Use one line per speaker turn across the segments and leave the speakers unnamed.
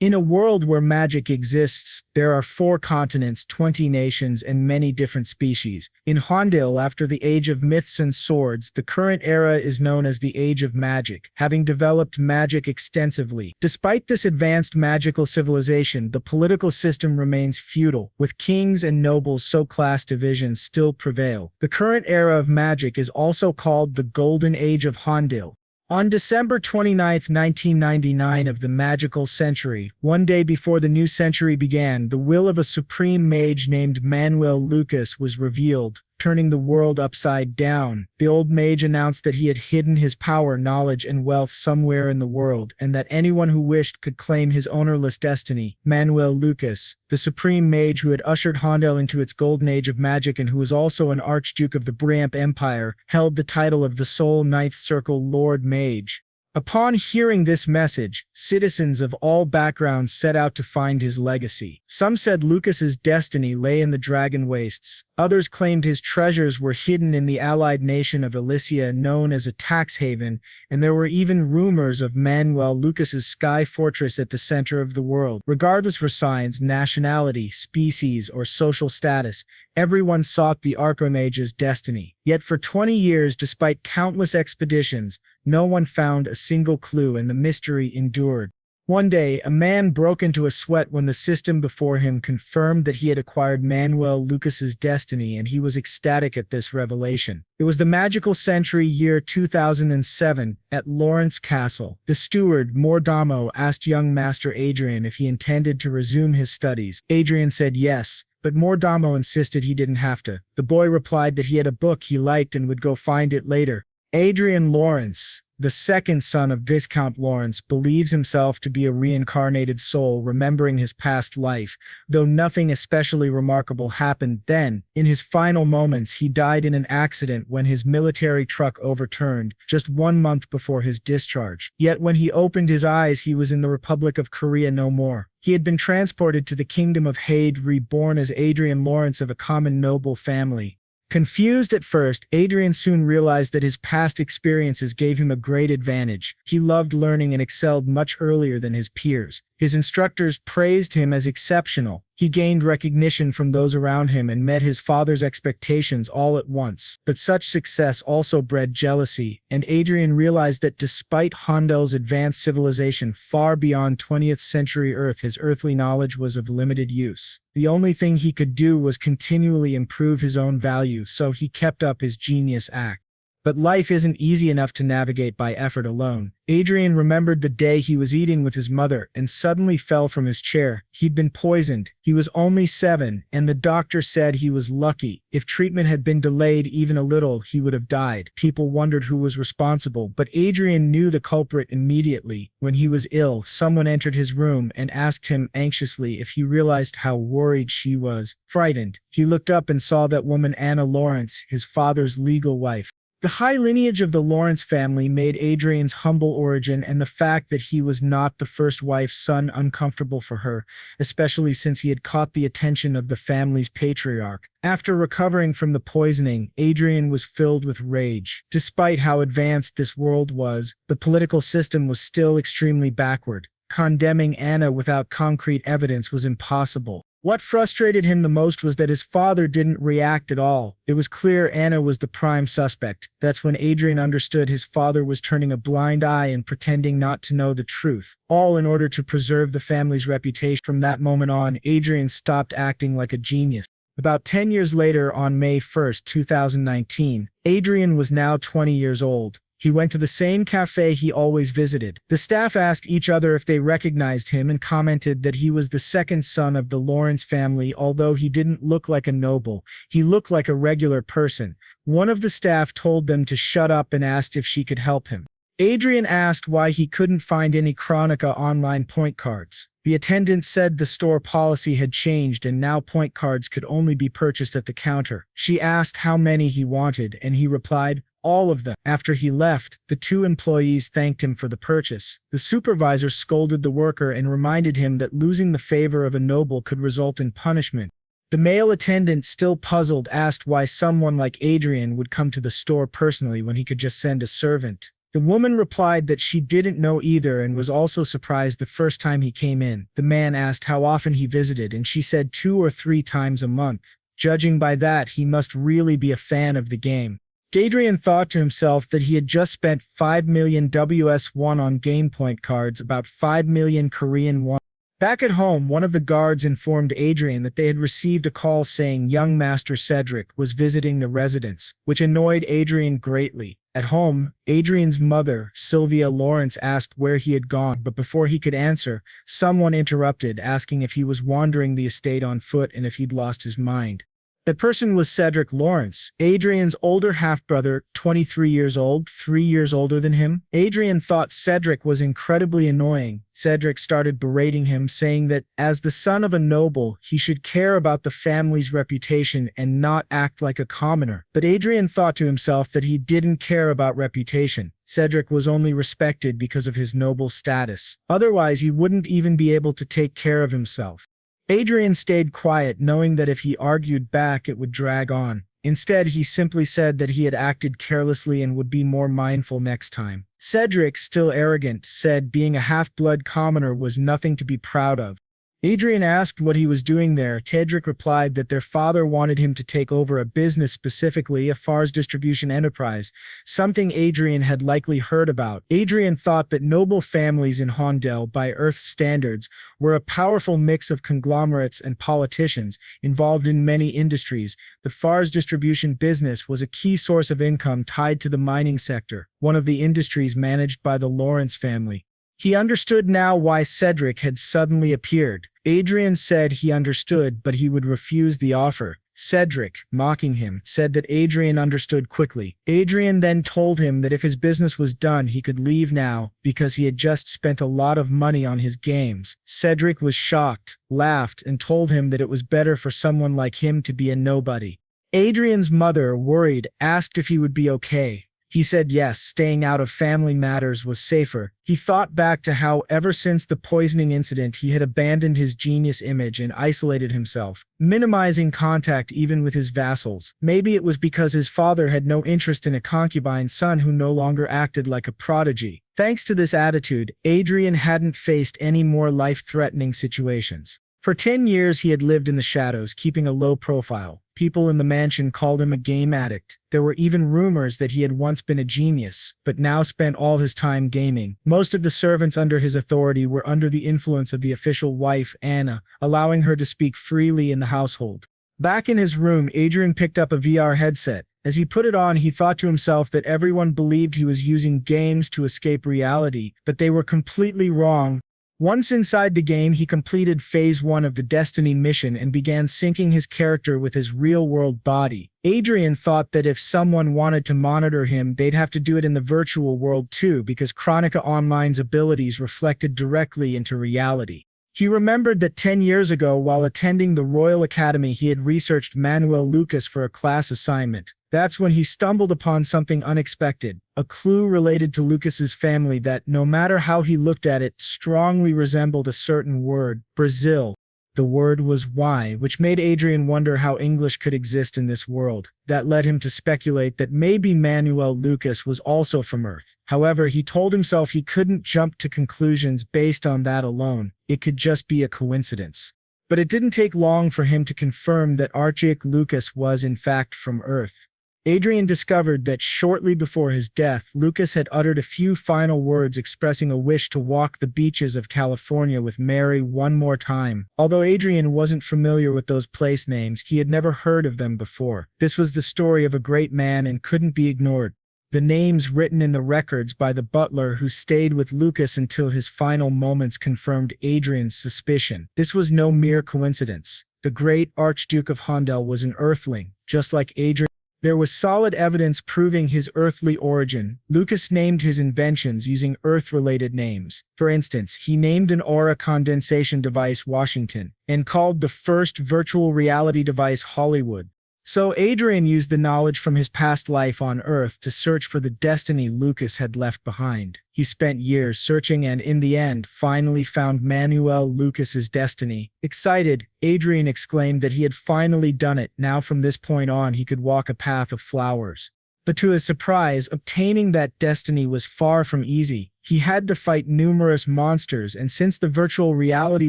In a world where magic exists, there are 4 continents, 20 nations, and many different species. In Hondil, after the Age of Myths and Swords, the current era is known as the Age of Magic, having developed magic extensively. Despite this advanced magical civilization, the political system remains feudal, with kings and nobles, so class divisions still prevail. The current era of magic is also called the Golden Age of Hondil. On December 29, 1999 of the magical century, one day before the new century began, the will of a supreme mage named Manuel Lucas was revealed, turning the world upside down. The old mage announced that he had hidden his power, knowledge, and wealth somewhere in the world, and that anyone who wished could claim his ownerless destiny. Manuel Lucas, the supreme mage who had ushered Hondel into its golden age of magic and who was also an archduke of the Bramp Empire, held the title of the sole Ninth Circle Lord Mage. Upon hearing this message, citizens of all backgrounds set out to find his legacy. Some said Lucas's destiny lay in the Dragon Wastes. Others claimed his treasures were hidden in the allied nation of Elysia, known as a tax haven, and there were even rumors of Manuel Lucas's sky fortress at the center of the world. Regardless for signs, nationality, species, or social status, everyone sought the Archmage's destiny. Yet for 20 years, despite countless expeditions, no one found a single clue, and the mystery endured. One day, a man broke into a sweat when the system before him confirmed that he had acquired Manuel Lucas's destiny, and he was ecstatic at this revelation. It was the magical century year 2007, at Lawrence Castle. The steward, Mordamo, asked young Master Adrian if he intended to resume his studies. Adrian said yes, but Mordamo insisted he didn't have to. The boy replied that he had a book he liked and would go find it later. Adrian Lawrence, the second son of Viscount Lawrence, believes himself to be a reincarnated soul remembering his past life, though nothing especially remarkable happened then. In his final moments, he died in an accident when his military truck overturned, just 1 month before his discharge. Yet when he opened his eyes, he was in the Republic of Korea no more. He had been transported to the kingdom of Hade, reborn as Adrian Lawrence of a common noble family. Confused at first, Adrian soon realized that his past experiences gave him a great advantage. He loved learning and excelled much earlier than his peers. His instructors praised him as exceptional. He gained recognition from those around him and met his father's expectations all at once. But such success also bred jealousy, and Adrian realized that despite Hondel's advanced civilization far beyond 20th century Earth, his earthly knowledge was of limited use. The only thing he could do was continually improve his own value, so he kept up his genius act. But life isn't easy enough to navigate by effort alone. Adrian remembered the day he was eating with his mother and suddenly fell from his chair. He'd been poisoned. He was only 7, and the doctor said he was lucky. If treatment had been delayed even a little, he would have died. People wondered who was responsible, but Adrian knew the culprit immediately. When he was ill, someone entered his room and asked him anxiously if he realized how worried she was. Frightened, he looked up and saw that woman, Anna Lawrence, his father's legal wife. The high lineage of the Lawrence family made Adrian's humble origin and the fact that he was not the first wife's son uncomfortable for her, especially since he had caught the attention of the family's patriarch. After recovering from the poisoning, Adrian was filled with rage. Despite how advanced this world was, the political system was still extremely backward. Condemning Anna without concrete evidence was impossible. What frustrated him the most was that his father didn't react at all. It was clear Anna was the prime suspect. That's when Adrian understood his father was turning a blind eye and pretending not to know the truth, all in order to preserve the family's reputation. From that moment on, Adrian stopped acting like a genius. About 10 years later, on May 1, 2019, Adrian was now 20 years old. He went to the same cafe he always visited. The staff asked each other if they recognized him and commented that he was the second son of the Lawrence family. Although he didn't look like a noble, he looked like a regular person. One of the staff told them to shut up and asked if she could help him. Adrian asked why he couldn't find any Chronicle Online point cards. The attendant said the store policy had changed and now point cards could only be purchased at the counter. She asked how many he wanted, and he replied, "All of them." After he left, the 2 employees thanked him for the purchase. The supervisor scolded the worker and reminded him that losing the favor of a noble could result in punishment. The male attendant, still puzzled, asked why someone like Adrian would come to the store personally when he could just send a servant. The woman replied that she didn't know either and was also surprised the first time he came in. The man asked how often he visited, and she said 2 or 3 times a month. Judging by that, he must really be a fan of the game. Adrian thought to himself that he had just spent 5 million WS1 on game point cards, about 5 million Korean won. Back at home, one of the guards informed Adrian that they had received a call saying young Master Cedric was visiting the residence, which annoyed Adrian greatly. At home, Adrian's mother, Sylvia Lawrence, asked where he had gone, but before he could answer, someone interrupted, asking if he was wandering the estate on foot and if he'd lost his mind. That person was Cedric Lawrence, Adrian's older half-brother, 23 years old, 3 years older than him. Adrian thought Cedric was incredibly annoying. Cedric started berating him, saying that, as the son of a noble, he should care about the family's reputation and not act like a commoner. But Adrian thought to himself that he didn't care about reputation. Cedric was only respected because of his noble status. Otherwise, he wouldn't even be able to take care of himself. Adrian stayed quiet, knowing that if he argued back, it would drag on. Instead, he simply said that he had acted carelessly and would be more mindful next time. Cedric, still arrogant, said being a half-blood commoner was nothing to be proud of. Adrian asked what he was doing there. Cedric replied that their father wanted him to take over a business, specifically a FARS distribution enterprise, something Adrian had likely heard about. Adrian thought that noble families in Hondel, by Earth standards, were a powerful mix of conglomerates and politicians involved in many industries. The FARS distribution business was a key source of income tied to the mining sector, one of the industries managed by the Lawrence family. He understood now why Cedric had suddenly appeared. Adrian said he understood, but he would refuse the offer. Cedric, mocking him, said that Adrian understood quickly. Adrian then told him that if his business was done, he could leave now, because he had just spent a lot of money on his games. Cedric was shocked, laughed, and told him that it was better for someone like him to be a nobody. Adrian's mother, worried, asked if he would be okay. He said yes, staying out of family matters was safer. He thought back to how, ever since the poisoning incident, he had abandoned his genius image and isolated himself, minimizing contact even with his vassals. Maybe it was because his father had no interest in a concubine's son who no longer acted like a prodigy. Thanks to this attitude, Adrian hadn't faced any more life-threatening situations. For 10 years he had lived in the shadows, keeping a low profile. People in the mansion called him a game addict. There were even rumors that he had once been a genius, but now spent all his time gaming. Most of the servants under his authority were under the influence of the official wife, Anna, allowing her to speak freely in the household. Back in his room, Adrian picked up a VR headset. As he put it on, he thought to himself that everyone believed he was using games to escape reality, but they were completely wrong. Once inside the game, he completed Phase 1 of the Destiny mission and began syncing his character with his real-world body. Adrian thought that if someone wanted to monitor him, they'd have to do it in the virtual world too, because Chronicle Online's abilities reflected directly into reality. He remembered that 10 years ago, while attending the Royal Academy, he had researched Manuel Lucas for a class assignment. That's when he stumbled upon something unexpected, a clue related to Lucas's family that, no matter how he looked at it, strongly resembled a certain word, Brazil. The word was Y, which made Adrian wonder how English could exist in this world. That led him to speculate that maybe Manuel Lucas was also from Earth. However, he told himself he couldn't jump to conclusions based on that alone. It could just be a coincidence. But it didn't take long for him to confirm that Archaic Lucas was in fact from Earth. Adrian discovered that shortly before his death, Lucas had uttered a few final words expressing a wish to walk the beaches of California with Mary one more time. Although Adrian wasn't familiar with those place names, he had never heard of them before. This was the story of a great man and couldn't be ignored. The names written in the records by the butler who stayed with Lucas until his final moments confirmed Adrian's suspicion. This was no mere coincidence. The great Archduke of Hondel was an Earthling, just like Adrian. There was solid evidence proving his earthly origin. Lucas named his inventions using Earth-related names. For instance, he named an aura condensation device Washington, and called the first virtual reality device Hollywood. So Adrian used the knowledge from his past life on Earth to search for the destiny Lucas had left behind. He spent years searching and in the end finally found Manuel Lucas's destiny. Excited, Adrian exclaimed that he had finally done it. Now from this point on he could walk a path of flowers. But to his surprise, obtaining that destiny was far from easy. He had to fight numerous monsters, and since the virtual reality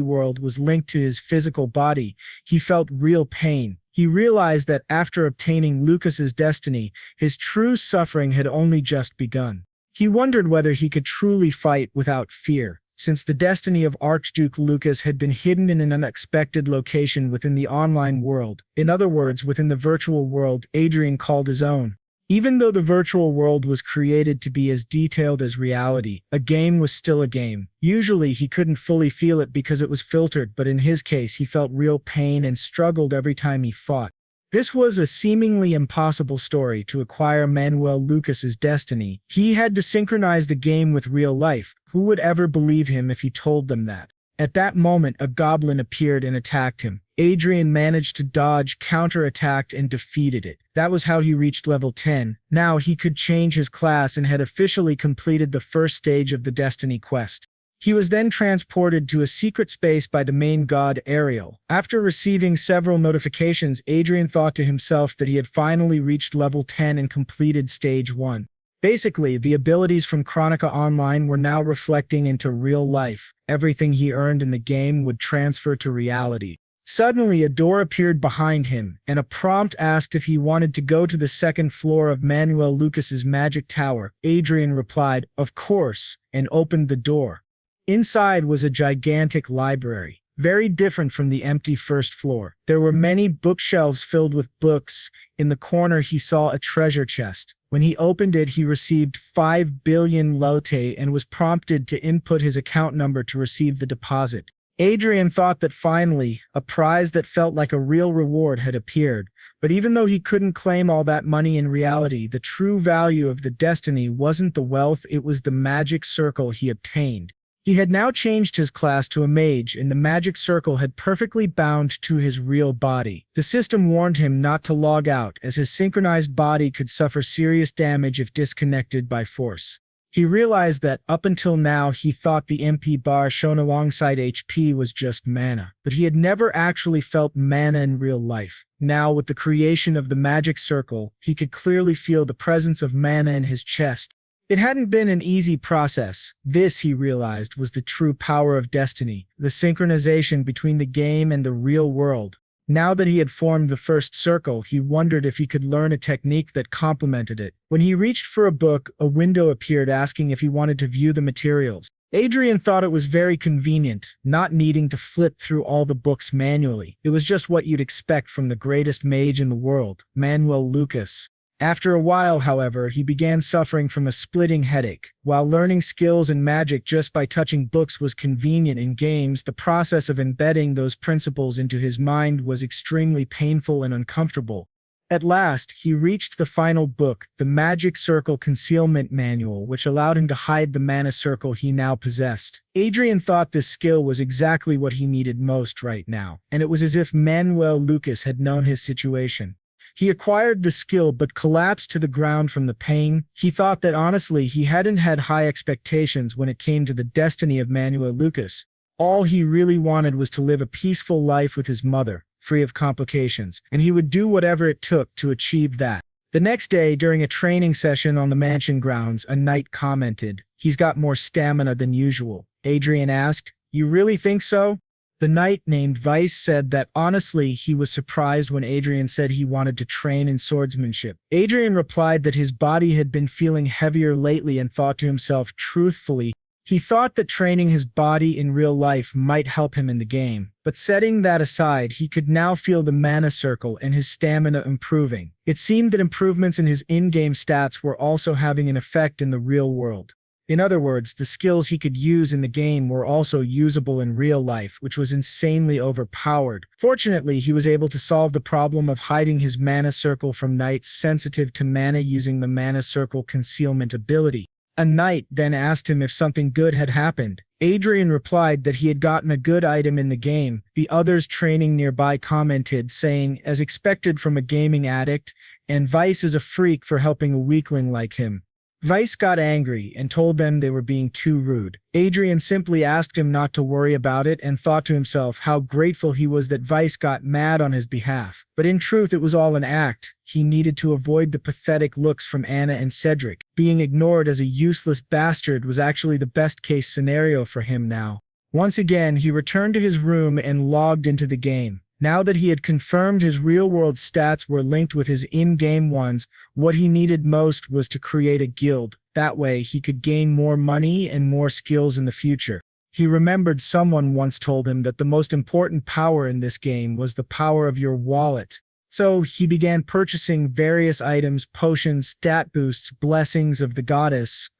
world was linked to his physical body, he felt real pain. He realized that after obtaining Lucas's destiny, his true suffering had only just begun. He wondered whether he could truly fight without fear, since the destiny of Archduke Lucas had been hidden in an unexpected location within the online world. In other words, within the virtual world Adrian called his own. Even though the virtual world was created to be as detailed as reality, a game was still a game. Usually he couldn't fully feel it because it was filtered, but in his case he felt real pain and struggled every time he fought. This was a seemingly impossible story to acquire Manuel Lucas's destiny. He had to synchronize the game with real life. Who would ever believe him if he told them that? At that moment, a goblin appeared and attacked him. Adrian managed to dodge, counterattacked, and defeated it. That was how he reached level 10. Now he could change his class and had officially completed the first stage of the Destiny quest. He was then transported to a secret space by the main god Ariel. After receiving several notifications, Adrian thought to himself that he had finally reached level 10 and completed stage 1. Basically, the abilities from Chronicle Online were now reflecting into real life. Everything he earned in the game would transfer to reality. Suddenly, a door appeared behind him, and a prompt asked if he wanted to go to the second floor of Manuel Lucas's magic tower. Adrian replied, "Of course," and opened the door. Inside was a gigantic library, very different from the empty first floor. There were many bookshelves filled with books. In the corner, he saw a treasure chest. When he opened it, he received 5 billion lote and was prompted to input his account number to receive the deposit. Adrian thought that finally, a prize that felt like a real reward had appeared, but even though he couldn't claim all that money in reality, the true value of the destiny wasn't the wealth, it was the magic circle he obtained. He had now changed his class to a mage, and the magic circle had perfectly bound to his real body. The system warned him not to log out, as his synchronized body could suffer serious damage if disconnected by force. He realized that up until now he thought the MP bar shown alongside HP was just mana, but he had never actually felt mana in real life. Now, with the creation of the magic circle, he could clearly feel the presence of mana in his chest. It hadn't been an easy process. This, he realized, was the true power of destiny, the synchronization between the game and the real world. Now that he had formed the first circle, he wondered if he could learn a technique that complemented it. When he reached for a book, a window appeared asking if he wanted to view the materials. Adrian thought it was very convenient, not needing to flip through all the books manually. It was just what you'd expect from the greatest mage in the world, Manuel Lucas. After a while, however, he began suffering from a splitting headache. While learning skills in magic just by touching books was convenient in games, the process of embedding those principles into his mind was extremely painful and uncomfortable. At last, he reached the final book, the Magic Circle Concealment Manual, which allowed him to hide the mana circle he now possessed. Adrian thought this skill was exactly what he needed most right now, and it was as if Manuel Lucas had known his situation. He acquired the skill but collapsed to the ground from the pain. He thought that honestly he hadn't had high expectations when it came to the destiny of Manuel Lucas. All he really wanted was to live a peaceful life with his mother, free of complications, and he would do whatever it took to achieve that. The next day, during a training session on the mansion grounds, a knight commented, "He's got more stamina than usual." Adrian asked, "You really think so?" The knight named Vice said that honestly he was surprised when Adrian said he wanted to train in swordsmanship. Adrian replied that his body had been feeling heavier lately and thought to himself truthfully, he thought that training his body in real life might help him in the game. But setting that aside, he could now feel the mana circle and his stamina improving. It seemed that improvements in his in-game stats were also having an effect in the real world. In other words, the skills he could use in the game were also usable in real life, which was insanely overpowered. Fortunately, he was able to solve the problem of hiding his mana circle from knights sensitive to mana using the mana circle concealment ability. A knight then asked him if something good had happened. Adrian replied that he had gotten a good item in the game. The others training nearby commented, saying, as expected from a gaming addict, and Vice is a freak for helping a weakling like him. Vice got angry and told them they were being too rude. Adrian simply asked him not to worry about it and thought to himself how grateful he was that Vice got mad on his behalf. But in truth, it was all an act. He needed to avoid the pathetic looks from Anna and Cedric. Being ignored as a useless bastard was actually the best-case scenario for him now. Once again, he returned to his room and logged into the game. Now that he had confirmed his real-world stats were linked with his in-game ones, what he needed most was to create a guild. That way, he could gain more money and more skills in the future. He remembered someone once told him that the most important power in this game was the power of your wallet. So he began purchasing various items, potions, stat boosts, blessings of the goddess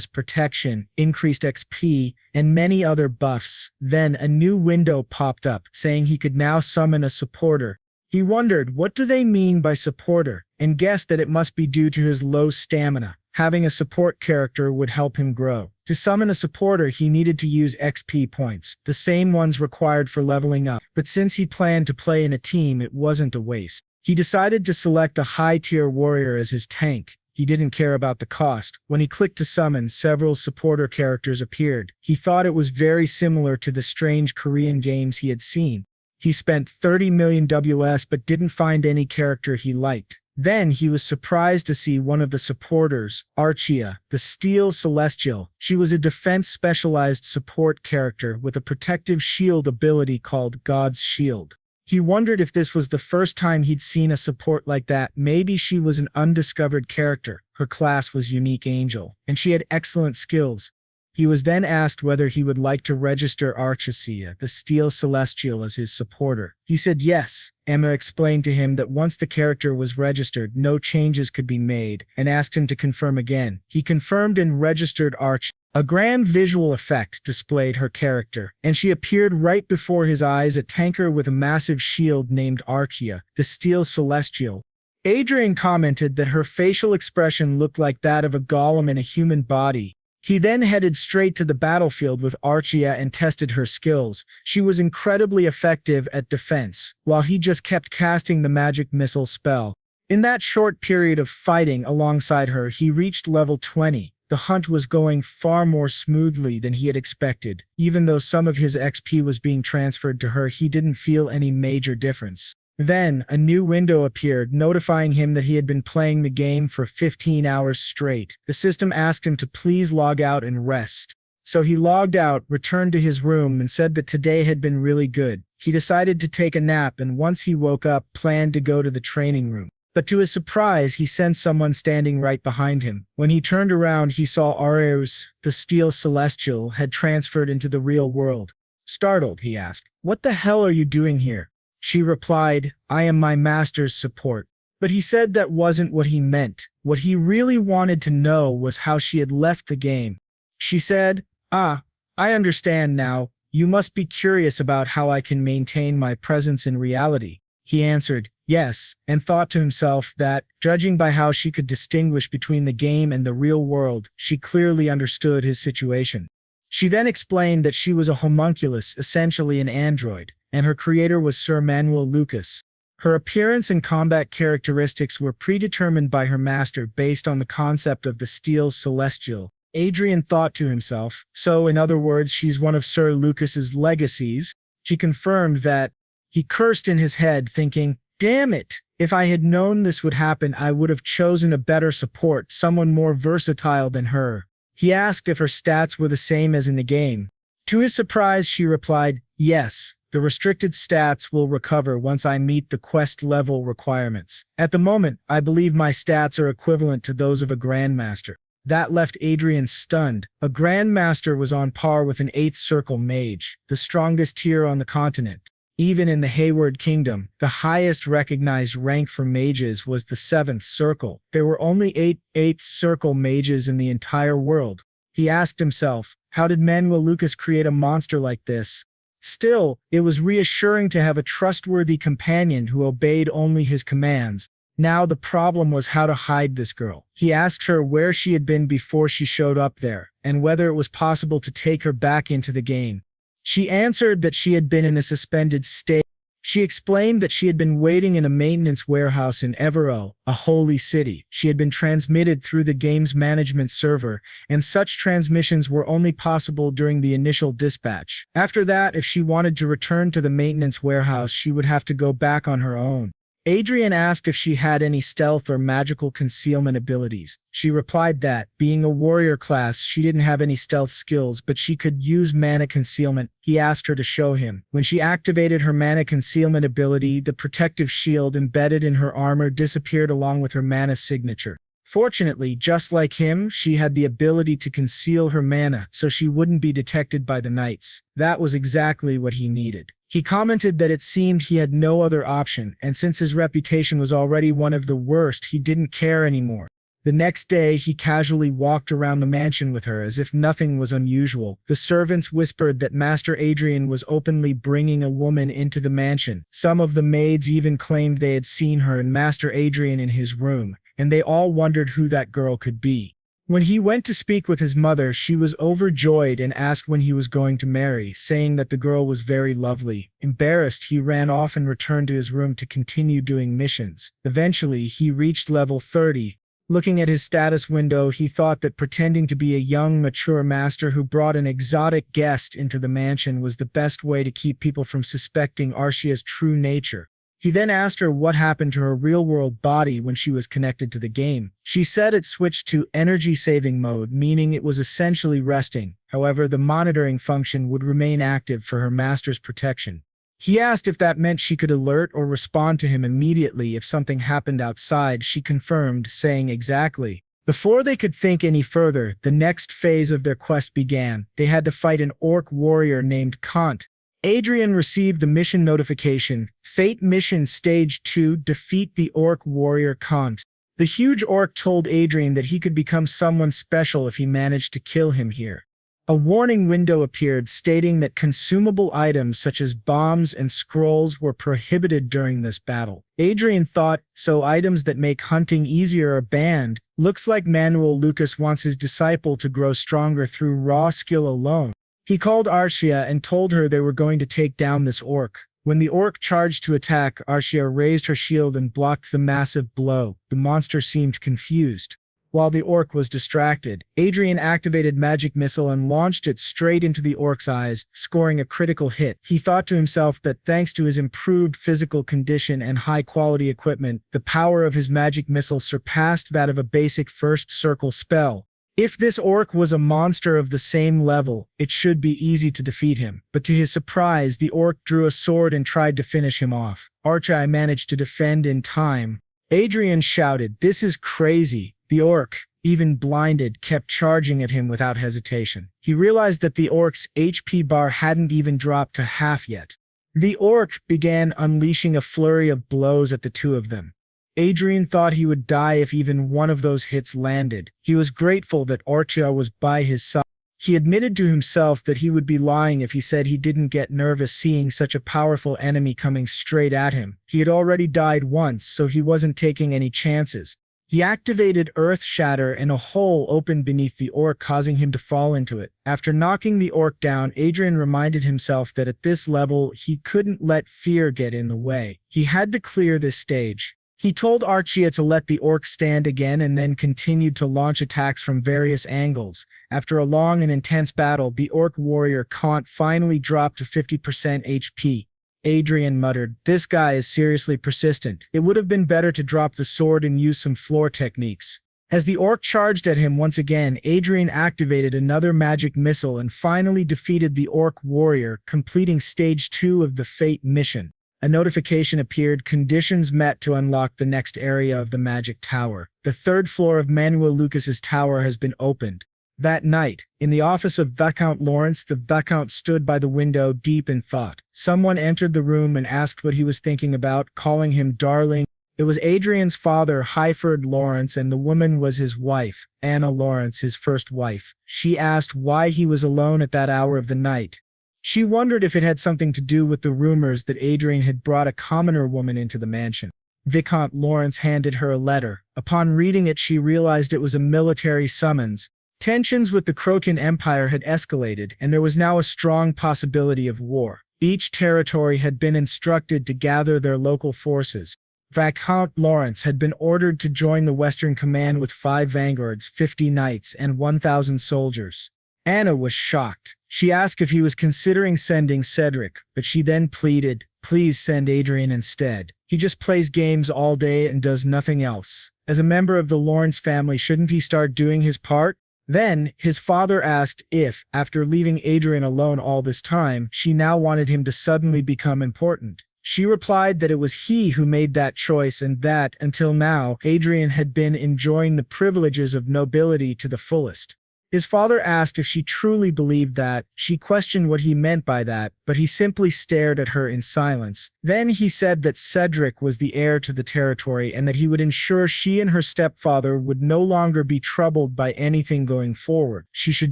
protection, increased XP, and many other buffs. Then a new window popped up, saying he could now summon a supporter. He wondered, what do they mean by supporter, and guessed that it must be due to his low stamina. Having a support character would help him grow. To summon a supporter, he needed to use XP points, the same ones required for leveling up. But since he planned to play in a team, it wasn't a waste. He decided to select a high-tier warrior as his tank. He didn't care about the cost. When he clicked to summon, several supporter characters appeared. He thought it was very similar to the strange Korean games he had seen. He spent 30 million WS but didn't find any character he liked. Then he was surprised to see one of the supporters, Archia, the Steel Celestial. She was a defense-specialized support character with a protective shield ability called God's Shield. He wondered if this was the first time he'd seen a support like that. Maybe she was an undiscovered character. Her class was Unique Angel, and she had excellent skills. He was then asked whether he would like to register Archia, the Steel Celestial, as his supporter. He said yes. Emma explained to him that once the character was registered, no changes could be made, and asked him to confirm again. He confirmed and registered Archia. A grand visual effect displayed her character, and she appeared right before his eyes, a tanker with a massive shield named Archia, the Steel Celestial. Adrian commented that her facial expression looked like that of a golem in a human body. He then headed straight to the battlefield with Archia and tested her skills. She was incredibly effective at defense, while he just kept casting the magic missile spell. In that short period of fighting alongside her, he reached level 20. The hunt was going far more smoothly than he had expected. Even though some of his XP was being transferred to her, he didn't feel any major difference. Then, a new window appeared, notifying him that he had been playing the game for 15 hours straight. The system asked him to please log out and rest. So he logged out, returned to his room, and said that today had been really good. He decided to take a nap, and once he woke up, planned to go to the training room. But to his surprise, he sensed someone standing right behind him. When he turned around, he saw Areus, the Steel Celestial, had transferred into the real world. Startled, he asked, "What the hell are you doing here?" She replied, "I am my master's support." But he said that wasn't what he meant. What he really wanted to know was how she had left the game. She said, "Ah, I understand now. You must be curious about how I can maintain my presence in reality." He answered, yes, and thought to himself that, judging by how she could distinguish between the game and the real world, she clearly understood his situation. She then explained that she was a homunculus, essentially an android, and her creator was Sir Manuel Lucas. Her appearance and combat characteristics were predetermined by her master based on the concept of the Steel Celestial. Adrian thought to himself, so in other words, she's one of Sir Lucas's legacies. She confirmed that. He cursed in his head, thinking, damn it, if I had known this would happen, I would have chosen a better support, someone more versatile than her. He asked if her stats were the same as in the game. To his surprise, she replied, yes, the restricted stats will recover once I meet the quest level requirements. At the moment, I believe my stats are equivalent to those of a Grandmaster. That left Adrian stunned. A Grandmaster was on par with an 8th Circle Mage, the strongest tier on the continent. Even in the Hayward Kingdom, the highest recognized rank for mages was the 7th Circle. There were only 8 8th Circle mages in the entire world. He asked himself, how did Manuel Lucas create a monster like this? Still, it was reassuring to have a trustworthy companion who obeyed only his commands. Now the problem was how to hide this girl. He asked her where she had been before she showed up there, and whether it was possible to take her back into the game. She answered that she had been in a suspended state. She explained that she had been waiting in a maintenance warehouse in Evero, a holy city. She had been transmitted through the game's management server, and such transmissions were only possible during the initial dispatch. After that, if she wanted to return to the maintenance warehouse, she would have to go back on her own. Adrian asked if she had any stealth or magical concealment abilities. She replied that, being a warrior class, she didn't have any stealth skills, but she could use mana concealment. He asked her to show him. When she activated her mana concealment ability, the protective shield embedded in her armor disappeared along with her mana signature. Fortunately, just like him, she had the ability to conceal her mana so she wouldn't be detected by the knights. That was exactly what he needed. He commented that it seemed he had no other option, and since his reputation was already one of the worst, he didn't care anymore. The next day, he casually walked around the mansion with her as if nothing was unusual. The servants whispered that Master Adrian was openly bringing a woman into the mansion. Some of the maids even claimed they had seen her and Master Adrian in his room, and they all wondered who that girl could be. When he went to speak with his mother, she was overjoyed and asked when he was going to marry, saying that the girl was very lovely. Embarrassed, he ran off and returned to his room to continue doing missions. Eventually, he reached level 30. Looking at his status window, he thought that pretending to be a young, mature master who brought an exotic guest into the mansion was the best way to keep people from suspecting Arcia's true nature. He then asked her what happened to her real-world body when she was connected to the game. She said it switched to energy-saving mode, meaning it was essentially resting. However, the monitoring function would remain active for her master's protection. He asked if that meant she could alert or respond to him immediately if something happened outside. She confirmed, saying exactly. Before they could think any further, the next phase of their quest began. They had to fight an orc warrior named Kant. Adrian received the mission notification, Fate Mission Stage 2, Defeat the Orc Warrior Kant. The huge orc told Adrian that he could become someone special if he managed to kill him here. A warning window appeared stating that consumable items such as bombs and scrolls were prohibited during this battle. Adrian thought, so items that make hunting easier are banned. Looks like Manuel Lucas wants his disciple to grow stronger through raw skill alone. He called Arcia and told her they were going to take down this orc. When the orc charged to attack, Arcia raised her shield and blocked the massive blow. The monster seemed confused. While the orc was distracted, Adrian activated magic missile and launched it straight into the orc's eyes, scoring a critical hit. He thought to himself that thanks to his improved physical condition and high-quality equipment, the power of his magic missile surpassed that of a basic first circle spell. If this orc was a monster of the same level, it should be easy to defeat him. But to his surprise, the orc drew a sword and tried to finish him off. Archie managed to defend in time. Adrian shouted, "This is crazy." The orc, even blinded, kept charging at him without hesitation. He realized that the orc's HP bar hadn't even dropped to half yet. The orc began unleashing a flurry of blows at the two of them. Adrian thought he would die if even one of those hits landed. He was grateful that Arcia was by his side. He admitted to himself that he would be lying if he said he didn't get nervous seeing such a powerful enemy coming straight at him. He had already died once, so he wasn't taking any chances. He activated Earth Shatter and a hole opened beneath the orc, causing him to fall into it. After knocking the orc down, Adrian reminded himself that at this level, he couldn't let fear get in the way. He had to clear this stage. He told Arcia to let the orc stand again and then continued to launch attacks from various angles. After a long and intense battle, the orc warrior Kant finally dropped to 50% HP. Adrian muttered, "This guy is seriously persistent. It would have been better to drop the sword and use some floor techniques." As the orc charged at him once again, Adrian activated another magic missile and finally defeated the orc warrior, completing Stage 2 of the Fate mission. A notification appeared, conditions met to unlock the next area of the magic tower. The third floor of Manuel Lucas's tower has been opened. That night, in the office of Viscount Lawrence, the viscount stood by the window deep in thought. Someone entered the room and asked what he was thinking about, calling him darling. It was Adrian's father, Highford Lawrence, and the woman was his wife, Anna Lawrence, his first wife. She asked why he was alone at that hour of the night. She wondered if it had something to do with the rumors that Adrian had brought a commoner woman into the mansion. Viscount Lawrence handed her a letter. Upon reading it, she realized it was a military summons. Tensions with the Crocan Empire had escalated, and there was now a strong possibility of war. Each territory had been instructed to gather their local forces. Viscount Lawrence had been ordered to join the Western Command with 5 vanguards, 50 knights, and 1,000 soldiers. Anna was shocked. She asked if he was considering sending Cedric, but she then pleaded, "Please send Adrian instead. He just plays games all day and does nothing else. As a member of the Lawrence family, shouldn't he start doing his part?" Then, his father asked if, after leaving Adrian alone all this time, she now wanted him to suddenly become important. She replied that it was he who made that choice and that, until now, Adrian had been enjoying the privileges of nobility to the fullest. His father asked if she truly believed that. She questioned what he meant by that, but he simply stared at her in silence. Then he said that Cedric was the heir to the territory and that he would ensure she and her stepfather would no longer be troubled by anything going forward. She should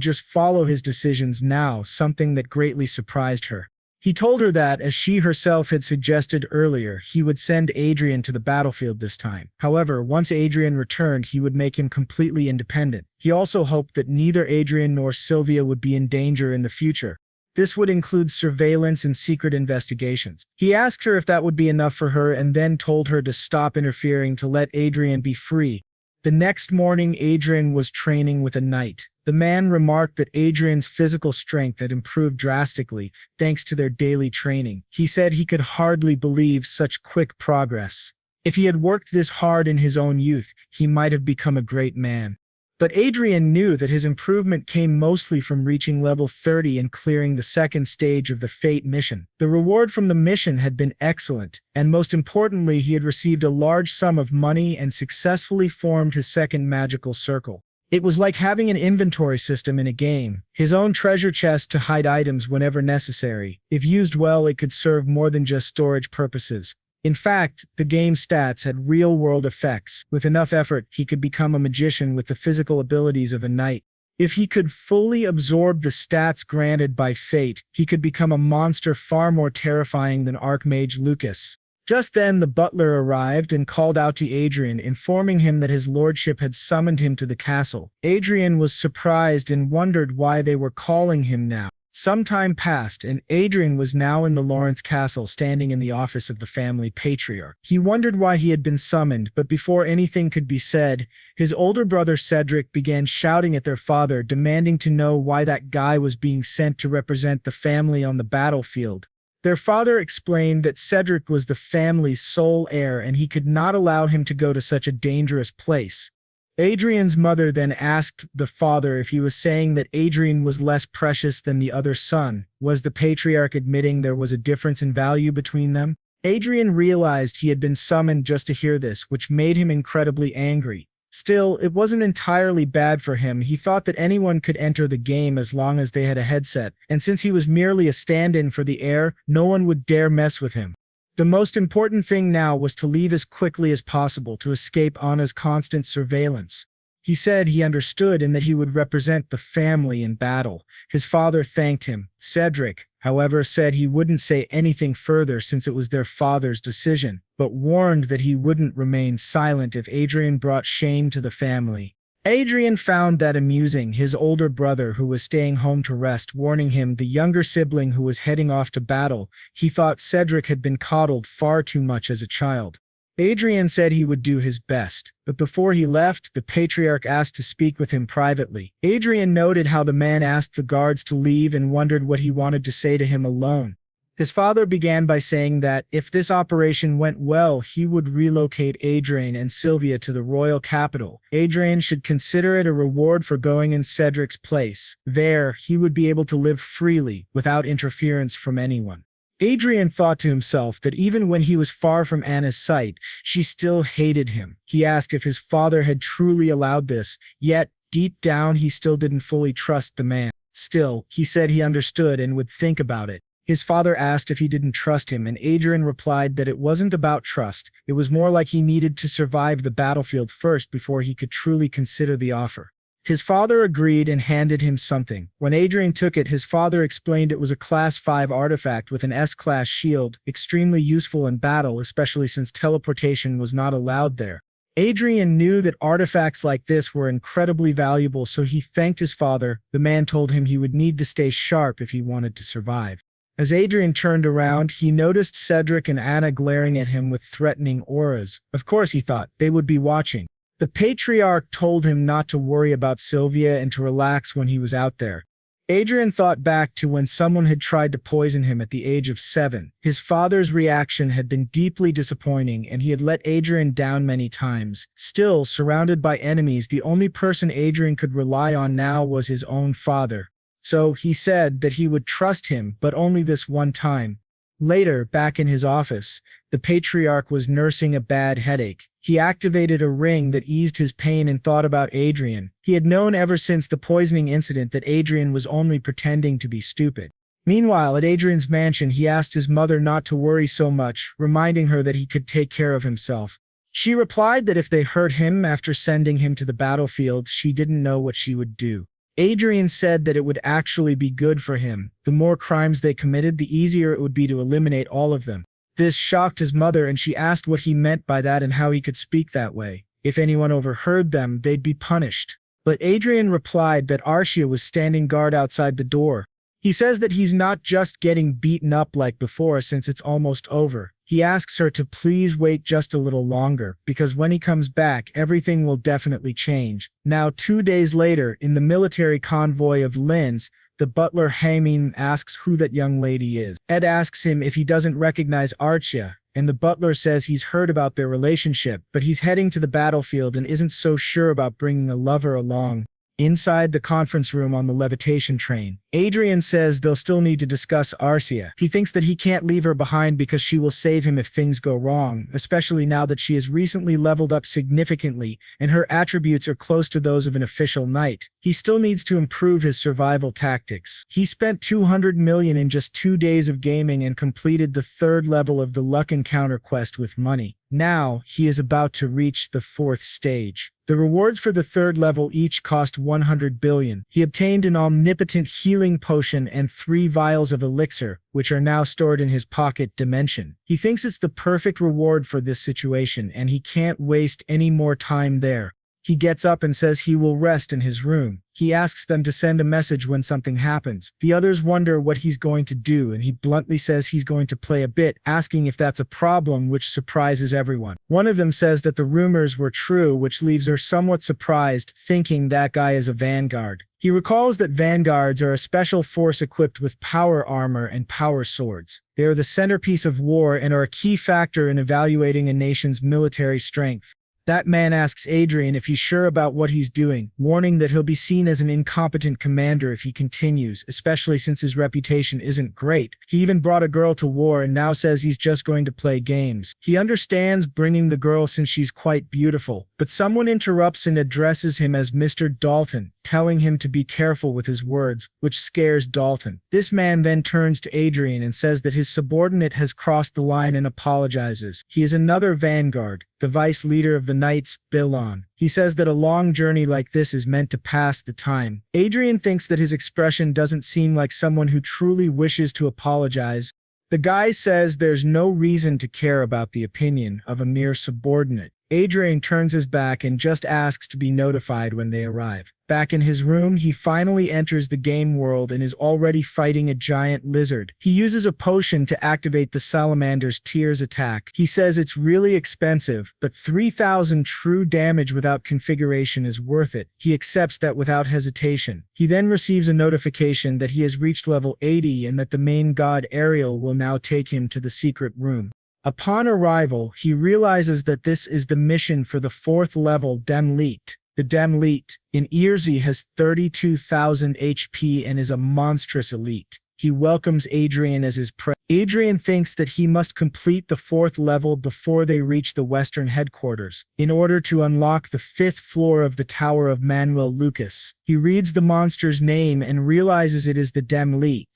just follow his decisions now, something that greatly surprised her. He told her that, as she herself had suggested earlier, he would send Adrian to the battlefield this time. However, once Adrian returned, he would make him completely independent. He also hoped that neither Adrian nor Sylvia would be in danger in the future. This would include surveillance and secret investigations. He asked her if that would be enough for her and then told her to stop interfering to let Adrian be free. The next morning, Adrian was training with a knight. The man remarked that Adrian's physical strength had improved drastically, thanks to their daily training. He said he could hardly believe such quick progress. If he had worked this hard in his own youth, he might have become a great man. But Adrian knew that his improvement came mostly from reaching level 30 and clearing the second stage of the Fate mission. The reward from the mission had been excellent, and most importantly, he had received a large sum of money and successfully formed his second magical circle. It was like having an inventory system in a game, his own treasure chest to hide items whenever necessary. If used well, it could serve more than just storage purposes. In fact, the game's stats had real-world effects. With enough effort, he could become a magician with the physical abilities of a knight. If he could fully absorb the stats granted by fate, he could become a monster far more terrifying than Archmage Lucas. Just then, the butler arrived and called out to Adrian, informing him that his lordship had summoned him to the castle. Adrian was surprised and wondered why they were calling him now. Some time passed, and Adrian was now in the Lawrence castle, standing in the office of the family patriarch. He wondered why he had been summoned, but before anything could be said, his older brother Cedric began shouting at their father, demanding to know why that guy was being sent to represent the family on the battlefield. Their father explained that Cedric was the family's sole heir and he could not allow him to go to such a dangerous place. Adrian's mother then asked the father if he was saying that Adrian was less precious than the other son. Was the patriarch admitting there was a difference in value between them? Adrian realized he had been summoned just to hear this, which made him incredibly angry. Still, it wasn't entirely bad for him. He thought that anyone could enter the game as long as they had a headset, and since he was merely a stand-in for the heir, no one would dare mess with him. The most important thing now was to leave as quickly as possible to escape Anna's constant surveillance. He said he understood and that he would represent the family in battle. His father thanked him. Cedric, however, said he wouldn't say anything further since it was their father's decision, but warned that he wouldn't remain silent if Adrian brought shame to the family. Adrian found that amusing, his older brother who was staying home to rest warning him, the younger sibling who was heading off to battle. He thought Cedric had been coddled far too much as a child. Adrian said he would do his best, but before he left, the patriarch asked to speak with him privately. Adrian noted how the man asked the guards to leave and wondered what he wanted to say to him alone. His father began by saying that, if this operation went well, he would relocate Adrian and Sylvia to the royal capital. Adrian should consider it a reward for going in Cedric's place. There, he would be able to live freely, without interference from anyone. Adrian thought to himself that even when he was far from Anna's sight, she still hated him. He asked if his father had truly allowed this, yet, deep down, he still didn't fully trust the man. Still, he said he understood and would think about it. His father asked if he didn't trust him, and Adrian replied that it wasn't about trust. It was more like he needed to survive the battlefield first before he could truly consider the offer. His father agreed and handed him something. When Adrian took it, his father explained it was a Class 5 artifact with an S-class shield, extremely useful in battle, especially since teleportation was not allowed there. Adrian knew that artifacts like this were incredibly valuable, so he thanked his father. The man told him he would need to stay sharp if he wanted to survive. As Adrian turned around, he noticed Cedric and Anna glaring at him with threatening auras. Of course, he thought, they would be watching. The patriarch told him not to worry about Sylvia and to relax when he was out there. Adrian thought back to when someone had tried to poison him at the age of 7. His father's reaction had been deeply disappointing, and he had let Adrian down many times. Still, surrounded by enemies, the only person Adrian could rely on now was his own father. So he said that he would trust him, but only this one time. Later, back in his office, the patriarch was nursing a bad headache. He activated a ring that eased his pain and thought about Adrian. He had known ever since the poisoning incident that Adrian was only pretending to be stupid. Meanwhile, at Adrian's mansion, he asked his mother not to worry so much, reminding her that he could take care of himself. She replied that if they hurt him after sending him to the battlefield, she didn't know what she would do. Adrian said that it would actually be good for him. The more crimes they committed, the easier it would be to eliminate all of them. This shocked his mother, and she asked what he meant by that and how he could speak that way. If anyone overheard them, they'd be punished. But Adrian replied that Arcia was standing guard outside the door. He says that he's not just getting beaten up like before since it's almost over. He asks her to please wait just a little longer, because when he comes back, everything will definitely change. Now, 2 days later, in the military convoy of Lin's, the butler Hamin asks who that young lady is. Ed asks him if he doesn't recognize Arcia, and the butler says he's heard about their relationship, but he's heading to the battlefield and isn't so sure about bringing a lover along. Inside the conference room on the levitation train, Adrian says they'll still need to discuss Arcia. He thinks that he can't leave her behind because she will save him if things go wrong, especially now that she has recently leveled up significantly and her attributes are close to those of an official knight. He still needs to improve his survival tactics. He spent 200 million in just 2 days of gaming and completed the 3rd level of the Luck Encounter quest with money. Now, he is about to reach the 4th stage. The rewards for the 3rd level each cost 100 billion. He obtained an omnipotent healing potion and 3 vials of elixir, which are now stored in his pocket dimension. He thinks it's the perfect reward for this situation, and he can't waste any more time there. He gets up and says he will rest in his room. He asks them to send a message when something happens. The others wonder what he's going to do, and he bluntly says he's going to play a bit, asking if that's a problem, which surprises everyone. One of them says that the rumors were true, which leaves her somewhat surprised, thinking that guy is a vanguard. He recalls that vanguards are a special force equipped with power armor and power swords. They are the centerpiece of war and are a key factor in evaluating a nation's military strength. That man asks Adrian if he's sure about what he's doing, warning that he'll be seen as an incompetent commander if he continues, especially since his reputation isn't great. He even brought a girl to war and now says he's just going to play games. He understands bringing the girl since she's quite beautiful, but someone interrupts and addresses him as Mr. Dalton, telling him to be careful with his words, which scares Dalton. This man then turns to Adrian and says that his subordinate has crossed the line and apologizes. He is another vanguard, the vice leader of the Knights, Bilon. He says that a long journey like this is meant to pass the time. Adrian thinks that his expression doesn't seem like someone who truly wishes to apologize. The guy says there's no reason to care about the opinion of a mere subordinate. Adrian turns his back and just asks to be notified when they arrive. Back in his room, he finally enters the game world and is already fighting a giant lizard. He uses a potion to activate the salamander's tears attack. He says it's really expensive, but 3,000 true damage without configuration is worth it. He accepts that without hesitation. He then receives a notification that he has reached level 80 and that the main god Ariel will now take him to the secret room. Upon arrival, he realizes that this is the mission for the 4th level Demleet. The Demleet, in Earsy, has 32,000 HP and is a monstrous elite. He welcomes Adrian as his prey. Adrian thinks that he must complete the 4th level before they reach the western headquarters, in order to unlock the 5th floor of the Tower of Manuel Lucas. He reads the monster's name and realizes it is the Demleet.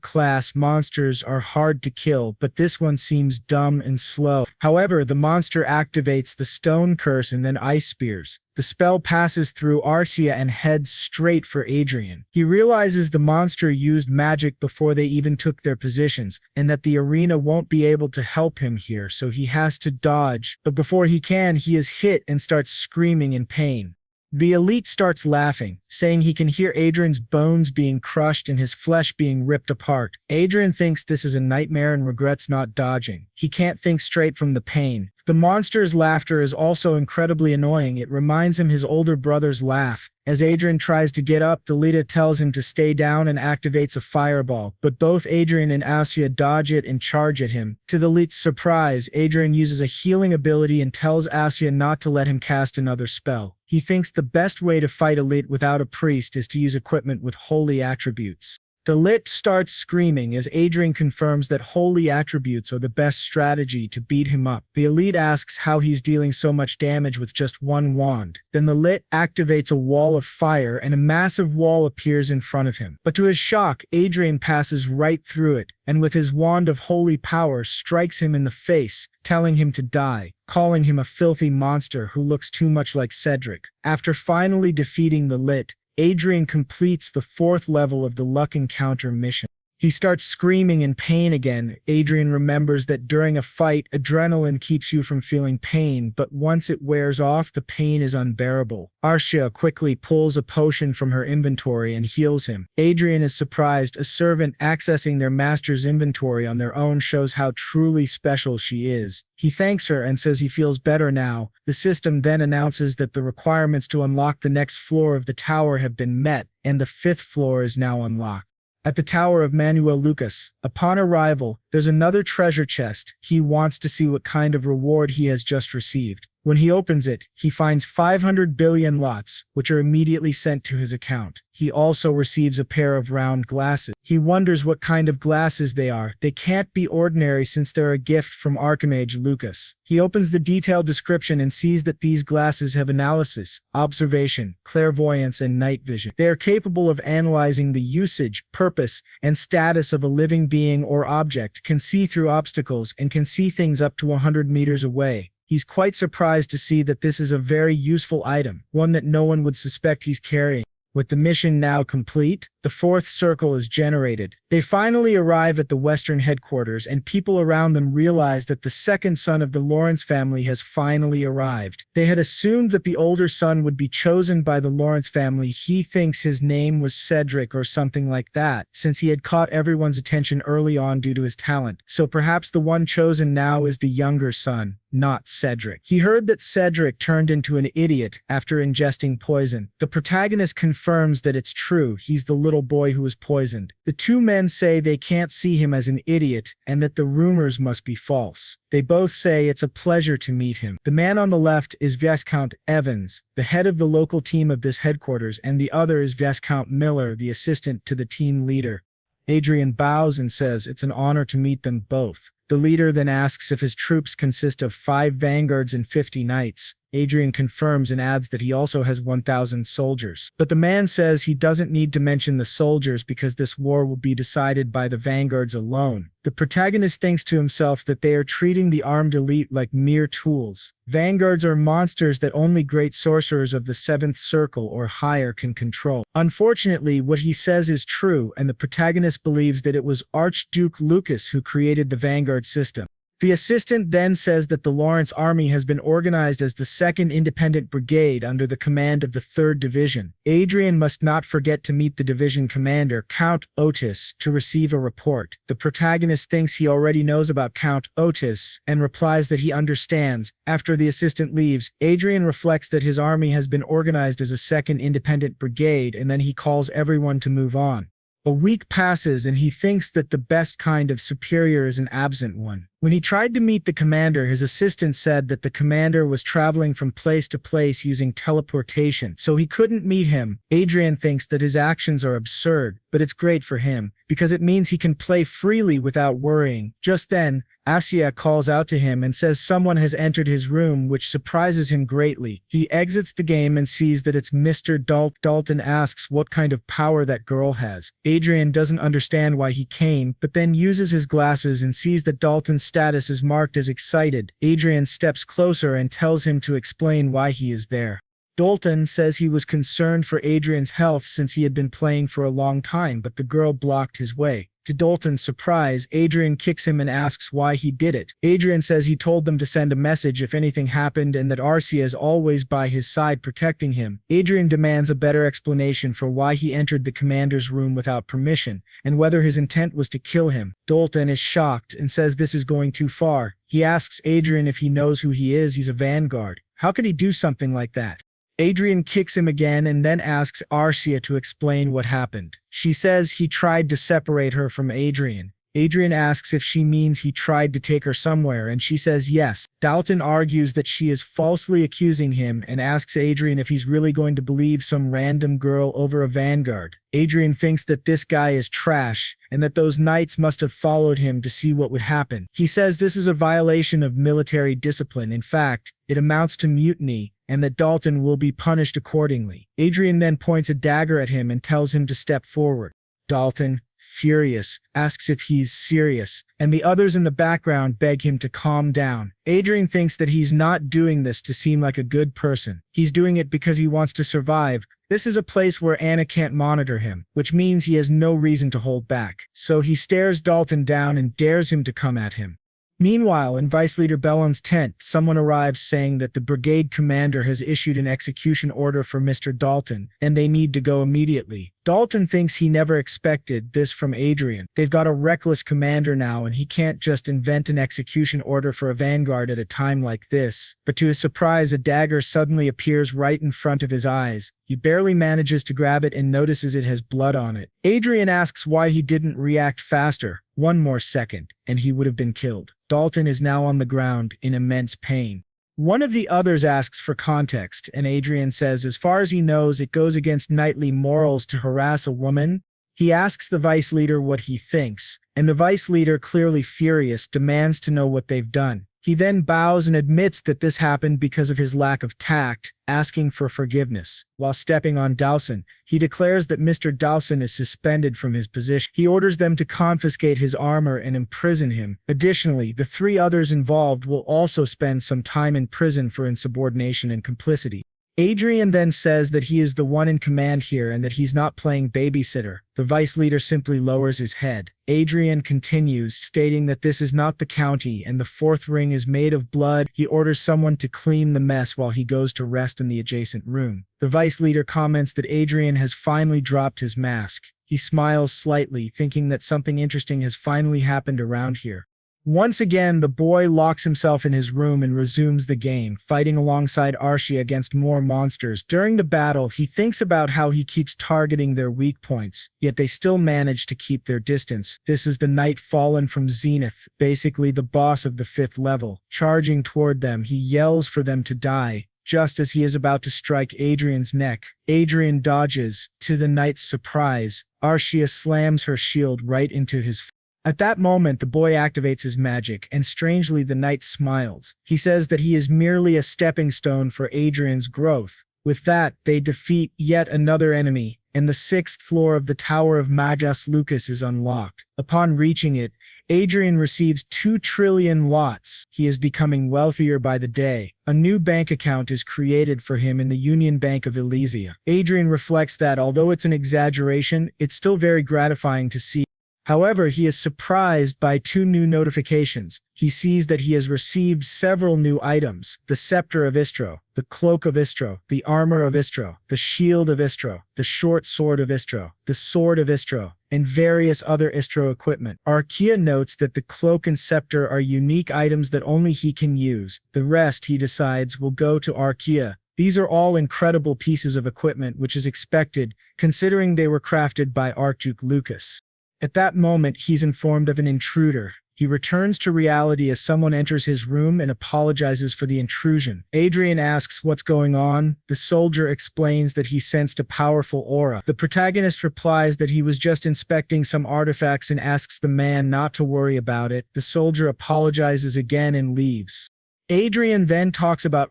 Class monsters are hard to kill, but this one seems dumb and slow. However, the monster activates the stone curse and then ice spears. The spell passes through Arcia and heads straight for Adrian. He realizes the monster used magic before they even took their positions, and that the arena won't be able to help him here, so he has to dodge. But before he can, he is hit and starts screaming in pain. The elite starts laughing, saying he can hear Adrian's bones being crushed and his flesh being ripped apart. Adrian thinks this is a nightmare and regrets not dodging. He can't think straight from the pain. The monster's laughter is also incredibly annoying. It reminds him his older brother's laugh. As Adrian tries to get up, the leader tells him to stay down and activates a fireball, but both Adrian and Asia dodge it and charge at him. To the elite's surprise, Adrian uses a healing ability and tells Asia not to let him cast another spell. He thinks the best way to fight elite without a priest is to use equipment with holy attributes. The lit starts screaming as Adrian confirms that holy attributes are the best strategy to beat him up. The elite asks how he's dealing so much damage with just one wand. Then the lit activates a wall of fire and a massive wall appears in front of him. But to his shock, Adrian passes right through it, and with his wand of holy power strikes him in the face, telling him to die, calling him a filthy monster who looks too much like Cedric. After finally defeating the lit, Adrian completes the 4th level of the Luck Encounter mission. He starts screaming in pain again. Adrian remembers that during a fight, adrenaline keeps you from feeling pain, but once it wears off, the pain is unbearable. Asia quickly pulls a potion from her inventory and heals him. Adrian is surprised. A servant accessing their master's inventory on their own shows how truly special she is. He thanks her and says he feels better now. The system then announces that the requirements to unlock the next floor of the tower have been met, and the 5th floor is now unlocked. At the Tower of Manhua Lucas, upon arrival, there's another treasure chest. He wants to see what kind of reward he has just received. When he opens it, he finds 500 billion lots, which are immediately sent to his account. He also receives a pair of round glasses. He wonders what kind of glasses they are. They can't be ordinary since they're a gift from Archimage Lucas. He opens the detailed description and sees that these glasses have analysis, observation, clairvoyance, and night vision. They are capable of analyzing the usage, purpose, and status of a living being or object, can see through obstacles, and can see things up to 100 meters away. He's quite surprised to see that this is a very useful item, one that no one would suspect he's carrying. With the mission now complete, the 4th circle is generated. They finally arrive at the Western headquarters, and people around them realize that the 2nd son of the Lawrence family has finally arrived. They had assumed that the older son would be chosen by the Lawrence family. He thinks his name was Cedric or something like that, since he had caught everyone's attention early on due to his talent. So perhaps the one chosen now is the younger son, not Cedric. He heard that Cedric turned into an idiot after ingesting poison. The protagonist confirms that it's true. He's the little boy who was poisoned. The two men say they can't see him as an idiot and that the rumors must be false. They both say it's a pleasure to meet him. The man on the left is Viscount Evans, the head of the local team of this headquarters, and the other is Viscount Miller, the assistant to the team leader. Adrian bows and says it's an honor to meet them both. The leader then asks if his troops consist of 5 vanguards and 50 knights. Adrian confirms and adds that he also has 1,000 soldiers. But the man says he doesn't need to mention the soldiers because this war will be decided by the vanguards alone. The protagonist thinks to himself that they are treating the armed elite like mere tools. Vanguards are monsters that only great sorcerers of the 7th circle or higher can control. Unfortunately, what he says is true, and the protagonist believes that it was Archduke Lucas who created the vanguard system. The assistant then says that the Lawrence army has been organized as the 2nd Independent Brigade under the command of the 3rd Division. Adrian must not forget to meet the division commander, Count Otis, to receive a report. The protagonist thinks he already knows about Count Otis and replies that he understands. After the assistant leaves, Adrian reflects that his army has been organized as a 2nd Independent Brigade, and then he calls everyone to move on. A week passes and he thinks that the best kind of superior is an absent one. When he tried to meet the commander, his assistant said that the commander was traveling from place to place using teleportation, so he couldn't meet him. Adrian thinks that his actions are absurd, but it's great for him, because it means he can play freely without worrying. Just then, Asia calls out to him and says someone has entered his room, which surprises him greatly. He exits the game and sees that it's Mr. Dalton asks what kind of power that girl has. Adrian doesn't understand why he came, but then uses his glasses and sees that Dalton's status is marked as excited. Adrian steps closer and tells him to explain why he is there. Dalton says he was concerned for Adrian's health since he had been playing for a long time, but the girl blocked his way. To Dalton's surprise, Adrian kicks him and asks why he did it. Adrian says he told them to send a message if anything happened and that Arcia is always by his side protecting him. Adrian demands a better explanation for why he entered the commander's room without permission, and whether his intent was to kill him. Dalton is shocked and says this is going too far. He asks Adrian if he knows who he is. He's a vanguard. How could he do something like that? Adrian kicks him again and then asks Arcia to explain what happened. She says he tried to separate her from Adrian. Adrian asks if she means he tried to take her somewhere, and she says yes. Dalton argues that she is falsely accusing him and asks Adrian if he's really going to believe some random girl over a vanguard. Adrian thinks that this guy is trash and that those knights must have followed him to see what would happen. He says this is a violation of military discipline. In fact, it amounts to mutiny, and that Dalton will be punished accordingly. Adrian then points a dagger at him and tells him to step forward. Dalton, furious, asks if he's serious, and the others in the background beg him to calm down. Adrian thinks that he's not doing this to seem like a good person. He's doing it because he wants to survive. This is a place where Anna can't monitor him, which means he has no reason to hold back. So he stares Dalton down and dares him to come at him. Meanwhile, in Vice Leader Bellum's tent, someone arrives saying that the brigade commander has issued an execution order for Mr. Dalton, and they need to go immediately. Dalton thinks he never expected this from Adrian. They've got a reckless commander now, and he can't just invent an execution order for a vanguard at a time like this. But to his surprise, a dagger suddenly appears right in front of his eyes. He barely manages to grab it and notices it has blood on it. Adrian asks why he didn't react faster. One more second, and he would have been killed. Dalton is now on the ground in immense pain. One of the others asks for context, and Adrian says as far as he knows it goes against knightly morals to harass a woman. He asks the vice leader what he thinks, and the vice leader, clearly furious, demands to know what they've done. He then bows and admits that this happened because of his lack of tact, asking for forgiveness. While stepping on Dawson, he declares that Mr. Dawson is suspended from his position. He orders them to confiscate his armor and imprison him. Additionally, the three others involved will also spend some time in prison for insubordination and complicity. Adrian then says that he is the one in command here and that he's not playing babysitter. The vice leader simply lowers his head. Adrian continues, stating that this is not the county and the fourth ring is made of blood. He orders someone to clean the mess while he goes to rest in the adjacent room. The vice leader comments that Adrian has finally dropped his mask. He smiles slightly, thinking that something interesting has finally happened around here. Once again, the boy locks himself in his room and resumes the game, fighting alongside Arcia against more monsters. During the battle, he thinks about how he keeps targeting their weak points, yet they still manage to keep their distance. This is the Knight Fallen from Zenith, basically the boss of the 5th level. Charging toward them, he yells for them to die. Just as he is about to strike Adrian's neck, Adrian dodges. To the knight's surprise, Arcia slams her shield right into his face. At that moment, the boy activates his magic, and strangely the knight smiles. He says that he is merely a stepping stone for Adrian's growth. With that, they defeat yet another enemy, and the 6th floor of the Tower of Magus Lucas is unlocked. Upon reaching it, Adrian receives 2 trillion lots. He is becoming wealthier by the day. A new bank account is created for him in the Union Bank of Elysia. Adrian reflects that although it's an exaggeration, it's still very gratifying to see. However, he is surprised by 2 new notifications. He sees that he has received several new items: the Scepter of Istro, the Cloak of Istro, the Armor of Istro, the Shield of Istro, the Short Sword of Istro, the Sword of Istro, and various other Istro equipment. Arcia notes that the Cloak and Scepter are unique items that only he can use. The rest, he decides, will go to Arcia. These are all incredible pieces of equipment, which is expected, considering they were crafted by Archduke Lucas. At that moment, he's informed of an intruder. He returns to reality as someone enters his room and apologizes for the intrusion. Adrian asks what's going on. The soldier explains that he sensed a powerful aura. The protagonist replies that he was just inspecting some artifacts and asks the man not to worry about it. The soldier apologizes again and leaves. Adrian then talks about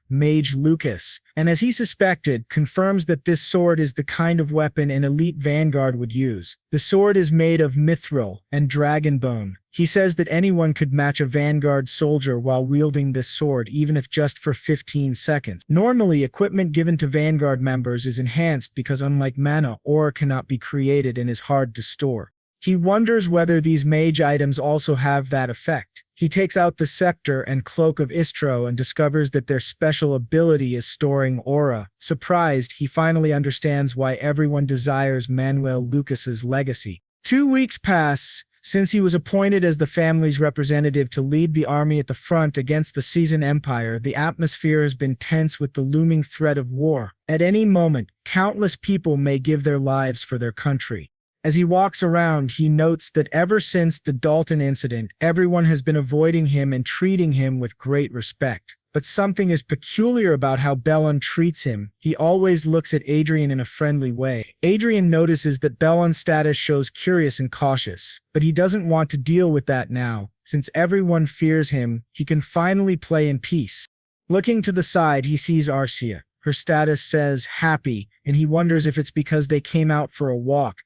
Mage Lucas, and as he suspected, confirms that this sword is the kind of weapon an elite vanguard would use. The sword is made of mithril and dragon bone. He says that anyone could match a vanguard soldier while wielding this sword, even if just for 15 seconds. Normally, equipment given to vanguard members is enhanced because unlike mana, ore cannot be created and is hard to store. He wonders whether these mage items also have that effect. He takes out the scepter and cloak of Istro and discovers that their special ability is storing aura. Surprised, he finally understands why everyone desires Manuel Lucas's legacy. 2 weeks pass since he was appointed as the family's representative to lead the army at the front against the Season Empire. The atmosphere has been tense with the looming threat of war. At any moment, countless people may give their lives for their country. As he walks around, he notes that ever since the Dalton incident, everyone has been avoiding him and treating him with great respect. But something is peculiar about how Bellon treats him. He always looks at Adrian in a friendly way. Adrian notices that Bellon's status shows curious and cautious, but he doesn't want to deal with that now. Since everyone fears him, he can finally play in peace. Looking to the side, he sees Arcia. Her status says happy, and he wonders if it's because they came out for a walk.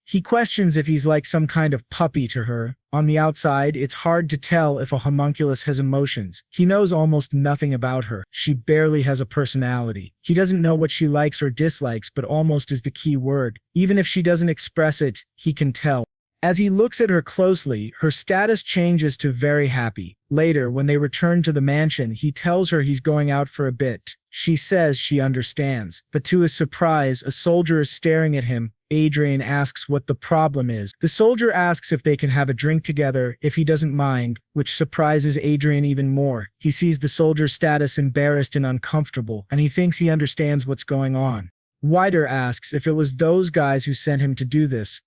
He questions if he's like some kind of puppy to her. On the outside, it's hard to tell if a homunculus has emotions. He knows almost nothing about her. She barely has a personality. He doesn't know what she likes or dislikes, but almost is the key word. Even if she doesn't express it, he can tell. As he looks at her closely, her status changes to very happy. Later, when they return to the mansion, he tells her he's going out for a bit. She says she understands, but to his surprise, a soldier is staring at him. Adrian asks what the problem is. The soldier asks if they can have a drink together, if he doesn't mind, which surprises Adrian even more. He sees the soldier's status embarrassed and uncomfortable, and he thinks he understands what's going on. Wider asks if it was those guys who sent him to do this.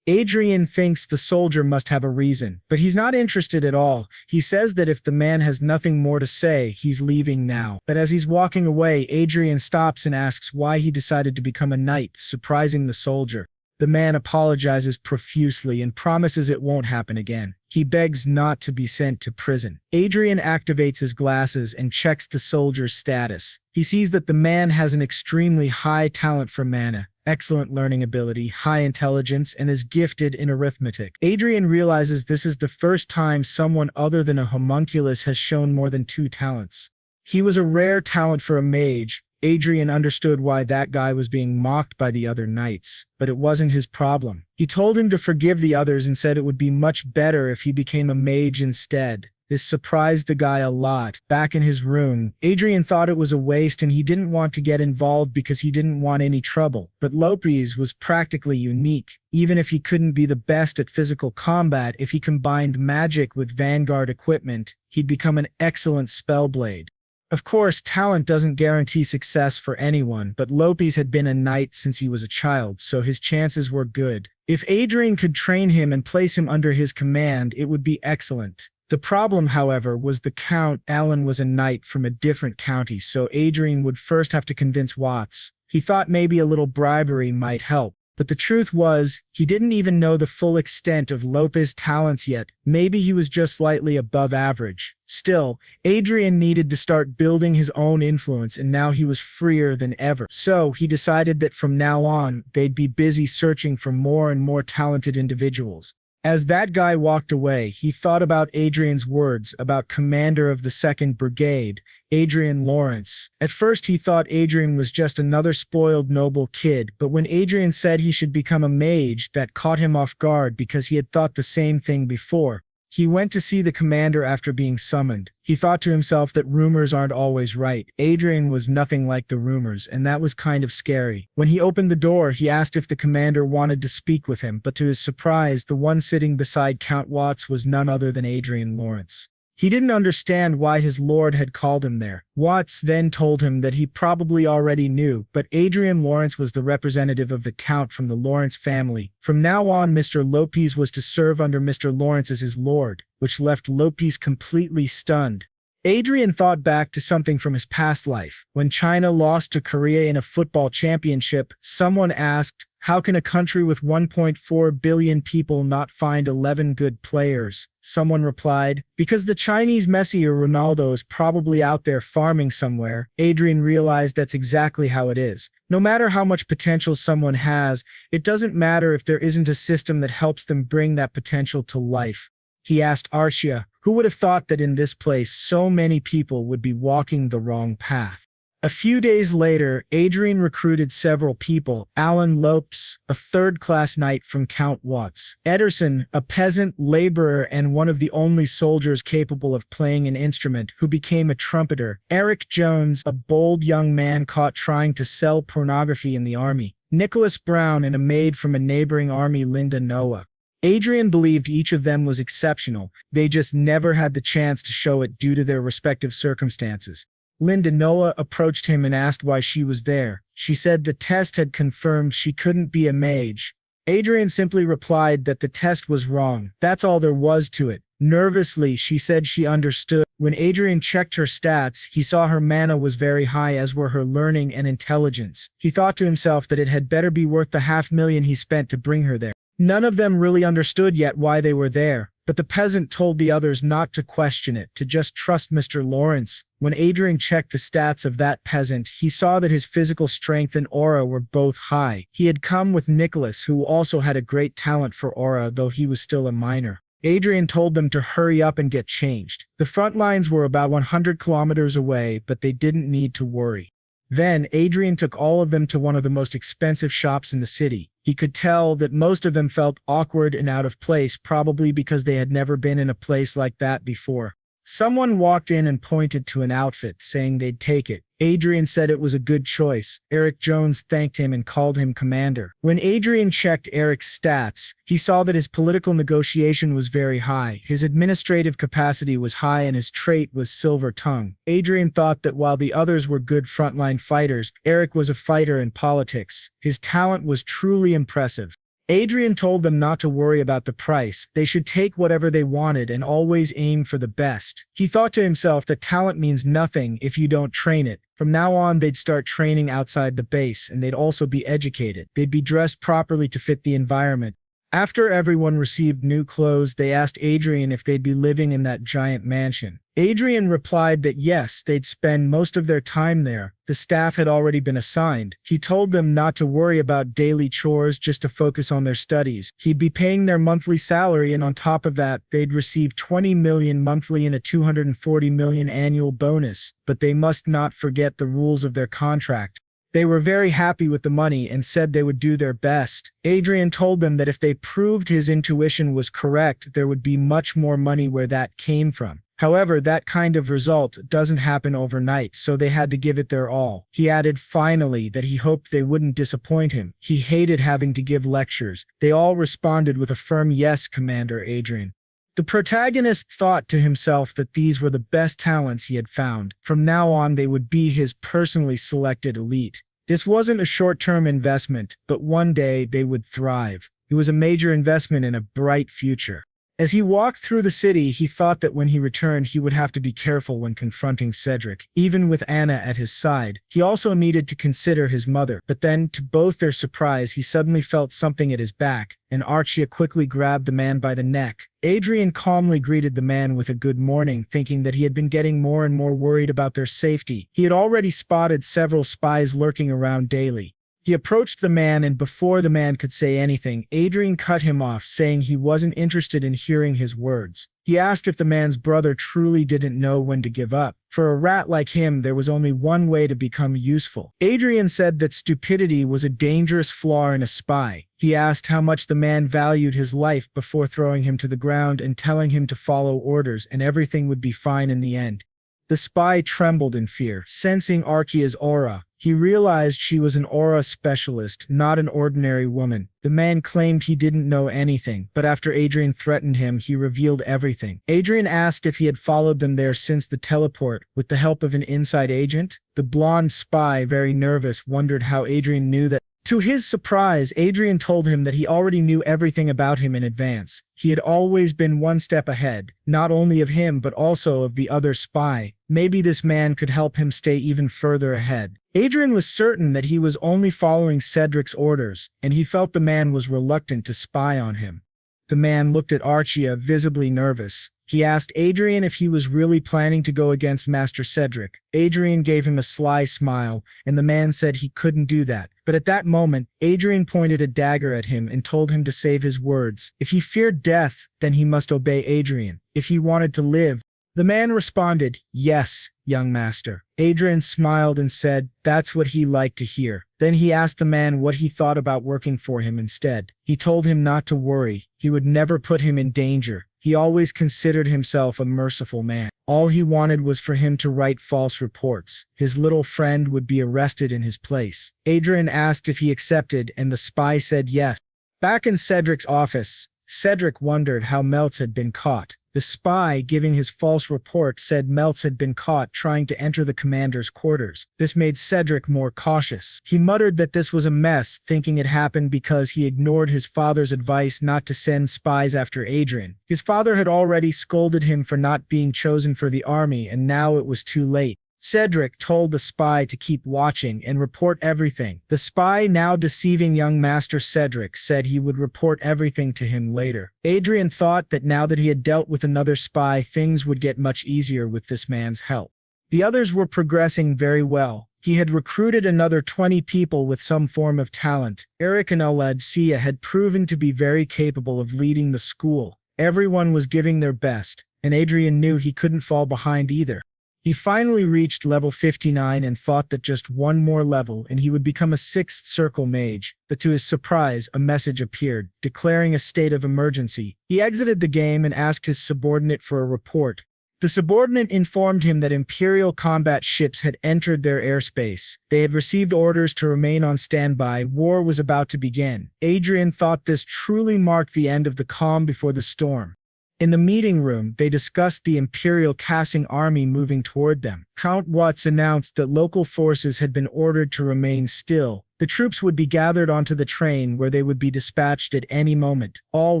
Adrian thinks the soldier must have a reason, but he's not interested at all. He says that if the man has nothing more to say, he's leaving now. But as he's walking away, Adrian stops and asks why he decided to become a knight, surprising the soldier. The man apologizes profusely and promises it won't happen again. He begs not to be sent to prison. Adrian activates his glasses and checks the soldier's status. He sees that the man has an extremely high talent for mana, excellent learning ability, high intelligence, and is gifted in arithmetic. Adrian realizes this is the first time someone other than a homunculus has shown more than 2 talents. He was a rare talent for a mage. Adrian understood why that guy was being mocked by the other knights, but it wasn't his problem. He told him to forgive the others and said it would be much better if he became a mage instead. This surprised the guy a lot. Back in his room, Adrian thought it was a waste and he didn't want to get involved because he didn't want any trouble. But Lopez was practically unique. Even if he couldn't be the best at physical combat, if he combined magic with vanguard equipment, he'd become an excellent spellblade. Of course, talent doesn't guarantee success for anyone, but Lopez had been a knight since he was a child, so his chances were good. If Adrian could train him and place him under his command, it would be excellent. The problem, however, was the Count. Alan was a knight from a different county, so Adrian would first have to convince Watts. He thought maybe a little bribery might help. But the truth was, he didn't even know the full extent of Lopez's talents yet. Maybe he was just slightly above average. Still, Adrian needed to start building his own influence, and now he was freer than ever. So he decided that from now on, they'd be busy searching for more and more talented individuals. As that guy walked away, he thought about Adrian's words about commander of the 2nd Brigade, Adrian Lawrence. At first he thought Adrian was just another spoiled noble kid, but when Adrian said he should become a mage, that caught him off guard because he had thought the same thing before. He went to see the commander after being summoned. He thought to himself that rumors aren't always right. Adrian was nothing like the rumors, and that was kind of scary. When he opened the door, he asked if the commander wanted to speak with him, but to his surprise, the one sitting beside Count Watts was none other than Adrian Lawrence. He didn't understand why his lord had called him there. Watts then told him that he probably already knew, but Adrian Lawrence was the representative of the Count from the Lawrence family. From now on, Mr. Lopez was to serve under Mr. Lawrence as his lord, which left Lopez completely stunned. Adrian thought back to something from his past life. When China lost to Korea in a football championship, someone asked, how can a country with 1.4 billion people not find 11 good players? Someone replied, because the Chinese Messi or Ronaldo is probably out there farming somewhere. Adrian realized that's exactly how it is. No matter how much potential someone has, it doesn't matter if there isn't a system that helps them bring that potential to life. He asked Arcia, who would have thought that in this place so many people would be walking the wrong path? A few days later, Adrian recruited several people: Alan Lopes, a third-class knight from Count Watts; Ederson, a peasant laborer and one of the only soldiers capable of playing an instrument, who became a trumpeter; Eric Jones, a bold young man caught trying to sell pornography in the army; Nicholas Brown, and a maid from a neighboring army, Linda Noah. Adrian believed each of them was exceptional, they just never had the chance to show it due to their respective circumstances. Linda Noah approached him and asked why she was there. She said the test had confirmed she couldn't be a mage. Adrian simply replied that the test was wrong. That's all there was to it. Nervously, she said she understood. When Adrian checked her stats, he saw her mana was very high, as were her learning and intelligence. He thought to himself that it had better be worth the $500,000 he spent to bring her there. None of them really understood yet why they were there, but the peasant told the others not to question it, to just trust Mr. Lawrence. When Adrian checked the stats of that peasant, he saw that his physical strength and aura were both high. He had come with Nicholas, who also had a great talent for aura, though he was still a minor. Adrian told them to hurry up and get changed. The front lines were about 100 kilometers away, but they didn't need to worry. Then, Adrian took all of them to one of the most expensive shops in the city. He could tell that most of them felt awkward and out of place, probably because they had never been in a place like that before. Someone walked in and pointed to an outfit, saying they'd take it. Adrian said it was a good choice. Eric Jones thanked him and called him commander. When Adrian checked Eric's stats, he saw that his political negotiation was very high, his administrative capacity was high, and his trait was silver tongue. Adrian thought that while the others were good frontline fighters, Eric was a fighter in politics. His talent was truly impressive. Adrian told them not to worry about the price. They should take whatever they wanted and always aim for the best. He thought to himself that talent means nothing if you don't train it. From now on, they'd start training outside the base, and they'd also be educated. They'd be dressed properly to fit the environment. After everyone received new clothes, they asked Adrian if they'd be living in that giant mansion. Adrian replied that yes, they'd spend most of their time there. The staff had already been assigned. He told them not to worry about daily chores, just to focus on their studies. He'd be paying their monthly salary, and on top of that, they'd receive $20 million monthly and a $240 million annual bonus. But they must not forget the rules of their contract. They were very happy with the money and said they would do their best. Adrian told them that if they proved his intuition was correct, there would be much more money where that came from. However, that kind of result doesn't happen overnight, so they had to give it their all. He added finally that he hoped they wouldn't disappoint him. He hated having to give lectures. They all responded with a firm yes, Commander Adrian. The protagonist thought to himself that these were the best talents he had found. From now on, they would be his personally selected elite. This wasn't a short-term investment, but one day they would thrive. It was a major investment in a bright future. As he walked through the city, he thought that when he returned, he would have to be careful when confronting Cedric. Even with Anna at his side, he also needed to consider his mother. But then, to both their surprise, he suddenly felt something at his back, and Archia quickly grabbed the man by the neck. Adrian calmly greeted the man with a good morning, thinking that he had been getting more and more worried about their safety. He had already spotted several spies lurking around daily. He approached the man, and before the man could say anything, Adrian cut him off, saying he wasn't interested in hearing his words. He asked if the man's brother truly didn't know when to give up. For a rat like him, there was only one way to become useful. Adrian said that stupidity was a dangerous flaw in a spy. He asked how much the man valued his life before throwing him to the ground and telling him to follow orders, and everything would be fine in the end. The spy trembled in fear, sensing Archia's aura. He realized she was an aura specialist, not an ordinary woman. The man claimed he didn't know anything, but after Adrian threatened him, he revealed everything. Adrian asked if he had followed them there since the teleport, with the help of an inside agent. The blonde spy, very nervous, wondered how Adrian knew that. To his surprise, Adrian told him that he already knew everything about him in advance. He had always been one step ahead, not only of him but also of the other spy. Maybe this man could help him stay even further ahead. Adrian was certain that he was only following Cedric's orders, and he felt the man was reluctant to spy on him. The man looked at Archia, visibly nervous. He asked Adrian if he was really planning to go against Master Cedric. Adrian gave him a sly smile, and the man said he couldn't do that. But at that moment, Adrian pointed a dagger at him and told him to save his words. If he feared death, then he must obey Adrian. If he wanted to live, The man responded, "Yes, young master." Adrian smiled and said, "That's what he liked to hear." Then he asked the man what he thought about working for him instead. He told him not to worry, he would never put him in danger. He always considered himself a merciful man. All he wanted was for him to write false reports. His little friend would be arrested in his place. Adrian asked if he accepted, and the spy said yes. Back in Cedric's office, Cedric wondered how Meltz had been caught. The spy, giving his false report, said Meltz had been caught trying to enter the commander's quarters. This made Cedric more cautious. He muttered that this was a mess, thinking it happened because he ignored his father's advice not to send spies after Adrian. His father had already scolded him for not being chosen for the army, and now it was too late. Cedric told the spy to keep watching and report everything. The spy, now deceiving young Master Cedric, said he would report everything to him later. Adrian thought that now that he had dealt with another spy, things would get much easier with this man's help. The others were progressing very well. He had recruited another 20 people with some form of talent. Eric and Aladsia had proven to be very capable of leading the school. Everyone was giving their best, and Adrian knew he couldn't fall behind either. He finally reached level 59 and thought that just one more level and he would become a 6th circle mage, but to his surprise, a message appeared, declaring a state of emergency. He exited the game and asked his subordinate for a report. The subordinate informed him that Imperial combat ships had entered their airspace. They had received orders to remain on standby. War was about to begin. Adrian thought this truly marked the end of the calm before the storm. In the meeting room, they discussed the Imperial Cassing army moving toward them. Count Watts announced that local forces had been ordered to remain still. The troops would be gathered onto the train where they would be dispatched at any moment. All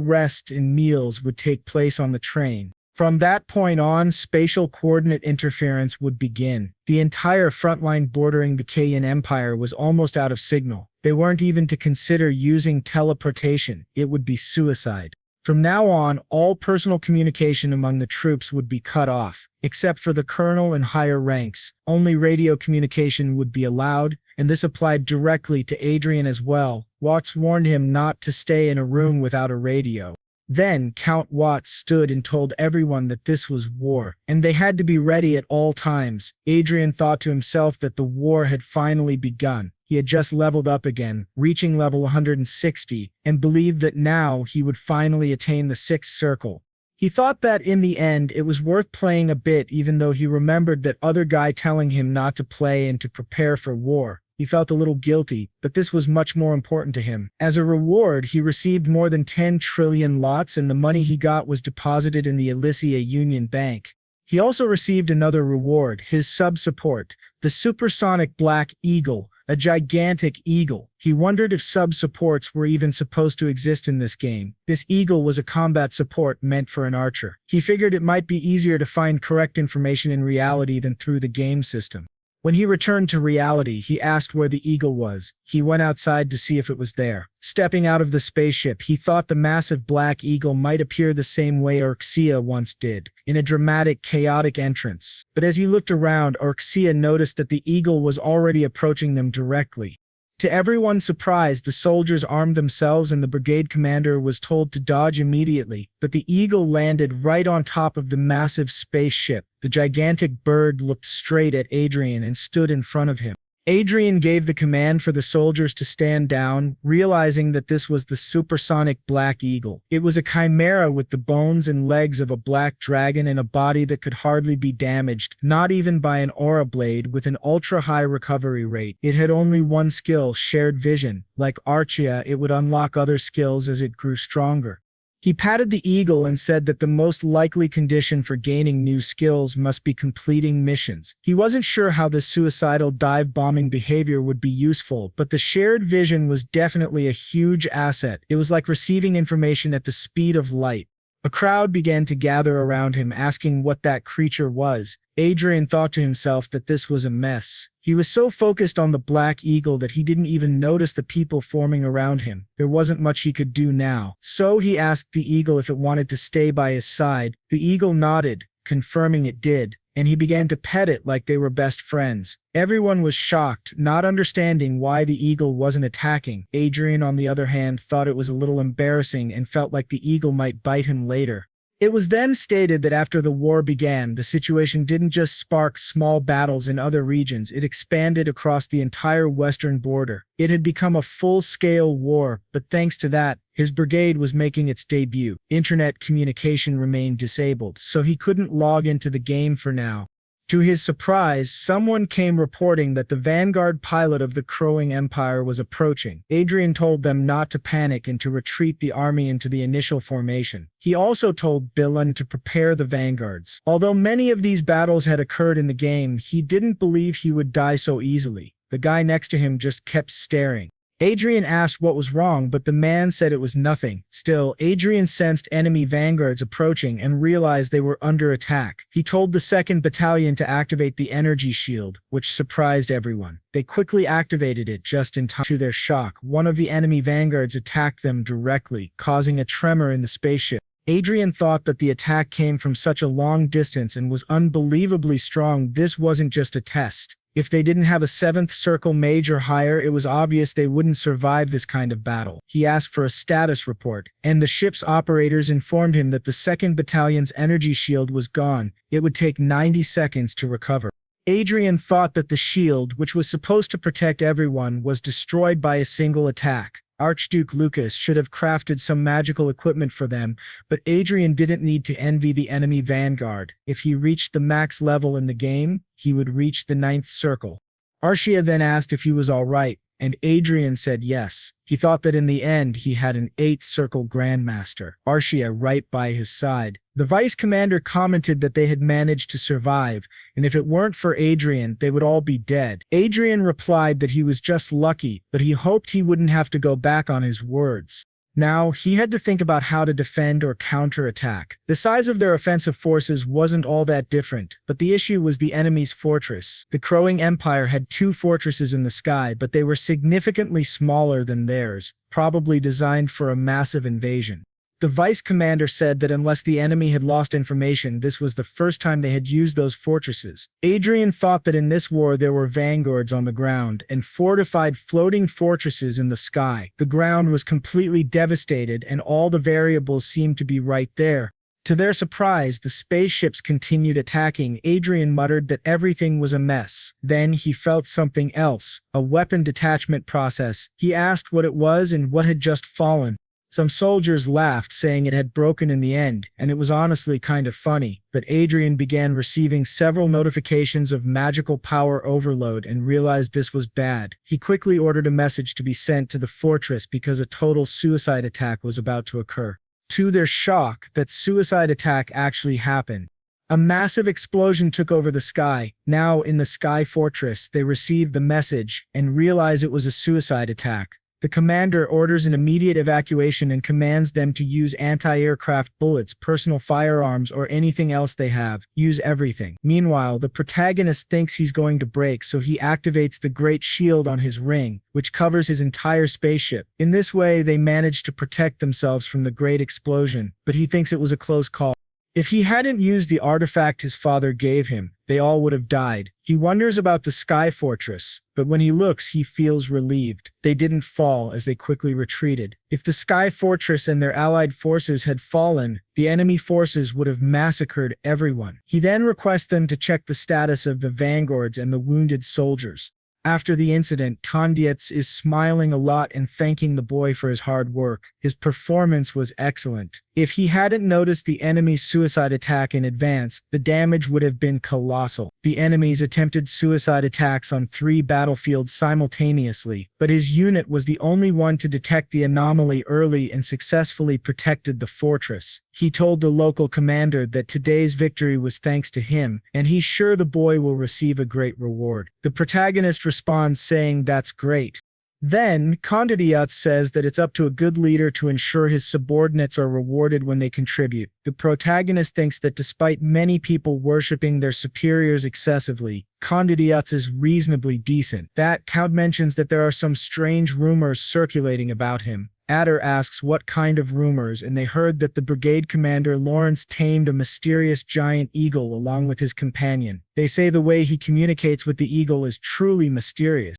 rest and meals would take place on the train. From that point on, spatial coordinate interference would begin. The entire front line bordering the Kayan Empire was almost out of signal. They weren't even to consider using teleportation. It would be suicide. From now on, all personal communication among the troops would be cut off. Except for the colonel and higher ranks, only radio communication would be allowed, and this applied directly to Adrian as well. Watts warned him not to stay in a room without a radio. Then Count Watts stood and told everyone that this was war, and they had to be ready at all times. Adrian thought to himself that the war had finally begun. He had just leveled up again, reaching level 160, and believed that now he would finally attain the 6th circle. He thought that in the end it was worth playing a bit, even though he remembered that other guy telling him not to play and to prepare for war. He felt a little guilty, but this was much more important to him. As a reward, he received more than 10 trillion lots, and the money he got was deposited in the Elysia Union Bank. He also received another reward, his sub-support, the supersonic Black Eagle, a gigantic eagle. He wondered if sub-supports were even supposed to exist in this game. This eagle was a combat support meant for an archer. He figured it might be easier to find correct information in reality than through the game system. When he returned to reality, he asked where the eagle was. He went outside to see if it was there. Stepping out of the spaceship, he thought the massive black eagle might appear the same way Orxia once did, in a dramatic, chaotic entrance. But as he looked around, Orxia noticed that the eagle was already approaching them directly. To everyone's surprise, the soldiers armed themselves and the brigade commander was told to dodge immediately, but the eagle landed right on top of the massive spaceship. The gigantic bird looked straight at Adrian and stood in front of him. Adrian gave the command for the soldiers to stand down, realizing that this was the supersonic Black Eagle. It was a chimera with the bones and legs of a black dragon and a body that could hardly be damaged, not even by an aura blade. With an ultra-high recovery rate, it had only one skill, shared vision. Like Archia, it would unlock other skills as it grew stronger. He patted the eagle and said that the most likely condition for gaining new skills must be completing missions. He wasn't sure how this suicidal dive-bombing behavior would be useful, but the shared vision was definitely a huge asset. It was like receiving information at the speed of light. A crowd began to gather around him, asking what that creature was. Adrian thought to himself that this was a mess. He was so focused on the Black Eagle that he didn't even notice the people forming around him. There wasn't much he could do now. So he asked the eagle if it wanted to stay by his side. The eagle nodded, confirming it did, and he began to pet it like they were best friends. Everyone was shocked, not understanding why the eagle wasn't attacking. Adrian, on the other hand, thought it was a little embarrassing and felt like the eagle might bite him later. It was then stated that after the war began, the situation didn't just spark small battles in other regions, it expanded across the entire western border. It had become a full-scale war, but thanks to that, his brigade was making its debut. Internet communication remained disabled, so he couldn't log into the game for now. To his surprise, someone came reporting that the vanguard pilot of the Crowing Empire was approaching. Adrian told them not to panic and to retreat the army into the initial formation. He also told Bilan to prepare the vanguards. Although many of these battles had occurred in the game, he didn't believe he would die so easily. The guy next to him just kept staring. Adrian asked what was wrong, but the man said it was nothing. Still, Adrian sensed enemy vanguards approaching and realized they were under attack. He told the 2nd Battalion to activate the energy shield, which surprised everyone. They quickly activated it just in time. To their shock, one of the enemy vanguards attacked them directly, causing a tremor in the spaceship. Adrian thought that the attack came from such a long distance and was unbelievably strong. This wasn't just a test. If they didn't have a 7th circle mage or higher, it was obvious they wouldn't survive this kind of battle. He asked for a status report, and the ship's operators informed him that the 2nd Battalion's energy shield was gone. It would take 90 seconds to recover. Adrian thought that the shield, which was supposed to protect everyone, was destroyed by a single attack. Archduke Lucas should have crafted some magical equipment for them, but Adrian didn't need to envy the enemy vanguard. If he reached the max level in the game, he would reach the 9th circle. Arshia then asked if he was alright, and Adrian said yes. He thought that in the end he had an 8th circle grandmaster, Arshia, right by his side. The vice commander commented that they had managed to survive, and if it weren't for Adrian, they would all be dead. Adrian replied that he was just lucky, but he hoped he wouldn't have to go back on his words. Now, he had to think about how to defend or counterattack. The size of their offensive forces wasn't all that different, but the issue was the enemy's fortress. The Crowing Empire had 2 fortresses in the sky, but they were significantly smaller than theirs, probably designed for a massive invasion. The vice commander said that unless the enemy had lost information, this was the first time they had used those fortresses. Adrian thought that in this war there were vanguards on the ground and fortified floating fortresses in the sky. The ground was completely devastated and all the variables seemed to be right there. To their surprise, the spaceships continued attacking. Adrian muttered that everything was a mess. Then he felt something else, a weapon detachment process. He asked what it was and what had just fallen. Some soldiers laughed, saying it had broken in the end, and it was honestly kind of funny, but Adrian began receiving several notifications of magical power overload and realized this was bad. He quickly ordered a message to be sent to the fortress because a total suicide attack was about to occur. To their shock, that suicide attack actually happened. A massive explosion took over the sky. Now, in the Sky Fortress, they received the message and realized it was a suicide attack. The commander orders an immediate evacuation and commands them to use anti-aircraft bullets, personal firearms, or anything else they have. Use everything. Meanwhile, the protagonist thinks he's going to break, so he activates the Great Shield on his ring, which covers his entire spaceship. In this way, they manage to protect themselves from the Great Explosion, but he thinks it was a close call. If he hadn't used the artifact his father gave him, they all would have died. He wonders about the Sky Fortress, but when he looks, he feels relieved. They didn't fall as they quickly retreated. If the Sky Fortress and their allied forces had fallen, the enemy forces would have massacred everyone. He then requests them to check the status of the vanguards and the wounded soldiers. After the incident, Kondietz is smiling a lot and thanking the boy for his hard work. His performance was excellent. If he hadn't noticed the enemy's suicide attack in advance, the damage would have been colossal. The enemies attempted suicide attacks on 3 battlefields simultaneously, but his unit was the only one to detect the anomaly early and successfully protected the fortress. He told the local commander that today's victory was thanks to him, and he's sure the boy will receive a great reward. The protagonist responds saying that's great. Then, Kondietz says that it's up to a good leader to ensure his subordinates are rewarded when they contribute. The protagonist thinks that despite many people worshipping their superiors excessively, Kondietz is reasonably decent. That Count mentions that there are some strange rumors circulating about him. Adder asks what kind of rumors, and they heard that the brigade commander Lawrence tamed a mysterious giant eagle along with his companion. They say the way he communicates with the eagle is truly mysterious.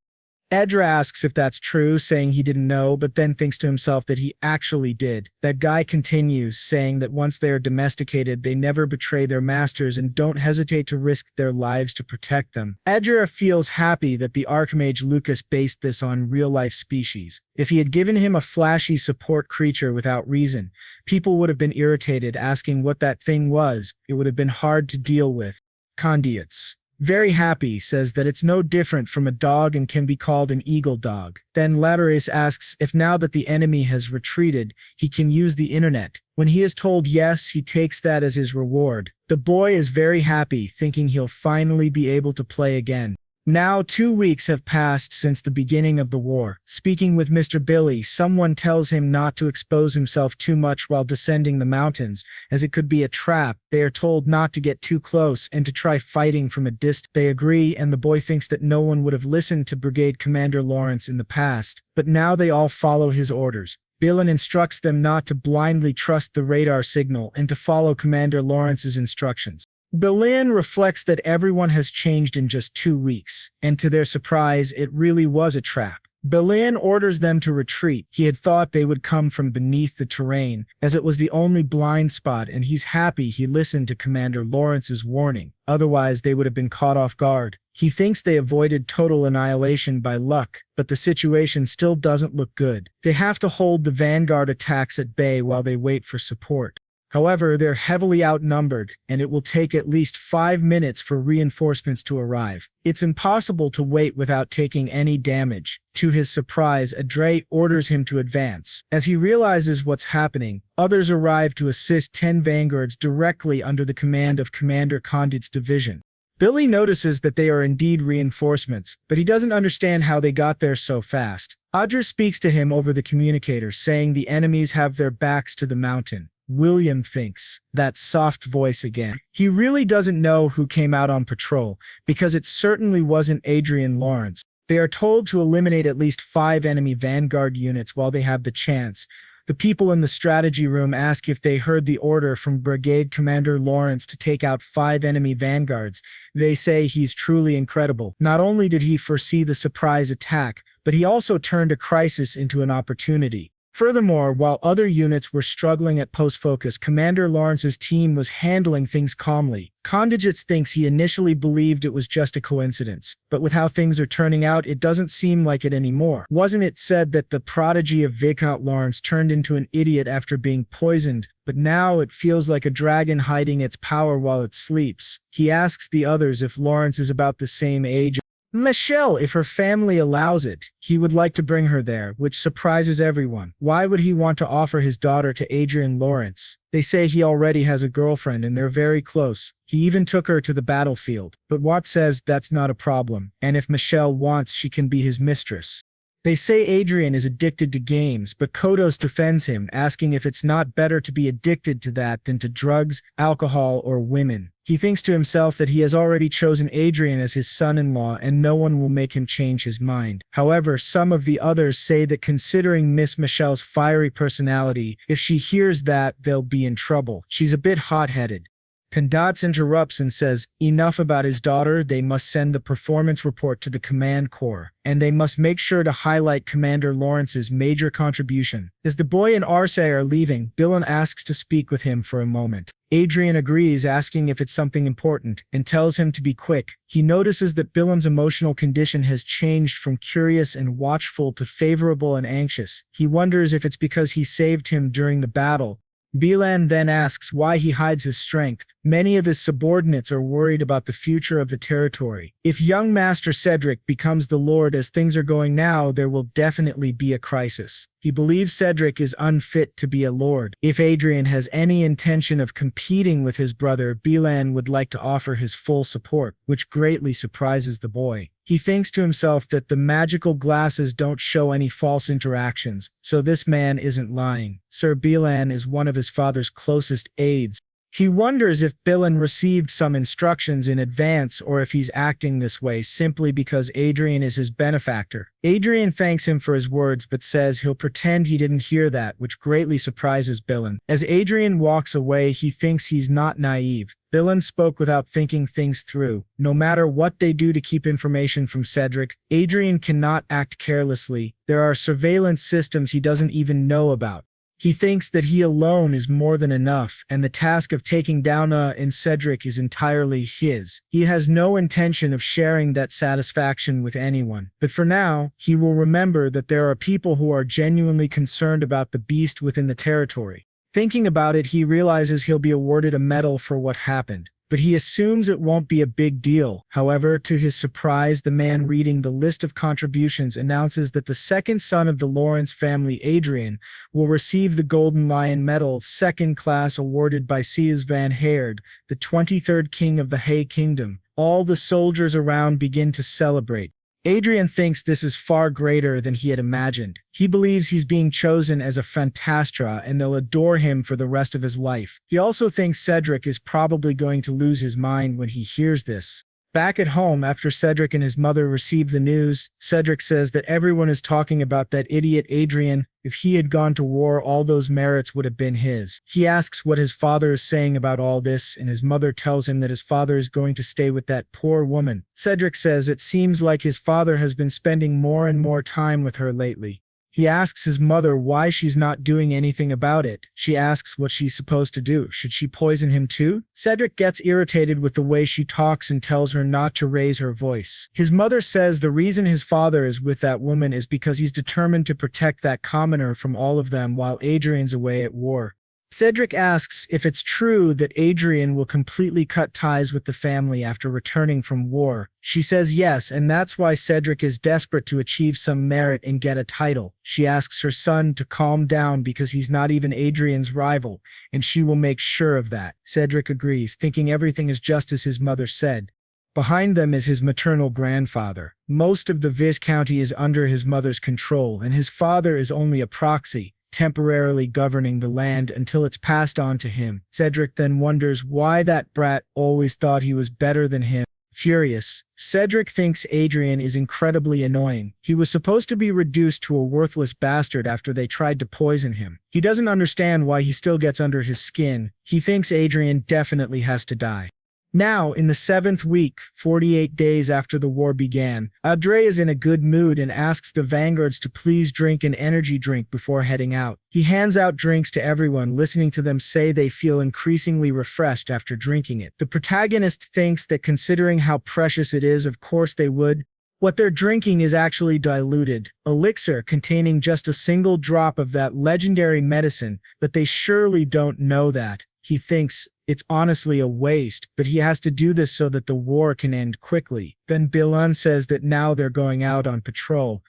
Edra asks if that's true, saying he didn't know, but then thinks to himself that he actually did. That guy continues, saying that once they are domesticated, they never betray their masters and don't hesitate to risk their lives to protect them. Edra feels happy that the Archmage Lucas based this on real-life species. If he had given him a flashy support creature without reason, people would have been irritated, asking what that thing was. It would have been hard to deal with. Condiats. Very happy, says that it's no different from a dog and can be called an eagle dog. Then Laterace asks if now that the enemy has retreated, he can use the internet. When he is told yes, he takes that as his reward. The boy is very happy, thinking he'll finally be able to play again. Now 2 weeks have passed since the beginning of the war. Speaking with Mr. Billy, someone tells him not to expose himself too much while descending the mountains, as it could be a trap. They are told not to get too close and to try fighting from a distance. They agree, and the boy thinks that no one would have listened to Brigade Commander Lawrence in the past, but now they all follow his orders. Billen instructs them not to blindly trust the radar signal and to follow Commander Lawrence's instructions. Billen reflects that everyone has changed in just 2 weeks, and to their surprise, it really was a trap. Billen orders them to retreat. He had thought they would come from beneath the terrain, as it was the only blind spot, and he's happy he listened to Commander Lawrence's warning. Otherwise, they would have been caught off guard. He thinks they avoided total annihilation by luck, but the situation still doesn't look good. They have to hold the Vanguard attacks at bay while they wait for support. However, they're heavily outnumbered, and it will take at least 5 minutes for reinforcements to arrive. It's impossible to wait without taking any damage. To his surprise, Adre orders him to advance. As he realizes what's happening, others arrive to assist 10 vanguards directly under the command of Commander Condit's division. Billy notices that they are indeed reinforcements, but he doesn't understand how they got there so fast. Audra speaks to him over the communicator, saying the enemies have their backs to the mountain. William thinks, that soft voice again. He really doesn't know who came out on patrol, because it certainly wasn't Adrian Lawrence. They are told to eliminate at least 5 enemy vanguard units while they have the chance. The people in the strategy room ask if they heard the order from Brigade Commander Lawrence to take out 5 enemy vanguards. They say he's truly incredible. Not only did he foresee the surprise attack, but he also turned a crisis into an opportunity. Furthermore, while other units were struggling at post-focus, Commander Lawrence's team was handling things calmly. Condigits thinks he initially believed it was just a coincidence, but with how things are turning out, it doesn't seem like it anymore. Wasn't it said that the prodigy of Viscount Lawrence turned into an idiot after being poisoned, but now it feels like a dragon hiding its power while it sleeps? He asks the others if Lawrence is about the same age. Michelle, if her family allows it, he would like to bring her there, which surprises everyone. Why would he want to offer his daughter to Adrian Lawrence? They say he already has a girlfriend and they're very close. He even took her to the battlefield. But Watt says that's not a problem, and if Michelle wants, she can be his mistress. They say Adrian is addicted to games, but Kodos defends him, asking if it's not better to be addicted to that than to drugs, alcohol, or women. He thinks to himself that he has already chosen Adrian as his son-in-law and no one will make him change his mind. However, some of the others say that considering Miss Michelle's fiery personality, if she hears that, they'll be in trouble. She's a bit hot-headed. Condats interrupts and says, enough about his daughter, they must send the performance report to the command corps, and they must make sure to highlight Commander Lawrence's major contribution. As the boy and Arce are leaving, Billen asks to speak with him for a moment. Adrian agrees, asking if it's something important, and tells him to be quick. He notices that Billen's emotional condition has changed from curious and watchful to favorable and anxious. He wonders if it's because he saved him during the battle. Bilan then asks why he hides his strength. Many of his subordinates are worried about the future of the territory. If young Master Cedric becomes the Lord as things are going now, there will definitely be a crisis. He believes Cedric is unfit to be a lord. If Adrian has any intention of competing with his brother, Bilan would like to offer his full support, which greatly surprises the boy. He thinks to himself that the magical glasses don't show any false interactions, so this man isn't lying. Sir Bilan is one of his father's closest aides. He wonders if Bilan received some instructions in advance or if he's acting this way simply because Adrian is his benefactor. Adrian thanks him for his words but says he'll pretend he didn't hear that, which greatly surprises Bilan. As Adrian walks away, he thinks he's not naive. Dylan spoke without thinking things through. No matter what they do to keep information from Cedric, Adrian cannot act carelessly. There are surveillance systems he doesn't even know about. He thinks that he alone is more than enough, and the task of taking down and Cedric is entirely his. He has no intention of sharing that satisfaction with anyone. But for now, he will remember that there are people who are genuinely concerned about the beast within the territory. Thinking about it, he realizes he'll be awarded a medal for what happened, but he assumes it won't be a big deal. However, to his surprise, the man reading the list of contributions announces that the second son of the Lawrence family, Adrian, will receive the Golden Lion Medal, second class, awarded by Sias van Heerd, the 23rd king of the Hay Kingdom. All the soldiers around begin to celebrate. Adrian thinks this is far greater than he had imagined. He believes he's being chosen as a Fantastra and they'll adore him for the rest of his life. He also thinks Cedric is probably going to lose his mind when he hears this. Back at home, after Cedric and his mother receive the news, Cedric says that everyone is talking about that idiot Adrian. If he had gone to war, all those merits would have been his. He asks what his father is saying about all this, and his mother tells him that his father is going to stay with that poor woman. Cedric says it seems like his father has been spending more and more time with her lately. He asks his mother why she's not doing anything about it. She asks what she's supposed to do. Should she poison him too? Cedric gets irritated with the way she talks and tells her not to raise her voice. His mother says the reason his father is with that woman is because he's determined to protect that commoner from all of them while Adrian's away at war. Cedric asks if it's true that Adrian will completely cut ties with the family after returning from war. She says yes, and that's why Cedric is desperate to achieve some merit and get a title. She asks her son to calm down because he's not even Adrian's rival, and she will make sure of that. Cedric agrees, thinking everything is just as his mother said. Behind them is his maternal grandfather. Most of the viscounty is under his mother's control, and his father is only a proxy, temporarily governing the land until it's passed on to him. Cedric then wonders why that brat always thought he was better than him. Furious, Cedric thinks Adrian is incredibly annoying. He was supposed to be reduced to a worthless bastard after they tried to poison him. He doesn't understand why he still gets under his skin. He thinks Adrian definitely has to die. Now, in the 7th week, 48 days after the war began, Adre is in a good mood and asks the vanguards to please drink an energy drink before heading out. He hands out drinks to everyone, listening to them say they feel increasingly refreshed after drinking it. The protagonist thinks that considering how precious it is, of course they would. What they're drinking is actually diluted elixir containing just a single drop of that legendary medicine, but they surely don't know that. He thinks it's honestly a waste, but he has to do this so that the war can end quickly. Then Bilan says that now they're going out on patrol.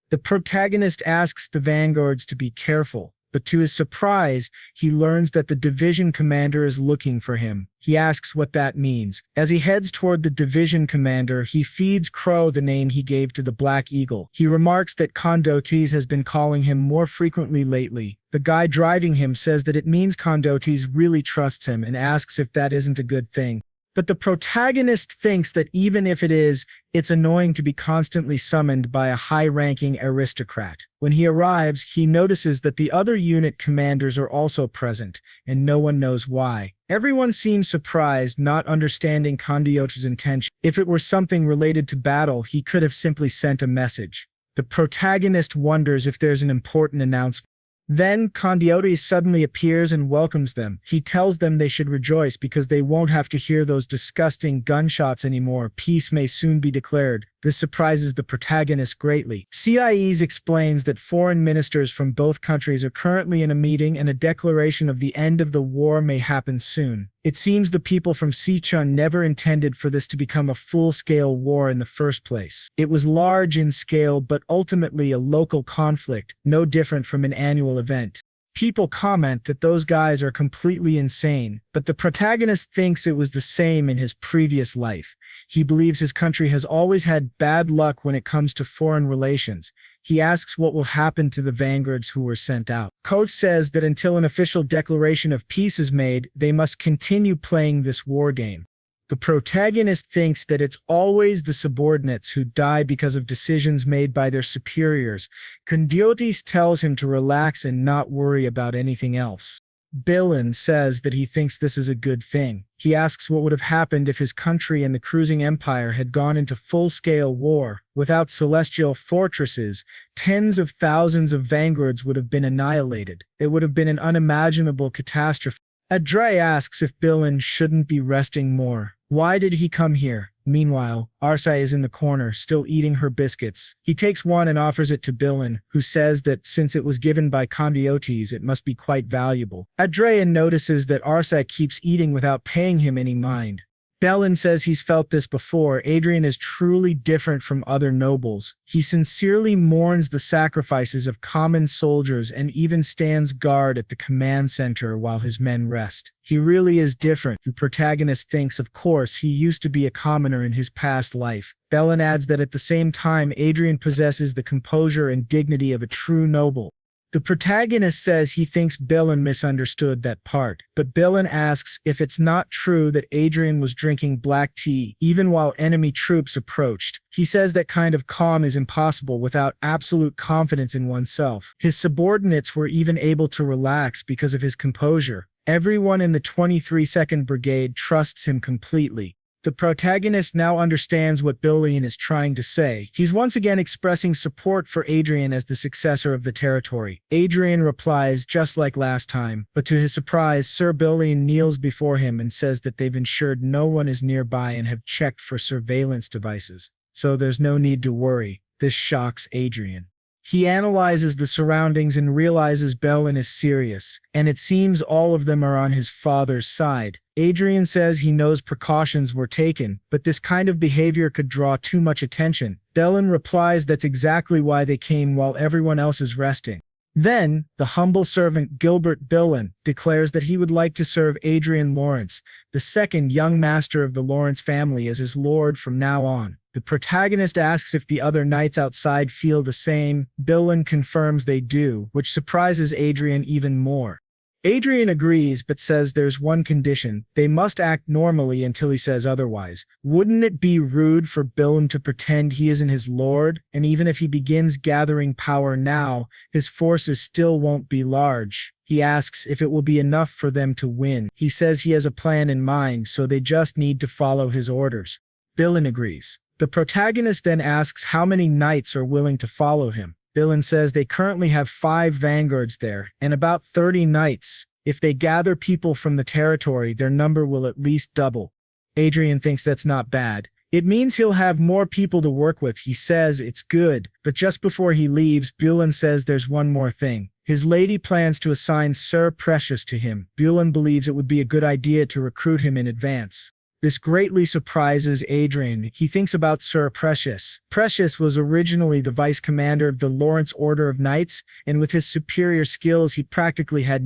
The protagonist asks the vanguards to be careful, but to his surprise, he learns that the division commander is looking for him. He asks what that means. As he heads toward the division commander, he feeds Crow the name he gave to the Black Eagle. He remarks that Condotes has been calling him more frequently lately. The guy driving him says that it means Condotes really trusts him and asks if that isn't a good thing. But the protagonist thinks that even if it is, it's annoying to be constantly summoned by a high-ranking aristocrat. When he arrives, he notices that the other unit commanders are also present, and no one knows why. Everyone seems surprised, not understanding Condiote's intention. If it were something related to battle, he could have simply sent a message. The protagonist wonders if there's an important announcement. Then Condiotes suddenly appears and welcomes them. He tells them they should rejoice because they won't have to hear those disgusting gunshots anymore. Peace may soon be declared. This surprises the protagonist greatly. CIEs explains that foreign ministers from both countries are currently in a meeting and a declaration of the end of the war may happen soon. It seems the people from Sichuan never intended for this to become a full-scale war in the first place. It was large in scale but ultimately a local conflict, no different from an annual event. People comment that those guys are completely insane, but the protagonist thinks it was the same in his previous life. He believes his country has always had bad luck when it comes to foreign relations. He asks what will happen to the vanguards who were sent out. Coach says that until an official declaration of peace is made, they must continue playing this war game. The protagonist thinks that it's always the subordinates who die because of decisions made by their superiors. Condiotes tells him to relax and not worry about anything else. Billin says that he thinks this is a good thing. He asks what would have happened if his country and the cruising empire had gone into full-scale war. Without celestial fortresses, tens of thousands of vanguards would have been annihilated. It would have been an unimaginable catastrophe. Adre asks if Billin shouldn't be resting more. Why did he come here? Meanwhile, Arsai is in the corner, still eating her biscuits. He takes one and offers it to Billin, who says that since it was given by Condiotes, it must be quite valuable. Adrian notices that Arsai keeps eating without paying him any mind. Bellin says he's felt this before. Adrian is truly different from other nobles. He sincerely mourns the sacrifices of common soldiers and even stands guard at the command center while his men rest. He really is different. The protagonist thinks, of course, he used to be a commoner in his past life. Bellin adds that at the same time, Adrian possesses the composure and dignity of a true noble. The protagonist says he thinks Billin misunderstood that part, but Billin asks if it's not true that Adrian was drinking black tea even while enemy troops approached. He says that kind of calm is impossible without absolute confidence in oneself. His subordinates were even able to relax because of his composure. Everyone in the 23rd Brigade trusts him completely. The protagonist now understands what Billin is trying to say. He's once again expressing support for Adrian as the successor of the territory. Adrian replies just like last time, but to his surprise, Sir Billin kneels before him and says that they've ensured no one is nearby and have checked for surveillance devices. So there's no need to worry. This shocks Adrian. He analyzes the surroundings and realizes Bellin is serious, and it seems all of them are on his father's side. Adrian says he knows precautions were taken, but this kind of behavior could draw too much attention. Bellin replies that's exactly why they came while everyone else is resting. Then, the humble servant Gilbert Billin declares that he would like to serve Adrian Lawrence, the second young master of the Lawrence family, as his lord from now on. The protagonist asks if the other knights outside feel the same. Billin confirms they do, which surprises Adrian even more. Adrian agrees but says there's one condition: they must act normally until he says otherwise. Wouldn't it be rude for Billin to pretend he isn't his lord? And even if he begins gathering power now, his forces still won't be large. He asks if it will be enough for them to win. He says he has a plan in mind, so they just need to follow his orders. Billin agrees. The protagonist then asks how many knights are willing to follow him. Billin says they currently have 5 vanguards there, and about 30 knights. If they gather people from the territory, their number will at least double. Adrian thinks that's not bad. It means he'll have more people to work with. He says it's good, but just before he leaves, Billin says there's one more thing. His lady plans to assign Sir Precious to him. Billin believes it would be a good idea to recruit him in advance. This greatly surprises Adrian. He thinks about Sir Precious. Precious was originally the vice commander of the Lawrence Order of Knights, and with his superior skills he practically had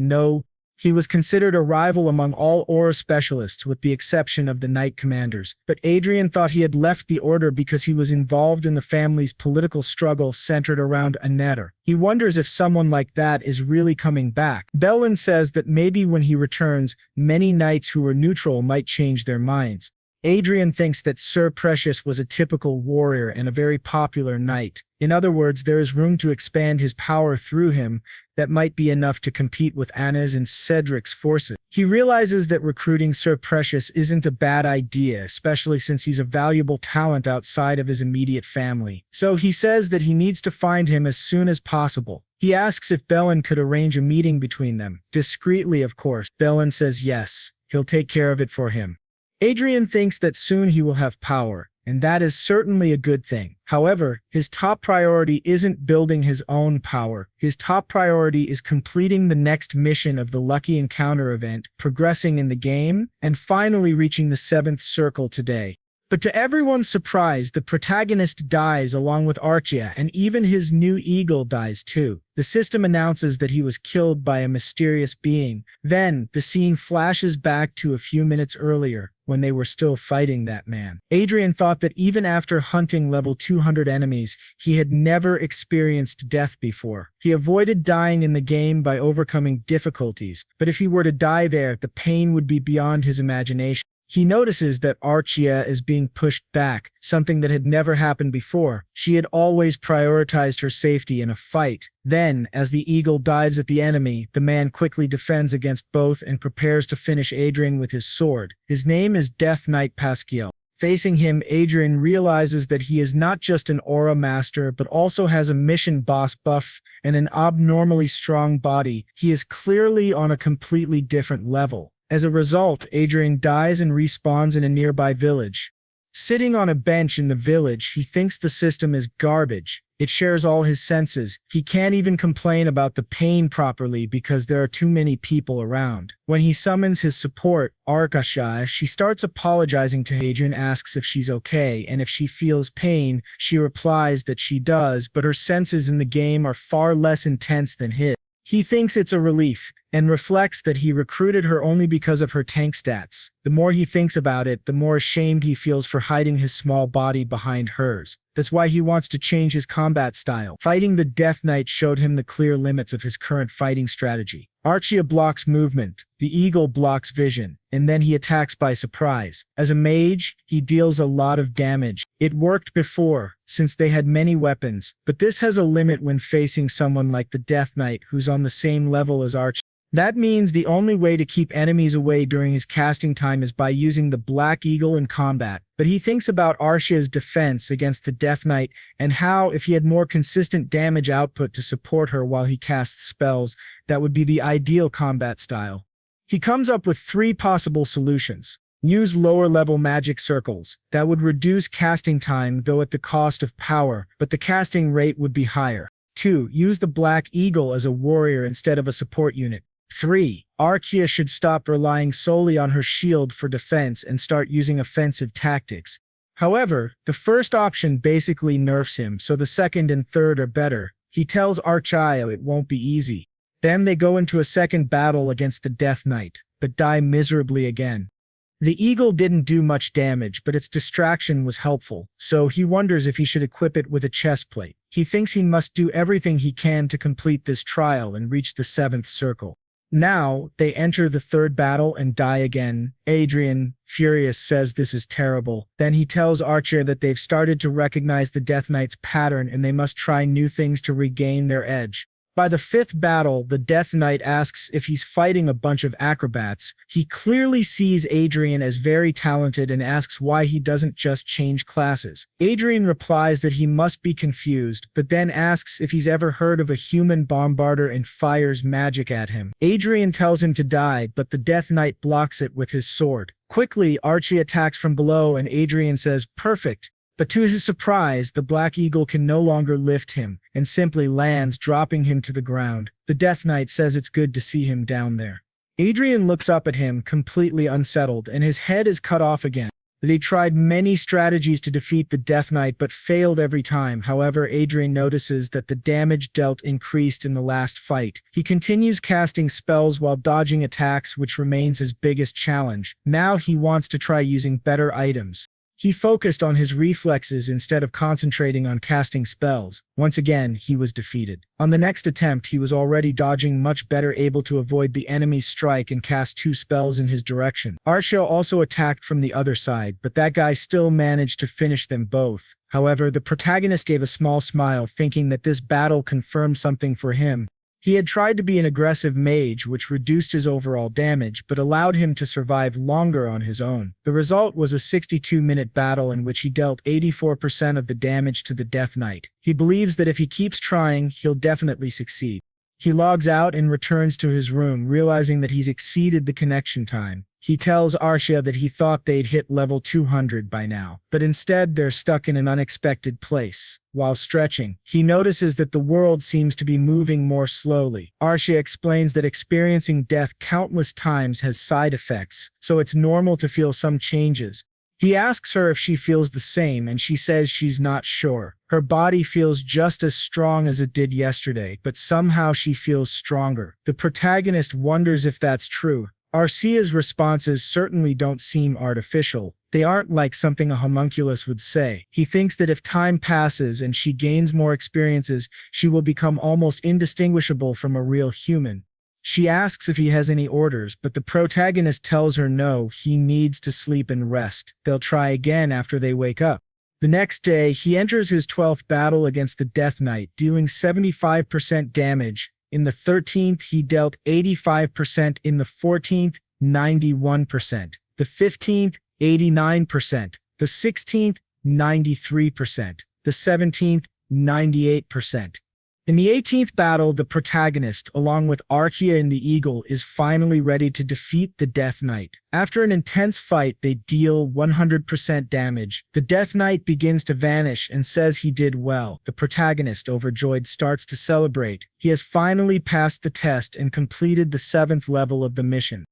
He was considered a rival among all aura specialists with the exception of the knight commanders. But Adrian thought he had left the order because he was involved in the family's political struggle centered around a netter. He wonders if someone like that is really coming back. Bellin says that maybe when he returns, many knights who were neutral might change their minds. Adrian thinks that Sir Precious was a typical warrior and a very popular knight. In other words, there is room to expand his power through him that might be enough to compete with Anna's and Cedric's forces. He realizes that recruiting Sir Precious isn't a bad idea, especially since he's a valuable talent outside of his immediate family. So he says that he needs to find him as soon as possible. He asks if Bellin could arrange a meeting between them. Discreetly, of course. Bellin says yes, he'll take care of it for him. Adrian thinks that soon he will have power, and that is certainly a good thing. However, his top priority isn't building his own power. His top priority is completing the next mission of the Lucky Encounter event, progressing in the game, and finally reaching the 7th circle today. But to everyone's surprise, the protagonist dies along with Archia, and even his new eagle dies too. The system announces that he was killed by a mysterious being. Then, the scene flashes back to a few minutes earlier, when they were still fighting that man. Adrian thought that even after hunting level 200 enemies, he had never experienced death before. He avoided dying in the game by overcoming difficulties, but if he were to die there, the pain would be beyond his imagination. He notices that Archia is being pushed back, something that had never happened before. She had always prioritized her safety in a fight. Then, as the eagle dives at the enemy, the man quickly defends against both and prepares to finish Adrian with his sword. His name is Death Knight Pasquiel. Facing him, Adrian realizes that he is not just an aura master, but also has a mission boss buff and an abnormally strong body. He is clearly on a completely different level. As a result, Adrian dies and respawns in a nearby village. Sitting on a bench in the village, he thinks the system is garbage. It shares all his senses. He can't even complain about the pain properly because there are too many people around. When he summons his support, Arkasha, she starts apologizing to Adrian, asks if she's okay, and if she feels pain, she replies that she does, but her senses in the game are far less intense than his. He thinks it's a relief, and reflects that he recruited her only because of her tank stats. The more he thinks about it, the more ashamed he feels for hiding his small body behind hers. That's why he wants to change his combat style. Fighting the Death Knight showed him the clear limits of his current fighting strategy. Archia blocks movement, the eagle blocks vision, and then he attacks by surprise. As a mage, he deals a lot of damage. It worked before, since they had many weapons, but this has a limit when facing someone like the Death Knight who's on the same level as Archia. That means the only way to keep enemies away during his casting time is by using the Black Eagle in combat. But he thinks about Archia's defense against the Death Knight and how, if he had more consistent damage output to support her while he casts spells, that would be the ideal combat style. He comes up with 3 possible solutions. Use lower-level magic circles. That would reduce casting time, though at the cost of power, but the casting rate would be higher. 2. Use the Black Eagle as a warrior instead of a support unit. 3. Archia should stop relying solely on her shield for defense and start using offensive tactics. However, the first option basically nerfs him, so the second and third are better. He tells Archia it won't be easy. Then they go into a second battle against the Death Knight, but die miserably again. The eagle didn't do much damage, but its distraction was helpful, so he wonders if he should equip it with a chestplate. He thinks he must do everything he can to complete this trial and reach the 7th circle. Now, they enter the 3rd battle and die again. Adrian, furious, says this is terrible. Then he tells Archia that they've started to recognize the Death Knight's pattern and they must try new things to regain their edge. By the 5th battle, the Death Knight asks if he's fighting a bunch of acrobats. He clearly sees Adrian as very talented and asks why he doesn't just change classes. Adrian replies that he must be confused, but then asks if he's ever heard of a human bombarder and fires magic at him. Adrian tells him to die, but the Death Knight blocks it with his sword. Quickly, Archie attacks from below and Adrian says, "Perfect." But to his surprise, the Black Eagle can no longer lift him, and simply lands, dropping him to the ground. The Death Knight says it's good to see him down there. Adrian looks up at him, completely unsettled, and his head is cut off again. They tried many strategies to defeat the Death Knight, but failed every time. However, Adrian notices that the damage dealt increased in the last fight. He continues casting spells while dodging attacks, which remains his biggest challenge. Now he wants to try using better items. He focused on his reflexes instead of concentrating on casting spells. Once again, he was defeated. On the next attempt, he was already dodging much better, able to avoid the enemy's strike and cast 2 spells in his direction. Archia also attacked from the other side, but that guy still managed to finish them both. However, the protagonist gave a small smile, thinking that this battle confirmed something for him. He had tried to be an aggressive mage, which reduced his overall damage, but allowed him to survive longer on his own. The result was a 62-minute battle in which he dealt 84% of the damage to the Death Knight. He believes that if he keeps trying, he'll definitely succeed. He logs out and returns to his room, realizing that he's exceeded the connection time. He tells Archia that he thought they'd hit level 200 by now, but instead they're stuck in an unexpected place. While stretching, he notices that the world seems to be moving more slowly. Archia explains that experiencing death countless times has side effects, so it's normal to feel some changes. He asks her if she feels the same, and she says she's not sure. Her body feels just as strong as it did yesterday, but somehow she feels stronger. The protagonist wonders if that's true. Arcia's responses certainly don't seem artificial. They aren't like something a homunculus would say. He thinks that if time passes and she gains more experiences, she will become almost indistinguishable from a real human. She asks if he has any orders, but the protagonist tells her no, he needs to sleep and rest. They'll try again after they wake up. The next day, he enters his 12th battle against the Death Knight, dealing 75% damage. In the 13th, he dealt 85%. In the 14th, 91%. The 15th, 89%. The 16th, 93%. The 17th, 98%. In the 18th battle, the protagonist, along with Archaea and the Eagle, is finally ready to defeat the Death Knight. After an intense fight, they deal 100% damage. The Death Knight begins to vanish and says he did well. The protagonist, overjoyed, starts to celebrate. He has finally passed the test and completed the 7th level of the mission.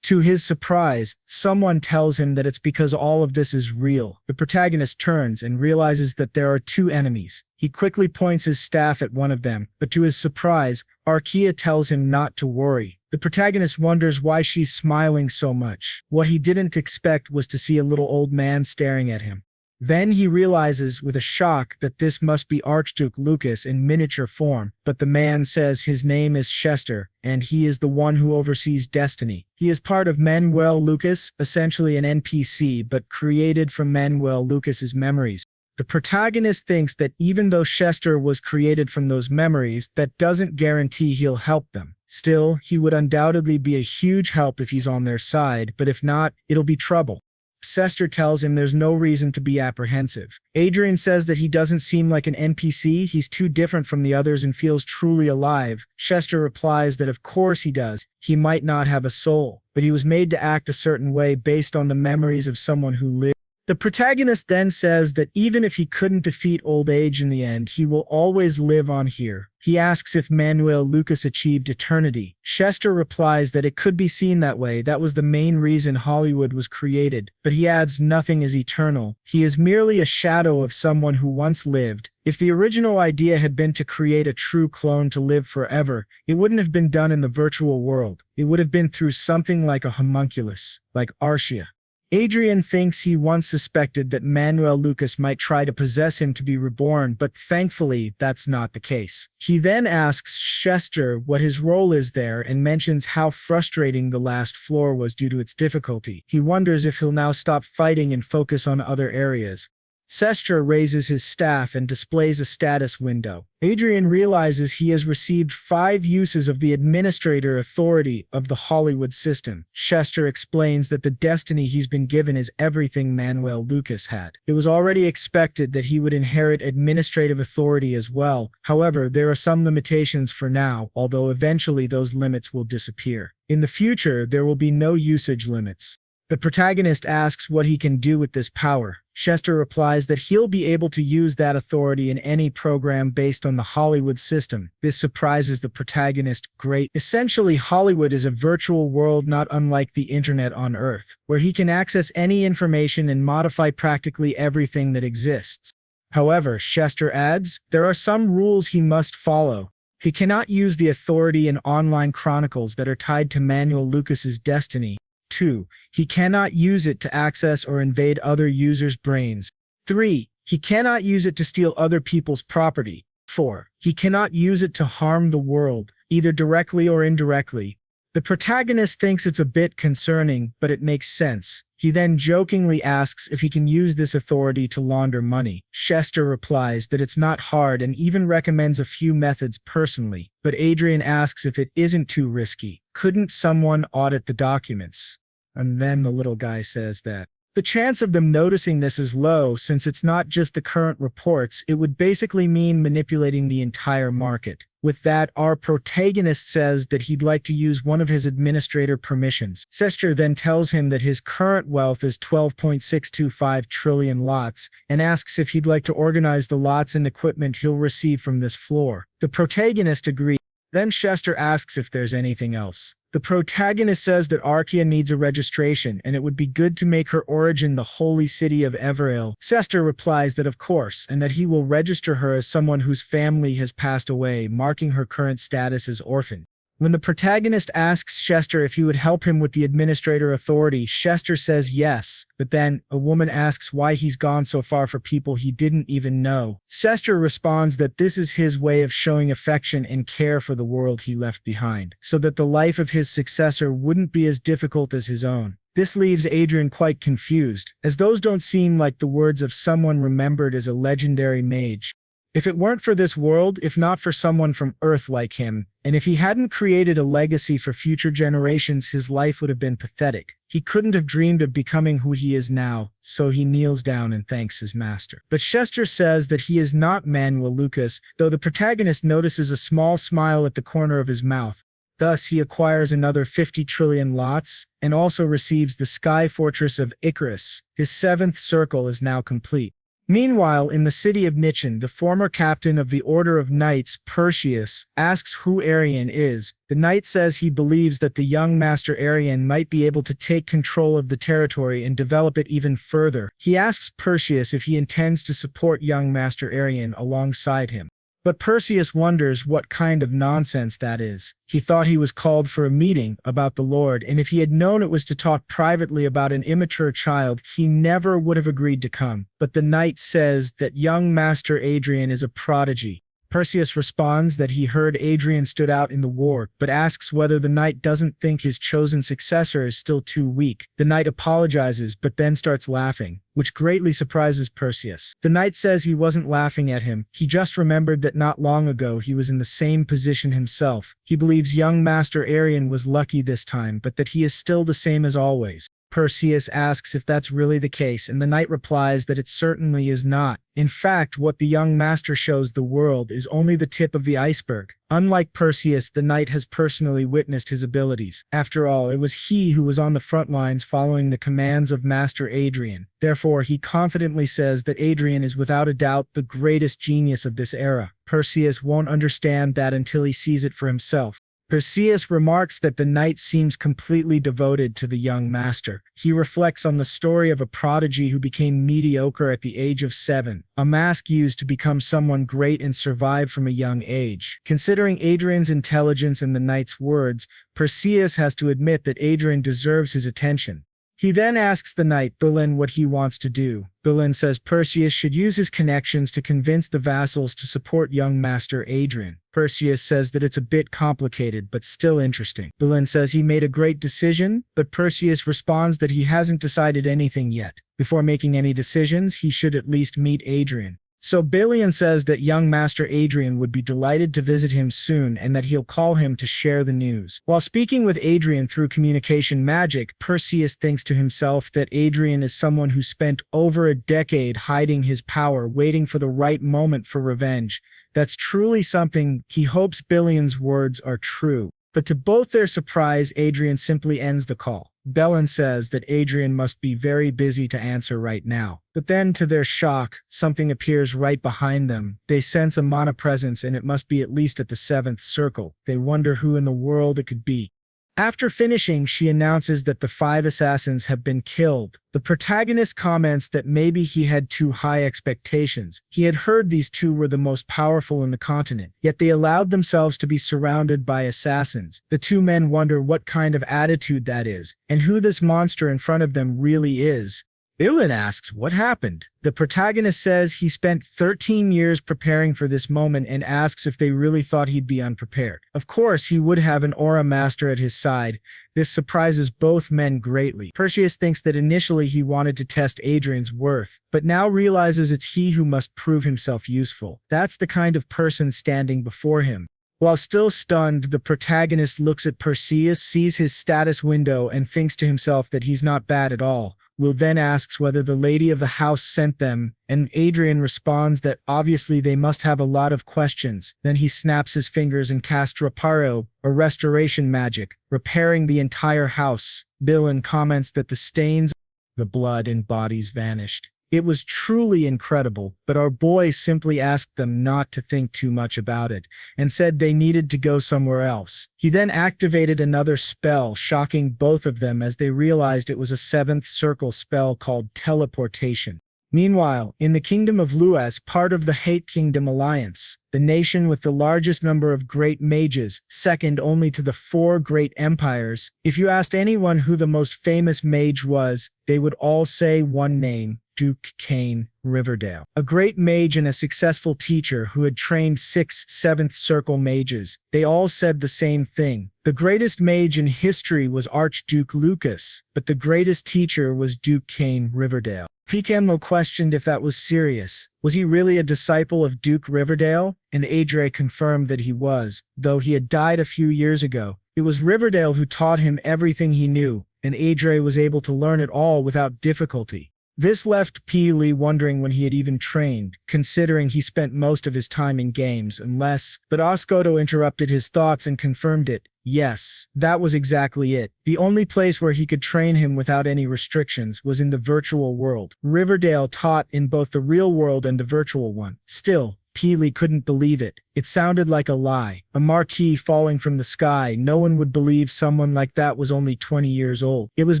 To his surprise, someone tells him that it's because all of this is real. The protagonist turns and realizes that there are two enemies. He quickly points his staff at one of them, but to his surprise, Archaea tells him not to worry. The protagonist wonders why she's smiling so much. What he didn't expect was to see a little old man staring at him. Then he realizes with a shock that this must be Archduke Lucas in miniature form, but the man says his name is Chester, and he is the one who oversees destiny. He is part of Manuel Lucas, essentially an NPC, but created from Manuel Lucas's memories. The protagonist thinks that even though Chester was created from those memories, that doesn't guarantee he'll help them. Still, he would undoubtedly be a huge help if he's on their side, but if not, it'll be trouble. Chester tells him there's no reason to be apprehensive. Adrian says that he doesn't seem like an NPC, he's too different from the others and feels truly alive. Chester replies that of course he does. He might not have a soul, but he was made to act a certain way based on the memories of someone who lived. The protagonist then says that even if he couldn't defeat old age in the end, he will always live on here. He asks if Manuel Lucas achieved eternity. Chester replies that it could be seen that way, that was the main reason Hollywood was created, but he adds nothing is eternal. He is merely a shadow of someone who once lived. If the original idea had been to create a true clone to live forever, it wouldn't have been done in the virtual world. It would have been through something like a homunculus, like Archaea. Adrian thinks he once suspected that Manuel Lucas might try to possess him to be reborn, but thankfully that's not the case. He then asks Chester what his role is there and mentions how frustrating the last floor was due to its difficulty. He wonders if he'll now stop fighting and focus on other areas. Chester raises his staff and displays a status window. Adrian realizes he has received 5 uses of the administrator authority of the Hollywood system. Chester explains that the destiny he's been given is everything Manuel Lucas had. It was already expected that he would inherit administrative authority as well. However, there are some limitations for now, although eventually those limits will disappear. In the future, there will be no usage limits. The protagonist asks what he can do with this power. Chester replies that he'll be able to use that authority in any program based on the Hollywood system. This surprises the protagonist greatly. Essentially, Hollywood is a virtual world not unlike the internet on Earth, where he can access any information and modify practically everything that exists. However, Chester adds, there are some rules he must follow. He cannot use the authority in online chronicles that are tied to Manuel Lucas's destiny. 2. He cannot use it to access or invade other users' brains. 3. He cannot use it to steal other people's property. 4. He cannot use it to harm the world, either directly or indirectly. The protagonist thinks it's a bit concerning, but it makes sense. He then jokingly asks if he can use this authority to launder money. Chester replies that it's not hard and even recommends a few methods personally, but Adrian asks if it isn't too risky. Couldn't someone audit the documents? And then the little guy says that the chance of them noticing this is low since it's not just the current reports, it would basically mean manipulating the entire market. With that, our protagonist says that he'd like to use one of his administrator permissions. Chester then tells him that his current wealth is 12.625 trillion lots and asks if he'd like to organize the lots and equipment he'll receive from this floor. The protagonist agrees. Then Chester asks if there's anything else. The protagonist says that Archaea needs a registration, and it would be good to make her origin the holy city of Everale. Chester replies that of course, and that he will register her as someone whose family has passed away, marking her current status as orphan. When the protagonist asks Chester if he would help him with the administrator authority, Chester says yes, but then a woman asks why he's gone so far for people he didn't even know. Chester responds that this is his way of showing affection and care for the world he left behind, so that the life of his successor wouldn't be as difficult as his own. This leaves Adrian quite confused, as those don't seem like the words of someone remembered as a legendary mage. If it weren't for this world, if not for someone from Earth like him, and if he hadn't created a legacy for future generations, his life would have been pathetic. He couldn't have dreamed of becoming who he is now, so he kneels down and thanks his master. But Chester says that he is not Manuel Lucas, though the protagonist notices a small smile at the corner of his mouth. Thus, he acquires another 50 trillion lots, and also receives the Sky Fortress of Icarus. His 7th circle is now complete. Meanwhile, in the city of Nichin, the former captain of the Order of Knights, Perseus, asks who Arian is. The knight says he believes that the young Master Arian might be able to take control of the territory and develop it even further. He asks Perseus if he intends to support young Master Arian alongside him. But Perseus wonders what kind of nonsense that is. He thought he was called for a meeting about the Lord, and if he had known it was to talk privately about an immature child, he never would have agreed to come. But the knight says that young Master Adrian is a prodigy. Perseus responds that he heard Adrian stood out in the war, but asks whether the knight doesn't think his chosen successor is still too weak. The knight apologizes, but then starts laughing, which greatly surprises Perseus. The knight says he wasn't laughing at him, he just remembered that not long ago he was in the same position himself. He believes young Master Arian was lucky this time, but that he is still the same as always. Perseus asks if that's really the case, and the knight replies that it certainly is not. In fact, what the young master shows the world is only the tip of the iceberg. Unlike Perseus, the knight has personally witnessed his abilities. After all, it was he who was on the front lines following the commands of Master Adrian. Therefore, he confidently says that Adrian is without a doubt the greatest genius of this era. Perseus won't understand that until he sees it for himself. Perseus remarks that the knight seems completely devoted to the young master. He reflects on the story of a prodigy who became mediocre at the age of 7, a mask used to become someone great and survive from a young age. Considering Adrian's intelligence and the knight's words, Perseus has to admit that Adrian deserves his attention. He then asks the knight Berlin what he wants to do. Berlin says Perseus should use his connections to convince the vassals to support young Master Adrian. Perseus says that it's a bit complicated, but still interesting. Berlin says he made a great decision, but Perseus responds that he hasn't decided anything yet. Before making any decisions, he should at least meet Adrian. So Berlin says that young Master Adrian would be delighted to visit him soon and that he'll call him to share the news. While speaking with Adrian through communication magic, Perseus thinks to himself that Adrian is someone who spent over a decade hiding his power, waiting for the right moment for revenge. That's truly something. He hopes Berlin's words are true. But to both their surprise, Adrian simply ends the call. Berlin says that Adrian must be very busy to answer right now. But then, to their shock, something appears right behind them. They sense a mana presence, and it must be at least at the 7th circle. They wonder who in the world it could be. After finishing, she announces that the 5 assassins have been killed. The protagonist comments that maybe he had too high expectations. He had heard these 2 were the most powerful in the continent, yet they allowed themselves to be surrounded by assassins. The 2 men wonder what kind of attitude that is, and who this monster in front of them really is. Berlin asks what happened. The protagonist says he spent 13 years preparing for this moment and asks if they really thought he'd be unprepared. Of course, he would have an aura master at his side. This surprises both men greatly. Perseus thinks that initially he wanted to test Adrian's worth, but now realizes it's he who must prove himself useful. That's the kind of person standing before him. While still stunned, the protagonist looks at Perseus, sees his status window, and thinks to himself that he's not bad at all. Will then asks whether the lady of the house sent them, and Adrian responds that obviously they must have a lot of questions. Then he snaps his fingers and casts Reparo, or restoration magic, repairing the entire house. Berlin comments that the stains, the blood and bodies vanished. It was truly incredible, but our boy simply asked them not to think too much about it, and said they needed to go somewhere else. He then activated another spell, shocking both of them as they realized it was a 7th circle spell called teleportation. Meanwhile, in the kingdom of Luas, part of the Hate Kingdom Alliance, the nation with the largest number of great mages, second only to the four great empires, if you asked anyone who the most famous mage was, they would all say one name: Duke Kane Riverdale. A great mage and a successful teacher who had trained 6th, 7th circle mages. They all said the same thing. The greatest mage in history was Archduke Lucas, but the greatest teacher was Duke Kane Riverdale. Picamlo questioned if that was serious. Was he really a disciple of Duke Riverdale? And Adre confirmed that he was, though he had died a few years ago. It was Riverdale who taught him everything he knew, and Adre was able to learn it all without difficulty. This left Peely wondering when he had even trained, considering he spent most of his time in games, but Oscoto interrupted his thoughts and confirmed it. Yes, that was exactly it. The only place where he could train him without any restrictions was in the virtual world. Riverdale taught in both the real world and the virtual one. Still, Peely couldn't believe it. It sounded like a lie. A marquee falling from the sky. No one would believe someone like that was only 20 years old. It was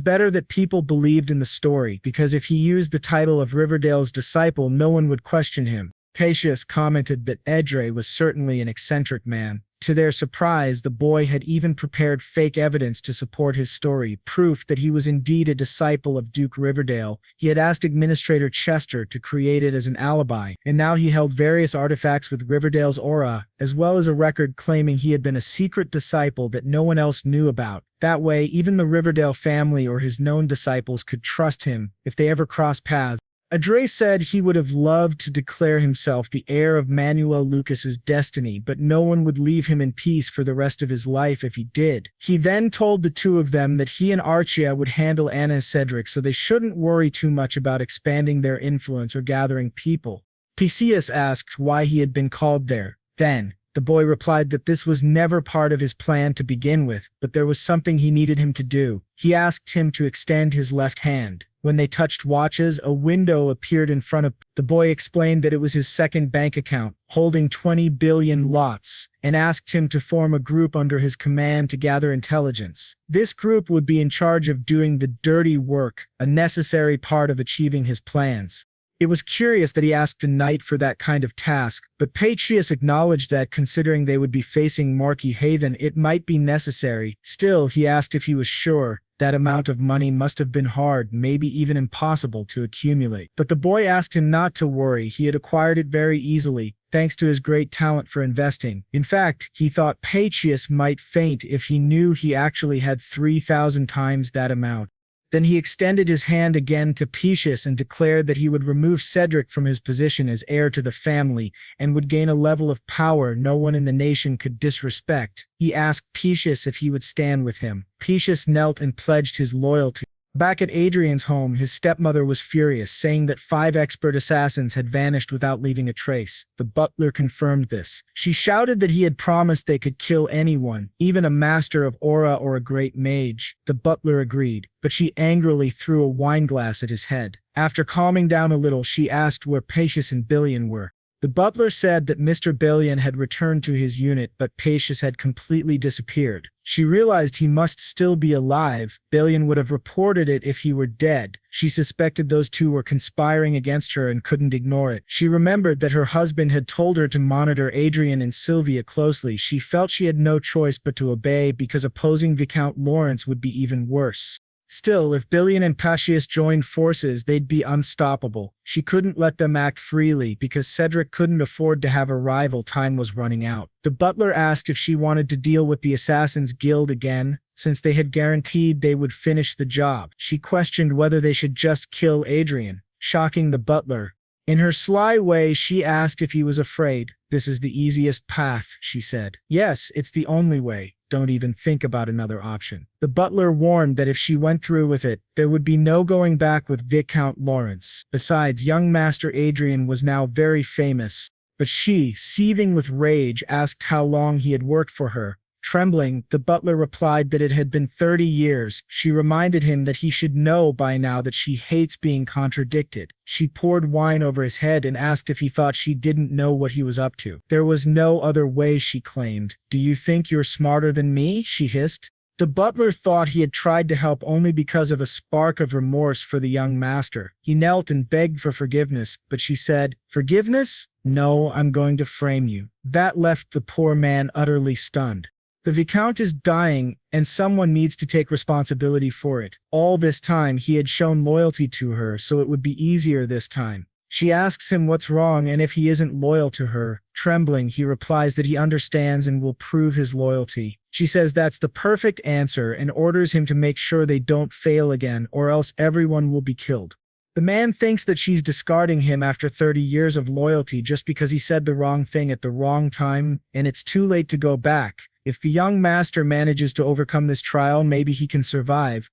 better that people believed in the story, because if he used the title of Riverdale's disciple, no one would question him. Pacius commented that Edre was certainly an eccentric man. To their surprise, the boy had even prepared fake evidence to support his story, proof that he was indeed a disciple of Duke Riverdale. He had asked Administrator Chester to create it as an alibi, and now he held various artifacts with Riverdale's aura, as well as a record claiming he had been a secret disciple that no one else knew about. That way, even the Riverdale family or his known disciples could trust him if they ever crossed paths. Adre said he would have loved to declare himself the heir of Manuel Lucas's destiny, but no one would leave him in peace for the rest of his life if he did. He then told the two of them that he and Archia would handle Anna and Cedric, so they shouldn't worry too much about expanding their influence or gathering people. Theseus asked why he had been called there. Then, the boy replied that this was never part of his plan to begin with, but there was something he needed him to do. He asked him to extend his left hand. When they touched watches, a window appeared in front of the boy. Explained that it was his second bank account, holding 20 billion lots, and asked him to form a group under his command to gather intelligence. This group would be in charge of doing the dirty work, a necessary part of achieving his plans. It was curious that he asked a knight for that kind of task, but Patrius acknowledged that considering they would be facing Marquis Haven, it might be necessary. Still, he asked if he was sure. That amount of money must have been hard, maybe even impossible to accumulate. But the boy asked him not to worry. He had acquired it very easily, thanks to his great talent for investing. In fact, he thought Patrius might faint if he knew he actually had 3,000 times that amount. Then he extended his hand again to Pacius and declared that he would remove Cedric from his position as heir to the family and would gain a level of power no one in the nation could disrespect. He asked Pacius if he would stand with him. Pacius knelt and pledged his loyalty. Back at Adrian's home, his stepmother was furious, saying that 5 expert assassins had vanished without leaving a trace. The butler confirmed this. She shouted that he had promised they could kill anyone, even a master of aura or a great mage. The butler agreed, but she angrily threw a wineglass at his head. After calming down a little, she asked where Pacius and Billion were. The butler said that Mr. Billion had returned to his unit, but Pacius had completely disappeared. She realized he must still be alive. Billion would have reported it if he were dead. She suspected those two were conspiring against her and couldn't ignore it. She remembered that her husband had told her to monitor Adrian and Sylvia closely. She felt she had no choice but to obey, because opposing Viscount Lawrence would be even worse. Still, if Billion and Pacius joined forces, they'd be unstoppable. She couldn't let them act freely because Cedric couldn't afford to have a rival. Time was running out. The butler asked if she wanted to deal with the Assassin's Guild again, since they had guaranteed they would finish the job. She questioned whether they should just kill Adrian, shocking the butler. In her sly way, she asked if he was afraid. "This is the easiest path," she said. "Yes, it's the only way. Don't even think about another option." The butler warned that if she went through with it, there would be no going back with Viscount Lawrence. Besides, young Master Adrian was now very famous. But she, seething with rage, asked how long he had worked for her. Trembling, the butler replied that it had been 30 years. She reminded him that he should know by now that she hates being contradicted. She poured wine over his head and asked if he thought she didn't know what he was up to. There was no other way, she claimed. "Do you think you're smarter than me?" she hissed. The butler thought he had tried to help only because of a spark of remorse for the young master. He knelt and begged for forgiveness, but she said, "Forgiveness? No, I'm going to frame you." That left the poor man utterly stunned. The viscount is dying, and someone needs to take responsibility for it. All this time he had shown loyalty to her, so it would be easier this time. She asks him what's wrong and if he isn't loyal to her. Trembling, he replies that he understands and will prove his loyalty. She says that's the perfect answer and orders him to make sure they don't fail again, or else everyone will be killed. The man thinks that she's discarding him after 30 years of loyalty just because he said the wrong thing at the wrong time, and it's too late to go back. If the young master manages to overcome this trial, maybe he can survive.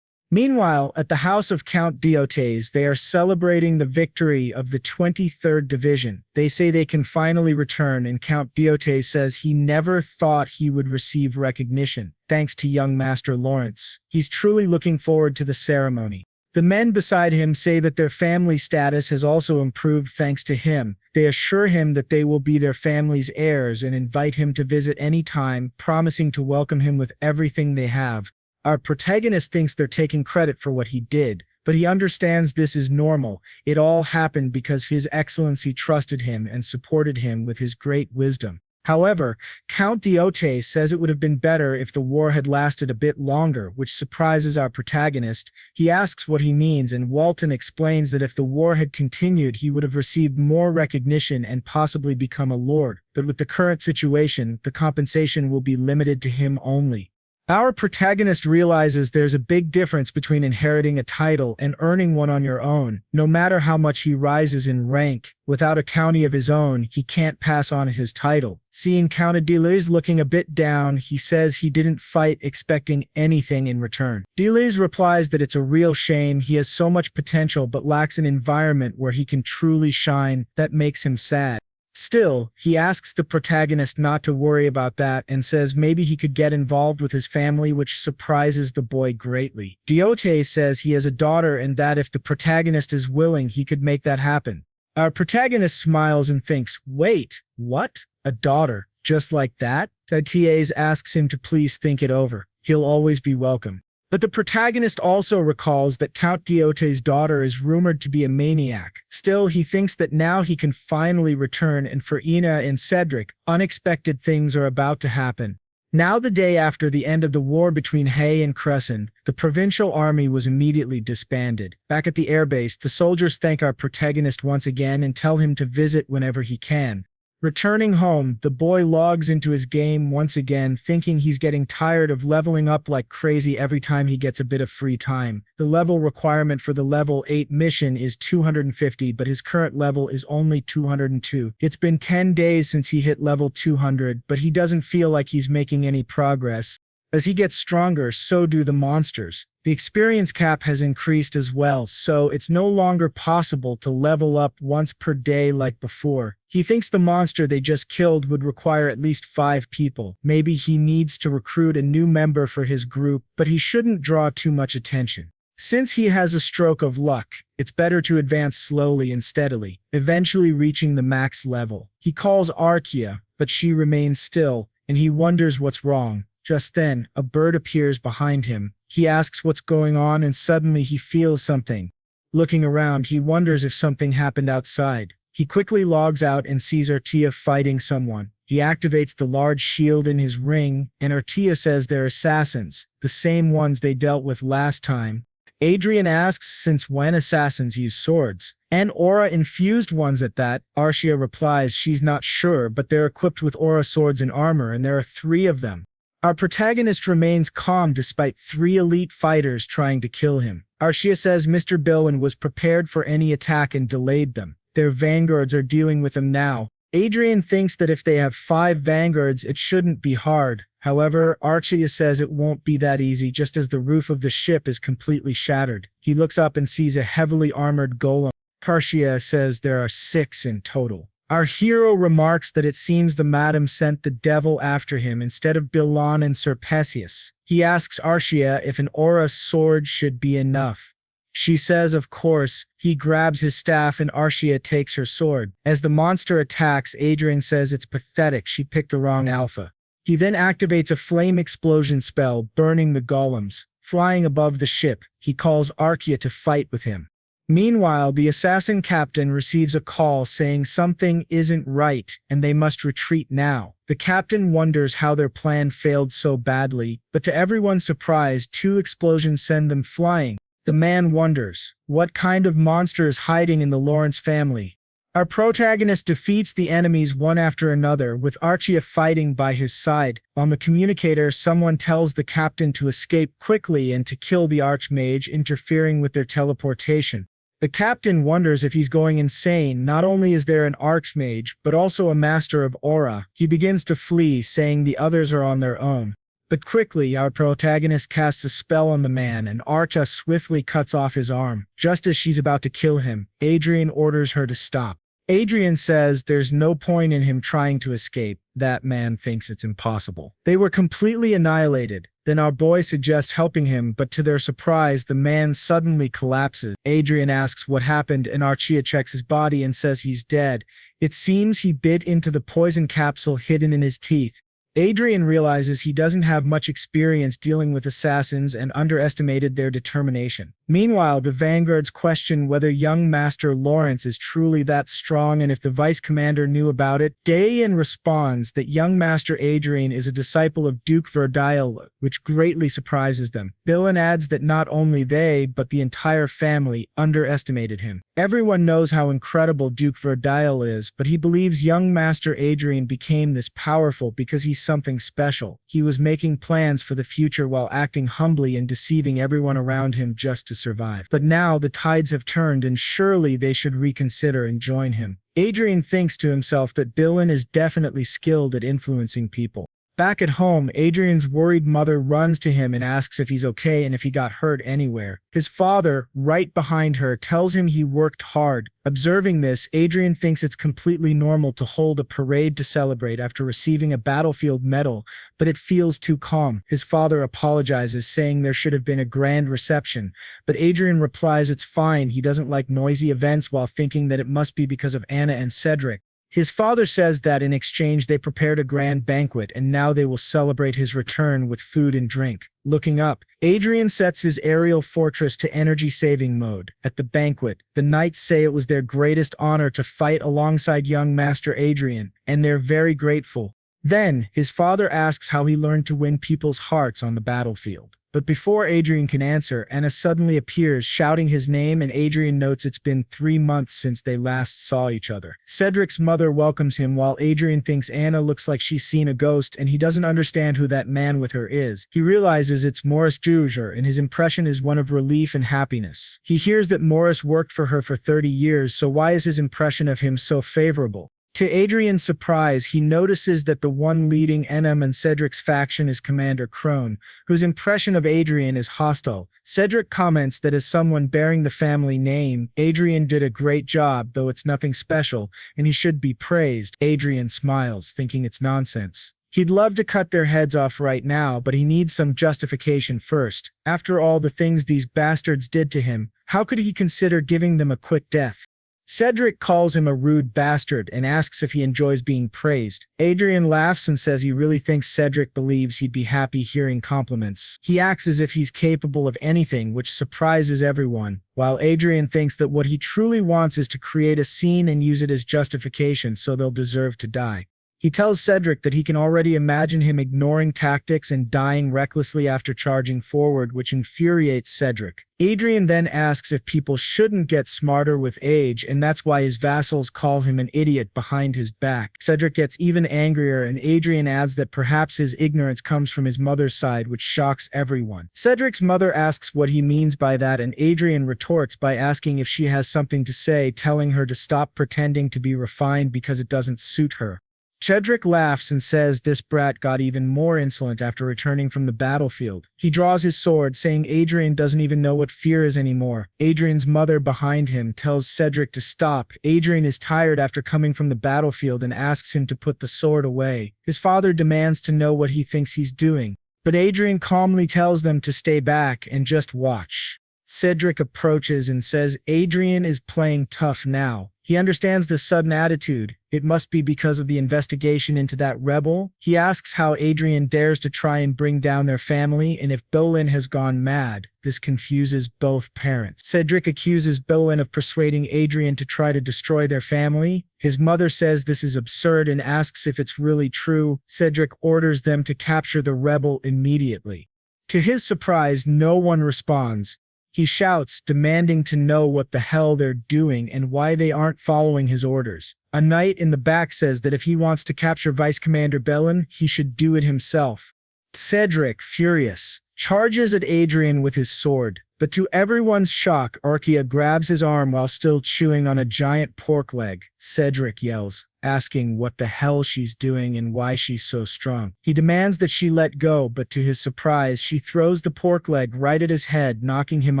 Meanwhile, at the house of Count Diotes, they are celebrating the victory of the 23rd Division. They say they can finally return, and Count Diotes says he never thought he would receive recognition, thanks to young Master Lawrence. He's truly looking forward to the ceremony. The men beside him say that their family status has also improved thanks to him. They assure him that they will be their family's heirs and invite him to visit any time, promising to welcome him with everything they have. Our protagonist thinks they're taking credit for what he did, but he understands this is normal. It all happened because His Excellency trusted him and supported him with his great wisdom. However, Count Diotes says it would have been better if the war had lasted a bit longer, which surprises our protagonist. He asks what he means, and Walton explains that if the war had continued, he would have received more recognition and possibly become a lord. But with the current situation, the compensation will be limited to him only. Our protagonist realizes there's a big difference between inheriting a title and earning one on your own. No matter how much he rises in rank, without a county of his own, he can't pass on his title. Seeing Count Diotes looking a bit down, he says he didn't fight expecting anything in return. Diotes replies that it's a real shame. He has so much potential but lacks an environment where he can truly shine. That makes him sad. Still, he asks the protagonist not to worry about that and says maybe he could get involved with his family, which surprises the boy greatly. Diotes says he has a daughter and that if the protagonist is willing, he could make that happen. Our protagonist smiles and thinks, wait, what? A daughter? Just like that? Diotes asks him to please think it over. He'll always be welcome. But the protagonist also recalls that Count Diotes' daughter is rumored to be a maniac. Still, he thinks that now he can finally return, and for Ina and Cedric, unexpected things are about to happen. Now, the day after the end of the war between Hay and Crescent, the provincial army was immediately disbanded. Back at the airbase, the soldiers thank our protagonist once again and tell him to visit whenever he can. Returning home, the boy logs into his game once again, thinking he's getting tired of leveling up like crazy every time he gets a bit of free time. The level requirement for the level 8 mission is 250, but his current level is only 202. It's been 10 days since he hit level 200, but he doesn't feel like he's making any progress. As he gets stronger, so do the monsters. The experience cap has increased as well, so it's no longer possible to level up once per day like before. He thinks the monster they just killed would require at least 5 people. Maybe he needs to recruit a new member for his group, but he shouldn't draw too much attention. Since he has a stroke of luck, it's better to advance slowly and steadily, eventually reaching the max level. He calls Arkia, but she remains still, and he wonders what's wrong. Just then, a bird appears behind him. He asks what's going on, and suddenly he feels something. Looking around, he wonders if something happened outside. He quickly logs out and sees Artia fighting someone. He activates the large shield in his ring, and Artia says they're assassins, the same ones they dealt with last time. Adrian asks since when assassins use swords, and aura-infused ones at that. Artia replies she's not sure, but they're equipped with aura swords and armor, and there are 3 of them. Our protagonist remains calm despite 3 elite fighters trying to kill him. Artia says Mr. Bilwin was prepared for any attack and delayed them. Their vanguards are dealing with him now. Adrian thinks that if they have 5 vanguards, it shouldn't be hard. However, Artia says it won't be that easy just as the roof of the ship is completely shattered. He looks up and sees a heavily armored golem. Artia says there are 6 in total. Our hero remarks that it seems the madam sent the devil after him instead of Bilan and Sir Perseus. He asks Artia if an aura sword should be enough. She says of course. He grabs his staff and Artia takes her sword. As the monster attacks, Adrian says it's pathetic she picked the wrong alpha. He then activates a flame explosion spell, burning the golems. Flying above the ship, he calls Archaea to fight with him. Meanwhile, the assassin captain receives a call saying something isn't right and they must retreat now. The captain wonders how their plan failed so badly, but to everyone's surprise, 2 explosions send them flying. The man wonders, what kind of monster is hiding in the Lawrence family? Our protagonist defeats the enemies one after another, with Archaea fighting by his side. On the communicator, someone tells the captain to escape quickly and to kill the archmage, interfering with their teleportation. The captain wonders if he's going insane. Not only is there an archmage, but also a master of aura. He begins to flee, saying the others are on their own. But quickly, our protagonist casts a spell on the man, and Archaea swiftly cuts off his arm. Just as she's about to kill him, Adrian orders her to stop. Adrian says there's no point in him trying to escape. That man thinks it's impossible. They were completely annihilated. Then our boy suggests helping him, but to their surprise, the man suddenly collapses. Adrian asks what happened, and Archaea checks his body and says he's dead. It seems he bit into the poison capsule hidden in his teeth. Adrian realizes he doesn't have much experience dealing with assassins and underestimated their determination. Meanwhile, the vanguards question whether young Master Lawrence is truly that strong and if the vice commander knew about it. Dayan responds that young Master Adrian is a disciple of Duke Verdile, which greatly surprises them. Dylan adds that not only they, but the entire family underestimated him. Everyone knows how incredible Duke Verdile is, but he believes young Master Adrian became this powerful because he's something special. He was making plans for the future while acting humbly and deceiving everyone around him just to survive. But now the tides have turned and surely they should reconsider and join him. Adrian thinks to himself that Dylan is definitely skilled at influencing people. Back at home, Adrian's worried mother runs to him and asks if he's okay and if he got hurt anywhere. His father, right behind her, tells him he worked hard. Observing this, Adrian thinks it's completely normal to hold a parade to celebrate after receiving a battlefield medal, but it feels too calm. His father apologizes, saying there should have been a grand reception, but Adrian replies it's fine. He doesn't like noisy events, while thinking that it must be because of Anna and Cedric. His father says that in exchange they prepared a grand banquet and now they will celebrate his return with food and drink. Looking up, Adrian sets his aerial fortress to energy-saving mode. At the banquet, the knights say it was their greatest honor to fight alongside young Master Adrian, and they're very grateful. Then, his father asks how he learned to win people's hearts on the battlefield. But before Adrian can answer, Anna suddenly appears, shouting his name, and Adrian notes it's been 3 months since they last saw each other. Cedric's mother welcomes him, while Adrian thinks Anna looks like she's seen a ghost, and he doesn't understand who that man with her is. He realizes it's Morris Juger, and his impression is one of relief and happiness. He hears that Morris worked for her for 30 years, so why is his impression of him so favorable? To Adrian's surprise, he notices that the one leading Enem and Cedric's faction is Commander Crone, whose impression of Adrian is hostile. Cedric comments that as someone bearing the family name, Adrian did a great job, though it's nothing special, and he should be praised. Adrian smiles, thinking it's nonsense. He'd love to cut their heads off right now, but he needs some justification first. After all the things these bastards did to him, how could he consider giving them a quick death? Cedric calls him a rude bastard and asks if he enjoys being praised. Adrian laughs and says he really thinks Cedric believes he'd be happy hearing compliments. He acts as if he's capable of anything, which surprises everyone, while Adrian thinks that what he truly wants is to create a scene and use it as justification so they'll deserve to die. He tells Cedric that he can already imagine him ignoring tactics and dying recklessly after charging forward, which infuriates Cedric. Adrian then asks if people shouldn't get smarter with age, and that's why his vassals call him an idiot behind his back. Cedric gets even angrier, and Adrian adds that perhaps his ignorance comes from his mother's side, which shocks everyone. Cedric's mother asks what he means by that, and Adrian retorts by asking if she has something to say, telling her to stop pretending to be refined because it doesn't suit her. Cedric laughs and says this brat got even more insolent after returning from the battlefield. He draws his sword, saying Adrian doesn't even know what fear is anymore. Adrian's mother behind him tells Cedric to stop. Adrian is tired after coming from the battlefield and asks him to put the sword away. His father demands to know what he thinks he's doing, but Adrian calmly tells them to stay back and just watch. Cedric approaches and says Adrian is playing tough now. He understands the sudden attitude. It must be because of the investigation into that rebel. He asks how Adrian dares to try and bring down their family and if Bolin has gone mad. This confuses both parents. Cedric accuses Bolin of persuading Adrian to try to destroy their family. His mother says this is absurd and asks if it's really true. Cedric orders them to capture the rebel immediately. To his surprise, no one responds. He shouts, demanding to know what the hell they're doing and why they aren't following his orders. A knight in the back says that if he wants to capture Vice Commander Bolin, he should do it himself. Cedric, furious, charges at Adrian with his sword, but to everyone's shock, Arkia grabs his arm while still chewing on a giant pork leg. Cedric yells, asking what the hell she's doing and why she's so strong. He demands that she let go, but to his surprise, she throws the pork leg right at his head, knocking him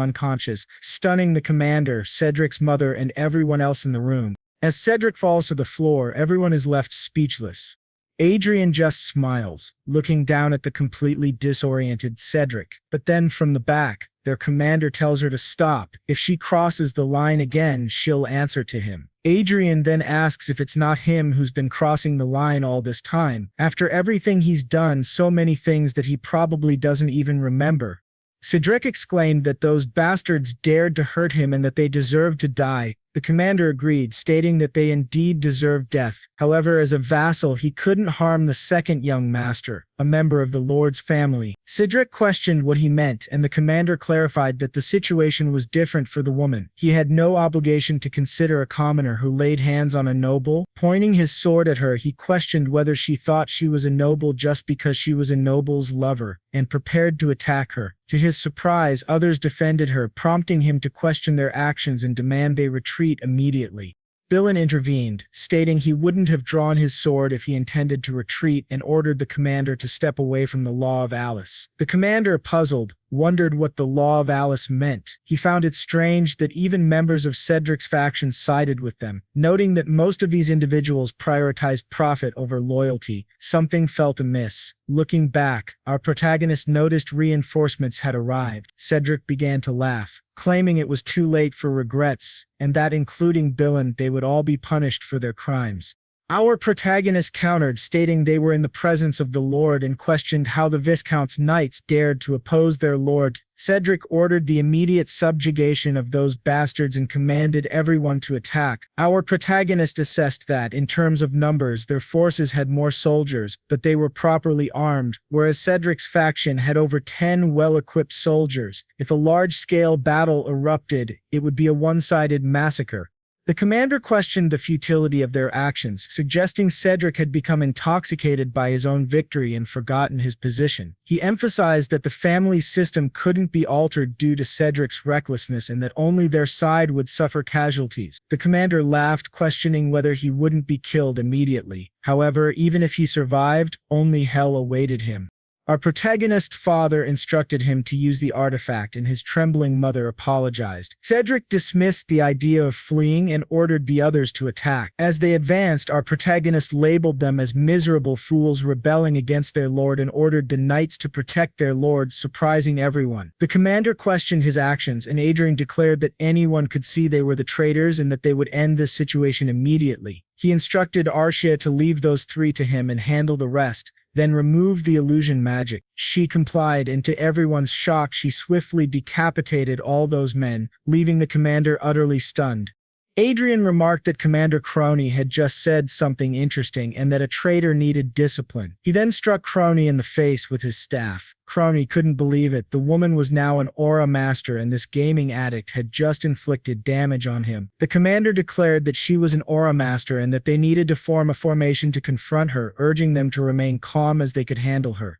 unconscious, stunning the commander, Cedric's mother, and everyone else in the room. As Cedric falls to the floor, everyone is left speechless. Adrian just smiles, looking down at the completely disoriented Cedric. But then from the back, their commander tells her to stop. If she crosses the line again, she'll answer to him. Adrian then asks if it's not him who's been crossing the line all this time. After everything he's done, so many things that he probably doesn't even remember. Cedric exclaimed that those bastards dared to hurt him and that they deserved to die. The commander agreed, stating that they indeed deserved death. However, as a vassal, he couldn't harm the second young master, a member of the Lord's family. Cedric questioned what he meant, and the commander clarified that the situation was different for the woman. He had no obligation to consider a commoner who laid hands on a noble. Pointing his sword at her, he questioned whether she thought she was a noble just because she was a noble's lover, and prepared to attack her. To his surprise, others defended her, prompting him to question their actions and demand they retreat immediately. Bolin intervened, stating he wouldn't have drawn his sword if he intended to retreat, and ordered the commander to step away from the Law of Alice. The commander, puzzled, wondered what the Law of Alice meant. He found it strange that even members of Cedric's faction sided with them. Noting that most of these individuals prioritized profit over loyalty, something felt amiss. Looking back, our protagonist noticed reinforcements had arrived. Cedric began to laugh, claiming it was too late for regrets, and that including Bolin, they would all be punished for their crimes. Our protagonist countered, stating they were in the presence of the Lord, and questioned how the Viscount's knights dared to oppose their lord. Cedric ordered the immediate subjugation of those bastards and commanded everyone to attack. Our protagonist assessed that, in terms of numbers, their forces had more soldiers, but they were properly armed, whereas Cedric's faction had over 10 well-equipped soldiers. If a large-scale battle erupted, it would be a one-sided massacre. The commander questioned the futility of their actions, suggesting Cedric had become intoxicated by his own victory and forgotten his position. He emphasized that the family system couldn't be altered due to Cedric's recklessness and that only their side would suffer casualties. The commander laughed, questioning whether he wouldn't be killed immediately. However, even if he survived, only hell awaited him. Our protagonist's father instructed him to use the artifact, and his trembling mother apologized. Cedric dismissed the idea of fleeing and ordered the others to attack. As they advanced, our protagonist labeled them as miserable fools rebelling against their lord and ordered the knights to protect their lord, surprising everyone. The commander questioned his actions, and Adrian declared that anyone could see they were the traitors and that they would end this situation immediately. He instructed Arshia to leave those three to him and handle the rest, then removed the illusion magic. She complied, and to everyone's shock, she swiftly decapitated all those men, leaving the commander utterly stunned. Adrian remarked that Commander Crony had just said something interesting and that a traitor needed discipline. He then struck Crony in the face with his staff. Crony couldn't believe it. The woman was now an aura master, and this gaming addict had just inflicted damage on him. The commander declared that she was an aura master and that they needed to form a formation to confront her, urging them to remain calm as they could handle her.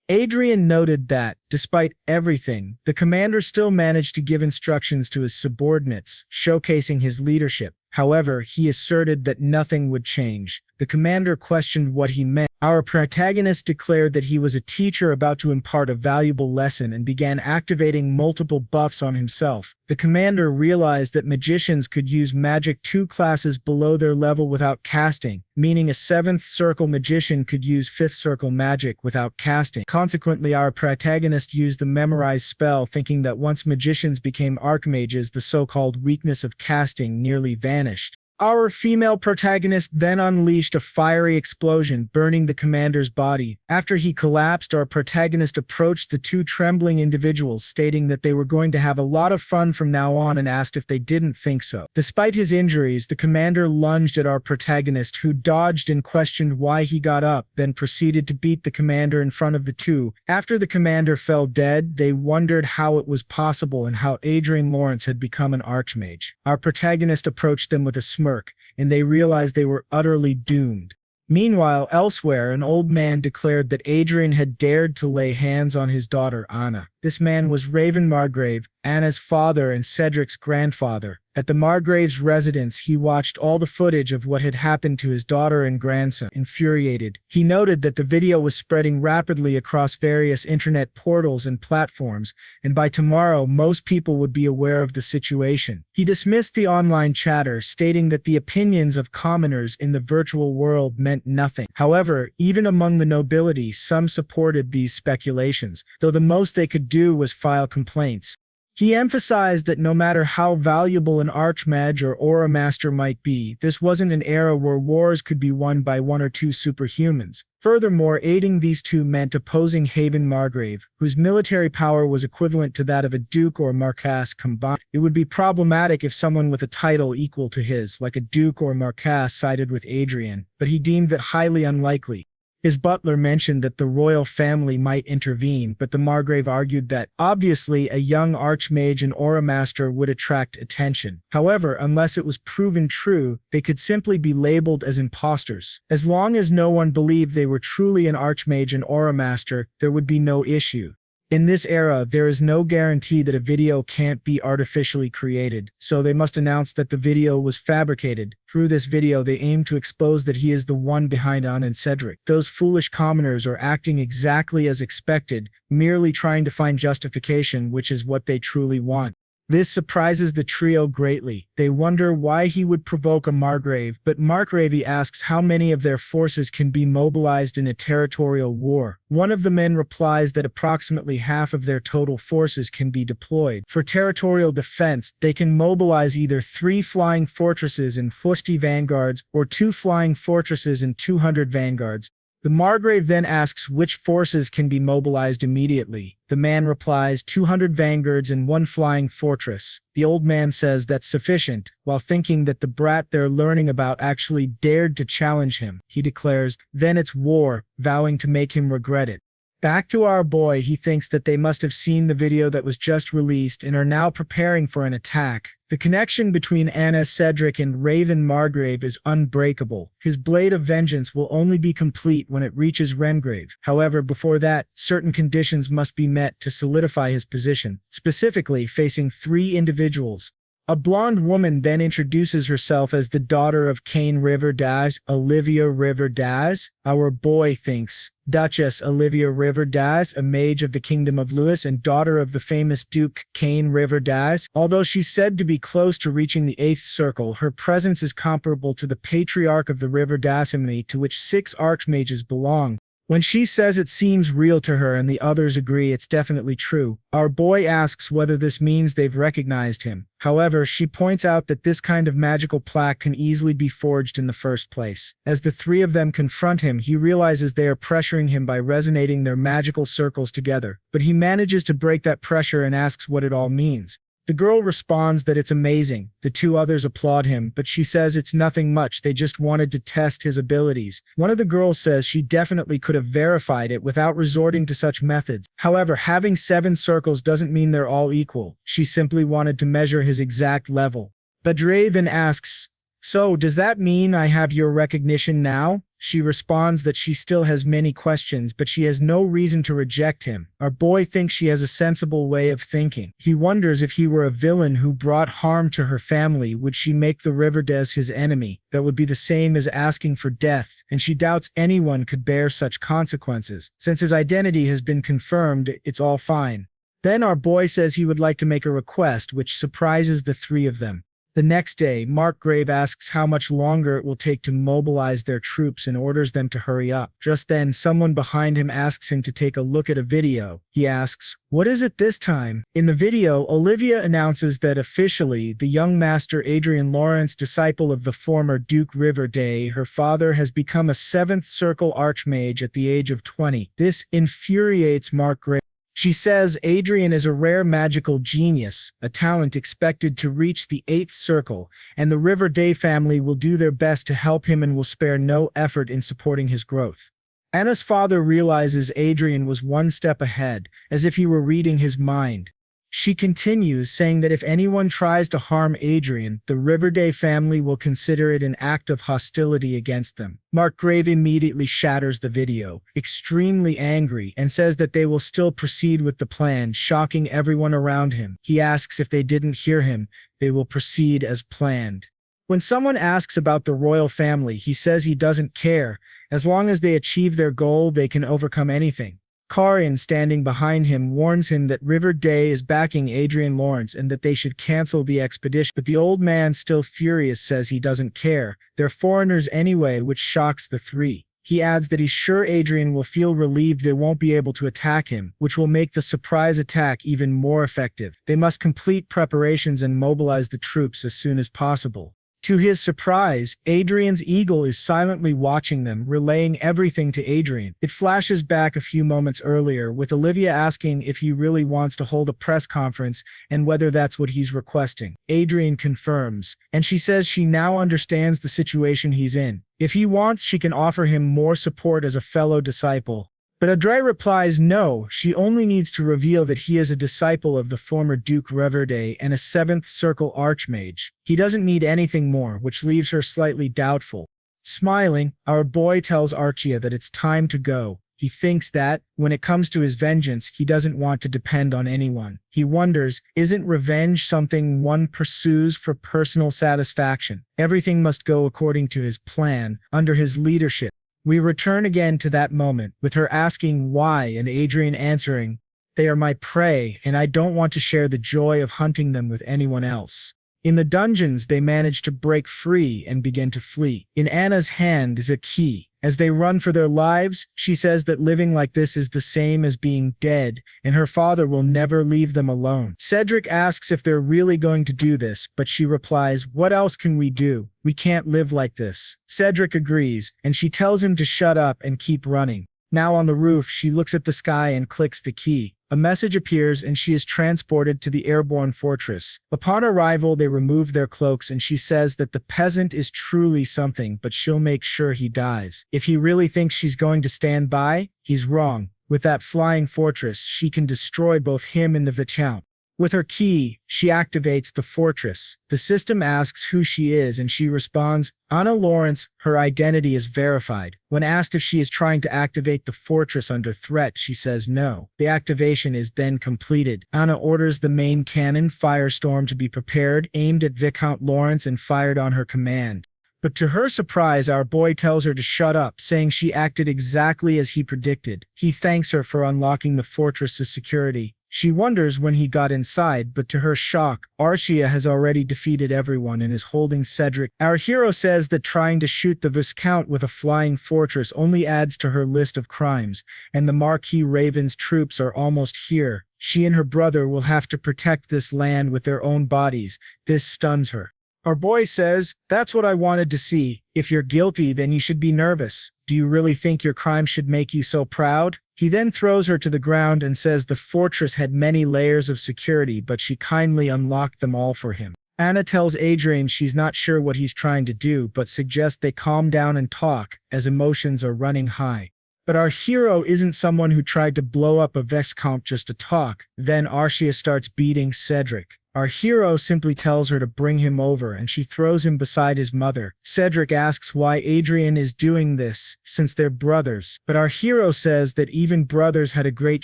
Adrian noted that, despite everything, the commander still managed to give instructions to his subordinates, showcasing his leadership. However, he asserted that nothing would change. The commander questioned what he meant. Our protagonist declared that he was a teacher about to impart a valuable lesson and began activating multiple buffs on himself. The commander realized that magicians could use magic 2 classes below their level without casting, meaning a 7th circle magician could use 5th circle magic without casting. Consequently, our protagonist used the memorize spell, thinking that once magicians became archmages, the so-called weakness of casting nearly vanished. Our female protagonist then unleashed a fiery explosion, burning the commander's body. After he collapsed, our protagonist approached the 2 trembling individuals, stating that they were going to have a lot of fun from now on and asked if they didn't think so. Despite his injuries, the commander lunged at our protagonist, who dodged and questioned why he got up, then proceeded to beat the commander in front of the 2. After the commander fell dead, they wondered how it was possible and how Adrian Lawrence had become an archmage. Our protagonist approached them with a smirk, and they realized they were utterly doomed. Meanwhile, elsewhere, an old man declared that Adrian had dared to lay hands on his daughter, Anna. This man was Raven Margrave, Anna's father and Cedric's grandfather. At the Margraves' residence, he watched all the footage of what had happened to his daughter and grandson. Infuriated, he noted that the video was spreading rapidly across various internet portals and platforms, and by tomorrow, most people would be aware of the situation. He dismissed the online chatter, stating that the opinions of commoners in the virtual world meant nothing. However, even among the nobility, some supported these speculations, though the most they could do was file complaints. He emphasized that no matter how valuable an archmage or aura master might be, this wasn't an era where wars could be won by 1 or 2 superhumans. Furthermore, aiding these 2 meant opposing Haven Margrave, whose military power was equivalent to that of a duke or marquess combined. It would be problematic if someone with a title equal to his, like a duke or marquess, sided with Adrian, but he deemed that highly unlikely. His butler mentioned that the royal family might intervene, but the Margrave argued that, obviously, a young archmage and aura master would attract attention. However, unless it was proven true, they could simply be labeled as imposters. As long as no one believed they were truly an archmage and aura master, there would be no issue. In this era, there is no guarantee that a video can't be artificially created, so they must announce that the video was fabricated. Through this video, they aim to expose that he is the one behind Anna and Cedric. Those foolish commoners are acting exactly as expected, merely trying to find justification, which is what they truly want. This surprises the trio greatly. They wonder why he would provoke a Margrave, but Margrave asks how many of their forces can be mobilized in a territorial war. One of the men replies that approximately half of their total forces can be deployed. For territorial defense, they can mobilize either 3 flying fortresses and 50 vanguards, or 2 flying fortresses and 200 vanguards. The Margrave then asks which forces can be mobilized immediately. The man replies 200 vanguards and 1 flying fortress. The old man says that's sufficient, while thinking that the brat they're learning about actually dared to challenge him. He declares, "Then it's war," vowing to make him regret it. Back to our boy, he thinks that they must have seen the video that was just released and are now preparing for an attack. The connection between Anna, Cedric, and Raven Margrave is unbreakable. His blade of vengeance will only be complete when it reaches Rengrave. However, before that, certain conditions must be met to solidify his position, specifically facing 3 individuals. A blonde woman then introduces herself as the daughter of Cain Riverdaz, Olivia Riverdaz. Our boy thinks Duchess Olivia Riverdaz, a mage of the Kingdom of Lewis and daughter of the famous Duke Cain Riverdaz. Although she's said to be close to reaching the 8th circle, her presence is comparable to the patriarch of the Riverdaz family, to which 6 archmages belong. When she says it seems real to her and the others agree it's definitely true, our boy asks whether this means they've recognized him. However, she points out that this kind of magical plaque can easily be forged in the first place. As the 3 of them confront him, he realizes they are pressuring him by resonating their magical circles together, but he manages to break that pressure and asks what it all means. The girl responds that it's amazing. The 2 others applaud him, but she says it's nothing much, they just wanted to test his abilities. One of the girls says she definitely could have verified it without resorting to such methods. However, having 7 circles doesn't mean they're all equal. She simply wanted to measure his exact level. Badre then asks, "So, does that mean I have your recognition now?" She responds that she still has many questions, but she has no reason to reject him. Our boy thinks she has a sensible way of thinking. He wonders if he were a villain who brought harm to her family, would she make the Riverdales his enemy? That would be the same as asking for death, and she doubts anyone could bear such consequences. Since his identity has been confirmed, it's all fine. Then our boy says he would like to make a request, which surprises the three of them. The next day, Markgrave asks how much longer it will take to mobilize their troops and orders them to hurry up. Just then, someone behind him asks him to take a look at a video. He asks, "What is it this time?" In the video, Olivia announces that officially, the young master Adrian Lawrence, disciple of the former Duke Riverdale, her father, has become a 7th Circle Archmage at the age of 20. This infuriates Markgrave. She says Adrian is a rare magical genius, a talent expected to reach the 8th circle, and the Riverdale family will do their best to help him and will spare no effort in supporting his growth. Anna's father realizes Adrian was one step ahead, as if he were reading his mind. She continues, saying that if anyone tries to harm Adrian, the Riverdale family will consider it an act of hostility against them. Markgrave immediately shatters the video, extremely angry, and says that they will still proceed with the plan, shocking everyone around him. He asks if they didn't hear him, they will proceed as planned. When someone asks about the royal family, he says he doesn't care. As long as they achieve their goal, they can overcome anything. Karin, standing behind him, warns him that Riverdale is backing Adrian Lawrence and that they should cancel the expedition, but the old man, still furious, says he doesn't care. They're foreigners anyway, which shocks the three. He adds that he's sure Adrian will feel relieved they won't be able to attack him, which will make the surprise attack even more effective. They must complete preparations and mobilize the troops as soon as possible. To his surprise, Adrian's eagle is silently watching them, relaying everything to Adrian. It flashes back a few moments earlier, with Olivia asking if he really wants to hold a press conference and whether that's what he's requesting. Adrian confirms, and she says she now understands the situation he's in. If he wants, she can offer him more support as a fellow disciple. But Adrian replies no, she only needs to reveal that he is a disciple of the former Duke Riverdale and a 7th Circle Archmage. He doesn't need anything more, which leaves her slightly doubtful. Smiling, our boy tells Archia that it's time to go. He thinks that, when it comes to his vengeance, he doesn't want to depend on anyone. He wonders, isn't revenge something one pursues for personal satisfaction? Everything must go according to his plan, under his leadership. We return again to that moment, with her asking why and Adrian answering, "They are my prey, and I don't want to share the joy of hunting them with anyone else." In the dungeons, they manage to break free and begin to flee. In Anna's hand is a key. As they run for their lives, she says that living like this is the same as being dead, and her father will never leave them alone. Cedric asks if they're really going to do this, but she replies, "What else can we do? We can't live like this." Cedric agrees, and she tells him to shut up and keep running. Now on the roof, she looks at the sky and clicks the key. A message appears and she is transported to the airborne fortress. Upon arrival, they remove their cloaks and she says that the peasant is truly something, but she'll make sure he dies. If he really thinks she's going to stand by, he's wrong. With that flying fortress, she can destroy both him and the viscount. With her key, she activates the fortress. The system asks who she is and she responds, "Anna Lawrence, her identity is verified." When asked if she is trying to activate the fortress under threat, she says no. The activation is then completed. Anna orders the main cannon, Firestorm, to be prepared, aimed at Viscount Lawrence and fired on her command. But to her surprise, our boy tells her to shut up, saying she acted exactly as he predicted. He thanks her for unlocking the fortress's security. She wonders when he got inside, but to her shock, Archia has already defeated everyone and is holding Cedric. Our hero says that trying to shoot the Viscount with a flying fortress only adds to her list of crimes, and the Marquis Raven's troops are almost here. She and her brother will have to protect this land with their own bodies. This stuns her. Our boy says, "That's what I wanted to see. If you're guilty, then you should be nervous. Do you really think your crime should make you so proud?" He then throws her to the ground and says the fortress had many layers of security, but she kindly unlocked them all for him. Anna tells Adrian she's not sure what he's trying to do, but suggests they calm down and talk, as emotions are running high. But our hero isn't someone who tried to blow up a viscount just to talk. Then Archia starts beating Cedric. Our hero simply tells her to bring him over and she throws him beside his mother. Cedric asks why Adrian is doing this, since they're brothers, but our hero says that even brothers had a great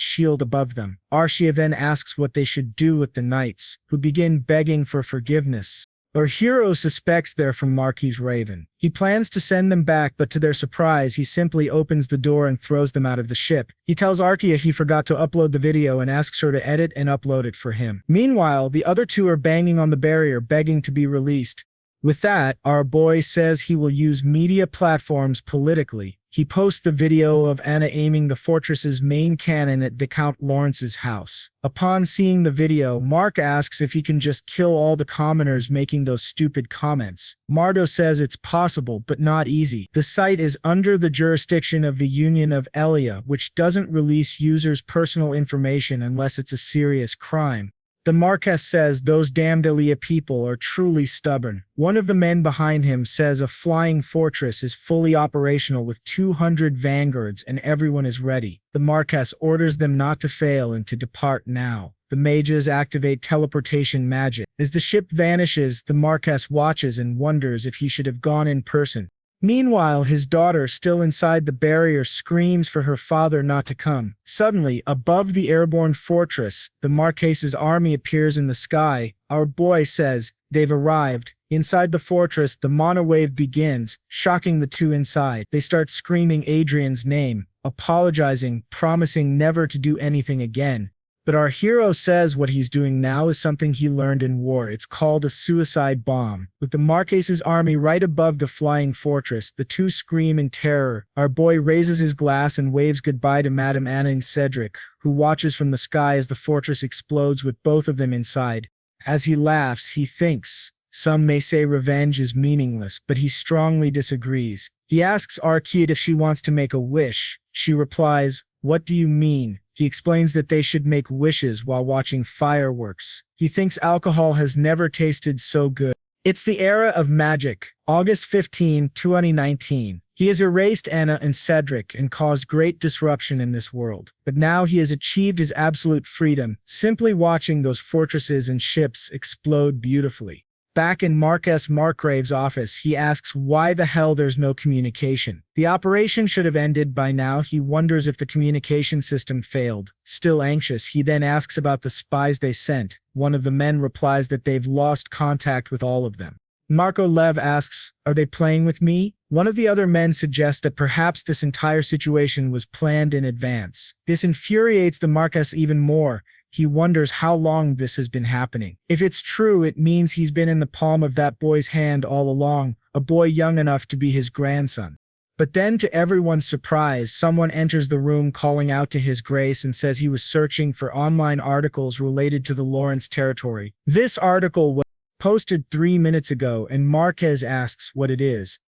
shield above them. Arshia then asks what they should do with the knights, who begin begging for forgiveness. Our hero suspects they're from Marquis Raven. He plans to send them back, but to their surprise, he simply opens the door and throws them out of the ship. He tells Arkia he forgot to upload the video and asks her to edit and upload it for him. Meanwhile, the other two are banging on the barrier, begging to be released. With that, our boy says he will use media platforms politically. He posts the video of Anna aiming the fortress's main cannon at Viscount Lawrence's house. Upon seeing the video, Mark asks if he can just kill all the commoners making those stupid comments. Mardo says it's possible, but not easy. The site is under the jurisdiction of the Union of Elia, which doesn't release users' personal information unless it's a serious crime. The Marquess says those damned Elia people are truly stubborn. One of the men behind him says a flying fortress is fully operational with 200 vanguards and everyone is ready. The Marquess orders them not to fail and to depart now. The mages activate teleportation magic. As the ship vanishes, the Marquess watches and wonders if he should have gone in person. Meanwhile, his daughter, still inside the barrier, screams for her father not to come. Suddenly, above the airborne fortress, the Marques's army appears in the sky. Our boy says, they've arrived. Inside the fortress, the monowave begins, shocking the two inside. They start screaming Adrian's name, apologizing, promising never to do anything again. But our hero says what he's doing now is something he learned in war. It's called a suicide bomb. With the Marques's army right above the flying fortress, the two scream in terror. Our boy raises his glass and waves goodbye to Madame Anna and Cedric, who watches from the sky as the fortress explodes with both of them inside. As he laughs, he thinks, some may say revenge is meaningless, but he strongly disagrees. He asks Arcade if she wants to make a wish. She replies, "What do you mean?" He explains that they should make wishes while watching fireworks. He thinks alcohol has never tasted so good. It's the era of magic. August 15, 2019. He has erased Anna and Cedric and caused great disruption in this world. But now he has achieved his absolute freedom, simply watching those fortresses and ships explode beautifully. Back in Marquess Margrave's office, he asks why the hell there's no communication. The operation should have ended by now. He wonders if the communication system failed. Still anxious, he then asks about the spies they sent. One of the men replies that they've lost contact with all of them. Marco Lev asks, "Are they playing with me?" One of the other men suggests that perhaps this entire situation was planned in advance. This infuriates the Marquess even more. He wonders how long this has been happening. If it's true, it means he's been in the palm of that boy's hand all along, a boy young enough to be his grandson. But then, to everyone's surprise, someone enters the room calling out to His Grace and says he was searching for online articles related to the Lawrence territory. This article was posted 3 minutes ago, and Marquez asks what it is.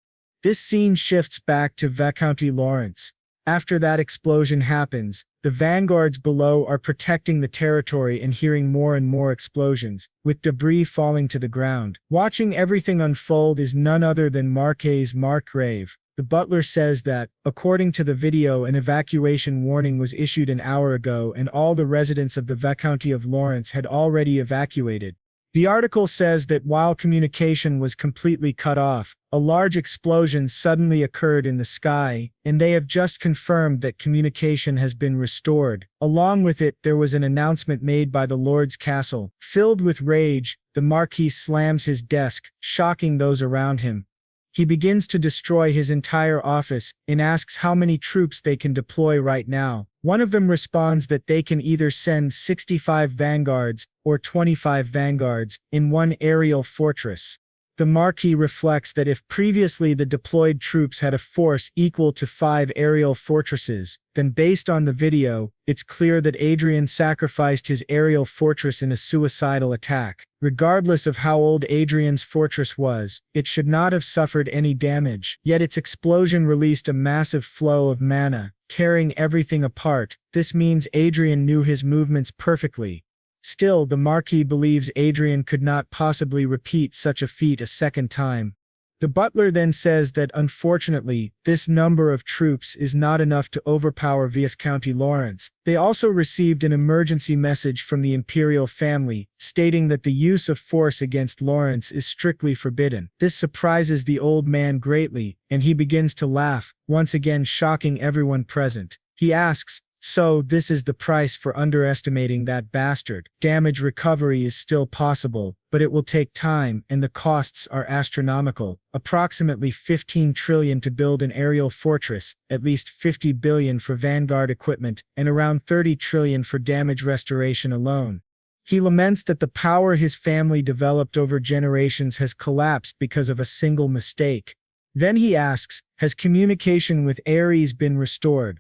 This scene shifts back to Viscounty Lawrence. After that explosion happens, the vanguards below are protecting the territory and hearing more and more explosions, with debris falling to the ground. Watching everything unfold is none other than Marquess Margrave. The butler says that, according to the video, an evacuation warning was issued an hour ago and all the residents of the Viscounty of Lawrence had already evacuated. The article says that while communication was completely cut off, a large explosion suddenly occurred in the sky, and they have just confirmed that communication has been restored. Along with it, there was an announcement made by the Lord's castle. Filled with rage, the Marquis slams his desk, shocking those around him. He begins to destroy his entire office and asks how many troops they can deploy right now. One of them responds that they can either send 65 vanguards or 25 vanguards in one aerial fortress. The Marquis reflects that if previously the deployed troops had a force equal to 5 aerial fortresses, then based on the video, it's clear that Adrian sacrificed his aerial fortress in a suicidal attack. Regardless of how old Adrian's fortress was, it should not have suffered any damage, yet its explosion released a massive flow of mana, tearing everything apart. This means Adrian knew his movements perfectly. Still, the Marquis believes Adrian could not possibly repeat such a feat a second time. The butler then says that unfortunately, this number of troops is not enough to overpower Viscounty Lawrence. They also received an emergency message from the imperial family, stating that the use of force against Lawrence is strictly forbidden. This surprises the old man greatly, and he begins to laugh, once again shocking everyone present. He asks, "So this is the price for underestimating that bastard. Damage recovery is still possible, but it will take time and the costs are astronomical. Approximately 15 trillion to build an aerial fortress, at least 50 billion for vanguard equipment, and around 30 trillion for damage restoration alone." He laments that the power his family developed over generations has collapsed because of a single mistake. Then he asks, has communication with Ares been restored?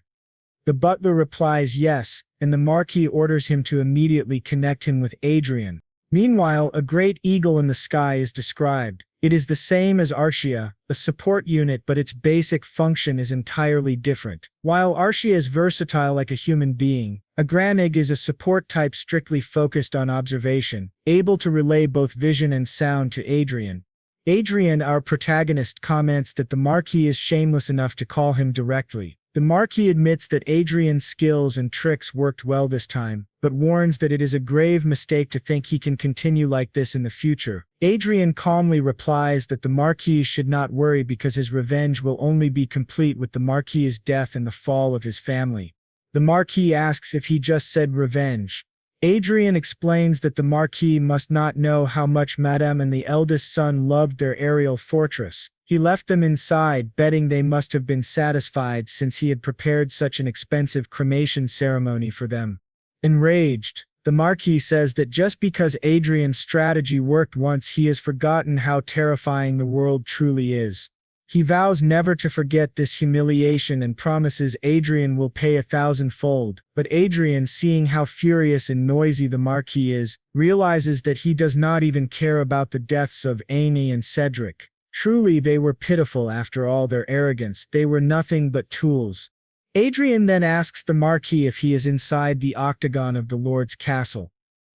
The butler replies yes, and the Marquis orders him to immediately connect him with Adrian. Meanwhile, a great eagle in the sky is described. It is the same as Archaea, a support unit, but its basic function is entirely different. While Archaea is versatile like a human being, a Granig is a support type strictly focused on observation, able to relay both vision and sound to Adrian. Adrian, our protagonist, comments that the Marquis is shameless enough to call him directly. The Marquis admits that Adrian's skills and tricks worked well this time, but warns that it is a grave mistake to think he can continue like this in the future. Adrian calmly replies that the Marquis should not worry because his revenge will only be complete with the Marquis's death and the fall of his family. The Marquis asks if he just said revenge. Adrian explains that the Marquis must not know how much Madame and the eldest son loved their aerial fortress. He left them inside, betting they must have been satisfied since he had prepared such an expensive cremation ceremony for them. Enraged, the Marquis says that just because Adrian's strategy worked once, he has forgotten how terrifying the world truly is. He vows never to forget this humiliation and promises Adrian will pay 1,000-fold. But Adrian, seeing how furious and noisy the Marquis is, realizes that he does not even care about the deaths of Amy and Cedric. Truly, they were pitiful after all their arrogance. They were nothing but tools. Adrian then asks the Marquis if he is inside the octagon of the Lord's castle.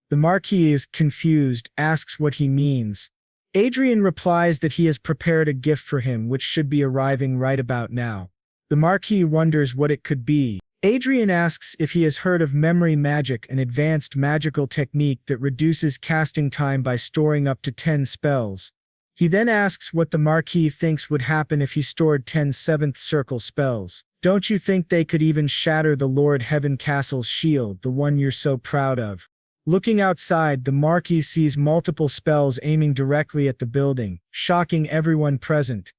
The Marquis is confused, asks what he means. Adrian replies that he has prepared a gift for him which should be arriving right about now. The Marquis wonders what it could be. Adrian asks if he has heard of memory magic, an advanced magical technique that reduces casting time by storing up to 10 spells. He then asks what the Marquis thinks would happen if he stored 10 seventh circle spells. Don't you think they could even shatter the Lord Heaven Castle's shield, the one you're so proud of? Looking outside, the Marquis sees multiple spells aiming directly at the building, shocking everyone present.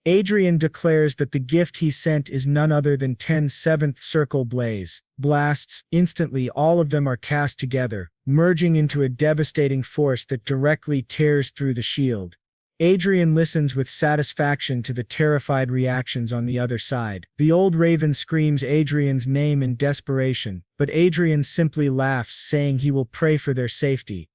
Adrian declares that the gift he sent is none other than 10 seventh circle blasts. Instantly, all of them are cast together, merging into a devastating force that directly tears through the shield. Adrian listens with satisfaction to the terrified reactions on the other side. The old raven screams Adrian's name in desperation, but Adrian simply laughs, saying he will pray for their safety.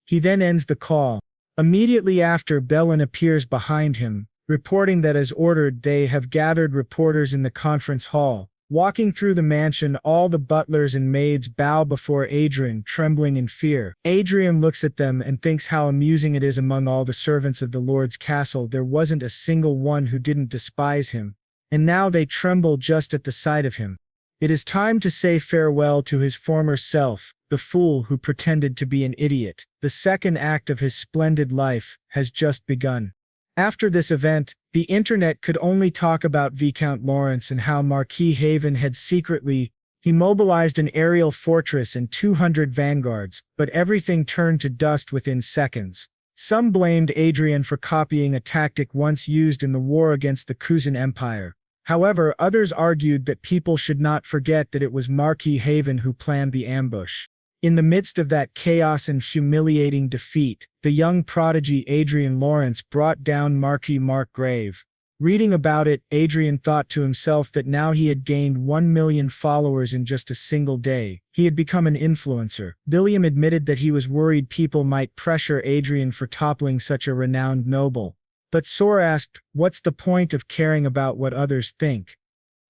He then ends the call. Immediately after, Bellin appears behind him, reporting that as ordered they have gathered reporters in the conference hall. Walking through the mansion, all the butlers and maids bow before Adrian, trembling in fear. Adrian looks at them and thinks how amusing it is among all the servants of the Lord's castle there wasn't a single one who didn't despise him, and now they tremble just at the sight of him. It is time to say farewell to his former self, the fool who pretended to be an idiot. The second act of his splendid life has just begun. After this event, the internet could only talk about Viscount Lawrence and how Marquis Haven had secretly mobilized an aerial fortress and 200 vanguards, but everything turned to dust within seconds. Some blamed Adrian for copying a tactic once used in the war against the Kuzan Empire. However, others argued that people should not forget that it was Marquis Haven who planned the ambush. In the midst of that chaos and humiliating defeat, the young prodigy Adrian Lawrence brought down Marquis Markgrave. Reading about it, Adrian thought to himself that now he had gained 1 million followers in just a single day. He had become an influencer. William admitted that he was worried people might pressure Adrian for toppling such a renowned noble. But Sor asked, "What's the point of caring about what others think?"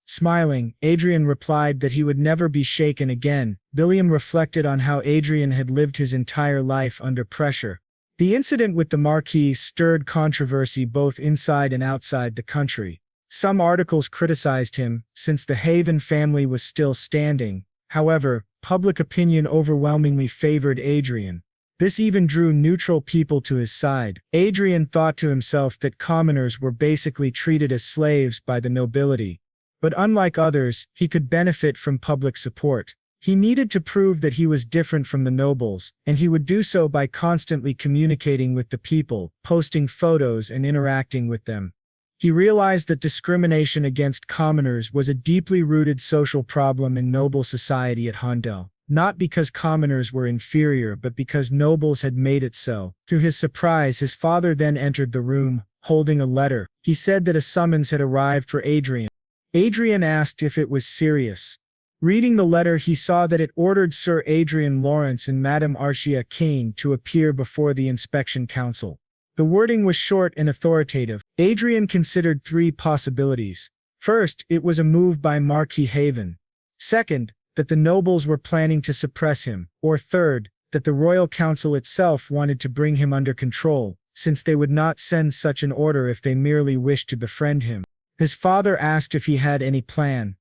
Smiling, Adrian replied that he would never be shaken again. William reflected on how Adrian had lived his entire life under pressure. The incident with the Marquis stirred controversy both inside and outside the country. Some articles criticized him, since the Haven family was still standing. However, public opinion overwhelmingly favored Adrian. This even drew neutral people to his side. Adrian thought to himself that commoners were basically treated as slaves by the nobility. But unlike others, he could benefit from public support. He needed to prove that he was different from the nobles, and he would do so by constantly communicating with the people, posting photos and interacting with them. He realized that discrimination against commoners was a deeply rooted social problem in noble society at Handel. Not because commoners were inferior but because nobles had made it so. To his surprise, his father then entered the room, holding a letter. He said that a summons had arrived for Adrian. Adrian asked if it was serious. Reading the letter, he saw that it ordered Sir Adrian Lawrence and Madame Archia Kane to appear before the inspection council. The wording was short and authoritative. Adrian considered three possibilities. First, it was a move by Marquis Haven. Second, that the nobles were planning to suppress him, or third, that the royal council itself wanted to bring him under control, since they would not send such an order if they merely wished to befriend him. His father asked if he had any plan.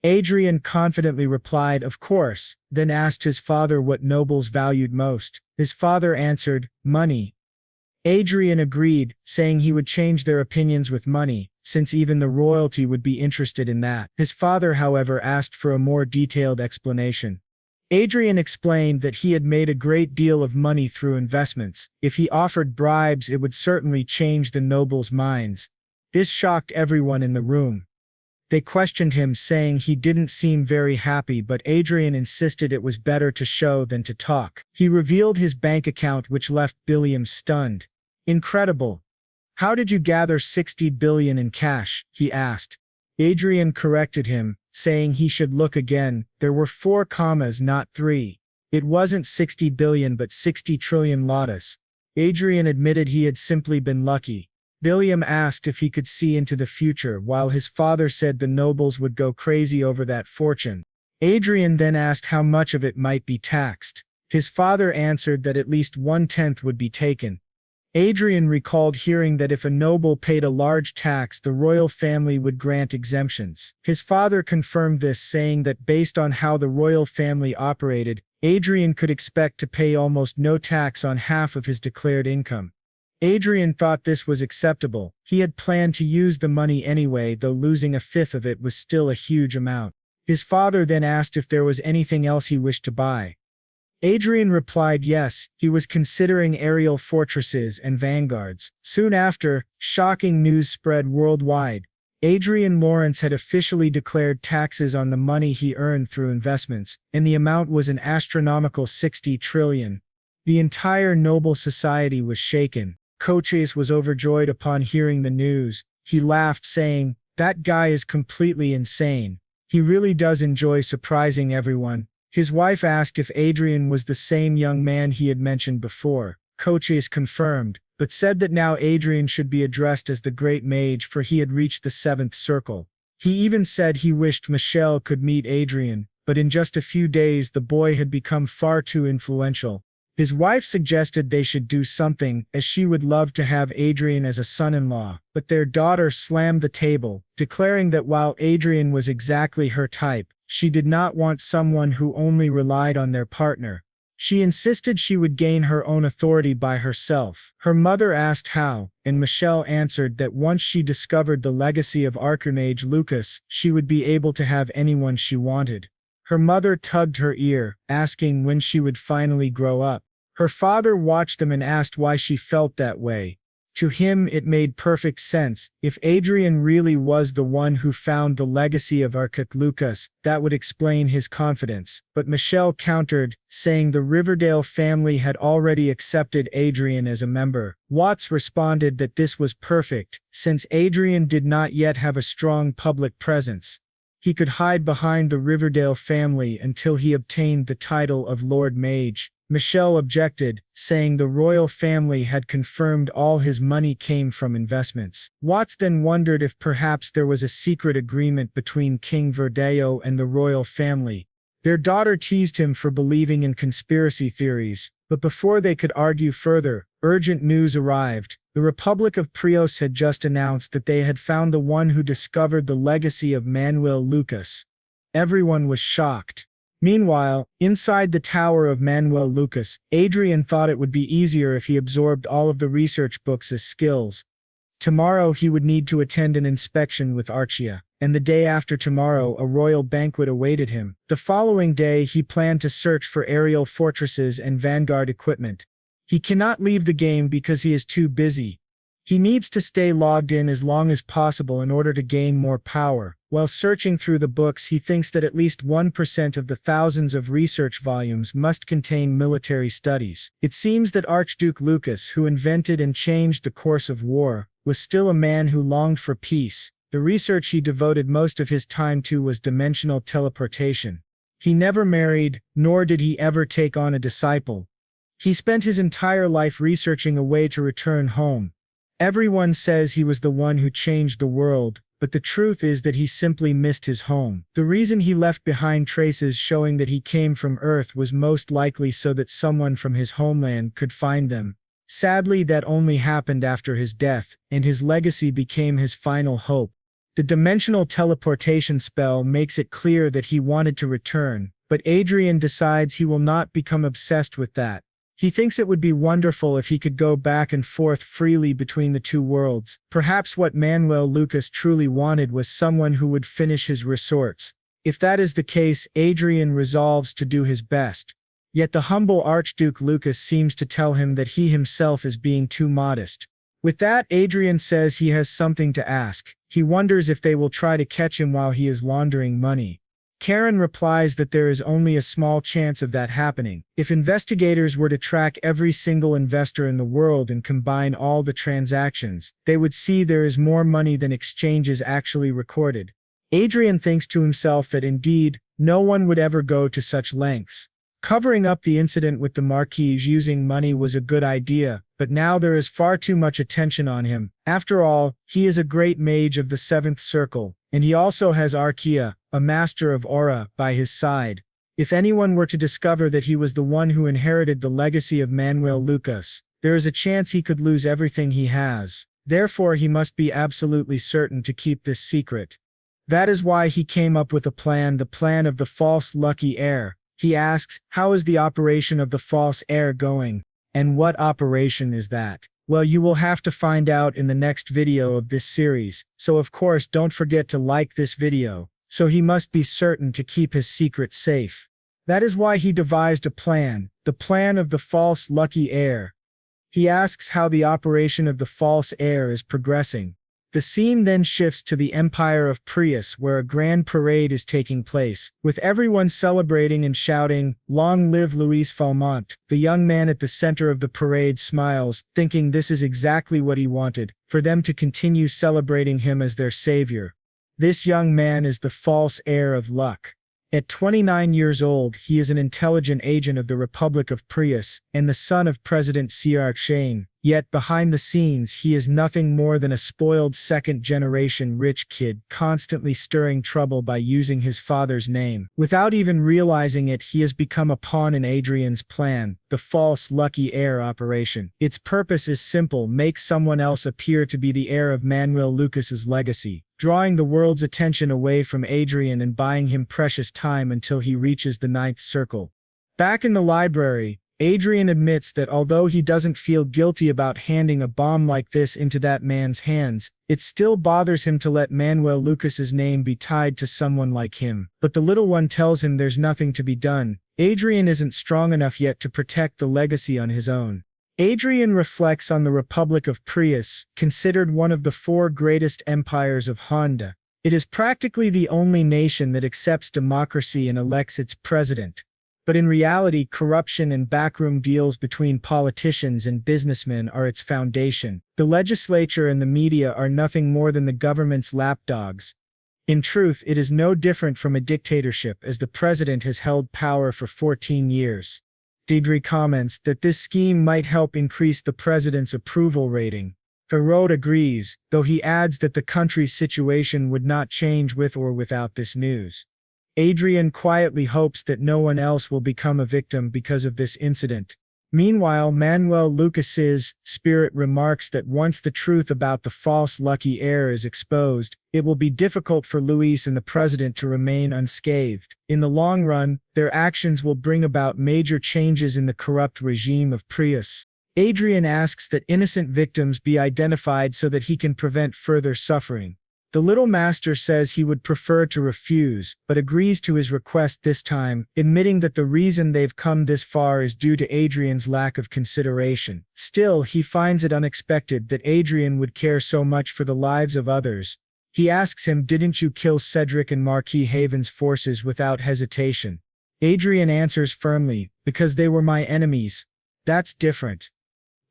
Adrian confidently replied, "Of course," then asked his father what nobles valued most. His father answered, "Money." Adrian agreed, saying he would change their opinions with money, since even the royalty would be interested in that. His father, however, asked for a more detailed explanation. Adrian explained that he had made a great deal of money through investments. If he offered bribes, it would certainly change the nobles' minds. This shocked everyone in the room. They questioned him, saying he didn't seem very happy, but Adrian insisted it was better to show than to talk. He revealed his bank account, which left Billiam stunned. "Incredible. How did you gather 60 billion in cash?" he asked. Adrian corrected him, saying he should look again. There were 4 commas, not 3. It wasn't 60 billion but 60 trillion lotus. Adrian admitted he had simply been lucky. Billiam asked if he could see into the future, while his father said the nobles would go crazy over that fortune. Adrian then asked how much of it might be taxed. His father answered that at least 1/10 would be taken. Adrian recalled hearing that if a noble paid a large tax, the royal family would grant exemptions. His father confirmed this, saying that based on how the royal family operated, Adrian could expect to pay almost no tax on half of his declared income. Adrian thought this was acceptable. He had planned to use the money anyway, though losing 1/5 of it was still a huge amount. His father then asked if there was anything else he wished to buy. Adrian replied yes, he was considering aerial fortresses and vanguards. Soon after, shocking news spread worldwide. Adrian Lawrence had officially declared taxes on the money he earned through investments, and the amount was an astronomical 60 trillion. The entire noble society was shaken. Coches was overjoyed upon hearing the news. He laughed, saying, "That guy is completely insane. He really does enjoy surprising everyone." His wife asked if Adrian was the same young man he had mentioned before. Coches confirmed, but said that now Adrian should be addressed as the Great Mage, for he had reached the 7th circle. He even said he wished Michelle could meet Adrian, but in just a few days the boy had become far too influential. His wife suggested they should do something, as she would love to have Adrian as a son-in-law, but their daughter slammed the table, declaring that while Adrian was exactly her type, she did not want someone who only relied on their partner. She insisted she would gain her own authority by herself. Her mother asked how, and Michelle answered that once she discovered the legacy of Archimage Lucas, she would be able to have anyone she wanted. Her mother tugged her ear, asking when she would finally grow up. Her father watched them and asked why she felt that way. To him it made perfect sense. If Adrian really was the one who found the legacy of Archimage Lucas, that would explain his confidence. But Michelle countered, saying the Riverdale family had already accepted Adrian as a member. Watts responded that this was perfect, since Adrian did not yet have a strong public presence. He could hide behind the Riverdale family until he obtained the title of Lord Mage. Michelle objected, saying the royal family had confirmed all his money came from investments. Watts then wondered if perhaps there was a secret agreement between King Verdeo and the royal family. Their daughter teased him for believing in conspiracy theories, But before they could argue further, urgent news arrived. The Republic of Prios had just announced that they had found the one who discovered the legacy of Manuel Lucas. Everyone was shocked. Meanwhile, inside the tower of Manuel Lucas, Adrian thought it would be easier if he absorbed all of the research books as skills. Tomorrow he would need to attend an inspection with Archia, and the day after tomorrow a royal banquet awaited him. The following day he planned to search for aerial fortresses and vanguard equipment. He cannot leave the game because he is too busy. He needs to stay logged in as long as possible in order to gain more power. While searching through the books, he thinks that at least 1% of the thousands of research volumes must contain military studies. It seems that Archduke Lucas, who invented and changed the course of war, was still a man who longed for peace. The research he devoted most of his time to was dimensional teleportation. He never married, nor did he ever take on a disciple. He spent his entire life researching a way to return home. Everyone says he was the one who changed the world, but the truth is that he simply missed his home. The reason he left behind traces showing that he came from Earth was most likely so that someone from his homeland could find them. Sadly, that only happened after his death, and his legacy became his final hope. The dimensional teleportation spell makes it clear that he wanted to return, but Adrian decides he will not become obsessed with that. He thinks it would be wonderful if he could go back and forth freely between the two worlds. Perhaps what Manuel Lucas truly wanted was someone who would finish his resorts. If that is the case, Adrian resolves to do his best. Yet the humble Archduke Lucas seems to tell him that he himself is being too modest. With that, Adrian says he has something to ask. He wonders if they will try to catch him while he is laundering money. Karen replies that there is only a small chance of that happening. If investigators were to track every single investor in the world and combine all the transactions, they would see there is more money than exchanges actually recorded. Adrian thinks to himself that indeed, no one would ever go to such lengths. Covering up the incident with the Marquis using money was a good idea, but now there is far too much attention on him. After all, he is a great mage of the seventh circle, and he also has Archia, a master of aura, by his side. If anyone were to discover that he was the one who inherited the legacy of Manuel Lucas, there is a chance he could lose everything he has. Therefore, he must be absolutely certain to keep this secret. That is why he came up with the plan of the false lucky heir. He asks, how is the operation of the false heir going? And what operation is that? Well, you will have to find out in the next video of this series, so of course don't forget to like this video. So he must be certain to keep his secret safe. That is why he devised a plan, the plan of the false lucky heir. He asks how the operation of the false heir is progressing. The scene then shifts to the Empire of Prius, where a grand parade is taking place, with everyone celebrating and shouting, "Long live Louis Falmont." The young man at the center of the parade smiles, thinking this is exactly what he wanted, for them to continue celebrating him as their savior. This young man is the false heir of luck. At 29 years old, he is an intelligent agent of the Republic of Prius, and the son of President Siark Shane. Yet behind the scenes, he is nothing more than a spoiled second-generation rich kid, constantly stirring trouble by using his father's name. Without even realizing it, he has become a pawn in Adrian's plan, the false lucky heir operation. Its purpose is simple: make someone else appear to be the heir of Manuel Lucas's legacy, drawing the world's attention away from Adrian and buying him precious time until he reaches the ninth circle. Back in the library, Adrian admits that although he doesn't feel guilty about handing a bomb like this into that man's hands, it still bothers him to let Manuel Lucas's name be tied to someone like him. But the little one tells him there's nothing to be done. Adrian isn't strong enough yet to protect the legacy on his own. Adrian reflects on the Republic of Prius, considered one of the four greatest empires of Honda. It is practically the only nation that accepts democracy and elects its president. But in reality, corruption and backroom deals between politicians and businessmen are its foundation. The legislature and the media are nothing more than the government's lapdogs. In truth, it is no different from a dictatorship, as the president has held power for 14 years. Deidre comments that this scheme might help increase the president's approval rating. Perrault agrees, though he adds that the country's situation would not change with or without this news. Adrian quietly hopes that no one else will become a victim because of this incident. Meanwhile, Manuel Lucas's spirit remarks that once the truth about the false lucky heir is exposed, it will be difficult for Luis and the president to remain unscathed. In the long run, their actions will bring about major changes in the corrupt regime of Prius. Adrian asks that innocent victims be identified so that he can prevent further suffering. The little master says he would prefer to refuse, but agrees to his request this time, admitting that the reason they've come this far is due to Adrian's lack of consideration. Still, he finds it unexpected that Adrian would care so much for the lives of others. He asks him, "Didn't you kill Cedric and Marquis Haven's forces without hesitation?" Adrian answers firmly, "Because they were my enemies. That's different."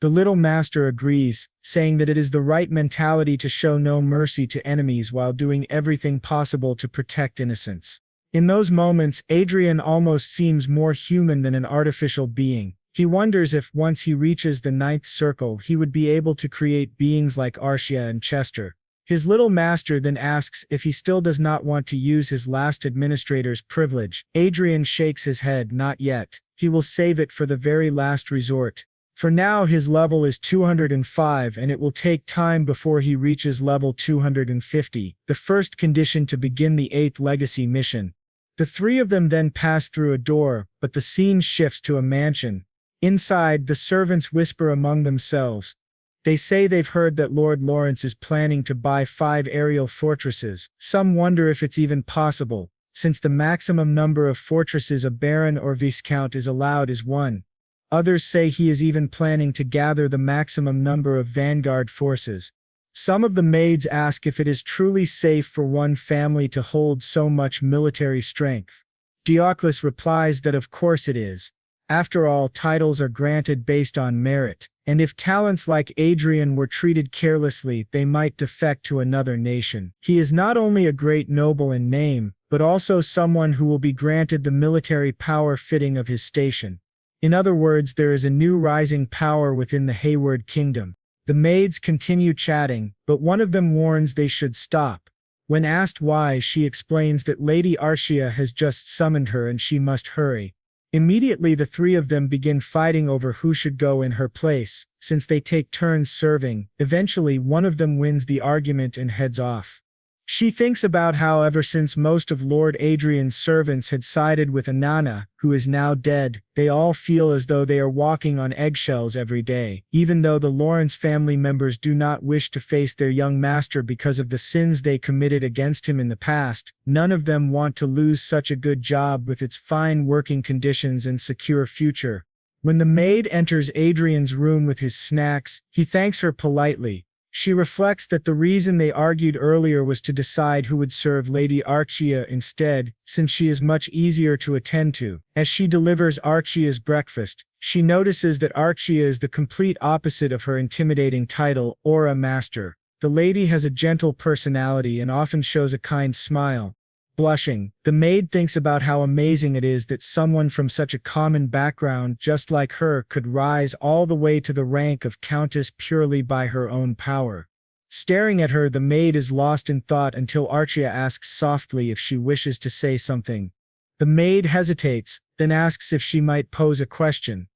The little master agrees, saying that it is the right mentality to show no mercy to enemies while doing everything possible to protect innocents. In those moments, Adrian almost seems more human than an artificial being. He wonders if once he reaches the ninth circle he would be able to create beings like Arcia and Chester. His little master then asks if he still does not want to use his last administrator's privilege. Adrian shakes his head, "Not yet. He will save it for the very last resort. For now his level is 205 and it will take time before he reaches level 250, the first condition to begin the 8th legacy mission." The three of them then pass through a door, but the scene shifts to a mansion. Inside, the servants whisper among themselves. They say they've heard that Lord Lawrence is planning to buy 5 aerial fortresses. Some wonder if it's even possible, since the maximum number of fortresses a baron or viscount is allowed is 1. Others say he is even planning to gather the maximum number of vanguard forces. Some of the maids ask if it is truly safe for one family to hold so much military strength. Dioclus replies that of course it is. After all, titles are granted based on merit, and if talents like Adrian were treated carelessly, they might defect to another nation. He is not only a great noble in name, but also someone who will be granted the military power fitting of his station. In other words, there is a new rising power within the Hayward Kingdom. The maids continue chatting, but one of them warns they should stop. When asked why, she explains that Lady Arcia has just summoned her and she must hurry. Immediately the three of them begin fighting over who should go in her place, since they take turns serving. Eventually one of them wins the argument and heads off. She thinks about how ever since most of Lord Adrian's servants had sided with Anana, who is now dead, they all feel as though they are walking on eggshells every day. Even though the Lawrence family members do not wish to face their young master because of the sins they committed against him in the past, none of them want to lose such a good job with its fine working conditions and secure future. When the maid enters Adrian's room with his snacks, he thanks her politely. She reflects that the reason they argued earlier was to decide who would serve Lady Arcia instead, since she is much easier to attend to. As she delivers Arcia's breakfast, she notices that Arcia is the complete opposite of her intimidating title, Aura Master. The lady has a gentle personality and often shows a kind smile. Blushing, the maid thinks about how amazing it is that someone from such a common background just like her could rise all the way to the rank of countess purely by her own power. Staring at her, the maid is lost in thought until Arcia asks softly if she wishes to say something. The maid hesitates, then asks if she might pose a question.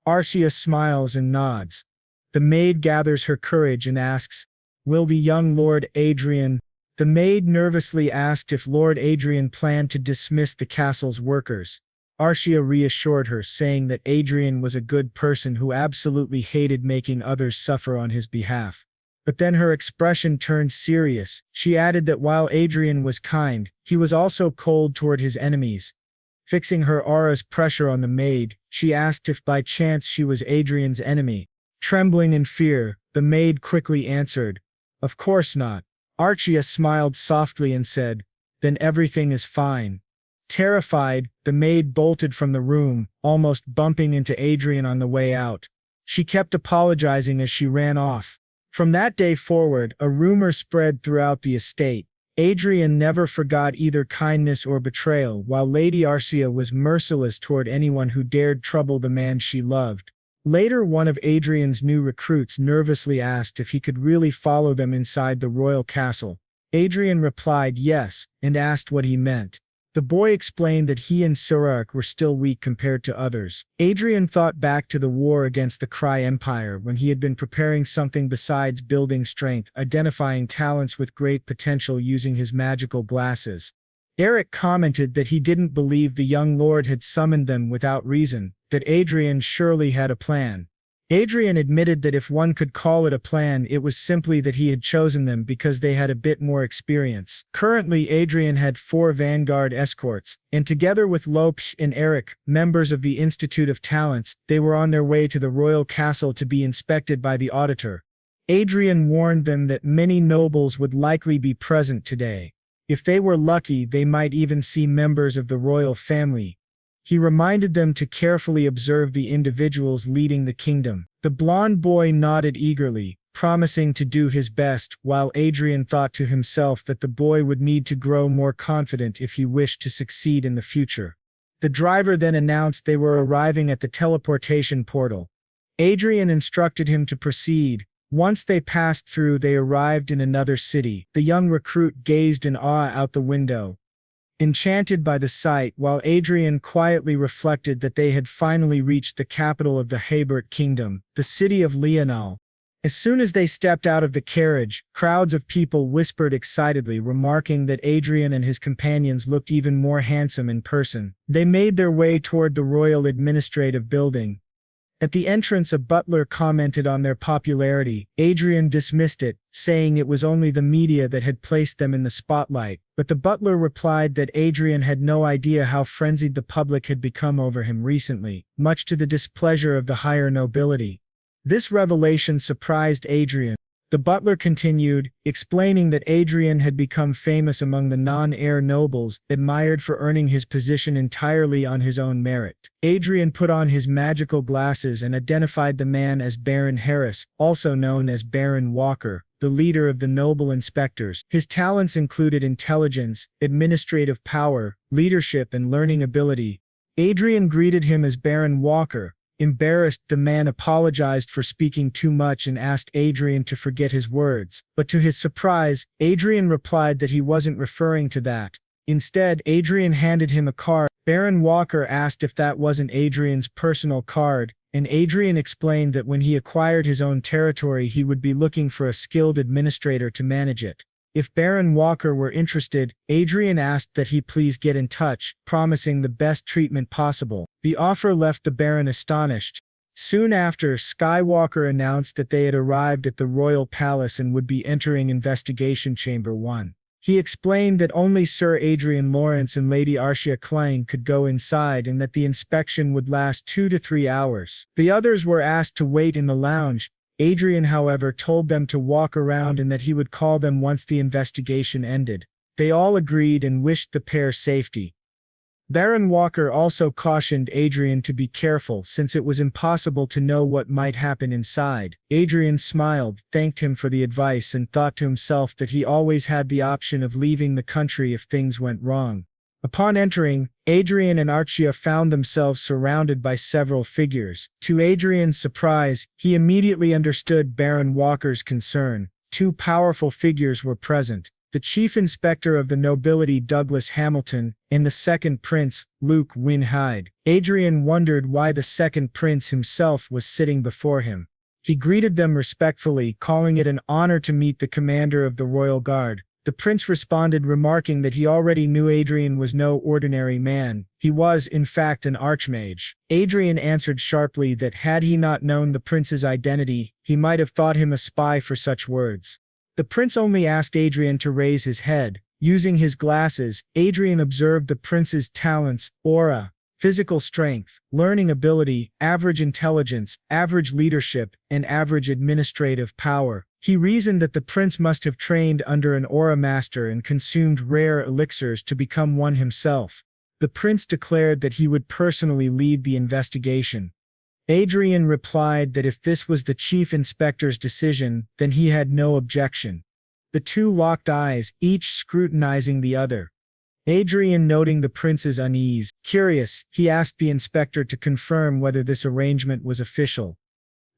Arcia smiles and nods. The maid gathers her courage and asks, "Will the young Lord Adrian?" The maid nervously asked if Lord Adrian planned to dismiss the castle's workers. Arcia reassured her, saying that Adrian was a good person who absolutely hated making others suffer on his behalf. But then her expression turned serious. She added that while Adrian was kind, he was also cold toward his enemies. Fixing her aura's pressure on the maid, she asked if by chance she was Adrian's enemy. Trembling in fear, the maid quickly answered, "Of course not." Arcia smiled softly and said, "Then everything is fine." Terrified, the maid bolted from the room, almost bumping into Adrian on the way out. She kept apologizing as she ran off. From that day forward, a rumor spread throughout the estate. Adrian never forgot either kindness or betrayal, while Lady Arcia was merciless toward anyone who dared trouble the man she loved. Later, one of Adrian's new recruits nervously asked if he could really follow them inside the royal castle. Adrian replied yes, and asked what he meant. The boy explained that he and Surak were still weak compared to others. Adrian thought back to the war against the Cry Empire when he had been preparing something besides building strength, identifying talents with great potential using his magical glasses. Eric commented that he didn't believe the young lord had summoned them without reason, that Adrian surely had a plan. Adrian admitted that if one could call it a plan, it was simply that he had chosen them because they had a bit more experience. Currently, Adrian had 4 Vanguard escorts, and together with Lopes and Eric, members of the Institute of Talents, they were on their way to the royal castle to be inspected by the auditor. Adrian warned them that many nobles would likely be present today. If they were lucky, they might even see members of the royal family. He reminded them to carefully observe the individuals leading the kingdom. The blond boy nodded eagerly, promising to do his best, while Adrian thought to himself that the boy would need to grow more confident if he wished to succeed in the future. The driver then announced they were arriving at the teleportation portal. Adrian instructed him to proceed. Once they passed through, they arrived in another city. The young recruit gazed in awe out the window, enchanted by the sight, while Adrian quietly reflected that they had finally reached the capital of the Habert Kingdom, the city of Leonal. As soon as they stepped out of the carriage, crowds of people whispered excitedly, remarking that Adrian and his companions looked even more handsome in person. They made their way toward the Royal Administrative Building. At the entrance, a butler commented on their popularity. Adrian dismissed it, saying it was only the media that had placed them in the spotlight, but the butler replied that Adrian had no idea how frenzied the public had become over him recently, much to the displeasure of the higher nobility. This revelation surprised Adrian. The butler continued, explaining that Adrian had become famous among the non-heir nobles, admired for earning his position entirely on his own merit. Adrian put on his magical glasses and identified the man as Baron Harris, also known as Baron Walker, the leader of the noble inspectors. His talents included intelligence, administrative power, leadership, and learning ability. Adrian greeted him as Baron Walker. Embarrassed, the man apologized for speaking too much and asked Adrian to forget his words, but to his surprise, Adrian replied that he wasn't referring to that. Instead, Adrian handed him a card. Baron Walker asked if that wasn't Adrian's personal card, and Adrian explained that when he acquired his own territory, he would be looking for a skilled administrator to manage it. If Baron Walker were interested, Adrian asked that he please get in touch, promising the best treatment possible. The offer left the Baron astonished. Soon after, Skywalker announced that they had arrived at the Royal Palace and would be entering Investigation Chamber 1. He explained that only Sir Adrian Lawrence and Lady Arcia Klein could go inside and that the inspection would last 2 to 3 hours. The others were asked to wait in the lounge. Adrian, however, told them to walk around and that he would call them once the investigation ended. They all agreed and wished the pair safety. Baron Walker also cautioned Adrian to be careful since it was impossible to know what might happen inside. Adrian smiled, thanked him for the advice, and thought to himself that he always had the option of leaving the country if things went wrong. Upon entering, Adrian and Arcia found themselves surrounded by several figures. To Adrian's surprise, he immediately understood Baron Walker's concern. 2 powerful figures were present: the Chief Inspector of the Nobility Douglas Hamilton, and the Second Prince, Luke Wynne Hyde. Adrian wondered why the Second Prince himself was sitting before him. He greeted them respectfully, calling it an honor to meet the commander of the Royal Guard. The prince responded, remarking that he already knew Adrian was no ordinary man. He was, in fact, an archmage. Adrian answered sharply that had he not known the prince's identity, he might have thought him a spy for such words. The prince only asked Adrian to raise his head. Using his glasses, Adrian observed the prince's talents: aura, physical strength, learning ability, average intelligence, average leadership, and average administrative power. He reasoned that the prince must have trained under an aura master and consumed rare elixirs to become one himself. The prince declared that he would personally lead the investigation. Adrian replied that if this was the chief inspector's decision, then he had no objection. The 2 locked eyes, each scrutinizing the other. Adrian, noting the prince's unease, curious, he asked the inspector to confirm whether this arrangement was official.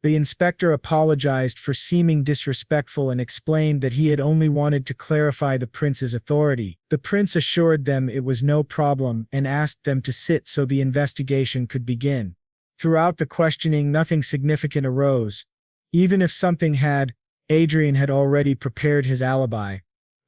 The inspector apologized for seeming disrespectful and explained that he had only wanted to clarify the prince's authority. The prince assured them it was no problem and asked them to sit so the investigation could begin. Throughout the questioning, nothing significant arose. Even if something had, Adrian had already prepared his alibi.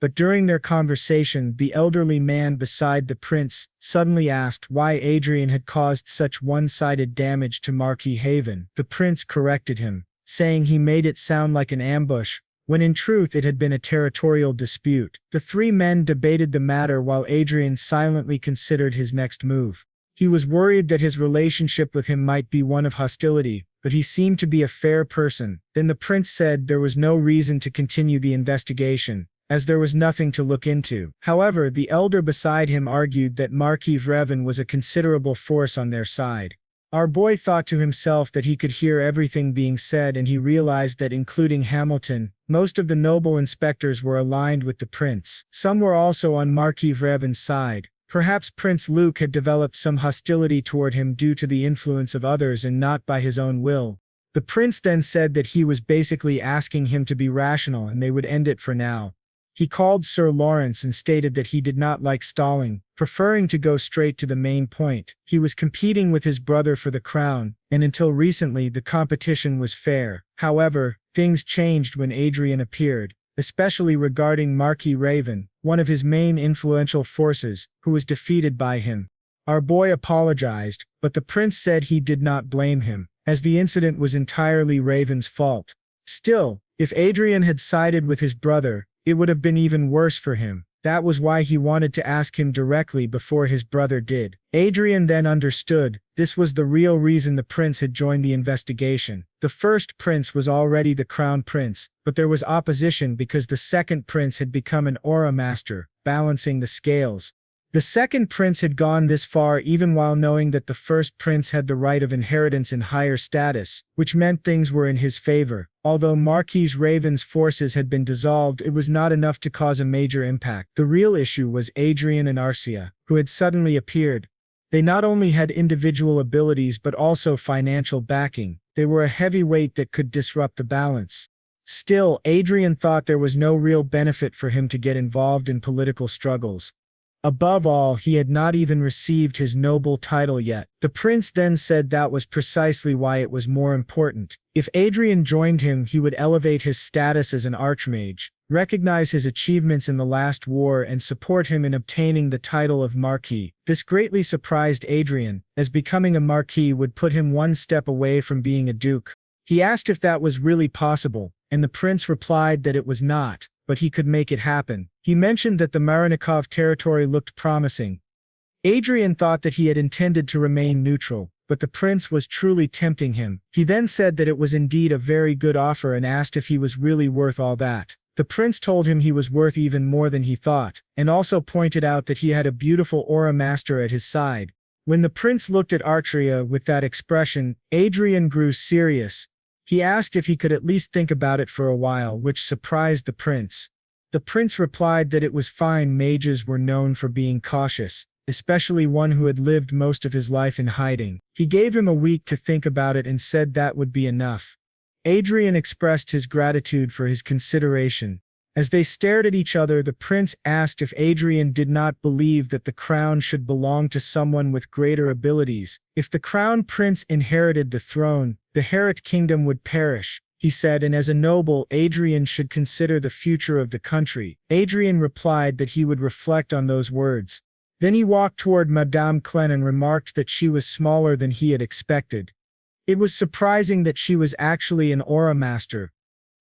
But during their conversation, the elderly man beside the prince suddenly asked why Adrian had caused such one-sided damage to Marquis Haven. The prince corrected him, saying he made it sound like an ambush, when in truth it had been a territorial dispute. The three men debated the matter while Adrian silently considered his next move. He was worried that his relationship with him might be one of hostility, but he seemed to be a fair person. Then the prince said there was no reason to continue the investigation, as there was nothing to look into. However, the elder beside him argued that Marquis Revan was a considerable force on their side. Our boy thought to himself that he could hear everything being said, and he realized that including Hamilton, most of the noble inspectors were aligned with the prince. Some were also on Marquis Revan's side. Perhaps Prince Luke had developed some hostility toward him due to the influence of others and not by his own will. The prince then said that he was basically asking him to be rational and they would end it for now. He called Sir Lawrence and stated that he did not like stalling, preferring to go straight to the main point. He was competing with his brother for the crown, and until recently the competition was fair. However, things changed when Adrian appeared, especially regarding Marquis Raven, one of his main influential forces, who was defeated by him. Our boy apologized, but the prince said he did not blame him, as the incident was entirely Raven's fault. Still, if Adrian had sided with his brother, it would have been even worse for him. That was why he wanted to ask him directly before his brother did. Adrian then understood, this was the real reason the prince had joined the investigation. The first prince was already the crown prince, but there was opposition because the second prince had become an aura master, balancing the scales. The second prince had gone this far even while knowing that the first prince had the right of inheritance in higher status, which meant things were in his favor. Although Marquis Raven's forces had been dissolved, it was not enough to cause a major impact. The real issue was Adrian and Arcia, who had suddenly appeared. They not only had individual abilities but also financial backing. They were a heavy weight that could disrupt the balance. Still, Adrian thought there was no real benefit for him to get involved in political struggles. Above all, he had not even received his noble title yet. The prince then said that was precisely why it was more important. If Adrian joined him, he would elevate his status as an archmage, recognize his achievements in the last war, and support him in obtaining the title of Marquis. This greatly surprised Adrian, as becoming a Marquis would put him one step away from being a duke. He asked if that was really possible, and the prince replied that it was not, but he could make it happen. He mentioned that the Marinikov territory looked promising. Adrian thought that he had intended to remain neutral, but the prince was truly tempting him. He then said that it was indeed a very good offer and asked if he was really worth all that. The prince told him he was worth even more than he thought, and also pointed out that he had a beautiful aura master at his side. When the prince looked at Artria with that expression, Adrian grew serious. He asked if he could at least think about it for a while, which surprised the prince. The prince replied that it was fine. Mages were known for being cautious, especially one who had lived most of his life in hiding. He gave him a week to think about it and said that would be enough. Adrian expressed his gratitude for his consideration. As they stared at each other, the prince asked if Adrian did not believe that the crown should belong to someone with greater abilities. If the crown prince inherited the throne, the Herit kingdom would perish, he said, and as a noble, Adrian should consider the future of the country. Adrian replied that he would reflect on those words. Then he walked toward Madame Clen and remarked that she was smaller than he had expected. It was surprising that she was actually an aura master.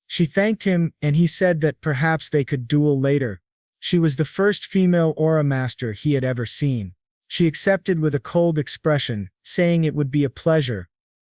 She thanked him, and he said that perhaps they could duel later. She was the first female aura master he had ever seen. She accepted with a cold expression, saying it would be a pleasure.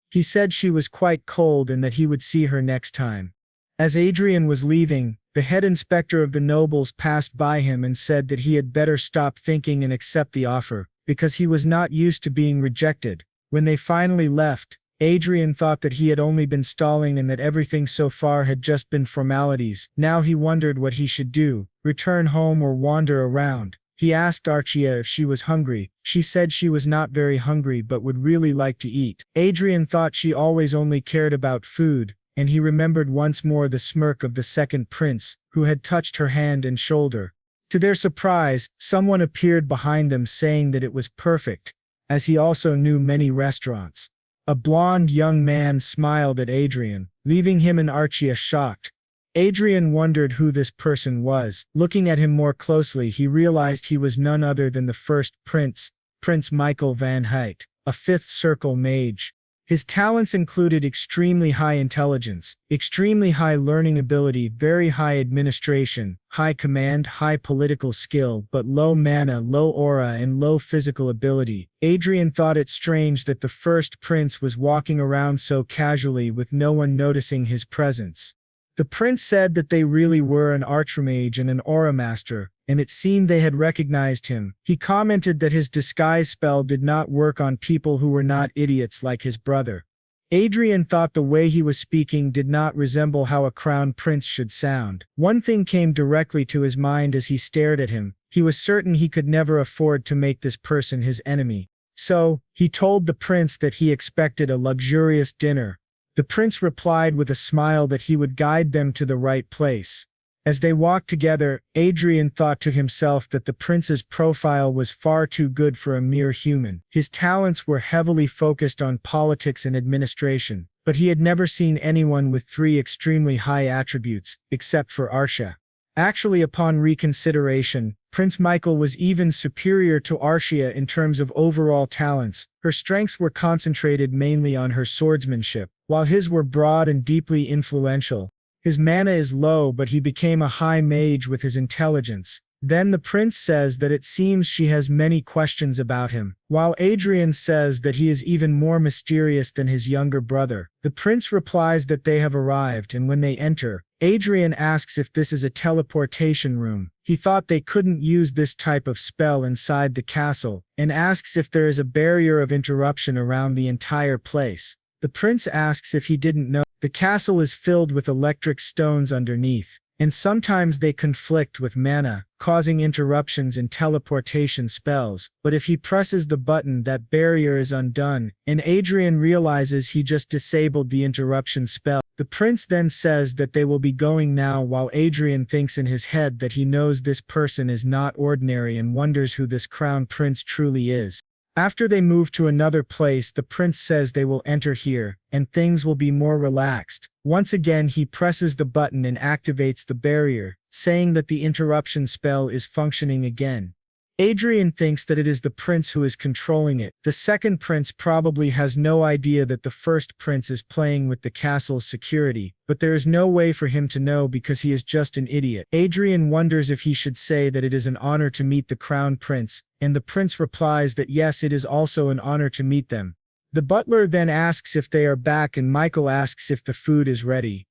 He said she was quite cold and that he would see her next time. As Adrian was leaving, the head inspector of the nobles passed by him and said that he had better stop thinking and accept the offer, because he was not used to being rejected. When they finally left, Adrian thought that he had only been stalling and that everything so far had just been formalities. Now he wondered what he should do, return home or wander around. He asked Archia if she was hungry. She said she was not very hungry but would really like to eat. Adrian thought she always only cared about food, and he remembered once more the smirk of the second prince, who had touched her hand and shoulder. To their surprise, someone appeared behind them saying that it was perfect, as he also knew many restaurants. A blond young man smiled at Adrian, leaving him and Archia shocked. Adrian wondered who this person was. Looking at him more closely, he realized he was none other than the first prince, Prince Michael van Huyt, a fifth circle mage. His talents included extremely high intelligence, extremely high learning ability, very high administration, high command, high political skill, but low mana, low aura, and low physical ability. Adrian thought it strange that the first prince was walking around so casually with no one noticing his presence. The prince said that they really were an archmage and an aura master, and it seemed they had recognized him. He commented that his disguise spell did not work on people who were not idiots like his brother. Adrian thought the way he was speaking did not resemble how a crown prince should sound. One thing came directly to his mind as he stared at him. He was certain he could never afford to make this person his enemy. So, he told the prince that he expected a luxurious dinner. The prince replied with a smile that he would guide them to the right place. As they walked together, Adrian thought to himself that the prince's profile was far too good for a mere human. His talents were heavily focused on politics and administration, but he had never seen anyone with three extremely high attributes, except for Archia. Actually, upon reconsideration, Prince Michael was even superior to Archia in terms of overall talents. Her strengths were concentrated mainly on her swordsmanship, while his were broad and deeply influential. His mana is low, but he became a high mage with his intelligence. Then the prince says that it seems she has many questions about him, while Adrian says that he is even more mysterious than his younger brother. The prince replies that they have arrived, and when they enter, Adrian asks if this is a teleportation room. He thought they couldn't use this type of spell inside the castle, and asks if there is a barrier of interruption around the entire place. The prince asks if he didn't know. The castle is filled with electric stones underneath, and sometimes they conflict with mana, causing interruptions in teleportation spells, but if he presses the button, that barrier is undone, and Adrian realizes he just disabled the interruption spell. The prince then says that they will be going now, while Adrian thinks in his head that he knows this person is not ordinary and wonders who this crown prince truly is. After they move to another place, the prince says they will enter here, and things will be more relaxed. Once again, he presses the button and activates the barrier, saying that the interruption spell is functioning again. Adrian thinks that it is the prince who is controlling it. The second prince probably has no idea that the first prince is playing with the castle's security, but there is no way for him to know because he is just an idiot. Adrian wonders if he should say that it is an honor to meet the crown prince, and the prince replies that yes, it is also an honor to meet them. The butler then asks if they are back, and Michael asks if the food is ready.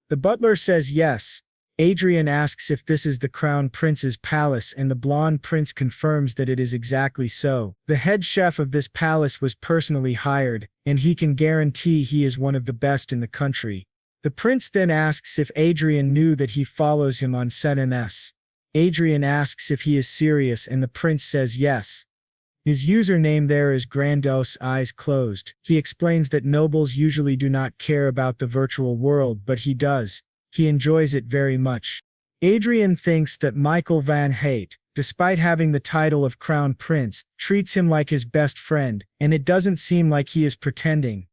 The butler says yes. Adrian asks if this is the crown prince's palace, and the blonde prince confirms that it is exactly so. The head chef of this palace was personally hired, and he can guarantee he is one of the best in the country. The prince then asks if Adrian knew that he follows him on SNS. Adrian asks if he is serious, and the prince says yes. His username there is Grandos Eyes Closed. He explains that nobles usually do not care about the virtual world, but he does. He enjoys it very much. Adrian thinks that Michael van Huyt, despite having the title of crown prince, treats him like his best friend, and it doesn't seem like he is pretending.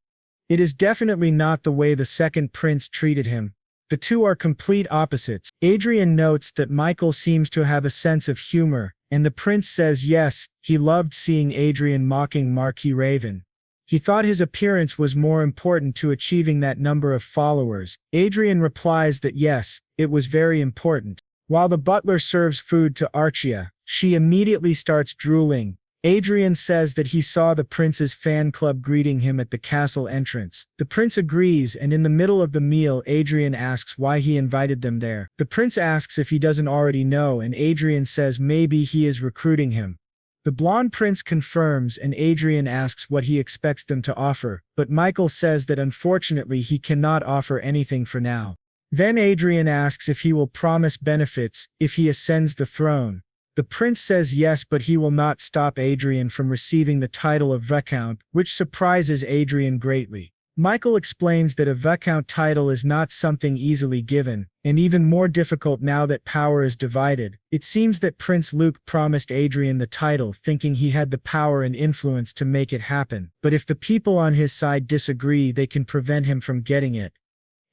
It is definitely not the way the second prince treated him. The two are complete opposites. Adrian notes that Michael seems to have a sense of humor, and the prince says yes, he loved seeing Adrian mocking Marquis Raven. He thought his appearance was more important to achieving that number of followers. Adrian replies that yes, it was very important. While the butler serves food to Archia, she immediately starts drooling. Adrian says that he saw the prince's fan club greeting him at the castle entrance. The prince agrees, and in the middle of the meal, Adrian asks why he invited them there. The prince asks if he doesn't already know, and Adrian says maybe he is recruiting him. The blonde prince confirms, and Adrian asks what he expects them to offer, but Michael says that unfortunately he cannot offer anything for now. Then Adrian asks if he will promise benefits if he ascends the throne. The prince says yes, but he will not stop Adrian from receiving the title of viscount, which surprises Adrian greatly. Michael explains that a viscount title is not something easily given, and even more difficult now that power is divided. It seems that Prince Luke promised Adrian the title thinking he had the power and influence to make it happen, but if the people on his side disagree, they can prevent him from getting it.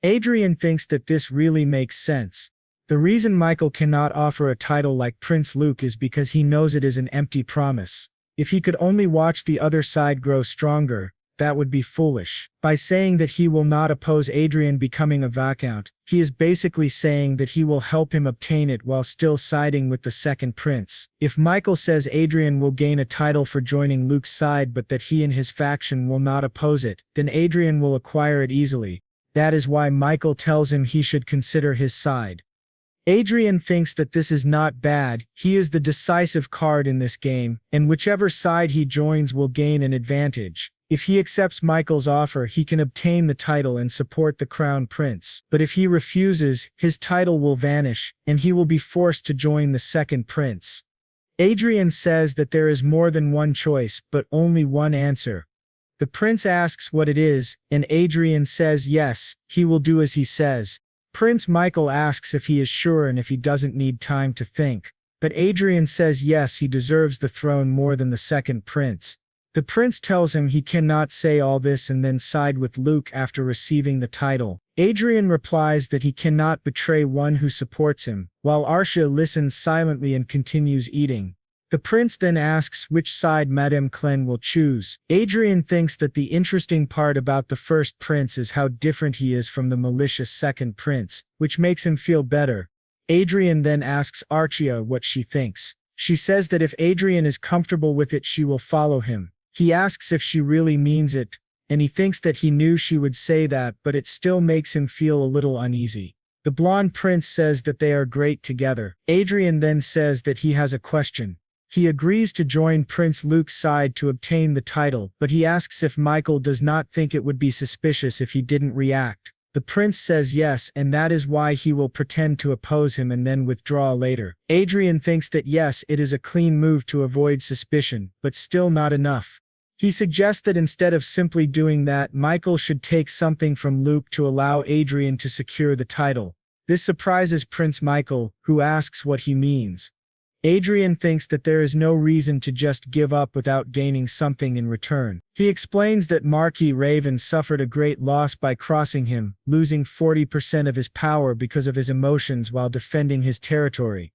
Adrian thinks that this really makes sense. The reason Michael cannot offer a title like Prince Luke is because he knows it is an empty promise. If he could only watch the other side grow stronger, that would be foolish. By saying that he will not oppose Adrian becoming a viscount, he is basically saying that he will help him obtain it while still siding with the second prince. If Michael says Adrian will gain a title for joining Luke's side but that he and his faction will not oppose it, then Adrian will acquire it easily. That is why Michael tells him he should consider his side. Adrian thinks that this is not bad. He is the decisive card in this game, and whichever side he joins will gain an advantage. If he accepts Michael's offer, he can obtain the title and support the crown prince. But if he refuses, his title will vanish, and he will be forced to join the second prince. Adrian says that there is more than one choice, but only one answer. The prince asks what it is, and Adrian says yes, he will do as he says. Prince Michael asks if he is sure and if he doesn't need time to think. But Adrian says yes, he deserves the throne more than the second prince. The prince tells him he cannot say all this and then side with Luke after receiving the title. Adrian replies that he cannot betray one who supports him, while Arsha listens silently and continues eating. The prince then asks which side Madame Clen will choose. Adrian thinks that the interesting part about the first prince is how different he is from the malicious second prince, which makes him feel better. Adrian then asks Archia what she thinks. She says that if Adrian is comfortable with it, she will follow him. He asks if she really means it, and he thinks that he knew she would say that, but it still makes him feel a little uneasy. The blonde prince says that they are great together. Adrian then says that he has a question. He agrees to join Prince Luke's side to obtain the title, but he asks if Michael does not think it would be suspicious if he didn't react. The prince says yes, and that is why he will pretend to oppose him and then withdraw later. Adrian thinks that yes, it is a clean move to avoid suspicion, but still not enough. He suggests that instead of simply doing that, Michael should take something from Luke to allow Adrian to secure the title. This surprises Prince Michael, who asks what he means. Adrian thinks that there is no reason to just give up without gaining something in return. He explains that Marquis Raven suffered a great loss by crossing him, losing 40% of his power because of his emotions while defending his territory.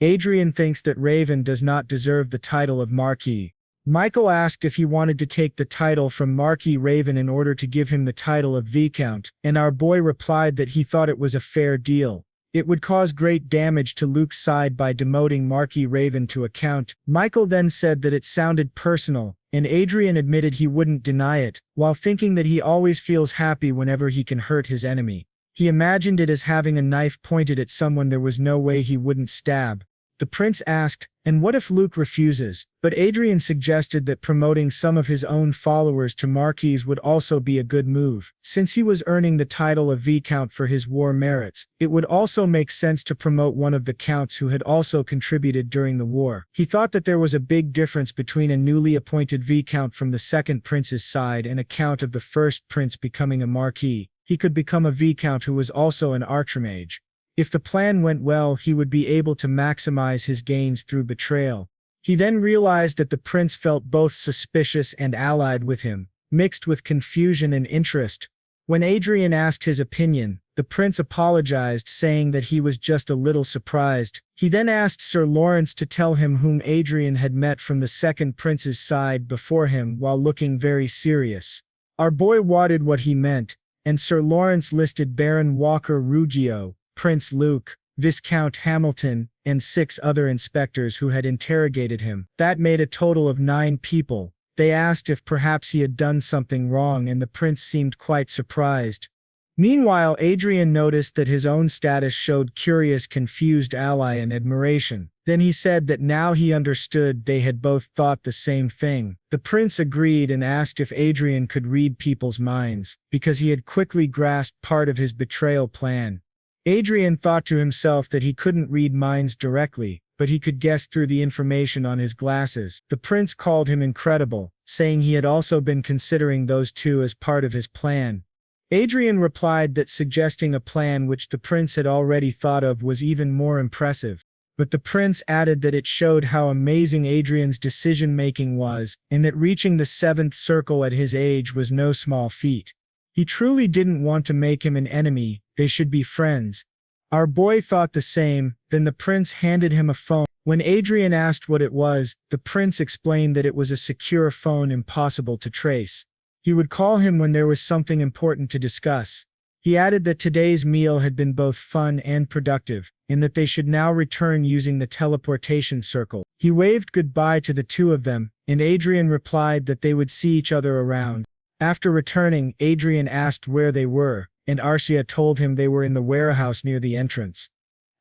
Adrian thinks that Raven does not deserve the title of Marquis. Michael asked if he wanted to take the title from Marquis Raven in order to give him the title of viscount, and our boy replied that he thought it was a fair deal. It would cause great damage to Luke's side by demoting Marquis Raven to a count. Michael then said that it sounded personal, and Adrian admitted he wouldn't deny it, while thinking that he always feels happy whenever he can hurt his enemy. He imagined it as having a knife pointed at someone there was no way he wouldn't stab. The prince asked, and what if Luke refuses? But Adrian suggested that promoting some of his own followers to Marquis would also be a good move. Since he was earning the title of viscount for his war merits, it would also make sense to promote one of the counts who had also contributed during the war. He thought that there was a big difference between a newly appointed viscount from the second prince's side and a count of the first prince becoming a marquis. He could become a viscount who was also an archmage. If the plan went well, he would be able to maximize his gains through betrayal. He then realized that the prince felt both suspicious and allied with him, mixed with confusion and interest. When Adrian asked his opinion, the prince apologized, saying that he was just a little surprised. He then asked Sir Lawrence to tell him whom Adrian had met from the second prince's side before him while looking very serious. Our boy wadded what he meant, and Sir Lawrence listed Baron Walker Ruggio, Prince Luke, Viscount Hamilton, and 6 other inspectors who had interrogated him. That made a total of 9 people. They asked if perhaps he had done something wrong, and the prince seemed quite surprised. Meanwhile, Adrian noticed that his own status showed curious, confused ally and admiration. Then he said that now he understood they had both thought the same thing. The prince agreed and asked if Adrian could read people's minds, because he had quickly grasped part of his betrayal plan. Adrian thought to himself that he couldn't read minds directly, but he could guess through the information on his glasses. The prince called him incredible, saying he had also been considering those two as part of his plan. Adrian replied that suggesting a plan which the prince had already thought of was even more impressive. But the prince added that it showed how amazing Adrian's decision-making was, and that reaching the seventh circle at his age was no small feat. He truly didn't want to make him an enemy, they should be friends. Our boy thought the same, then the prince handed him a phone. When Adrian asked what it was, the prince explained that it was a secure phone impossible to trace. He would call him when there was something important to discuss. He added that today's meal had been both fun and productive, and that they should now return using the teleportation circle. He waved goodbye to the two of them, and Adrian replied that they would see each other around. After returning, Adrian asked where they were, and Arcia told him they were in the warehouse near the entrance.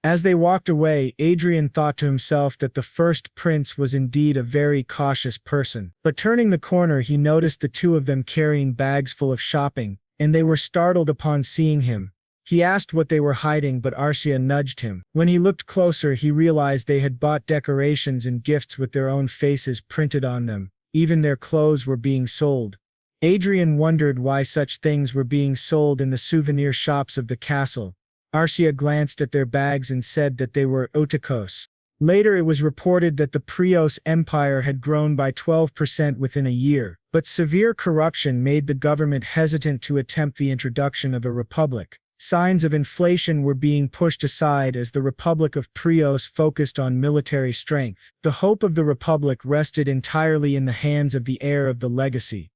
As they walked away, Adrian thought to himself that the first prince was indeed a very cautious person. But turning the corner, he noticed the two of them carrying bags full of shopping, and they were startled upon seeing him. He asked what they were hiding, but Arcia nudged him. When he looked closer, he realized they had bought decorations and gifts with their own faces printed on them. Even their clothes were being sold. Adrian wondered why such things were being sold in the souvenir shops of the castle. Arcia glanced at their bags and said that they were otakos. Later it was reported that the Prios Empire had grown by 12% within a year, but severe corruption made the government hesitant to attempt the introduction of a republic. Signs of inflation were being pushed aside as the Republic of Prios focused on military strength. The hope of the republic rested entirely in the hands of the heir of the legacy,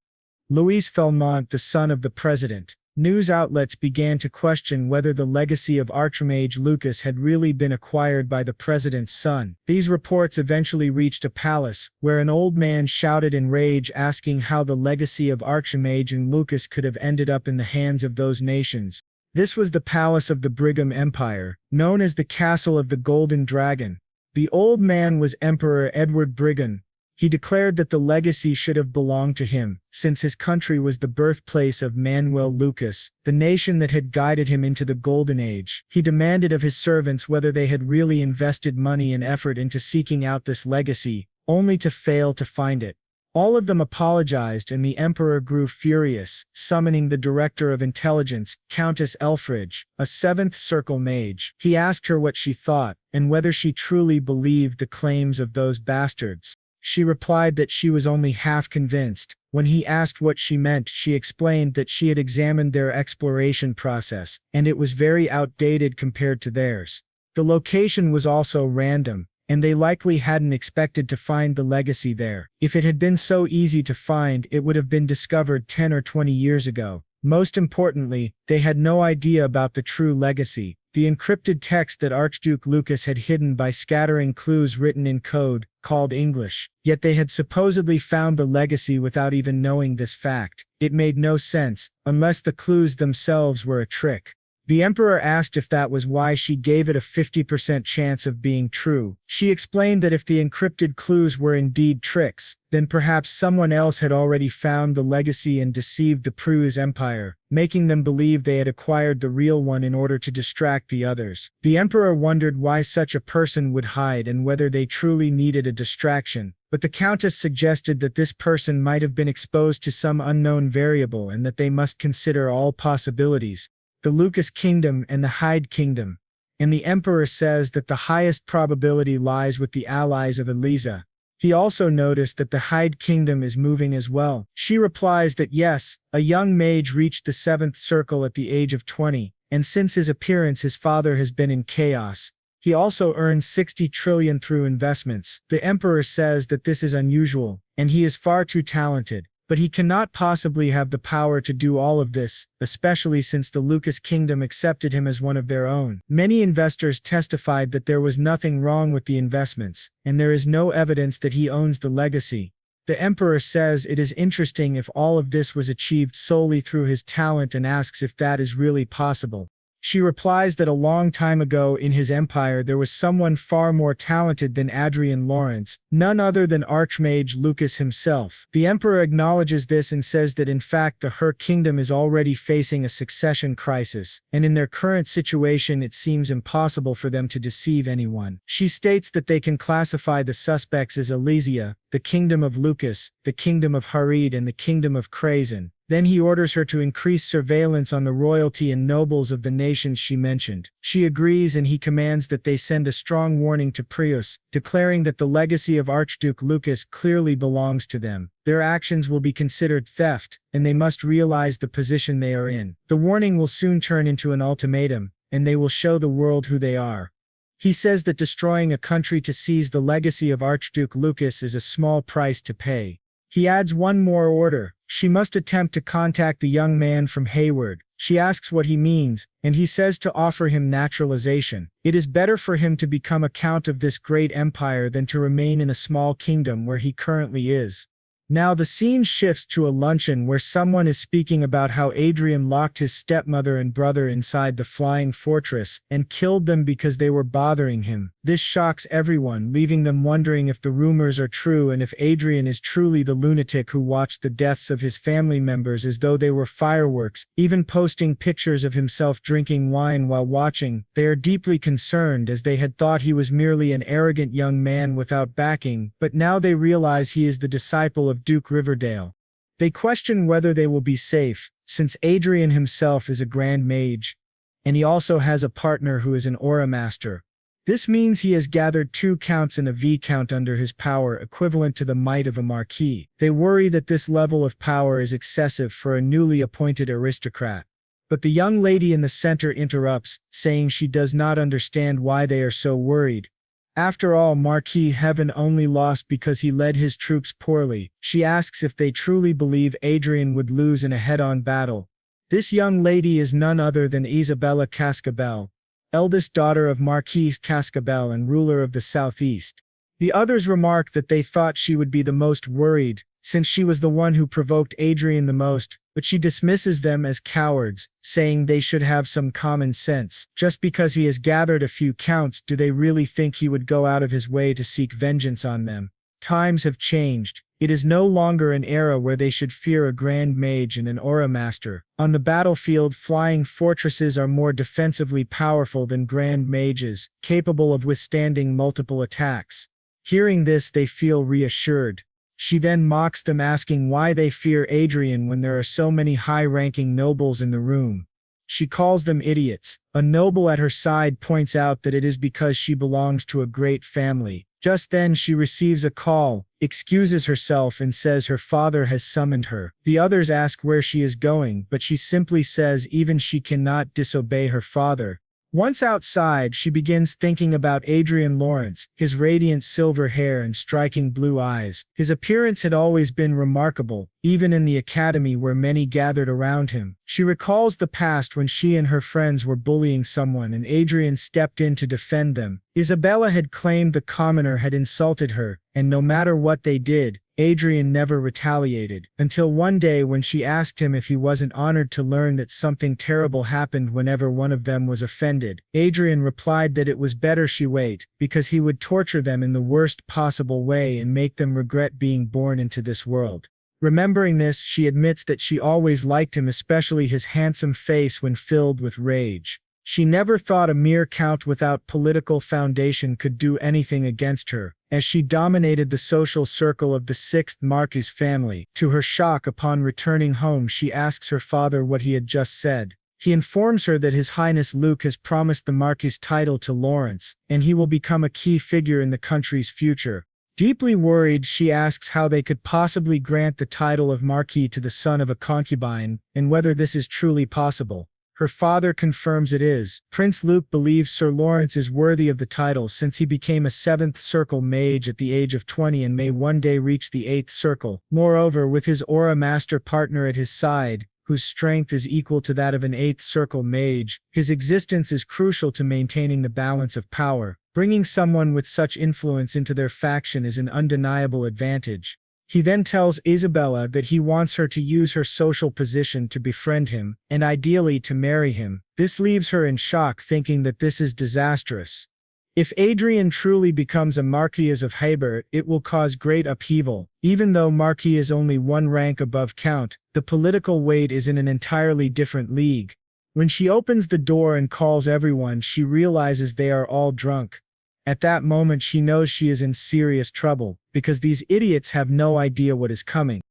Luis Felmont, the son of the president. News outlets began to question whether the legacy of Archmage Lucas had really been acquired by the president's son. These reports eventually reached a palace, where an old man shouted in rage asking how the legacy of Archmage and Lucas could have ended up in the hands of those nations. This was the palace of the Brigham Empire, known as the Castle of the Golden Dragon. The old man was Emperor Edward Brigham. He declared that the legacy should have belonged to him, since his country was the birthplace of Manuel Lucas, the nation that had guided him into the Golden Age. He demanded of his servants whether they had really invested money and effort into seeking out this legacy, only to fail to find it. All of them apologized, and the emperor grew furious, summoning the director of intelligence, Countess Elfridge, a seventh circle mage. He asked her what she thought, and whether she truly believed the claims of those bastards. She replied that she was only half convinced. When he asked what she meant, she explained that she had examined their exploration process, and it was very outdated compared to theirs. The location was also random, and they likely hadn't expected to find the legacy there. If it had been so easy to find, it would have been discovered 10 or 20 years ago. Most importantly, they had no idea about the true legacy, the encrypted text that Archduke Lucas had hidden by scattering clues written in code, called English. Yet they had supposedly found the legacy without even knowing this fact. It made no sense, unless the clues themselves were a trick. The emperor asked if that was why she gave it a 50% chance of being true. She explained that if the encrypted clues were indeed tricks, then perhaps someone else had already found the legacy and deceived the Prios Empire, making them believe they had acquired the real one in order to distract the others. The emperor wondered why such a person would hide and whether they truly needed a distraction, but the countess suggested that this person might have been exposed to some unknown variable and that they must consider all possibilities. The Lucas Kingdom and the Hyde Kingdom. And the emperor says that the highest probability lies with the allies of Eliza. He also noticed that the Hyde Kingdom is moving as well. She replies that yes, a young mage reached the seventh circle at the age of 20, and since his appearance his father has been in chaos. He also earns 60 trillion through investments. The emperor says that this is unusual, and he is far too talented. But he cannot possibly have the power to do all of this, especially since the Lucas Kingdom accepted him as one of their own. Many investors testified that there was nothing wrong with the investments, and there is no evidence that he owns the legacy. The emperor says it is interesting if all of this was achieved solely through his talent and asks if that is really possible. She replies that a long time ago in his empire there was someone far more talented than Adrian Lawrence, none other than Archmage Lucas himself. The emperor acknowledges this and says that in fact the Her kingdom is already facing a succession crisis, and in their current situation it seems impossible for them to deceive anyone. She states that they can classify the suspects as Elysia, the kingdom of Lucas, the kingdom of Harid and the kingdom of Krazen. Then he orders her to increase surveillance on the royalty and nobles of the nations she mentioned. She agrees and he commands that they send a strong warning to Prius, declaring that the legacy of Archduke Lucas clearly belongs to them. Their actions will be considered theft, and they must realize the position they are in. The warning will soon turn into an ultimatum, and they will show the world who they are. He says that destroying a country to seize the legacy of Archduke Lucas is a small price to pay. He adds one more order. She must attempt to contact the young man from Hayward. She asks what he means, and he says to offer him naturalization. It is better for him to become a count of this great empire than to remain in a small kingdom where he currently is. Now the scene shifts to a luncheon where someone is speaking about how Adrian locked his stepmother and brother inside the flying fortress and killed them because they were bothering him. This shocks everyone, leaving them wondering if the rumors are true and if Adrian is truly the lunatic who watched the deaths of his family members as though they were fireworks, even posting pictures of himself drinking wine while watching. They are deeply concerned as they had thought he was merely an arrogant young man without backing, but now they realize he is the disciple of Duke Riverdale. They question whether they will be safe, since Adrian himself is a Grand Mage, and he also has a partner who is an Aura Master. This means he has gathered 2 counts and a viscount under his power, equivalent to the might of a marquis. They worry that this level of power is excessive for a newly appointed aristocrat. But the young lady in the center interrupts, saying she does not understand why they are so worried. After all, Marquis Heaven only lost because he led his troops poorly. She asks if they truly believe Adrian would lose in a head-on battle. This young lady is none other than Isabella Cascabel, eldest daughter of Marquis Cascabel and ruler of the southeast. The others remark that they thought she would be the most worried, since she was the one who provoked Adrian the most, but she dismisses them as cowards, saying they should have some common sense. Just because he has gathered a few counts, do they really think he would go out of his way to seek vengeance on them? Times have changed. It is no longer an era where they should fear a Grand Mage and an Aura Master. On the battlefield, flying fortresses are more defensively powerful than Grand Mages, capable of withstanding multiple attacks. Hearing this, they feel reassured. She then mocks them, asking why they fear Adrian when there are so many high-ranking nobles in the room. She calls them idiots. A noble at her side points out that it is because she belongs to a great family. Just then she receives a call, excuses herself and says her father has summoned her. The others ask where she is going, but she simply says even she cannot disobey her father. Once outside, she begins thinking about Adrian Lawrence, his radiant silver hair and striking blue eyes. His appearance had always been remarkable, even in the academy where many gathered around him. She recalls the past when she and her friends were bullying someone and Adrian stepped in to defend them. Isabella had claimed the commoner had insulted her, and no matter what they did, Adrian never retaliated, until one day when she asked him if he wasn't honored to learn that something terrible happened whenever one of them was offended. Adrian replied that it was better she wait, because he would torture them in the worst possible way and make them regret being born into this world. Remembering this, she admits that she always liked him, especially his handsome face when filled with rage. She never thought a mere count without political foundation could do anything against her, as she dominated the social circle of the 6th Marquis family. To her shock, upon returning home, she asks her father what he had just said. He informs her that His Highness Luke has promised the Marquis title to Lawrence, and he will become a key figure in the country's future. Deeply worried, she asks how they could possibly grant the title of Marquis to the son of a concubine, and whether this is truly possible. Her father confirms it is. Prince Luke believes Sir Lawrence is worthy of the title since he became a 7th Circle Mage at the age of 20 and may one day reach the 8th Circle. Moreover, with his Aura Master partner at his side, whose strength is equal to that of an 8th Circle Mage, his existence is crucial to maintaining the balance of power. Bringing someone with such influence into their faction is an undeniable advantage. He then tells Isabella that he wants her to use her social position to befriend him, and ideally to marry him. This leaves her in shock, thinking that this is disastrous. If Adrian truly becomes a Marquis of Haber, it will cause great upheaval. Even though Marquis is only one rank above Count, the political weight is in an entirely different league. When she opens the door and calls everyone, she realizes they are all drunk. At that moment she knows she is in serious trouble, because these idiots have no idea what is coming.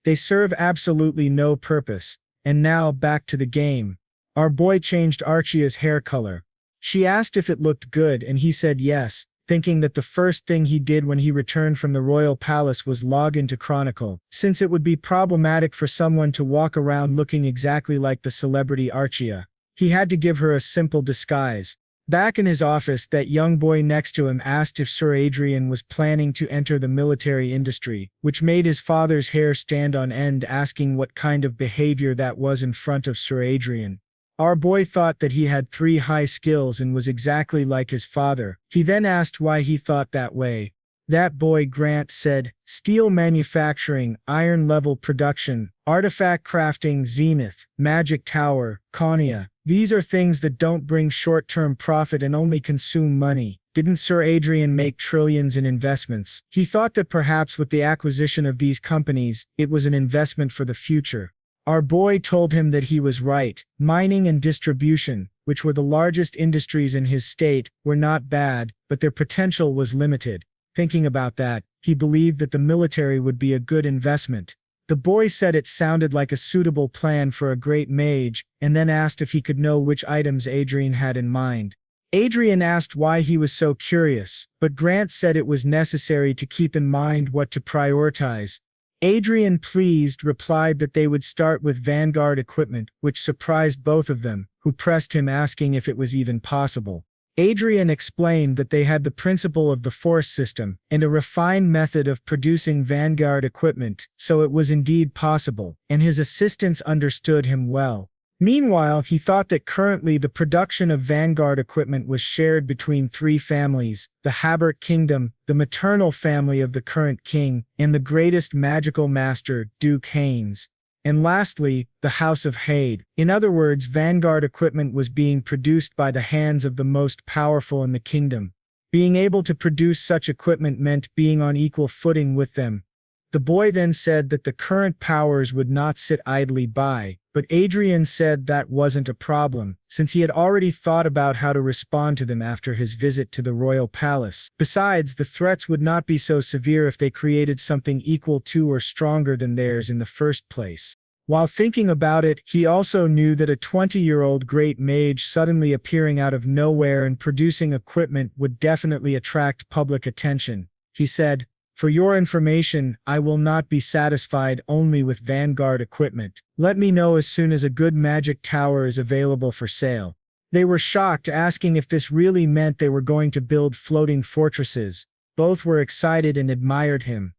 They serve absolutely no purpose. And now back to the game. Our boy changed Archia's hair color. She asked if it looked good and he said yes, thinking that the first thing he did when he returned from the royal palace was log into Chronicle, since it would be problematic for someone to walk around looking exactly like the celebrity Archia. He had to give her a simple disguise. Back in his office, that young boy next to him asked if Sir Adrian was planning to enter the military industry, which made his father's hair stand on end, asking what kind of behavior that was in front of Sir Adrian. Our boy thought that he had 3 high skills and was exactly like his father. He then asked why he thought that way. That boy Grant said, steel manufacturing, iron level production, artifact crafting, zenith, magic tower, Konya. These are things that don't bring short-term profit and only consume money. Didn't Sir Adrian make trillions in investments? He thought that perhaps with the acquisition of these companies, it was an investment for the future. Our boy told him that he was right. Mining and distribution, which were the largest industries in his state, were not bad, but their potential was limited. Thinking about that, he believed that the military would be a good investment. The boy said it sounded like a suitable plan for a great mage, and then asked if he could know which items Adrian had in mind. Adrian asked why he was so curious, but Grant said it was necessary to keep in mind what to prioritize. Adrian, pleased, replied that they would start with vanguard equipment, which surprised both of them, who pressed him asking if it was even possible. Adrian explained that they had the principle of the force system and a refined method of producing vanguard equipment, so it was indeed possible, and his assistants understood him well. Meanwhile, he thought that currently the production of vanguard equipment was shared between 3 families: the Habert kingdom, the maternal family of the current king, and the greatest magical master, Duke Haynes. And lastly, the House of Hade. In other words, vanguard equipment was being produced by the hands of the most powerful in the kingdom. Being able to produce such equipment meant being on equal footing with them. The boy then said that the current powers would not sit idly by, but Adrian said that wasn't a problem, since he had already thought about how to respond to them after his visit to the royal palace. Besides, the threats would not be so severe if they created something equal to or stronger than theirs in the first place. While thinking about it, he also knew that a 20-year-old great mage suddenly appearing out of nowhere and producing equipment would definitely attract public attention. He said, "For your information, I will not be satisfied only with vanguard equipment. Let me know as soon as a good magic tower is available for sale." They were shocked, asking if this really meant they were going to build floating fortresses. Both were excited and admired him.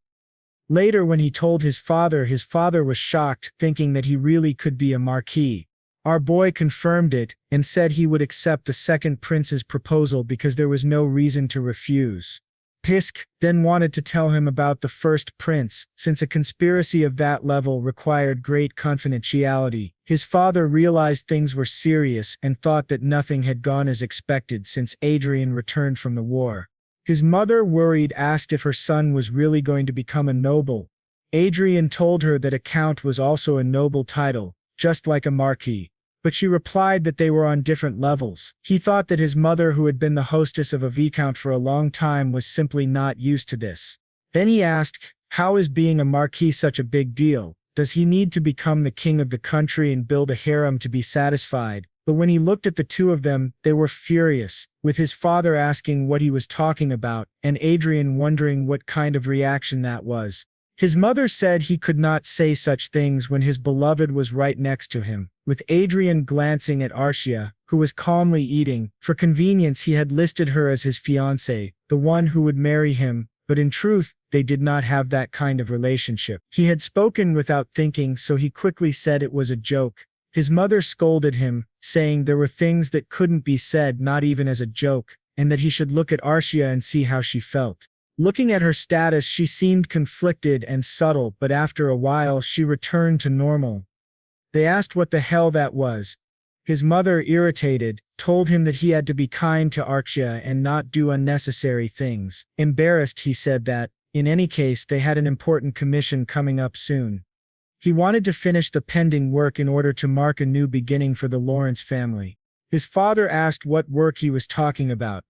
Later, when he told his father was shocked, thinking that he really could be a marquis. Our boy confirmed it, and said he would accept the second prince's proposal because there was no reason to refuse. Pisk then wanted to tell him about the first prince, since a conspiracy of that level required great confidentiality. His father realized things were serious and thought that nothing had gone as expected since Adrian returned from the war. His mother, worried, asked if her son was really going to become a noble. Adrian told her that a count was also a noble title, just like a marquis. But she replied that they were on different levels. He thought that his mother, who had been the hostess of a viscount for a long time, was simply not used to this. Then he asked, how is being a marquis such a big deal? Does he need to become the king of the country and build a harem to be satisfied? But when he looked at the two of them, they were furious, with his father asking what he was talking about, and Adrian wondering what kind of reaction that was. His mother said he could not say such things when his beloved was right next to him, with Adrian glancing at Archia, who was calmly eating. For convenience, he had listed her as his fiancée, the one who would marry him, but in truth, they did not have that kind of relationship. He had spoken without thinking, so he quickly said it was a joke. His mother scolded him, saying there were things that couldn't be said, not even as a joke, and that he should look at Archia and see how she felt. Looking at her status, she seemed conflicted and subtle, but after a while she returned to normal. They asked what the hell that was. His mother, irritated, told him that he had to be kind to Archia and not do unnecessary things. Embarrassed, he said that, in any case, they had an important commission coming up soon. He wanted to finish the pending work in order to mark a new beginning for the Lawrence family. His father asked what work he was talking about.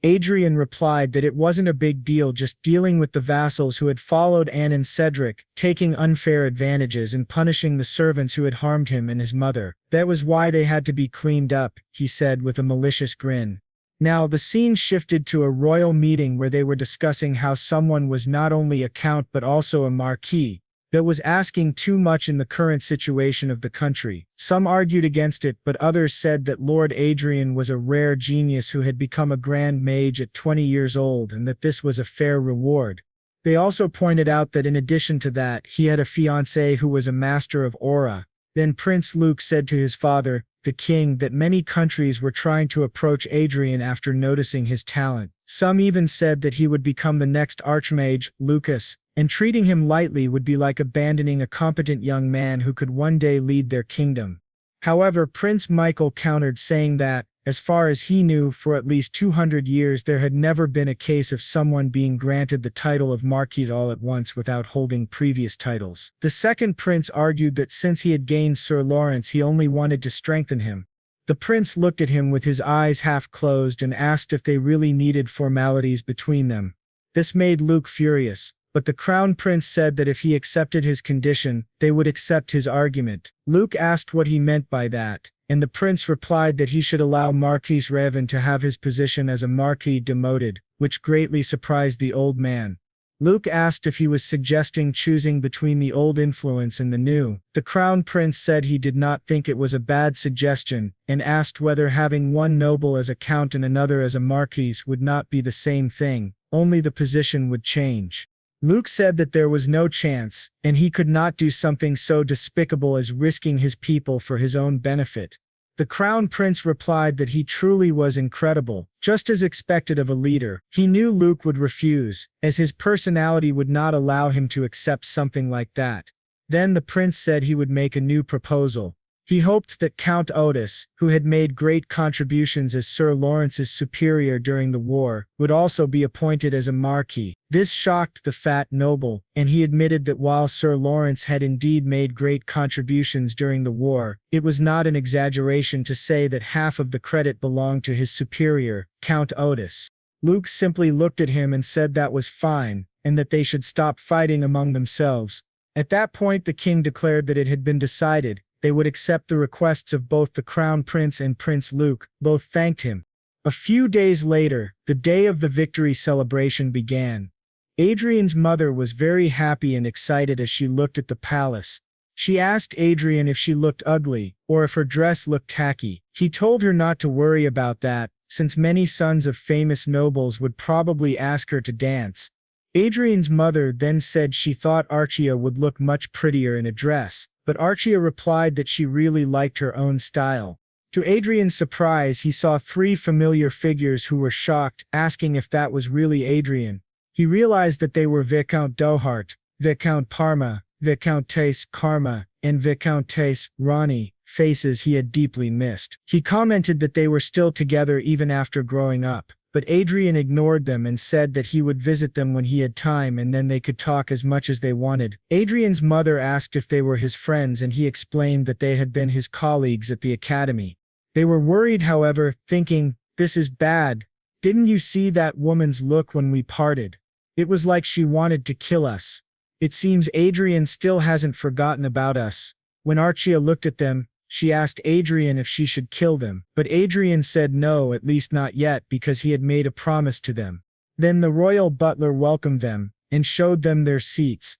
Adrian replied that it wasn't a big deal, just dealing with the vassals who had followed Anne and Cedric, taking unfair advantages and punishing the servants who had harmed him and his mother. That was why they had to be cleaned up, he said with a malicious grin. Now the scene shifted to a royal meeting where they were discussing how someone was not only a count but also a marquis. That was asking too much in the current situation of the country. Some argued against it, but others said that Lord Adrian was a rare genius who had become a grand mage at 20 years old and that this was a fair reward. They also pointed out that in addition to that, he had a fiancée who was a master of aura. Then Prince Luke said to his father, the king, that many countries were trying to approach Adrian after noticing his talent. Some even said that he would become the next archmage, Lucas, and treating him lightly would be like abandoning a competent young man who could one day lead their kingdom. However, Prince Michael countered, saying that, as far as he knew, for at least 200 years there had never been a case of someone being granted the title of Marquis all at once without holding previous titles. The second prince argued that since he had gained Sir Lawrence, he only wanted to strengthen him. The prince looked at him with his eyes half closed and asked if they really needed formalities between them. This made Luke furious, but the crown prince said that if he accepted his condition, they would accept his argument. Luke asked what he meant by that, and the prince replied that he should allow Marquis Raven to have his position as a marquis demoted, which greatly surprised the old man. Luke asked if he was suggesting choosing between the old influence and the new. The crown prince said he did not think it was a bad suggestion, and asked whether having one noble as a count and another as a marquis would not be the same thing, only the position would change. Luke said that there was no chance, and he could not do something so despicable as risking his people for his own benefit. The crown prince replied that he truly was incredible, just as expected of a leader. He knew Luke would refuse, as his personality would not allow him to accept something like that. Then the prince said he would make a new proposal. He hoped that Count Otis, who had made great contributions as Sir Lawrence's superior during the war, would also be appointed as a marquis. This shocked the fat noble, and he admitted that while Sir Lawrence had indeed made great contributions during the war, it was not an exaggeration to say that half of the credit belonged to his superior, Count Otis. Luke simply looked at him and said that was fine, and that they should stop fighting among themselves. At that point the king declared that it had been decided. They would accept the requests of both the Crown Prince and Prince Luke. Both thanked him. A few days later, the day of the victory celebration began. Adrian's mother was very happy and excited as she looked at the palace. She asked Adrian if she looked ugly, or if her dress looked tacky. He told her not to worry about that, since many sons of famous nobles would probably ask her to dance. Adrian's mother then said she thought Archia would look much prettier in a dress. But Archia replied that she really liked her own style. To Adrian's surprise, he saw 3 familiar figures who were shocked, asking if that was really Adrian. He realized that they were Viscount Dohart, Viscount Parma, Viscountess Karma, and Viscountess Ronnie, faces he had deeply missed. He commented that they were still together even after growing up. But Adrian ignored them and said that he would visit them when he had time and then they could talk as much as they wanted. Adrian's mother asked if they were his friends and he explained that they had been his colleagues at the academy. They were worried, however, thinking, "This is bad. Didn't you see that woman's look when we parted? It was like she wanted to kill us. It seems Adrian still hasn't forgotten about us." When Archia looked at them, she asked Adrian if she should kill them, but Adrian said no, at least not yet, because he had made a promise to them. Then the royal butler welcomed them, and showed them their seats.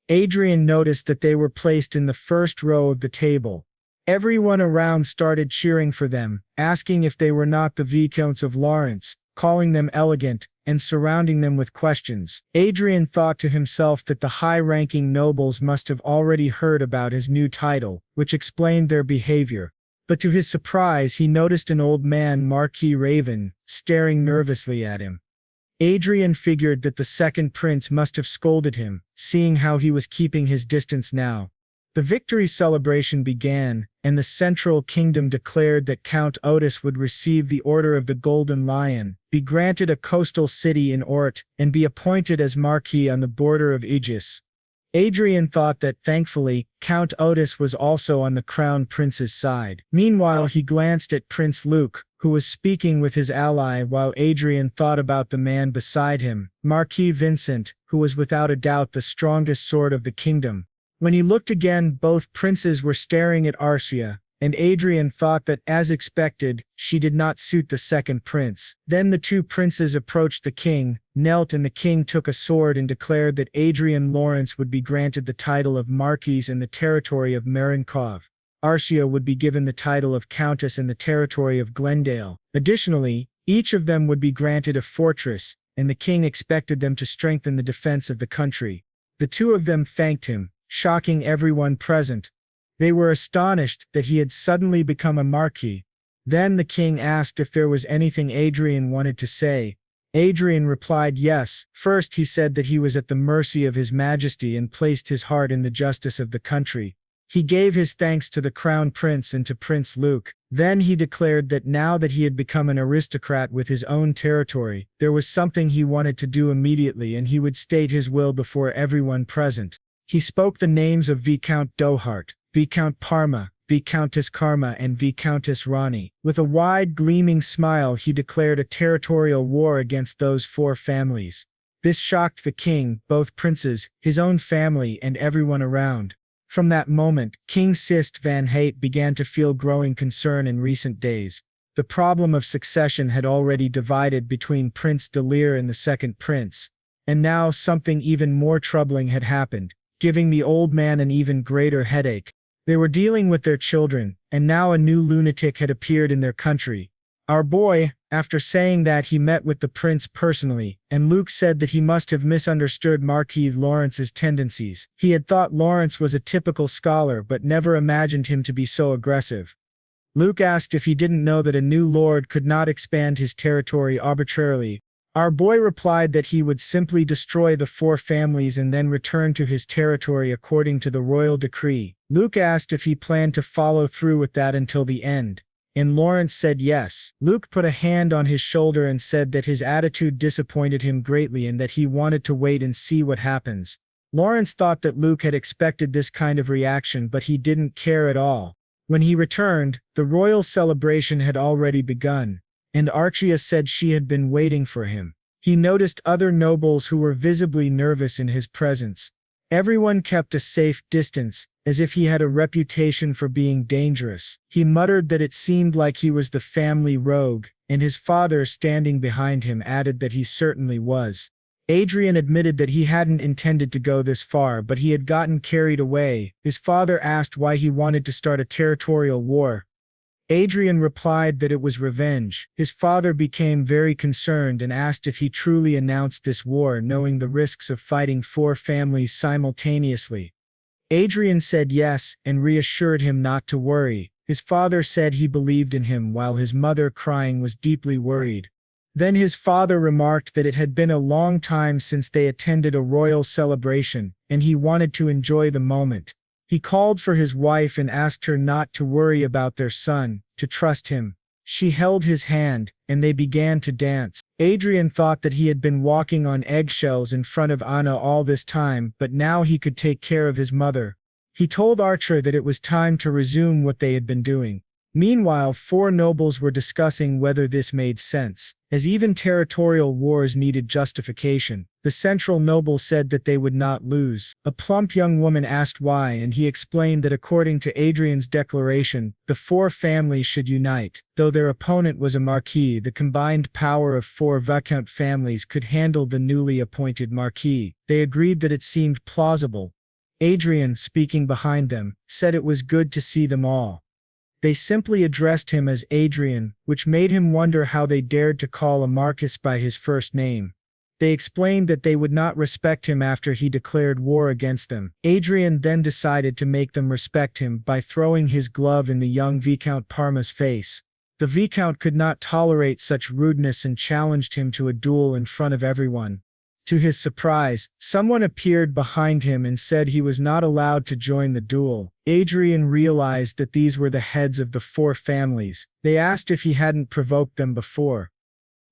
Adrian noticed that they were placed in the first row of the table. Everyone around started cheering for them, asking if they were not the Viscounts of Lawrence, calling them elegant, and surrounding them with questions. Adrian thought to himself that the high-ranking nobles must have already heard about his new title, which explained their behavior. But to his surprise, he noticed an old man, Marquis Raven, staring nervously at him. Adrian figured that the second prince must have scolded him, seeing how he was keeping his distance now. The victory celebration began, and the central kingdom declared that Count Otis would receive the Order of the Golden Lion, be granted a coastal city in Ort, and be appointed as Marquis on the border of Aegis. Adrian thought that, thankfully, Count Otis was also on the Crown Prince's side. Meanwhile, he glanced at Prince Luke, who was speaking with his ally while Adrian thought about the man beside him, Marquis Vincent, who was without a doubt the strongest sword of the kingdom. When he looked again, both princes were staring at Arcia, and Adrian thought that, as expected, she did not suit the second prince. Then the two princes approached the king, knelt, and the king took a sword and declared that Adrian Lawrence would be granted the title of Marquis in the territory of Marinkov. Arcia would be given the title of Countess in the territory of Glendale. Additionally, each of them would be granted a fortress, and the king expected them to strengthen the defense of the country. The two of them thanked him, shocking everyone present. They were astonished that he had suddenly become a marquis. Then the king asked if there was anything Adrian wanted to say. Adrian replied yes. First he said that he was at the mercy of His Majesty and placed his heart in the justice of the country. He gave his thanks to the Crown Prince and to Prince Luke. Then he declared that now that he had become an aristocrat with his own territory, there was something he wanted to do immediately, and he would state his will before everyone present. He spoke the names of Viscount Dohart, Viscount Parma, Viscountess Karma, and Viscountess Rani. With a wide gleaming smile, he declared a territorial war against those four families. This shocked the king, both princes, his own family, and everyone around. From that moment, King Sist van Hayt began to feel growing concern in recent days. The problem of succession had already divided between Prince de Lear and the second prince. And now something even more troubling had happened, giving the old man an even greater headache. They were dealing with their children, and now a new lunatic had appeared in their country. Our boy, after saying that, he met with the prince personally, and Luke said that he must have misunderstood Marquis Lawrence's tendencies. He had thought Lawrence was a typical scholar but never imagined him to be so aggressive. Luke asked if he didn't know that a new lord could not expand his territory arbitrarily. Our boy replied that he would simply destroy the four families and then return to his territory according to the royal decree. Luke asked if he planned to follow through with that until the end, and Lawrence said yes. Luke put a hand on his shoulder and said that his attitude disappointed him greatly and that he wanted to wait and see what happens. Lawrence thought that Luke had expected this kind of reaction, but he didn't care at all. When he returned, the royal celebration had already begun, and Arcia said she had been waiting for him. He noticed other nobles who were visibly nervous in his presence. Everyone kept a safe distance, as if he had a reputation for being dangerous. He muttered that it seemed like he was the family rogue, and his father, standing behind him, added that he certainly was. Adrian admitted that he hadn't intended to go this far, but he had gotten carried away. His father asked why he wanted to start a territorial war. Adrian replied that it was revenge. His father became very concerned and asked if he truly announced this war, knowing the risks of fighting four families simultaneously. Adrian said yes and reassured him not to worry. His father said he believed in him, while his mother, crying, was deeply worried. Then his father remarked that it had been a long time since they attended a royal celebration, and he wanted to enjoy the moment. He called for his wife and asked her not to worry about their son, to trust him. She held his hand, and they began to dance. Adrian thought that he had been walking on eggshells in front of Anna all this time, but now he could take care of his mother. He told Archer that it was time to resume what they had been doing. Meanwhile, four nobles were discussing whether this made sense, as even territorial wars needed justification. The central noble said that they would not lose. A plump young woman asked why, and he explained that according to Adrian's declaration, the four families should unite. Though their opponent was a marquis, the combined power of four viscount families could handle the newly appointed marquis. They agreed that it seemed plausible. Adrian, speaking behind them, said it was good to see them all. They simply addressed him as Adrian, which made him wonder how they dared to call a Marcus by his first name. They explained that they would not respect him after he declared war against them. Adrian then decided to make them respect him by throwing his glove in the young Viscount Parma's face. The Viscount could not tolerate such rudeness and challenged him to a duel in front of everyone. To his surprise, someone appeared behind him and said he was not allowed to join the duel. Adrian realized that these were the heads of the 4 families. They asked if he hadn't provoked them before.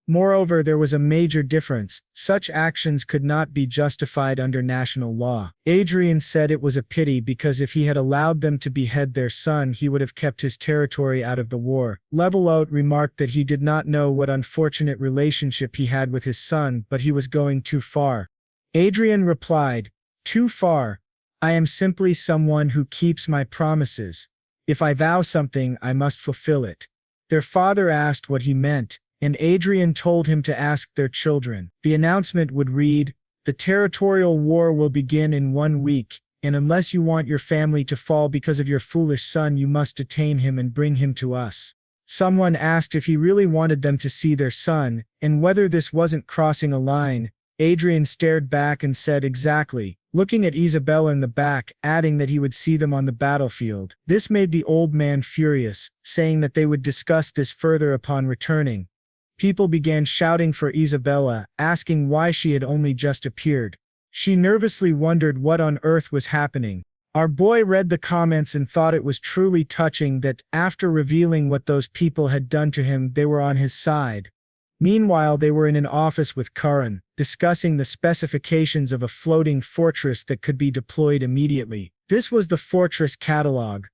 Moreover, there was a major difference. Such actions could not be justified under national law. Adrian said it was a pity because if he had allowed them to behead their son, he would have kept his territory out of the war. Levelout remarked that he did not know what unfortunate relationship he had with his son, but he was going too far. Adrian replied, "Too far? I am simply someone who keeps my promises. If I vow something, I must fulfill it." Their father asked what he meant, and Adrian told him to ask their children. The announcement would read, "The territorial war will begin in 1 week, and unless you want your family to fall because of your foolish son, you must detain him and bring him to us." Someone asked if he really wanted them to see their son, and whether this wasn't crossing a line. Adrian stared back and said exactly, looking at Isabella in the back, adding that he would see them on the battlefield. This made the old man furious, saying that they would discuss this further upon returning. People began shouting for Isabella, asking why she had only just appeared. She nervously wondered what on earth was happening. Our boy read the comments and thought it was truly touching that, after revealing what those people had done to him, they were on his side. Meanwhile, they were in an office with Karan, discussing the specifications of a floating fortress that could be deployed immediately. This was the fortress catalog.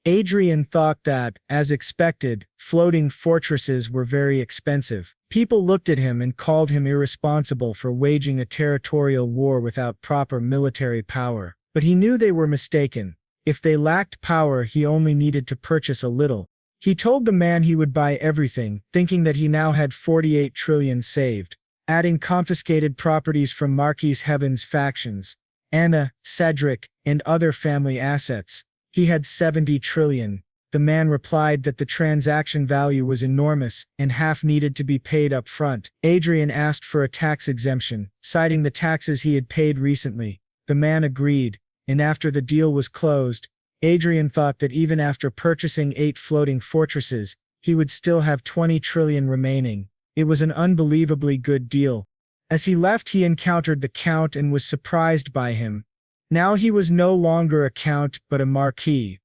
Adrian thought that, as expected, floating fortresses were very expensive. People looked at him and called him irresponsible for waging a territorial war without proper military power. But he knew they were mistaken. If they lacked power, he only needed to purchase a little. He told the man he would buy everything, thinking that he now had 48 trillion saved, adding confiscated properties from Marquis Heaven's factions, Anna, Cedric, and other family assets. He had 70 trillion. The man replied that the transaction value was enormous, and half needed to be paid up front. Adrian asked for a tax exemption, citing the taxes he had paid recently. The man agreed, and after the deal was closed, Adrian thought that even after purchasing 8 floating fortresses, he would still have 20 trillion remaining. It was an unbelievably good deal. As he left, he encountered the Count and was surprised by him. Now he was no longer a count but a marquis.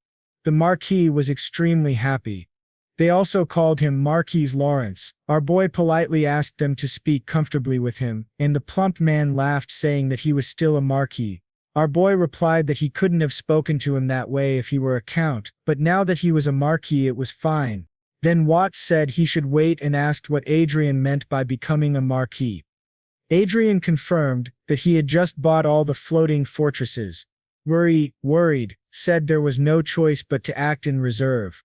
The marquis was extremely happy. They also called him Marquis Lawrence. Our boy politely asked them to speak comfortably with him, and the plump man laughed, saying that he was still a marquis. Our boy replied that he couldn't have spoken to him that way if he were a count, but now that he was a marquis it was fine. Then Watts said he should wait and asked what Adrian meant by becoming a marquis. Adrian confirmed that he had just bought all the floating fortresses. Worried, said there was no choice but to act in reserve.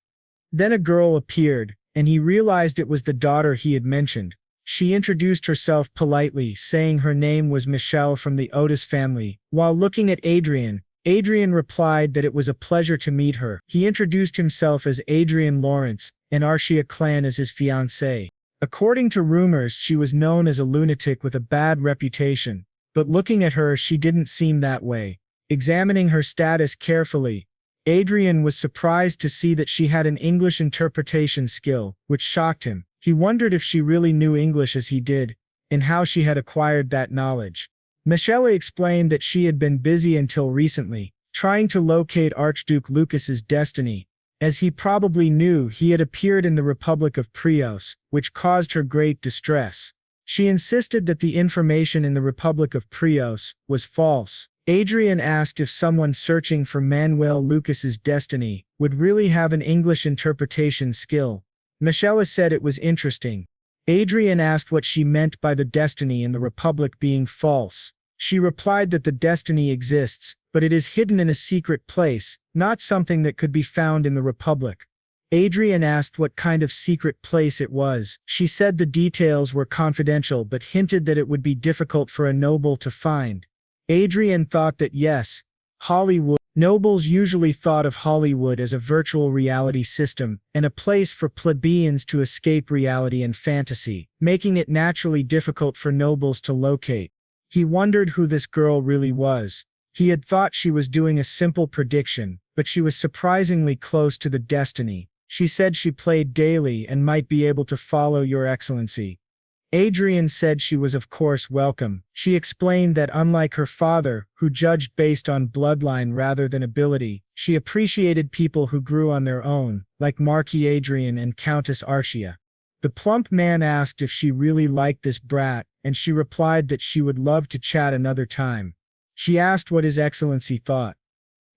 Then a girl appeared, and he realized it was the daughter he had mentioned. She introduced herself politely, saying her name was Michelle from the Otis family. While looking at Adrian replied that it was a pleasure to meet her. He introduced himself as Adrian Lawrence, and Arshia clan as his fiancée. According to rumors, she was known as a lunatic with a bad reputation, but looking at her, she didn't seem that way. Examining her status carefully, Adrian was surprised to see that she had an English interpretation skill, which shocked him. He wondered if she really knew English as he did, and how she had acquired that knowledge. Michelle explained that she had been busy until recently, trying to locate Archduke Lucas's destiny. As he probably knew, he had appeared in the Republic of Prios, which caused her great distress. She insisted that the information in the Republic of Prios was false. Adrian asked if someone searching for Manuel Lucas's destiny would really have an English interpretation skill. Michelle said it was interesting. Adrian asked what she meant by the destiny in the Republic being false. She replied that the destiny exists, but it is hidden in a secret place, not something that could be found in the Republic. Adrian asked what kind of secret place it was. She said the details were confidential but hinted that it would be difficult for a noble to find. Adrian thought that yes, Hollywood. Nobles usually thought of Hollywood as a virtual reality system and a place for plebeians to escape reality and fantasy, making it naturally difficult for nobles to locate. He wondered who this girl really was. He had thought she was doing a simple prediction, but she was surprisingly close to the destiny. She said she played daily and might be able to follow your excellency. Adrian said she was of course welcome. She explained that unlike her father, who judged based on bloodline rather than ability, she appreciated people who grew on their own, like Marquis Adrian and Countess Archia. The plump man asked if she really liked this brat, and she replied that she would love to chat another time. She asked what His Excellency thought.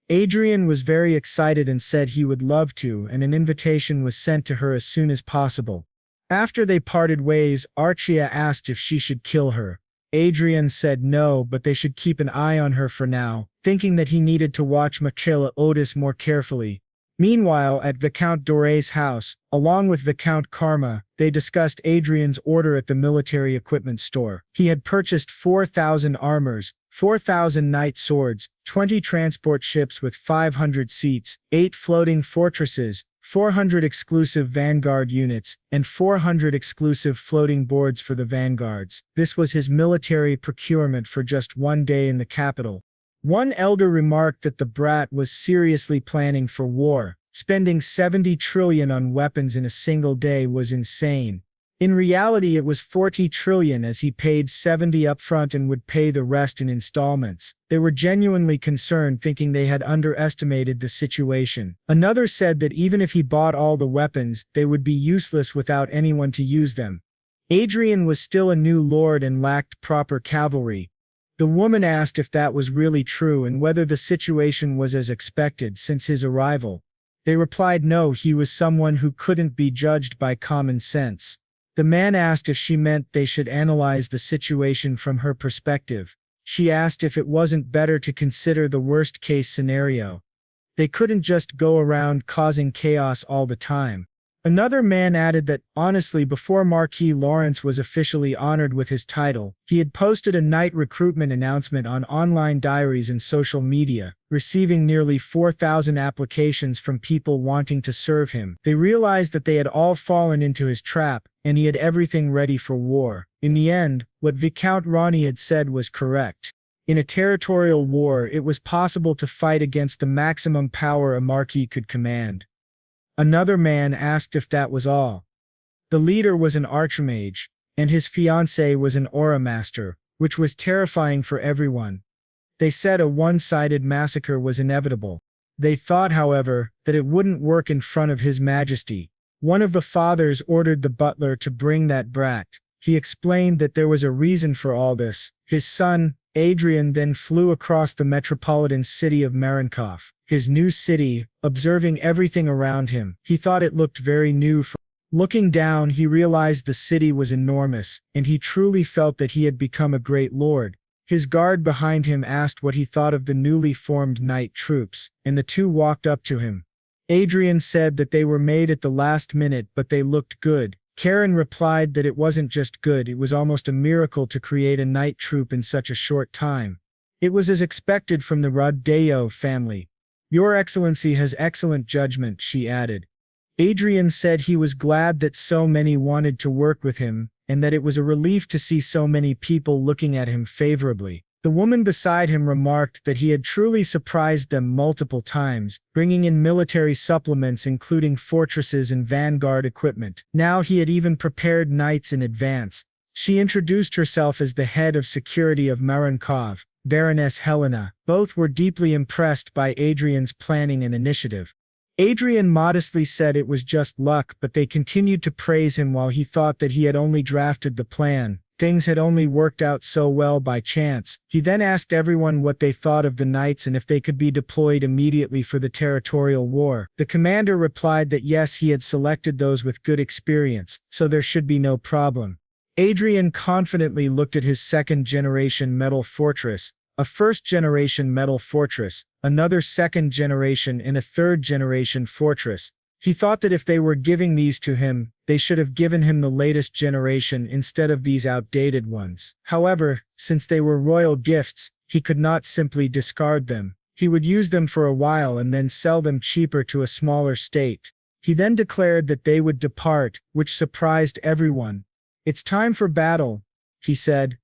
Adrian was very excited and said he would love to, and an invitation was sent to her as soon as possible. After they parted ways, Archia asked if she should kill her. Adrian said no, but they should keep an eye on her for now, thinking that he needed to watch Michaela Otis more carefully. Meanwhile, at Viscount Dore's house, along with Viscount Karma, they discussed Adrian's order at the military equipment store. He had purchased 4,000 armors, 4,000 knight swords, 20 transport ships with 500 seats, 8 floating fortresses, 400 exclusive vanguard units, and 400 exclusive floating boards for the vanguards. This was his military procurement for just one day in the capital. One elder remarked that the brat was seriously planning for war. Spending 70 trillion on weapons in a single day was insane. In reality, it was 40 trillion, as he paid 70 upfront and would pay the rest in installments. They were genuinely concerned, thinking they had underestimated the situation. Another said that even if he bought all the weapons, they would be useless without anyone to use them. Adrian was still a new lord and lacked proper cavalry. The woman asked if that was really true and whether the situation was as expected since his arrival. They replied no, he was someone who couldn't be judged by common sense. The man asked if she meant they should analyze the situation from her perspective. She asked if it wasn't better to consider the worst-case scenario. They couldn't just go around causing chaos all the time. Another man added that, honestly, before Marquis Lawrence was officially honored with his title, he had posted a knight recruitment announcement on online diaries and social media, receiving nearly 4,000 applications from people wanting to serve him. They realized that they had all fallen into his trap, and he had everything ready for war. In the end, what Viscount Ronnie had said was correct. In a territorial war, it was possible to fight against the maximum power a marquis could command. Another man asked if that was all. The leader was an archmage, and his fiancée was an aura master, which was terrifying for everyone. They said a one-sided massacre was inevitable. They thought, however, that it wouldn't work in front of His Majesty. One of the fathers ordered the butler to bring that brat. He explained that there was a reason for all this. His son, Adrian, then flew across the metropolitan city of Marinkov, his new city, observing everything around him. He thought it looked very new. Looking down, he realized the city was enormous, and he truly felt that he had become a great lord. His guard behind him asked what he thought of the newly formed knight troops, and the two walked up to him. Adrian said that they were made at the last minute, but they looked good. Karen replied that it wasn't just good, it was almost a miracle to create a knight troop in such a short time. It was as expected from the Rodeo family. Your Excellency has excellent judgment, she added. Adrian said he was glad that so many wanted to work with him, and that it was a relief to see so many people looking at him favorably. The woman beside him remarked that he had truly surprised them multiple times, bringing in military supplements including fortresses and vanguard equipment. Now he had even prepared knights in advance. She introduced herself as the head of security of Marinkov, Baroness Helena. Both were deeply impressed by Adrian's planning and initiative. Adrian modestly said it was just luck, but they continued to praise him while he thought that he had only drafted the plan. Things had only worked out so well by chance. He then asked everyone what they thought of the knights and if they could be deployed immediately for the territorial war. The commander replied that yes, he had selected those with good experience, so there should be no problem. Adrian confidently looked at his second-generation metal fortress, a first-generation metal fortress, another second-generation and a third-generation fortress. He thought that if they were giving these to him, they should have given him the latest generation instead of these outdated ones. However, since they were royal gifts, he could not simply discard them. He would use them for a while and then sell them cheaper to a smaller state. He then declared that they would depart, which surprised everyone. "It's time for battle," he said.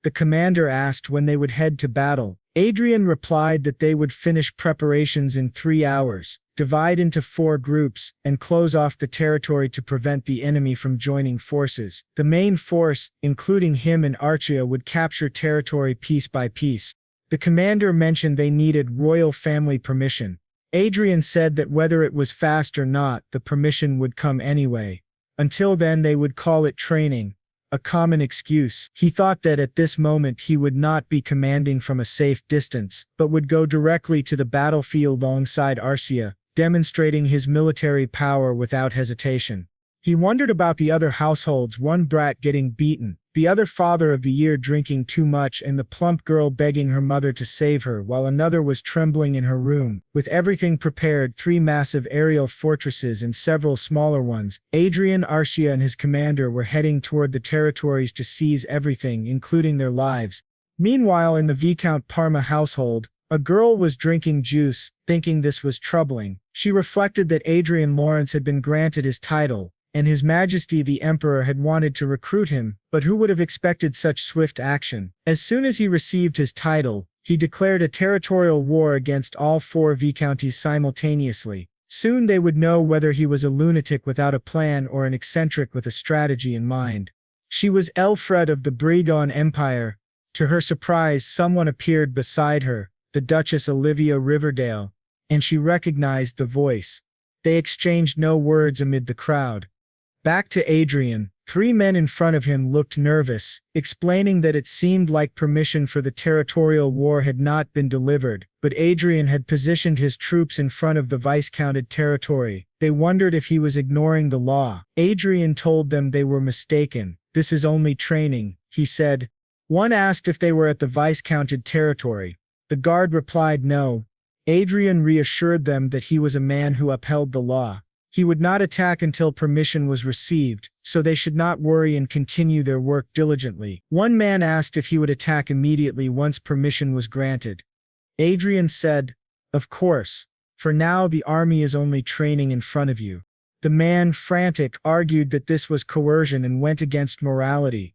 The commander asked when they would head to battle. Adrian replied that they would finish preparations in 3 hours. divide into 4 groups, and close off the territory to prevent the enemy from joining forces. The main force, including him and Archia, would capture territory piece by piece. The commander mentioned they needed royal family permission. Adrian said that whether it was fast or not, the permission would come anyway. Until then they would call it training, a common excuse. He thought that at this moment he would not be commanding from a safe distance, but would go directly to the battlefield alongside Arcia, demonstrating his military power without hesitation. He wondered about the other households, one brat getting beaten, the other father of the year drinking too much, and the plump girl begging her mother to save her while another was trembling in her room. With everything prepared, 3 massive aerial fortresses and several smaller ones, Adrian, Arcia and his commander were heading toward the territories to seize everything, including their lives. Meanwhile, in the Viscount Parma household, a girl was drinking juice, thinking this was troubling. She reflected that Adrian Lawrence had been granted his title, and His Majesty the Emperor had wanted to recruit him, but who would have expected such swift action? As soon as he received his title, he declared a territorial war against all 4 viscounties simultaneously. Soon they would know whether he was a lunatic without a plan or an eccentric with a strategy in mind. She was Elfred of the Bregon Empire. To her surprise, someone appeared beside her, the Duchess Olivia Riverdale, and she recognized the voice. They exchanged no words amid the crowd. Back to Adrian. 3 men in front of him looked nervous, explaining that it seemed like permission for the territorial war had not been delivered, but Adrian had positioned his troops in front of the viscounted territory. They wondered if he was ignoring the law. Adrian told them they were mistaken. This is only training, he said. One asked if they were at the viscounted territory. The guard replied no. Adrian reassured them that he was a man who upheld the law. He would not attack until permission was received, so they should not worry and continue their work diligently. One man asked if he would attack immediately once permission was granted. Adrian said, "Of course. For now the army is only training in front of you." The man, frantic, argued that this was coercion and went against morality.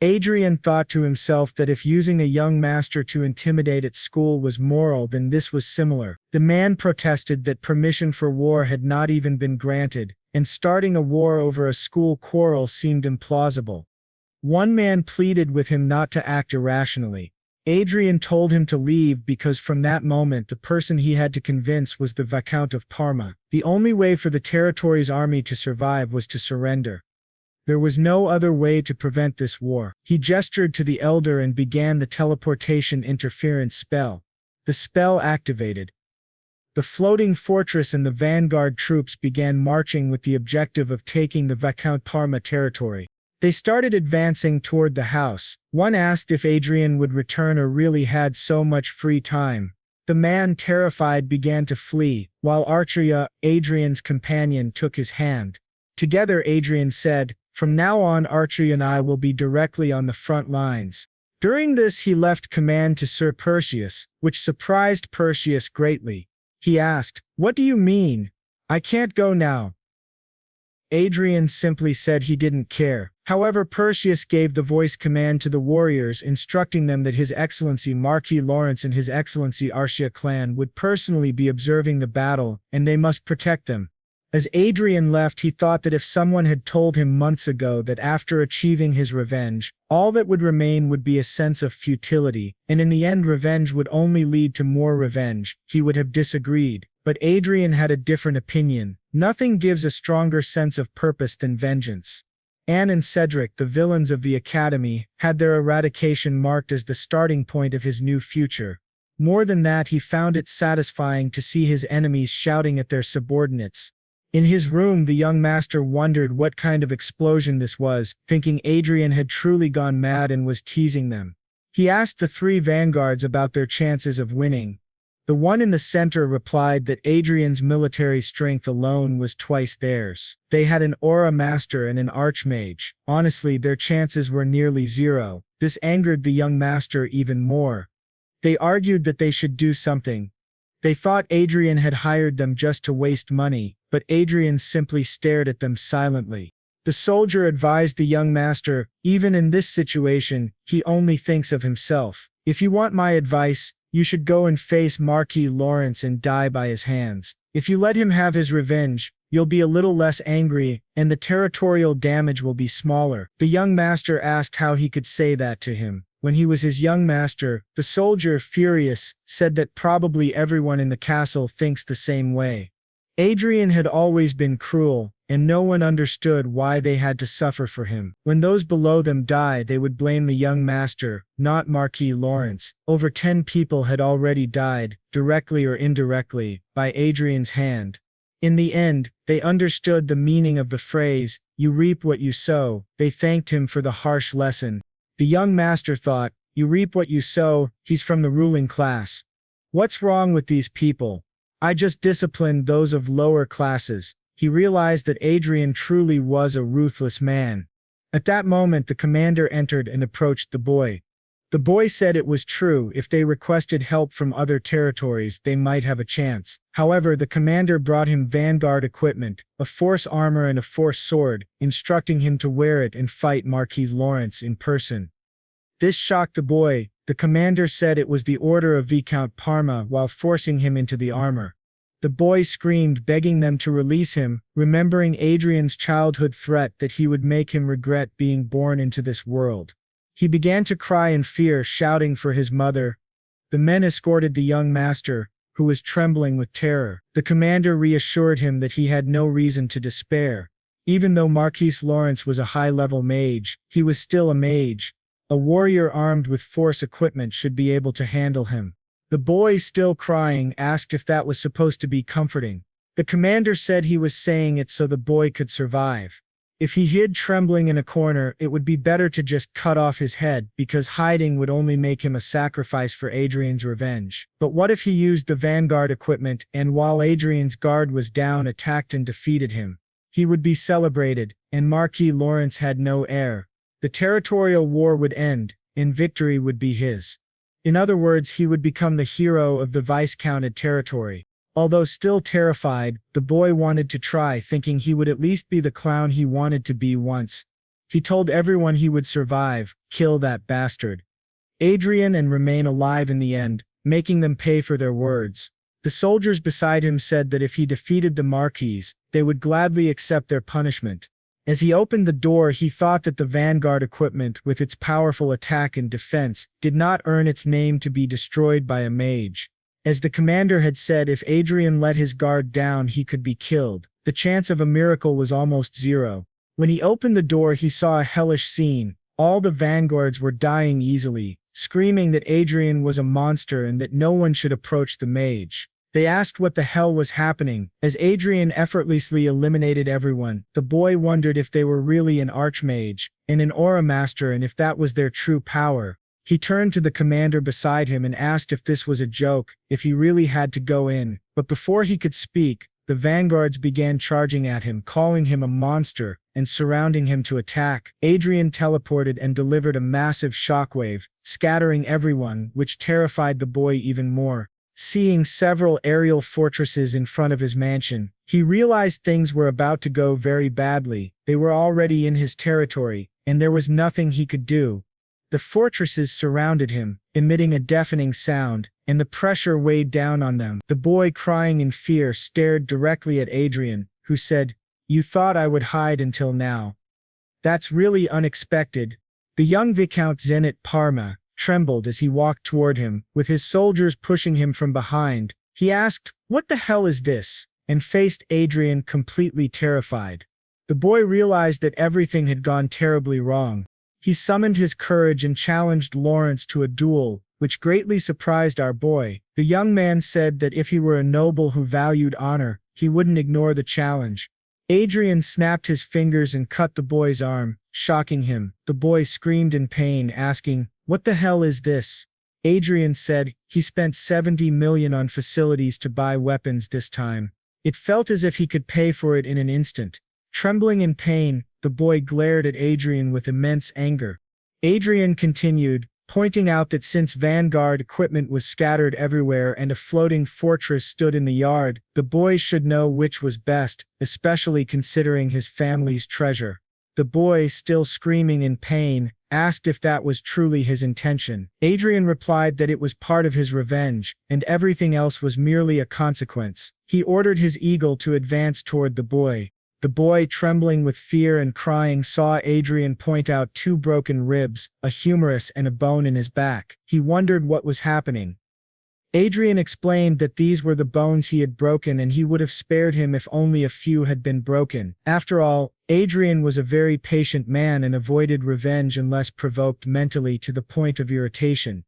Adrian thought to himself that if using a young master to intimidate at school was moral, then this was similar. The man protested that permission for war had not even been granted, and starting a war over a school quarrel seemed implausible. One man pleaded with him not to act irrationally. Adrian told him to leave because from that moment the person he had to convince was the Viscount of Parma. The only way for the territory's army to survive was to surrender. There was no other way to prevent this war. He gestured to the elder and began the teleportation interference spell. The spell activated. The floating fortress and the vanguard troops began marching with the objective of taking the Viscount Parma territory. They started advancing toward the house. One asked if Adrian would return or really had so much free time. The man, terrified, began to flee, while Archia, Adrian's companion, took his hand. Together, Adrian said, "From now on, Archie and I will be directly on the front lines." During this he left command to Sir Perseus, which surprised Perseus greatly. He asked, "What do you mean? I can't go now." Adrian simply said he didn't care. However, Perseus gave the voice command to the warriors, instructing them that His Excellency Marquis Lawrence and His Excellency Arcia clan would personally be observing the battle, and they must protect them. As Adrian left, he thought that if someone had told him months ago that after achieving his revenge, all that would remain would be a sense of futility, and in the end revenge would only lead to more revenge, he would have disagreed. But Adrian had a different opinion. Nothing gives a stronger sense of purpose than vengeance. Anne and Cedric, the villains of the Academy, had their eradication marked as the starting point of his new future. More than that, he found it satisfying to see his enemies shouting at their subordinates. In his room, the young master wondered what kind of explosion this was, thinking Adrian had truly gone mad and was teasing them. He asked the 3 vanguards about their chances of winning. The one in the center replied that Adrian's military strength alone was twice theirs. They had an aura master and an archmage. Honestly, their chances were nearly 0. This angered the young master even more. They argued that they should do something. They thought Adrian had hired them just to waste money, but Adrian simply stared at them silently. The soldier advised the young master, "Even in this situation, he only thinks of himself. If you want my advice, you should go and face Marquis Lawrence and die by his hands. If you let him have his revenge, you'll be a little less angry, and the territorial damage will be smaller." The young master asked how he could say that to him, when he was his young master. The soldier, furious, said that probably everyone in the castle thinks the same way. Adrian had always been cruel, and no one understood why they had to suffer for him. When those below them died, they would blame the young master, not Marquis Lawrence. Over 10 people had already died, directly or indirectly, by Adrian's hand. In the end, they understood the meaning of the phrase, "You reap what you sow." They thanked him for the harsh lesson. The young master thought, "You reap what you sow, he's from the ruling class. What's wrong with these people? I just disciplined those of lower classes." He realized that Adrian truly was a ruthless man. At that moment, the commander entered and approached the boy. The boy said it was true, if they requested help from other territories, they might have a chance. However, the commander brought him vanguard equipment, a force armor and a force sword, instructing him to wear it and fight Marquis Lawrence in person. This shocked the boy. The commander said it was the order of Viscount Parma while forcing him into the armor. The boy screamed, begging them to release him, remembering Adrian's childhood threat that he would make him regret being born into this world. He began to cry in fear, shouting for his mother. The men escorted the young master, who was trembling with terror. The commander reassured him that he had no reason to despair. Even though Marquis Lawrence was a high-level mage, he was still a mage. A warrior armed with force equipment should be able to handle him. The boy, still crying, asked if that was supposed to be comforting. The commander said he was saying it so the boy could survive. If he hid trembling in a corner, it would be better to just cut off his head, because hiding would only make him a sacrifice for Adrian's revenge. But what if he used the vanguard equipment and, while Adrian's guard was down, attacked and defeated him? He would be celebrated, and Marquis Lawrence had no heir. The territorial war would end, and victory would be his. In other words, he would become the hero of the viscounted territory. Although still terrified, the boy wanted to try, thinking he would at least be the clown he wanted to be once. He told everyone he would survive, kill that bastard Adrian, and remain alive in the end, making them pay for their words. The soldiers beside him said that if he defeated the Marquis, they would gladly accept their punishment. As he opened the door, he thought that the vanguard equipment, with its powerful attack and defense, did not earn its name to be destroyed by a mage. As the commander had said, if Adrian let his guard down, he could be killed. The chance of a miracle was almost zero. When he opened the door, he saw a hellish scene. All the vanguards were dying easily, screaming that Adrian was a monster and that no one should approach the mage. They asked what the hell was happening. As Adrian effortlessly eliminated everyone, the boy wondered if they were really an archmage and an aura master, and if that was their true power. He turned to the commander beside him and asked if this was a joke, if he really had to go in. But before he could speak, the vanguards began charging at him, calling him a monster, and surrounding him to attack. Adrian teleported and delivered a massive shockwave, scattering everyone, which terrified the boy even more. Seeing several aerial fortresses in front of his mansion, he realized things were about to go very badly. They were already in his territory, and there was nothing he could do. The fortresses surrounded him, emitting a deafening sound, and the pressure weighed down on them. The boy, crying in fear, stared directly at Adrian, who said, "You thought I would hide until now. That's really unexpected." The young Viscount Zenit Parma trembled as he walked toward him, with his soldiers pushing him from behind. He asked, "What the hell is this?" and faced Adrian, completely terrified. The boy realized that everything had gone terribly wrong. He summoned his courage and challenged Lawrence to a duel, which greatly surprised our boy. The young man said that if he were a noble who valued honor, he wouldn't ignore the challenge. Adrian snapped his fingers and cut the boy's arm, shocking him. The boy screamed in pain, asking, "What the hell is this?" Adrian said he spent 70 million on facilities to buy weapons this time. It felt as if he could pay for it in an instant. Trembling in pain, the boy glared at Adrian with immense anger. Adrian continued, pointing out that since vanguard equipment was scattered everywhere and a floating fortress stood in the yard, the boy should know which was best, especially considering his family's treasure. The boy, still screaming in pain, asked if that was truly his intention. Adrian replied that it was part of his revenge, and everything else was merely a consequence. He ordered his eagle to advance toward the boy. The boy, trembling with fear and crying, saw Adrian point out 2 broken ribs, a humerus and a bone in his back. He wondered what was happening. Adrian explained that these were the bones he had broken and he would have spared him if only a few had been broken. After all, Adrian was a very patient man and avoided revenge unless provoked mentally to the point of irritation.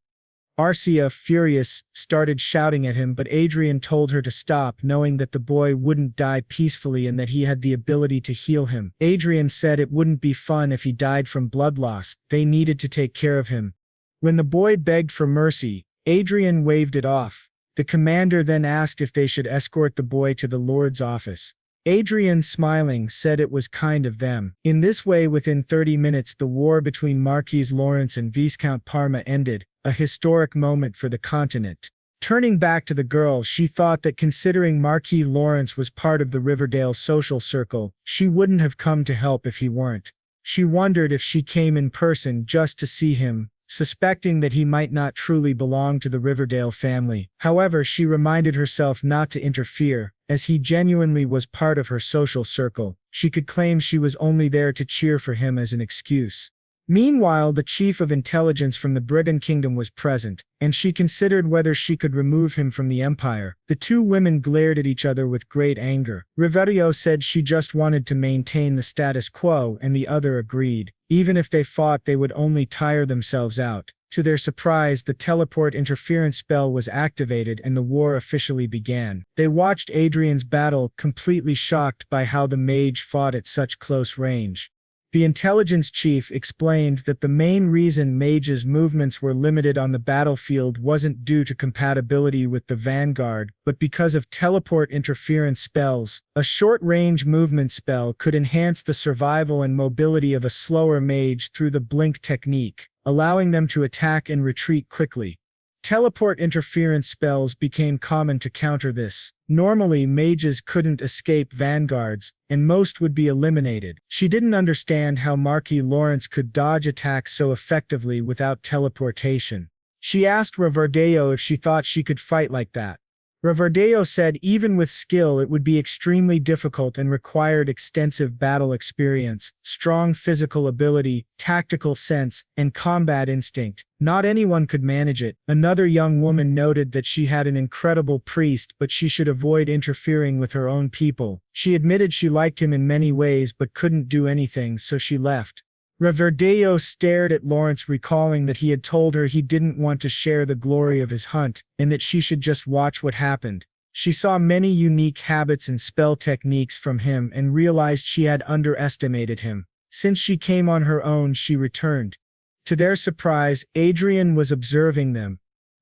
Arcia, furious, started shouting at him, but Adrian told her to stop, knowing that the boy wouldn't die peacefully and that he had the ability to heal him. Adrian said it wouldn't be fun if he died from blood loss. They needed to take care of him. When the boy begged for mercy, Adrian waved it off. The commander then asked if they should escort the boy to the Lord's office. Adrian, smiling, said it was kind of them. In this way, within 30 minutes, the war between Marquis Lawrence and Viscount Parma ended, a historic moment for the continent. Turning back to the girl, she thought that considering Marquis Lawrence was part of the Riverdale social circle, she wouldn't have come to help if he weren't. She wondered if she came in person just to see him, suspecting that he might not truly belong to the Riverdale family. However, she reminded herself not to interfere, as he genuinely was part of her social circle. She could claim she was only there to cheer for him as an excuse. Meanwhile, the chief of intelligence from the Britain Kingdom was present, and she considered whether she could remove him from the empire. The 2 women glared at each other with great anger. Riverio said she just wanted to maintain the status quo, and the other agreed. Even if they fought, they would only tire themselves out. To their surprise, the teleport interference spell was activated and the war officially began. They watched Adrian's battle, completely shocked by how the mage fought at such close range. The intelligence chief explained that the main reason Mage's movements were limited on the battlefield wasn't due to compatibility with the Vanguard, but because of teleport interference spells. A short-range movement spell could enhance the survival and mobility of a slower mage through the blink technique, allowing them to attack and retreat quickly. Teleport interference spells became common to counter this. Normally, mages couldn't escape vanguards, and most would be eliminated. She didn't understand how Marquis Lawrence could dodge attacks so effectively without teleportation. She asked Riverdale if she thought she could fight like that. Riverdale said even with skill it would be extremely difficult and required extensive battle experience, strong physical ability, tactical sense, and combat instinct. Not anyone could manage it. Another young woman noted that she had an incredible priest, but she should avoid interfering with her own people. She admitted she liked him in many ways but couldn't do anything, so she left. Riverdale stared at Lawrence, recalling that he had told her he didn't want to share the glory of his hunt, and that she should just watch what happened. She saw many unique habits and spell techniques from him and realized she had underestimated him. Since she came on her own, she returned. To their surprise, Adrian was observing them.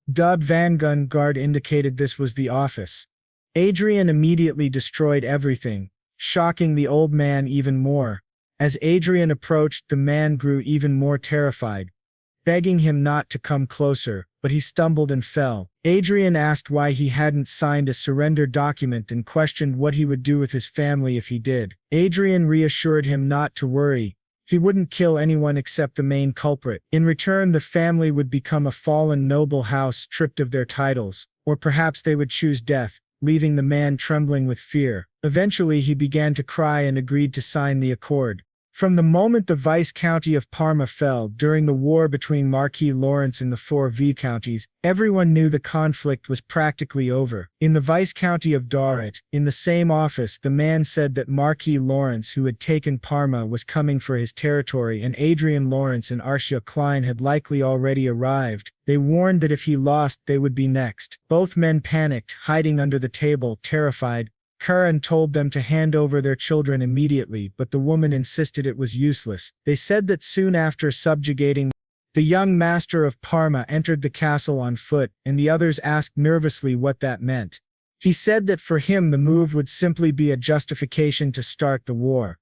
Dubbed Vanguard indicated this was the office. Adrian immediately destroyed everything, shocking the old man even more. As Adrian approached, the man grew even more terrified, begging him not to come closer, but he stumbled and fell. Adrian asked why he hadn't signed a surrender document and questioned what he would do with his family if he did. Adrian reassured him not to worry. He wouldn't kill anyone except the main culprit. In return, the family would become a fallen noble house stripped of their titles, or perhaps they would choose death, leaving the man trembling with fear. Eventually, he began to cry and agreed to sign the accord. From the moment the Viscounty of Parma fell during the war between Marquis Lawrence and the 4 viscounties, everyone knew the conflict was practically over. In the Viscounty of Dorset, in the same office, the man said that Marquis Lawrence, who had taken Parma, was coming for his territory, and Adrian Lawrence and Arcia Klein had likely already arrived. They warned that if he lost, they would be next. Both men panicked, hiding under the table, terrified. Karen told them to hand over their children immediately, but the woman insisted it was useless. They said that soon after subjugating, the young master of Parma entered the castle on foot, and the others asked nervously what that meant. He said that for him the move would simply be a justification to start the war.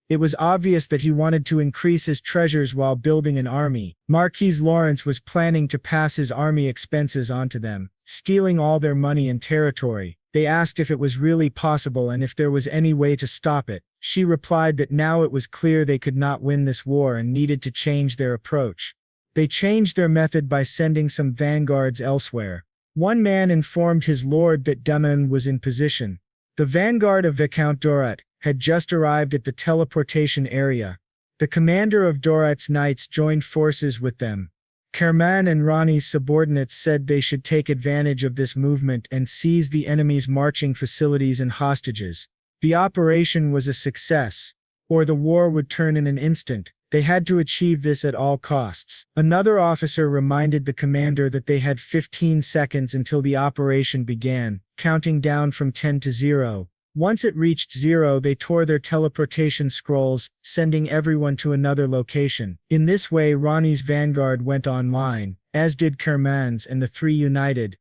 It was obvious that he wanted to increase his treasures while building an army. Marquis Lawrence was planning to pass his army expenses onto them, stealing all their money and territory. They asked if it was really possible and if there was any way to stop it. She replied that now it was clear they could not win this war and needed to change their approach. They changed their method by sending some vanguards elsewhere. One man informed his lord that Daman was in position. The vanguard of Viscount Dorat had just arrived at the teleportation area. The commander of Dorat's knights joined forces with them. Kerman and Rani's subordinates said they should take advantage of this movement and seize the enemy's marching facilities and hostages. The operation was a success, or the war would turn in an instant. They had to achieve this at all costs. Another officer reminded the commander that they had 15 seconds until the operation began, counting down from 10 to 0. Once it reached 0, they tore their teleportation scrolls, sending everyone to another location. In this way, Rani's vanguard went online, as did Kerman's, and the three united.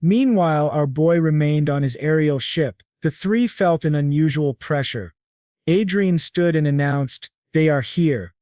Meanwhile, our boy remained on his aerial ship. The three felt an unusual pressure. Adrian stood and announced, "They are here."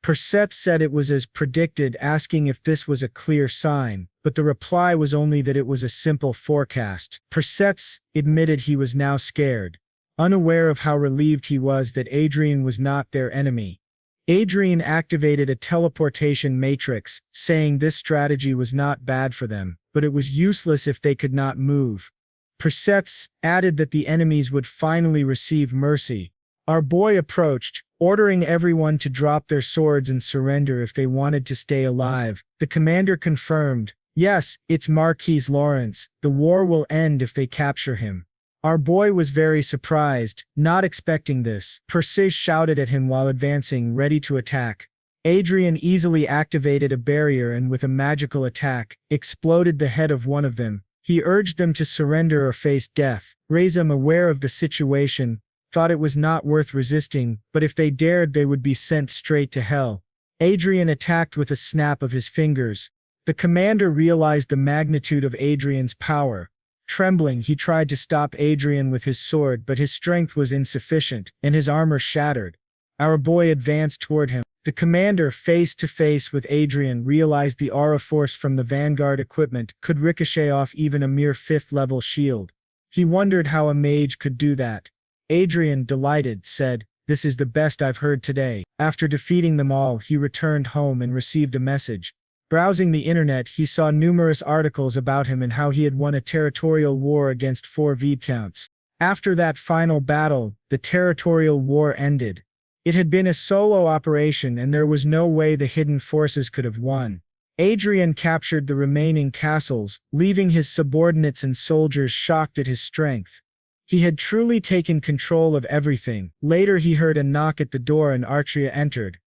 Perseps said it was as predicted, asking if this was a clear sign, but the reply was only that it was a simple forecast. Perseps admitted he was now scared, unaware of how relieved he was that Adrian was not their enemy. Adrian activated a teleportation matrix, saying this strategy was not bad for them, but it was useless if they could not move. Perseps added that the enemies would finally receive mercy. Our boy approached, ordering everyone to drop their swords and surrender if they wanted to stay alive. The commander confirmed, "Yes, it's Marquis Lawrence. The war will end if they capture him." Our boy was very surprised, not expecting this. Perseus shouted at him while advancing, ready to attack. Adrian easily activated a barrier and with a magical attack, exploded the head of one of them. He urged them to surrender or face death. Razum, aware of the situation, thought it was not worth resisting, but if they dared they would be sent straight to hell. Adrian attacked with a snap of his fingers. The commander realized the magnitude of Adrian's power. Trembling, he tried to stop Adrian with his sword, but his strength was insufficient, and his armor shattered. Our boy advanced toward him. The commander, face to face with Adrian, realized the aura force from the vanguard equipment could ricochet off even a mere 5th-level shield. He wondered how a mage could do that. Adrian, delighted, said, "This is the best I've heard today." After defeating them all, he returned home and received a message. Browsing the internet, he saw numerous articles about him and how he had won a territorial war against 4 viscounts. After that final battle, the territorial war ended. It had been a solo operation and there was no way the hidden forces could have won. Adrian captured the remaining castles, leaving his subordinates and soldiers shocked at his strength. He had truly taken control of everything. Later he heard a knock at the door and Archia entered.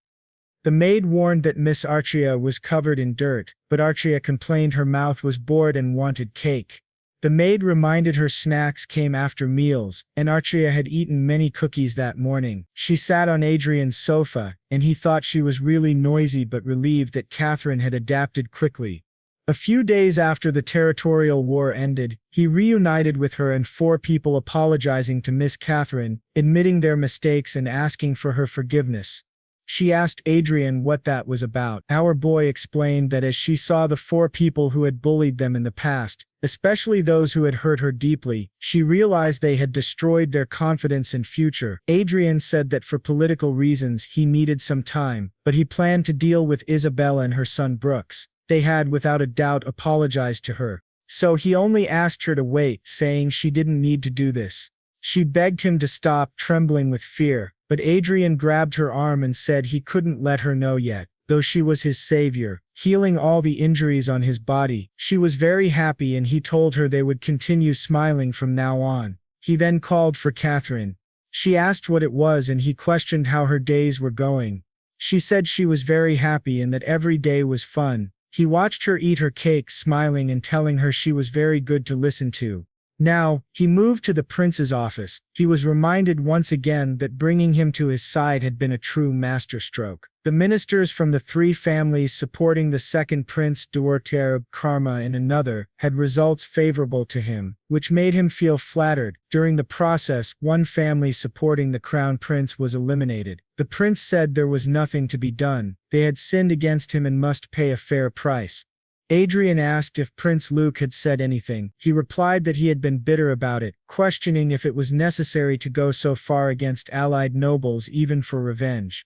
The maid warned that Miss Archia was covered in dirt, but Archia complained her mouth was bored and wanted cake. The maid reminded her snacks came after meals, and Archia had eaten many cookies that morning. She sat on Adrian's sofa, and he thought she was really noisy but relieved that Catherine had adapted quickly. A few days after the territorial war ended, he reunited with her and 4 people apologizing to Miss Catherine, admitting their mistakes and asking for her forgiveness. She asked Adrian what that was about. Our boy explained that as she saw the 4 people who had bullied them in the past, especially those who had hurt her deeply, she realized they had destroyed their confidence and future. Adrian said that for political reasons he needed some time, but he planned to deal with Isabella and her son Brooks. They had without a doubt apologized to her. So he only asked her to wait, saying she didn't need to do this. She begged him to stop, trembling with fear, but Adrian grabbed her arm and said he couldn't let her know yet, though she was his savior, healing all the injuries on his body. She was very happy and he told her they would continue smiling from now on. He then called for Catherine. She asked what it was and he questioned how her days were going. She said she was very happy and that every day was fun. He watched her eat her cake, smiling and telling her she was very good to listen to. Now, he moved to the prince's office. He was reminded once again that bringing him to his side had been a true masterstroke. The ministers from the 3 families supporting the second prince, Duarterb, Karma and another, had results favorable to him, which made him feel flattered. During the process, one family supporting the crown prince was eliminated. The prince said there was nothing to be done. They had sinned against him and must pay a fair price. Adrian asked if Prince Luke had said anything. He replied that he had been bitter about it, questioning if it was necessary to go so far against allied nobles even for revenge.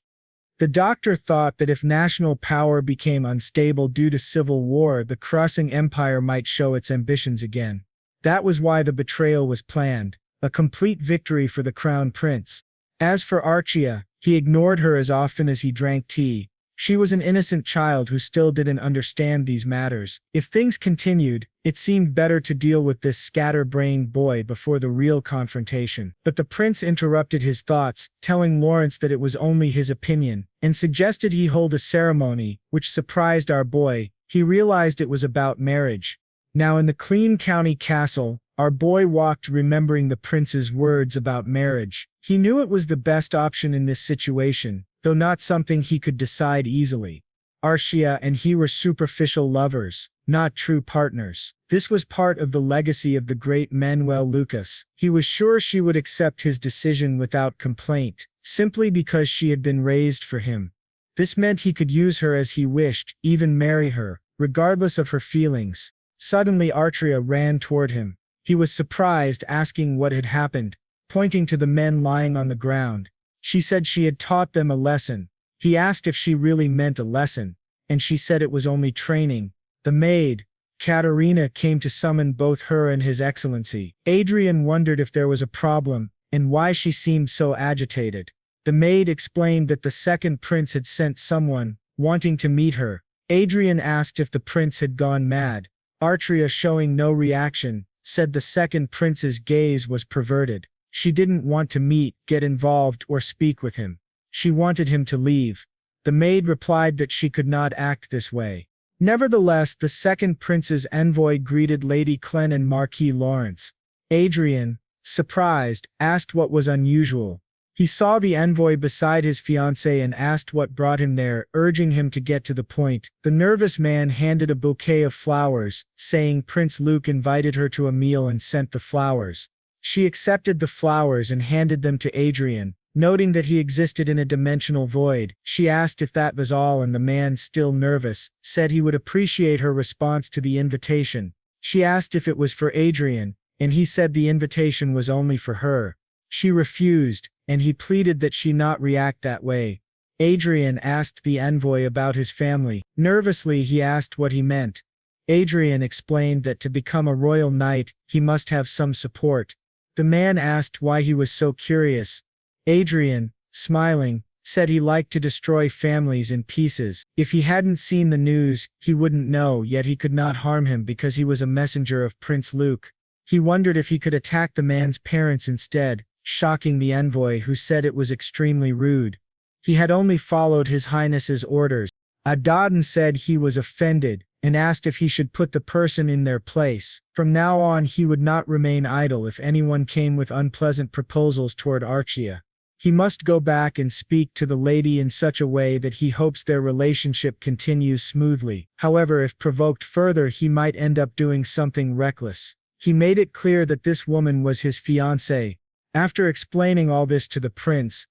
The doctor thought that if national power became unstable due to civil war, the Crossing Empire might show its ambitions again. That was why the betrayal was planned, a complete victory for the crown prince. As for Archia, he ignored her as often as he drank tea. She was an innocent child who still didn't understand these matters. If things continued, it seemed better to deal with this scatter-brained boy before the real confrontation. But the prince interrupted his thoughts, telling Lawrence that it was only his opinion, and suggested he hold a ceremony, which surprised our boy. He realized it was about marriage. Now in the Clean County castle, our boy walked remembering the prince's words about marriage. He knew it was the best option in this situation, though not something he could decide easily. Archia and he were superficial lovers, not true partners. This was part of the legacy of the great Manuel Lucas. He was sure she would accept his decision without complaint, simply because she had been raised for him. This meant he could use her as he wished, even marry her, regardless of her feelings. Suddenly Archia ran toward him. He was surprised, asking what had happened, pointing to the men lying on the ground. She said she had taught them a lesson. He asked if she really meant a lesson, and she said it was only training. The maid, Katerina, came to summon both her and His Excellency. Adrian wondered if there was a problem, and why she seemed so agitated. The maid explained that the second prince had sent someone, wanting to meet her. Adrian asked if the prince had gone mad. Archia, showing no reaction, said the second prince's gaze was perverted. She didn't want to meet, get involved, or speak with him. She wanted him to leave. The maid replied that she could not act this way. Nevertheless, the second prince's envoy greeted Lady Clen and Marquis Lawrence. Adrian, surprised, asked what was unusual. He saw the envoy beside his fiancée and asked what brought him there, urging him to get to the point. The nervous man handed a bouquet of flowers, saying Prince Luke invited her to a meal and sent the flowers. She accepted the flowers and handed them to Adrian, noting that he existed in a dimensional void. She asked if that was all, and the man, still nervous, said he would appreciate her response to the invitation. She asked if it was for Adrian, and he said the invitation was only for her. She refused, and he pleaded that she not react that way. Adrian asked the envoy about his family. Nervously, he asked what he meant. Adrian explained that to become a royal knight, he must have some support. The man asked why he was so curious. Adrian, smiling, said he liked to destroy families in pieces. If he hadn't seen the news, he wouldn't know, yet he could not harm him because he was a messenger of Prince Luke. He wondered if he could attack the man's parents instead, shocking the envoy, who said it was extremely rude. He had only followed His Highness's orders. Adadin said he was offended, and asked if he should put the person in their place. From now on he would not remain idle if anyone came with unpleasant proposals toward Archia. He must go back and speak to the lady in such a way that he hopes their relationship continues smoothly. However, if provoked further, he might end up doing something reckless. He made it clear that this woman was his fiancée. After explaining all this to the prince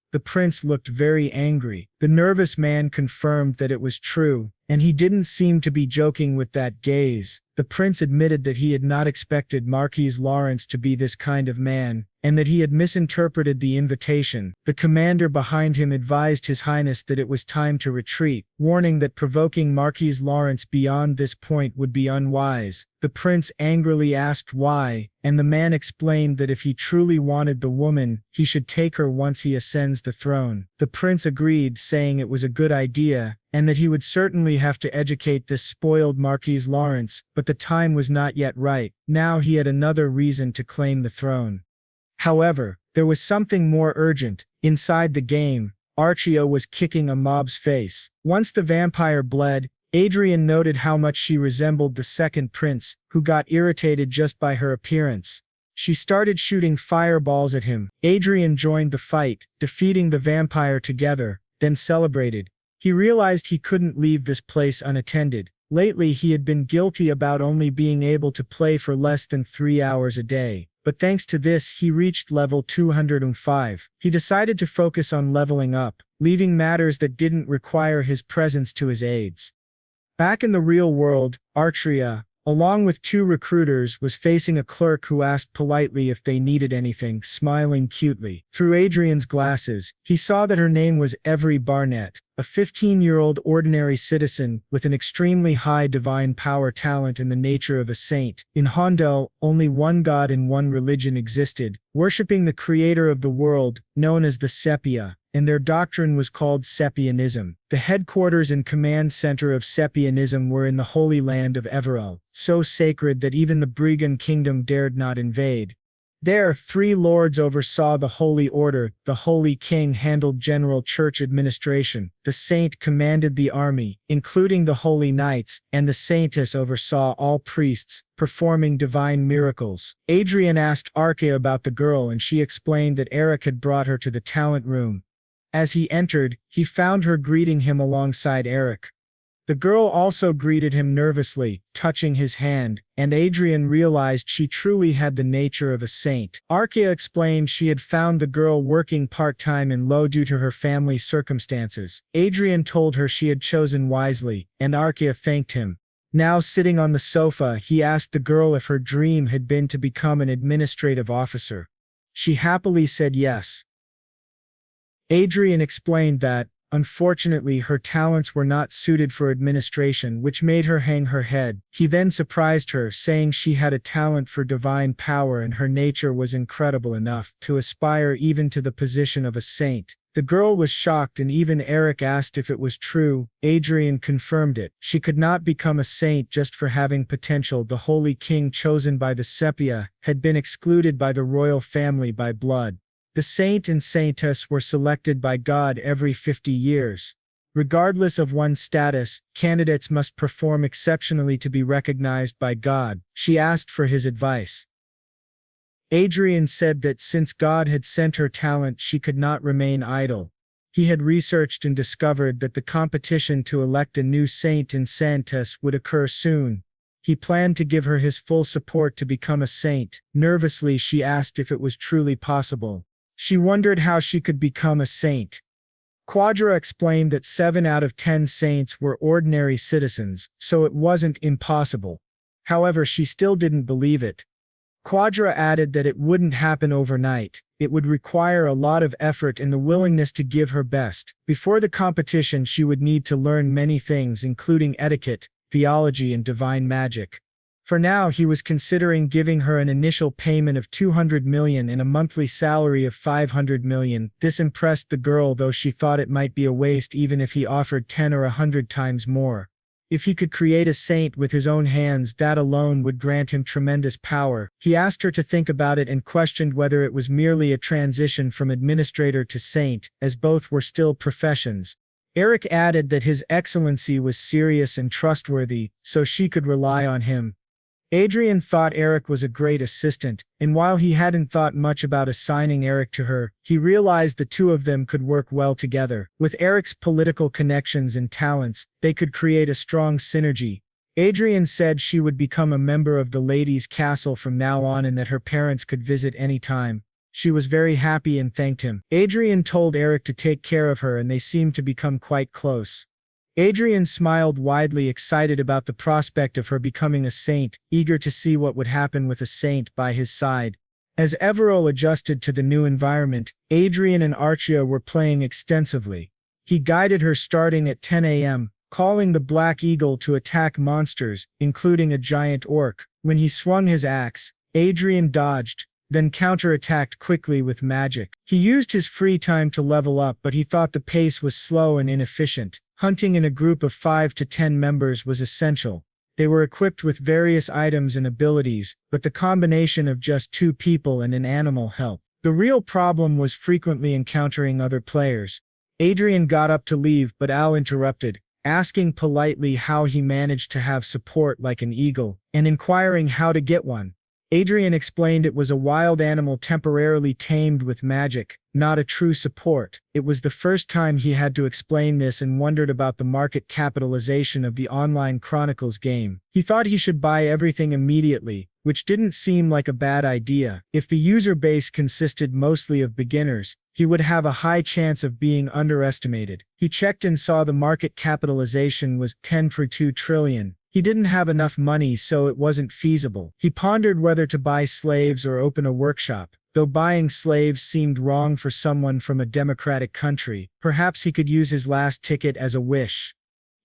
looked very angry. The nervous man confirmed that it was true, and he didn't seem to be joking with that gaze. The prince admitted that he had not expected Marquis Lawrence to be this kind of man, and that he had misinterpreted the invitation. The commander behind him advised His Highness that it was time to retreat, warning that provoking Marquis Lawrence beyond this point would be unwise. The prince angrily asked why, and the man explained that if he truly wanted the woman, he should take her once he ascends the throne. The prince agreed, saying it was a good idea, and that he would certainly have to educate this spoiled Marquis Lawrence, but the time was not yet right. Now he had another reason to claim the throne. However, there was something more urgent. Inside the game, Archia was kicking a mob's face. Once the vampire bled, Adrian noted how much she resembled the second prince, who got irritated just by her appearance. She started shooting fireballs at him. Adrian joined the fight, defeating the vampire together, then celebrated. He realized he couldn't leave this place unattended. Lately he had been guilty about only being able to play for less than 3 hours a day. But thanks to this, he reached level 205. He decided to focus on leveling up, leaving matters that didn't require his presence to his aides. Back in the real world, Artria, along with two recruiters, was facing a clerk who asked politely if they needed anything, smiling cutely. Through Adrian's glasses, he saw that her name was Every Barnett, a 15-year-old ordinary citizen with an extremely high divine power talent in the nature of a saint. In Hondel, only one god and one religion existed, worshipping the creator of the world, known as the Sepia, and their doctrine was called Sepianism. The headquarters and command center of Sepianism were in the Holy Land of Everel, so sacred that even the Brigand kingdom dared not invade. There, 3 lords oversaw the Holy Order, the Holy King handled general church administration, the saint commanded the army, including the Holy Knights, and the saintess oversaw all priests, performing divine miracles. Adrian asked Arkea about the girl and she explained that Eric had brought her to the talent room. As he entered, he found her greeting him alongside Eric. The girl also greeted him nervously, touching his hand, and Adrian realized she truly had the nature of a saint. Arkea explained she had found the girl working part-time in Lo due to her family circumstances. Adrian told her she had chosen wisely, and Arkea thanked him. Now sitting on the sofa, he asked the girl if her dream had been to become an administrative officer. She happily said yes. Adrian explained that, unfortunately, her talents were not suited for administration, which made her hang her head. He then surprised her, saying she had a talent for divine power and her nature was incredible enough to aspire even to the position of a saint. The girl was shocked and even Eric asked if it was true. Adrian confirmed it. She could not become a saint just for having potential. The Holy King chosen by the Sepia had been excluded by the royal family by blood. The saint and saintess were selected by God every 50 years. Regardless of one's status, candidates must perform exceptionally to be recognized by God. She asked for his advice. Adrian said that since God had sent her talent, she could not remain idle. He had researched and discovered that the competition to elect a new saint and saintess would occur soon. He planned to give her his full support to become a saint. Nervously, she asked if it was truly possible. She wondered how she could become a saint. Quadra explained that 7 out of 10 saints were ordinary citizens, so it wasn't impossible. However, she still didn't believe it. Quadra added that it wouldn't happen overnight. It would require a lot of effort and the willingness to give her best. Before the competition, she would need to learn many things, including etiquette, theology, and divine magic. For now, he was considering giving her an initial payment of 200 million and a monthly salary of 500 million. This impressed the girl, though she thought it might be a waste even if he offered 10 or 100 times more. If he could create a saint with his own hands, that alone would grant him tremendous power. He asked her to think about it and questioned whether it was merely a transition from administrator to saint, as both were still professions. Eric added that His Excellency was serious and trustworthy, so she could rely on him. Adrian thought Eric was a great assistant, and while he hadn't thought much about assigning Eric to her, he realized the two of them could work well together. With Eric's political connections and talents, they could create a strong synergy. Adrian said she would become a member of the Ladies' Castle from now on and that her parents could visit any time. She was very happy and thanked him. Adrian told Eric to take care of her and they seemed to become quite close. Adrian smiled widely, excited about the prospect of her becoming a saint, eager to see what would happen with a saint by his side. As Everil adjusted to the new environment, Adrian and Archia were playing extensively. He guided her starting at 10 a.m., calling the Black Eagle to attack monsters, including a giant orc. When he swung his axe, Adrian dodged, then counterattacked quickly with magic. He used his free time to level up, but he thought the pace was slow and inefficient. Hunting in a group of 5 to 10 members was essential. They were equipped with various items and abilities, but the combination of just 2 people and an animal helped. The real problem was frequently encountering other players. Adrian got up to leave, but Al interrupted, asking politely how he managed to have support like an eagle, and inquiring how to get one. Adrian explained it was a wild animal temporarily tamed with magic, not a true support. It was the first time he had to explain this and wondered about the market capitalization of the online Chronicles game. He thought he should buy everything immediately, which didn't seem like a bad idea. If the user base consisted mostly of beginners, he would have a high chance of being underestimated. He checked and saw the market capitalization was 10.2 trillion. He didn't have enough money, so it wasn't feasible. He pondered whether to buy slaves or open a workshop. Though buying slaves seemed wrong for someone from a democratic country, perhaps he could use his last ticket as a wish.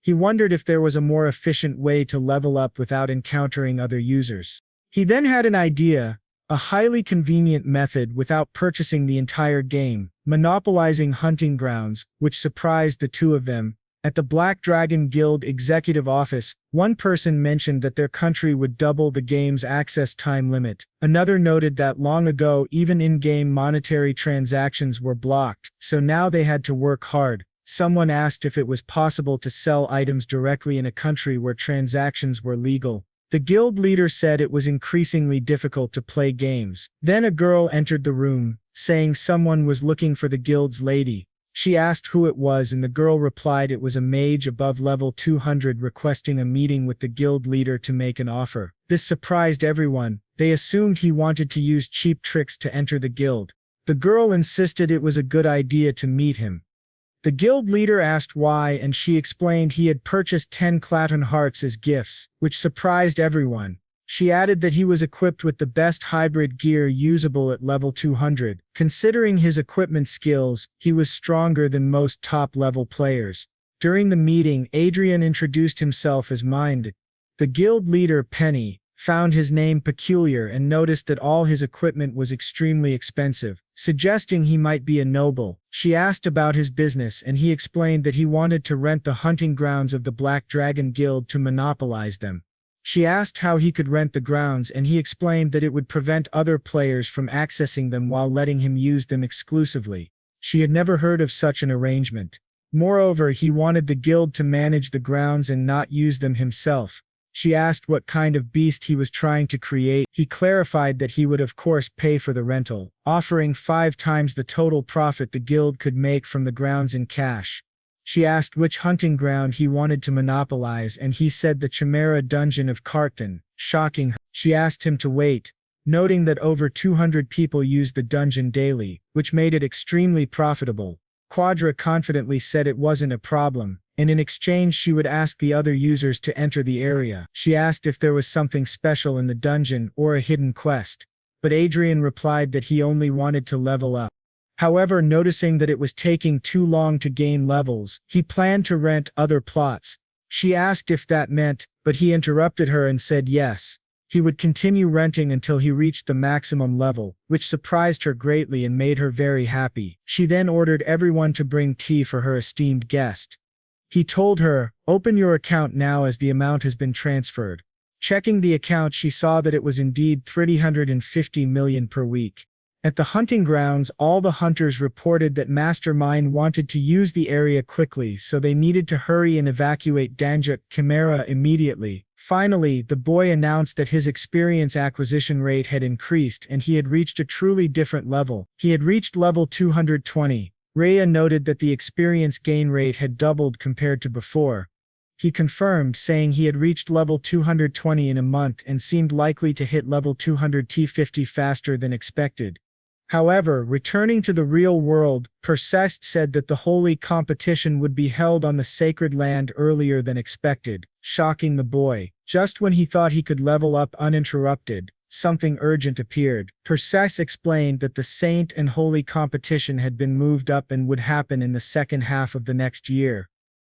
He wondered if there was a more efficient way to level up without encountering other users. He then had an idea, a highly convenient method without purchasing the entire game, monopolizing hunting grounds, which surprised the two of them. At the Black Dragon Guild executive office, one person mentioned that their country would double the game's access time limit. Another noted that long ago even in-game monetary transactions were blocked, so now they had to work hard. Someone asked if it was possible to sell items directly in a country where transactions were legal. The guild leader said it was increasingly difficult to play games. Then a girl entered the room, saying someone was looking for the guild's lady. She asked who it was and the girl replied it was a mage above level 200 requesting a meeting with the guild leader to make an offer. This surprised everyone. They assumed he wanted to use cheap tricks to enter the guild. The girl insisted it was a good idea to meet him. The guild leader asked why and she explained he had purchased 10 Claton hearts as gifts, which surprised everyone. She added that he was equipped with the best hybrid gear usable at level 200. Considering his equipment skills, he was stronger than most top-level players. During the meeting, Adrian introduced himself as Mind. The guild leader, Penny, found his name peculiar and noticed that all his equipment was extremely expensive, suggesting he might be a noble. She asked about his business and he explained that he wanted to rent the hunting grounds of the Black Dragon Guild to monopolize them. She asked how he could rent the grounds and he explained that it would prevent other players from accessing them while letting him use them exclusively. She had never heard of such an arrangement. Moreover, he wanted the guild to manage the grounds and not use them himself. She asked what kind of beast he was trying to create. He clarified that he would of course pay for the rental, offering 5 times the total profit the guild could make from the grounds in cash. She asked which hunting ground he wanted to monopolize and he said the Chimera Dungeon of Carton, shocking her. She asked him to wait, noting that over 200 people used the dungeon daily, which made it extremely profitable. Quadra confidently said it wasn't a problem, and in exchange she would ask the other users to enter the area. She asked if there was something special in the dungeon or a hidden quest, but Adrian replied that he only wanted to level up. However, noticing that it was taking too long to gain levels, he planned to rent other plots. She asked if that meant, but he interrupted her and said yes. He would continue renting until he reached the maximum level, which surprised her greatly and made her very happy. She then ordered everyone to bring tea for her esteemed guest. He told her, "Open your account now as the amount has been transferred." Checking the account, she saw that it was indeed 350 million per week. At the hunting grounds, all the hunters reported that Mastermind wanted to use the area quickly, so they needed to hurry and evacuate Danjuk Chimera immediately. Finally, the boy announced that his experience acquisition rate had increased and he had reached a truly different level. He had reached level 220. Rhea noted that the experience gain rate had doubled compared to before. He confirmed, saying he had reached level 220 in a month and seemed likely to hit level 200 T50 faster than expected. However, returning to the real world, Persest said that the holy competition would be held on the sacred land earlier than expected, shocking the boy. Just when he thought he could level up uninterrupted, something urgent appeared. Persest explained that the saint and holy competition had been moved up and would happen in the second half of the next year.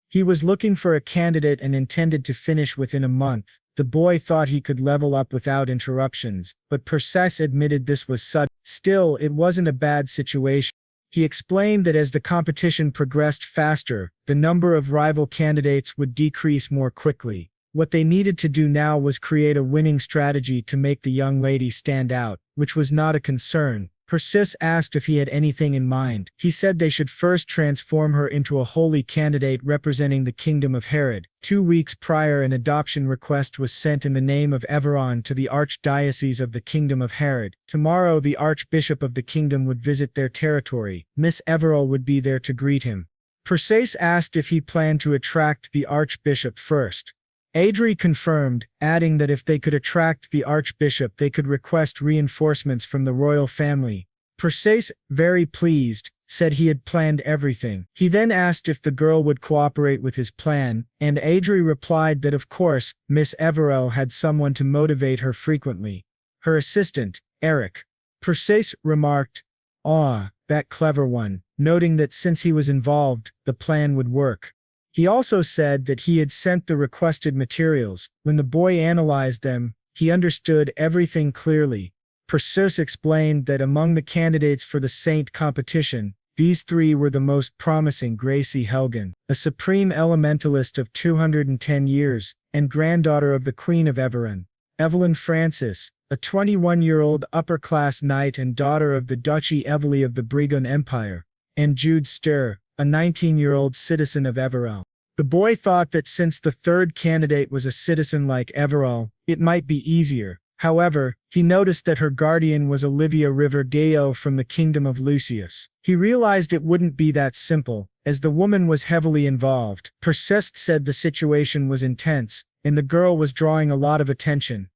He was looking for a candidate and intended to finish within a month. The boy thought he could level up without interruptions, but Persest admitted this was sudden. Still, it wasn't a bad situation. He explained that as the competition progressed faster, the number of rival candidates would decrease more quickly. What they needed to do now was create a winning strategy to make the young lady stand out, which was not a concern. Persist asked if he had anything in mind. He said they should first transform her into a holy candidate representing the kingdom of Herod. 2 weeks prior, an adoption request was sent in the name of Everon to the Archdiocese of the Kingdom of Herod. Tomorrow, the Archbishop of the kingdom would visit their territory. Miss Everall would be there to greet him. Persist asked if he planned to attract the Archbishop first. Adri confirmed, adding that if they could attract the archbishop they could request reinforcements from the royal family. Perseus, very pleased, said he had planned everything. He then asked if the girl would cooperate with his plan, and Adri replied that of course, Miss Everell had someone to motivate her frequently. Her assistant, Eric. Perseus remarked, "Ah, that clever one," noting that since he was involved, the plan would work. He also said that he had sent the requested materials. When the boy analyzed them, he understood everything clearly. Perseus explained that among the candidates for the Saint competition, these three were the most promising: Gracie Helgen, a supreme elementalist of 210 years, and granddaughter of the Queen of Everin; Evelyn Francis, a 21-year-old upper-class knight and daughter of the Duchy Evely of the Brigon Empire; and Jude Ster, a 19-year-old citizen of Everall. The boy thought that since the third candidate was a citizen like Everall, it might be easier. However, he noticed that her guardian was Olivia Riverdale from the Kingdom of Lucius. He realized it wouldn't be that simple, as the woman was heavily involved. Perseus said the situation was intense, and the girl was drawing a lot of attention.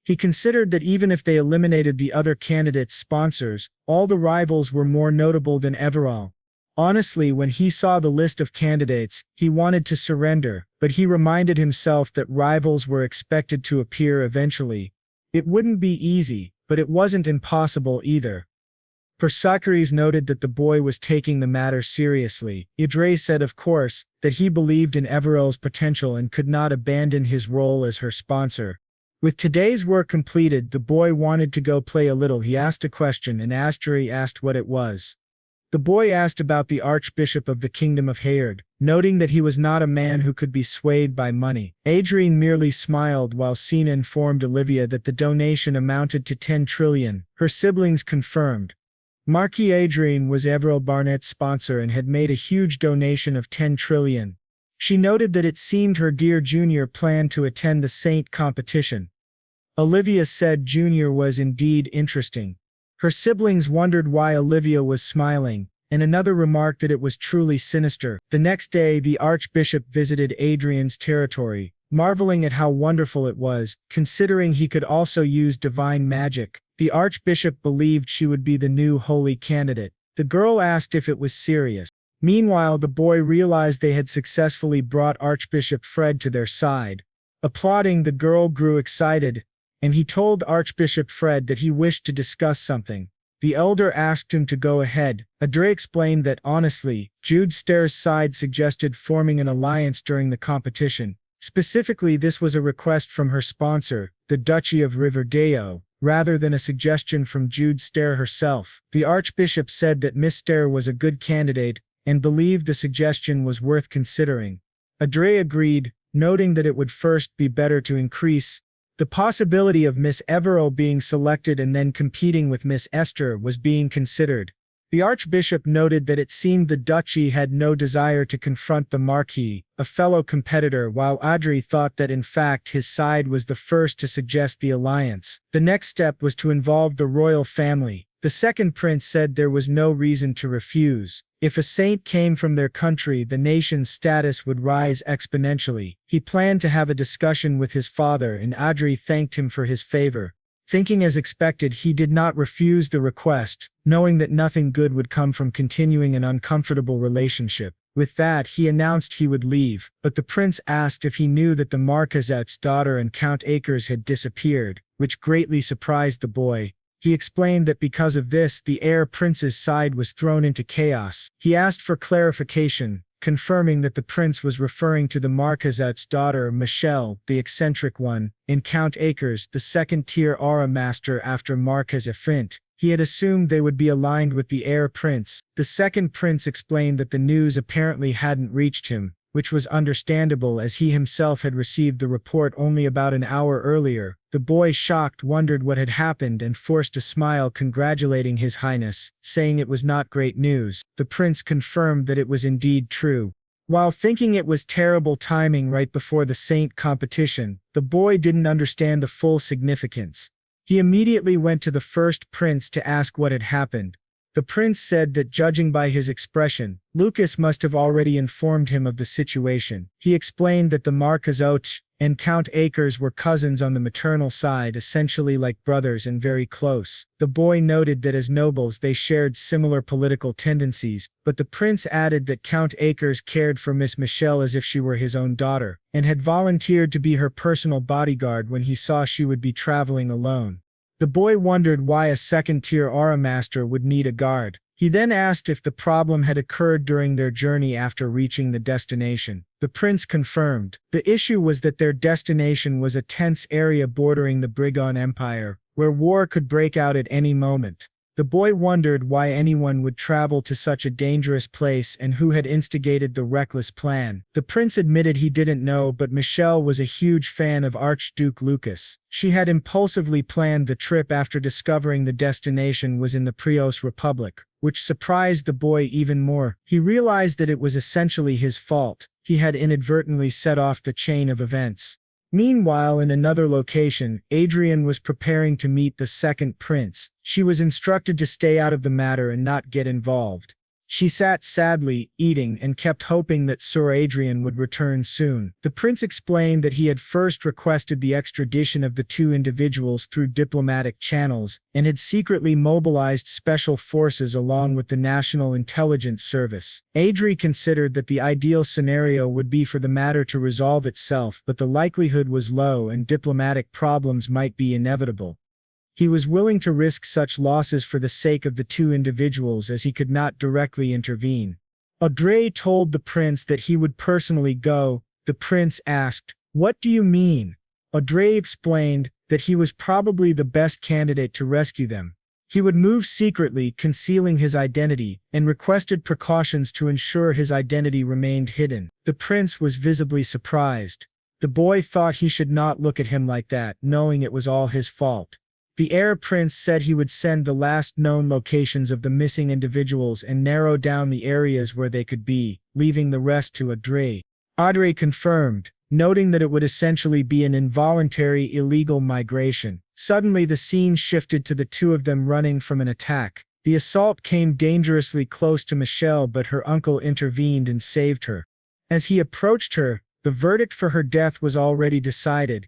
He considered that even if they eliminated the other candidates' sponsors, all the rivals were more notable than Everall. Honestly, when he saw the list of candidates, he wanted to surrender, but he reminded himself that rivals were expected to appear eventually. It wouldn't be easy, but it wasn't impossible either. Perseus noted that the boy was taking the matter seriously. Idre said of course, that he believed in Everall's potential and could not abandon his role as her sponsor. With today's work completed, the boy wanted to go play a little. He asked a question and Astri asked what it was. The boy asked about the Archbishop of the Kingdom of Heird, noting that he was not a man who could be swayed by money. Adrian merely smiled while Sina informed Olivia that the donation amounted to 10 trillion. Her siblings confirmed. Marquis Adrian was Everall Barnett's sponsor and had made a huge donation of 10 trillion. She noted that it seemed her dear Junior planned to attend the Saint competition. Olivia said Junior was indeed interesting. Her siblings wondered why Olivia was smiling, and another remarked that it was truly sinister. The next day the Archbishop visited Adrian's territory, marveling at how wonderful it was, considering he could also use divine magic. The Archbishop believed she would be the new holy candidate. The girl asked if it was serious. Meanwhile, the boy realized they had successfully brought Archbishop Fred to their side. Applauding, the girl grew excited, and he told Archbishop Fred that he wished to discuss something. The elder asked him to go ahead. Adre explained that honestly, Jude Ster's side suggested forming an alliance during the competition. Specifically, this was a request from her sponsor, the Duchy of Riverdale, rather than a suggestion from Jude Ster herself. The Archbishop said that Miss Ster was a good candidate, and believed the suggestion was worth considering. Adre agreed, noting that it would first be better to increase the possibility of Miss Everall being selected and then competing with Miss Esther was being considered. The Archbishop noted that it seemed the duchy had no desire to confront the Marquis, a fellow competitor, while Adri thought that in fact his side was the first to suggest the alliance. The next step was to involve the royal family. The second prince said there was no reason to refuse. If a saint came from their country, the nation's status would rise exponentially. He planned to have a discussion with his father, and Adri thanked him for his favor. Thinking as expected, he did not refuse the request, knowing that nothing good would come from continuing an uncomfortable relationship. With that, he announced he would leave, but the prince asked if he knew that the Marquisette's daughter and Count Acres had disappeared, which greatly surprised the boy. He explained that because of this, the heir prince's side was thrown into chaos. He asked for clarification, confirming that the prince was referring to the Marquisette's daughter, Michelle, the eccentric one, and Count Acres, the second-tier aura master after Marquis Effrint. He had assumed they would be aligned with the heir prince. The second prince explained that the news apparently hadn't reached him, which was understandable as he himself had received the report only about an hour earlier. The boy, shocked, wondered what had happened and forced a smile, congratulating His Highness, saying it was not great news. The prince confirmed that it was indeed true. While thinking it was terrible timing right before the Saint competition, the boy didn't understand the full significance. He immediately went to the first prince to ask what had happened. The prince said that judging by his expression, Lucas must have already informed him of the situation. He explained that the Marquisettes and Count Acres were cousins on the maternal side, essentially like brothers and very close. The boy noted that as nobles they shared similar political tendencies, but the prince added that Count Acres cared for Miss Michelle as if she were his own daughter, and had volunteered to be her personal bodyguard when he saw she would be traveling alone. The boy wondered why a second-tier aura master would need a guard. He then asked if the problem had occurred during their journey after reaching the destination. The prince confirmed. The issue was that their destination was a tense area bordering the Brigand Empire, where war could break out at any moment. The boy wondered why anyone would travel to such a dangerous place and who had instigated the reckless plan. The prince admitted he didn't know, but Michelle was a huge fan of Archduke Lucas. She had impulsively planned the trip after discovering the destination was in the Prios Republic, which surprised the boy even more. He realized that it was essentially his fault. He had inadvertently set off the chain of events. Meanwhile, in another location, Adrian was preparing to meet the second prince. She was instructed to stay out of the matter and not get involved. She sat sadly, eating, and kept hoping that Sir Adrian would return soon. The prince explained that he had first requested the extradition of the two individuals through diplomatic channels, and had secretly mobilized special forces along with the National Intelligence Service. Adri considered that the ideal scenario would be for the matter to resolve itself, but the likelihood was low and diplomatic problems might be inevitable. He was willing to risk such losses for the sake of the two individuals as he could not directly intervene. Audrey told the prince that he would personally go. The prince asked, "What do you mean?" Audrey explained that he was probably the best candidate to rescue them. He would move secretly, concealing his identity, and requested precautions to ensure his identity remained hidden. The prince was visibly surprised. The boy thought he should not look at him like that, knowing it was all his fault. The heir prince said he would send the last known locations of the missing individuals and narrow down the areas where they could be, leaving the rest to Audrey. Audrey confirmed, noting that it would essentially be an involuntary illegal migration. Suddenly the scene shifted to the two of them running from an attack. The assault came dangerously close to Michelle, but her uncle intervened and saved her. As he approached her, the verdict for her death was already decided.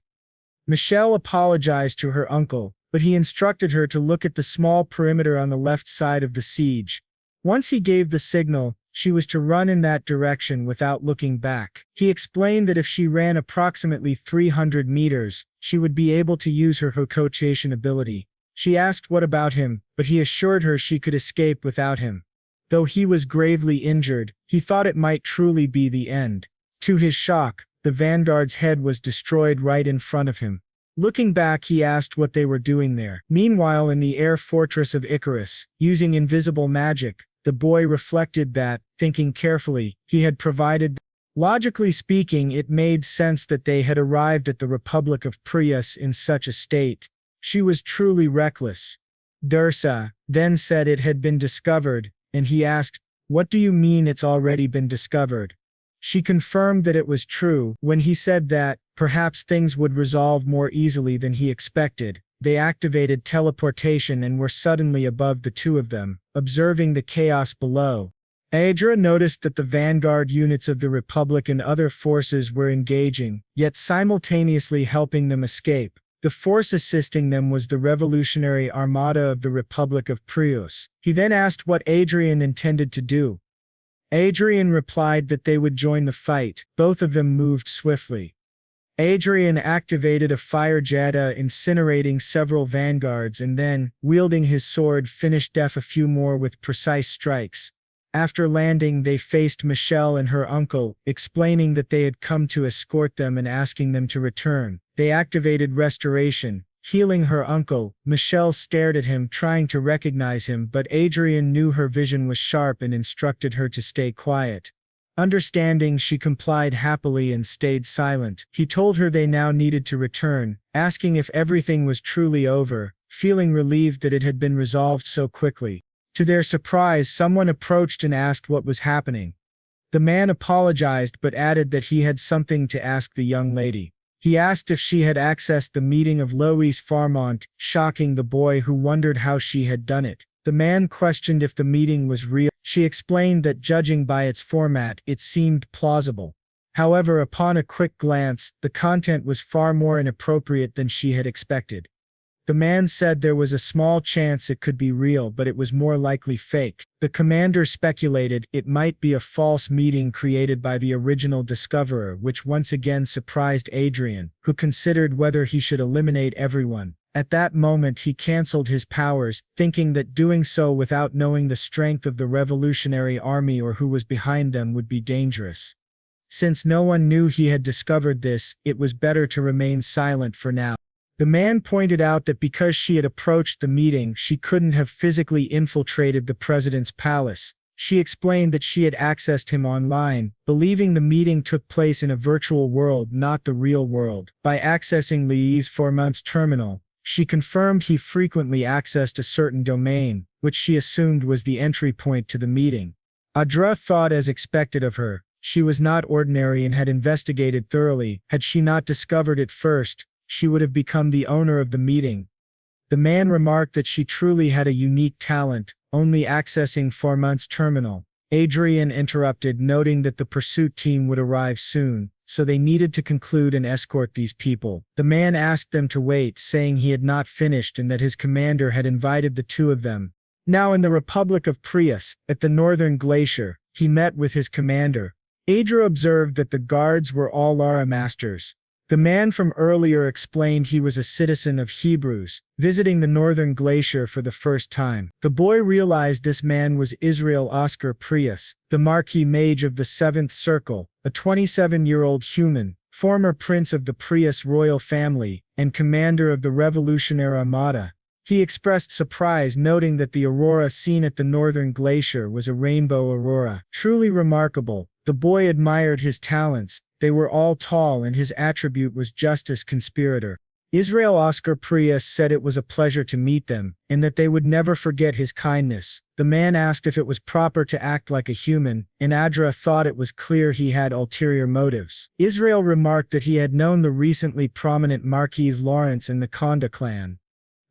Michelle apologized to her uncle, but he instructed her to look at the small perimeter on the left side of the siege. Once he gave the signal, she was to run in that direction without looking back. He explained that if she ran approximately 300 meters, she would be able to use her Hokochation ability. She asked what about him, but he assured her she could escape without him. Though he was gravely injured, he thought it might truly be the end. To his shock, the vanguard's head was destroyed right in front of him. Looking back, he asked what they were doing there. Meanwhile, in the air fortress of Icarus, using invisible magic, the boy reflected that, thinking carefully, he had provided. Logically speaking, it made sense that they had arrived at the Republic of Prius in such a state. She was truly reckless. Dursa then said it had been discovered, and he asked, "What do you mean it's already been discovered?" She confirmed that it was true. When he said that, perhaps things would resolve more easily than he expected, they activated teleportation and were suddenly above the two of them, observing the chaos below. Adra noticed that the vanguard units of the Republic and other forces were engaging, yet simultaneously helping them escape. The force assisting them was the Revolutionary Armada of the Republic of Prius. He then asked what Adrian intended to do. Adrian replied that they would join the fight. Both of them moved swiftly. Adrian activated a fire jetta, incinerating several vanguards, and then, wielding his sword, finished off a few more with precise strikes. After landing, they faced Michelle and her uncle, explaining that they had come to escort them and asking them to return. They activated restoration, healing her uncle. Michelle stared at him, trying to recognize him, but Adrian knew her vision was sharp and instructed her to stay quiet. Understanding, she complied happily and stayed silent. He told her they now needed to return, asking if everything was truly over, feeling relieved that it had been resolved so quickly. To their surprise, someone approached and asked what was happening. The man apologized but added that he had something to ask the young lady. He asked if she had accessed the meeting of Lois Farmont, shocking the boy, who wondered how she had done it. The man questioned if the meeting was real. She explained that judging by its format, it seemed plausible. However, upon a quick glance, the content was far more inappropriate than she had expected. The man said there was a small chance it could be real, but it was more likely fake. The commander speculated it might be a false meeting created by the original discoverer, which once again surprised Adrian, who considered whether he should eliminate everyone. At that moment he cancelled his powers, thinking that doing so without knowing the strength of the Revolutionary Army or who was behind them would be dangerous. Since no one knew he had discovered this, it was better to remain silent for now. The man pointed out that because she had approached the meeting, she couldn't have physically infiltrated the president's palace. She explained that she had accessed him online, believing the meeting took place in a virtual world, not the real world. By accessing Li's 4-month terminal, she confirmed he frequently accessed a certain domain, which she assumed was the entry point to the meeting. Adra thought, as expected of her, she was not ordinary and had investigated thoroughly. Had she not discovered it first, she would have become the owner of the meeting. The man remarked that she truly had a unique talent, only accessing 4-month terminal. Adrian interrupted, noting that the pursuit team would arrive soon, so they needed to conclude and escort these people. The man asked them to wait, saying he had not finished and that his commander had invited the two of them. Now in the Republic of Prius, at the northern glacier, he met with his commander. Adra observed that the guards were all Lara masters. The man from earlier explained he was a citizen of Hebrews, visiting the northern glacier for the first time. The boy realized this man was Israel Oscar Prius, the Marquis Mage of the 7th Circle, a 27-year-old human, former prince of the Prius royal family, and commander of the Revolutionary Armada. He expressed surprise, noting that the aurora seen at the northern glacier was a rainbow aurora. Truly remarkable. The boy admired his talents. They were all tall and his attribute was justice conspirator. Israel Oscar Prius said it was a pleasure to meet them, and that they would never forget his kindness. The man asked if it was proper to act like a human, and Adra thought it was clear he had ulterior motives. Israel remarked that he had known the recently prominent Marquis Lawrence in the Conda clan.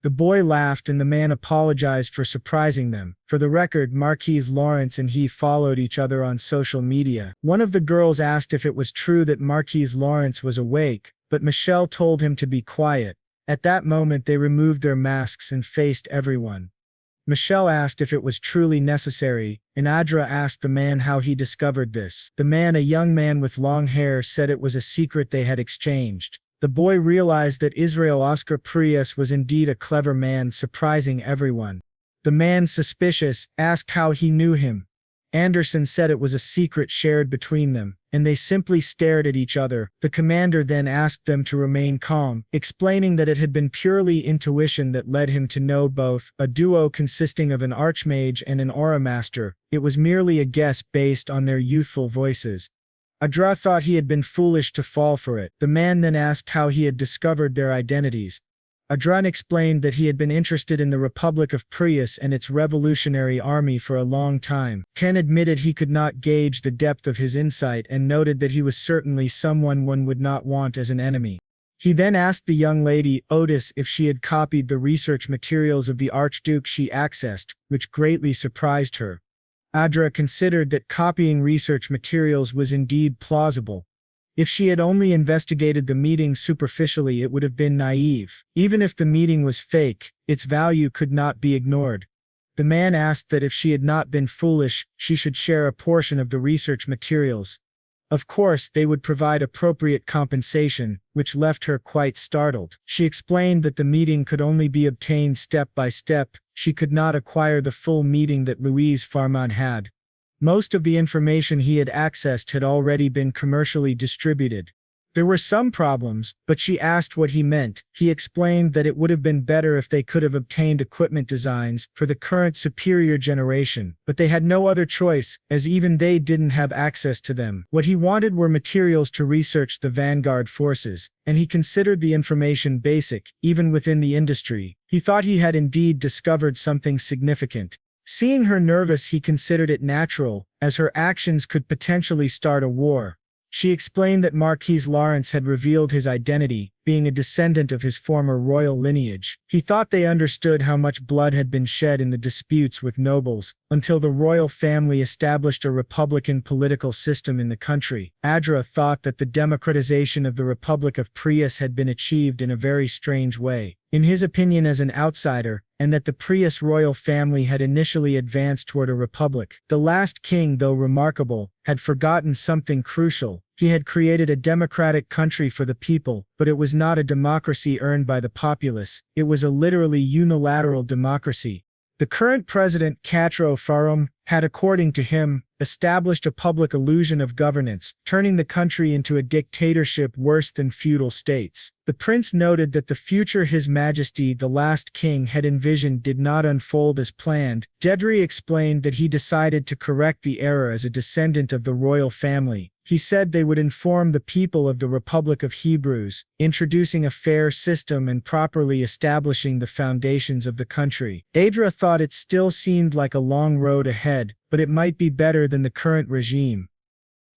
The boy laughed and the man apologized for surprising them. For the record, Marquis Lawrence and he followed each other on social media. One of the girls asked if it was true that Marquis Lawrence was awake, but Michelle told him to be quiet. At that moment they removed their masks and faced everyone. Michelle asked if it was truly necessary, and Adra asked the man how he discovered this. The man, a young man with long hair, said it was a secret they had exchanged. The boy realized that Israel Oscar Prius was indeed a clever man, surprising everyone. The man, suspicious, asked how he knew him. Anderson said it was a secret shared between them, and they simply stared at each other. The commander then asked them to remain calm, explaining that it had been purely intuition that led him to know both, a duo consisting of an archmage and an aura master. It was merely a guess based on their youthful voices. Adra thought he had been foolish to fall for it. The man then asked how he had discovered their identities. Adran explained that he had been interested in the Republic of Prius and its revolutionary army for a long time. Ken admitted he could not gauge the depth of his insight and noted that he was certainly someone one would not want as an enemy. He then asked the young lady, Otis, if she had copied the research materials of the Archduke she accessed, which greatly surprised her. Adra considered that copying research materials was indeed plausible. If she had only investigated the meeting superficially, it would have been naive. Even if the meeting was fake, its value could not be ignored. The man asked that if she had not been foolish, she should share a portion of the research materials. Of course, they would provide appropriate compensation, which left her quite startled. She explained that the meeting could only be obtained step by step. She could not acquire the full meeting that Louise Farman had. Most of the information he had accessed had already been commercially distributed. There were some problems, but she asked what he meant. He explained that it would have been better if they could have obtained equipment designs for the current superior generation, but they had no other choice, as even they didn't have access to them. What he wanted were materials to research the vanguard forces, and he considered the information basic, even within the industry. He thought he had indeed discovered something significant. Seeing her nervous, he considered it natural, as her actions could potentially start a war. She explained that Marquis Lawrence had revealed his identity, being a descendant of his former royal lineage. He thought they understood how much blood had been shed in the disputes with nobles, until the royal family established a republican political system in the country. Adra thought that the democratization of the Republic of Prius had been achieved in a very strange way, in his opinion as an outsider, and that the Prius royal family had initially advanced toward a republic. The last king, though remarkable, had forgotten something crucial. He had created a democratic country for the people, but it was not a democracy earned by the populace. It was a literally unilateral democracy. The current president, Katro Farum, had, according to him, established a public illusion of governance, turning the country into a dictatorship worse than feudal states. The prince noted that the future His Majesty the last king had envisioned did not unfold as planned. Dedri explained that he decided to correct the error as a descendant of the royal family. He said they would inform the people of the Republic of Hebrews, introducing a fair system and properly establishing the foundations of the country. Adra thought it still seemed like a long road ahead, but it might be better than the current regime.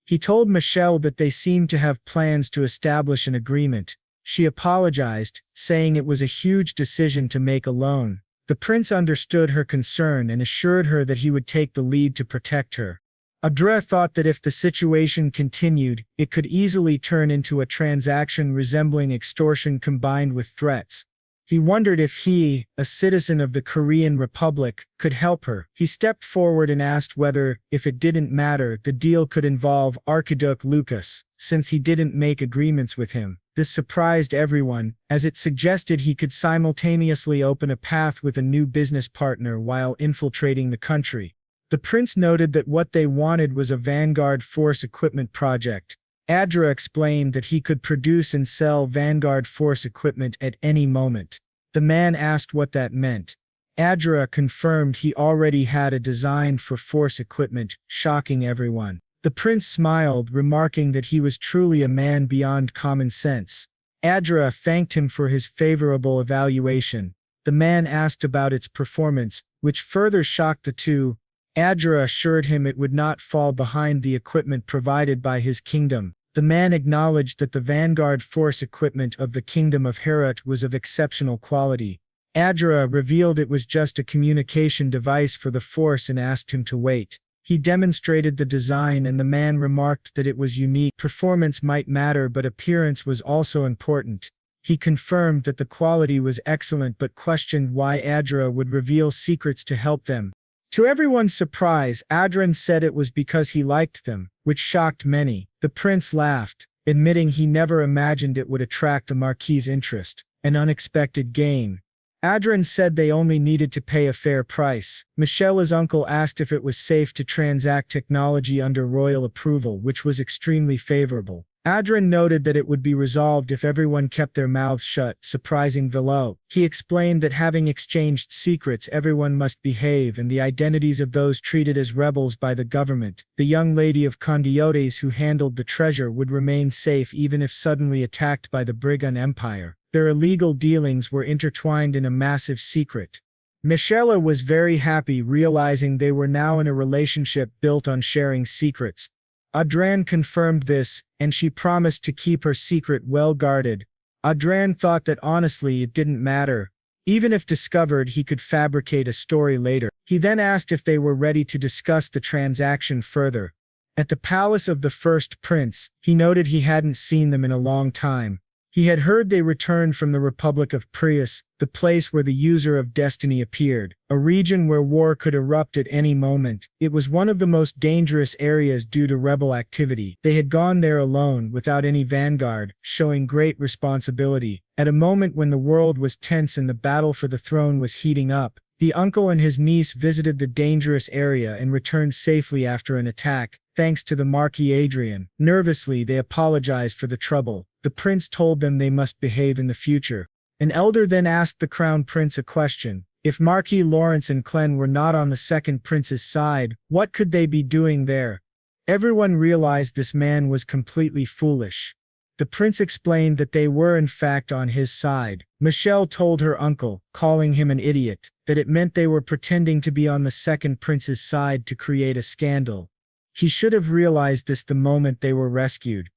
He told Michelle that they seemed to have plans to establish an agreement. She apologized, saying it was a huge decision to make alone. The prince understood her concern and assured her that he would take the lead to protect her. Adra thought that if the situation continued, it could easily turn into a transaction resembling extortion combined with threats. He wondered if he, a citizen of the Korean Republic, could help her. He stepped forward and asked whether, if it didn't matter, the deal could involve Archduke Lucas, since he didn't make agreements with him. This surprised everyone, as it suggested he could simultaneously open a path with a new business partner while infiltrating the country. The prince noted that what they wanted was a Vanguard Force equipment project. Adra explained that he could produce and sell Vanguard Force equipment at any moment. The man asked what that meant. Adra confirmed he already had a design for Force equipment, shocking everyone. The prince smiled, remarking that he was truly a man beyond common sense. Adra thanked him for his favorable evaluation. The man asked about its performance, which further shocked the two. Adra assured him it would not fall behind the equipment provided by his kingdom. The man acknowledged that the Vanguard Force equipment of the Kingdom of Herat was of exceptional quality. Adra revealed it was just a communication device for the Force and asked him to wait. He demonstrated the design and the man remarked that it was unique. Performance might matter, but appearance was also important. He confirmed that the quality was excellent but questioned why Adra would reveal secrets to help them. To everyone's surprise, Adrian said it was because he liked them, which shocked many. The prince laughed, admitting he never imagined it would attract the Marquis's interest. An unexpected gain. Adrian said they only needed to pay a fair price. Michelle's uncle asked if it was safe to transact technology under royal approval, which was extremely favorable. Adrian noted that it would be resolved if everyone kept their mouths shut, surprising Velo. He explained that having exchanged secrets, everyone must behave, and the identities of those treated as rebels by the government. The young lady of Condiotes who handled the treasure would remain safe even if suddenly attacked by the Brigand Empire. Their illegal dealings were intertwined in a massive secret. Michelle was very happy realizing they were now in a relationship built on sharing secrets. Adrian confirmed this, and she promised to keep her secret well guarded. Adrian thought that honestly it didn't matter. Even if discovered, he could fabricate a story later. He then asked if they were ready to discuss the transaction further. At the palace of the first prince, he noted he hadn't seen them in a long time. He had heard they returned from the Republic of Prius, the place where the User of Destiny appeared, a region where war could erupt at any moment. It was one of the most dangerous areas due to rebel activity. They had gone there alone, without any vanguard, showing great responsibility. At a moment when the world was tense and the battle for the throne was heating up, the uncle and his niece visited the dangerous area and returned safely after an attack, thanks to the Marquis Adrian. Nervously, they apologized for the trouble. The prince told them they must behave in the future. An elder then asked the crown prince a question. If Marquis Lawrence and Clen were not on the second prince's side, what could they be doing there? Everyone realized this man was completely foolish. The prince explained that they were in fact on his side. Michelle told her uncle, calling him an idiot, that it meant they were pretending to be on the second prince's side to create a scandal. He should have realized this the moment they were rescued.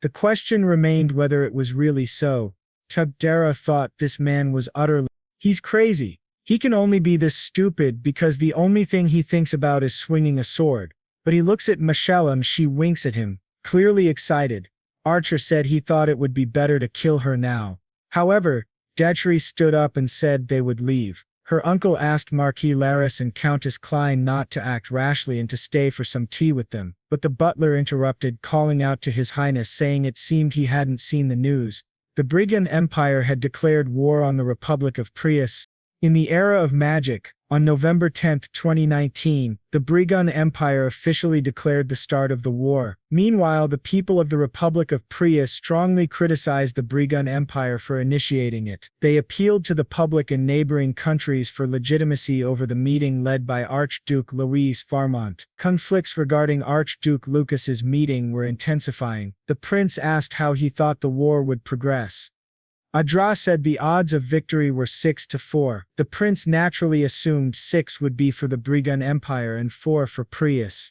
The question remained whether it was really so. Tugdera thought this man was utterly. He's crazy. He can only be this stupid because the only thing he thinks about is swinging a sword. But he looks at Michelle and she winks at him, clearly excited. Archer said he thought it would be better to kill her now. However, Detchery stood up and said they would leave. Her uncle asked Marquis Laris and Countess Klein not to act rashly and to stay for some tea with them, but the butler interrupted, calling out to His Highness saying it seemed he hadn't seen the news. The Brigand Empire had declared war on the Republic of Prius. In the era of magic, on November 10, 2019, the Brigand Empire officially declared the start of the war. Meanwhile, the people of the Republic of Prius strongly criticized the Brigand Empire for initiating it. They appealed to the public and neighboring countries for legitimacy over the meeting led by Archduke Louis Farmont. Conflicts regarding Archduke Lucas's meeting were intensifying. The prince asked how he thought the war would progress. Adra said the odds of victory were 6-4. The prince naturally assumed 6 would be for the Brigand Empire and 4 for Prius.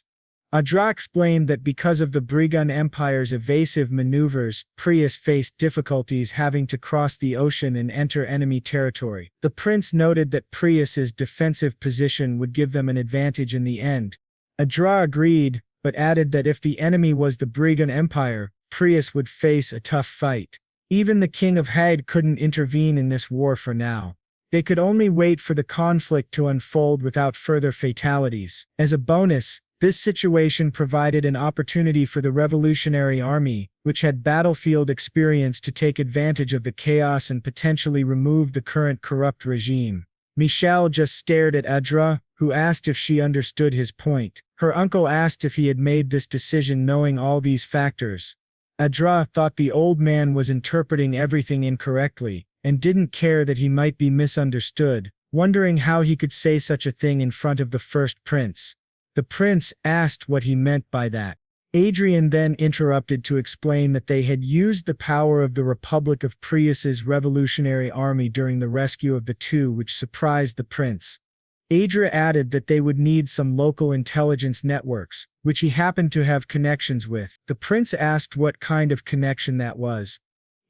Adra explained that because of the Brigand Empire's evasive maneuvers, Prius faced difficulties having to cross the ocean and enter enemy territory. The prince noted that Prius's defensive position would give them an advantage in the end. Adra agreed, but added that if the enemy was the Brigand Empire, Prius would face a tough fight. Even the King of Hade couldn't intervene in this war for now. They could only wait for the conflict to unfold without further fatalities. As a bonus, this situation provided an opportunity for the Revolutionary Army, which had battlefield experience, to take advantage of the chaos and potentially remove the current corrupt regime. Michelle just stared at Adra, who asked if she understood his point. Her uncle asked if he had made this decision knowing all these factors. Adra thought the old man was interpreting everything incorrectly, and didn't care that he might be misunderstood, wondering how he could say such a thing in front of the first prince. The prince asked what he meant by that. Adrian then interrupted to explain that they had used the power of the Republic of Prius's revolutionary army during the rescue of the two, which surprised the prince. Adra added that they would need some local intelligence networks, which he happened to have connections with. The prince asked what kind of connection that was.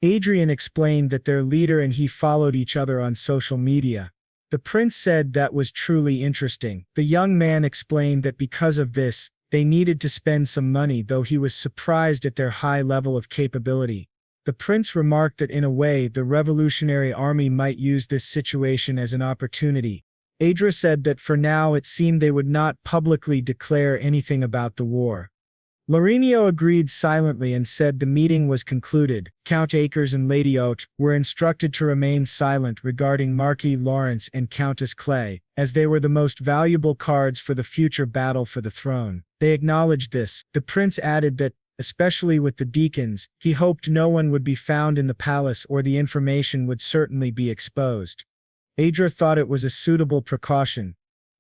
Adrian explained that their leader and he followed each other on social media. The prince said that was truly interesting. The young man explained that because of this, they needed to spend some money, though he was surprised at their high level of capability. The prince remarked that in a way, the Revolutionary Army might use this situation as an opportunity. Adra said that for now it seemed they would not publicly declare anything about the war. Laurenio agreed silently and said the meeting was concluded. Count Akers and Lady Haute were instructed to remain silent regarding Marquis Lawrence and Countess Clay, as they were the most valuable cards for the future battle for the throne. They acknowledged this. The prince added that, especially with the deacons, he hoped no one would be found in the palace or the information would certainly be exposed. Adra thought it was a suitable precaution.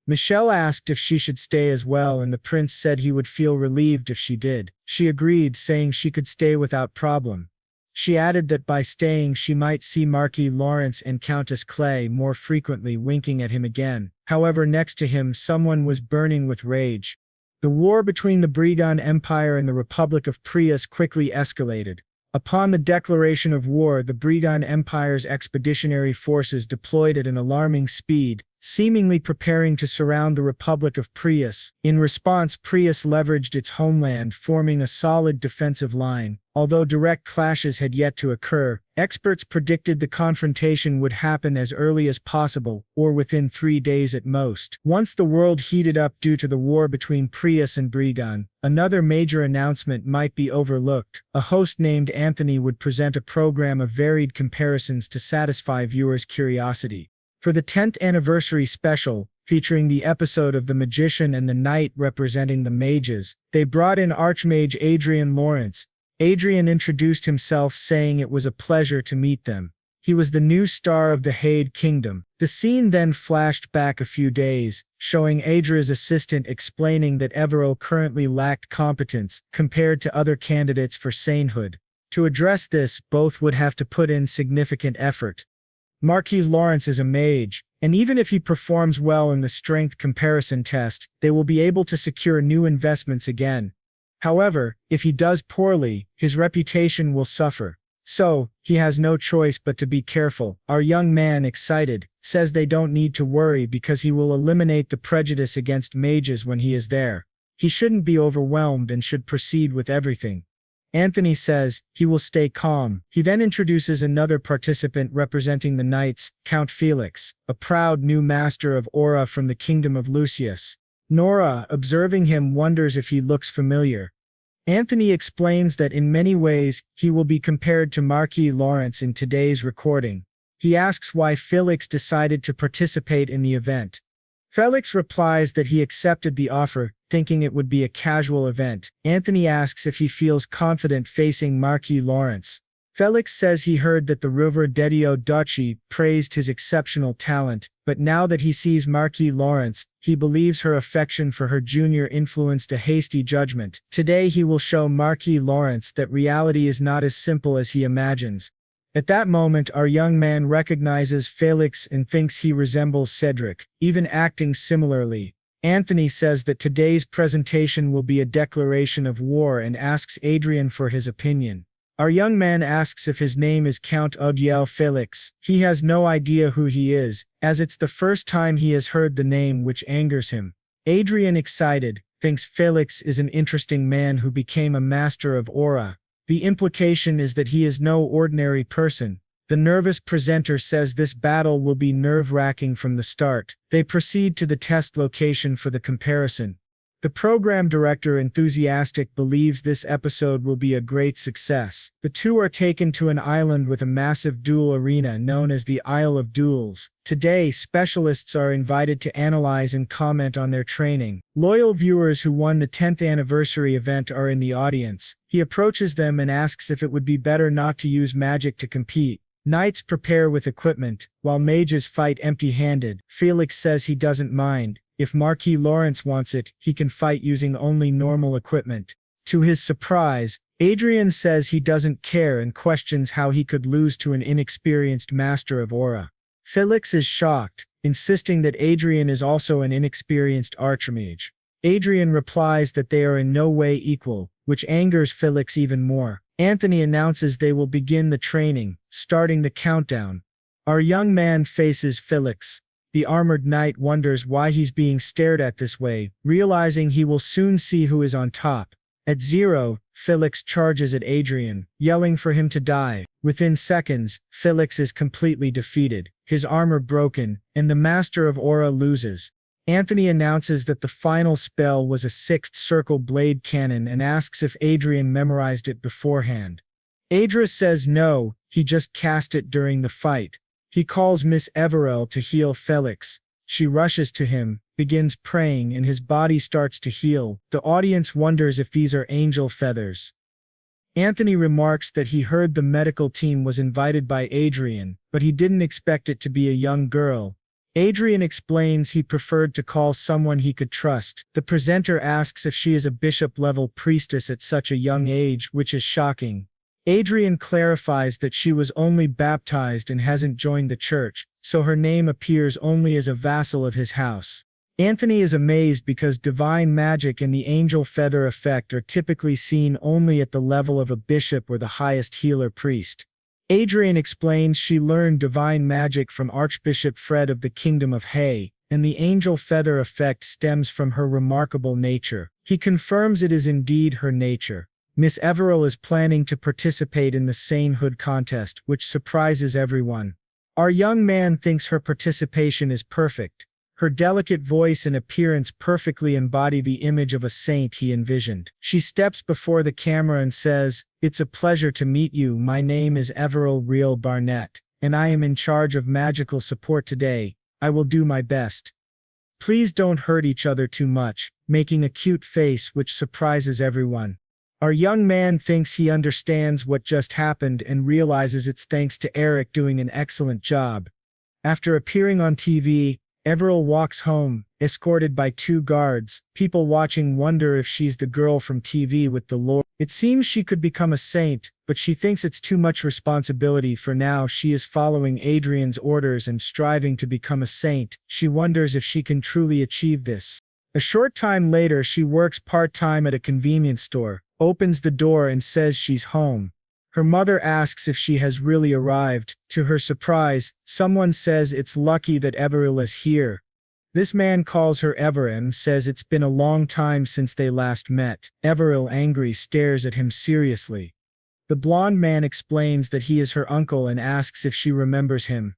Michelle asked if she should stay as well, and the prince said he would feel relieved if she did. She agreed, saying she could stay without problem. She added that by staying she might see Marquis Lawrence and Countess Clay more frequently, winking at him again. However, next to him someone was burning with rage. The war between the Brigand Empire and the Republic of Prius quickly escalated. Upon the declaration of war, the Brigand Empire's expeditionary forces deployed at an alarming speed, seemingly preparing to surround the Republic of Prius. In response, Prius leveraged its homeland, forming a solid defensive line. Although direct clashes had yet to occur, experts predicted the confrontation would happen as early as possible, or within 3 days at most. Once the world heated up due to the war between Prius and Brigand, another major announcement might be overlooked. A host named Anthony would present a program of varied comparisons to satisfy viewers' curiosity. For the 10th anniversary special, featuring the episode of The Magician and the Knight representing the Mages, they brought in Archmage Adrian Lawrence. Adrian introduced himself, saying it was a pleasure to meet them. He was the new star of the Hade Kingdom. The scene then flashed back a few days, showing Adra's assistant explaining that Evero currently lacked competence compared to other candidates for sainthood. To address this, both would have to put in significant effort. Marquis Lawrence is a mage, and even if he performs well in the strength comparison test, they will be able to secure new investments again. However, if he does poorly, his reputation will suffer. So, he has no choice but to be careful. Our young man, excited, says they don't need to worry because he will eliminate the prejudice against mages when he is there. He shouldn't be overwhelmed and should proceed with everything. Anthony says he will stay calm. He then introduces another participant representing the knights, Count Felix, a proud new master of aura from the kingdom of Lucius. Nora, observing him, wonders if he looks familiar. Anthony explains that in many ways, he will be compared to Marquis Lawrence in today's recording. He asks why Felix decided to participate in the event. Felix replies that he accepted the offer, thinking it would be a casual event. Anthony asks if he feels confident facing Marquis Lawrence. Felix says he heard that the River Dedio Duchy praised his exceptional talent, but now that he sees Marquis Lawrence, he believes her affection for her junior influenced a hasty judgment. Today he will show Marquis Lawrence that reality is not as simple as he imagines. At that moment, our young man recognizes Felix and thinks he resembles Cedric, even acting similarly. Anthony says that today's presentation will be a declaration of war and asks Adrian for his opinion. Our young man asks if his name is Count Udiel Felix. He has no idea who he is, as it's the first time he has heard the name, which angers him. Adrian, excited, thinks Felix is an interesting man who became a master of aura. The implication is that he is no ordinary person. The nervous presenter says this battle will be nerve-wracking from the start. They proceed to the test location for the comparison. The program director, enthusiastic, believes this episode will be a great success. The two are taken to an island with a massive duel arena known as the Isle of Duels. Today, specialists are invited to analyze and comment on their training. Loyal viewers who won the 10th anniversary event are in the audience. He approaches them and asks if it would be better not to use magic to compete. Knights prepare with equipment, while mages fight empty-handed. Felix says he doesn't mind. If Marquis Lawrence wants it, he can fight using only normal equipment. To his surprise, Adrian says he doesn't care and questions how he could lose to an inexperienced master of aura. Felix is shocked, insisting that Adrian is also an inexperienced archmage. Adrian replies that they are in no way equal, which angers Felix even more. Anthony announces they will begin the training, starting the countdown. Our young man faces Felix. The armored knight wonders why he's being stared at this way, realizing he will soon see who is on top. At 0, Felix charges at Adrian, yelling for him to die. Within seconds, Felix is completely defeated, his armor broken, and the Master of Aura loses. Anthony announces that the final spell was a sixth circle blade cannon and asks if Adrian memorized it beforehand. Adra says no, he just cast it during the fight. He calls Miss Everell to heal Felix. She rushes to him, begins praying, and his body starts to heal. The audience wonders if these are angel feathers. Anthony remarks that he heard the medical team was invited by Adrian, but he didn't expect it to be a young girl. Adrian explains he preferred to call someone he could trust. The presenter asks if she is a bishop-level priestess at such a young age, which is shocking. Adrian clarifies that she was only baptized and hasn't joined the church, so her name appears only as a vassal of his house. Anthony is amazed because divine magic and the angel feather effect are typically seen only at the level of a bishop or the highest healer priest. Adrian explains she learned divine magic from Archbishop Fred of the Kingdom of Hay, and the angel feather effect stems from her remarkable nature. He confirms it is indeed her nature. Miss Everell is planning to participate in the sainthood contest, which surprises everyone. Our young man thinks her participation is perfect. Her delicate voice and appearance perfectly embody the image of a saint he envisioned. She steps before the camera and says, "It's a pleasure to meet you. My name is Everell Real Barnett, and I am in charge of magical support today. I will do my best. Please don't hurt each other too much," making a cute face which surprises everyone. Our young man thinks he understands what just happened and realizes it's thanks to Eric doing an excellent job. After appearing on TV, Everell walks home, escorted by 2 guards. People watching wonder if she's the girl from TV with the lore. It seems she could become a saint, but she thinks it's too much responsibility for now. She is following Adrian's orders and striving to become a saint. She wonders if she can truly achieve this. A short time later, she works part-time at a convenience store, opens the door and says she's home. Her mother asks if she has really arrived. To her surprise, someone says it's lucky that Everil is here. This man calls her Ever and says it's been a long time since they last met. Everil, angry, stares at him seriously. The blonde man explains that he is her uncle and asks if she remembers him.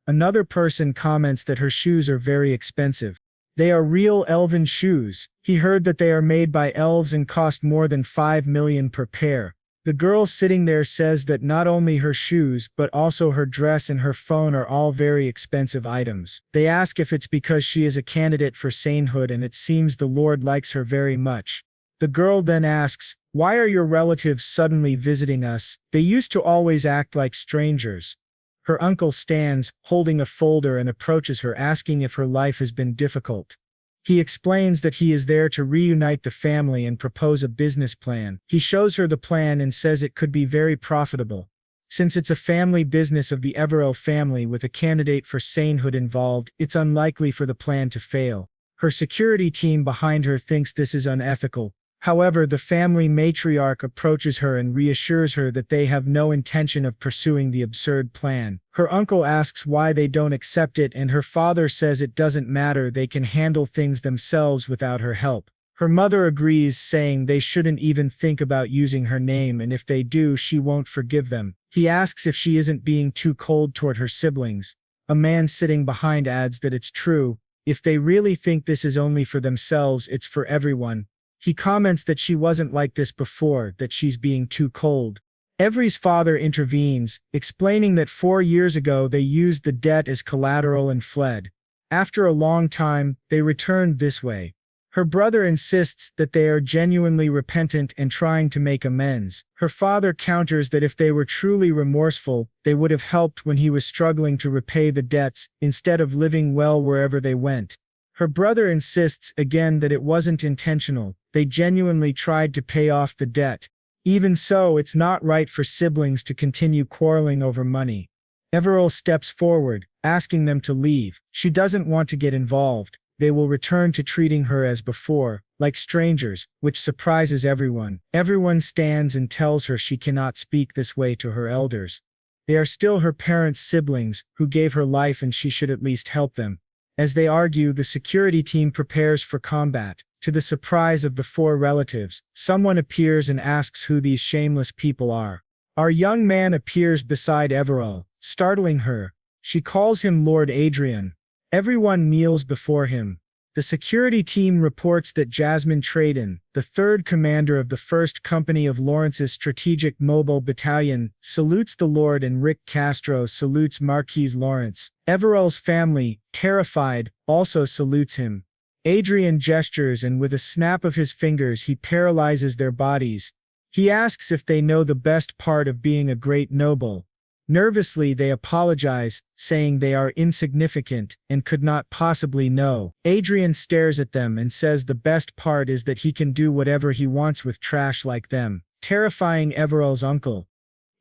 Another person comments that her shoes are very expensive. They are real elven shoes. He heard that they are made by elves and cost more than 5 million per pair. The girl sitting there says that not only her shoes but also her dress and her phone are all very expensive items. They ask if it's because she is a candidate for sainthood and it seems the Lord likes her very much. The girl then asks, "Why are your relatives suddenly visiting us? They used to always act like strangers." Her uncle stands, holding a folder, and approaches her, asking if her life has been difficult. He explains that he is there to reunite the family and propose a business plan. He shows her the plan and says it could be very profitable. Since it's a family business of the Everil family with a candidate for sainthood involved, it's unlikely for the plan to fail. Her security team behind her thinks this is unethical. However, the family matriarch approaches her and reassures her that they have no intention of pursuing the absurd plan. Her uncle asks why they don't accept it, and her father says it doesn't matter, they can handle things themselves without her help. Her mother agrees, saying they shouldn't even think about using her name, and if they do, she won't forgive them. He asks if she isn't being too cold toward her siblings. A man sitting behind adds that it's true. If they really think this is only for themselves, it's for everyone. He comments that she wasn't like this before, that she's being too cold. Every's father intervenes, explaining that 4 years ago they used the debt as collateral and fled. After a long time, they returned this way. Her brother insists that they are genuinely repentant and trying to make amends. Her father counters that if they were truly remorseful, they would have helped when he was struggling to repay the debts, instead of living well wherever they went. Her brother insists again that it wasn't intentional. They genuinely tried to pay off the debt. Even so, it's not right for siblings to continue quarreling over money. Everil steps forward, asking them to leave. She doesn't want to get involved. They will return to treating her as before, like strangers, which surprises everyone. Everyone stands and tells her she cannot speak this way to her elders. They are still her parents' siblings, who gave her life, and she should at least help them. As they argue, the security team prepares for combat. To the surprise of the 4 relatives, someone appears and asks who these shameless people are. Our young man appears beside Everil, startling her. She calls him Lord Adrian. Everyone kneels before him. The security team reports that Jasmine Traden, the 3rd commander of the 1st Company of Lawrence's Strategic Mobile Battalion, salutes the Lord, and Rick Castro salutes Marquise Lawrence. Everil's family, terrified, also salutes him. Adrian gestures, and with a snap of his fingers he paralyzes their bodies. He asks if they know the best part of being a great noble. Nervously they apologize, saying they are insignificant and could not possibly know. Adrian stares at them and says the best part is that he can do whatever he wants with trash like them, terrifying Everil's uncle.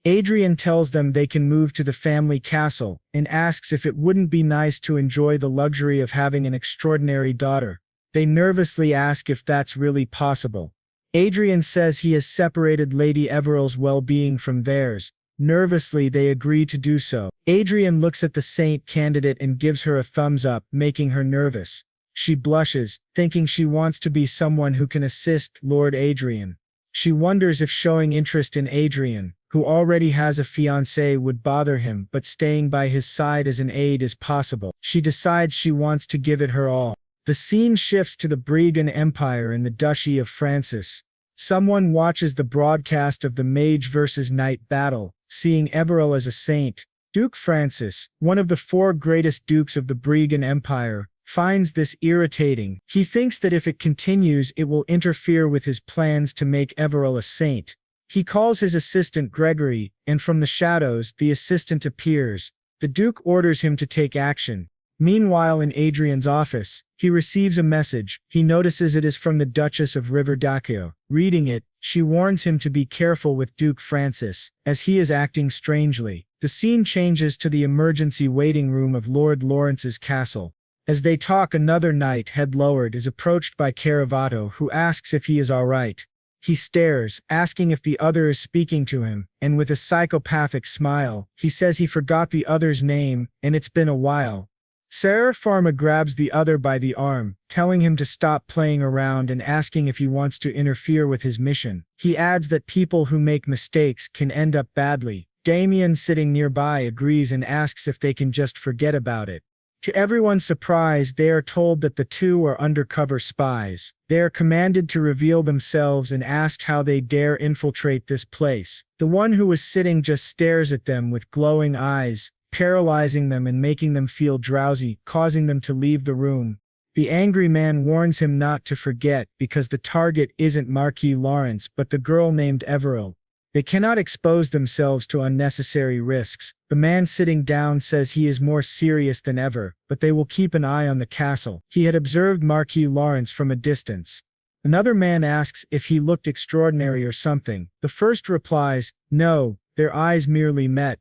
Adrian tells them they can move to the family castle, and asks if it wouldn't be nice to enjoy the luxury of having an extraordinary daughter. They nervously ask if that's really possible. Adrian says he has separated Lady Everil's well-being from theirs. Nervously they agree to do so. Adrian looks at the saint candidate and gives her a thumbs up, making her nervous. She blushes, thinking she wants to be someone who can assist Lord Adrian. She wonders if showing interest in Adrian, who already has a fiancé, would bother him, but staying by his side as an aide is possible. She decides she wants to give it her all. The scene shifts to the Briegan Empire in the Duchy of Francis. Someone watches the broadcast of the Mage versus Knight battle, seeing Everil as a saint. Duke Francis, one of the 4 greatest dukes of the Briegan Empire, finds this irritating. He thinks that if it continues, it will interfere with his plans to make Everil a saint. He calls his assistant Gregory, and from the shadows, the assistant appears. The Duke orders him to take action. Meanwhile, in Adrian's office, he receives a message. He notices it is from the Duchess of Riverdaccio. Reading it, she warns him to be careful with Duke Francis, as he is acting strangely. The scene changes to the emergency waiting room of Lord Lawrence's castle. As they talk, another knight, head lowered, is approached by Caravato, who asks if he is all right. He stares, asking if the other is speaking to him, and with a psychopathic smile, he says he forgot the other's name, and it's been a while. Sarah Pharma grabs the other by the arm, telling him to stop playing around and asking if he wants to interfere with his mission. He adds that people who make mistakes can end up badly. Damien, sitting nearby, agrees and asks if they can just forget about it. To everyone's surprise, they are told that the two are undercover spies. They are commanded to reveal themselves and asked how they dare infiltrate this place. The one who was sitting just stares at them with glowing eyes, paralyzing them and making them feel drowsy, causing them to leave the room. The angry man warns him not to forget because the target isn't Marquis Lawrence but the girl named Everil. They cannot expose themselves to unnecessary risks. The man sitting down says he is more serious than ever, but they will keep an eye on the castle. He had observed Marquis Lawrence from a distance. Another man asks if he looked extraordinary or something. The first replies, no, their eyes merely met.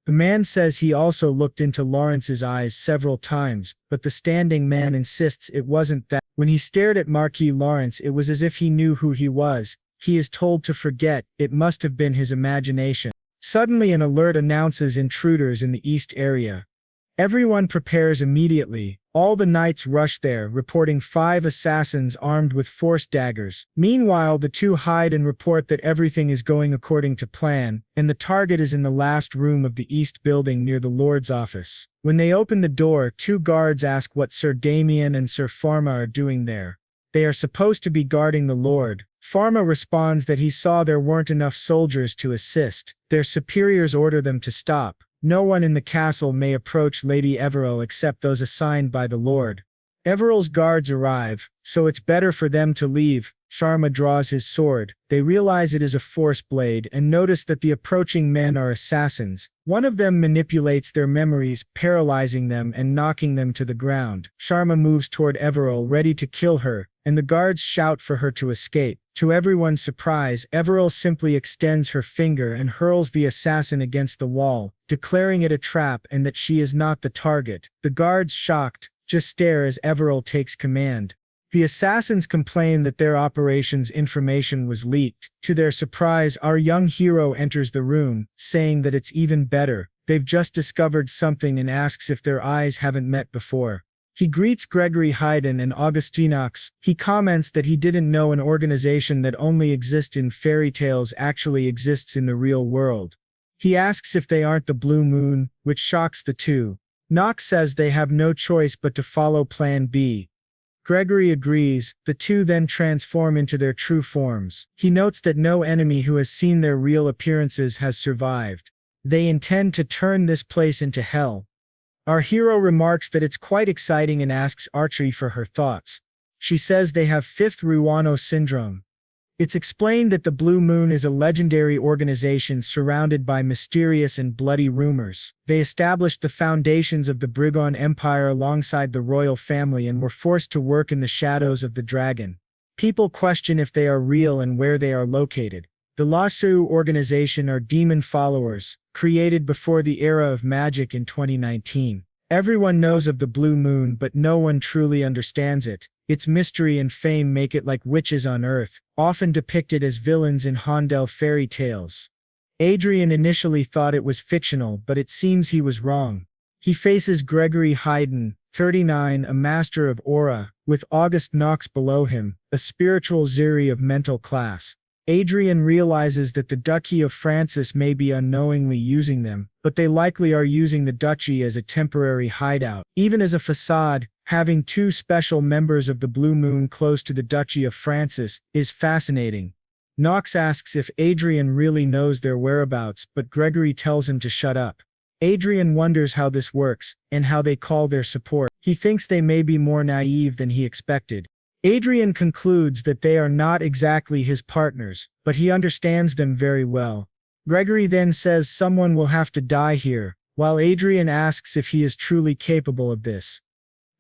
The man says he also looked into Lawrence's eyes several times, but the standing man insists it wasn't that. When he stared at Marquis Lawrence, it was as if he knew who he was. He is told to forget, it must have been his imagination. Suddenly an alert announces intruders in the east area. Everyone prepares immediately. All the knights rush there, reporting 5 assassins armed with force daggers. Meanwhile, the two hide and report that everything is going according to plan, and the target is in the last room of the east building near the Lord's office. When they open the door, 2 guards ask what Sir Damien and Sir Pharma are doing there. They are supposed to be guarding the Lord. Pharma responds that he saw there weren't enough soldiers to assist. Their superiors order them to stop. No one in the castle may approach Lady Everil except those assigned by the Lord. Everil's guards arrive, so it's better for them to leave. Sharma draws his sword. They realize it is a force blade and notice that the approaching men are assassins. One of them manipulates their memories, paralyzing them and knocking them to the ground. Sharma moves toward Everil, ready to kill her, and the guards shout for her to escape. To everyone's surprise, Everil simply extends her finger and hurls the assassin against the wall, declaring it a trap and that she is not the target. The guards, shocked, just stare as Everil takes command. The assassins complain that their operation's information was leaked. To their surprise, our young hero enters the room, saying that it's even better. They've just discovered something and asks if their eyes haven't met before. He greets Gregory Haydn and Augustinox. He comments that he didn't know an organization that only exists in fairy tales actually exists in the real world. He asks if they aren't the Blue Moon, which shocks the two. Knox says they have no choice but to follow Plan B. Gregory agrees. The two then transform into their true forms. He notes that no enemy who has seen their real appearances has survived. They intend to turn this place into hell. Our hero remarks that it's quite exciting and asks Archie for her thoughts. She says they have 5th Ruano syndrome. It's explained that the Blue Moon is a legendary organization surrounded by mysterious and bloody rumors. They established the foundations of the Brigon Empire alongside the royal family and were forced to work in the shadows of the dragon. People question if they are real and where they are located. The Lasu organization are demon followers, created before the era of magic in 2019. Everyone knows of the Blue Moon, but no one truly understands it. Its mystery and fame make it like witches on Earth, often depicted as villains in Hondel fairy tales. Adrian initially thought it was fictional, but it seems he was wrong. He faces Gregory Haydn, 39, a master of aura, with August Knox below him, a spiritual Ziri of mental class. Adrian realizes that the Duchy of Francis may be unknowingly using them, but they likely are using the duchy as a temporary hideout. Even as a facade, having 2 special members of the Blue Moon close to the Duchy of Francis is fascinating. Knox asks if Adrian really knows their whereabouts, but Gregory tells him to shut up. Adrian wonders how this works, and how they call their support. He thinks they may be more naive than he expected. Adrian concludes that they are not exactly his partners, but he understands them very well. Gregory then says someone will have to die here, while Adrian asks if he is truly capable of this.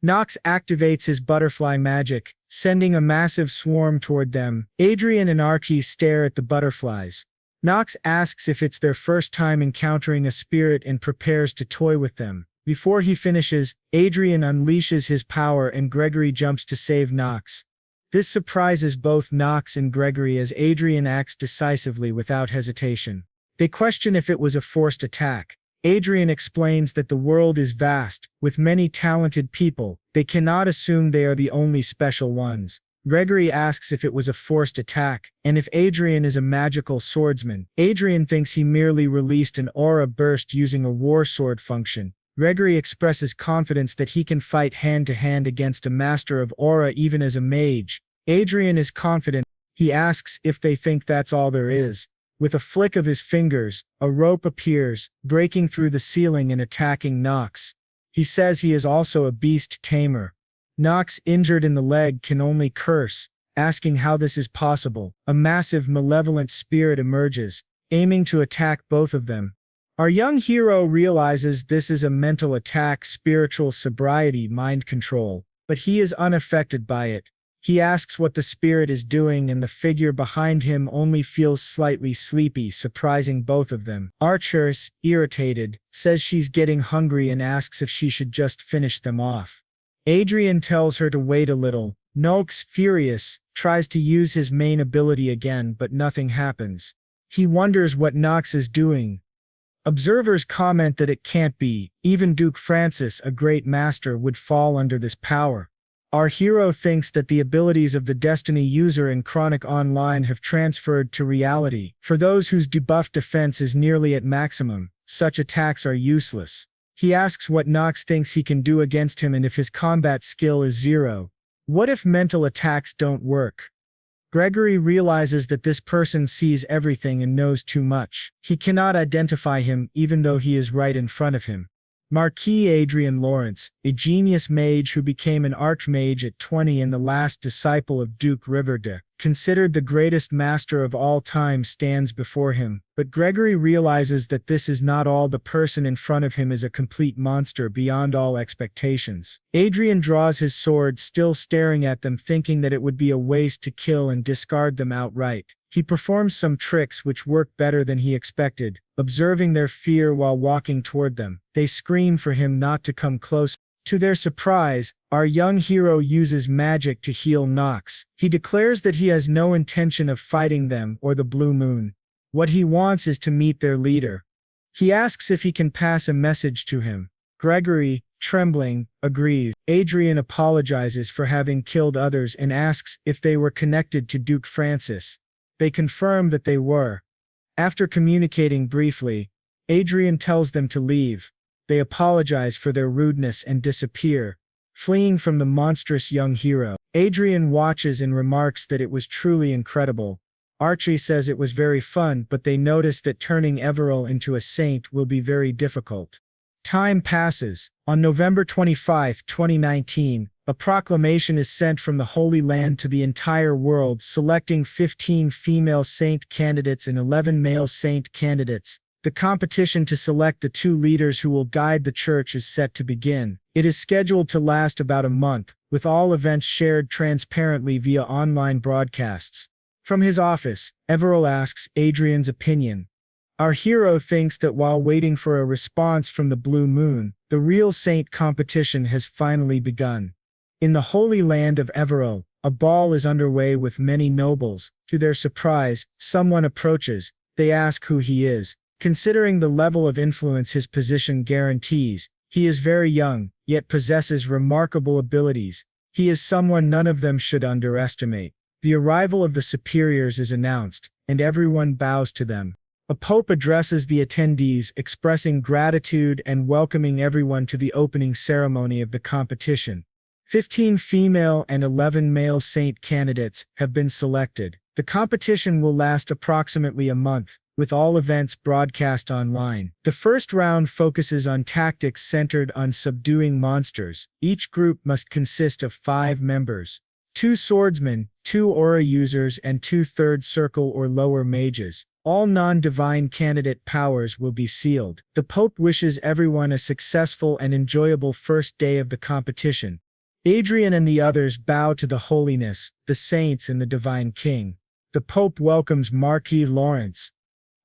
Knox activates his butterfly magic, sending a massive swarm toward them. Adrian and Archie stare at the butterflies. Knox asks if it's their first time encountering a spirit and prepares to toy with them. Before he finishes, Adrian unleashes his power and Gregory jumps to save Knox. This surprises both Knox and Gregory as Adrian acts decisively without hesitation. They question if it was a forced attack. Adrian explains that the world is vast, with many talented people. They cannot assume they are the only special ones. Gregory asks if it was a forced attack, and if Adrian is a magical swordsman. Adrian thinks he merely released an aura burst using a war sword function. Gregory expresses confidence that he can fight hand-to-hand against a master of aura even as a mage. Adrian is confident. He asks if they think that's all there is. With a flick of his fingers, a rope appears, breaking through the ceiling and attacking Knox. He says he is also a beast tamer. Knox, injured in the leg, can only curse, asking how this is possible. A massive malevolent spirit emerges, aiming to attack both of them. Our young hero realizes this is a mental attack, spiritual sobriety, mind control, but he is unaffected by it. He asks what the spirit is doing, and the figure behind him only feels slightly sleepy, surprising both of them. Archer's, irritated, says she's getting hungry and asks if she should just finish them off. Adrian tells her to wait a little. Noakes, furious, tries to use his main ability again, but nothing happens. He wonders what Knox is doing. Observers comment that it can't be. Even Duke Francis, a great master, would fall under this power. Our hero thinks that the abilities of the Destiny user in Chronicle Online have transferred to reality. For those whose debuff defense is nearly at maximum, such attacks are useless. He asks what Knox thinks he can do against him and if his combat skill is 0. What if mental attacks don't work? Gregory realizes that this person sees everything and knows too much. He cannot identify him even though he is right in front of him. Marquis Adrian Lawrence, a genius mage who became an archmage at 20 and the last disciple of Duke Riverdale, considered the greatest master of all time, stands before him. But Gregory realizes that this is not all. The person in front of him is a complete monster beyond all expectations. Adrian draws his sword, still staring at them, thinking that it would be a waste to kill and discard them outright. He performs some tricks which work better than he expected. Observing their fear while walking toward them, they scream for him not to come close. To their surprise, our young hero uses magic to heal Knox. He declares that he has no intention of fighting them or the Blue Moon. What he wants is to meet their leader. He asks if he can pass a message to him. Gregory, trembling, agrees. Adrian apologizes for having killed others and asks if they were connected to Duke Francis. They confirm that they were. After communicating briefly, Adrian tells them to leave. They apologize for their rudeness and disappear, fleeing from the monstrous young hero. Adrian watches and remarks that it was truly incredible. Archie says it was very fun, but they notice that turning Everil into a saint will be very difficult. Time passes. On November 25, 2019, a proclamation is sent from the Holy Land to the entire world, selecting 15 female saint candidates and 11 male saint candidates. The competition to select the 2 leaders who will guide the church is set to begin. It is scheduled to last about a month, with all events shared transparently via online broadcasts. From his office, Everil asks Adrian's opinion. Our hero thinks that while waiting for a response from the Blue Moon, the real saint competition has finally begun. In the Holy Land of Everil, a ball is underway with many nobles. To their surprise, someone approaches. They ask who he is. Considering the level of influence his position guarantees, he is very young, yet possesses remarkable abilities. He is someone none of them should underestimate. The arrival of the superiors is announced, and everyone bows to them. A pope addresses the attendees, expressing gratitude and welcoming everyone to the opening ceremony of the competition. 15 female and 11 male saint candidates have been selected. The competition will last approximately a month, with all events broadcast online. The first round focuses on tactics centered on subduing monsters. Each group must consist of 5 members: 2 swordsmen, 2 aura users, and 2 third circle or lower mages. All non-divine candidate powers will be sealed. The Pope wishes everyone a successful and enjoyable first day of the competition. Adrian and the others bow to the holiness, the saints, and the divine king. The Pope welcomes Marquis Lawrence.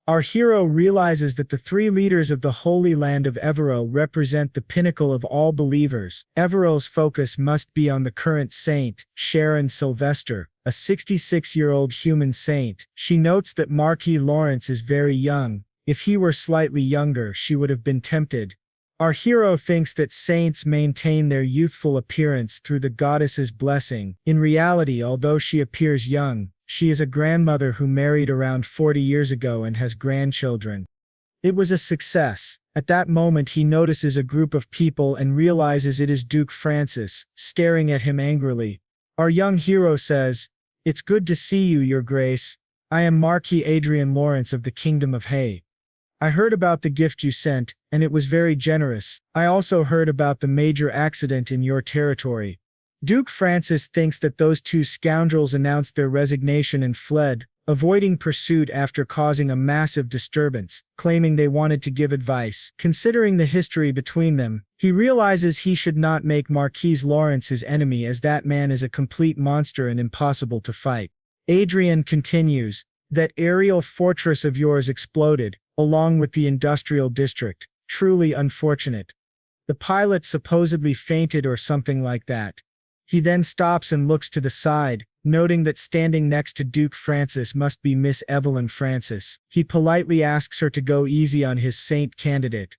Our hero realizes that the three leaders of the Holy Land of Evero represent the pinnacle of all believers. Evero's focus must be on the current saint, Sharon Sylvester, a 66-year-old human saint. She notes that Marquis Lawrence is very young. If he were slightly younger, she would have been tempted. Our hero thinks that saints maintain their youthful appearance through the goddess's blessing. In reality, although she appears young, she is a grandmother who married around 40 years ago and has grandchildren. It was a success. At that moment he notices a group of people and realizes it is Duke Francis, staring at him angrily. Our young hero says, "It's good to see you, Your Grace. I am Marquis Adrian Lawrence of the Kingdom of Hay. I heard about the gift you sent, and it was very generous. I also heard about the major accident in your territory." Duke Francis thinks that those two scoundrels announced their resignation and fled, avoiding pursuit after causing a massive disturbance, claiming they wanted to give advice. Considering the history between them, he realizes he should not make Marquis Lawrence his enemy, as that man is a complete monster and impossible to fight. Adrian continues, "That aerial fortress of yours exploded, along with the industrial district. Truly unfortunate. The pilot supposedly fainted or something like that." He then stops and looks to the side, noting that standing next to Duke Francis must be Miss Evelyn Francis. He politely asks her to go easy on his saint candidate.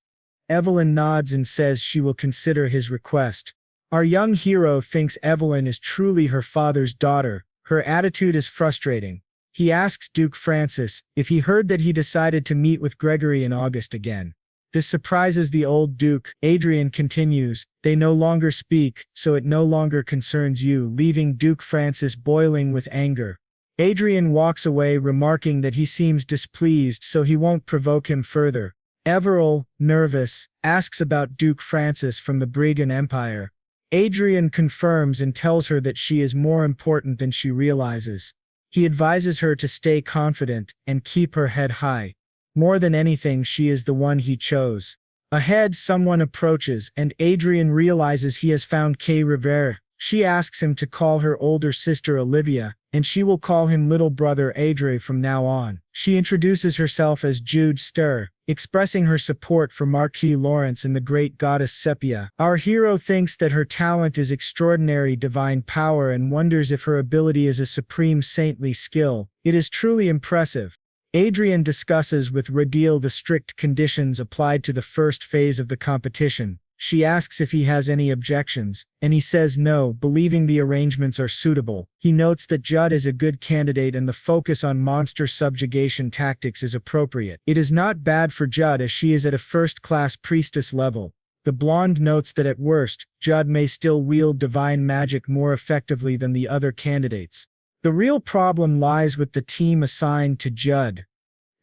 Evelyn nods and says she will consider his request. Our young hero thinks Evelyn is truly her father's daughter. Her attitude is frustrating. He asks Duke Francis if he heard that he decided to meet with Gregory in August again. This surprises the old Duke. Adrian continues, "They no longer speak, so it no longer concerns you," leaving Duke Francis boiling with anger. Adrian walks away, remarking that he seems displeased, so he won't provoke him further. Everil, nervous, asks about Duke Francis from the Brigand Empire. Adrian confirms and tells her that she is more important than she realizes. He advises her to stay confident and keep her head high. More than anything, she is the one he chose. Ahead, someone approaches, and Adrian realizes he has found Kay Rivera. She asks him to call her older sister Olivia, and she will call him little brother Adre from now on. She introduces herself as Jude Stir, expressing her support for Marquis Lawrence and the great goddess Sepia. Our hero thinks that her talent is extraordinary divine power and wonders if her ability is a supreme saintly skill. It is truly impressive. Adrian discusses with Radil the strict conditions applied to the first phase of the competition. She asks if he has any objections, and he says no, believing the arrangements are suitable. He notes that Judd is a good candidate and the focus on monster subjugation tactics is appropriate. It is not bad for Judd, as she is at a first-class priestess level. The blonde notes that at worst, Judd may still wield divine magic more effectively than the other candidates. The real problem lies with the team assigned to Judd.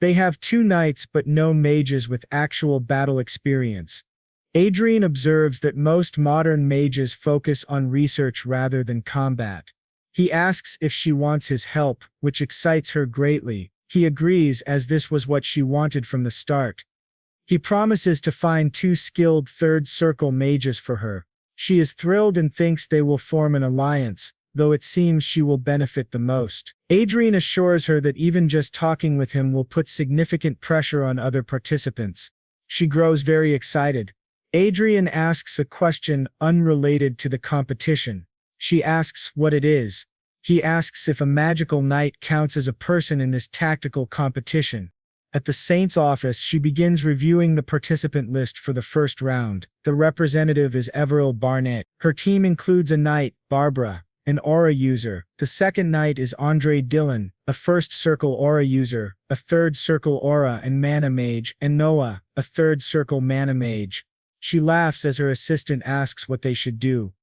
They have 2 knights but no mages with actual battle experience. Adrian observes that most modern mages focus on research rather than combat. He asks if she wants his help, which excites her greatly. He agrees, as this was what she wanted from the start. He promises to find 2 skilled third circle mages for her. She is thrilled and thinks they will form an alliance, though it seems she will benefit the most. Adrian assures her that even just talking with him will put significant pressure on other participants. She grows very excited. Adrian asks a question unrelated to the competition. She asks what it is. He asks if a magical knight counts as a person in this tactical competition. At the Saint's office, she begins reviewing the participant list for the first round. The representative is Everil Barnett. Her team includes a knight, Barbara, an aura user. The second knight is Andre Dillon, a first circle aura user, a third circle aura and mana mage, and Noah, a third circle mana mage. She laughs as her assistant asks what they should do.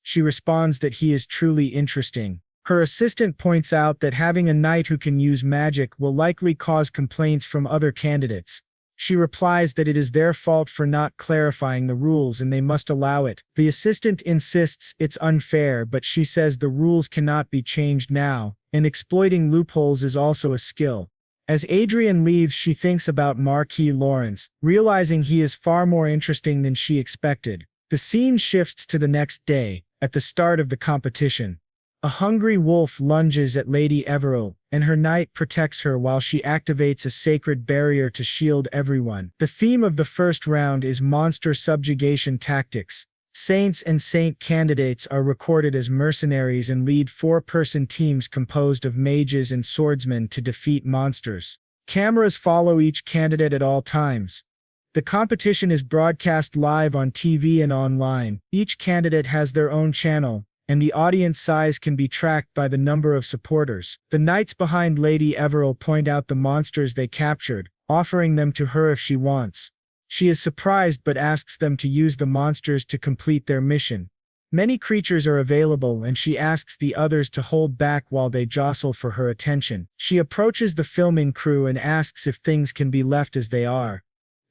She responds that he is truly interesting. Her assistant points out that having a knight who can use magic will likely cause complaints from other candidates. She replies that it is their fault for not clarifying the rules and they must allow it. The assistant insists it's unfair, but she says the rules cannot be changed now, and exploiting loopholes is also a skill. As Adrian leaves, she thinks about Marquis Lawrence, realizing he is far more interesting than she expected. The scene shifts to the next day, at the start of the competition. A hungry wolf lunges at Lady Everil, and her knight protects her while she activates a sacred barrier to shield everyone. The theme of the first round is monster subjugation tactics. Saints and saint candidates are recorded as mercenaries and lead four-person teams composed of mages and swordsmen to defeat monsters. Cameras follow each candidate at all times. The competition is broadcast live on TV and online. Each candidate has their own channel, and the audience size can be tracked by the number of supporters. The knights behind Lady Everil point out the monsters they captured, offering them to her if she wants. She is surprised but asks them to use the monsters to complete their mission. Many creatures are available and she asks the others to hold back while they jostle for her attention. She approaches the filming crew and asks if things can be left as they are.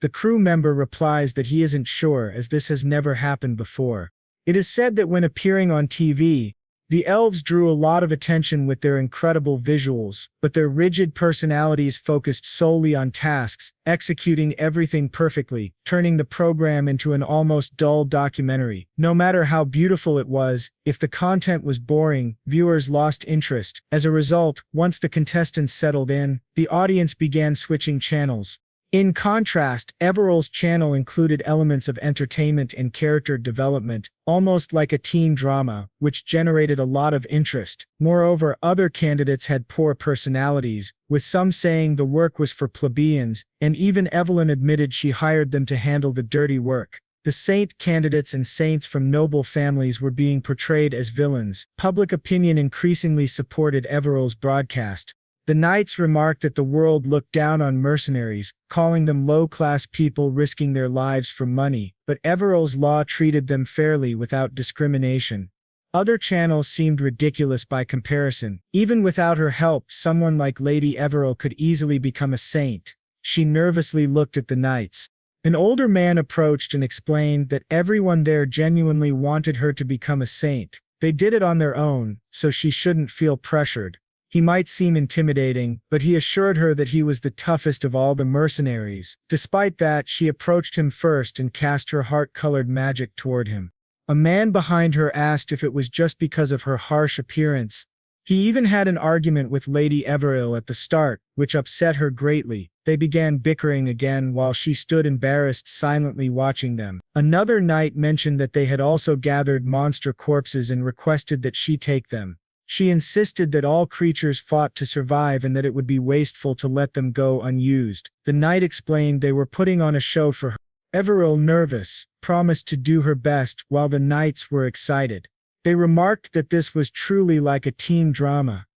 The crew member replies that he isn't sure as this has never happened before. It is said that when appearing on TV, the elves drew a lot of attention with their incredible visuals, but their rigid personalities focused solely on tasks, executing everything perfectly, turning the program into an almost dull documentary. No matter how beautiful it was, if the content was boring, viewers lost interest. As a result, once the contestants settled in, the audience began switching channels. In contrast, Everil's channel included elements of entertainment and character development, almost like a teen drama, which generated a lot of interest. Moreover, other candidates had poor personalities, with some saying the work was for plebeians, and even Evelyn admitted she hired them to handle the dirty work. The saint candidates and saints from noble families were being portrayed as villains. Public opinion increasingly supported Everil's broadcast. The knights remarked that the world looked down on mercenaries, calling them low-class people risking their lives for money, but Everil's law treated them fairly without discrimination. Other channels seemed ridiculous by comparison. Even without her help, someone like Lady Everil could easily become a saint. She nervously looked at the knights. An older man approached and explained that everyone there genuinely wanted her to become a saint. They did it on their own, so she shouldn't feel pressured. He might seem intimidating, but he assured her that he was the toughest of all the mercenaries. Despite that, she approached him first and cast her heart-colored magic toward him. A man behind her asked if it was just because of her harsh appearance. He even had an argument with Lady Everil at the start, which upset her greatly. They began bickering again while she stood embarrassed silently watching them. Another knight mentioned that they had also gathered monster corpses and requested that she take them. She insisted that all creatures fought to survive and that it would be wasteful to let them go unused. The knight explained they were putting on a show for her. Everil, nervous, promised to do her best while the knights were excited. They remarked that this was truly like a team drama.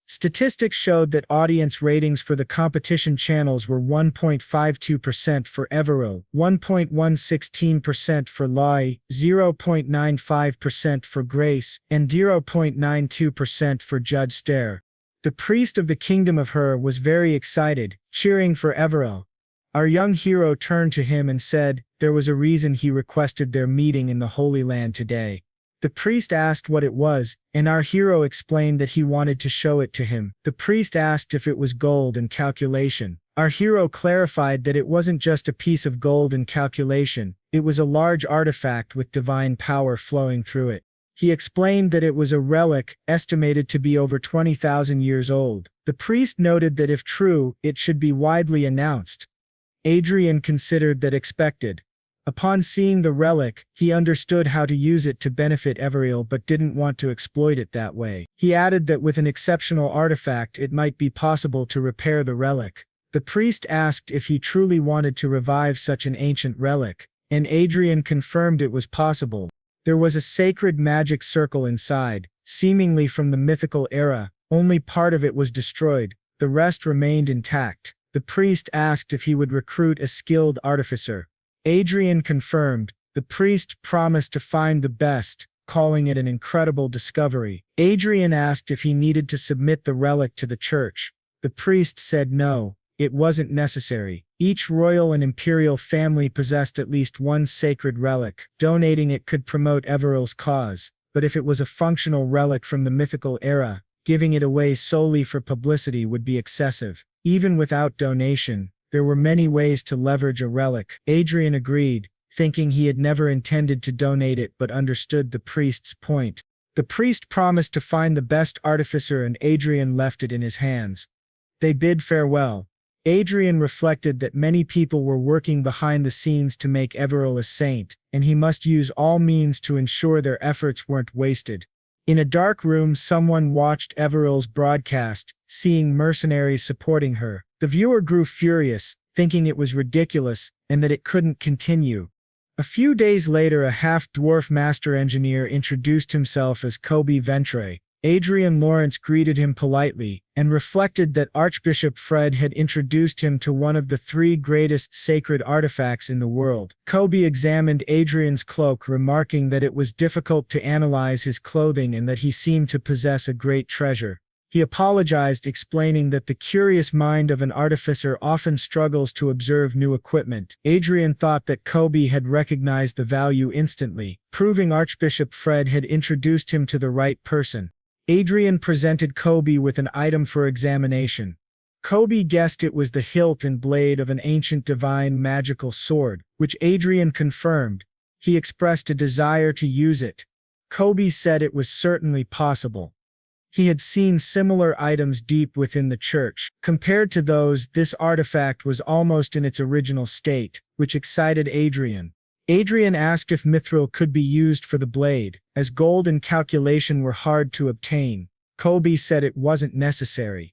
Statistics showed that audience ratings for the competition channels were 1.52% for Everil, 1.116% for Lai, 0.95% for Grace, and 0.92% for Judge Stare. The priest of the kingdom of Her was very excited, cheering for Everil. Our young hero turned to him and said there was a reason he requested their meeting in the Holy Land today. The priest asked what it was, and our hero explained that he wanted to show it to him. The priest asked if it was gold and calculation. Our hero clarified that it wasn't just a piece of gold and calculation, it was a large artifact with divine power flowing through it. He explained that it was a relic, estimated to be over 20,000 years old. The priest noted that if true, it should be widely announced. Adrian considered that expected. Upon seeing the relic, he understood how to use it to benefit Everil but didn't want to exploit it that way. He added that with an exceptional artifact it might be possible to repair the relic. The priest asked if he truly wanted to revive such an ancient relic, and Adrian confirmed it was possible. There was a sacred magic circle inside, seemingly from the mythical era. Only part of it was destroyed, the rest remained intact. The priest asked if he would recruit a skilled artificer. Adrian confirmed. The priest promised to find the best, calling it an incredible discovery. Adrian asked if he needed to submit the relic to the church. The priest said no, it wasn't necessary. Each royal and imperial family possessed at least one sacred relic. Donating it could promote Everil's cause, but if it was a functional relic from the mythical era, giving it away solely for publicity would be excessive. Even without donation, there were many ways to leverage a relic. Adrian agreed, thinking he had never intended to donate it but understood the priest's point. The priest promised to find the best artificer and Adrian left it in his hands. They bid farewell. Adrian reflected that many people were working behind the scenes to make Everil a saint, and he must use all means to ensure their efforts weren't wasted. In a dark room, someone watched Everil's broadcast, seeing mercenaries supporting her. The viewer grew furious, thinking it was ridiculous, and that it couldn't continue. A few days later, a half-dwarf master engineer introduced himself as Kobe Ventre. Adrian Lawrence greeted him politely, and reflected that Archbishop Fred had introduced him to one of the 3 greatest sacred artifacts in the world. Kobe examined Adrian's cloak, remarking that it was difficult to analyze his clothing and that he seemed to possess a great treasure. He apologized, explaining that the curious mind of an artificer often struggles to observe new equipment. Adrian thought that Kobe had recognized the value instantly, proving Archbishop Fred had introduced him to the right person. Adrian presented Kobe with an item for examination. Kobe guessed it was the hilt and blade of an ancient divine magical sword, which Adrian confirmed. He expressed a desire to use it. Kobe said it was certainly possible. He had seen similar items deep within the church. Compared to those, this artifact was almost in its original state, which excited Adrian. Adrian asked if mithril could be used for the blade, as gold and calculation were hard to obtain. Kobe said it wasn't necessary.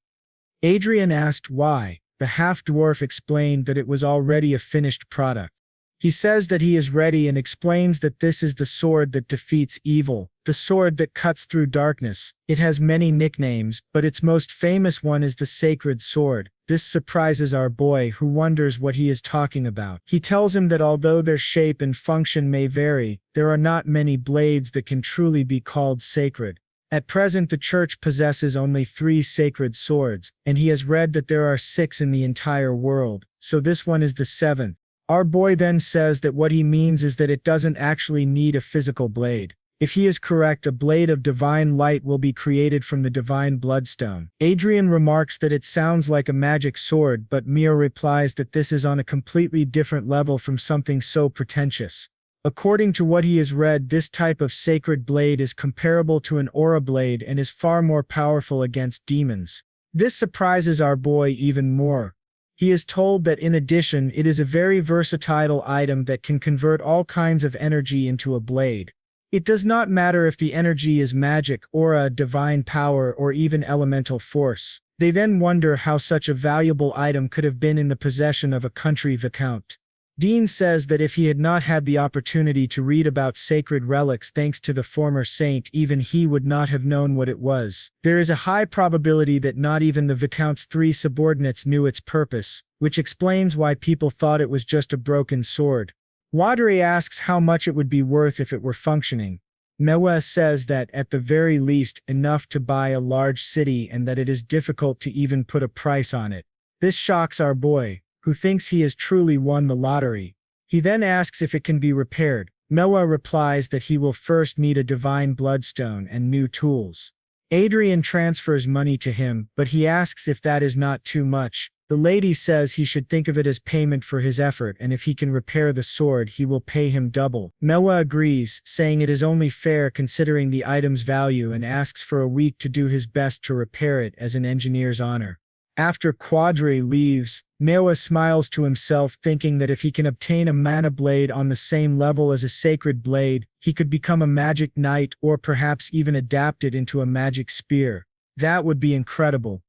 Adrian asked why. The half-dwarf explained that it was already a finished product. He says that he is ready and explains that this is the sword that defeats evil, the sword that cuts through darkness. It has many nicknames, but its most famous one is the Sacred Sword. This surprises our boy, who wonders what he is talking about. He tells him that although their shape and function may vary, there are not many blades that can truly be called sacred. At present, the church possesses only 3 sacred swords, and he has read that there are 6 in the entire world, so this one is the 7th. Our boy then says that what he means is that it doesn't actually need a physical blade. If he is correct, a blade of divine light will be created from the divine bloodstone. Adrian remarks that it sounds like a magic sword, but Mio replies that this is on a completely different level from something so pretentious. According to what he has read, this type of sacred blade is comparable to an aura blade and is far more powerful against demons. This surprises our boy even more. He is told that in addition, it is a very versatile item that can convert all kinds of energy into a blade. It does not matter if the energy is magic, aura, divine power, or even elemental force. They then wonder how such a valuable item could have been in the possession of a country viscount. Dean says that if he had not had the opportunity to read about sacred relics thanks to the former saint, even he would not have known what it was. There is a high probability that not even the viscount's 3 subordinates knew its purpose, which explains why people thought it was just a broken sword. Wadri asks how much it would be worth if it were functioning. Manhwa says that, at the very least, enough to buy a large city, and that it is difficult to even put a price on it. This shocks our boy, who thinks he has truly won the lottery. He then asks if it can be repaired. Manhwa replies that he will first need a divine bloodstone and new tools. Adrian transfers money to him, but he asks if that is not too much. The lady says he should think of it as payment for his effort, and if he can repair the sword, he will pay him double. Manhwa agrees, saying it is only fair considering the item's value, and asks for a week to do his best to repair it as an engineer's honor. After Quadri leaves, Manhwa smiles to himself, thinking that if he can obtain a mana blade on the same level as a sacred blade, he could become a magic knight or perhaps even adapt it into a magic spear. That would be incredible.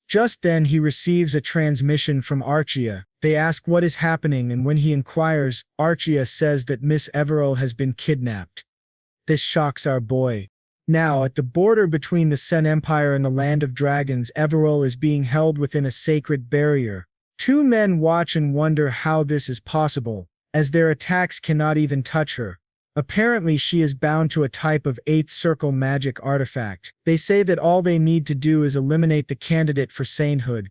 Just then he receives a transmission from Archia. They ask what is happening, and when he inquires, Archia says that Miss Everil has been kidnapped. This shocks our boy. Now, at the border between the Sen Empire and the Land of Dragons, Everil is being held within a sacred barrier. 2 men watch and wonder how this is possible, as their attacks cannot even touch her. Apparently she is bound to a type of 8th circle magic artifact. They say that all they need to do is eliminate the candidate for sainthood.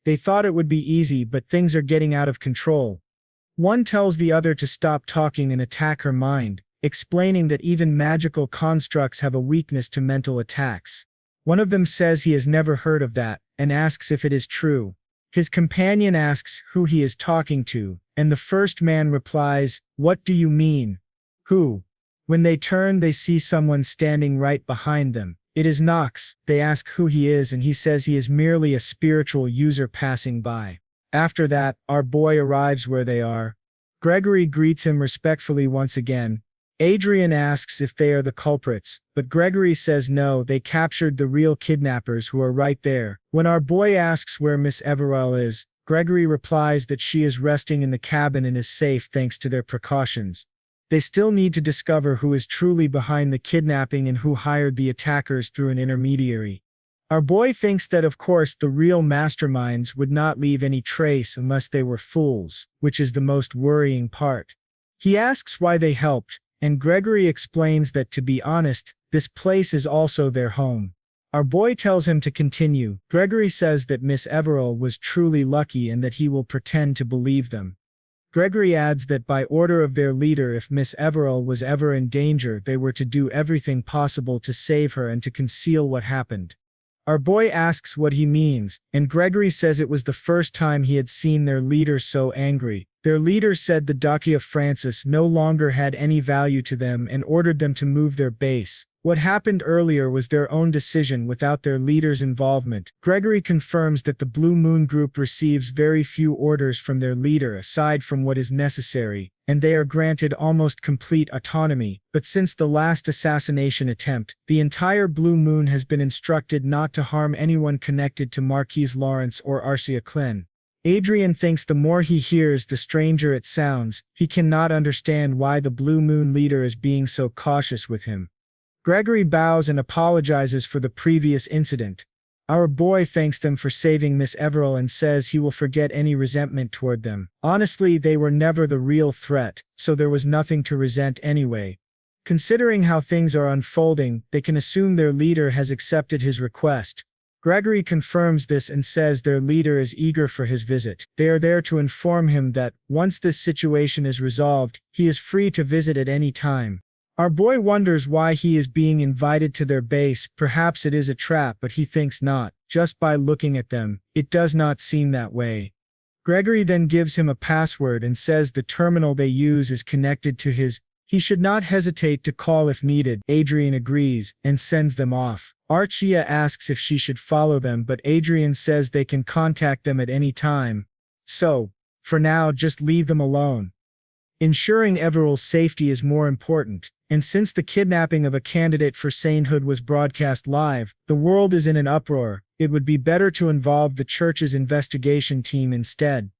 They thought it would be easy, but things are getting out of control. One tells the other to stop talking and attack her mind, explaining that even magical constructs have a weakness to mental attacks. One of them says he has never heard of that, and asks if it is true. His companion asks who he is talking to, and the first man replies, "What do you mean? Who? When they turn, they see someone standing right behind them. It is Knox. They ask who he is, and he says he is merely a spiritual user passing by. After that, our boy arrives where they are. Gregory greets him respectfully once again. Adrian asks if they are the culprits, but Gregory says no, they captured the real kidnappers who are right there. When our boy asks where Miss Everell is, Gregory replies that she is resting in the cabin and is safe thanks to their precautions. They still need to discover who is truly behind the kidnapping and who hired the attackers through an intermediary. Our boy thinks that of course the real masterminds would not leave any trace unless they were fools, which is the most worrying part. He asks why they helped, and Gregory explains that to be honest, this place is also their home. Our boy tells him to continue. Gregory says that Miss Everell was truly lucky and that he will pretend to believe them. Gregory adds that by order of their leader, if Miss Everell was ever in danger, they were to do everything possible to save her and to conceal what happened. Our boy asks what he means, and Gregory says it was the first time he had seen their leader so angry. Their leader said the Duchy of Francis no longer had any value to them and ordered them to move their base. What happened earlier was their own decision without their leader's involvement. Gregory confirms that the Blue Moon Group receives very few orders from their leader aside from what is necessary, and they are granted almost complete autonomy. But since the last assassination attempt, the entire Blue Moon has been instructed not to harm anyone connected to Marquise Lawrence or Arcia Klein. Adrian thinks the more he hears, the stranger it sounds. He cannot understand why the Blue Moon leader is being so cautious with him. Gregory bows and apologizes for the previous incident. Our boy thanks them for saving Miss Everell and says he will forget any resentment toward them. Honestly, they were never the real threat, so there was nothing to resent anyway. Considering how things are unfolding, they can assume their leader has accepted his request. Gregory confirms this and says their leader is eager for his visit. They are there to inform him that, once this situation is resolved, he is free to visit at any time. Our boy wonders why he is being invited to their base. Perhaps it is a trap, but he thinks not. Just by looking at them, it does not seem that way. Gregory then gives him a password and says the terminal they use is connected to his. He should not hesitate to call if needed. Adrian agrees and sends them off. Arcia asks if she should follow them, but Adrian says they can contact them at any time. So, for now, just leave them alone. Ensuring Everell's safety is more important, and since the kidnapping of a candidate for sainthood was broadcast live, the world is in an uproar. It would be better to involve the church's investigation team instead.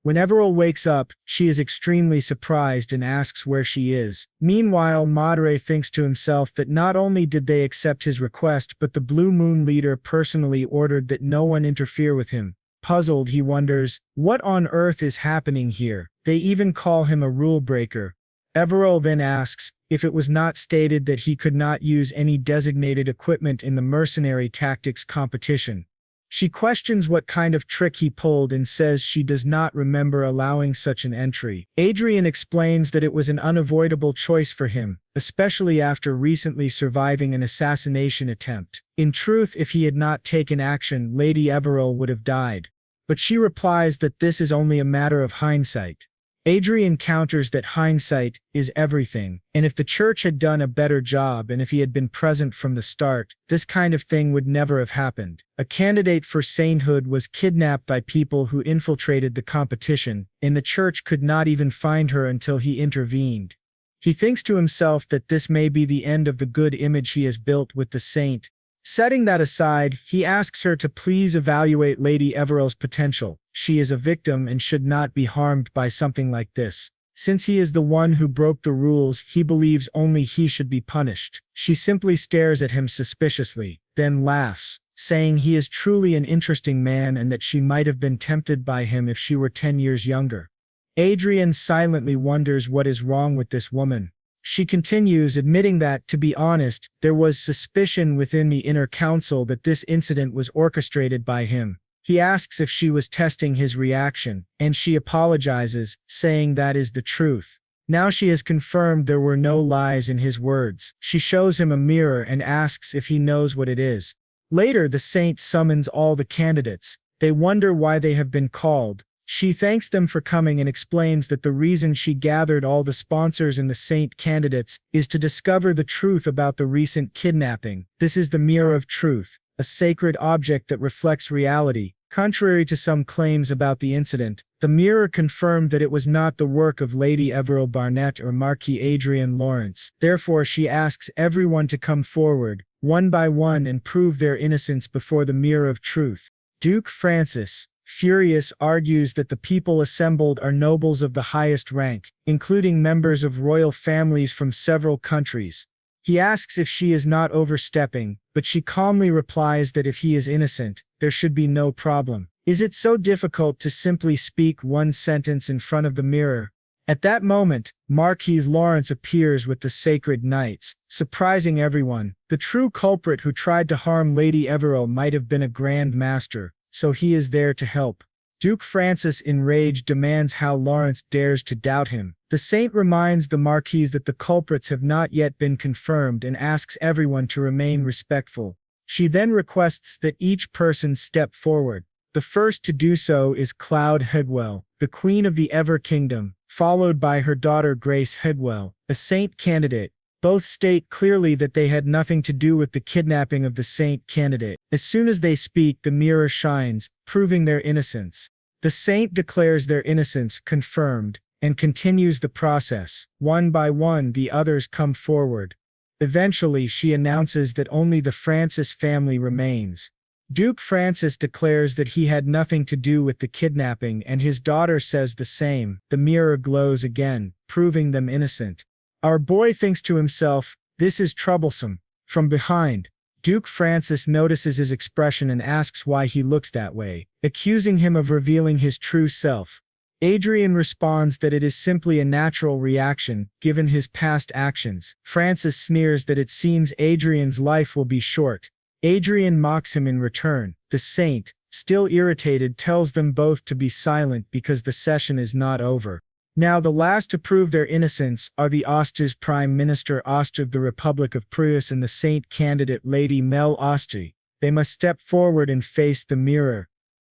When Everell wakes up, she is extremely surprised and asks where she is. Meanwhile, Madre thinks to himself that not only did they accept his request, but the Blue Moon leader personally ordered that no one interfere with him. Puzzled, he wonders, what on earth is happening here? They even call him a rule breaker. Everell then asks if it was not stated that he could not use any designated equipment in the mercenary tactics competition. She questions what kind of trick he pulled and says she does not remember allowing such an entry. Adrian explains that it was an unavoidable choice for him, especially after recently surviving an assassination attempt. In truth, if he had not taken action, Lady Everell would have died. But she replies that this is only a matter of hindsight. Adrian counters that hindsight is everything, and if the church had done a better job and if he had been present from the start, this kind of thing would never have happened. A candidate for sainthood was kidnapped by people who infiltrated the competition, and the church could not even find her until he intervened. He thinks to himself that this may be the end of the good image he has built with the saint. Setting that aside, he asks her to please evaluate Lady Everell's potential. She is a victim and should not be harmed by something like this. Since he is the one who broke the rules, he believes only he should be punished. She simply stares at him suspiciously, then laughs, saying he is truly an interesting man and that she might have been tempted by him if she were 10 years younger. Adrian silently wonders what is wrong with this woman. She continues, admitting that, to be honest, there was suspicion within the inner council that this incident was orchestrated by him. He asks if she was testing his reaction, and she apologizes, saying that is the truth. Now she has confirmed there were no lies in his words. She shows him a mirror and asks if he knows what it is. Later, the saint summons all the candidates. They wonder why they have been called. She thanks them for coming and explains that the reason she gathered all the sponsors and the saint candidates is to discover the truth about the recent kidnapping. This is the mirror of truth, a sacred object that reflects reality. Contrary to some claims about the incident, the mirror confirmed that it was not the work of Lady Everil Barnett or Marquis Adrian Lawrence. Therefore, she asks everyone to come forward, one by one, and prove their innocence before the mirror of truth. Duke Francis, furious, argues that the people assembled are nobles of the highest rank, including members of royal families from several countries. He asks if she is not overstepping, but she calmly replies that if he is innocent, there should be no problem. Is it so difficult to simply speak one sentence in front of the mirror? At that moment, Marquis Lawrence appears with the sacred knights, surprising everyone. The true culprit who tried to harm Lady Everil might have been a Grand Master, so he is there to help. Duke Francis, enraged, demands how Lawrence dares to doubt him. The saint reminds the Marquis that the culprits have not yet been confirmed and asks everyone to remain respectful. She then requests that each person step forward. The first to do so is Cloud Hegwell, the Queen of the Ever Kingdom, followed by her daughter Grace Hegwell, a saint candidate. Both state clearly that they had nothing to do with the kidnapping of the saint candidate. As soon as they speak, the mirror shines, proving their innocence. The saint declares their innocence confirmed, and continues the process. One by one, the others come forward. Eventually, she announces that only the Francis family remains. Duke Francis declares that he had nothing to do with the kidnapping, and his daughter says the same. The mirror glows again, proving them innocent. Our boy thinks to himself, "This is troublesome." From behind, Duke Francis notices his expression and asks why he looks that way, accusing him of revealing his true self. Adrian responds that it is simply a natural reaction, given his past actions. Francis sneers that it seems Adrian's life will be short. Adrian mocks him in return. The saint, still irritated, tells them both to be silent because the session is not over. Now the last to prove their innocence are the Osta's Prime Minister Ost of the Republic of Pruss and the saint candidate Lady Mel Osti. They must step forward and face the mirror.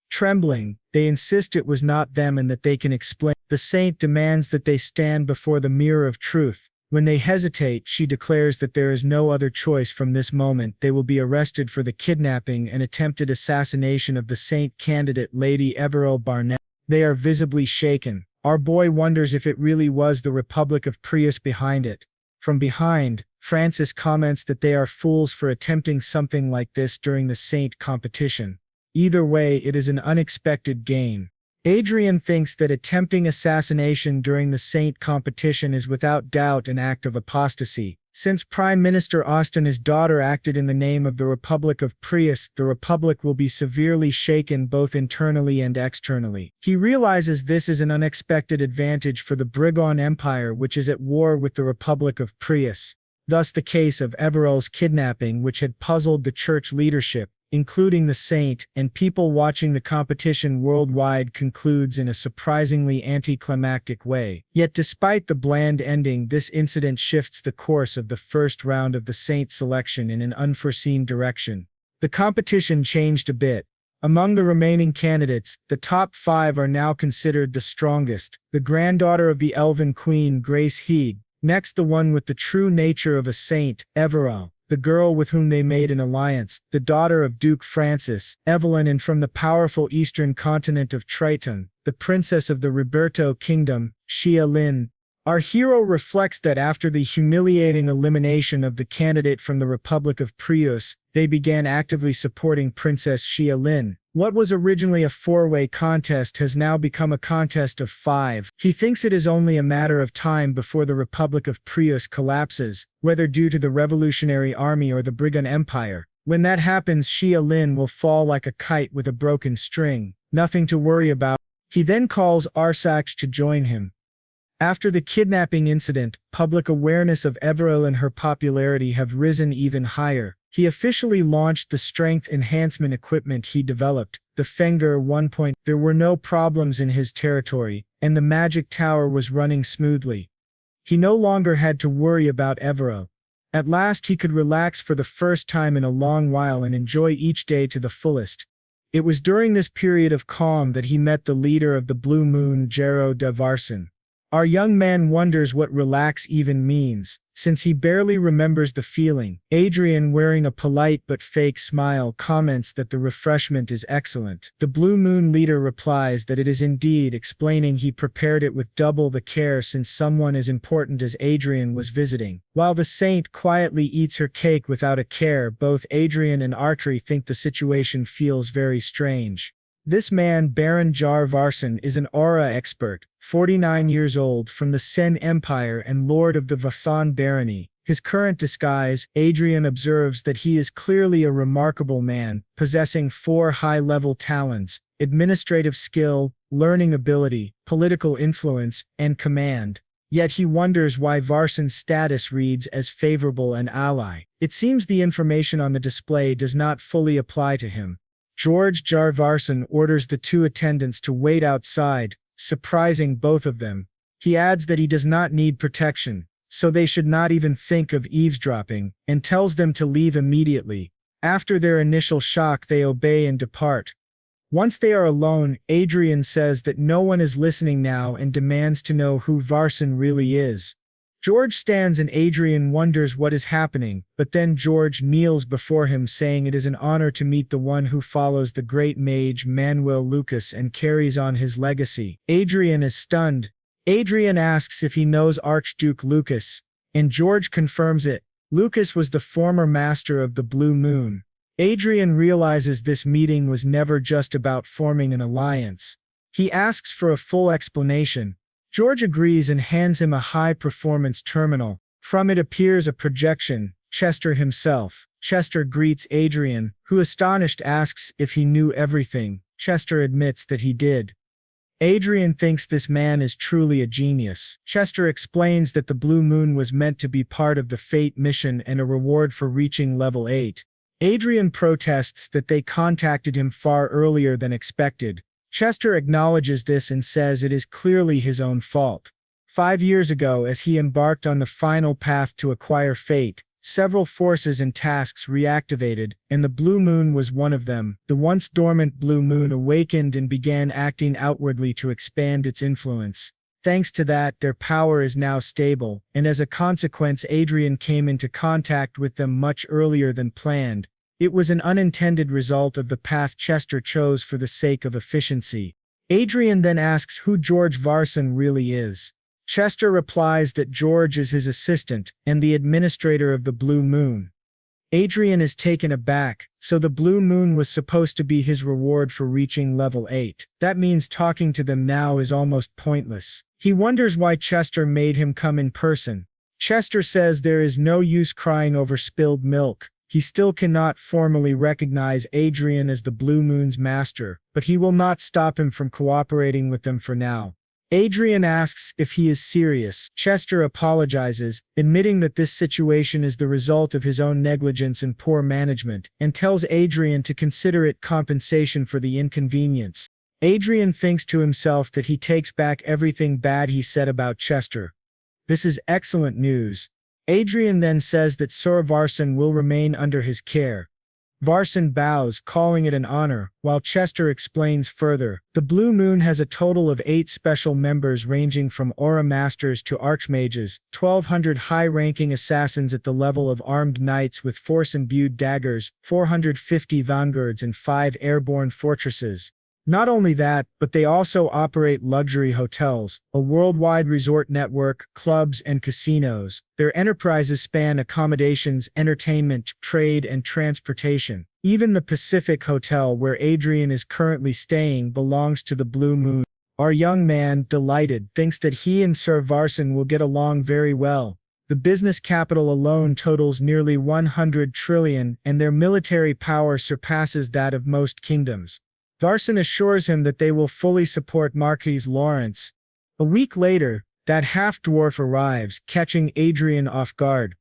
Trembling, they insist it was not them and that they can explain. The saint demands that they stand before the mirror of truth. When they hesitate, she declares that there is no other choice. From this moment, they will be arrested for the kidnapping and attempted assassination of the saint candidate Lady Everil Barnett. They are visibly shaken. Our boy wonders if it really was the Republic of Pruss behind it. From behind, Francis comments that they are fools for attempting something like this during the saint competition. Either way, it is an unexpected gain. Adrian thinks that attempting assassination during the saint competition is without doubt an act of apostasy. Since Prime Minister Ost and his daughter acted in the name of the Republic of Pruss, the Republic will be severely shaken both internally and externally. He realizes this is an unexpected advantage for the Brigand Empire, which is at war with the Republic of Pruss. Thus the case of Everil's kidnapping, which had puzzled the church leadership, including the saint, and people watching the competition worldwide, concludes in a surprisingly anticlimactic way. Yet despite the bland ending, this incident shifts the course of the first round of the saint selection in an unforeseen direction. The competition changed a bit. Among the remaining candidates, the top 5 are now considered the strongest. The granddaughter of the Elven Queen, Grace Hege. Next, the one with the true nature of a saint, Everil. The girl with whom they made an alliance, the daughter of Duke Francis, Evelyn, and from the powerful eastern continent of Triton, the princess of the Roberto Kingdom, Xia Lin. Our hero reflects that after the humiliating elimination of the candidate from the Republic of Pruss, they began actively supporting Princess Xia Lin. What was originally a 4-way contest has now become a contest of 5. He thinks it is only a matter of time before the Republic of Pruss collapses, whether due to the Revolutionary Army or the Brigand Empire. When that happens, Xia Lin will fall like a kite with a broken string. Nothing to worry about. He then calls Arsac to join him. After the kidnapping incident, public awareness of Everil and her popularity have risen even higher. He officially launched the strength enhancement equipment he developed, the Fenger 1. There were no problems in his territory, and the magic tower was running smoothly. He no longer had to worry about Everil. At last he could relax for the first time in a long while and enjoy each day to the fullest. It was during this period of calm that he met the leader of the Blue Moon, Jero de Varson. Our young man wonders what relax even means, since he barely remembers the feeling. Adrian, wearing a polite but fake smile, comments that the refreshment is excellent. The Blue Moon leader replies that it is indeed, explaining he prepared it with double the care since someone as important as Adrian was visiting. While the saint quietly eats her cake without a care, both Adrian and Archery think the situation feels very strange. This man, Baron Jar Varson, is an aura expert, 49 years old, from the Sen Empire and lord of the Vathan barony. His current disguise, Adrian observes that he is clearly a remarkable man, possessing 4 high-level talents: administrative skill, learning ability, political influence, and command. Yet he wonders why Varson's status reads as favorable and ally. It seems the information on the display does not fully apply to him. George Jar Varson orders the 2 attendants to wait outside, surprising both of them. He adds that he does not need protection, so they should not even think of eavesdropping, and tells them to leave immediately. After their initial shock, they obey and depart. Once they are alone, Adrian says that no one is listening now and demands to know who Varson really is. George stands and Adrian wonders what is happening, but then George kneels before him, saying it is an honor to meet the one who follows the great mage Manuel Lucas and carries on his legacy. Adrian is stunned. Adrian asks if he knows Archduke Lucas, and George confirms it. Lucas was the former master of the Blue Moon. Adrian realizes this meeting was never just about forming an alliance. He asks for a full explanation. George agrees and hands him a high-performance terminal. From it appears a projection, Chester himself. Chester greets Adrian, who astonished asks if he knew everything. Chester admits that he did. Adrian thinks this man is truly a genius. Chester explains that the Blue Moon was meant to be part of the Fate mission and a reward for reaching level 8. Adrian protests that they contacted him far earlier than expected. Chester acknowledges this and says it is clearly his own fault. 5 years ago, as he embarked on the final path to acquire Fate, several forces and tasks reactivated, and the Blue Moon was one of them. The once dormant Blue Moon awakened and began acting outwardly to expand its influence. Thanks to that, their power is now stable, and as a consequence, Adrian came into contact with them much earlier than planned. It was an unintended result of the path Chester chose for the sake of efficiency. Adrian then asks who George Varson really is. Chester replies that George is his assistant and the administrator of the Blue Moon. Adrian is taken aback, so the Blue Moon was supposed to be his reward for reaching level 8. That means talking to them now is almost pointless. He wonders why Chester made him come in person. Chester says there is no use crying over spilled milk. He still cannot formally recognize Adrian as the Blue Moon's master, but he will not stop him from cooperating with them for now. Adrian asks if he is serious. Chester apologizes, admitting that this situation is the result of his own negligence and poor management, and tells Adrian to consider it compensation for the inconvenience. Adrian thinks to himself that he takes back everything bad he said about Chester. This is excellent news. Adrian then says that Sir Varson will remain under his care. Varson bows, calling it an honor, while Chester explains further. The Blue Moon has a total of 8 special members ranging from Aura Masters to Archmages, 1,200 high-ranking assassins at the level of armed knights with force-imbued daggers, 450 vanguards and 5 airborne fortresses. Not only that, but they also operate luxury hotels, a worldwide resort network, clubs, and casinos. Their enterprises span accommodations, entertainment, trade, and transportation. Even the Pacific Hotel where Adrian is currently staying belongs to the Blue Moon. Our young man, delighted, thinks that he and Sir Varson will get along very well. The business capital alone totals nearly 100 trillion, and their military power surpasses that of most kingdoms. Varson assures him that they will fully support Marquis Lawrence. A week later, that half-dwarf arrives, catching Adrian off guard.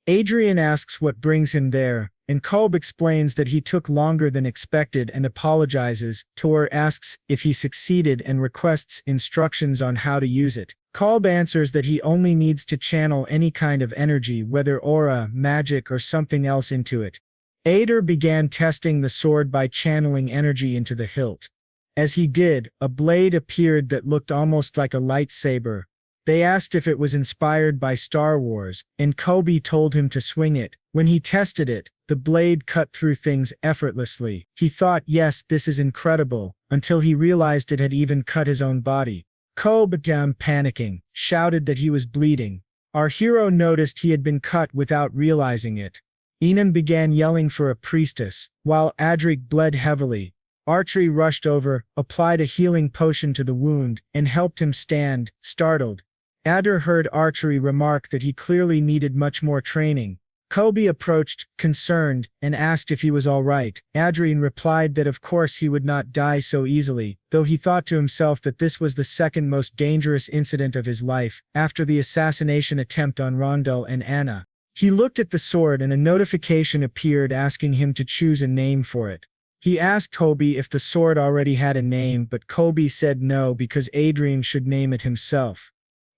Adrian asks what brings him there, and Kolb explains that he took longer than expected and apologizes. Tor asks if he succeeded and requests instructions on how to use it. Kolb answers that he only needs to channel any kind of energy, whether aura, magic, or something else into it. Ader began testing the sword by channeling energy into the hilt. As he did, a blade appeared that looked almost like a lightsaber. They asked if it was inspired by Star Wars, and Kobe told him to swing it. When he tested it, the blade cut through things effortlessly. He thought, yes, this is incredible, until he realized it had even cut his own body. Kobe began panicking, shouted that he was bleeding. Our hero noticed he had been cut without realizing it. Enan began yelling for a priestess, while Adric bled heavily. Archery rushed over, applied a healing potion to the wound, and helped him stand, startled. Adder heard Archery remark that he clearly needed much more training. Kobe approached, concerned, and asked if he was all right. Adrian replied that of course he would not die so easily, though he thought to himself that this was the second most dangerous incident of his life, after the assassination attempt on Rondell and Anna. He looked at the sword and a notification appeared asking him to choose a name for it. He asked Kobe if the sword already had a name, but Kobe said no because Adrian should name it himself.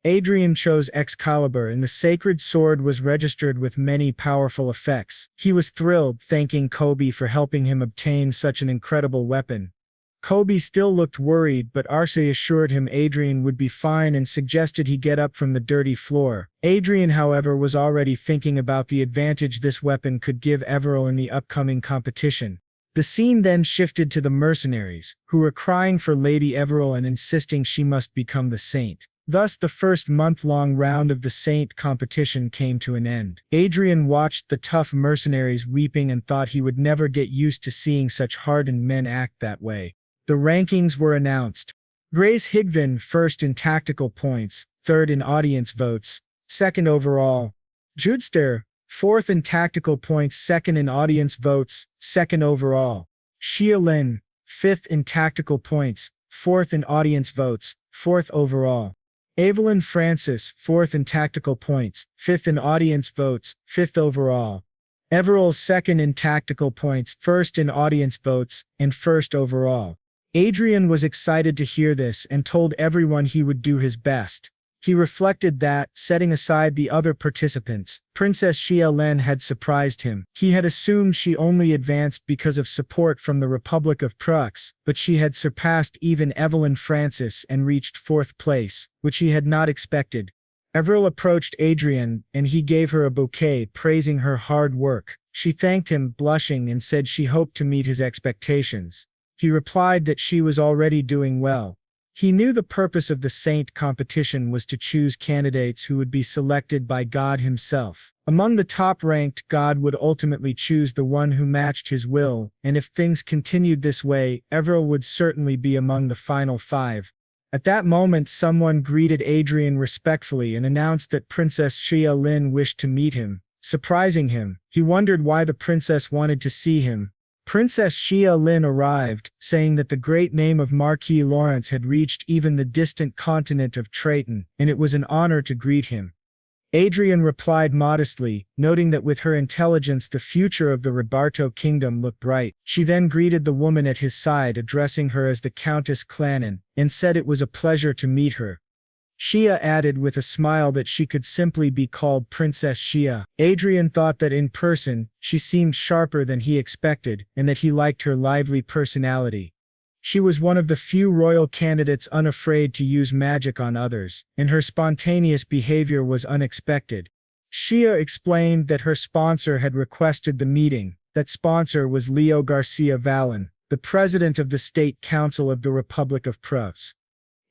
Adrian chose Excalibur, and the sacred sword was registered with many powerful effects. He was thrilled, thanking Kobe for helping him obtain such an incredible weapon. Kobe still looked worried, but Arce assured him Adrian would be fine and suggested he get up from the dirty floor. Adrian, however, was already thinking about the advantage this weapon could give Everil in the upcoming competition. The scene then shifted to the mercenaries, who were crying for Lady Everil and insisting she must become the saint. Thus the first month-long round of the Saint competition came to an end. Adrian watched the tough mercenaries weeping and thought he would never get used to seeing such hardened men act that way. The rankings were announced. Grace Higvin first in tactical points, third in audience votes, second overall. Judster, fourth in tactical points, second in audience votes, second overall. Xia Lin, fifth in tactical points, fourth in audience votes, fourth overall. Evelyn Francis, fourth in tactical points, fifth in audience votes, fifth overall. Everil second in tactical points, first in audience votes, and first overall. Adrian was excited to hear this and told everyone he would do his best. He reflected that, setting aside the other participants, Princess Xia Len had surprised him. He had assumed she only advanced because of support from the Republic of Prux, but she had surpassed even Evelyn Francis and reached fourth place, which he had not expected. Everil approached Adrian, and he gave her a bouquet praising her hard work. She thanked him, blushing, and said she hoped to meet his expectations. He replied that she was already doing well. He knew the purpose of the Saint competition was to choose candidates who would be selected by God himself. Among the top-ranked, God would ultimately choose the one who matched his will, and if things continued this way, Everil would certainly be among the final 5. At that moment, someone greeted Adrian respectfully and announced that Princess Xia Lin wished to meet him. Surprising him, he wondered why the princess wanted to see him. Princess Xia Lin arrived, saying that the great name of Marquis Lawrence had reached even the distant continent of Triton, and it was an honor to greet him. Adrian replied modestly, noting that with her intelligence the future of the Roberto kingdom looked bright. She then greeted the woman at his side, addressing her as the Countess Clannon, and said it was a pleasure to meet her. Xia added with a smile that she could simply be called Princess Xia. Adrian thought that in person, she seemed sharper than he expected, and that he liked her lively personality. She was one of the few royal candidates unafraid to use magic on others, and her spontaneous behavior was unexpected. Xia explained that her sponsor had requested the meeting. That sponsor was Leo Garcia Vallon, the president of the State Council of the Republic of Prus.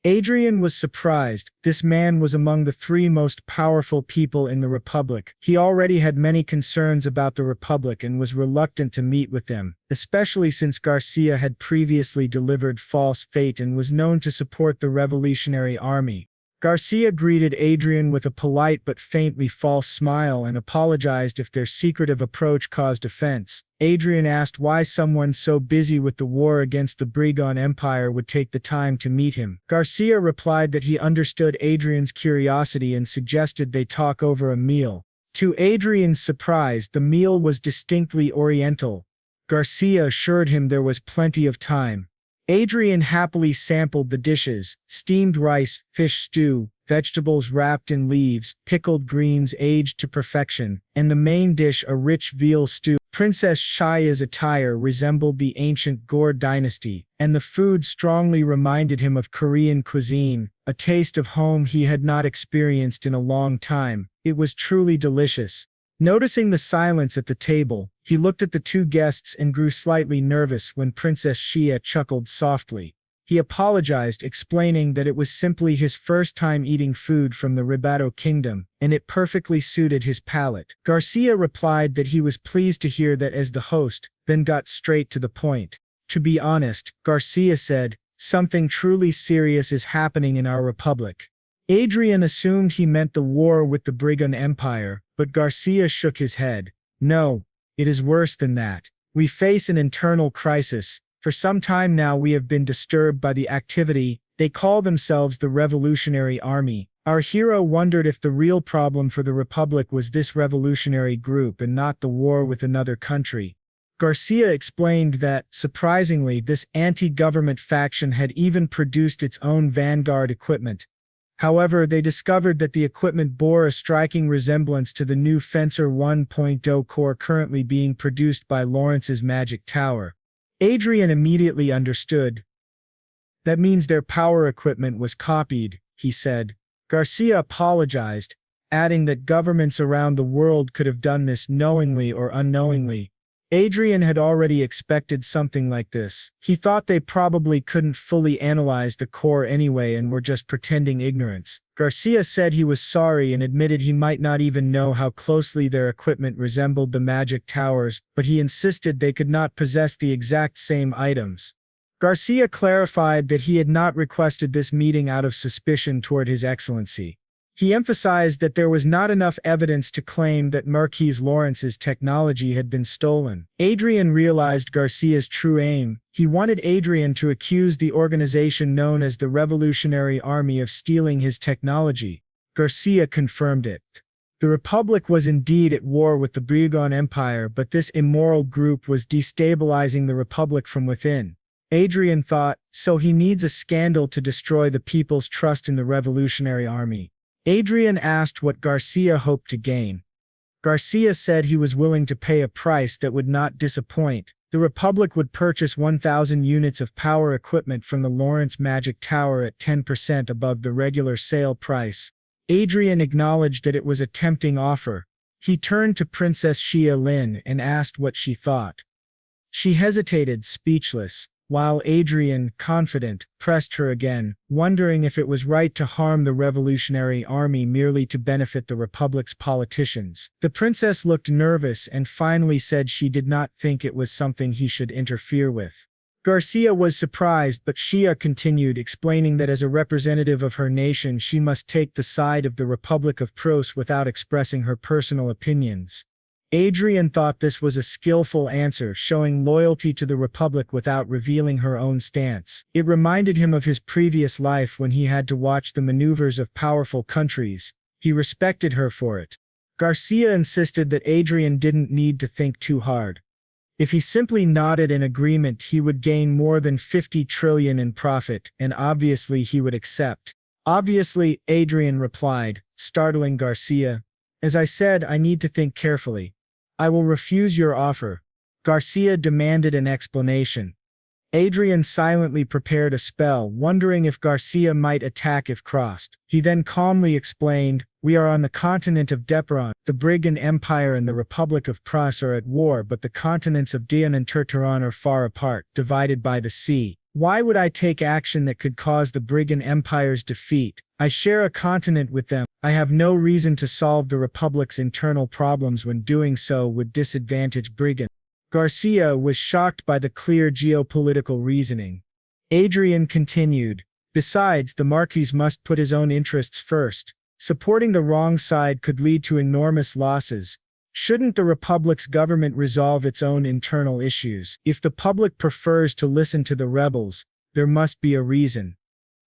Adrian was surprised. This man was among the 3 most powerful people in the Republic. He already had many concerns about the Republic and was reluctant to meet with them, especially since Garcia had previously delivered false fate and was known to support the Revolutionary Army. Garcia greeted Adrian with a polite but faintly false smile and apologized if their secretive approach caused offense. Adrian asked why someone so busy with the war against the Brigon Empire would take the time to meet him. Garcia replied that he understood Adrian's curiosity and suggested they talk over a meal. To Adrian's surprise, the meal was distinctly Oriental. Garcia assured him there was plenty of time. Adrian happily sampled the dishes: steamed rice, fish stew, vegetables wrapped in leaves, pickled greens aged to perfection, and the main dish, a rich veal stew. Princess Shia's attire resembled the ancient Gore dynasty, and the food strongly reminded him of Korean cuisine, a taste of home he had not experienced in a long time. It was truly delicious. Noticing the silence at the table, he looked at the two guests and grew slightly nervous when Princess Shia chuckled softly. He apologized, explaining that it was simply his first time eating food from the Ribato Kingdom, and it perfectly suited his palate. Garcia replied that he was pleased to hear that as the host, then got straight to the point. To be honest, Garcia said, something truly serious is happening in our republic. Adrian assumed he meant the war with the Brigand Empire, but Garcia shook his head. No, it is worse than that. We face an internal crisis. For some time now we have been disturbed by the activity. They call themselves the Revolutionary Army. Our hero wondered if the real problem for the Republic was this revolutionary group and not the war with another country. Garcia explained that, surprisingly, this anti-government faction had even produced its own vanguard equipment. However, they discovered that the equipment bore a striking resemblance to the new Fencer 1.0 core currently being produced by Lawrence's Magic Tower. Adrian immediately understood. That means their power equipment was copied, he said. Garcia apologized, adding that governments around the world could have done this knowingly or unknowingly. Adrian had already expected something like this. He thought they probably couldn't fully analyze the core anyway and were just pretending ignorance. Garcia said he was sorry and admitted he might not even know how closely their equipment resembled the Magic Towers, but he insisted they could not possess the exact same items. Garcia clarified that he had not requested this meeting out of suspicion toward His Excellency. He emphasized that there was not enough evidence to claim that Marquis Lawrence's technology had been stolen. Adrian realized Garcia's true aim. He wanted Adrian to accuse the organization known as the Revolutionary Army of stealing his technology. Garcia confirmed it. The Republic was indeed at war with the Brigand Empire, but this immoral group was destabilizing the Republic from within. Adrian thought, so he needs a scandal to destroy the people's trust in the Revolutionary Army. Adrian asked what Garcia hoped to gain. Garcia said he was willing to pay a price that would not disappoint. The Republic would purchase 1,000 units of power equipment from the Lawrence Magic Tower at 10% above the regular sale price. Adrian acknowledged that it was a tempting offer. He turned to Princess Xia Lin and asked what she thought. She hesitated, speechless, while Adrian, confident, pressed her again, wondering if it was right to harm the Revolutionary Army merely to benefit the Republic's politicians. The princess looked nervous and finally said she did not think it was something he should interfere with. Garcia was surprised, but Xia continued, explaining that as a representative of her nation she must take the side of the Republic of Pros without expressing her personal opinions. Adrian thought this was a skillful answer, showing loyalty to the Republic without revealing her own stance. It reminded him of his previous life when he had to watch the maneuvers of powerful countries. He respected her for it. Garcia insisted that Adrian didn't need to think too hard. If he simply nodded in agreement, he would gain more than 50 trillion in profit, and obviously he would accept. Obviously, Adrian replied, startling Garcia. As I said, I need to think carefully. I will refuse your offer. Garcia demanded an explanation. Adrian silently prepared a spell, wondering if Garcia might attack if crossed. He then calmly explained, we are on the continent of Deperon. The Brigand Empire and the Republic of Pras are at war, but the continents of Dian and Terteron are far apart, divided by the sea. Why would I take action that could cause the Brigand Empire's defeat? I share a continent with them. I have no reason to solve the Republic's internal problems when doing so would disadvantage Brigand. Garcia was shocked by the clear geopolitical reasoning. Adrian continued, besides, the Marquis must put his own interests first. Supporting the wrong side could lead to enormous losses. Shouldn't the Republic's government resolve its own internal issues? If the public prefers to listen to the rebels, there must be a reason.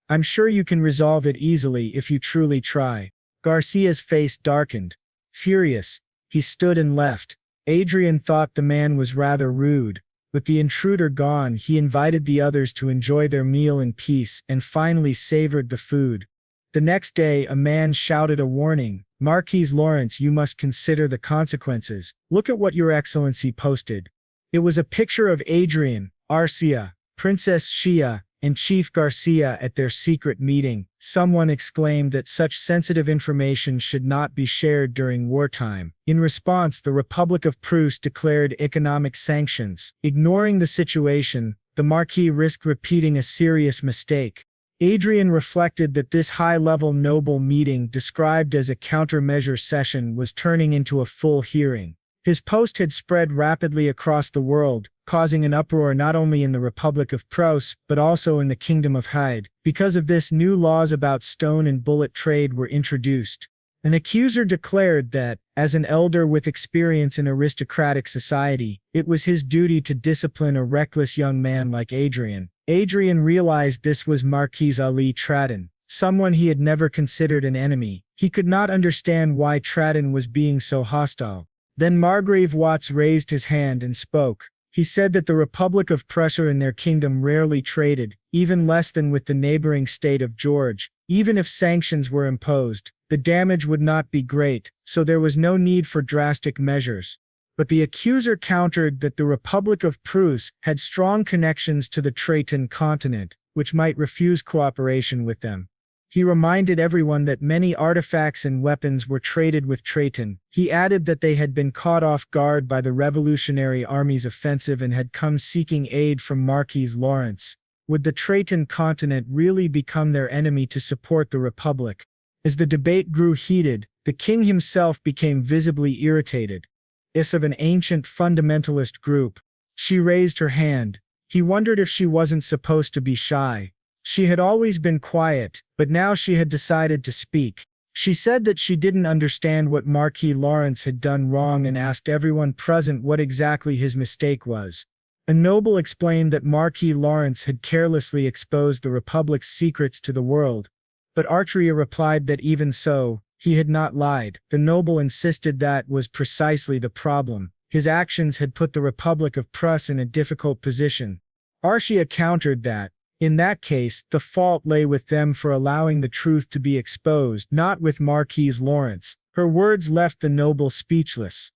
I'm sure you can resolve it easily if you truly try. Garcia's face darkened. Furious, he stood and left. Adrian thought the man was rather rude. With the intruder gone, he invited the others to enjoy their meal in peace and finally savored the food. The next day, a man shouted a warning. Marquis Lawrence, you must consider the consequences. Look at what Your Excellency posted. It was a picture of Adrian, Arcia, Princess Shia, and Chief Garcia at their secret meeting. Someone exclaimed that such sensitive information should not be shared during wartime. In response, the Republic of Prusse declared economic sanctions. Ignoring the situation, the Marquis risked repeating a serious mistake. Adrian reflected that this high-level noble meeting, described as a countermeasure session, was turning into a full hearing. His post had spread rapidly across the world, causing an uproar not only in the Republic of Prusse, but also in the Kingdom of Hyde. Because of this, new laws about stone and bullet trade were introduced. An accuser declared that, as an elder with experience in aristocratic society, it was his duty to discipline a reckless young man like Adrian. Adrian realized this was Marquis Ali Tradden, someone he had never considered an enemy. He could not understand why Tradden was being so hostile. Then Margrave Watts raised his hand and spoke. He said that the Republic of Prusse and their kingdom rarely traded, even less than with the neighboring state of George. Even if sanctions were imposed, the damage would not be great, so there was no need for drastic measures. But the accuser countered that the Republic of Prusse had strong connections to the Traton continent, which might refuse cooperation with them. He reminded everyone that many artifacts and weapons were traded with Traton. He added that they had been caught off guard by the Revolutionary Army's offensive and had come seeking aid from Marquis Lawrence. Would the Traton continent really become their enemy to support the Republic? As the debate grew heated, the king himself became visibly irritated. Is of an ancient fundamentalist group. She raised her hand. He wondered if she wasn't supposed to be shy. She had always been quiet, but now she had decided to speak. She said that she didn't understand what Marquis Lawrence had done wrong and asked everyone present what exactly his mistake was. A noble explained that Marquis Lawrence had carelessly exposed the Republic's secrets to the world, but Artria replied that even so, he had not lied. The noble insisted that was precisely the problem. His actions had put the Republic of Prusse in a difficult position. Arcia countered that, in that case, the fault lay with them for allowing the truth to be exposed, not with Marquis Lawrence. Her words left the noble speechless.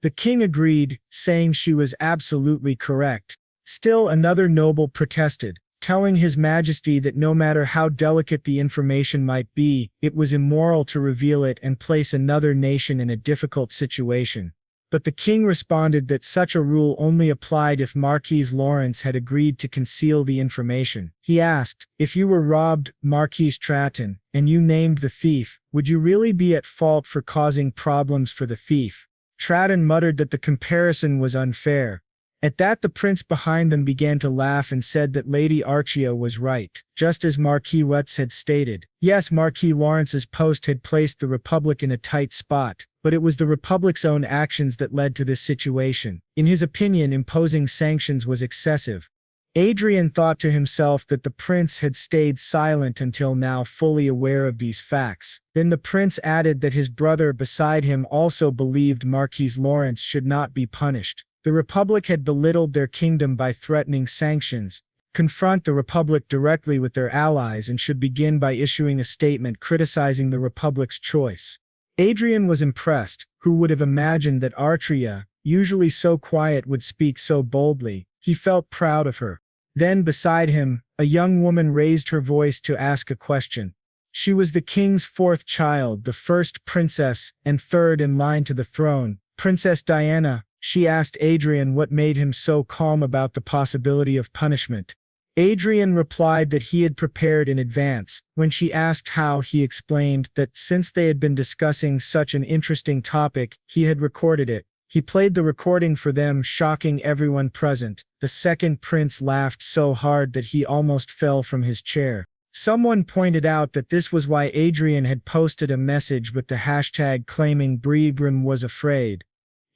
The king agreed, saying she was absolutely correct. Still another noble protested, telling His Majesty that no matter how delicate the information might be, it was immoral to reveal it and place another nation in a difficult situation. But the king responded that such a rule only applied if Marquis Lawrence had agreed to conceal the information. He asked, if you were robbed, Marquis Traton, and you named the thief, would you really be at fault for causing problems for the thief? Traton muttered that the comparison was unfair. At that, the prince behind them began to laugh and said that Lady Arcia was right, just as Marquis Watts had stated. Yes, Marquis Lawrence's post had placed the Republic in a tight spot, but it was the Republic's own actions that led to this situation. In his opinion, imposing sanctions was excessive. Adrian thought to himself that the prince had stayed silent until now, fully aware of these facts. Then the prince added that his brother beside him also believed Marquis Lawrence should not be punished. The Republic had belittled their kingdom by threatening sanctions. Confront the Republic directly with their allies and should begin by issuing a statement criticizing the Republic's choice. Adrian was impressed. Who would have imagined that Artria, usually so quiet, would speak so boldly? He felt proud of her. Then beside him, a young woman raised her voice to ask a question. She was the king's fourth child, the first princess, and third in line to the throne, Princess Diana. She asked Adrian what made him so calm about the possibility of punishment. Adrian replied that he had prepared in advance. When she asked how, he explained that since they had been discussing such an interesting topic, he had recorded it. He played the recording for them, shocking everyone present. The second prince laughed so hard that he almost fell from his chair. Someone pointed out that this was why Adrian had posted a message with the hashtag claiming Brigram was afraid.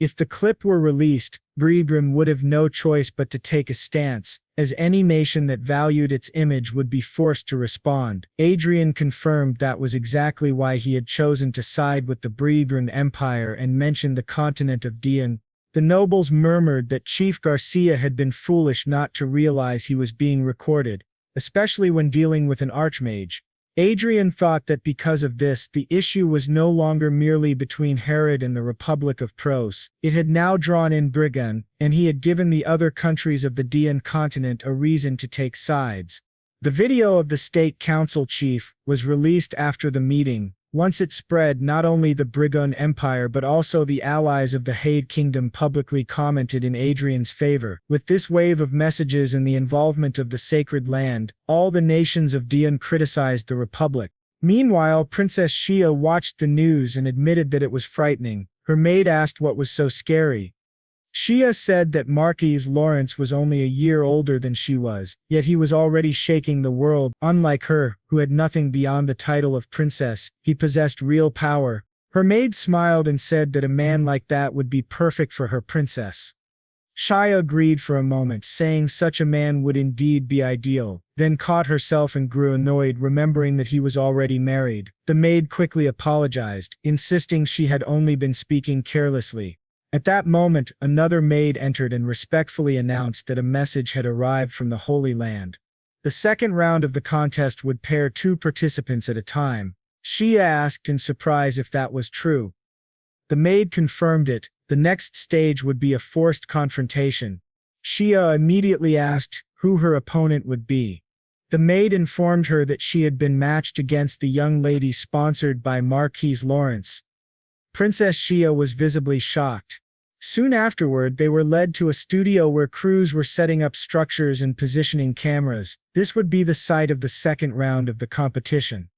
If the clip were released, Brigram would have no choice but to take a stance, as any nation that valued its image would be forced to respond. Adrian confirmed that was exactly why he had chosen to side with the Brigram Empire and mentioned the continent of Dian. The nobles murmured that Chief Garcia had been foolish not to realize he was being recorded, especially when dealing with an archmage. Adrian thought that because of this, the issue was no longer merely between Herod and the Republic of Pros. It had now drawn in Brigan, and he had given the other countries of the Dian continent a reason to take sides. The video of the state council chief was released after the meeting. Once it spread, not only the Brigon Empire but also the allies of the Hade Kingdom publicly commented in Adrian's favor. With this wave of messages and the involvement of the Sacred Land, all the nations of Dian criticized the Republic. Meanwhile, Princess Shia watched the news and admitted that it was frightening. Her maid asked what was so scary. Shia said that Marquis Lawrence was only a year older than she was, yet he was already shaking the world. Unlike her, who had nothing beyond the title of princess, he possessed real power. Her maid smiled and said that a man like that would be perfect for her princess. Shia agreed for a moment, saying such a man would indeed be ideal, then caught herself and grew annoyed remembering that he was already married. The maid quickly apologized, insisting she had only been speaking carelessly. At that moment, another maid entered and respectfully announced that a message had arrived from the Holy Land. The second round of the contest would pair 2 participants at a time. Shia asked in surprise if that was true. The maid confirmed it. The next stage would be a forced confrontation. Shia immediately asked who her opponent would be. The maid informed her that she had been matched against the young lady sponsored by Marquis Lawrence. Princess Shia was visibly shocked. Soon afterward, they were led to a studio where crews were setting up structures and positioning cameras. This would be the site of the second round of the competition.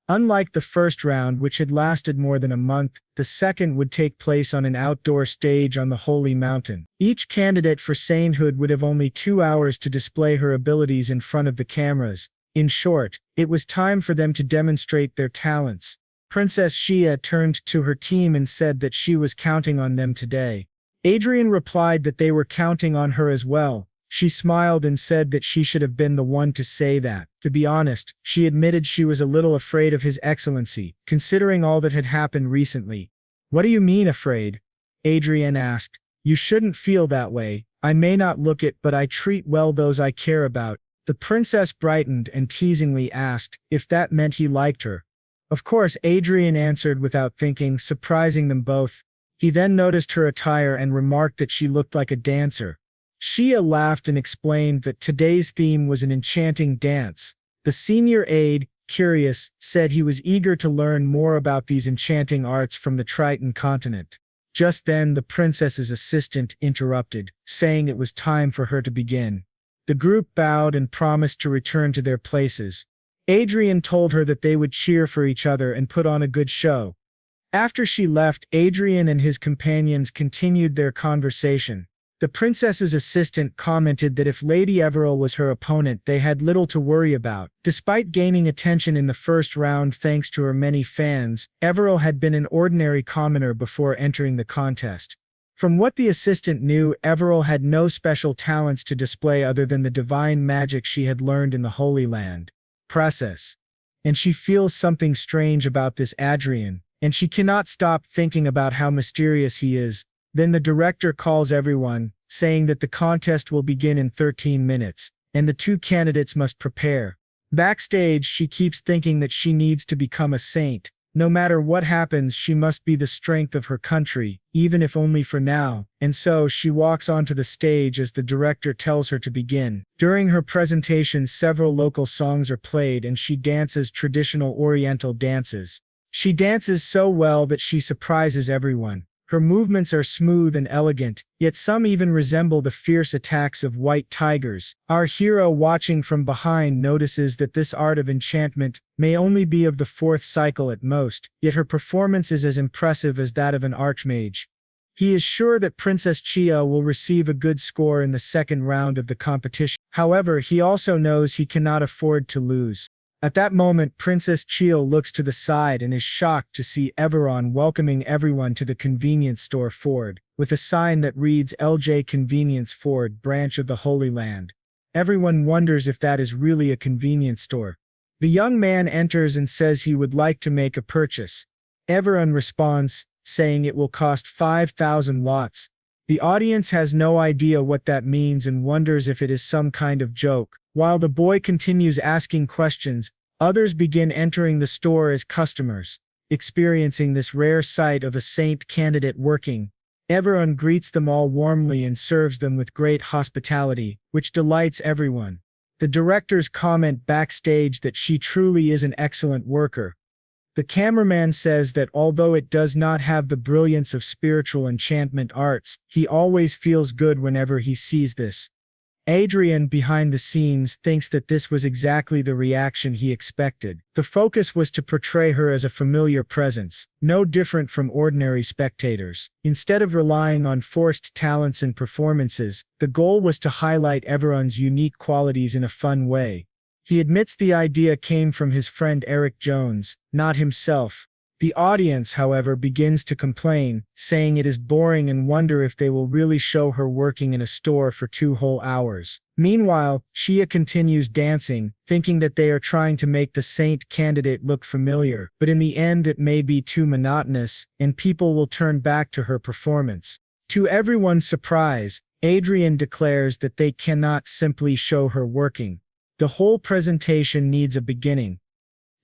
Unlike the first round, which had lasted more than a month, the second would take place on an outdoor stage on the Holy Mountain. Each candidate for sainthood would have only 2 hours to display her abilities in front of the cameras. In short, it was time for them to demonstrate their talents. Princess Shia turned to her team and said that she was counting on them today. Adrian replied that they were counting on her as well. She smiled and said that she should have been the one to say that. To be honest, she admitted she was a little afraid of His Excellency, considering all that had happened recently. "What do you mean afraid?" Adrian asked. "You shouldn't feel that way. I may not look it, but I treat well those I care about." The princess brightened and teasingly asked if that meant he liked her. Of course, Adrian answered without thinking, surprising them both. He then noticed her attire and remarked that she looked like a dancer. Shia laughed and explained that today's theme was an enchanting dance. The senior aide, curious, said he was eager to learn more about these enchanting arts from the Triton continent. Just then the princess's assistant interrupted, saying it was time for her to begin. The group bowed and promised to return to their places. Adrian told her that they would cheer for each other and put on a good show. After she left, Adrian and his companions continued their conversation. The princess's assistant commented that if Lady Everil was her opponent, they had little to worry about. Despite gaining attention in the first round thanks to her many fans, Everil had been an ordinary commoner before entering the contest. From what the assistant knew, Everil had no special talents to display other than the divine magic she had learned in the Holy Land. Process. And she feels something strange about this Adrian, and she cannot stop thinking about how mysterious he is. Then the director calls everyone, saying that the contest will begin in 13 minutes, and the 2 candidates must prepare. Backstage, she keeps thinking that she needs to become a saint. No matter what happens, she must be the strength of her country, even if only for now, and so she walks onto the stage as the director tells her to begin. During her presentation, several local songs are played and she dances traditional Oriental dances. She dances so well that she surprises everyone. Her movements are smooth and elegant, yet some even resemble the fierce attacks of white tigers. Our hero, watching from behind, notices that this art of enchantment may only be of the 4th cycle at most, yet her performance is as impressive as that of an archmage. He is sure that Princess Chia will receive a good score in the second round of the competition. However, he also knows he cannot afford to lose. At that moment, Princess Chia looks to the side and is shocked to see Everon welcoming everyone to the convenience store Ford, with a sign that reads LJ Convenience Ford, branch of the Holy Land. Everyone wonders if that is really a convenience store. The young man enters and says he would like to make a purchase. Everon responds, saying it will cost 5,000 lots. The audience has no idea what that means and wonders if it is some kind of joke. While the boy continues asking questions, Others begin entering the store as customers, experiencing this rare sight of a saint candidate working. Everyone greets them all warmly and serves them with great hospitality, which delights everyone. The directors comment backstage that she truly is an excellent worker. The cameraman says that although it does not have the brilliance of spiritual enchantment arts, he always feels good whenever he sees this. Adrian, behind the scenes, thinks that this was exactly the reaction he expected. The focus was to portray her as a familiar presence, no different from ordinary spectators. Instead of relying on forced talents and performances, the goal was to highlight everyone's unique qualities in a fun way. He admits the idea came from his friend Eric Jones, not himself. The audience, however, begins to complain, saying it is boring and wonder if they will really show her working in a store for 2 whole hours. Meanwhile, Shia continues dancing, thinking that they are trying to make the saint candidate look familiar, but in the end it may be too monotonous, and people will turn back to her performance. To everyone's surprise, Adrian declares that they cannot simply show her working. The whole presentation needs a beginning,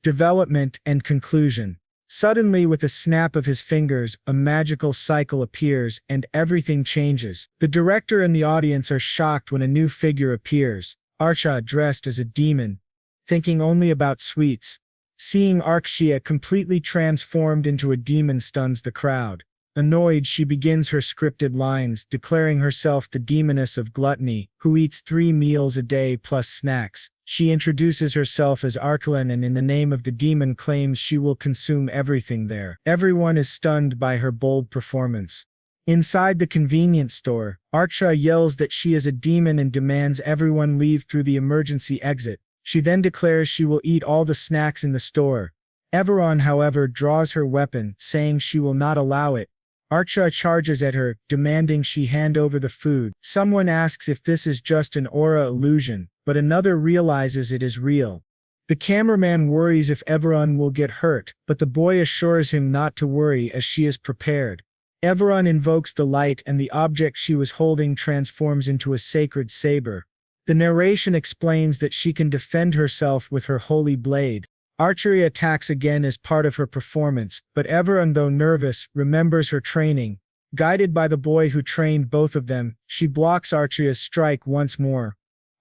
development, and conclusion. Suddenly, with a snap of his fingers, a magical cycle appears, and everything changes. The director and the audience are shocked when a new figure appears, Archa dressed as a demon, thinking only about sweets. Seeing Arxia completely transformed into a demon stuns the crowd. Annoyed, she begins her scripted lines, declaring herself the demoness of gluttony, who eats 3 meals a day plus snacks. She introduces herself as Arkelin and in the name of the demon claims she will consume everything there. Everyone is stunned by her bold performance. Inside the convenience store, Archa yells that she is a demon and demands everyone leave through the emergency exit. She then declares she will eat all the snacks in the store. Everon, however, draws her weapon, saying she will not allow it. Archa charges at her, demanding she hand over the food. Someone asks if this is just an aura illusion, but another realizes it is real. The cameraman worries if Everon will get hurt, but the boy assures him not to worry as she is prepared. Everon invokes the light and the object she was holding transforms into a sacred saber. The narration explains that she can defend herself with her holy blade. Archery attacks again as part of her performance, but Everon, though nervous, remembers her training. Guided by the boy who trained both of them, she blocks Archeria's strike once more.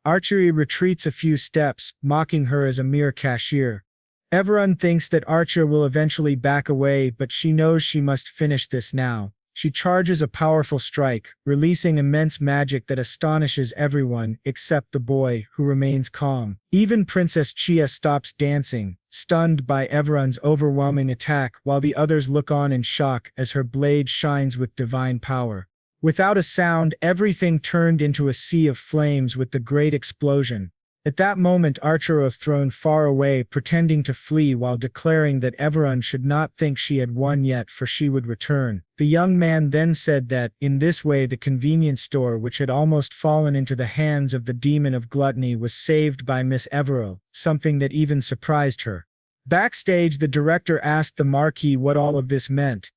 Archery retreats a few steps, mocking her as a mere cashier. Everon thinks that Archer will eventually back away, but she knows she must finish this now. She charges a powerful strike, releasing immense magic that astonishes everyone except the boy, who remains calm. Even Princess Chia stops dancing, stunned by Everon's overwhelming attack, while the others look on in shock as her blade shines with divine power. Without a sound, everything turned into a sea of flames with the great explosion. At that moment, Archer was thrown far away, pretending to flee while declaring that Everon should not think she had won yet, for she would return. The young man then said that, in this way, the convenience store, which had almost fallen into the hands of the demon of gluttony, was saved by Miss Everill, something that even surprised her. Backstage, the director asked the Marquis what all of this meant.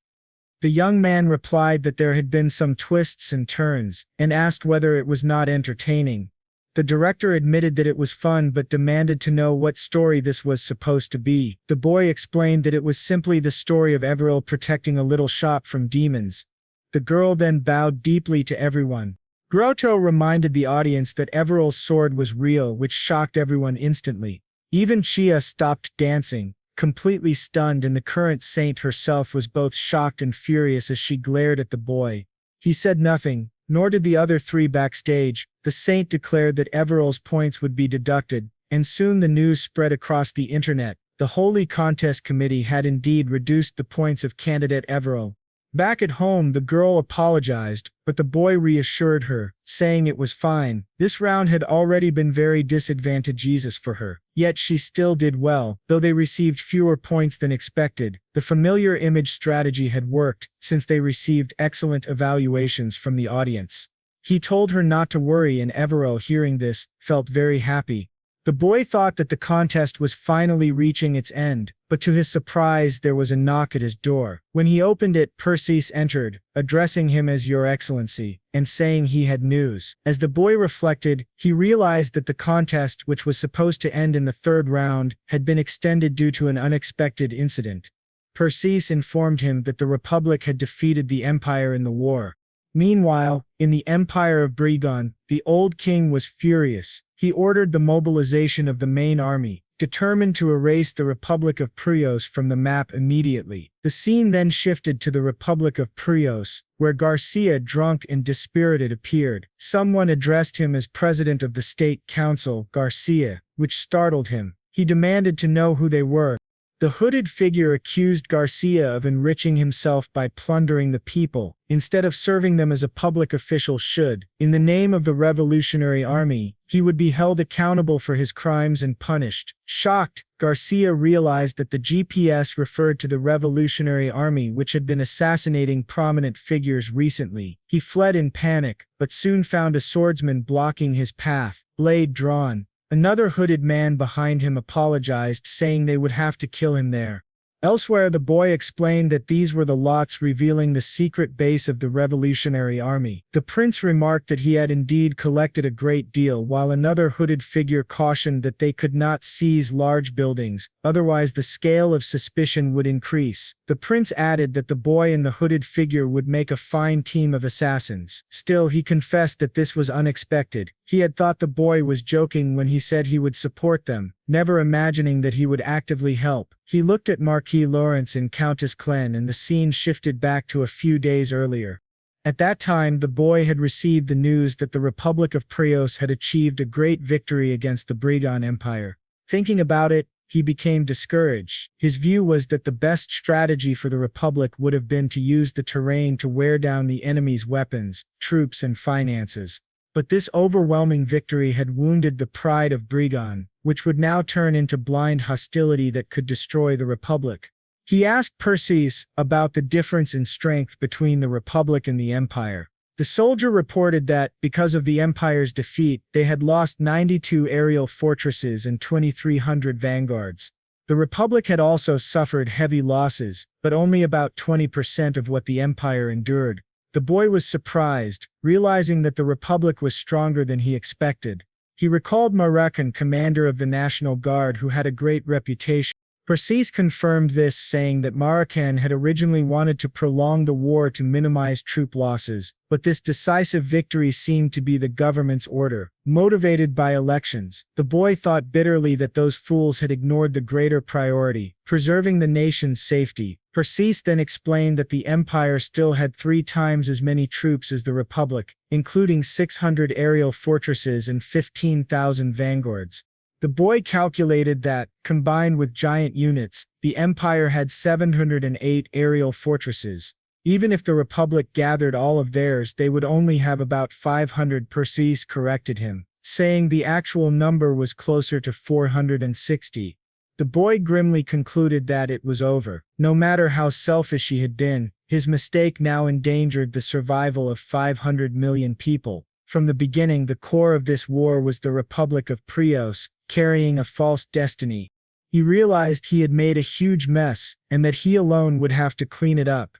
The young man replied that there had been some twists and turns, and asked whether it was not entertaining. The director admitted that it was fun but demanded to know what story this was supposed to be. The boy explained that it was simply the story of Everill protecting a little shop from demons. The girl then bowed deeply to everyone. Grotto reminded the audience that Everill's sword was real, which shocked everyone instantly. Even Chia stopped dancing, completely stunned, and the current saint herself was both shocked and furious as she glared at the boy. He said nothing, nor did the other 3 backstage. The saint declared that Everill's points would be deducted, and soon the news spread across the internet. The Holy Contest Committee had indeed reduced the points of candidate Everill. Back at home, the girl apologized, but the boy reassured her, saying it was fine. This round had already been very disadvantageous for her, yet she still did well, though they received fewer points than expected. The familiar image strategy had worked, since they received excellent evaluations from the audience. He told her not to worry, and Everill, hearing this, felt very happy. The boy thought that the contest was finally reaching its end, but to his surprise there was a knock at his door. When he opened it, Perseus entered, addressing him as Your Excellency, and saying he had news. As the boy reflected, he realized that the contest, which was supposed to end in the third round, had been extended due to an unexpected incident. Perseus informed him that the Republic had defeated the Empire in the war. Meanwhile, in the Empire of Brigon, the old king was furious. He ordered the mobilization of the main army, determined to erase the Republic of Prios from the map immediately. The scene then shifted to the Republic of Prios, where Garcia, drunk and dispirited, appeared. Someone addressed him as president of the State Council, Garcia, which startled him. He demanded to know who they were. The hooded figure accused Garcia of enriching himself by plundering the people, instead of serving them as a public official should. In the name of the Revolutionary Army, he would be held accountable for his crimes and punished. Shocked, Garcia realized that the GPS referred to the Revolutionary Army, which had been assassinating prominent figures recently. He fled in panic, but soon found a swordsman blocking his path, blade drawn. Another hooded man behind him apologized, saying they would have to kill him there. Elsewhere, the boy explained that these were the lots revealing the secret base of the Revolutionary Army. The prince remarked that he had indeed collected a great deal, while another hooded figure cautioned that they could not seize large buildings, otherwise the scale of suspicion would increase. The prince added that the boy and the hooded figure would make a fine team of assassins. Still, he confessed that this was unexpected. He had thought the boy was joking when he said he would support them, never imagining that he would actively help. He looked at Marquis Lawrence and Countess Clen, and the scene shifted back to a few days earlier. At that time, the boy had received the news that the Republic of Prios had achieved a great victory against the Brigon Empire. Thinking about it, he became discouraged. His view was that the best strategy for the Republic would have been to use the terrain to wear down the enemy's weapons, troops, and finances. But this overwhelming victory had wounded the pride of Brigon, which would now turn into blind hostility that could destroy the Republic. He asked Perseus about the difference in strength between the Republic and the Empire. The soldier reported that, because of the Empire's defeat, they had lost 92 aerial fortresses and 2,300 vanguards. The Republic had also suffered heavy losses, but only about 20% of what the Empire endured. The boy was surprised, realizing that the Republic was stronger than he expected. He recalled Marakan, commander of the National Guard, who had a great reputation. Perseus confirmed this, saying that Marakan had originally wanted to prolong the war to minimize troop losses, but this decisive victory seemed to be the government's order. Motivated by elections, the boy thought bitterly that those fools had ignored the greater priority, preserving the nation's safety. Perseus then explained that the Empire still had 3 times as many troops as the Republic, including 600 aerial fortresses and 15,000 vanguards. The boy calculated that, combined with giant units, the Empire had 708 aerial fortresses. Even if the Republic gathered all of theirs, they would only have about 500. Perseus corrected him, saying the actual number was closer to 460. The boy grimly concluded that it was over. No matter how selfish he had been, his mistake now endangered the survival of 500 million people. From the beginning, the core of this war was the Republic of Prios, carrying a false destiny. He realized he had made a huge mess, and that he alone would have to clean it up.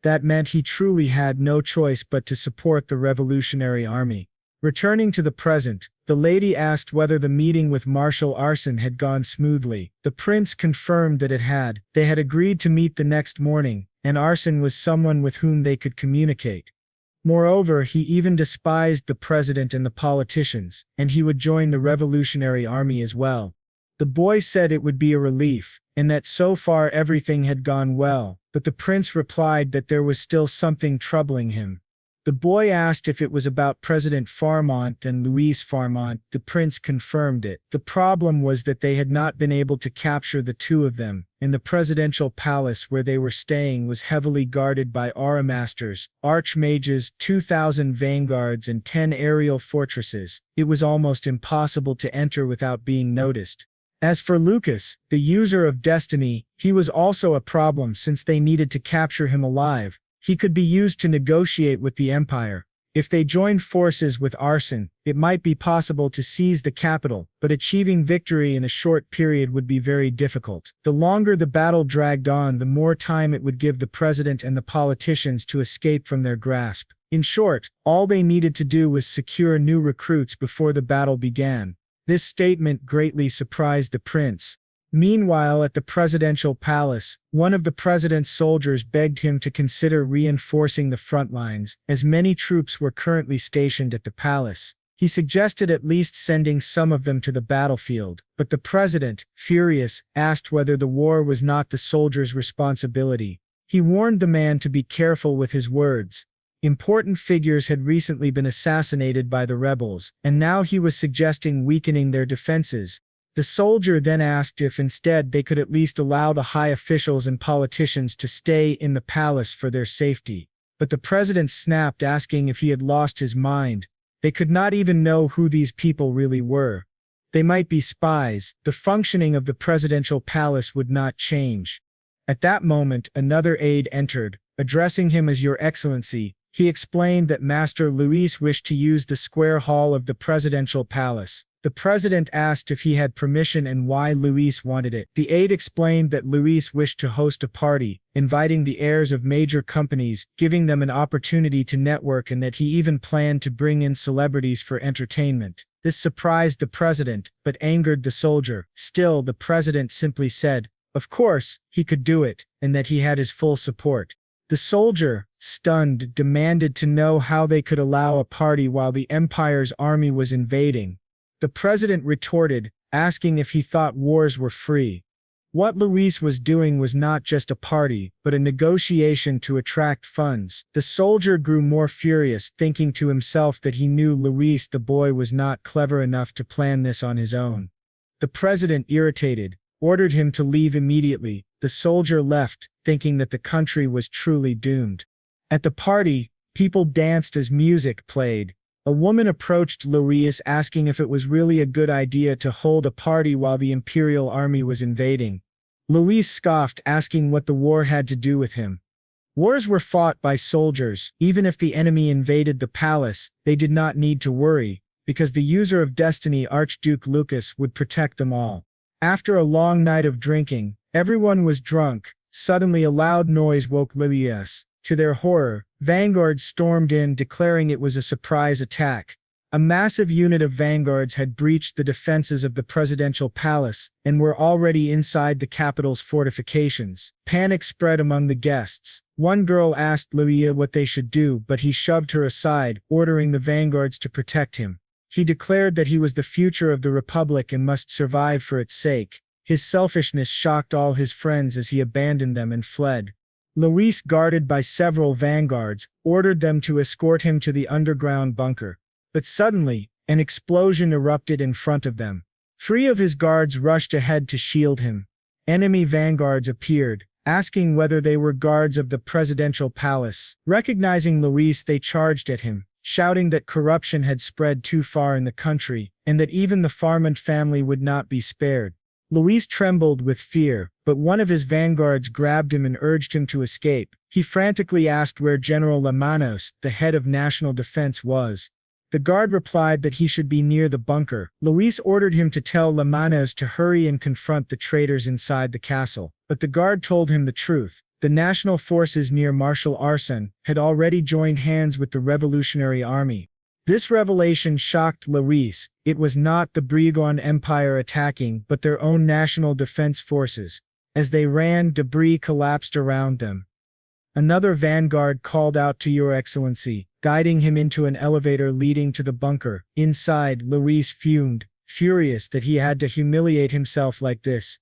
That meant he truly had no choice but to support the Revolutionary Army. Returning to the present, the lady asked whether the meeting with Marshal Arsen had gone smoothly. The prince confirmed that it had. They had agreed to meet the next morning, and Arsen was someone with whom they could communicate. Moreover, he even despised the president and the politicians, and he would join the Revolutionary Army as well. The boy said it would be a relief, and that so far everything had gone well, but the prince replied that there was still something troubling him. The boy asked if it was about President Farmont and Louise Farmont. The prince confirmed it. The problem was that they had not been able to capture the two of them, and the presidential palace where they were staying was heavily guarded by aura-masters, archmages, 2,000 vanguards, and 10 aerial fortresses. It was almost impossible to enter without being noticed. As for Lucas, the user of destiny, he was also a problem since they needed to capture him alive. He could be used to negotiate with the Empire. If they joined forces with arson, it might be possible to seize the capital, but achieving victory in a short period would be very difficult. The longer the battle dragged on, the more time it would give the president and the politicians to escape from their grasp. In short, all they needed to do was secure new recruits before the battle began. This statement greatly surprised the prince. Meanwhile, at the presidential palace, one of the president's soldiers begged him to consider reinforcing the front lines, as many troops were currently stationed at the palace. He suggested at least sending some of them to the battlefield, but the president, furious, asked whether the war was not the soldier's responsibility. He warned the man to be careful with his words. Important figures had recently been assassinated by the rebels, and now he was suggesting weakening their defenses. The soldier then asked if instead they could at least allow the high officials and politicians to stay in the palace for their safety. But the president snapped, asking if he had lost his mind. They could not even know who these people really were. They might be spies. The functioning of the presidential palace would not change. At that moment, another aide entered, addressing him as Your Excellency. He explained that Master Luis wished to use the square hall of the presidential palace. The president asked if he had permission and why Luis wanted it. The aide explained that Luis wished to host a party, inviting the heirs of major companies, giving them an opportunity to network, and that he even planned to bring in celebrities for entertainment. This surprised the president, but angered the soldier. Still, the president simply said, of course, he could do it, and that he had his full support. The soldier, stunned, demanded to know how they could allow a party while the empire's army was invading. The president retorted, asking if he thought wars were free. What Luis was doing was not just a party, but a negotiation to attract funds. The soldier grew more furious, thinking to himself that he knew Luis the boy was not clever enough to plan this on his own. The president, irritated, ordered him to leave immediately. The soldier left, thinking that the country was truly doomed. At the party, people danced as music played. A woman approached Luis, asking if it was really a good idea to hold a party while the imperial army was invading. Luis scoffed, asking what the war had to do with him. Wars were fought by soldiers. Even if the enemy invaded the palace, they did not need to worry, because the user of destiny, Archduke Lucas, would protect them all. After a long night of drinking, everyone was drunk. Suddenly a loud noise woke Luis. To their horror, vanguards stormed in, declaring it was a surprise attack. A massive unit of vanguards had breached the defenses of the presidential palace and were already inside the capital's fortifications. Panic spread among the guests. One girl asked Luis what they should do, but he shoved her aside, ordering the vanguards to protect him. He declared that he was the future of the republic and must survive for its sake. His selfishness shocked all his friends as he abandoned them and fled. Luis, guarded by several vanguards, ordered them to escort him to the underground bunker. But suddenly, an explosion erupted in front of them. 3 of his guards rushed ahead to shield him. Enemy vanguards appeared, asking whether they were guards of the presidential palace. Recognizing Luis, they charged at him, shouting that corruption had spread too far in the country, and that even the Farmand family would not be spared. Luis trembled with fear, but one of his vanguards grabbed him and urged him to escape. He frantically asked where General Lamanos, the head of national defense, was. The guard replied that he should be near the bunker. Luis ordered him to tell Lamanos to hurry and confront the traitors inside the castle, but the guard told him the truth. The national forces near Marshal Arsen had already joined hands with the Revolutionary Army. This revelation shocked Luis. It was not the Briogon Empire attacking, but their own national defense forces. As they ran, debris collapsed around them. Another vanguard called out to Your Excellency, guiding him into an elevator leading to the bunker. Inside, Luis fumed, furious that he had to humiliate himself like this.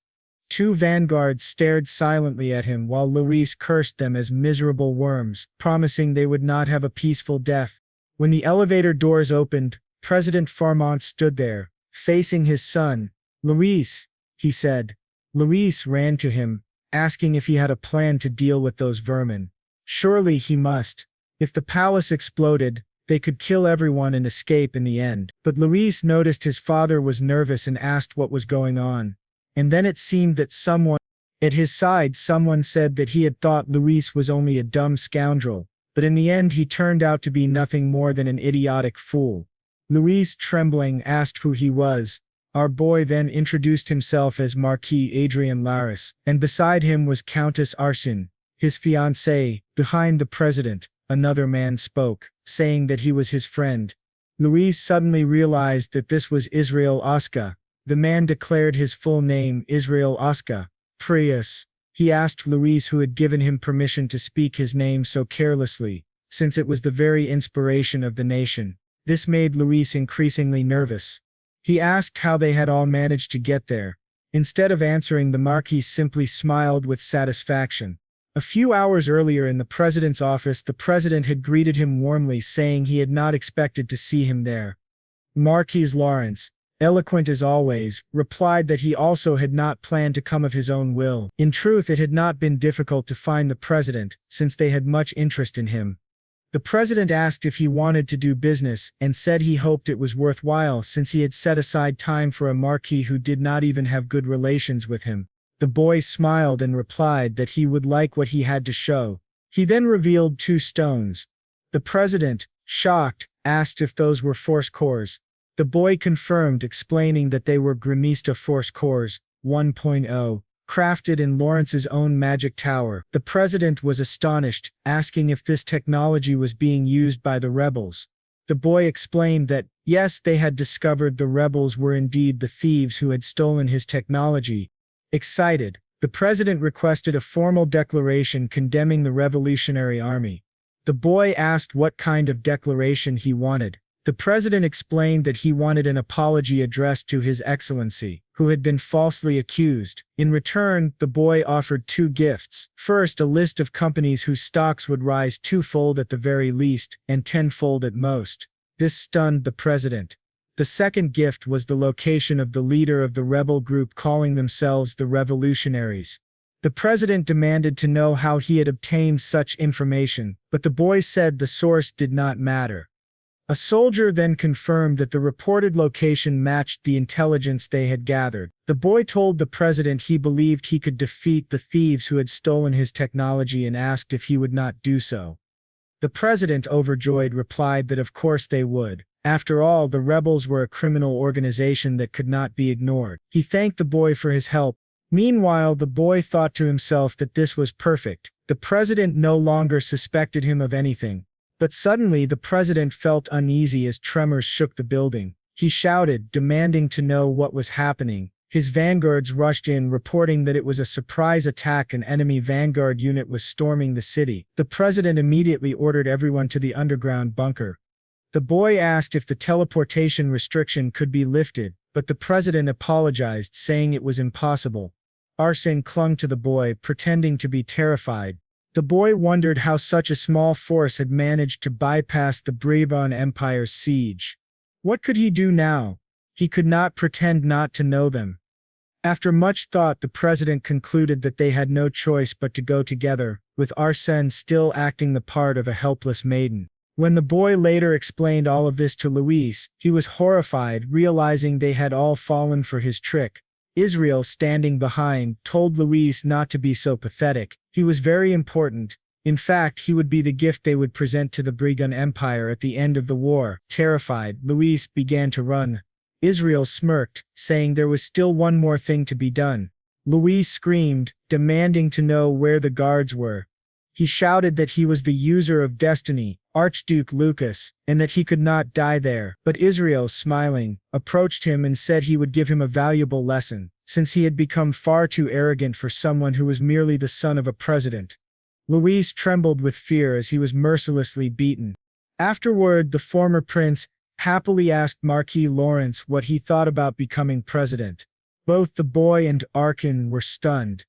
2 vanguards stared silently at him while Luis cursed them as miserable worms, promising they would not have a peaceful death. When the elevator doors opened, President Farmand stood there, facing his son. Luis, he said. Luis ran to him, asking if he had a plan to deal with those vermin. Surely he must. If the palace exploded, they could kill everyone and escape in the end. But Luis noticed his father was nervous and asked what was going on. And then it seemed that someone at his side said that he had thought Luis was only a dumb scoundrel. but in the end he turned out to be nothing more than an idiotic fool. Louise, trembling, asked who he was. Our boy then introduced himself as Marquis Adrian Lawrence, and beside him was Countess Arsène, his fiancée. Behind the president, another man spoke, saying that he was his friend. Louise suddenly realized that this was Israel Oska. The man declared his full name, Israel Oska Prius. He asked Louise who had given him permission to speak his name so carelessly, since it was the very inspiration of the nation. This made Louise increasingly nervous. He asked how they had all managed to get there. Instead of answering, the Marquis simply smiled with satisfaction. A few hours earlier in the president's office, the president had greeted him warmly, saying he had not expected to see him there. Marquis Lawrence, eloquent as always, replied that he also had not planned to come of his own will. In truth, it had not been difficult to find the president, since they had much interest in him. The president asked if he wanted to do business, and said he hoped it was worthwhile since he had set aside time for a marquis who did not even have good relations with him. The boy smiled and replied that he would like what he had to show. He then revealed 2 stones. The president, shocked, asked if those were force cores. The boy confirmed, explaining that they were Grimista Force Cores 1.0, crafted in Lawrence's own magic tower. The president was astonished, asking if this technology was being used by the rebels. The boy explained that, yes, they had discovered the rebels were indeed the thieves who had stolen his technology. Excited, the president requested a formal declaration condemning the Revolutionary Army. The boy asked what kind of declaration he wanted. The president explained that he wanted an apology addressed to His Excellency, who had been falsely accused. In return, the boy offered 2 gifts. First, a list of companies whose stocks would rise 2-fold at the very least, and 10-fold at most. This stunned the president. The second gift was the location of the leader of the rebel group calling themselves the Revolutionaries. The president demanded to know how he had obtained such information, but the boy said the source did not matter. A soldier then confirmed that the reported location matched the intelligence they had gathered. The boy told the president he believed he could defeat the thieves who had stolen his technology and asked if he would not do so. The president, overjoyed, replied that of course they would. After all, the rebels were a criminal organization that could not be ignored. He thanked the boy for his help. Meanwhile, the boy thought to himself that this was perfect. The president no longer suspected him of anything. But suddenly the president felt uneasy as tremors shook the building. He shouted, demanding to know what was happening. His vanguards rushed in, reporting that it was a surprise attack. An enemy vanguard unit was storming the city. The president immediately ordered everyone to the underground bunker. The boy asked if the teleportation restriction could be lifted, but the president apologized, saying it was impossible. Arsène clung to the boy, pretending to be terrified. The boy wondered how such a small force had managed to bypass the Brabant Empire's siege. What could he do now? He could not pretend not to know them. After much thought, the president concluded that they had no choice but to go together, with Arsène still acting the part of a helpless maiden. When the boy later explained all of this to Louise, he was horrified, realizing they had all fallen for his trick. Israel, standing behind, told Louise not to be so pathetic. He was very important. In fact, he would be the gift they would present to the Brabant Empire at the end of the war. Terrified, Louise began to run. Israel smirked, saying there was still one more thing to be done. Louise screamed, demanding to know where the guards were. He shouted that he was the user of destiny, Archduke Lucas, and that he could not die there. But Israel, smiling, approached him and said he would give him a valuable lesson, since he had become far too arrogant for someone who was merely the son of a president. Louise trembled with fear as he was mercilessly beaten. Afterward, the former prince happily asked Marquis Lawrence what he thought about becoming president. Both the boy and Arsène were stunned.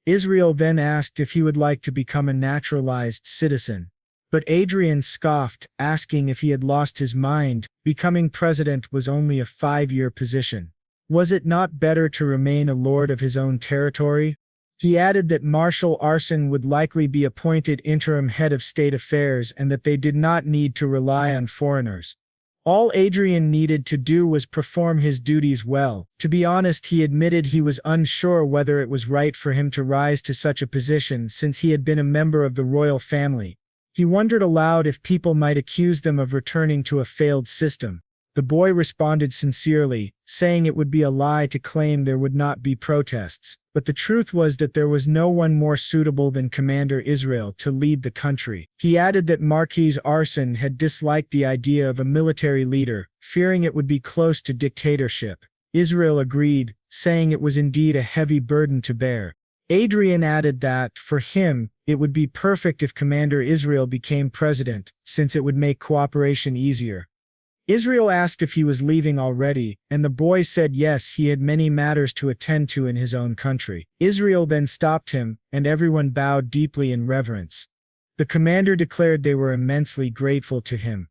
Israel then asked if he would like to become a naturalized citizen. But Adrian scoffed, asking if he had lost his mind. Becoming president was only a 5-year position. Was it not better to remain a lord of his own territory? He added that Marshal Arsène would likely be appointed interim head of state affairs and that they did not need to rely on foreigners. All Adrian needed to do was perform his duties well. To be honest, he admitted he was unsure whether it was right for him to rise to such a position since he had been a member of the royal family. He wondered aloud if people might accuse them of returning to a failed system. The boy responded sincerely, saying it would be a lie to claim there would not be protests. But the truth was that there was no one more suitable than Commander Israel to lead the country. He added that Marquis Arson had disliked the idea of a military leader, fearing it would be close to dictatorship. Israel agreed, saying it was indeed a heavy burden to bear. Adrian added that, for him, it would be perfect if Commander Israel became president, since it would make cooperation easier. Israel asked if he was leaving already, and the boy said yes, he had many matters to attend to in his own country. Israel then stopped him, and everyone bowed deeply in reverence. The commander declared they were immensely grateful to him.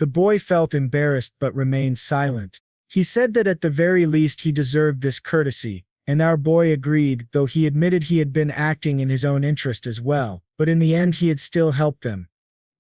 The boy felt embarrassed but remained silent. He said that at the very least he deserved this courtesy, and our boy agreed, though he admitted he had been acting in his own interest as well, but in the end he had still helped them.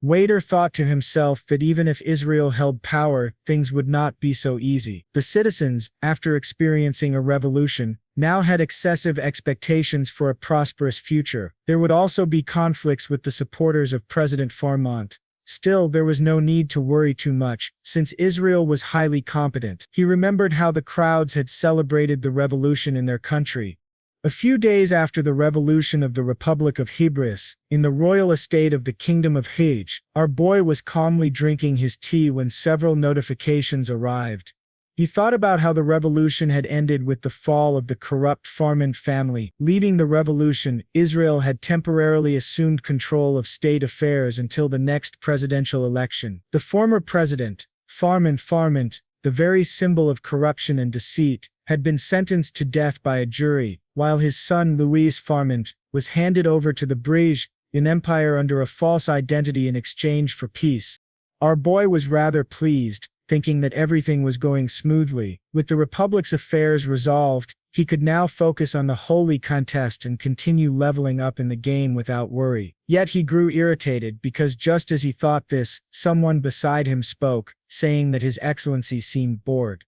Waiter thought to himself that even if Israel held power, things would not be so easy. The citizens, after experiencing a revolution, now had excessive expectations for a prosperous future. There would also be conflicts with the supporters of President Farmont. Still, there was no need to worry too much, since Israel was highly competent. He remembered how the crowds had celebrated the revolution in their country. A few days after the revolution of the Republic of Hebrews, in the royal estate of the Kingdom of Mage, our boy was calmly drinking his tea when several notifications arrived. He thought about how the revolution had ended with the fall of the corrupt Farmont family. Leading the revolution, Israel had temporarily assumed control of state affairs until the next presidential election. The former president, Farmont, the very symbol of corruption and deceit, had been sentenced to death by a jury, while his son Louis Farmont was handed over to the British Empire under a false identity in exchange for peace. Our boy was rather pleased, thinking that everything was going smoothly. With the Republic's affairs resolved, he could now focus on the holy contest and continue leveling up in the game without worry. Yet he grew irritated because just as he thought this, someone beside him spoke, saying that His Excellency seemed bored.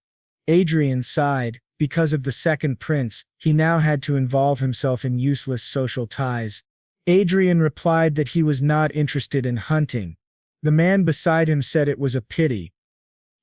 Adrian sighed. Because of the second prince, he now had to involve himself in useless social ties. Adrian replied that he was not interested in hunting. The man beside him said it was a pity.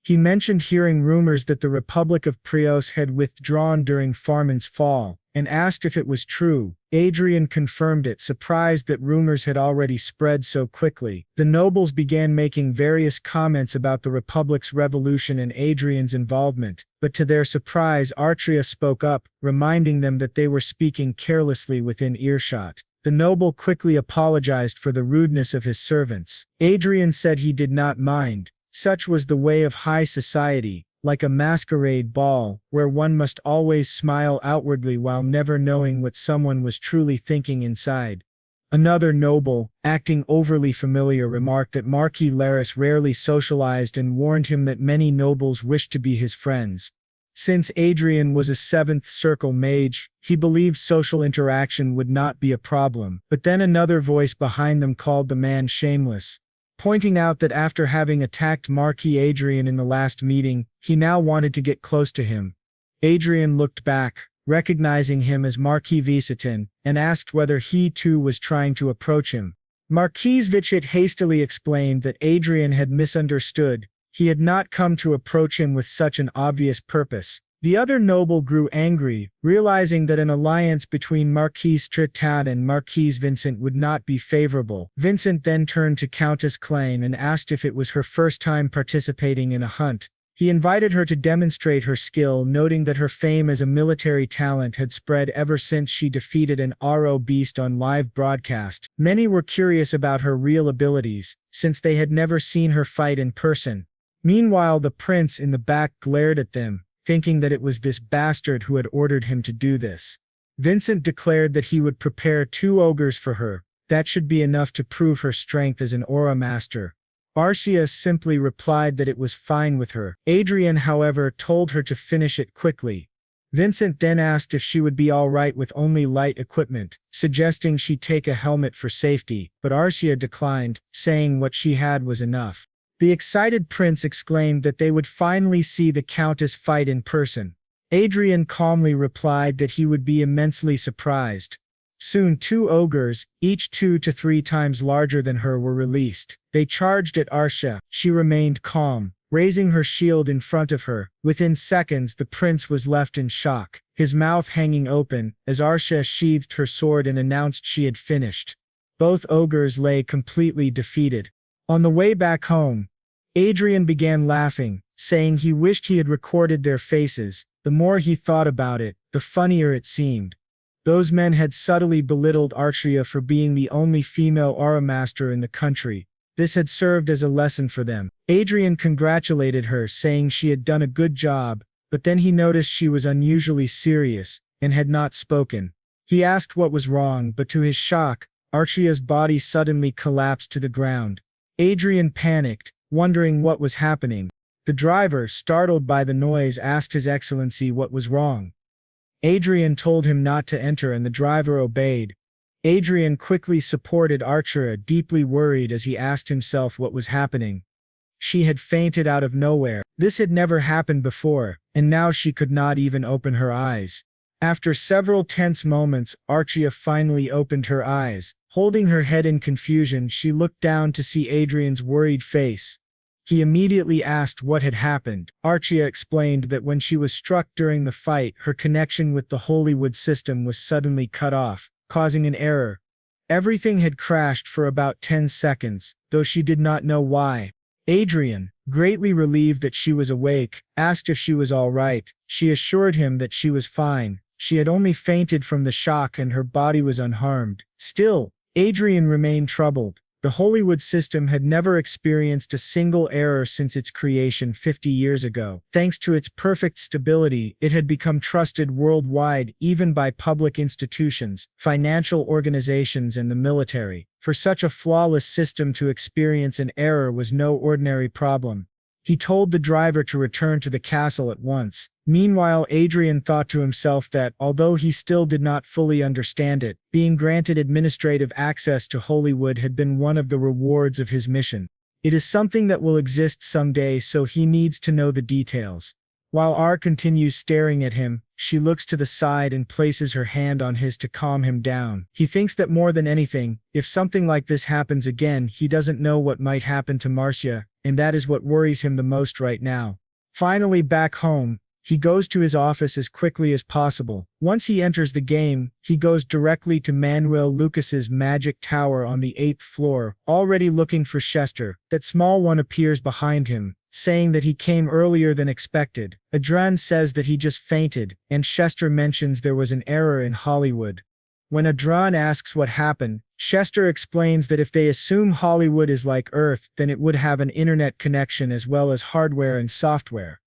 He mentioned hearing rumors that the Republic of Prios had withdrawn during Farmont's fall, and asked if it was true. Adrian confirmed it, surprised that rumors had already spread so quickly. The nobles began making various comments about the Republic's revolution and Adrian's involvement, but to their surprise Artria spoke up, reminding them that they were speaking carelessly within earshot. The noble quickly apologized for the rudeness of his servants. Adrian said he did not mind. Such was the way of high society, like a masquerade ball, where one must always smile outwardly while never knowing what someone was truly thinking inside. Another noble, acting overly familiar, remarked that Marquis Laris rarely socialized and warned him that many nobles wished to be his friends. Since Adrian was a seventh circle mage, he believed social interaction would not be a problem. But then another voice behind them called the man shameless, pointing out that after having attacked Marquis Adrian in the last meeting, he now wanted to get close to him. Adrian looked back, recognizing him as Marquis Visitan, and asked whether he too was trying to approach him. Marquis Vicit hastily explained that Adrian had misunderstood. He had not come to approach him with such an obvious purpose. The other noble grew angry, realizing that an alliance between Marquis Tritad and Marquis Vincent would not be favorable. Vincent then turned to Countess Klein and asked if it was her first time participating in a hunt. He invited her to demonstrate her skill, noting that her fame as a military talent had spread ever since she defeated an RO beast on live broadcast. Many were curious about her real abilities, since they had never seen her fight in person. Meanwhile, the prince in the back glared at them, thinking that it was this bastard who had ordered him to do this. Vincent declared that he would prepare 2 ogres for her. That should be enough to prove her strength as an aura master. Arcia simply replied that it was fine with her. Adrian, however, told her to finish it quickly. Vincent then asked if she would be all right with only light equipment, suggesting she take a helmet for safety, but Arcia declined, saying what she had was enough. The excited prince exclaimed that they would finally see the countess fight in person. Adrian calmly replied that he would be immensely surprised. Soon 2 ogres, each 2 to 3 times larger than her, were released. They charged at Arsha. She remained calm, raising her shield in front of her. Within seconds the prince was left in shock, his mouth hanging open, as Arsha sheathed her sword and announced she had finished. Both ogres lay completely defeated. On the way back home, Adrian began laughing, saying he wished he had recorded their faces. The more he thought about it, the funnier it seemed. Those men had subtly belittled Archia for being the only female aura master in the country. This had served as a lesson for them. Adrian congratulated her, saying she had done a good job, but then he noticed she was unusually serious, and had not spoken. He asked what was wrong, but to his shock, Archia's body suddenly collapsed to the ground. Adrian panicked, wondering what was happening. The driver, startled by the noise, asked His Excellency what was wrong. Adrian told him not to enter and the driver obeyed. Adrian quickly supported Archia, deeply worried as he asked himself what was happening. She had fainted out of nowhere. This had never happened before, and now she could not even open her eyes. After several tense moments, Archia finally opened her eyes. Holding her head in confusion, she looked down to see Adrian's worried face. He immediately asked what had happened. Archia explained that when she was struck during the fight, her connection with the Hollywood system was suddenly cut off, causing an error. Everything had crashed for about 10 seconds, though she did not know why. Adrian, greatly relieved that she was awake, asked if she was all right. She assured him that she was fine. She had only fainted from the shock and her body was unharmed. Still, Adrian remained troubled. The Hollywood system had never experienced a single error since its creation 50 years ago. Thanks to its perfect stability, it had become trusted worldwide, even by public institutions, financial organizations, and the military. For such a flawless system to experience an error was no ordinary problem. He told the driver to return to the castle at once. Meanwhile, Adrian thought to himself that, although he still did not fully understand it, being granted administrative access to Hollywood had been one of the rewards of his mission. It is something that will exist someday, so he needs to know the details. While R continues staring at him, she looks to the side and places her hand on his to calm him down. He thinks that more than anything, if something like this happens again, he doesn't know what might happen to Marcia, and that is what worries him the most right now. Finally back home, he goes to his office as quickly as possible. Once he enters the game, he goes directly to Manuel Lucas's magic tower on the 8th floor, already looking for Chester. That small one appears behind him, saying that he came earlier than expected. Adrian says that he just fainted, and Chester mentions there was an error in Hollywood. When Adrian asks what happened, Chester explains that if they assume Hollywood is like Earth, then it would have an internet connection as well as hardware and software.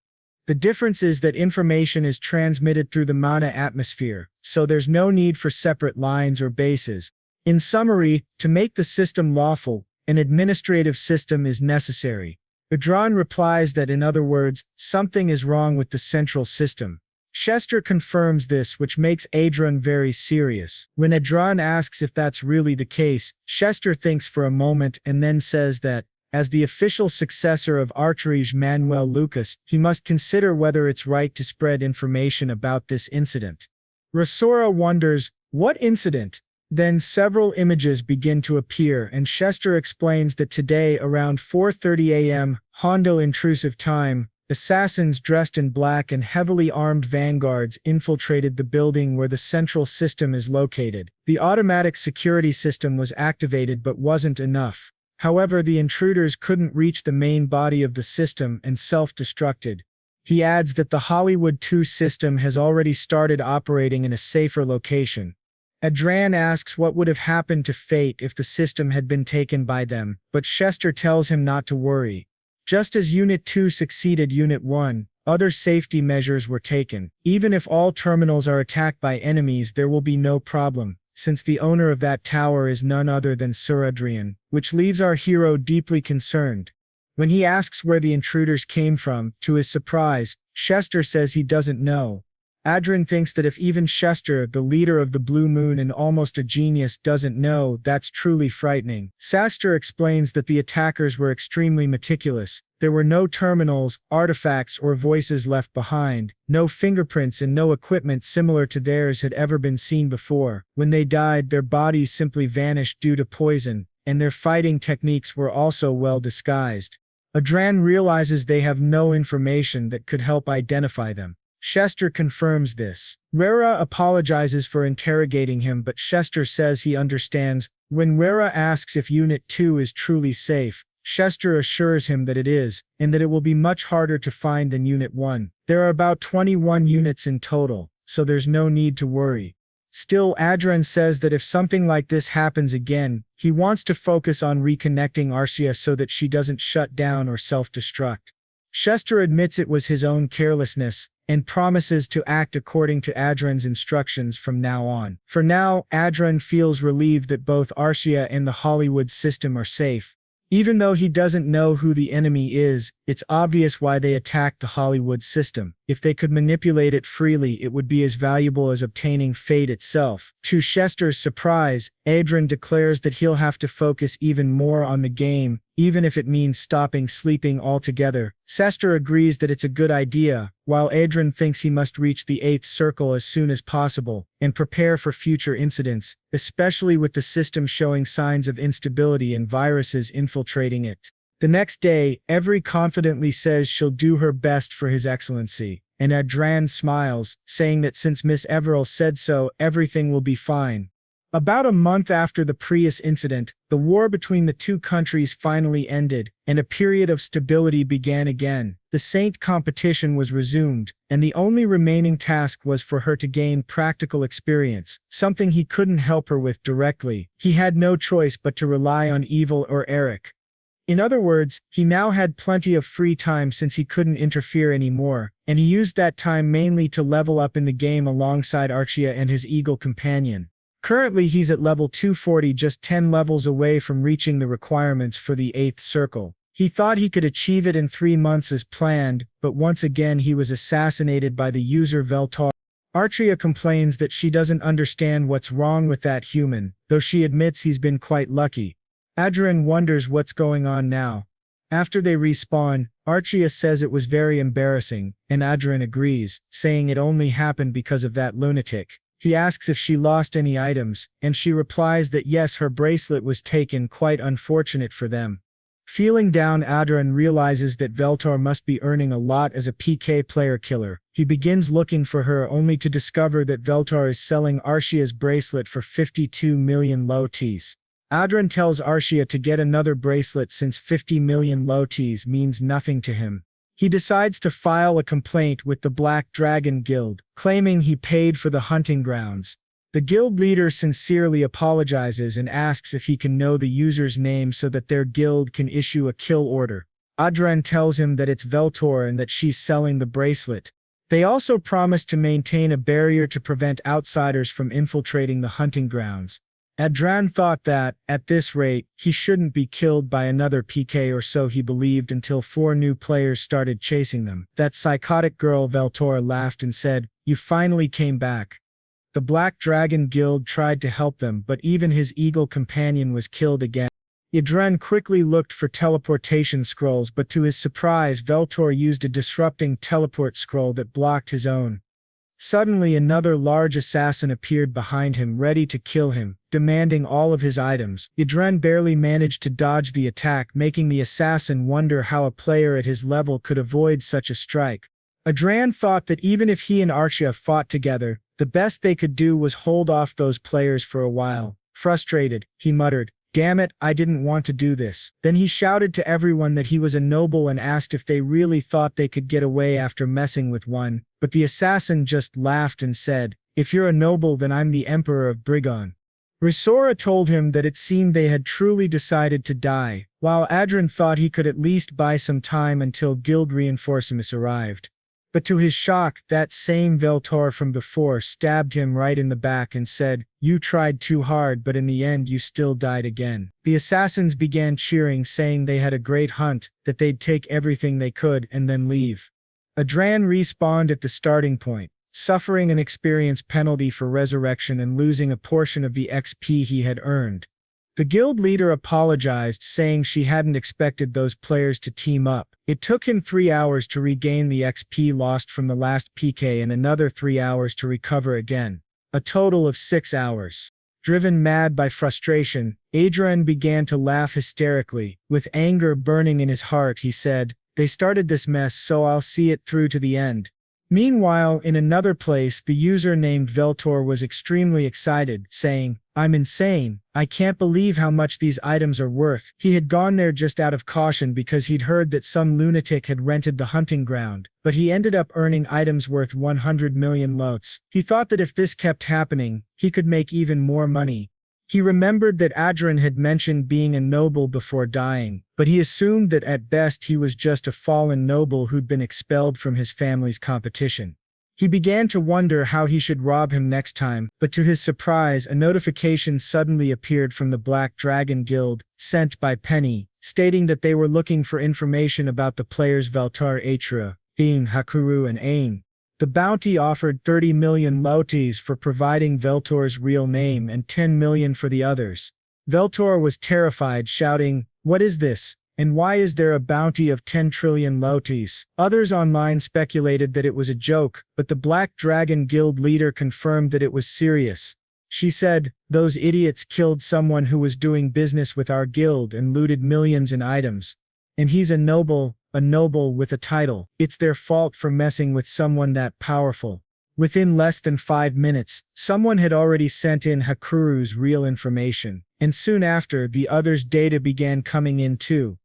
The difference is that information is transmitted through the mana atmosphere, so there's no need for separate lines or bases. In summary, to make the system lawful, an administrative system is necessary. Adrian replies that, in other words, something is wrong with the central system. Chester confirms this, which makes Adrian very serious. When Adrian asks if that's really the case, Chester thinks for a moment and then says that, as the official successor of Archirage Manuel Lucas, he must consider whether it's right to spread information about this incident. Rosora wonders, what incident? Then several images begin to appear and Chester explains that today around 4:30 a.m., Hondo intrusive time, assassins dressed in black and heavily armed vanguards infiltrated the building where the central system is located. The automatic security system was activated but wasn't enough. However, the intruders couldn't reach the main body of the system and self-destructed. He adds that the Hollywood 2 system has already started operating in a safer location. Adrian asks what would have happened to Fate if the system had been taken by them, but Chester tells him not to worry. Just as Unit 2 succeeded Unit 1, other safety measures were taken. Even if all terminals are attacked by enemies, there will be no problem, since the owner of that tower is none other than Sir Adrian, which leaves our hero deeply concerned. When he asks where the intruders came from, to his surprise, Chester says he doesn't know. Adrian thinks that if even Chester, the leader of the Blue Moon and almost a genius, doesn't know, that's truly frightening. Chester explains that the attackers were extremely meticulous. There were no terminals, artifacts, or voices left behind. No fingerprints and no equipment similar to theirs had ever been seen before. When they died, their bodies simply vanished due to poison, and their fighting techniques were also well disguised. Adrian realizes they have no information that could help identify them. Chester confirms this. Rera apologizes for interrogating him, but Chester says he understands. When Rera asks if Unit 2 is truly safe, Chester assures him that it is, and that it will be much harder to find than Unit 1. There are about 21 units in total, so there's no need to worry. Still, Adrian says that if something like this happens again, he wants to focus on reconnecting Arcia so that she doesn't shut down or self-destruct. Chester admits it was his own carelessness, and promises to act according to Adrian's instructions from now on. For now, Adrian feels relieved that both Arcia and the Hollywood system are safe. Even though he doesn't know who the enemy is, it's obvious why they attacked the Hollywood system. If they could manipulate it freely, it would be as valuable as obtaining fate itself. To Chester's surprise, Adrian declares that he'll have to focus even more on the game, even if it means stopping sleeping altogether. Chester agrees that it's a good idea, while Adrian thinks he must reach the 8th circle as soon as possible, and prepare for future incidents, especially with the system showing signs of instability and viruses infiltrating it. The next day, Every confidently says she'll do her best for His Excellency, and Adrian smiles, saying that since Miss Everell said so, everything will be fine. About a month after the Prius incident, the war between the two countries finally ended, and a period of stability began again. The Saint competition was resumed, and the only remaining task was for her to gain practical experience, something he couldn't help her with directly. He had no choice but to rely on Evil or Eric. In other words, he now had plenty of free time since he couldn't interfere anymore, and he used that time mainly to level up in the game alongside Arcia and his eagle companion. Currently he's at level 240, just 10 levels away from reaching the requirements for the 8th circle. He thought he could achieve it in 3 months as planned, but once again he was assassinated by the user Veltar. Arcia complains that she doesn't understand what's wrong with that human, though she admits he's been quite lucky. Adrian wonders what's going on now. After they respawn, Arcia says it was very embarrassing, and Adrian agrees, saying it only happened because of that lunatic. He asks if she lost any items, and she replies that yes, her bracelet was taken, quite unfortunate for them. Feeling down, Adrian realizes that Veltar must be earning a lot as a PK player killer. He begins looking for her only to discover that Veltar is selling Arcia's bracelet for 52 million lotis. Adrian tells Arcia to get another bracelet since 50 million lotis means nothing to him. He decides to file a complaint with the Black Dragon Guild, claiming he paid for the hunting grounds. The guild leader sincerely apologizes and asks if he can know the user's name so that their guild can issue a kill order. Adrian tells him that it's Veltar and that she's selling the bracelet. They also promise to maintain a barrier to prevent outsiders from infiltrating the hunting grounds. Adrian thought that, at this rate, he shouldn't be killed by another PK, or so he believed, until 4 new players started chasing them. That psychotic girl Veltar laughed and said, "You finally came back." The Black Dragon Guild tried to help them, but even his eagle companion was killed again. Adrian quickly looked for teleportation scrolls, but to his surprise Veltar used a disrupting teleport scroll that blocked his own. Suddenly another large assassin appeared behind him, ready to kill him, demanding all of his items. Adrian barely managed to dodge the attack, making the assassin wonder how a player at his level could avoid such a strike. Adrian thought that even if he and Arcia fought together, the best they could do was hold off those players for a while. Frustrated, he muttered, "Damn it, I didn't want to do this." Then he shouted to everyone that he was a noble and asked if they really thought they could get away after messing with one, but the assassin just laughed and said, "If you're a noble, then I'm the Emperor of Brigon." Risora told him that it seemed they had truly decided to die, while Adrian thought he could at least buy some time until guild reinforcements arrived. But to his shock, that same Veltar from before stabbed him right in the back and said, "You tried too hard, but in the end you still died again." The assassins began cheering, saying they had a great hunt, that they'd take everything they could and then leave. Adrian respawned at the starting point. suffering an experience penalty for resurrection and losing a portion of the XP he had earned. The guild leader apologized, saying she hadn't expected those players to team up. It took him 3 hours to regain the XP lost from the last PK and another 3 hours to recover again. A total of 6 hours. Driven mad by frustration, Adrian began to laugh hysterically. With anger burning in his heart, he said, "They started this mess, so I'll see it through to the end." Meanwhile, in another place, the user named Veltor was extremely excited, saying, "I'm insane. I can't believe how much these items are worth." He had gone there just out of caution because he'd heard that some lunatic had rented the hunting ground, but he ended up earning items worth 100 million lots. He thought that if this kept happening, he could make even more money. He remembered that Adrian had mentioned being a noble before dying, but he assumed that at best he was just a fallen noble who'd been expelled from his family's competition. He began to wonder how he should rob him next time, but to his surprise, a notification suddenly appeared from the Black Dragon Guild, sent by Penny, stating that they were looking for information about the players Veltar Atra, being Hakuru and Ain. The bounty offered 30 million lotes for providing Veltor's real name and 10 million for the others. Veltor was terrified, shouting, "What is this? And why is there a bounty of 10 trillion lotes?" Others online speculated that it was a joke, but the Black Dragon Guild leader confirmed that it was serious. She said, "Those idiots killed someone who was doing business with our guild and looted millions in items. And he's a noble with a title. It's their fault for messing with someone that powerful." Within less than 5 minutes, someone had already sent in Hakuru's real information, and soon after, the others' data began coming in too.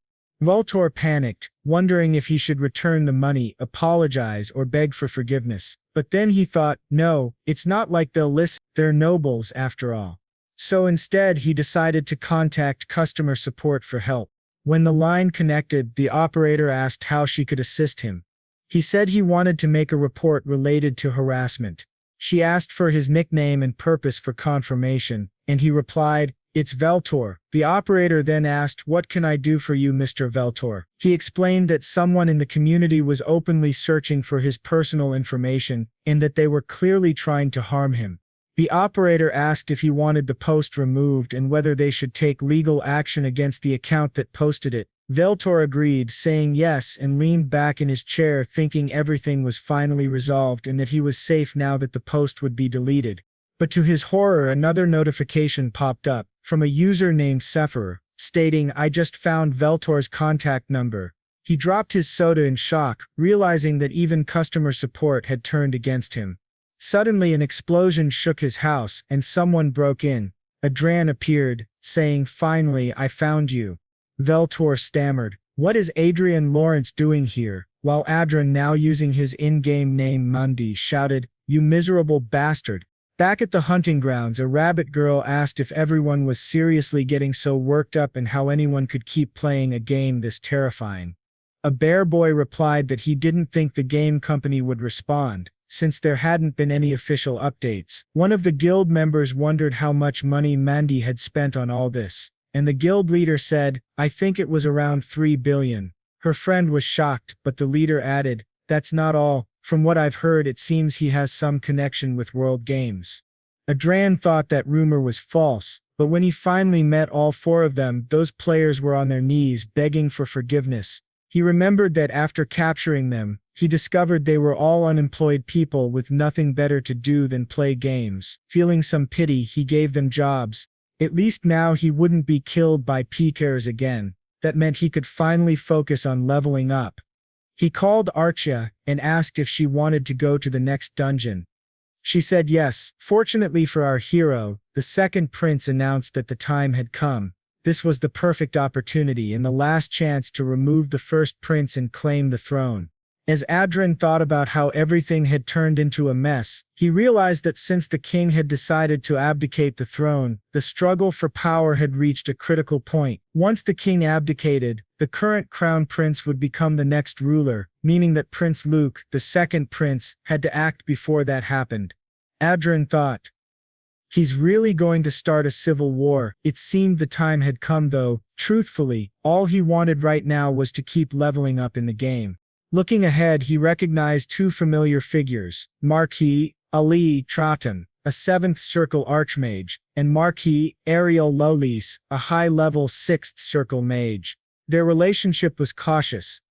Voltor panicked, wondering if he should return the money, apologize, or beg for forgiveness. But then he thought, no, it's not like they'll listen, they're nobles after all. So instead, he decided to contact customer support for help. When the line connected, the operator asked how she could assist him. He said he wanted to make a report related to harassment. She asked for his nickname and purpose for confirmation, and he replied, "It's Veltor." The operator then asked, "What can I do for you, Mr. Veltor?" He explained that someone in the community was openly searching for his personal information, and that they were clearly trying to harm him. The operator asked if he wanted the post removed and whether they should take legal action against the account that posted it. Veltor agreed, saying yes, and leaned back in his chair thinking everything was finally resolved and that he was safe now that the post would be deleted. But to his horror, another notification popped up from a user named Sephir, stating, "I just found Veltor's contact number." He dropped his soda in shock, realizing that even customer support had turned against him. Suddenly an explosion shook his house, and someone broke in. Adrian appeared, saying, "Finally, I found you." Veltor stammered, "What is Adrian Lawrence doing here?" While Adrian, now using his in-game name Mundi, shouted, "You miserable bastard." Back at the hunting grounds, a rabbit girl asked if everyone was seriously getting so worked up and how anyone could keep playing a game this terrifying. A bear boy replied that he didn't think the game company would respond, since there hadn't been any official updates. One of the guild members wondered how much money Mandy had spent on all this, and the guild leader said, "I think it was around 3 billion. Her friend was shocked, but the leader added, "That's not all. From what I've heard, it seems he has some connection with World Games." Adrian thought that rumor was false, but when he finally met all 4 of them, those players were on their knees begging for forgiveness. He remembered that after capturing them, he discovered they were all unemployed people with nothing better to do than play games. Feeling some pity, he gave them jobs. At least now he wouldn't be killed by PKers again. That meant he could finally focus on leveling up. He called Archia and asked if she wanted to go to the next dungeon. She said yes. Fortunately for our hero, the second prince announced that the time had come. This was the perfect opportunity and the last chance to remove the first prince and claim the throne. As Adrian thought about how everything had turned into a mess, he realized that since the king had decided to abdicate the throne, the struggle for power had reached a critical point. Once the king abdicated, the current crown prince would become the next ruler, meaning that Prince Luke, the second prince, had to act before that happened. Adrian thought, he's really going to start a civil war. It seemed the time had come though. Truthfully, all he wanted right now was to keep leveling up in the game. Looking ahead, he recognized two familiar figures, Marquis Ali Troughton, a 7th Circle Archmage, and Marquis Ariel Lowlis, a high-level 6th Circle Mage. Their relationship was cautious,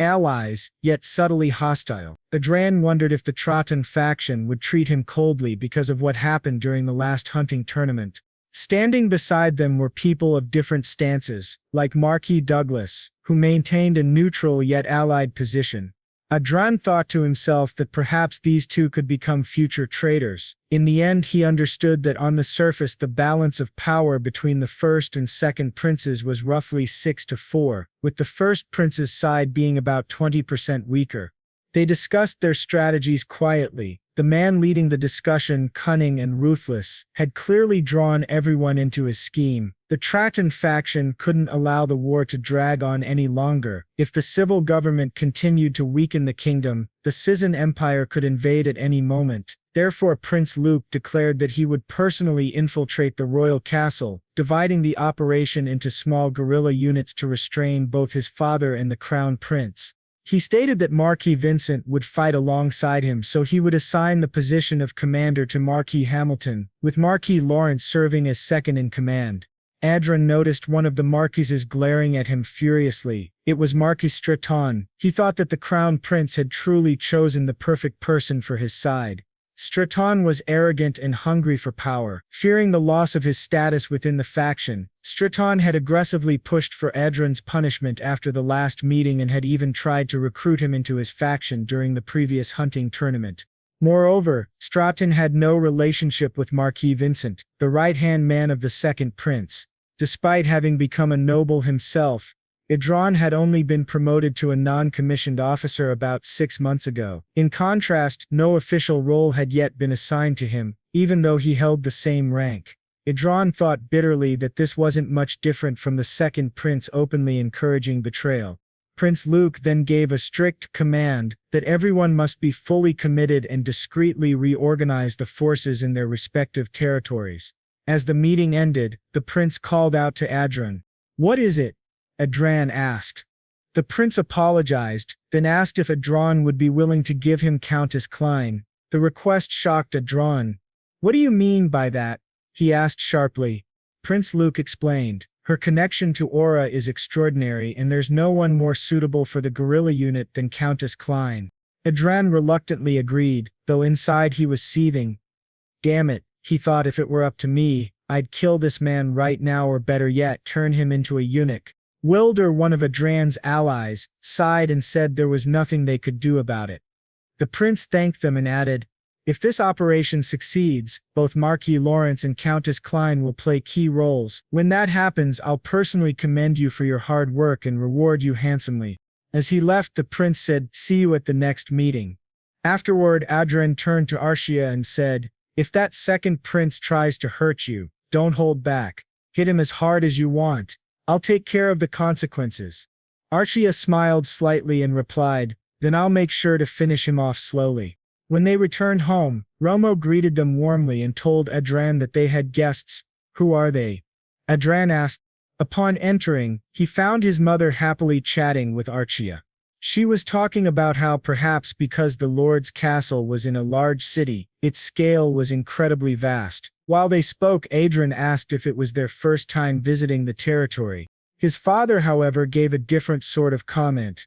allies, yet subtly hostile. Adrian wondered if the Troughton faction would treat him coldly because of what happened during the last hunting tournament. Standing beside them were people of different stances, like Marquis Douglas, who maintained a neutral yet allied position. Adrian thought to himself that perhaps these two could become future traitors. In the end, he understood that on the surface the balance of power between the first and second princes was roughly 6-4, with the first prince's side being about 20% weaker. They discussed their strategies quietly. The man leading the discussion, cunning and ruthless, had clearly drawn everyone into his scheme. The Troughton faction couldn't allow the war to drag on any longer. If the civil government continued to weaken the kingdom, the Cizan Empire could invade at any moment. Therefore, Prince Luke declared that he would personally infiltrate the royal castle, dividing the operation into small guerrilla units to restrain both his father and the crown prince. He stated that Marquis Vincent would fight alongside him, so he would assign the position of commander to Marquis Hamilton, with Marquis Lawrence serving as second in command. Adrian noticed one of the marquises glaring at him furiously. It was Marquis Straton. He thought that the crown prince had truly chosen the perfect person for his side. Straton was arrogant and hungry for power. Fearing the loss of his status within the faction, Straton had aggressively pushed for Adrian's punishment after the last meeting and had even tried to recruit him into his faction during the previous hunting tournament. Moreover, Straton had no relationship with Marquis Vincent, the right-hand man of the second prince. Despite having become a noble himself, Adrian had only been promoted to a non-commissioned officer about 6 months ago. In contrast, no official role had yet been assigned to him, even though he held the same rank. Adrian thought bitterly that this wasn't much different from the second prince openly encouraging betrayal. Prince Luke then gave a strict command that everyone must be fully committed and discreetly reorganize the forces in their respective territories. As the meeting ended, the prince called out to Adrian. "What is it?" Adrian asked. The prince apologized, then asked if Adrian would be willing to give him Countess Klein. The request shocked Adrian. "What do you mean by that?" he asked sharply. Prince Luke explained. "Her connection to Aura is extraordinary, and there's no one more suitable for the guerrilla unit than Countess Klein." Adrian reluctantly agreed, though inside he was seething. Damn it, he thought, if it were up to me, I'd kill this man right now, or better yet, turn him into a eunuch. Wilder, one of Adrian's allies, sighed and said there was nothing they could do about it. The prince thanked them and added, "If this operation succeeds, both Marquis Lawrence and Countess Klein will play key roles. When that happens, I'll personally commend you for your hard work and reward you handsomely." As he left, the prince said, "See you at the next meeting." Afterward, Adrian turned to Archia and said, "If that second prince tries to hurt you, don't hold back. Hit him as hard as you want. I'll take care of the consequences." Archia smiled slightly and replied, "Then I'll make sure to finish him off slowly." When they returned home, Romo greeted them warmly and told Adrian that they had guests. "Who are they?" Adrian asked. Upon entering, he found his mother happily chatting with Archia. She was talking about how perhaps because the Lord's castle was in a large city, its scale was incredibly vast. While they spoke, Adrian asked if it was their first time visiting the territory. His father, however, gave a different sort of comment.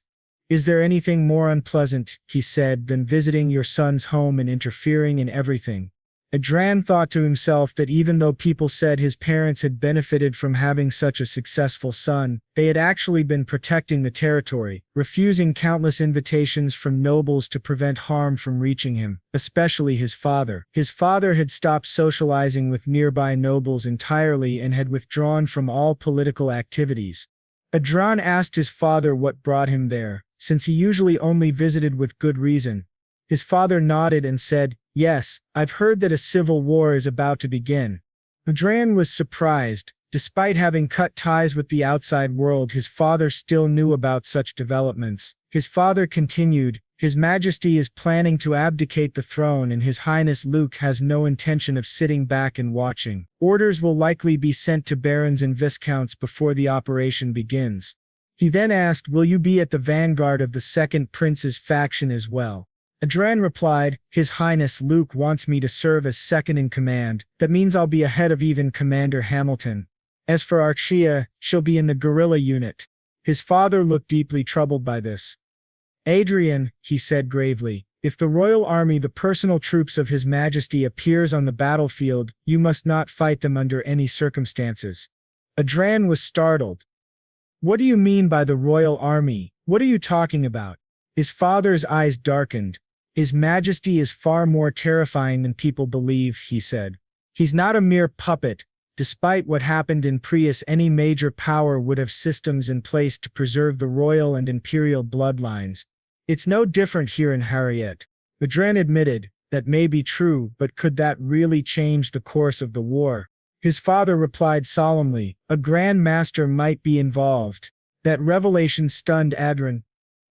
"Is there anything more unpleasant," he said, "than visiting your son's home and interfering in everything?" Adrian thought to himself that even though people said his parents had benefited from having such a successful son, they had actually been protecting the territory, refusing countless invitations from nobles to prevent harm from reaching him, especially his father. His father had stopped socializing with nearby nobles entirely and had withdrawn from all political activities. Adrian asked his father what brought him there, since he usually only visited with good reason. His father nodded and said, "Yes, I've heard that a civil war is about to begin." Adrian was surprised. Despite having cut ties with the outside world, his father still knew about such developments. His father continued, "His Majesty is planning to abdicate the throne, and His Highness Luke has no intention of sitting back and watching. Orders will likely be sent to barons and viscounts before the operation begins." He then asked, "Will you be at the vanguard of the second prince's faction as well?" Adrian replied, "His Highness Luke wants me to serve as second in command. That means I'll be ahead of even Commander Hamilton. As for Archia, she'll be in the guerrilla unit." His father looked deeply troubled by this. "Adrian," he said gravely, "if the royal army, the personal troops of His Majesty, appears on the battlefield, you must not fight them under any circumstances." Adrian was startled. "What do you mean by the royal army? What are you talking about?" His father's eyes darkened. "His Majesty is far more terrifying than people believe," he said. "He's not a mere puppet. Despite what happened in Prius, any major power would have systems in place to preserve the royal and imperial bloodlines. It's no different here in Harriet." Adrian admitted, "That may be true, but could that really change the course of the war?" His father replied solemnly, "A Grand Master might be involved." That revelation stunned Adrian.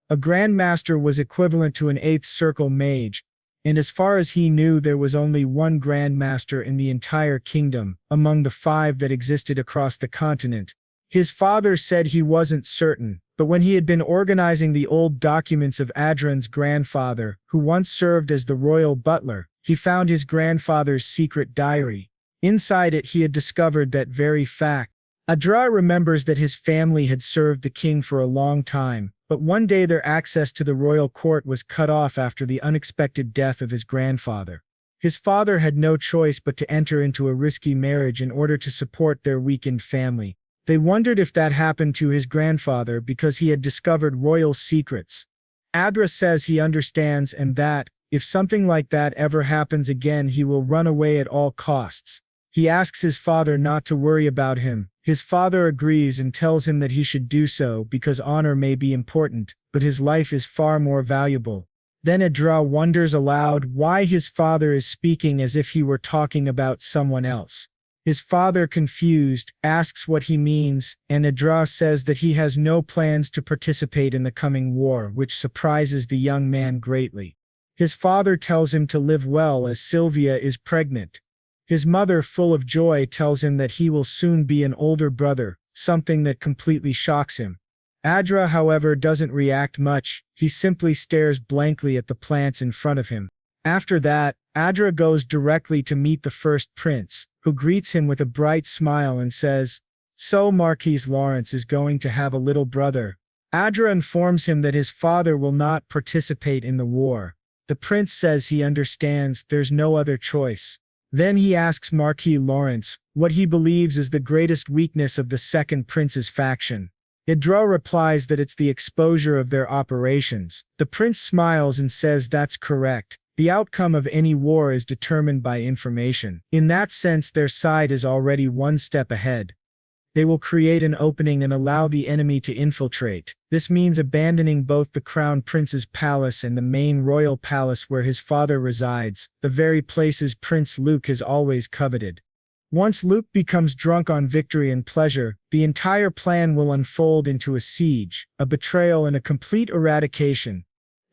A Grand Master was equivalent to an Eighth Circle Mage, and as far as he knew, there was only one Grand Master in the entire kingdom, among the 5 that existed across the continent. His father said he wasn't certain, but when he had been organizing the old documents of Adrian's grandfather, who once served as the royal butler, he found his grandfather's secret diary. Inside it, he had discovered that very fact. Adra remembers that his family had served the king for a long time, but one day their access to the royal court was cut off after the unexpected death of his grandfather. His father had no choice but to enter into a risky marriage in order to support their weakened family. They wondered if that happened to his grandfather because he had discovered royal secrets. Adra says he understands and that, if something like that ever happens again, he will run away at all costs. He asks his father not to worry about him. His father agrees and tells him that he should do so because honor may be important, but his life is far more valuable. Then Adra wonders aloud why his father is speaking as if he were talking about someone else. His father, confused, asks what he means, and Adra says that he has no plans to participate in the coming war, which surprises the young man greatly. His father tells him to live well as Sylvia is pregnant. His mother, full of joy, tells him that he will soon be an older brother, something that completely shocks him. Adra, however, doesn't react much. He simply stares blankly at the plants in front of him. After that, Adra goes directly to meet the first prince, who greets him with a bright smile and says, "So Marquis Lawrence is going to have a little brother." Adra informs him that his father will not participate in the war. The prince says he understands, there's no other choice. Then he asks Marquis Lawrence what he believes is the greatest weakness of the second prince's faction. Adra replies that it's the exposure of their operations. The prince smiles and says that's correct. The outcome of any war is determined by information. In that sense, their side is already one step ahead. They will create an opening and allow the enemy to infiltrate. This means abandoning both the crown prince's palace and the main royal palace where his father resides, the very places Prince Luke has always coveted. Once Luke becomes drunk on victory and pleasure, the entire plan will unfold into a siege, a betrayal, and a complete eradication.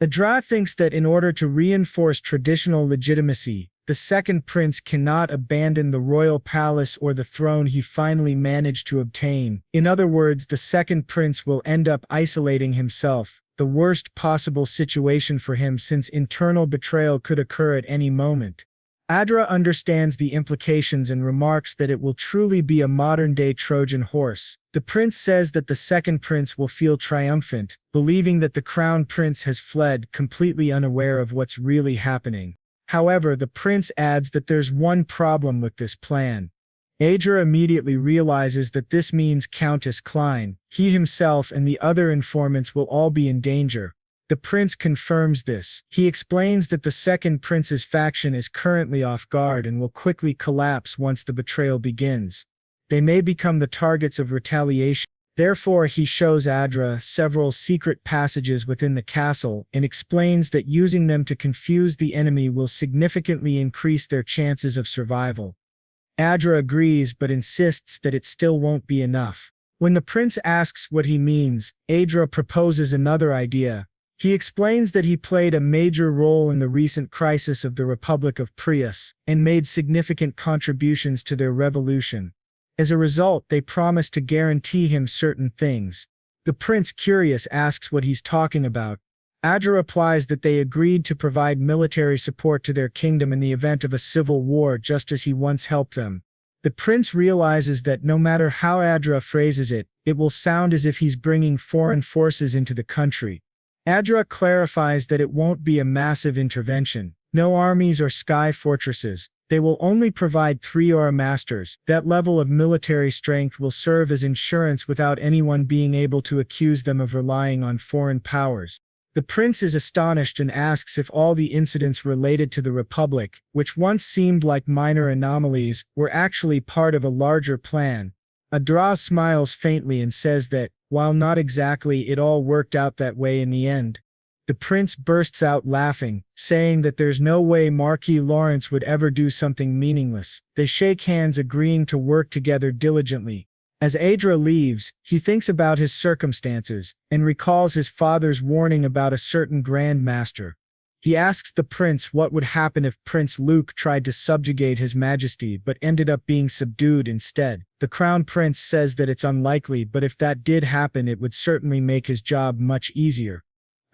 Adra thinks that in order to reinforce traditional legitimacy, the second prince cannot abandon the royal palace or the throne he finally managed to obtain. In other words, the second prince will end up isolating himself, the worst possible situation for him since internal betrayal could occur at any moment. Adra understands the implications and remarks that it will truly be a modern-day Trojan horse. The prince says that the second prince will feel triumphant, believing that the crown prince has fled, completely unaware of what's really happening. However, the prince adds that there's one problem with this plan. Adra immediately realizes that this means Countess Klein, he himself, and the other informants will all be in danger. The prince confirms this. He explains that the second prince's faction is currently off guard and will quickly collapse once the betrayal begins. They may become the targets of retaliation. Therefore, he shows Adra several secret passages within the castle and explains that using them to confuse the enemy will significantly increase their chances of survival. Adra agrees but insists that it still won't be enough. When the prince asks what he means, Adra proposes another idea. He explains that he played a major role in the recent crisis of the Republic of Prius and made significant contributions to their revolution. As a result, they promise to guarantee him certain things. The prince, curious, asks what he's talking about. Adra replies that they agreed to provide military support to their kingdom in the event of a civil war, just as he once helped them. The prince realizes that no matter how Adra phrases it, it will sound as if he's bringing foreign forces into the country. Adra clarifies that it won't be a massive intervention, no armies or sky fortresses. They will only provide 3 aura masters. That level of military strength will serve as insurance without anyone being able to accuse them of relying on foreign powers. The prince is astonished and asks if all the incidents related to the Republic, which once seemed like minor anomalies, were actually part of a larger plan. Adra smiles faintly and says that, while not exactly, it all worked out that way in the end. The prince bursts out laughing, saying that there's no way Marquis Lawrence would ever do something meaningless. They shake hands, agreeing to work together diligently. As Adra leaves, he thinks about his circumstances, and recalls his father's warning about a certain Grand Master. He asks the prince what would happen if Prince Luke tried to subjugate His Majesty but ended up being subdued instead. The Crown Prince says that it's unlikely, but if that did happen, it would certainly make his job much easier.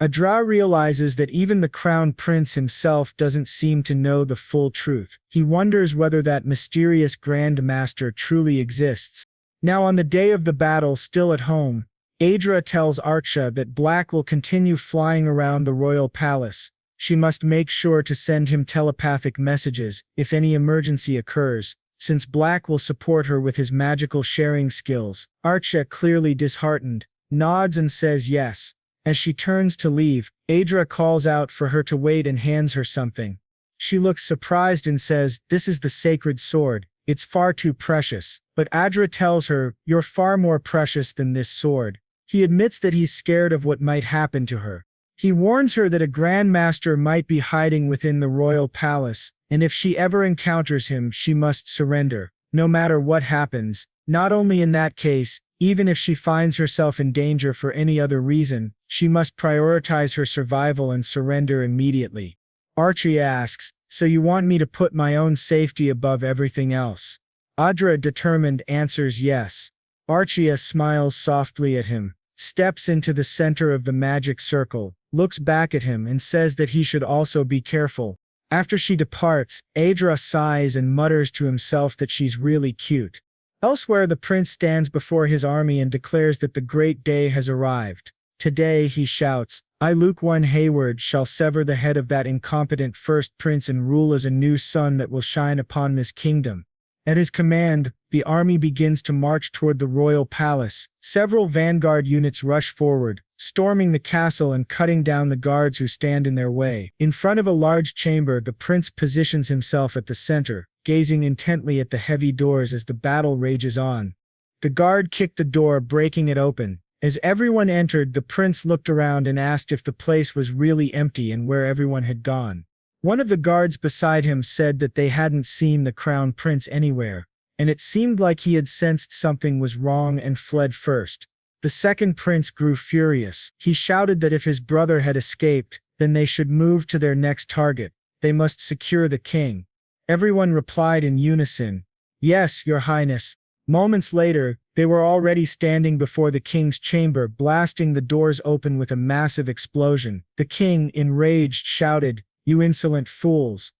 Adra realizes that even the Crown Prince himself doesn't seem to know the full truth. He wonders whether that mysterious Grand Master truly exists. Now, on the day of the battle, still at home, Adra tells Archa that Black will continue flying around the royal palace. She must make sure to send him telepathic messages if any emergency occurs, since Black will support her with his magical sharing skills. Archa, clearly disheartened, nods and says yes. As she turns to leave, Adra calls out for her to wait and hands her something. She looks surprised and says, "This is the sacred sword. It's far too precious." But Adra tells her, "You're far more precious than this sword." He admits that he's scared of what might happen to her. He warns her that a Grand Master might be hiding within the royal palace, and if she ever encounters him, she must surrender, no matter what happens. Not only in that case, even if she finds herself in danger for any other reason, she must prioritize her survival and surrender immediately. Archie asks, "So you want me to put my own safety above everything else?" Adra, determined, answers yes. Archia smiles softly at him, steps into the center of the magic circle, looks back at him and says that he should also be careful. After she departs, Adra sighs and mutters to himself that she's really cute. Elsewhere, the prince stands before his army and declares that the great day has arrived. Today, he shouts, "I, Luke I Hayward, shall sever the head of that incompetent first prince and rule as a new sun that will shine upon this kingdom." At his command, the army begins to march toward the royal palace. Several vanguard units rush forward, storming the castle and cutting down the guards who stand in their way. In front of a large chamber, the prince positions himself at the center, gazing intently at the heavy doors as the battle rages on. The guard kicked the door, breaking it open. As everyone entered, the prince looked around and asked if the place was really empty and where everyone had gone. One of the guards beside him said that they hadn't seen the Crown Prince anywhere, and it seemed like he had sensed something was wrong and fled first. The second prince grew furious. He shouted that if his brother had escaped, then they should move to their next target. They must secure the king. Everyone replied in unison, "Yes, Your Highness." Moments later, they were already standing before the king's chamber, blasting the doors open with a massive explosion. The king, enraged, shouted, "You insolent fools!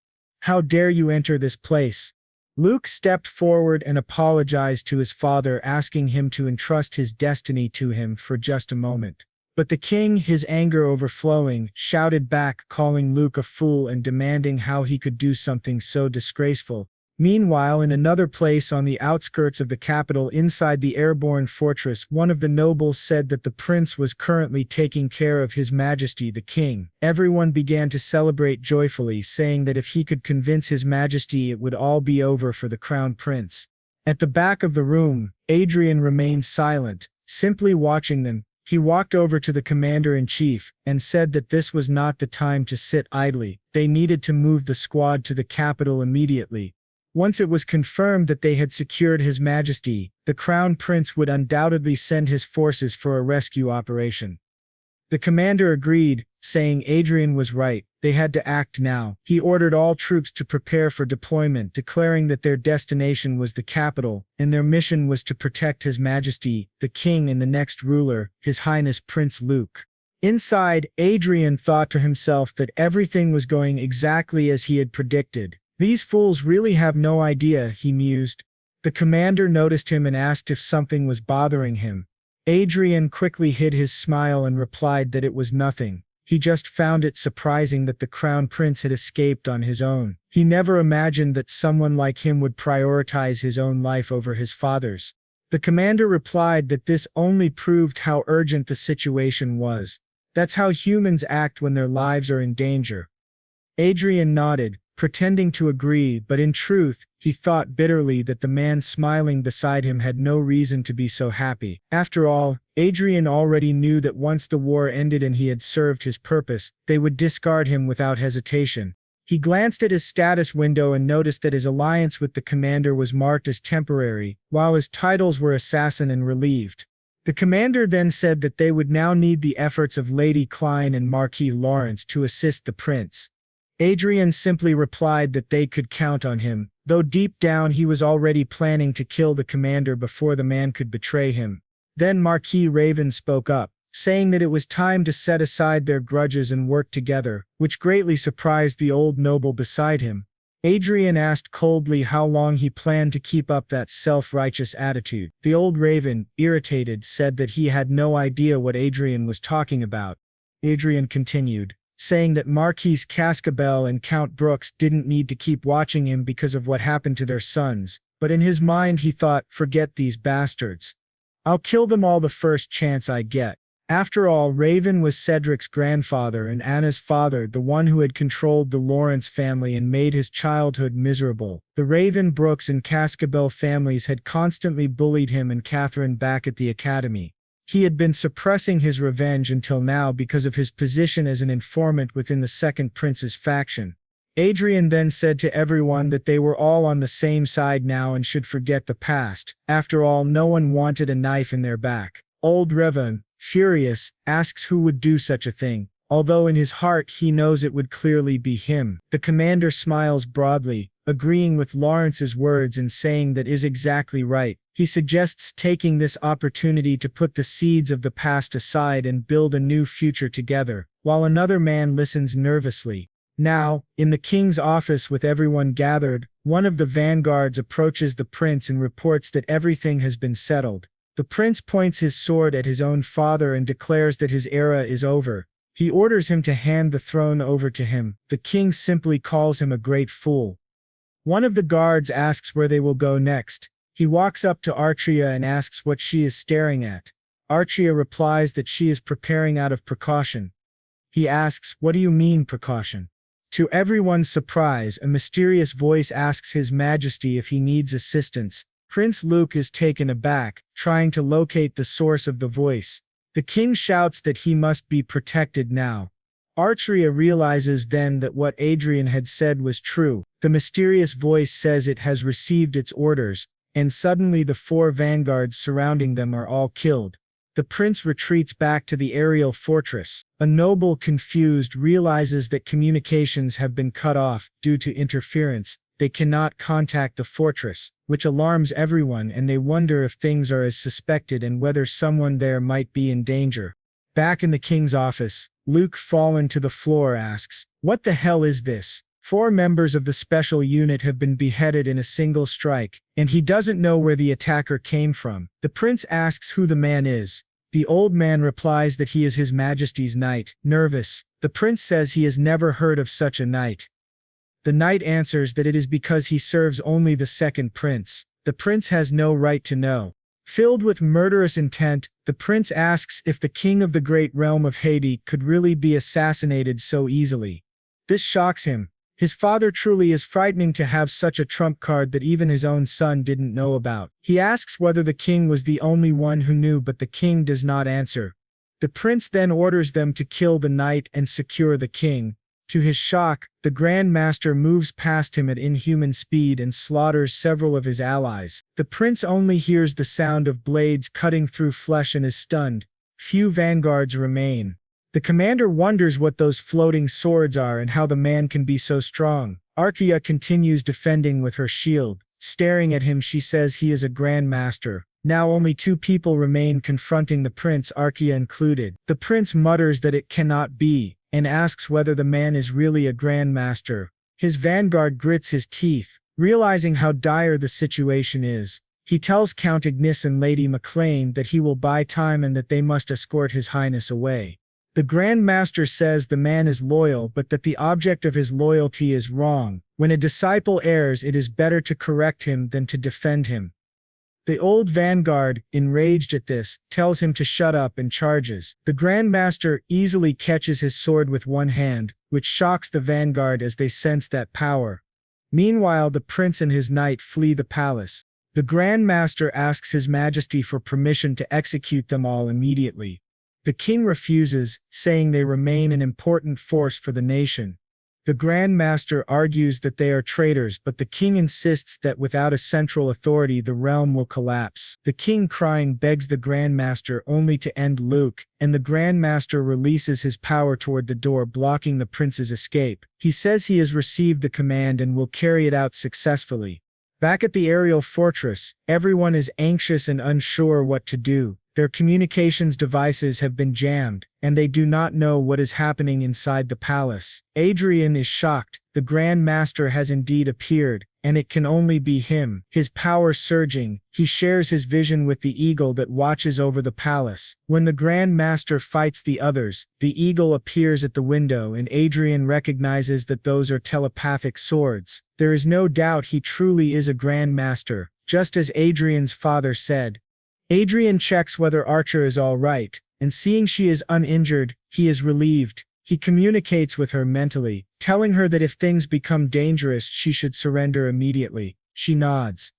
How dare you enter this place?" Luke stepped forward and apologized to his father, asking him to entrust his destiny to him for just a moment. But the king, his anger overflowing, shouted back, calling Luke a fool and demanding how he could do something so disgraceful. Meanwhile, in another place on the outskirts of the capital inside the airborne fortress, one of the nobles said that the prince was currently taking care of His Majesty the King. Everyone began to celebrate joyfully, saying that if he could convince His Majesty, it would all be over for the Crown Prince. At the back of the room, Adrian remained silent, simply watching them. He walked over to the commander-in-chief and said that this was not the time to sit idly. They needed to move the squad to the capital immediately. Once it was confirmed that they had secured His Majesty, the Crown Prince would undoubtedly send his forces for a rescue operation. The commander agreed, saying Adrian was right. They had to act now. He ordered all troops to prepare for deployment, declaring that their destination was the capital, and their mission was to protect His Majesty, the King, and the next ruler, His Highness Prince Luke. Inside, Adrian thought to himself that everything was going exactly as he had predicted. These fools really have no idea, he mused. The commander noticed him and asked if something was bothering him. Adrian quickly hid his smile and replied that it was nothing. He just found it surprising that the crown prince had escaped on his own. He never imagined that someone like him would prioritize his own life over his father's. The commander replied that this only proved how urgent the situation was. That's how humans act when their lives are in danger. Adrian nodded, pretending to agree, but in truth, he thought bitterly that the man smiling beside him had no reason to be so happy. After all, Adrian already knew that once the war ended and he had served his purpose, they would discard him without hesitation. He glanced at his status window and noticed that his alliance with the commander was marked as temporary, while his titles were assassin and relieved. The commander then said that they would now need the efforts of Lady Klein and Marquis Lawrence to assist the prince. Adrian simply replied that they could count on him, though deep down he was already planning to kill the commander before the man could betray him. Then Marquis Raven spoke up, saying that it was time to set aside their grudges and work together, which greatly surprised the old noble beside him. Adrian asked coldly how long he planned to keep up that self-righteous attitude. The old raven, irritated, said that he had no idea what Adrian was talking about. Adrian continued, saying that Marquis Cascabel and Count Brooks didn't need to keep watching him because of what happened to their sons, but in his mind he thought, forget these bastards. I'll kill them all the first chance I get. After all, Raven was Cedric's grandfather and Anna's father, the one who had controlled the Lawrence family and made his childhood miserable. The Raven, Brooks, and Cascabel families had constantly bullied him and Catherine back at the academy. He had been suppressing his revenge until now because of his position as an informant within the Second Prince's faction. Adrian then said to everyone that they were all on the same side now and should forget the past. After all, no one wanted a knife in their back. Old Revan, furious, asks who would do such a thing, although in his heart he knows it would clearly be him. The commander smiles broadly, agreeing with Lawrence's words and saying that is exactly right. He suggests taking this opportunity to put the seeds of the past aside and build a new future together, while another man listens nervously. Now, in the king's office with everyone gathered, one of the vanguards approaches the prince and reports that everything has been settled. The prince points his sword at his own father and declares that his era is over. He orders him to hand the throne over to him. The king simply calls him a great fool. One of the guards asks where they will go next. He walks up to Archia and asks what she is staring at. Archia replies that she is preparing out of precaution. He asks, "What do you mean, precaution?" To everyone's surprise, a mysterious voice asks His Majesty if he needs assistance. Prince Luke is taken aback, trying to locate the source of the voice. The king shouts that he must be protected now. Archia realizes then that what Adrian had said was true. The mysterious voice says it has received its orders, and suddenly the four vanguards surrounding them are all killed. The prince retreats back to the aerial fortress. A noble, confused, realizes that communications have been cut off due to interference. They cannot contact the fortress, which alarms everyone, and they wonder if things are as suspected and whether someone there might be in danger. Back in the king's office, Luke, fallen to the floor, asks, "What the hell is this?" 4 members of the special unit have been beheaded in a single strike, and he doesn't know where the attacker came from. The prince asks who the man is. The old man replies that he is His Majesty's knight. Nervous, the prince says he has never heard of such a knight. The knight answers that it is because he serves only the second prince. The prince has no right to know. Filled with murderous intent, the prince asks if the king of the great realm of Haiti could really be assassinated so easily. This shocks him. His father truly is frightening to have such a trump card that even his own son didn't know about. He asks whether the king was the only one who knew, but the king does not answer. The prince then orders them to kill the knight and secure the king. To his shock, the Grand Master moves past him at inhuman speed and slaughters several of his allies. The prince only hears the sound of blades cutting through flesh and is stunned. Few vanguards remain. The commander wonders what those floating swords are and how the man can be so strong. Arkia continues defending with her shield. Staring at him, she says he is a grand master. Now only 2 people remain confronting the prince, Arkia included. The prince mutters that it cannot be, and asks whether the man is really a grand master. His vanguard grits his teeth, realizing how dire the situation is. He tells Count Ignis and Lady McLean that he will buy time and that they must escort his highness away. The Grand Master says the man is loyal but that the object of his loyalty is wrong. When a disciple errs, it is better to correct him than to defend him. The old vanguard, enraged at this, tells him to shut up and charges. The Grand Master easily catches his sword with one hand, which shocks the vanguard as they sense that power. Meanwhile, the prince and his knight flee the palace. The Grand Master asks His Majesty for permission to execute them all immediately. The king refuses, saying they remain an important force for the nation. The Grand Master argues that they are traitors, but the king insists that without a central authority the realm will collapse. The king, crying, begs the Grand Master only to end Luke, and the Grand Master releases his power toward the door, blocking the prince's escape. He says he has received the command and will carry it out successfully. Back at the aerial fortress, everyone is anxious and unsure what to do. Their communications devices have been jammed, and they do not know what is happening inside the palace. Adrian is shocked. The Grand Master has indeed appeared, and it can only be him. His power surging, he shares his vision with the eagle that watches over the palace. When the Grand Master fights the others, the eagle appears at the window and Adrian recognizes that those are telepathic swords. There is no doubt he truly is a Grand Master, just as Adrian's father said. Adrian checks whether Archer is all right, and seeing she is uninjured, he is relieved. He communicates with her mentally, telling her that if things become dangerous, she should surrender immediately. She nods.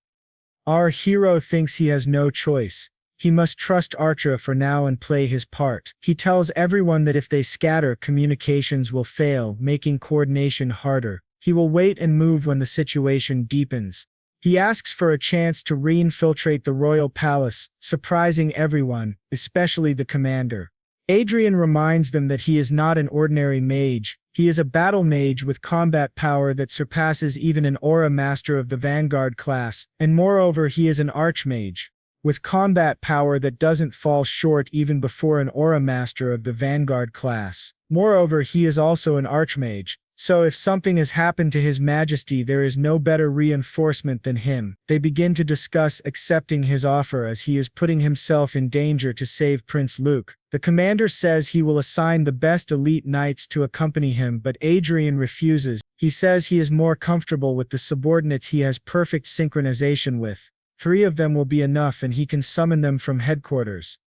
Our hero thinks he has no choice. He must trust Archer for now and play his part. He tells everyone that if they scatter, communications will fail, making coordination harder. He will wait and move when the situation deepens. He asks for a chance to re-infiltrate the royal palace, surprising everyone, especially the commander. Adrian reminds them that he is not an ordinary mage. He is a battle mage with combat power that surpasses even an aura master of the Vanguard class, and moreover he is an archmage, with combat power that doesn't fall short even before an aura master of the Vanguard class. Moreover, he is also an archmage. So if something has happened to His Majesty, there is no better reinforcement than him. They begin to discuss accepting his offer as he is putting himself in danger to save Prince Luke. The commander says he will assign the best elite knights to accompany him, but Adrian refuses. He says he is more comfortable with the subordinates he has perfect synchronization with. 3 of them will be enough and he can summon them from headquarters.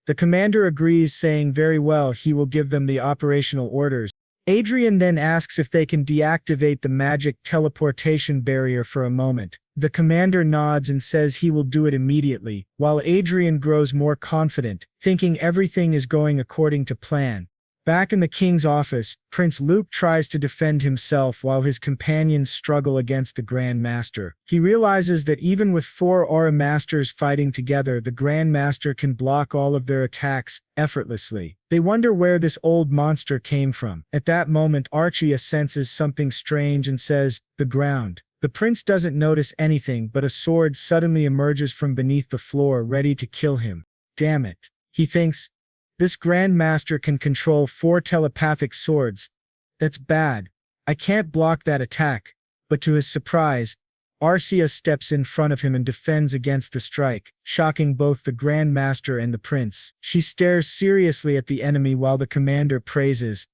The commander agrees, saying very well, he will give them the operational orders. Adrian then asks if they can deactivate the magic teleportation barrier for a moment. The commander nods and says he will do it immediately, while Adrian grows more confident, thinking everything is going according to plan. Back in the king's office, Prince Luke tries to defend himself while his companions struggle against the Grand Master. He realizes that even with 4 aura masters fighting together, the Grand Master can block all of their attacks effortlessly. They wonder where this old monster came from. At that moment, Archia senses something strange and says, "The ground." The prince doesn't notice anything, but a sword suddenly emerges from beneath the floor, ready to kill him. Damn it, he thinks. This Grand Master can control 4 telepathic swords. That's bad. I can't block that attack. But to his surprise, Arcia steps in front of him and defends against the strike, shocking both the Grand Master and the prince. She stares seriously at the enemy while the commander praises.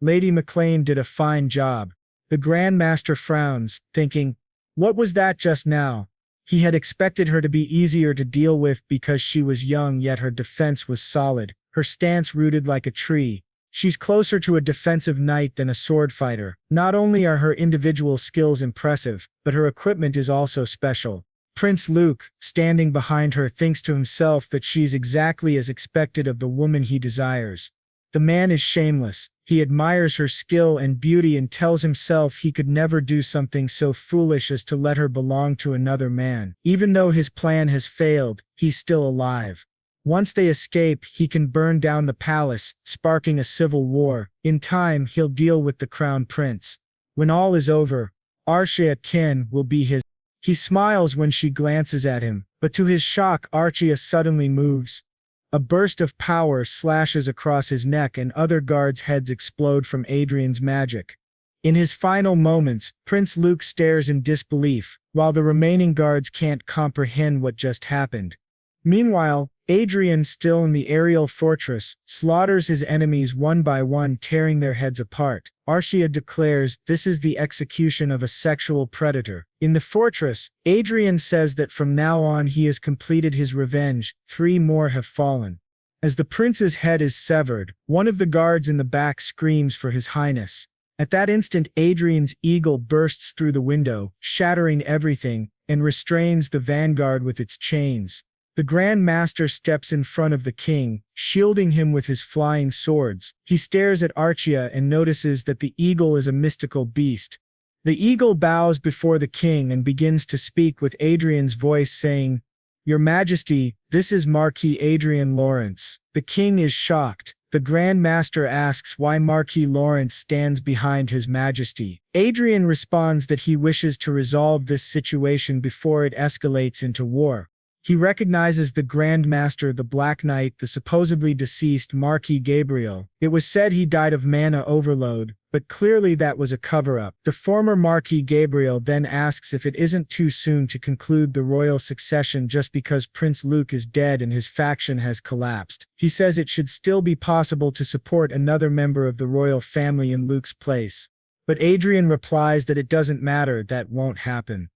Lady McLean did a fine job. The Grand Master frowns, thinking, what was that just now? He had expected her to be easier to deal with because she was young, yet her defense was solid. Her stance rooted like a tree. She's closer to a defensive knight than a sword fighter. Not only are her individual skills impressive, but her equipment is also special. Prince Luke, standing behind her, thinks to himself that she's exactly as expected of the woman he desires. The man is shameless. He admires her skill and beauty and tells himself he could never do something so foolish as to let her belong to another man. Even though his plan has failed, he's still alive. Once they escape, he can burn down the palace, sparking a civil war. In time, he'll deal with the crown prince. When all is over, Archia Kin will be his. He smiles when she glances at him, but to his shock, Archia suddenly moves. A burst of power slashes across his neck and other guards' heads explode from Adrian's magic. In his final moments, Prince Luke stares in disbelief, while the remaining guards can't comprehend what just happened. Meanwhile, Adrian, still in the aerial fortress, slaughters his enemies one by one, tearing their heads apart. Archia declares this is the execution of a sexual predator. In the fortress, Adrian says that from now on he has completed his revenge. 3 more have fallen. As the prince's head is severed, one of the guards in the back screams for his highness. At that instant, Adrian's eagle bursts through the window, shattering everything, and restrains the vanguard with its chains. The Grand Master steps in front of the king, shielding him with his flying swords. He stares at Archia and notices that the eagle is a mystical beast. The eagle bows before the king and begins to speak with Adrian's voice, saying, "Your Majesty, this is Marquis Adrian Lawrence." The king is shocked. The Grand Master asks why Marquis Lawrence stands behind His Majesty. Adrian responds that he wishes to resolve this situation before it escalates into war. He recognizes the Grand Master, the Black Knight, the supposedly deceased Marquis Gabriel. It was said he died of mana overload, but clearly that was a cover-up. The former Marquis Gabriel then asks if it isn't too soon to conclude the royal succession just because Prince Luke is dead and his faction has collapsed. He says it should still be possible to support another member of the royal family in Luke's place. But Adrian replies that it doesn't matter, that won't happen.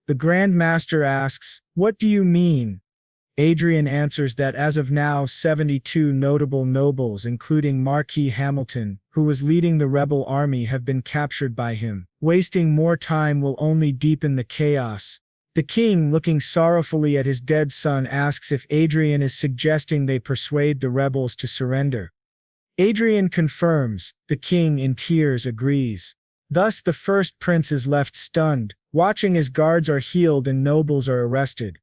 The Grand Master asks, "What do you mean?" Adrian answers that as of now 72 notable nobles including Marquis Hamilton, who was leading the rebel army, have been captured by him. Wasting more time will only deepen the chaos. The king, looking sorrowfully at his dead son, asks if Adrian is suggesting they persuade the rebels to surrender. Adrian confirms. The king, in tears, agrees. Thus the first prince is left stunned, watching as guards are healed and nobles are arrested.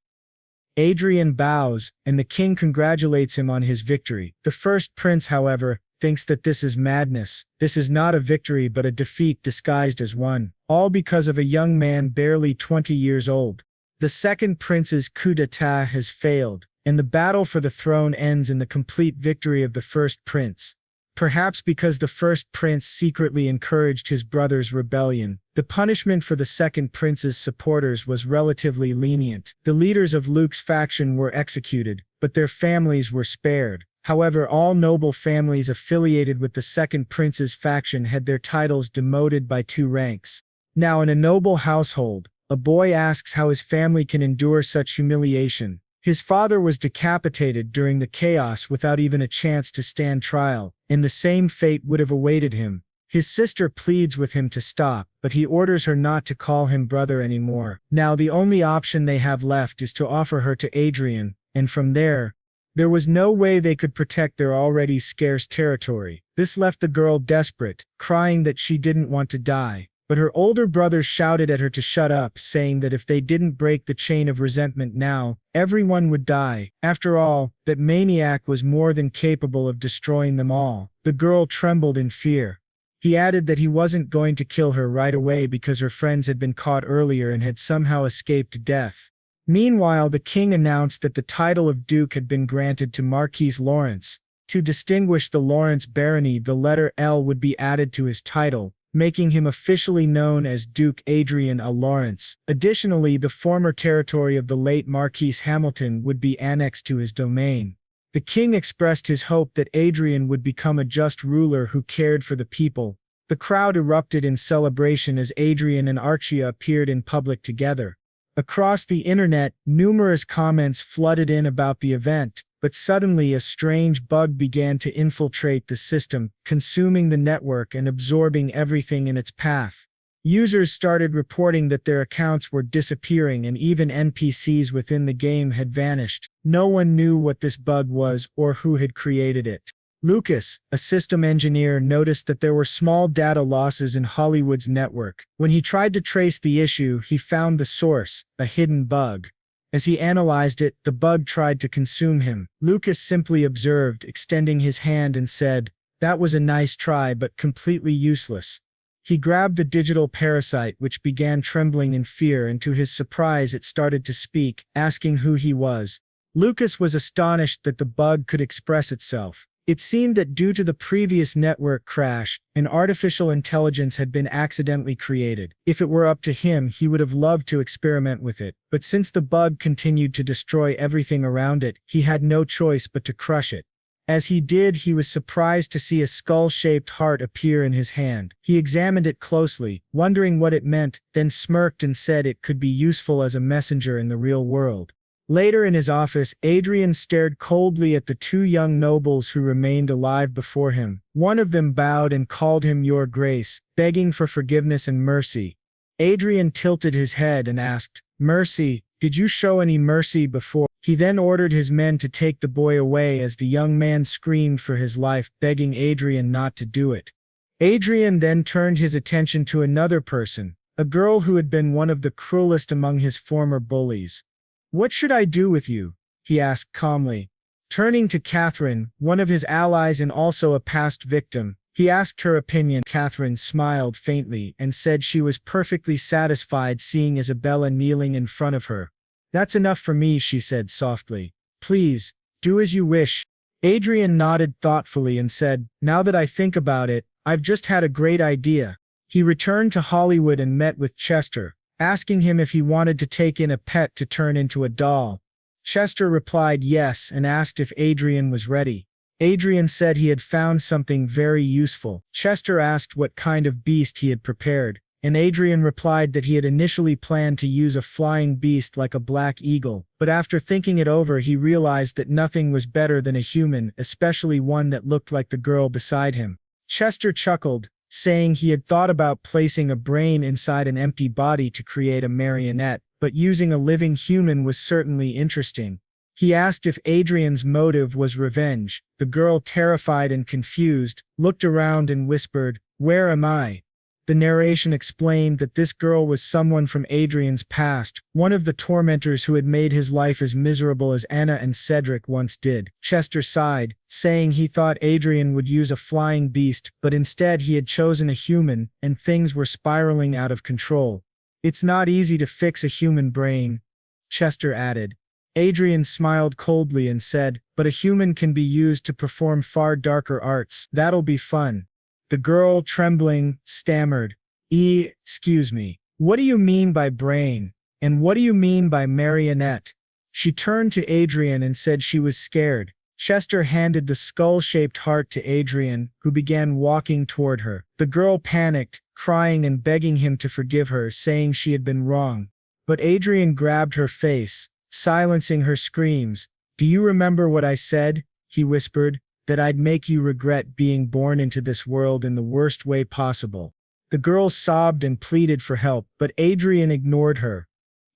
Adrian bows, and the king congratulates him on his victory. The first prince, however, thinks that this is madness. This is not a victory but a defeat disguised as one, all because of a young man barely 20 years old. The second prince's coup d'etat has failed, and the battle for the throne ends in the complete victory of the first prince. Perhaps because the first prince secretly encouraged his brother's rebellion, the punishment for the second prince's supporters was relatively lenient. The leaders of Luke's faction were executed, but their families were spared. However, all noble families affiliated with the second prince's faction had their titles demoted by 2 ranks. Now, in a noble household, a boy asks how his family can endure such humiliation. His father was decapitated during the chaos without even a chance to stand trial, and the same fate would have awaited him. His sister pleads with him to stop, but he orders her not to call him brother anymore. Now the only option they have left is to offer her to Adrian, and from there was no way they could protect their already scarce territory. This left the girl desperate, crying that she didn't want to die. But her older brothers shouted at her to shut up, saying that if they didn't break the chain of resentment now, everyone would die. After all, that maniac was more than capable of destroying them all. The girl trembled in fear. He added that he wasn't going to kill her right away because her friends had been caught earlier and had somehow escaped death. Meanwhile, the king announced that the title of Duke had been granted to Marquis Lawrence. To distinguish the Lawrence barony, the letter L would be added to his title, making him officially known as Duke Adrian A. Lawrence. Additionally, the former territory of the late Marquis Hamilton would be annexed to his domain. The king expressed his hope that Adrian would become a just ruler who cared for the people. The crowd erupted in celebration as Adrian and Archia appeared in public together. Across the internet, numerous comments flooded in about the event, but suddenly a strange bug began to infiltrate the system, consuming the network and absorbing everything in its path. Users started reporting that their accounts were disappearing and even NPCs within the game had vanished. No one knew what this bug was or who had created it. Lucas, a system engineer, noticed that there were small data losses in Hollywood's network. When he tried to trace the issue, he found the source, a hidden bug. As he analyzed it, the bug tried to consume him. Lucas simply observed, extending his hand and said, "That was a nice try but completely useless." He grabbed the digital parasite, which began trembling in fear, and to his surprise it started to speak, asking who he was. Lucas was astonished that the bug could express itself. It seemed that due to the previous network crash, an artificial intelligence had been accidentally created. If it were up to him, he would have loved to experiment with it. But since the bug continued to destroy everything around it, he had no choice but to crush it. As he did, he was surprised to see a skull-shaped heart appear in his hand. He examined it closely, wondering what it meant, then smirked and said it could be useful as a messenger in the real world. Later in his office, Adrian stared coldly at the two young nobles who remained alive before him. One of them bowed and called him Your Grace, begging for forgiveness and mercy. Adrian tilted his head and asked, "Mercy? Did you show any mercy before?" He then ordered his men to take the boy away as the young man screamed for his life, begging Adrian not to do it. Adrian then turned his attention to another person, a girl who had been one of the cruelest among his former bullies. "What should I do with you?" he asked calmly. Turning to Catherine, one of his allies and also a past victim, he asked her opinion. Catherine smiled faintly and said she was perfectly satisfied seeing Isabella kneeling in front of her. "That's enough for me," she said softly. "Please, do as you wish." Adrian nodded thoughtfully and said, "Now that I think about it, I've just had a great idea." He returned to Hollywood and met with Chester, asking him if he wanted to take in a pet to turn into a doll. Chester replied yes and asked if Adrian was ready. Adrian said he had found something very useful. Chester asked what kind of beast he had prepared, and Adrian replied that he had initially planned to use a flying beast like a black eagle, but after thinking it over he realized that nothing was better than a human, especially one that looked like the girl beside him. Chester chuckled, saying he had thought about placing a brain inside an empty body to create a marionette, but using a living human was certainly interesting. He asked if Adrian's motive was revenge. The girl, terrified and confused, looked around and whispered, "Where am I?" The narration explained that this girl was someone from Adrian's past, one of the tormentors who had made his life as miserable as Anna and Cedric once did. Chester sighed, saying he thought Adrian would use a flying beast, but instead he had chosen a human, and things were spiraling out of control. "It's not easy to fix a human brain," Chester added. Adrian smiled coldly and said, "But a human can be used to perform far darker arts. That'll be fun." The girl, trembling, stammered, Excuse me, what do you mean by brain? And what do you mean by marionette?" She turned to Adrian and said she was scared. Chester handed the skull-shaped heart to Adrian, who began walking toward her. The girl panicked, crying and begging him to forgive her, saying she had been wrong. But Adrian grabbed her face, silencing her screams. "Do you remember what I said?" he whispered. "That I'd make you regret being born into this world in the worst way possible." The girl sobbed and pleaded for help, but Adrian ignored her.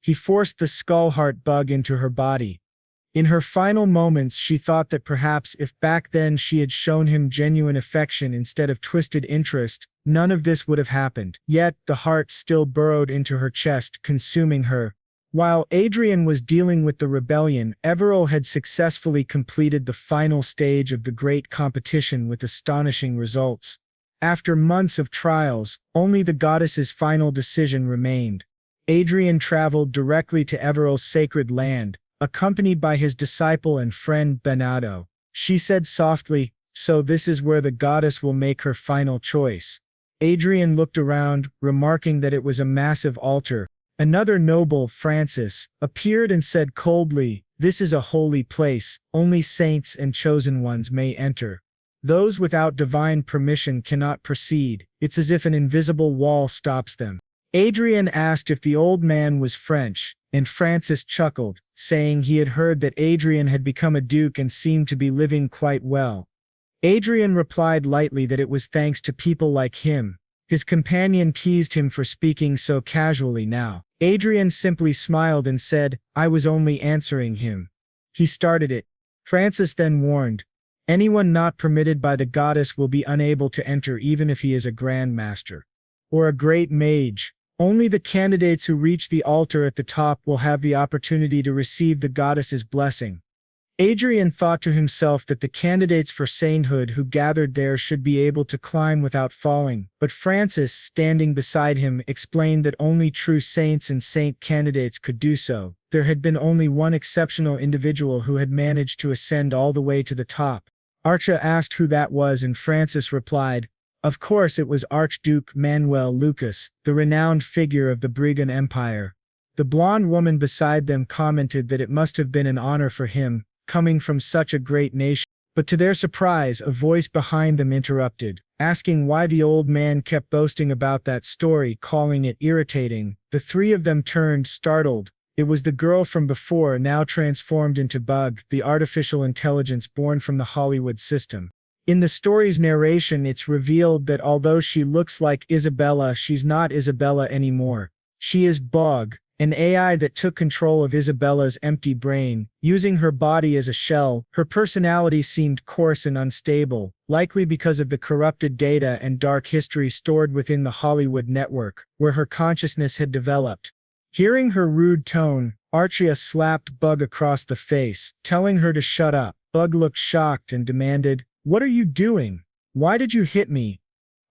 He forced the skull heart bug into her body. In her final moments, she thought that perhaps if back then she had shown him genuine affection instead of twisted interest, none of this would have happened. Yet, the heart still burrowed into her chest, consuming her. While Adrian was dealing with the rebellion, Everil had successfully completed the final stage of the great competition with astonishing results. After months of trials, only the goddess's final decision remained. Adrian traveled directly to Everil's sacred land, accompanied by his disciple and friend Bernardo. She said softly, "So this is where the goddess will make her final choice." Adrian looked around, remarking that it was a massive altar. Another noble, Francis, appeared and said coldly, "This is a holy place. Only saints and chosen ones may enter. Those without divine permission cannot proceed. It's as if an invisible wall stops them." Adrian asked if the old man was French, and Francis chuckled, saying he had heard that Adrian had become a duke and seemed to be living quite well. Adrian replied lightly that it was thanks to people like him. His companion teased him for speaking so casually now. Adrian simply smiled and said, "I was only answering him. He started it." Francis then warned, "Anyone not permitted by the goddess will be unable to enter even if he is a grand master. Or a great mage. Only the candidates who reach the altar at the top will have the opportunity to receive the goddess's blessing. Adrian thought to himself that the candidates for sainthood who gathered there should be able to climb without falling, but Francis, standing beside him, explained that only true saints and saint candidates could do so. There had been only one exceptional individual who had managed to ascend all the way to the top. Archa asked who that was, and Francis replied, "Of course it was Archduke Manuel Lucas, the renowned figure of the Brigand Empire." The blonde woman beside them commented that it must have been an honor for him, coming from such a great nation. But to their surprise, a voice behind them interrupted, asking why the old man kept boasting about that story, calling it irritating. The three of them turned, startled. It was the girl from before, now transformed into Bug, the artificial intelligence born from the Hollywood system. In the story's narration, it's revealed that although she looks like Isabella, she's not Isabella anymore. She is Bug, an AI that took control of Isabella's empty brain. Using her body as a shell, her personality seemed coarse and unstable, likely because of the corrupted data and dark history stored within the Hollywood network, where her consciousness had developed. Hearing her rude tone, Archia slapped Bug across the face, telling her to shut up. Bug looked shocked and demanded, "What are you doing? Why did you hit me?"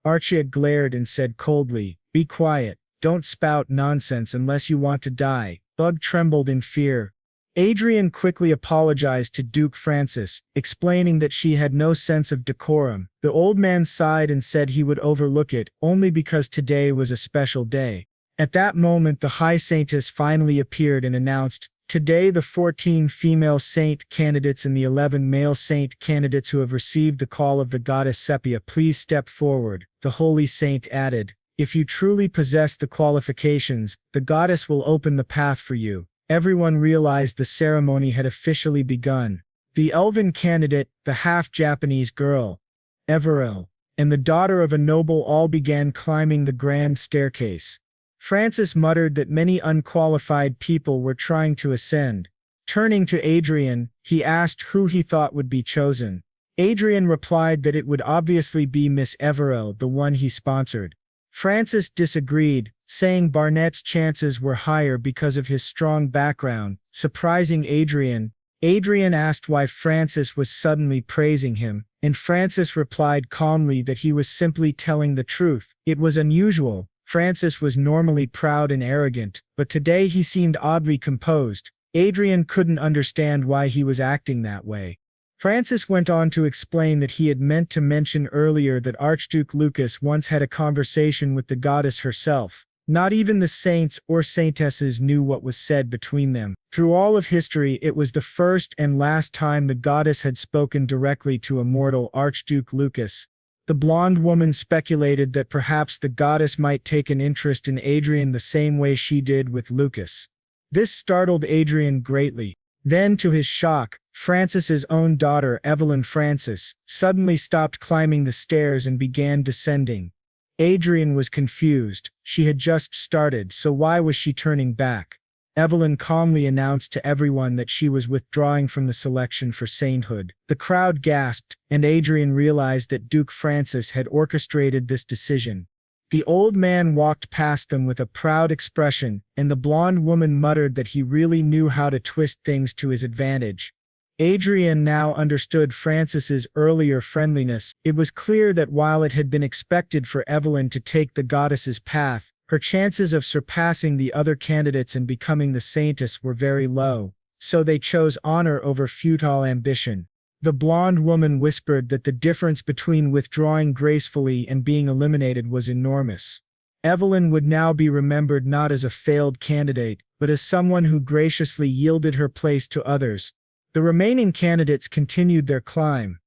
Archia glared and said coldly, "Be quiet. Don't spout nonsense unless you want to die." Bug trembled in fear. Adrian quickly apologized to Duke Francis, explaining that she had no sense of decorum. The old man sighed and said he would overlook it, only because today was a special day. At that moment, the High Saintess finally appeared and announced, "Today the 14 female saint candidates and the 11 male saint candidates who have received the call of the goddess Sepia, please step forward." The holy saint added, "If you truly possess the qualifications, the goddess will open the path for you." Everyone realized the ceremony had officially begun. The elven candidate, the half-Japanese girl, Everil, and the daughter of a noble all began climbing the grand staircase. Francis muttered that many unqualified people were trying to ascend. Turning to Adrian, he asked who he thought would be chosen. Adrian replied that it would obviously be Miss Everil, the one he sponsored. Francis disagreed, saying Barnett's chances were higher because of his strong background, surprising Adrian. Adrian asked why Francis was suddenly praising him, and Francis replied calmly that he was simply telling the truth. It was unusual. Francis was normally proud and arrogant, but today he seemed oddly composed. Adrian couldn't understand why he was acting that way. Francis went on to explain that he had meant to mention earlier that Archduke Lucas once had a conversation with the goddess herself. Not even the saints or saintesses knew what was said between them. Through all of history, it was the first and last time the goddess had spoken directly to a mortal, Archduke Lucas. The blonde woman speculated that perhaps the goddess might take an interest in Adrian the same way she did with Lucas. This startled Adrian greatly. Then, to his shock, Francis's own daughter, Evelyn Francis, suddenly stopped climbing the stairs and began descending. Adrian was confused. She had just started, so why was she turning back? Evelyn calmly announced to everyone that she was withdrawing from the selection for sainthood. The crowd gasped, and Adrian realized that Duke Francis had orchestrated this decision. The old man walked past them with a proud expression, and the blonde woman muttered that he really knew how to twist things to his advantage. Adrian now understood Francis's earlier friendliness. It was clear that while it had been expected for Evelyn to take the goddess's path, her chances of surpassing the other candidates and becoming the saintess were very low, so they chose honor over futile ambition. The blonde woman whispered that the difference between withdrawing gracefully and being eliminated was enormous. Evelyn would now be remembered not as a failed candidate, but as someone who graciously yielded her place to others. The remaining candidates continued their climb.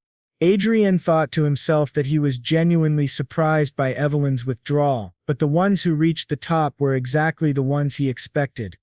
Adrian thought to himself that he was genuinely surprised by Evelyn's withdrawal, but the ones who reached the top were exactly the ones he expected.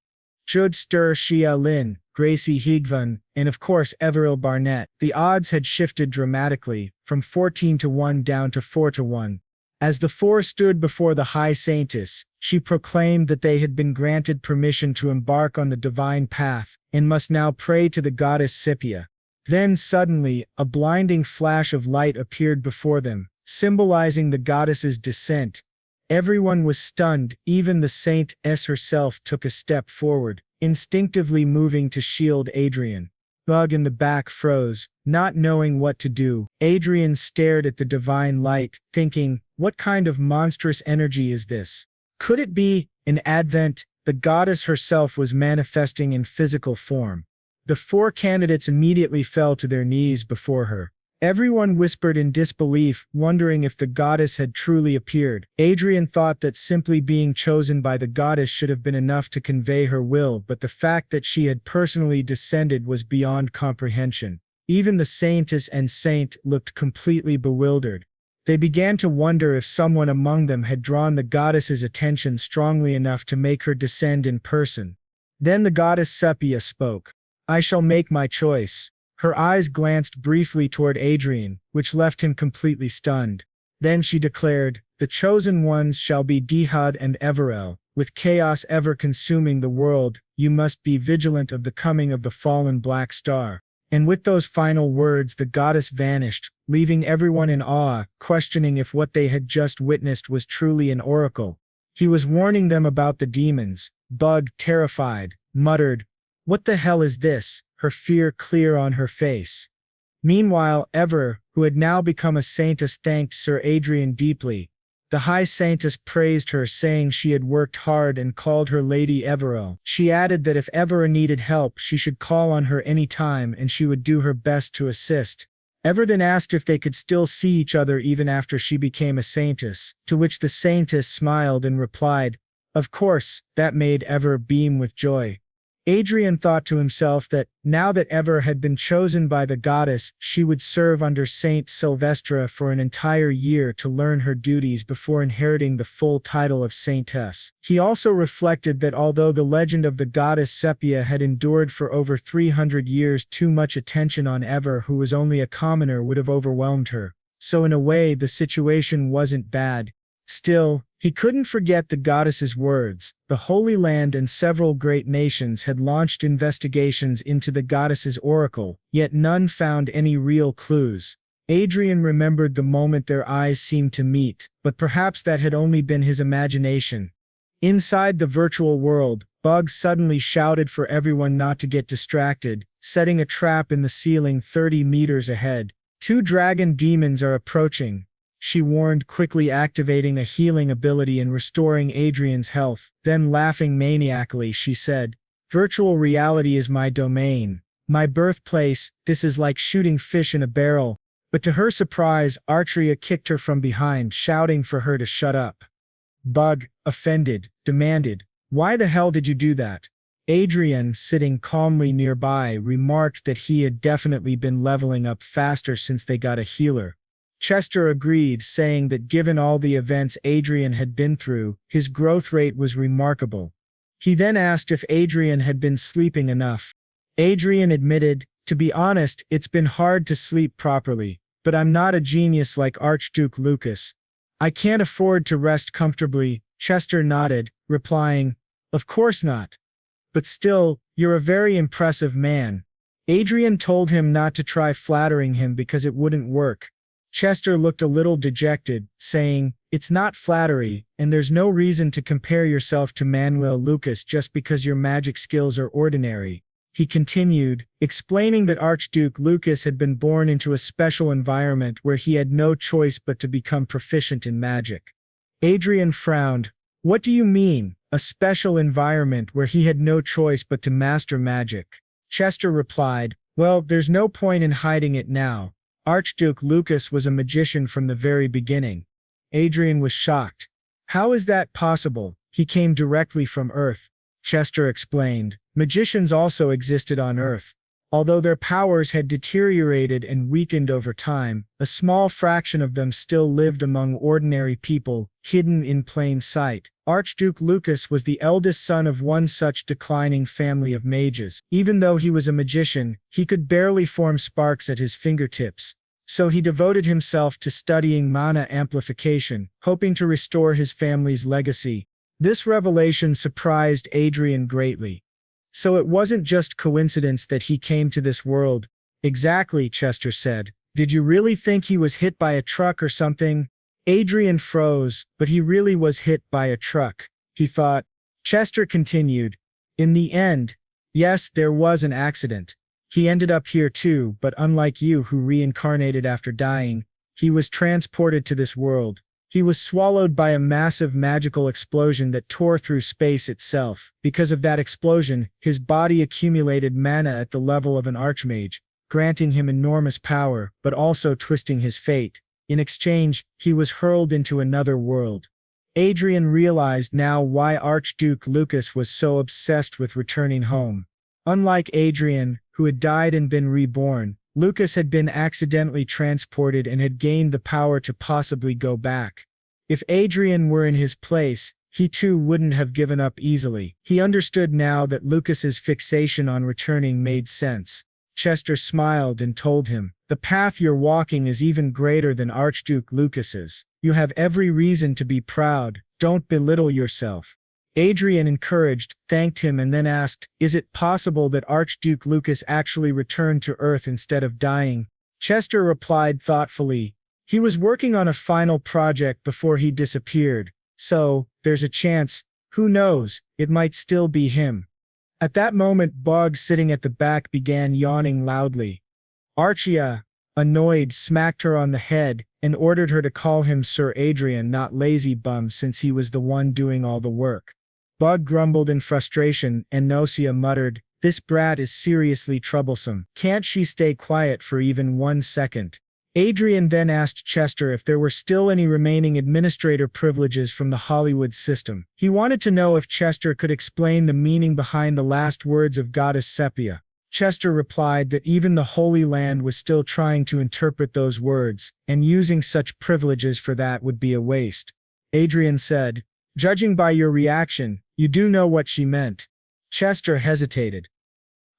Judster Shia Lin, Gracie Higvan, and of course Everil Barnett. The odds had shifted dramatically, from 14-1 down to 4-1. As the four stood before the High Saintess, she proclaimed that they had been granted permission to embark on the divine path, and must now pray to the goddess Sepia. Then suddenly, a blinding flash of light appeared before them, symbolizing the goddess's descent. Everyone was stunned, even the saintess herself took a step forward, instinctively moving to shield Adrian. Bug in the back froze, not knowing what to do. Adrian stared at the divine light, thinking, what kind of monstrous energy is this? Could it be, in Advent, the goddess herself was manifesting in physical form? The four candidates immediately fell to their knees before her. Everyone whispered in disbelief, wondering if the goddess had truly appeared. Adrian thought that simply being chosen by the goddess should have been enough to convey her will, but the fact that she had personally descended was beyond comprehension. Even the saintess and saint looked completely bewildered. They began to wonder if someone among them had drawn the goddess's attention strongly enough to make her descend in person. Then the goddess Sepia spoke. I shall make my choice. Her eyes glanced briefly toward Adrian, which left him completely stunned. Then she declared, the chosen ones shall be Dihad and Everel. With chaos ever consuming the world, you must be vigilant of the coming of the fallen black star. And with those final words the goddess vanished, leaving everyone in awe, questioning if what they had just witnessed was truly an oracle. He was warning them about the demons. Bug, terrified, muttered, what the hell is this? Her fear clear on her face. Meanwhile, Ever, who had now become a saintess, thanked Sir Adrian deeply. The high saintess praised her, saying she had worked hard and called her Lady Everell. She added that if Ever needed help, she should call on her any time and she would do her best to assist. Ever then asked if they could still see each other even after she became a saintess, to which the saintess smiled and replied, of course. That made Ever beam with joy. Adrian thought to himself that, now that Ever had been chosen by the goddess, she would serve under Saint Sylvestra for an entire year to learn her duties before inheriting the full title of saintess. He also reflected that although the legend of the goddess Sepia had endured for over 300 years, too much attention on Ever, who was only a commoner, would have overwhelmed her. So in a way, the situation wasn't bad. Still, he couldn't forget the goddess's words. The Holy Land and several great nations had launched investigations into the goddess's oracle, yet none found any real clues. Adrian remembered the moment their eyes seemed to meet, but perhaps that had only been his imagination. Inside the virtual world, Bug suddenly shouted for everyone not to get distracted, setting a trap in the ceiling 30 meters ahead. 2 dragon demons are approaching, she warned, quickly activating a healing ability and restoring Adrian's health. Then laughing maniacally, she said, virtual reality is my domain, my birthplace. This is like shooting fish in a barrel. But to her surprise, Artria kicked her from behind, shouting for her to shut up. Bug, offended, demanded, why the hell did you do that? Adrian, sitting calmly nearby, remarked that he had definitely been leveling up faster since they got a healer. Chester agreed, saying that given all the events Adrian had been through, his growth rate was remarkable. He then asked if Adrian had been sleeping enough. Adrian admitted, to be honest, it's been hard to sleep properly, but I'm not a genius like Archduke Lucas. I can't afford to rest comfortably. Chester nodded, replying, of course not. But still, you're a very impressive man. Adrian told him not to try flattering him because it wouldn't work. Chester looked a little dejected, saying, it's not flattery, and there's no reason to compare yourself to Manuel Lucas just because your magic skills are ordinary. He continued, explaining that Archduke Lucas had been born into a special environment where he had no choice but to become proficient in magic. Adrian frowned. What do you mean, a special environment where he had no choice but to master magic? Chester replied, well, there's no point in hiding it now. Archduke Lucas was a magician from the very beginning. Adrian was shocked. How is that possible? He came directly from Earth. Chester explained. Magicians also existed on Earth. Although their powers had deteriorated and weakened over time, a small fraction of them still lived among ordinary people, hidden in plain sight. Archduke Lucas was the eldest son of one such declining family of mages. Even though he was a magician, he could barely form sparks at his fingertips. So he devoted himself to studying mana amplification, hoping to restore his family's legacy. This revelation surprised Adrian greatly. So it wasn't just coincidence that he came to this world. Exactly, Chester said. Did you really think he was hit by a truck or something? Adrian froze, but he really was hit by a truck, he thought. Chester continued. In the end, yes, there was an accident. He ended up here too, but unlike you who reincarnated after dying, he was transported to this world. He was swallowed by a massive magical explosion that tore through space itself. Because of that explosion, his body accumulated mana at the level of an archmage, granting him enormous power, but also twisting his fate. In exchange, he was hurled into another world. Adrian realized now why Archduke Lucas was so obsessed with returning home. Unlike Adrian, who had died and been reborn, Lucas had been accidentally transported and had gained the power to possibly go back. If Adrian were in his place, he too wouldn't have given up easily. He understood now that Lucas's fixation on returning made sense. Chester smiled and told him, "The path you're walking is even greater than Archduke Lucas's. You have every reason to be proud. Don't belittle yourself." Adrian encouraged, thanked him and then asked, "Is it possible that Archduke Lucas actually returned to Earth instead of dying?" Chester replied thoughtfully, "He was working on a final project before he disappeared, so, there's a chance, who knows, it might still be him." At that moment Boggs sitting at the back began yawning loudly. Archia, annoyed, smacked her on the head and ordered her to call him Sir Adrian, not Lazy Bum, since he was the one doing all the work. Bug grumbled in frustration, and Nocia muttered, "This brat is seriously troublesome. Can't she stay quiet for even 1 second?" Adrian then asked Chester if there were still any remaining administrator privileges from the Hollywood system. He wanted to know if Chester could explain the meaning behind the last words of Goddess Sepia. Chester replied that even the Holy Land was still trying to interpret those words, and using such privileges for that would be a waste. Adrian said, "Judging by your reaction, you do know what she meant." Chester hesitated.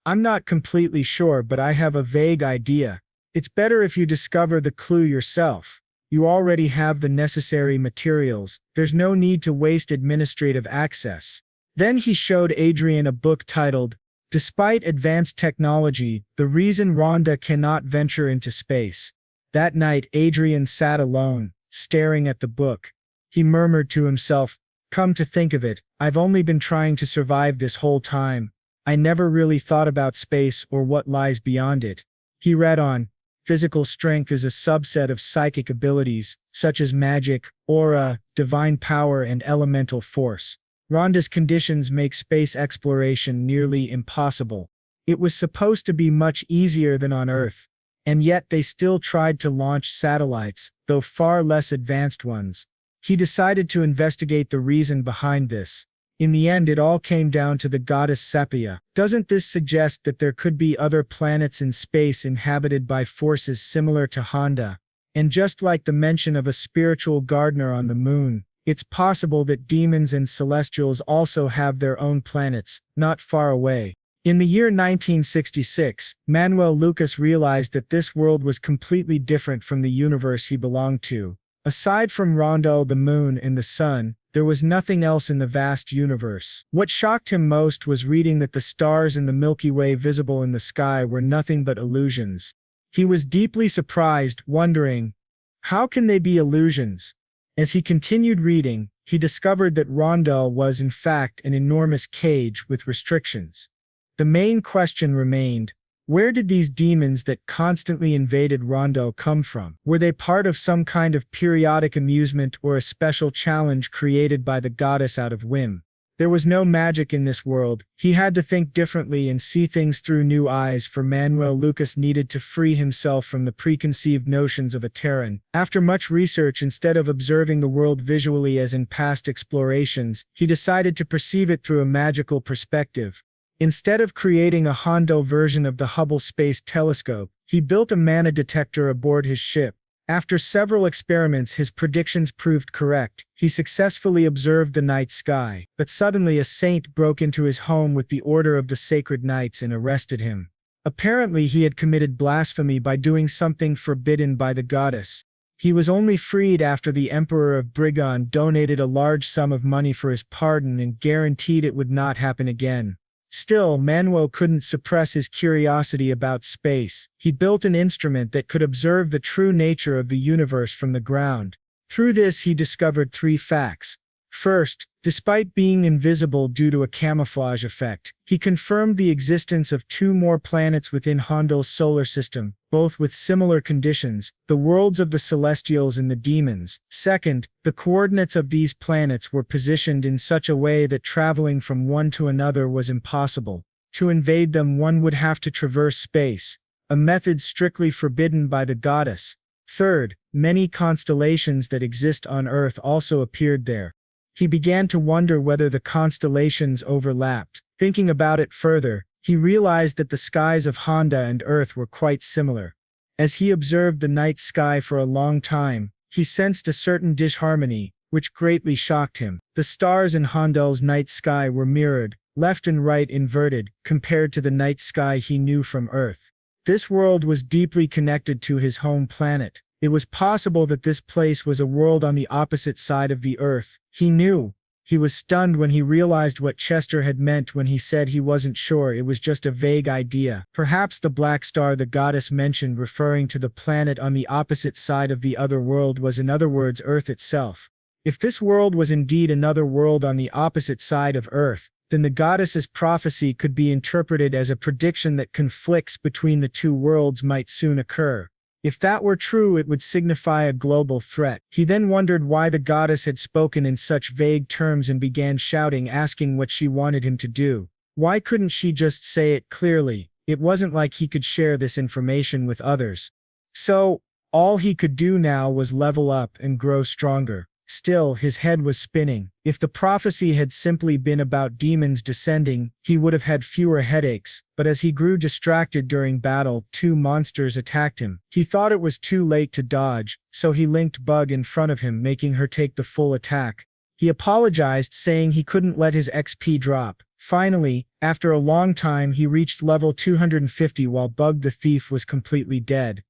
"I'm not completely sure, but I have a vague idea. It's better if you discover the clue yourself. You already have the necessary materials. There's no need to waste administrative access." Then he showed Adrian a book titled, "Despite Advanced Technology, the Reason Rhonda Cannot Venture into Space." That night Adrian sat alone, staring at the book. He murmured to himself, "Come to think of it, I've only been trying to survive this whole time. I never really thought about space or what lies beyond it." He read on. Physical strength is a subset of psychic abilities, such as magic, aura, divine power, and elemental force. Rhonda's conditions make space exploration nearly impossible. It was supposed to be much easier than on Earth, and yet they still tried to launch satellites, though far less advanced ones. He decided to investigate the reason behind this. In the end, it all came down to the goddess Sepia. Doesn't this suggest that there could be other planets in space inhabited by forces similar to Honda? And just like the mention of a spiritual gardener on the moon, it's possible that demons and celestials also have their own planets, not far away. In the year 1966, Manuel Lucas realized that this world was completely different from the universe he belonged to. Aside from Rondo, the moon, and the sun, there was nothing else in the vast universe. What shocked him most was reading that the stars in the Milky Way visible in the sky were nothing but illusions. He was deeply surprised, wondering, how can they be illusions? As he continued reading, he discovered that Rondell was in fact an enormous cage with restrictions. The main question remained, where did these demons that constantly invaded Rondell come from? Were they part of some kind of periodic amusement or a special challenge created by the goddess out of whim? There was no magic in this world. He had to think differently and see things through new eyes, for Manuel Lucas needed to free himself from the preconceived notions of a Terran. After much research, instead of observing the world visually as in past explorations, he decided to perceive it through a magical perspective. Instead of creating a Hondo version of the Hubble Space Telescope, he built a mana detector aboard his ship. After several experiments, his predictions proved correct. He successfully observed the night sky, but suddenly a saint broke into his home with the order of the Sacred Knights and arrested him. Apparently he had committed blasphemy by doing something forbidden by the goddess. He was only freed after the Emperor of Brigon donated a large sum of money for his pardon and guaranteed it would not happen again. Still, Manuel couldn't suppress his curiosity about space. He built an instrument that could observe the true nature of the universe from the ground. Through this he discovered three facts. First, despite being invisible due to a camouflage effect, he confirmed the existence of two more planets within Hondel's solar system, both with similar conditions, the worlds of the Celestials and the Demons. Second, the coordinates of these planets were positioned in such a way that traveling from one to another was impossible. To invade them one would have to traverse space, a method strictly forbidden by the goddess. Third, many constellations that exist on Earth also appeared there. He began to wonder whether the constellations overlapped. Thinking about it further, he realized that the skies of Honda and Earth were quite similar. As he observed the night sky for a long time, he sensed a certain disharmony, which greatly shocked him. The stars in Hondel's night sky were mirrored, left and right inverted, compared to the night sky he knew from Earth. This world was deeply connected to his home planet. It was possible that this place was a world on the opposite side of the Earth. He knew. He was stunned when he realized what Chester had meant when he said he wasn't sure it was just a vague idea. Perhaps the black star the goddess mentioned referring to the planet on the opposite side of the other world was in other words Earth itself. If this world was indeed another world on the opposite side of Earth, then the goddess's prophecy could be interpreted as a prediction that conflicts between the two worlds might soon occur. If that were true, it would signify a global threat. He then wondered why the goddess had spoken in such vague terms and began shouting, asking what she wanted him to do. Why couldn't she just say it clearly? It wasn't like he could share this information with others. So, all he could do now was level up and grow stronger. Still, his head was spinning. If the prophecy had simply been about demons descending, he would have had fewer headaches, but as he grew distracted during battle, two monsters attacked him. He thought it was too late to dodge, so he linked Bug in front of him, making her take the full attack. He apologized, saying he couldn't let his XP drop. Finally, after a long time, he reached level 250 while Bug the Thief was completely dead.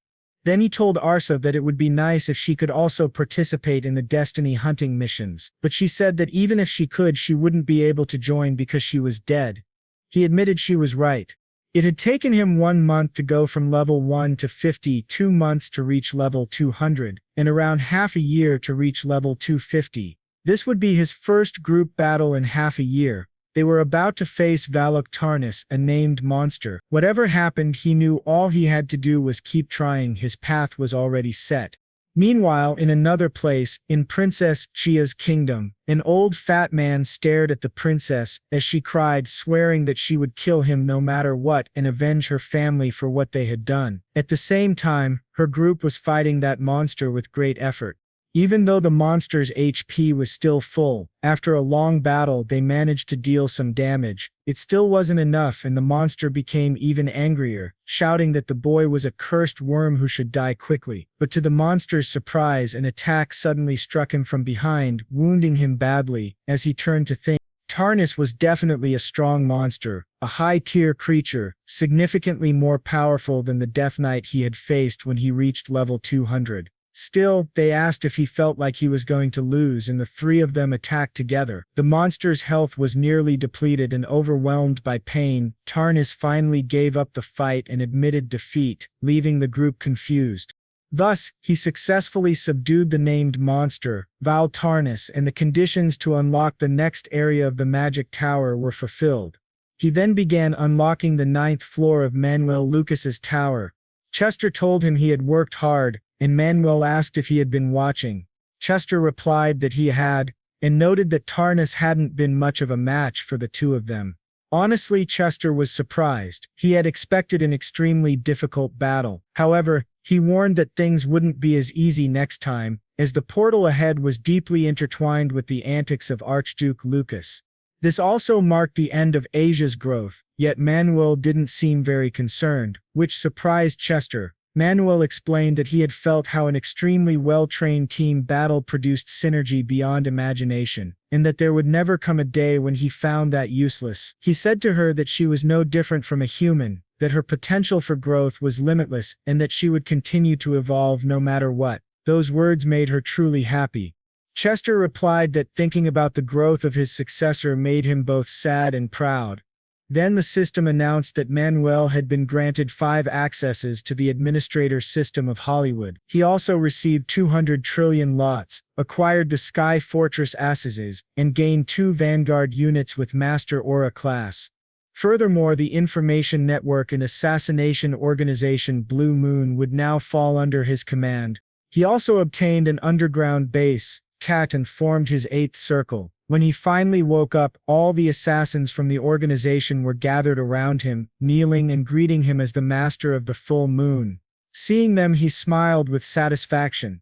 Then he told Arsa that it would be nice if she could also participate in the Destiny hunting missions, but she said that even if she could, she wouldn't be able to join because she was dead. He admitted she was right. It had taken him 1 month to go from level 1 to 50, 2 months to reach level 200, and around half a year to reach level 250. This would be his first group battle in half a year. They were about to face Valak Tarnis, a named monster. Whatever happened, he knew all he had to do was keep trying. His path was already set. Meanwhile, in another place, in Princess Chia's kingdom, an old fat man stared at the princess as she cried, swearing that she would kill him no matter what and avenge her family for what they had done. At the same time, her group was fighting that monster with great effort. Even though the monster's HP was still full, after a long battle they managed to deal some damage. It still wasn't enough and the monster became even angrier, shouting that the boy was a cursed worm who should die quickly. But to the monster's surprise, an attack suddenly struck him from behind, wounding him badly. As he turned to think, Tarnis was definitely a strong monster, a high-tier creature, significantly more powerful than the Death Knight he had faced when he reached level 200. Still, they asked if he felt like he was going to lose and the three of them attacked together. The monster's health was nearly depleted and overwhelmed by pain. Tarnis finally gave up the fight and admitted defeat, leaving the group confused. Thus, he successfully subdued the named monster, Val Tarnis, and the conditions to unlock the next area of the magic tower were fulfilled. He then began unlocking the 9th floor of Manuel Lucas's tower. Chester told him he had worked hard, and Manuel asked if he had been watching. Chester replied that he had, and noted that Tarnis hadn't been much of a match for the two of them. Honestly, Chester was surprised. He had expected an extremely difficult battle. However, he warned that things wouldn't be as easy next time, as the portal ahead was deeply intertwined with the antics of Archduke Lucas. This also marked the end of Asia's growth, yet Manuel didn't seem very concerned, which surprised Chester. Manuel explained that he had felt how an extremely well-trained team battle produced synergy beyond imagination, and that there would never come a day when he found that useless. He said to her that she was no different from a human, that her potential for growth was limitless, and that she would continue to evolve no matter what. Those words made her truly happy. Chester replied that thinking about the growth of his successor made him both sad and proud. Then the system announced that Manuel had been granted 5 accesses to the administrator system of Hollywood. He also received 200 trillion lots, acquired the Sky Fortress accesses, and gained 2 Vanguard units with Master Aura class. Furthermore, the information network and assassination organization Blue Moon would now fall under his command. He also obtained an underground base, Cat, and formed his 8th circle. When he finally woke up, all the assassins from the organization were gathered around him, kneeling and greeting him as the master of the full moon. Seeing them, he smiled with satisfaction.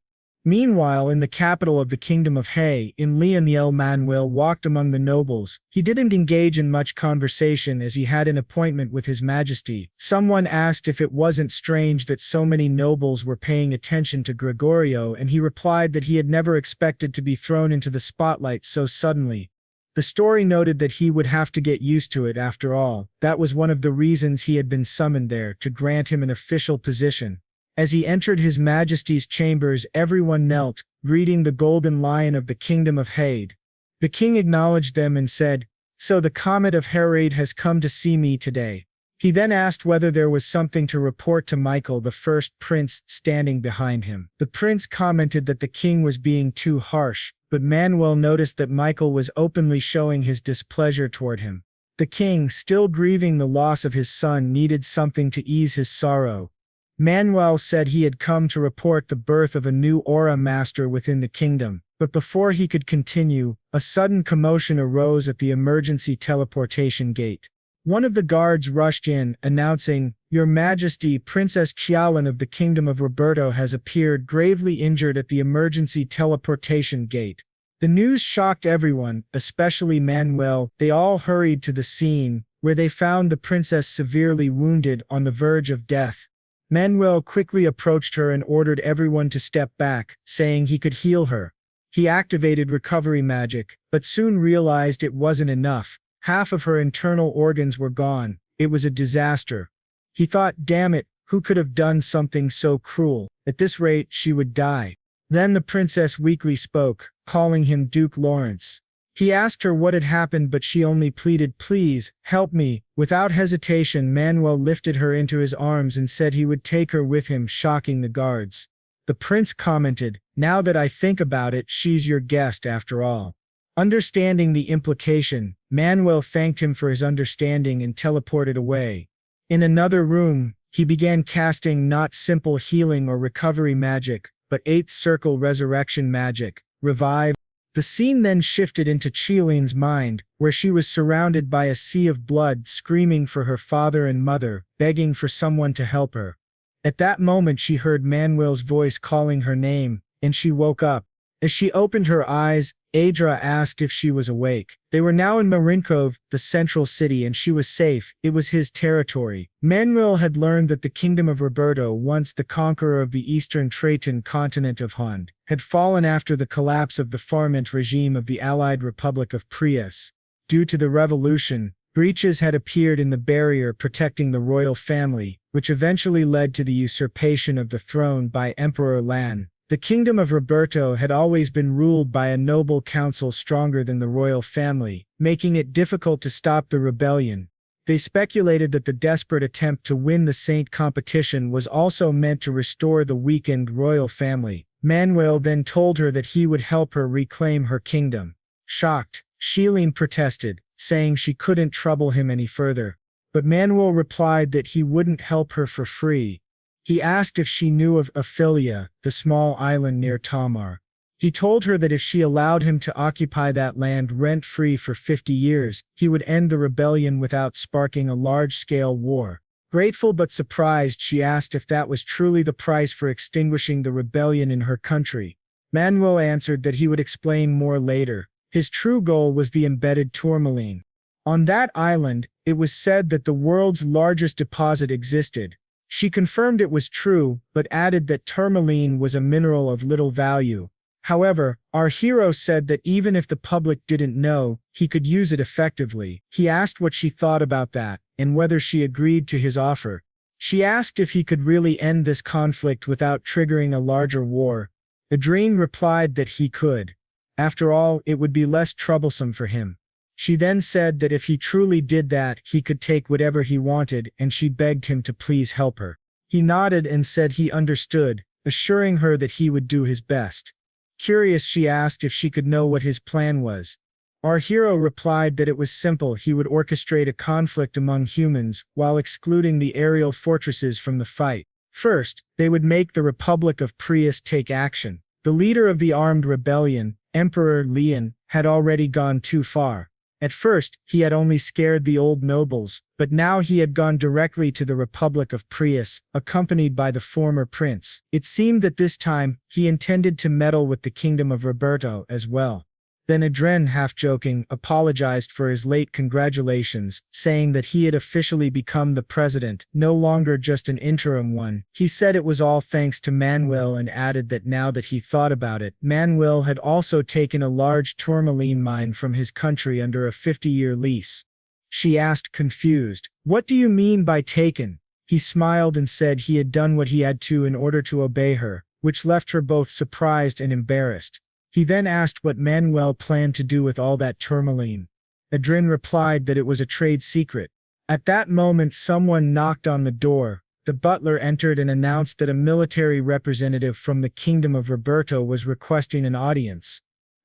Meanwhile, in the capital of the Kingdom of Hay, in Lionel Manuel walked among the nobles. He didn't engage in much conversation as he had an appointment with His Majesty. Someone asked if it wasn't strange that so many nobles were paying attention to Gregorio, and he replied that he had never expected to be thrown into the spotlight so suddenly. The story noted that he would have to get used to it after all. That was one of the reasons he had been summoned there, to grant him an official position. As he entered His Majesty's chambers, everyone knelt, greeting the Golden Lion of the Kingdom of Hade. The king acknowledged them and said, "So the Comet of Harade has come to see me today." He then asked whether there was something to report to Michael, the first prince, standing behind him. The prince commented that the king was being too harsh, but Manuel noticed that Michael was openly showing his displeasure toward him. The king, still grieving the loss of his son, needed something to ease his sorrow. Manuel said he had come to report the birth of a new aura master within the kingdom, but before he could continue, a sudden commotion arose at the emergency teleportation gate. One of the guards rushed in, announcing, "Your Majesty, Princess Qialan of the Kingdom of Roberto has appeared gravely injured at the emergency teleportation gate." The news shocked everyone, especially Manuel. They all hurried to the scene, where they found the princess severely wounded, on the verge of death. Manuel quickly approached her and ordered everyone to step back, saying he could heal her. He activated recovery magic, but soon realized it wasn't enough. Half of her internal organs were gone. It was a disaster. He thought, damn it, who could have done something so cruel? At this rate, she would die. Then the princess weakly spoke, calling him Duke Lawrence. He asked her what had happened, but she only pleaded, "Please, help me." Without hesitation, Manuel lifted her into his arms and said he would take her with him, shocking the guards. The prince commented, "Now that I think about it, she's your guest after all." Understanding the implication, Manuel thanked him for his understanding and teleported away. In another room, he began casting not simple healing or recovery magic, but 8th circle resurrection magic, revive. The scene then shifted into Qialan's mind, where she was surrounded by a sea of blood, screaming for her father and mother, begging for someone to help her. At that moment she heard Manuel's voice calling her name, and she woke up. As she opened her eyes, Adra asked if she was awake. They were now in Marinkov, the central city, and she was safe. It was his territory. Manuel had learned that the Kingdom of Roberto, once the conqueror of the eastern Trajan continent of Hund, had fallen after the collapse of the Farmant regime of the Allied Republic of Prius. Due to the revolution, breaches had appeared in the barrier protecting the royal family, which eventually led to the usurpation of the throne by Emperor Lan. The Kingdom of Roberto had always been ruled by a noble council stronger than the royal family, making it difficult to stop the rebellion. They speculated that the desperate attempt to win the Saint competition was also meant to restore the weakened royal family. Manuel then told her that he would help her reclaim her kingdom. Shocked, Qialan protested, saying she couldn't trouble him any further. But Manuel replied that he wouldn't help her for free. He asked if she knew of Ophelia, the small island near Tamar. He told her that if she allowed him to occupy that land rent-free for 50 years, he would end the rebellion without sparking a large-scale war. Grateful but surprised, she asked if that was truly the price for extinguishing the rebellion in her country. Manuel answered that he would explain more later. His true goal was the embedded tourmaline. On that island, it was said that the world's largest deposit existed. She confirmed it was true, but added that tourmaline was a mineral of little value. However, our hero said that even if the public didn't know, he could use it effectively. He asked what she thought about that, and whether she agreed to his offer. She asked if he could really end this conflict without triggering a larger war. Adrian replied that he could. After all, it would be less troublesome for him. She then said that if he truly did that, he could take whatever he wanted, and she begged him to please help her. He nodded and said he understood, assuring her that he would do his best. Curious, she asked if she could know what his plan was. Our hero replied that it was simple. He would orchestrate a conflict among humans while excluding the aerial fortresses from the fight. First, they would make the Republic of Prius take action. The leader of the armed rebellion, Emperor Leon, had already gone too far. At first, he had only scared the old nobles, but now he had gone directly to the Republic of Prius, accompanied by the former prince. It seemed that this time, he intended to meddle with the kingdom of Roberto as well. Then Adrian, half-joking, apologized for his late congratulations, saying that he had officially become the president, no longer just an interim one. He said it was all thanks to Manuel and added that now that he thought about it, Manuel had also taken a large tourmaline mine from his country under a 50-year lease. She asked, confused, "What do you mean by taken?" He smiled and said he had done what he had to in order to obey her, which left her both surprised and embarrassed. He then asked what Manuel planned to do with all that tourmaline. Adrian replied that it was a trade secret. At that moment, someone knocked on the door. The butler entered and announced that a military representative from the kingdom of Roberto was requesting an audience.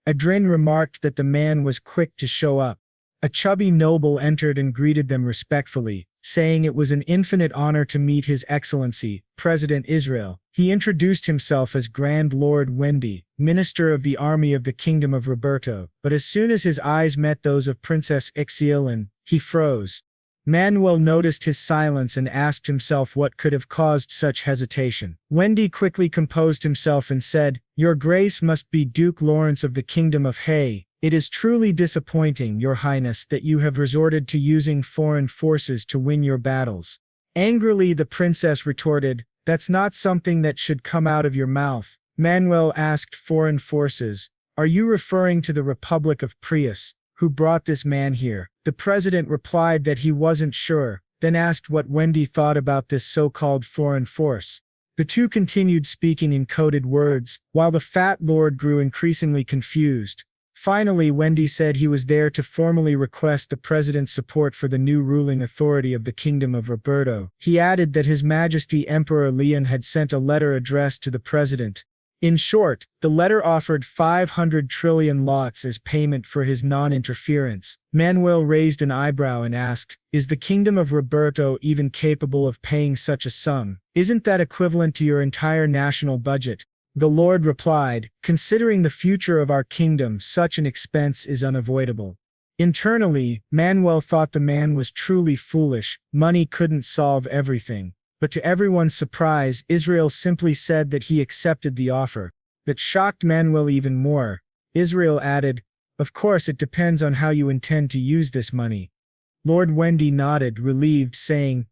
Adrian remarked that the man was quick to show up. A chubby noble entered and greeted them respectfully, saying it was an infinite honor to meet His Excellency, President Israel. He introduced himself as Grand Lord Wendy, Minister of the Army of the Kingdom of Roberto, but as soon as his eyes met those of Princess Ixielin, he froze. Manuel noticed his silence and asked himself what could have caused such hesitation. Wendy quickly composed himself and said, "Your Grace must be Duke Lawrence of the Kingdom of Hay. It is truly disappointing, Your Highness, that you have resorted to using foreign forces to win your battles." Angrily, the princess retorted, "That's not something that should come out of your mouth." Manuel asked, "Foreign forces? Are you referring to the Republic of Prius, who brought this man here?" The president replied that he wasn't sure, then asked what Wendy thought about this so-called foreign force. The two continued speaking in coded words, while the fat lord grew increasingly confused. Finally, Wendy said he was there to formally request the president's support for the new ruling authority of the Kingdom of Roberto. He added that His Majesty Emperor Leon had sent a letter addressed to the president. In short, the letter offered 500 trillion lots as payment for his non-interference. Manuel raised an eyebrow and asked, "Is the Kingdom of Roberto even capable of paying such a sum? Isn't that equivalent to your entire national budget?" The Lord replied, "Considering the future of our kingdom, such an expense is unavoidable." Internally, Manuel thought the man was truly foolish. Money couldn't solve everything. But to everyone's surprise, Israel simply said that he accepted the offer. That shocked Manuel even more. Israel added, "Of course it depends on how you intend to use this money." Lord Wendy nodded, relieved, saying,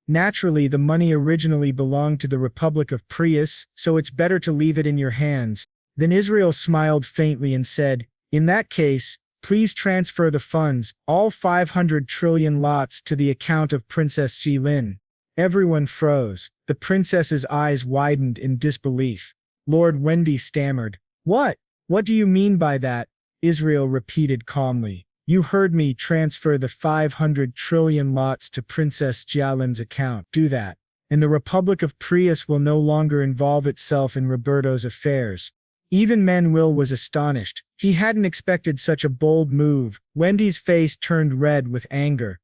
"Naturally, the money originally belonged to the Republic of Prius, so it's better to leave it in your hands." Then Israel smiled faintly and said, "In that case, please transfer the funds, all 500 trillion lots, to the account of Princess Xilin." Everyone froze. The princess's eyes widened in disbelief. Lord Wendy stammered, "What? What do you mean by that?" Israel repeated calmly, "You heard me, transfer the 500 trillion lots to Princess Xiaolin's account. Do that, and the Republic of Prius will no longer involve itself in Roberto's affairs." Even Manuel was astonished. He hadn't expected such a bold move. Wendy's face turned red with anger.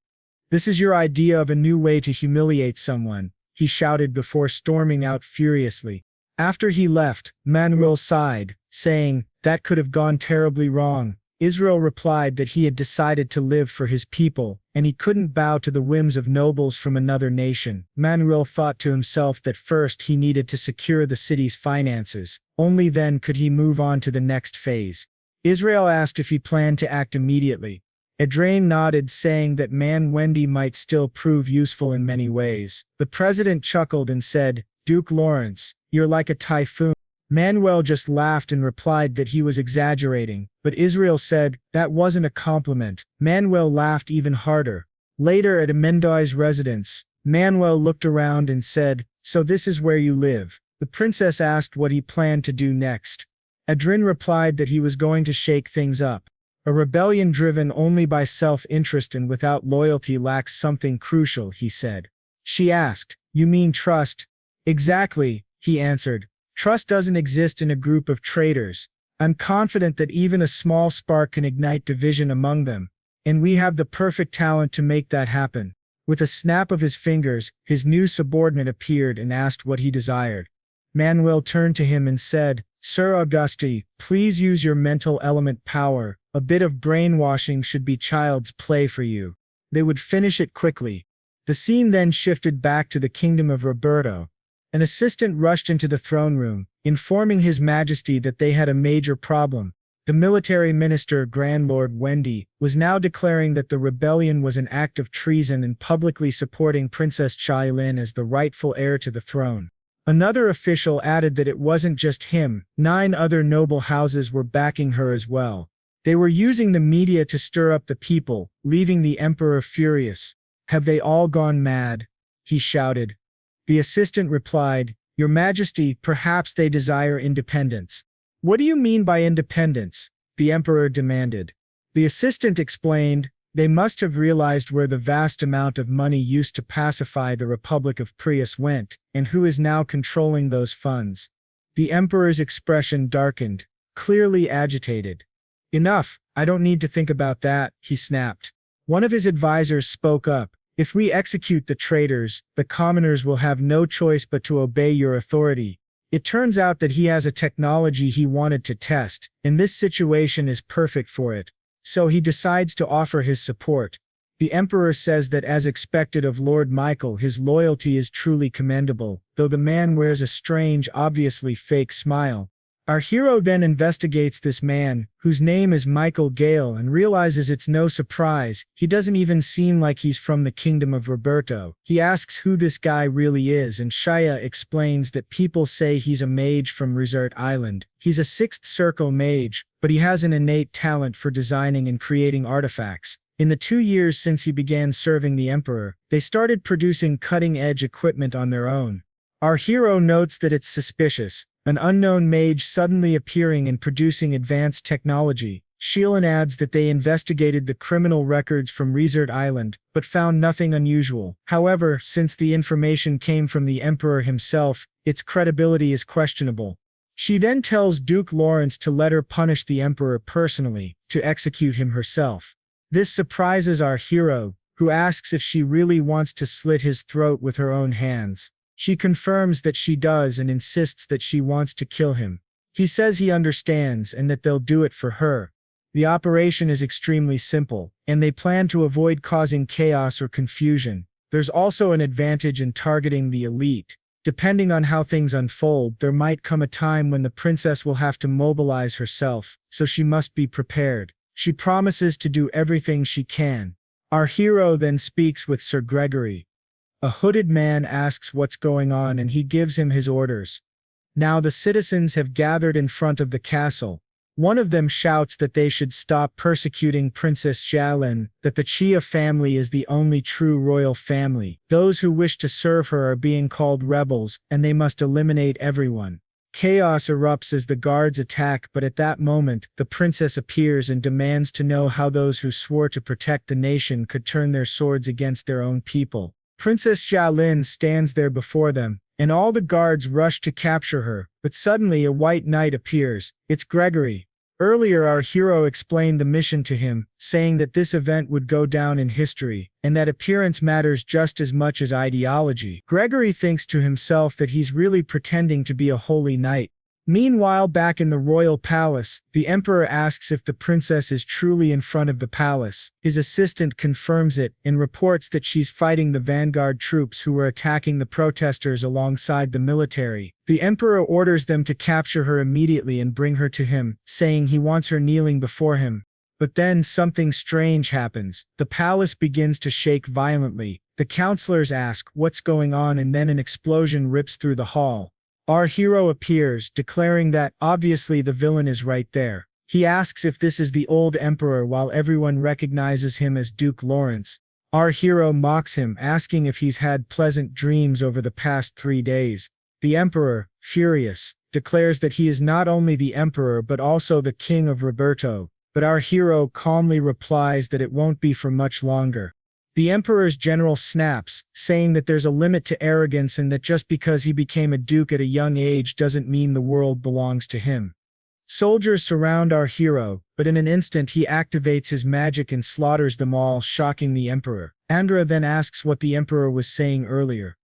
"This is your idea of a new way to humiliate someone," he shouted before storming out furiously. After he left, Manuel sighed, saying, "That could have gone terribly wrong." Israel replied that he had decided to live for his people, and he couldn't bow to the whims of nobles from another nation. Manuel thought to himself that first he needed to secure the city's finances. Only then could he move on to the next phase. Israel asked if he planned to act immediately. Adrian nodded, saying that Wendy might still prove useful in many ways. The president chuckled and said, "Duke Lawrence, you're like a typhoon." Manuel just laughed and replied that he was exaggerating, but Israel said, "That wasn't a compliment." Manuel laughed even harder. Later at Amendoi's residence, Manuel looked around and said, "So this is where you live?" The princess asked what he planned to do next. Adrian replied that he was going to shake things up. A rebellion driven only by self-interest and without loyalty lacks something crucial, he said. She asked, "You mean trust?" "Exactly," he answered. "Trust doesn't exist in a group of traitors. I'm confident that even a small spark can ignite division among them, and we have the perfect talent to make that happen." With a snap of his fingers, his new subordinate appeared and asked what he desired. Manuel turned to him and said, "Sir Auguste, please use your mental element power. A bit of brainwashing should be child's play for you." They would finish it quickly. The scene then shifted back to the kingdom of Roberto. An assistant rushed into the throne room, informing His Majesty that they had a major problem. The military minister, Grand Lord Wendy, was now declaring that the rebellion was an act of treason and publicly supporting Princess Chai-Lin as the rightful heir to the throne. Another official added that it wasn't just him, 9 other noble houses were backing her as well. They were using the media to stir up the people, leaving the emperor furious. "Have they all gone mad?" he shouted. The assistant replied, "Your Majesty, perhaps they desire independence." "What do you mean by independence?" the emperor demanded. The assistant explained, "They must have realized where the vast amount of money used to pacify the Republic of Prius went, and who is now controlling those funds." The emperor's expression darkened, clearly agitated. "Enough, I don't need to think about that," he snapped. One of his advisors spoke up, "If we execute the traitors, the commoners will have no choice but to obey your authority." It turns out that he has a technology he wanted to test, and this situation is perfect for it. So he decides to offer his support. The emperor says that as expected of Lord Michael, his loyalty is truly commendable, though the man wears a strange, obviously fake smile. Our hero then investigates this man, whose name is Michael Gale, and realizes it's no surprise, he doesn't even seem like he's from the kingdom of Roberto. He asks who this guy really is, and Shia explains that people say he's a mage from Resort Island. He's a 6th circle mage, but he has an innate talent for designing and creating artifacts. In the 2 years since he began serving the emperor, they started producing cutting-edge equipment on their own. Our hero notes that it's suspicious, an unknown mage suddenly appearing and producing advanced technology. Sheelan adds that they investigated the criminal records from Resort Island, but found nothing unusual. However, since the information came from the emperor himself, its credibility is questionable. She then tells Duke Lawrence to let her punish the emperor personally, to execute him herself. This surprises our hero, who asks if she really wants to slit his throat with her own hands. She confirms that she does and insists that she wants to kill him. He says he understands and that they'll do it for her. The operation is extremely simple, and they plan to avoid causing chaos or confusion. There's also an advantage in targeting the elite. Depending on how things unfold, there might come a time when the princess will have to mobilize herself, so she must be prepared. She promises to do everything she can. Our hero then speaks with Sir Gregory. A hooded man asks what's going on and he gives him his orders. Now the citizens have gathered in front of the castle. One of them shouts that they should stop persecuting Princess Xiaolin, that the Chia family is the only true royal family. Those who wish to serve her are being called rebels, and they must eliminate everyone. Chaos erupts as the guards attack, but at that moment, the princess appears and demands to know how those who swore to protect the nation could turn their swords against their own people. Princess Xiaolin stands there before them, and all the guards rush to capture her, but suddenly a white knight appears. It's Gregory. Earlier our hero explained the mission to him, saying that this event would go down in history, and that appearance matters just as much as ideology. Gregory thinks to himself that he's really pretending to be a holy knight. Meanwhile, back in the royal palace, the emperor asks if the princess is truly in front of the palace. His assistant confirms it and reports that she's fighting the vanguard troops who were attacking the protesters alongside the military. The emperor orders them to capture her immediately and bring her to him, saying he wants her kneeling before him. But then something strange happens. The palace begins to shake violently. The counselors ask what's going on, and then an explosion rips through the hall. Our hero appears, declaring that, obviously the villain is right there. He asks if this is the old emperor while everyone recognizes him as Duke Lawrence. Our hero mocks him, asking if he's had pleasant dreams over the past 3 days. The emperor, furious, declares that he is not only the emperor but also the king of Roberto. but our hero calmly replies that it won't be for much longer. The Emperor's general snaps, saying that there's a limit to arrogance and that just because he became a duke at a young age doesn't mean the world belongs to him. Soldiers surround our hero, but in an instant he activates his magic and slaughters them all, shocking the Emperor. Andra then asks what the Emperor was saying earlier.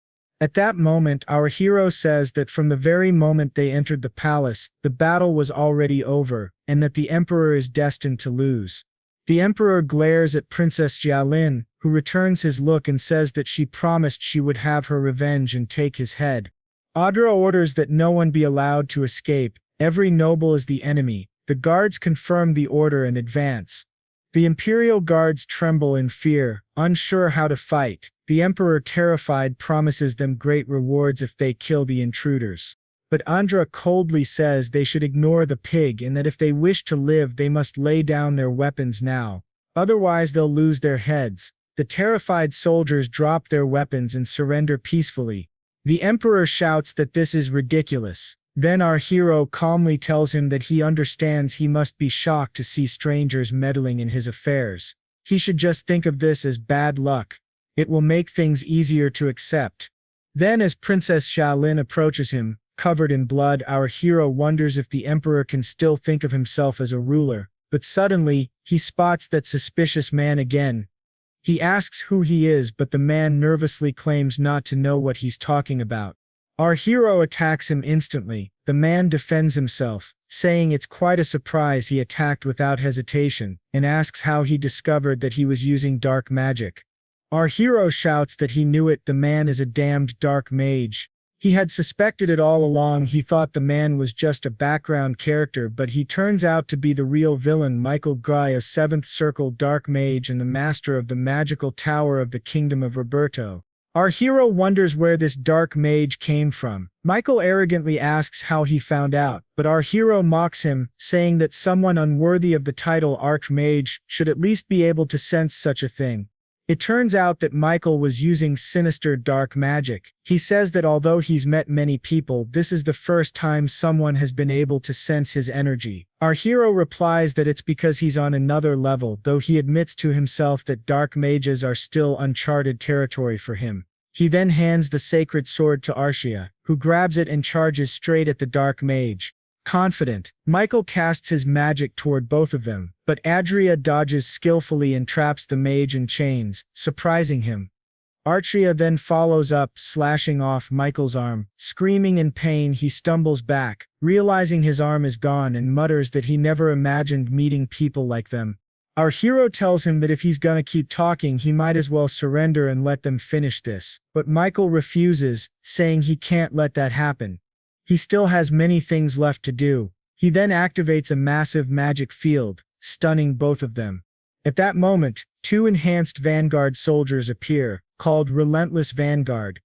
At that moment, our hero says that from the very moment they entered the palace, the battle was already over, and that the Emperor is destined to lose. The Emperor glares at Princess Jialin, who returns his look and says that she promised she would have her revenge and take his head. Adra orders that no one be allowed to escape. Every noble is the enemy. The guards confirm the order and advance. The Imperial guards tremble in fear, unsure how to fight. The Emperor, terrified, promises them great rewards if they kill the intruders. But Andra coldly says they should ignore the pig and that if they wish to live they must lay down their weapons now. Otherwise they'll lose their heads. The terrified soldiers drop their weapons and surrender peacefully. The Emperor shouts that this is ridiculous. Then our hero calmly tells him that he understands he must be shocked to see strangers meddling in his affairs. He should just think of this as bad luck. It will make things easier to accept. Then as Princess Xiaolin approaches him, covered in blood, our hero wonders if the Emperor can still think of himself as a ruler. But suddenly, he spots that suspicious man again. He asks who he is, but the man nervously claims not to know what he's talking about. Our hero attacks him instantly. The man defends himself, saying it's quite a surprise he attacked without hesitation, and asks how he discovered that he was using dark magic. Our hero shouts that he knew it. The man is a damned dark mage. He had suspected it all along. He thought the man was just a background character, but he turns out to be the real villain, Michael Gray, a 7th Circle dark mage and the master of the magical tower of the Kingdom of Roberto. Our hero wonders where this dark mage came from. Michael arrogantly asks how he found out, but our hero mocks him, saying that someone unworthy of the title Archmage should at least be able to sense such a thing. It turns out that Michael was using sinister dark magic. He says that although he's met many people, this is the first time someone has been able to sense his energy. Our hero replies that it's because he's on another level, though he admits to himself that dark mages are still uncharted territory for him. He then hands the sacred sword to Arshia, who grabs it and charges straight at the dark mage. Confident, Michael casts his magic toward both of them, but Adria dodges skillfully and traps the mage in chains, surprising him. Arshia then follows up, slashing off Michael's arm. Screaming in pain, he stumbles back, realizing his arm is gone, and mutters that he never imagined meeting people like them. Our hero tells him that if he's gonna keep talking, he might as well surrender and let them finish this. But Michael refuses, saying he can't let that happen. He still has many things left to do. He then activates a massive magic field, stunning both of them. At that moment, 2 enhanced Vanguard soldiers appear, called Relentless Vanguard.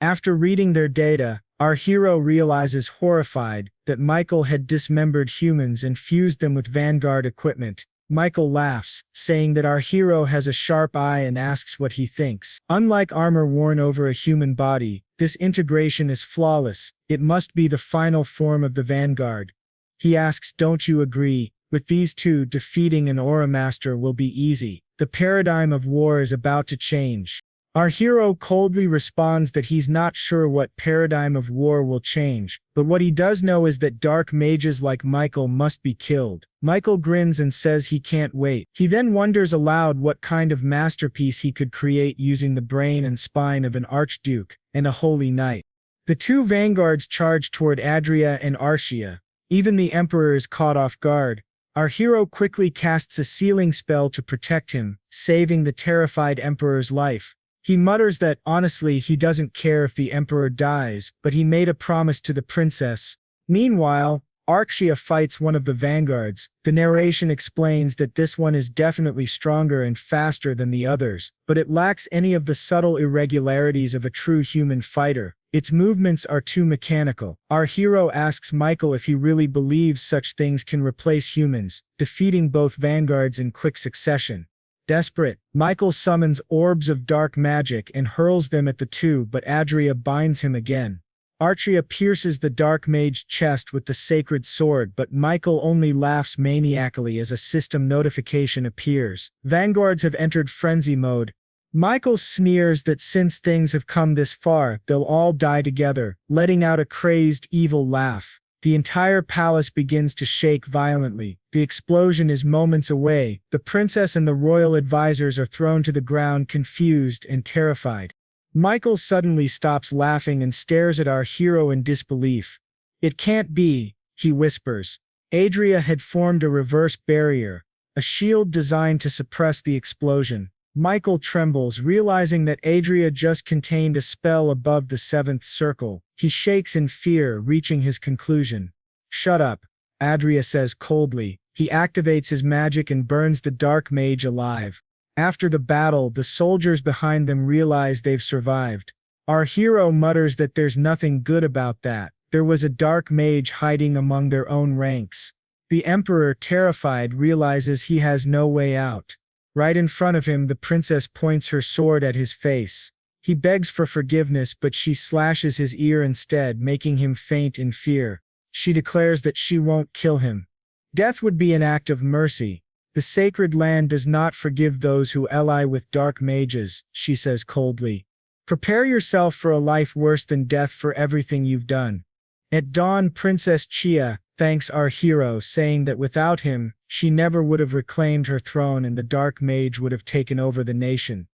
After reading their data, our hero realizes, horrified, that Michael had dismembered humans and fused them with Vanguard equipment. Michael laughs, saying that our hero has a sharp eye and asks what he thinks. Unlike armor worn over a human body, this integration is flawless. It must be the final form of the Vanguard. He asks, don't you agree? With these two, defeating an Aura Master will be easy. The paradigm of war is about to change. Our hero coldly responds that he's not sure what paradigm of war will change, but what he does know is that dark mages like Michael must be killed. Michael grins and says he can't wait. He then wonders aloud what kind of masterpiece he could create using the brain and spine of an archduke and a holy knight. The 2 vanguards charge toward Adria and Arshia. Even the Emperor is caught off guard. Our hero quickly casts a sealing spell to protect him, saving the terrified Emperor's life. He mutters that, honestly, he doesn't care if the Emperor dies, but he made a promise to the princess. Meanwhile, Arshia fights one of the vanguards. The narration explains that this one is definitely stronger and faster than the others, but it lacks any of the subtle irregularities of a true human fighter. Its movements are too mechanical. Our hero asks Michael if he really believes such things can replace humans, defeating both vanguards in quick succession. Desperate, Michael summons orbs of dark magic and hurls them at the 2, but Adria binds him again. Archia pierces the Dark Mage's chest with the sacred sword, but Michael only laughs maniacally as a system notification appears. Vanguards have entered frenzy mode. Michael sneers that since things have come this far, they'll all die together, letting out a crazed, evil laugh. The entire palace begins to shake violently. The explosion is moments away. The princess and the royal advisors are thrown to the ground, confused and terrified. Michael suddenly stops laughing and stares at our hero in disbelief. "It can't be," he whispers. Adria had formed a reverse barrier, a shield designed to suppress the explosion. Michael trembles, realizing that Adria just contained a spell above the seventh circle. He shakes in fear, reaching his conclusion. "Shut up," Adria says coldly. He activates his magic and burns the Dark Mage alive. After the battle, the soldiers behind them realize they've survived. Our hero mutters that there's nothing good about that. There was a Dark Mage hiding among their own ranks. The Emperor, terrified, realizes he has no way out. Right in front of him, the princess points her sword at his face. He begs for forgiveness, but she slashes his ear instead, making him faint in fear. She declares that she won't kill him. Death would be an act of mercy. "The sacred land does not forgive those who ally with dark mages," she says coldly. "Prepare yourself for a life worse than death for everything you've done." At dawn, Princess Chia thanks our hero, saying that without him, she never would have reclaimed her throne and the Dark Mage would have taken over the nation.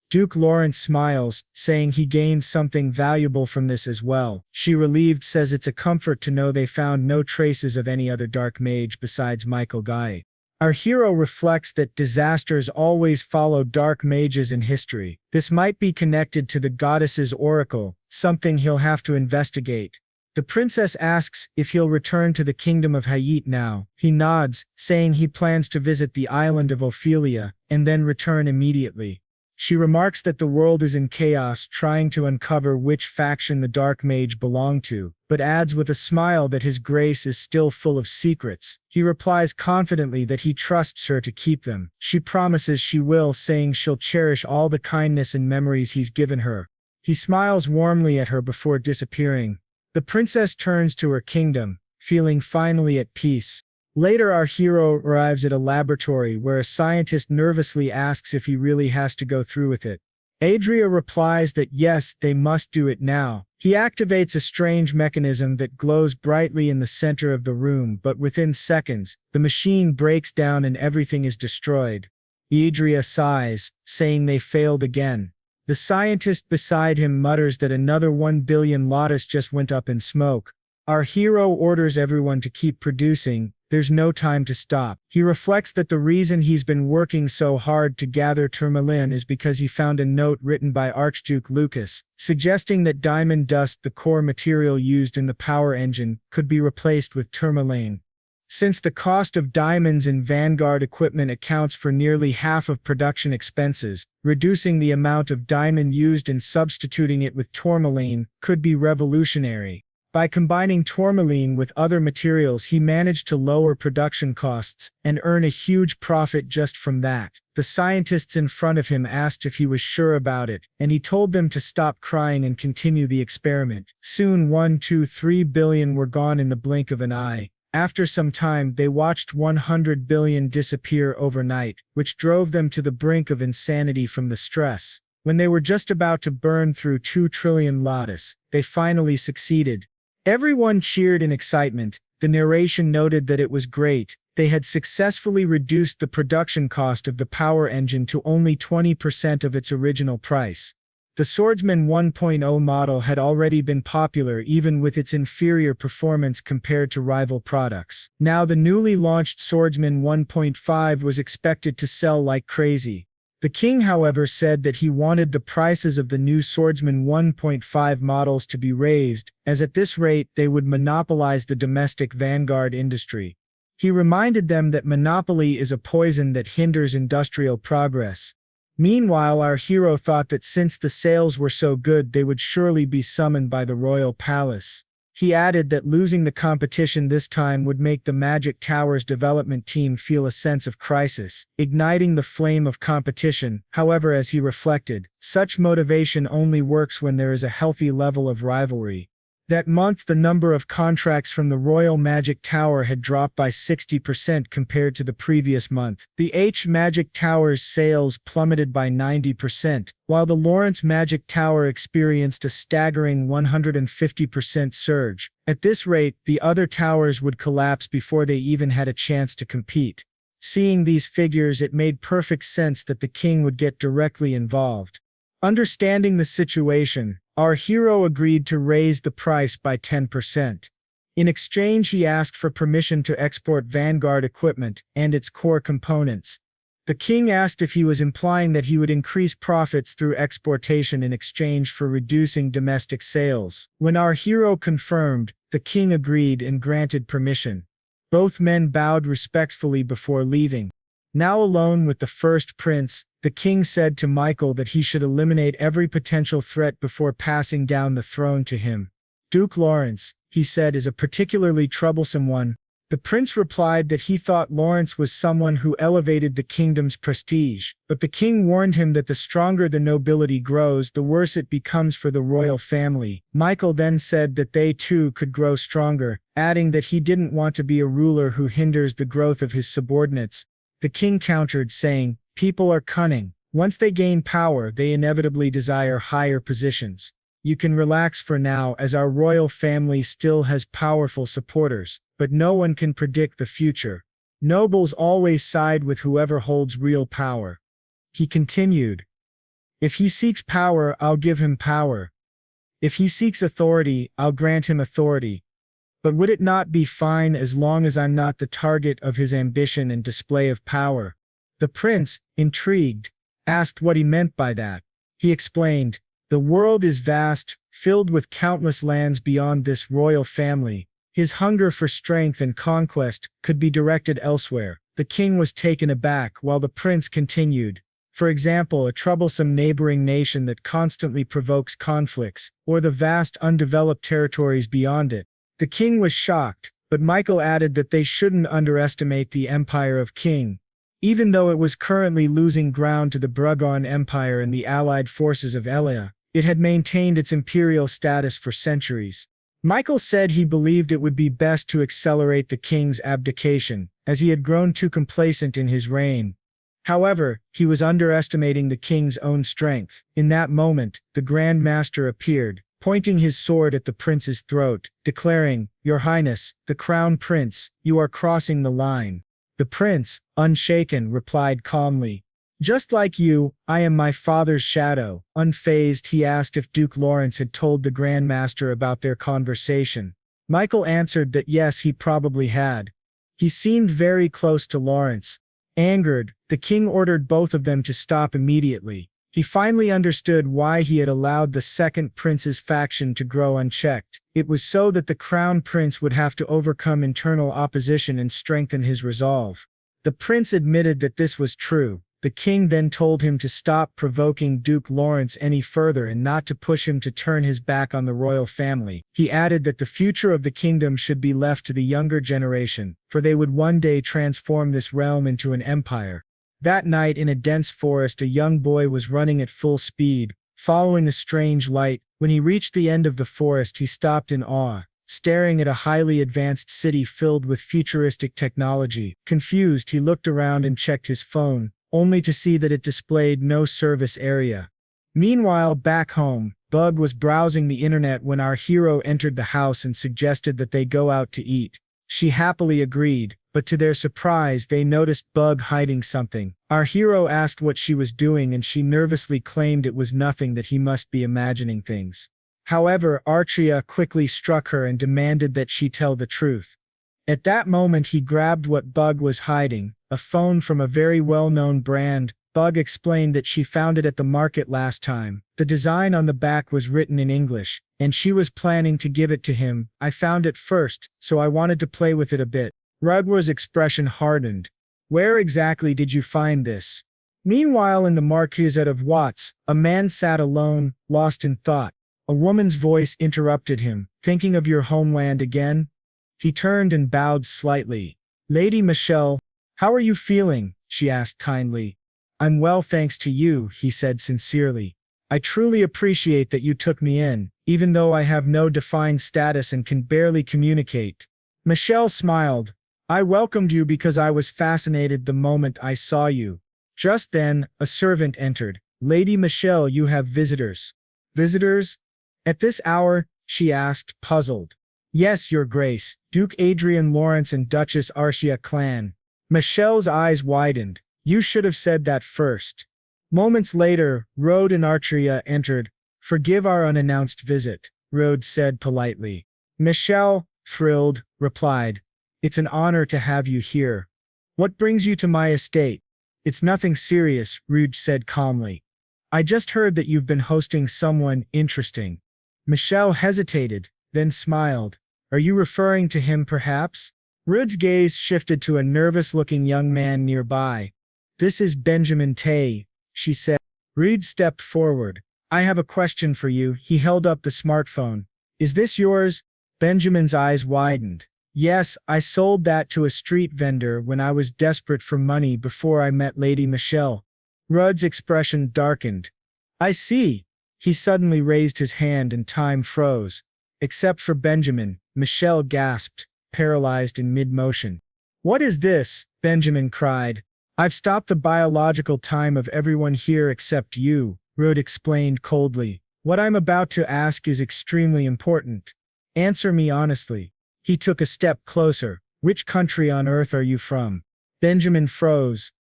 Duke Lawrence smiles, saying he gained something valuable from this as well. She, relieved, says it's a comfort to know they found no traces of any other Dark Mage besides Michael Guy. Our hero reflects that disasters always follow dark mages in history. This might be connected to the goddess's oracle, something he'll have to investigate. The princess asks if he'll return to the kingdom of Hayit now. He nods, saying he plans to visit the island of Ophelia, and then return immediately. She remarks that the world is in chaos, trying to uncover which faction the Dark Mage belonged to, but adds with a smile that his grace is still full of secrets. He replies confidently that he trusts her to keep them. She promises she will, saying she'll cherish all the kindness and memories he's given her. He smiles warmly at her before disappearing. The princess turns to her kingdom, feeling finally at peace. Later, our hero arrives at a laboratory where a scientist nervously asks if he really has to go through with it. Adria replies that yes, they must do it now. He activates a strange mechanism that glows brightly in the center of the room, but within seconds, the machine breaks down and everything is destroyed. Adria sighs, saying they failed again. The scientist beside him mutters that another 1 billion lotus just went up in smoke. Our hero orders everyone to keep producing. There's no time to stop. He reflects that the reason he's been working so hard to gather tourmaline is because he found a note written by Archduke Lucas, suggesting that diamond dust, the core material used in the power engine, could be replaced with tourmaline. Since the cost of diamonds in Vanguard equipment accounts for nearly half of production expenses, reducing the amount of diamond used and substituting it with tourmaline could be revolutionary. By combining tourmaline with other materials, he managed to lower production costs and earn a huge profit just from that. The scientists in front of him asked if he was sure about it, and he told them to stop crying and continue the experiment. Soon 1-2-3 billion were gone in the blink of an eye. After some time, they watched 100 billion disappear overnight, which drove them to the brink of insanity from the stress. When they were just about to burn through 2 trillion lotus, they finally succeeded. Everyone cheered in excitement. The narration noted that it was great. They had successfully reduced the production cost of the power engine to only 20% of its original price. The Swordsman 1.0 model had already been popular even with its inferior performance compared to rival products. Now the newly launched Swordsman 1.5 was expected to sell like crazy. The king, however, said that he wanted the prices of the new Swordsman 1.5 models to be raised, as at this rate they would monopolize the domestic vanguard industry. He reminded them that monopoly is a poison that hinders industrial progress. Meanwhile, our hero thought that since the sales were so good, they would surely be summoned by the royal palace. He added that losing the competition this time would make the Magic Tower's development team feel a sense of crisis, igniting the flame of competition. However, as he reflected, such motivation only works when there is a healthy level of rivalry. That month, the number of contracts from the Royal Magic Tower had dropped by 60% compared to the previous month. The H Magic Tower's sales plummeted by 90%, while the Lawrence Magic Tower experienced a staggering 150% surge. At this rate, the other towers would collapse before they even had a chance to compete. Seeing these figures, it made perfect sense that the king would get directly involved. Understanding the situation, our hero agreed to raise the price by 10%. In exchange, he asked for permission to export Vanguard equipment and its core components. The king asked if he was implying that he would increase profits through exportation in exchange for reducing domestic sales. When our hero confirmed, the king agreed and granted permission. Both men bowed respectfully before leaving. Now alone with the first prince, the king said to Michael that he should eliminate every potential threat before passing down the throne to him. Duke Lawrence, he said, is a particularly troublesome one. The prince replied that he thought Lawrence was someone who elevated the kingdom's prestige, but the king warned him that the stronger the nobility grows, the worse it becomes for the royal family. Michael then said that they too could grow stronger, adding that he didn't want to be a ruler who hinders the growth of his subordinates. The king countered, saying, "People are cunning. Once they gain power, they inevitably desire higher positions. You can relax for now, as our royal family still has powerful supporters, but no one can predict the future. Nobles always side with whoever holds real power." He continued, "If he seeks power, I'll give him power. If he seeks authority, I'll grant him authority. But would it not be fine as long as I'm not the target of his ambition and display of power?" The prince, intrigued, asked what he meant by that. He explained, "The world is vast, filled with countless lands beyond this royal family. His hunger for strength and conquest could be directed elsewhere." The king was taken aback while the prince continued, "For example, a troublesome neighboring nation that constantly provokes conflicts, or the vast undeveloped territories beyond it." The king was shocked, but Michael added that they shouldn't underestimate the Empire of King. Even though it was currently losing ground to the Brugon Empire and the allied forces of Elia, it had maintained its imperial status for centuries. Michael said he believed it would be best to accelerate the king's abdication, as he had grown too complacent in his reign. However, he was underestimating the king's own strength. In that moment, the Grand Master appeared, pointing his sword at the prince's throat, declaring, "Your Highness, the Crown Prince, you are crossing the line." The prince, unshaken, replied calmly, "Just like you, I am my father's shadow." Unfazed, he asked if Duke Lawrence had told the Grand Master about their conversation. Michael answered that yes, he probably had. He seemed very close to Lawrence. Angered, the king ordered both of them to stop immediately. He finally understood why he had allowed the second prince's faction to grow unchecked. It was so that the crown prince would have to overcome internal opposition and strengthen his resolve. The prince admitted that this was true. The king then told him to stop provoking Duke Lawrence any further and not to push him to turn his back on the royal family. He added that the future of the kingdom should be left to the younger generation, for they would one day transform this realm into an empire. That night in a dense forest, a young boy was running at full speed, following a strange light. When he reached the end of the forest, he stopped in awe, staring at a highly advanced city filled with futuristic technology. Confused, he looked around and checked his phone, only to see that it displayed no service area. Meanwhile, back home, Bug was browsing the internet when our hero entered the house and suggested that they go out to eat. She happily agreed, but to their surprise, they noticed Bug hiding something. Our hero asked what she was doing and she nervously claimed it was nothing, that he must be imagining things. However, Archia quickly struck her and demanded that she tell the truth. At that moment, he grabbed what Bug was hiding, a phone from a very well-known brand. Bug explained that she found it at the market last time. The design on the back was written in English, and she was planning to give it to him. "I found it first, so I wanted to play with it a bit." Rugwa's expression hardened. "Where exactly did you find this?" Meanwhile, in the Marquisate of Watts, a man sat alone, lost in thought. A woman's voice interrupted him. "Thinking of your homeland again?" He turned and bowed slightly. "Lady Michelle, how are you feeling?" she asked kindly. "I'm well, thanks to you," he said sincerely. I truly appreciate that you took me in, even though I have no defined status and can barely communicate. Michelle smiled. I welcomed you because I was fascinated the moment I saw you. Just then, a servant entered. Lady Michelle, you have visitors. Visitors? At this hour? She asked, puzzled. Yes, Your Grace, Duke Adrian Lawrence and Duchess Arcia clan. Michelle's eyes widened. You should have said that first. Moments later, Rode and Artria entered. Forgive our unannounced visit, Rode said politely. Michelle, thrilled, replied. It's an honor to have you here. What brings you to my estate? It's nothing serious, Rude said calmly. I just heard that you've been hosting someone interesting. Michelle hesitated, then smiled. Are you referring to him perhaps? Rude's gaze shifted to a nervous-looking young man nearby. This is Benjamin Tay, she said. Rude stepped forward. I have a question for you. He held up the smartphone. Is this yours? Benjamin's eyes widened. Yes, I sold that to a street vendor when I was desperate for money before I met Lady Michelle. Rudd's expression darkened. I see. He suddenly raised his hand and time froze. Except for Benjamin, Michelle gasped, paralyzed in mid-motion. What is this? Benjamin cried. I've stopped the biological time of everyone here except you, Rudd explained coldly. What I'm about to ask is extremely important. Answer me honestly. He took a step closer. Which country on earth are you from? Benjamin froze.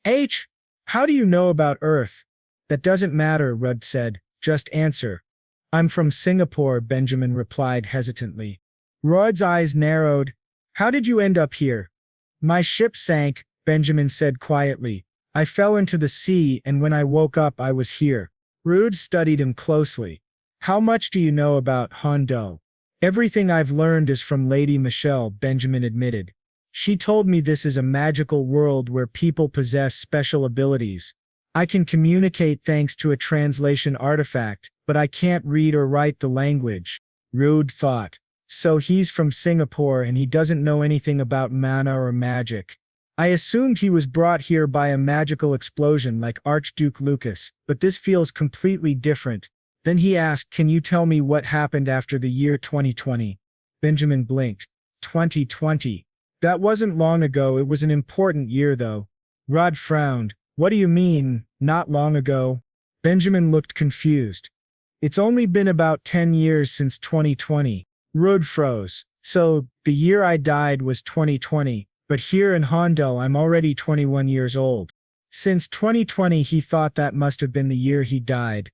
How do you know about Earth? That doesn't matter, Rudd said. Just answer. I'm from Singapore, Benjamin replied hesitantly. Rudd's eyes narrowed. How did you end up here? My ship sank, Benjamin said quietly. I fell into the sea and when I woke up I was here. Rudd studied him closely. How much do you know about Hondo? Everything I've learned is from Lady Michelle, Benjamin admitted. She told me this is a magical world where people possess special abilities. I can communicate thanks to a translation artifact, but I can't read or write the language. Rude thought. So he's from Singapore and he doesn't know anything about mana or magic. I assumed he was brought here by a magical explosion like Archduke Lucas, but this feels completely different. Then he asked, can you tell me what happened after the year 2020? Benjamin blinked. 2020. That wasn't long ago, it was an important year though. Rod frowned. What do you mean, not long ago? Benjamin looked confused. It's only been about 10 years since 2020. Rod froze. So, the year I died was 2020, but here in Hondo I'm already 21 years old. Since 2020 he thought that must have been the year he died.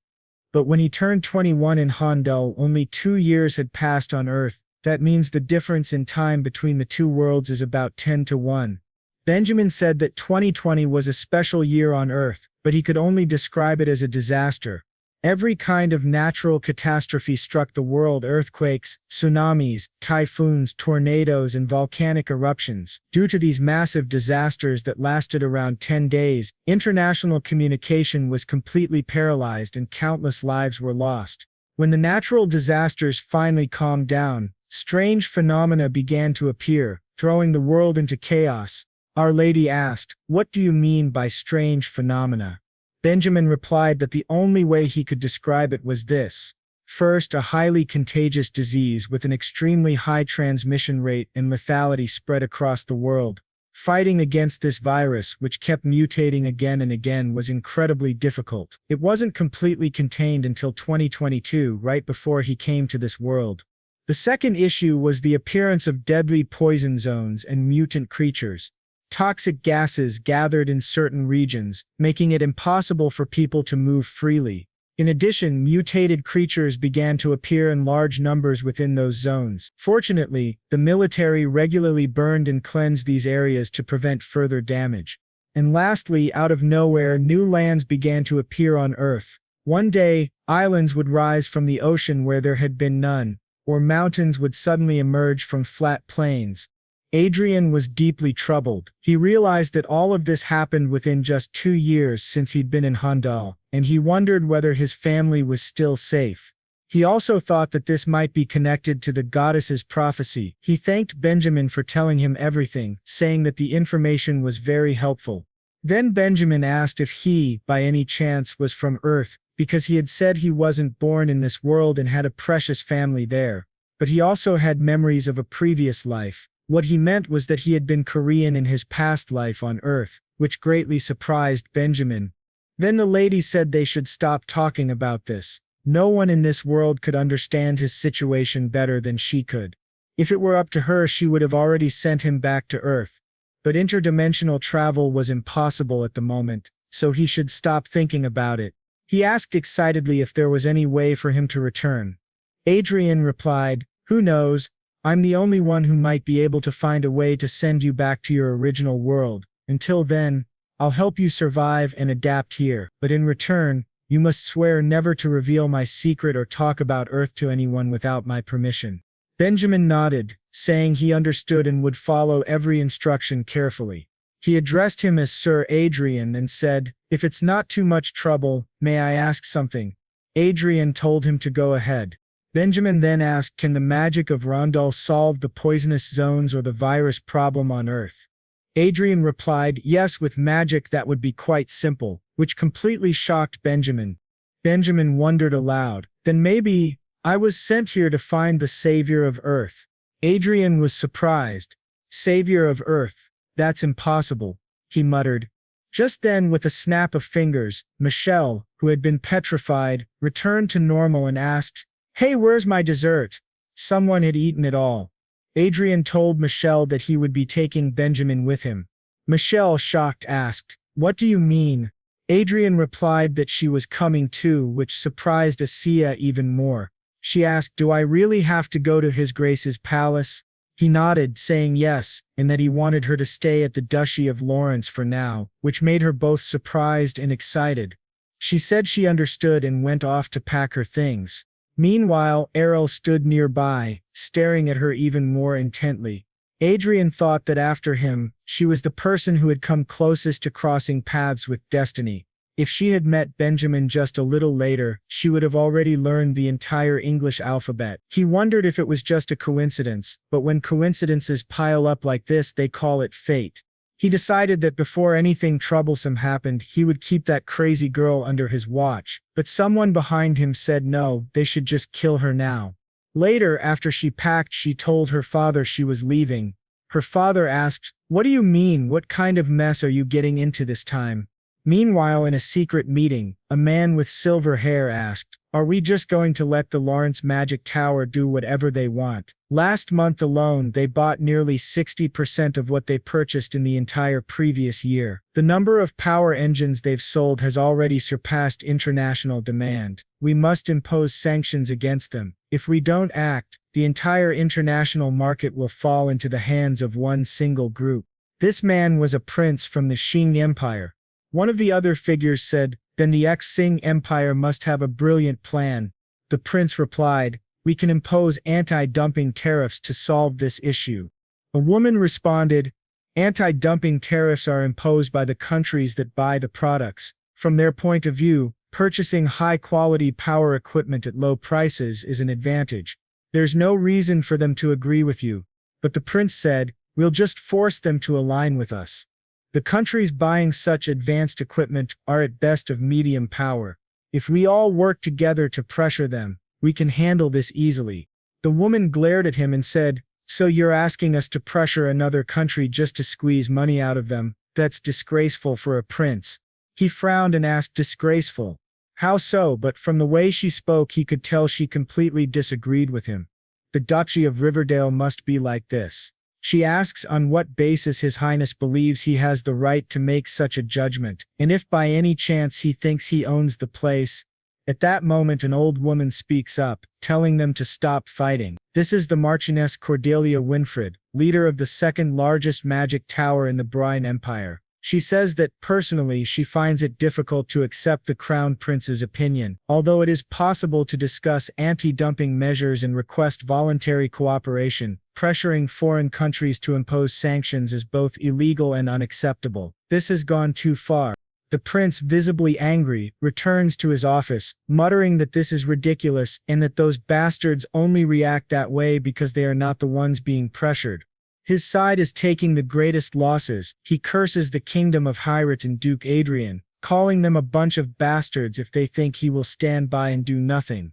But when he turned 21 in Hondo, only 2 years had passed on Earth. That means the difference in time between the two worlds is about 10-1. Benjamin said that 2020 was a special year on Earth, but he could only describe it as a disaster. Every kind of natural catastrophe struck the world: earthquakes, tsunamis, typhoons, tornadoes, and volcanic eruptions. Due to these massive disasters that lasted around 10 days, international communication was completely paralyzed and countless lives were lost. When the natural disasters finally calmed down, strange phenomena began to appear, throwing the world into chaos. Our Lady asked, "What do you mean by strange phenomena?" Benjamin replied that the only way he could describe it was this. First, a highly contagious disease with an extremely high transmission rate and lethality spread across the world. Fighting against this virus, which kept mutating again and again, was incredibly difficult. It wasn't completely contained until 2022, right before he came to this world. The second issue was the appearance of deadly poison zones and mutant creatures. Toxic gases gathered in certain regions, making it impossible for people to move freely. In addition, mutated creatures began to appear in large numbers within those zones. Fortunately, the military regularly burned and cleansed these areas to prevent further damage. And lastly, out of nowhere, new lands began to appear on Earth. One day, islands would rise from the ocean where there had been none, or mountains would suddenly emerge from flat plains. Adrian was deeply troubled. He realized that all of this happened within just 2 years since he'd been in Handal, and he wondered whether his family was still safe. He also thought that this might be connected to the goddess's prophecy. He thanked Benjamin for telling him everything, saying that the information was very helpful. Then Benjamin asked if he, by any chance, was from Earth, because he had said he wasn't born in this world and had a precious family there. But he also had memories of a previous life. What he meant was that he had been Korean in his past life on Earth, which greatly surprised Benjamin. Then the lady said they should stop talking about this. No one in this world could understand his situation better than she could. If it were up to her, she would have already sent him back to Earth. But interdimensional travel was impossible at the moment, so he should stop thinking about it. He asked excitedly if there was any way for him to return. Adrian replied, "Who knows? I'm the only one who might be able to find a way to send you back to your original world. Until then, I'll help you survive and adapt here, but in return, you must swear never to reveal my secret or talk about Earth to anyone without my permission." Benjamin nodded, saying he understood and would follow every instruction carefully. He addressed him as Sir Adrian and said, "If it's not too much trouble, may I ask something?" Adrian told him to go ahead. Benjamin then asked, "Can the magic of Rondel solve the poisonous zones or the virus problem on Earth?" Adrian replied, "Yes, with magic that would be quite simple," which completely shocked Benjamin. Benjamin wondered aloud, "Then maybe I was sent here to find the savior of Earth." Adrian was surprised. "Savior of Earth? That's impossible," he muttered. Just then, with a snap of fingers, Michelle, who had been petrified, returned to normal and asked, "Hey, where's my dessert?" Someone had eaten it all. Adrian told Michelle that he would be taking Benjamin with him. Michelle, shocked, asked, "What do you mean?" Adrian replied that she was coming too, which surprised Asiya even more. She asked, "Do I really have to go to His Grace's palace?" He nodded, saying yes, and that he wanted her to stay at the Duchy of Lawrence for now, which made her both surprised and excited. She said she understood and went off to pack her things. Meanwhile, Errol stood nearby, staring at her even more intently. Adrian thought that after him, she was the person who had come closest to crossing paths with destiny. If she had met Benjamin just a little later, she would have already learned the entire English alphabet. He wondered if it was just a coincidence, but when coincidences pile up like this, they call it fate. He decided that before anything troublesome happened, he would keep that crazy girl under his watch, but someone behind him said no, they should just kill her now. Later, after she packed, she told her father she was leaving. Her father asked, "What do you mean? What kind of mess are you getting into this time?" Meanwhile, in a secret meeting, a man with silver hair asked, "Are we just going to let the Lawrence Magic Tower do whatever they want?" Last month alone, they bought nearly 60% of what they purchased in the entire previous year. The number of power engines they've sold has already surpassed international demand. We must impose sanctions against them. If we don't act, the entire international market will fall into the hands of one single group. This man was a prince from the Qing Empire. One of the other figures said, "Then the Xing Empire must have a brilliant plan." The prince replied, "We can impose anti-dumping tariffs to solve this issue." A woman responded, "Anti-dumping tariffs are imposed by the countries that buy the products. From their point of view, purchasing high-quality power equipment at low prices is an advantage. There's no reason for them to agree with you." But the prince said, "We'll just force them to align with us. The countries buying such advanced equipment are at best of medium power. If we all work together to pressure them, we can handle this easily." The woman glared at him and said, "So you're asking us to pressure another country just to squeeze money out of them? That's disgraceful for a prince." He frowned and asked, "Disgraceful? How so?" But from the way she spoke, he could tell she completely disagreed with him. "The Duchy of Riverdale must be like this." She asks on what basis His Highness believes he has the right to make such a judgment, and if by any chance he thinks he owns the place. At that moment, an old woman speaks up, telling them to stop fighting. This is the Marchioness Cordelia Winfred, leader of the second largest magic tower in the Brine Empire. She says that, personally, she finds it difficult to accept the Crown Prince's opinion, although it is possible to discuss anti-dumping measures and request voluntary cooperation. Pressuring foreign countries to impose sanctions is both illegal and unacceptable. This has gone too far. The prince, visibly angry, returns to his office, muttering that this is ridiculous and that those bastards only react that way because they are not the ones being pressured. His side is taking the greatest losses. He curses the kingdom of Hyrat and Duke Adrian, calling them a bunch of bastards if they think he will stand by and do nothing.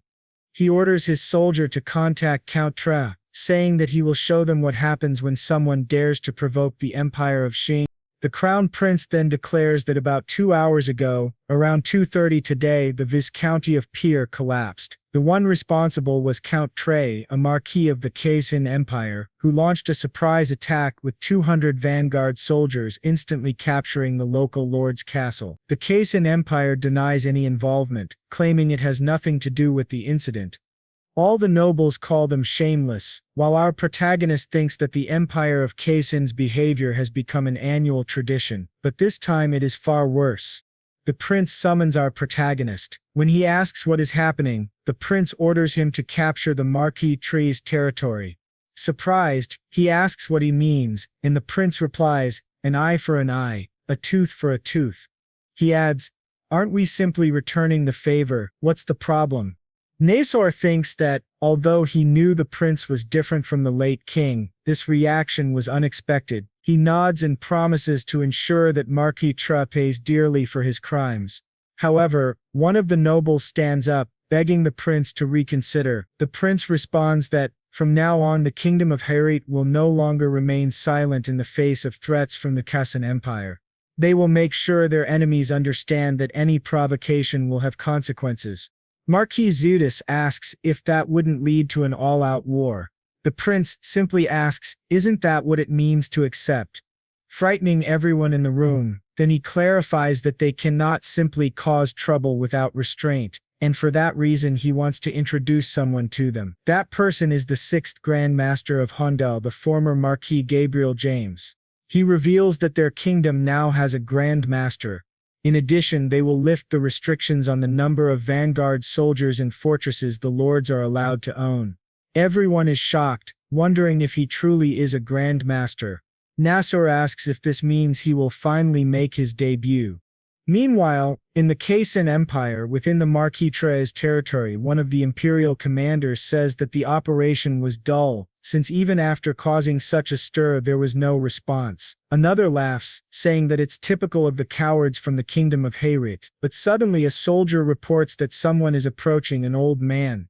He orders his soldier to contact Count Tre, saying that he will show them what happens when someone dares to provoke the Empire of Xing. The Crown Prince then declares that about 2 hours ago, around 2:30 today, the Viscounty of Pier collapsed. The one responsible was Count Tre, a marquis of the Kaisin Empire, who launched a surprise attack with 200 vanguard soldiers, instantly capturing the local lord's castle. The Kaisin Empire denies any involvement, claiming it has nothing to do with the incident. All the nobles call them shameless, while our protagonist thinks that the Empire of Kaisin's behavior has become an annual tradition, but this time it is far worse. The prince summons our protagonist. When he asks what is happening, the prince orders him to capture the Marquis Tree's territory. Surprised, he asks what he means, and the prince replies, "An eye for an eye, a tooth for a tooth." He adds, "Aren't we simply returning the favor? What's the problem?" Nasor thinks that, although he knew the prince was different from the late king, this reaction was unexpected. He nods and promises to ensure that Marquis Tre pays dearly for his crimes. However, one of the nobles stands up, begging the prince to reconsider. The prince responds that, from now on, the kingdom of Heirship will no longer remain silent in the face of threats from the Kaisin Empire. They will make sure their enemies understand that any provocation will have consequences. Marquis Zudis asks if that wouldn't lead to an all-out war. The prince simply asks, "Isn't that what it means to accept?" Frightening everyone in the room, then he clarifies that they cannot simply cause trouble without restraint, and for that reason he wants to introduce someone to them. That person is the 6th Grand Master of Hondel, the former Marquis Gabriel James. He reveals that their kingdom now has a Grand Master. In addition, they will lift the restrictions on the number of vanguard soldiers and fortresses the lords are allowed to own. Everyone is shocked, wondering if he truly is a Grand Master. Nasor asks if this means he will finally make his debut. Meanwhile, in the Kaisin Empire within the Marquis Tre's territory, one of the imperial commanders says that the operation was dull, since even after causing such a stir there was no response. Another laughs, saying that it's typical of the cowards from the kingdom of Heirship, but suddenly a soldier reports that someone is approaching an old man.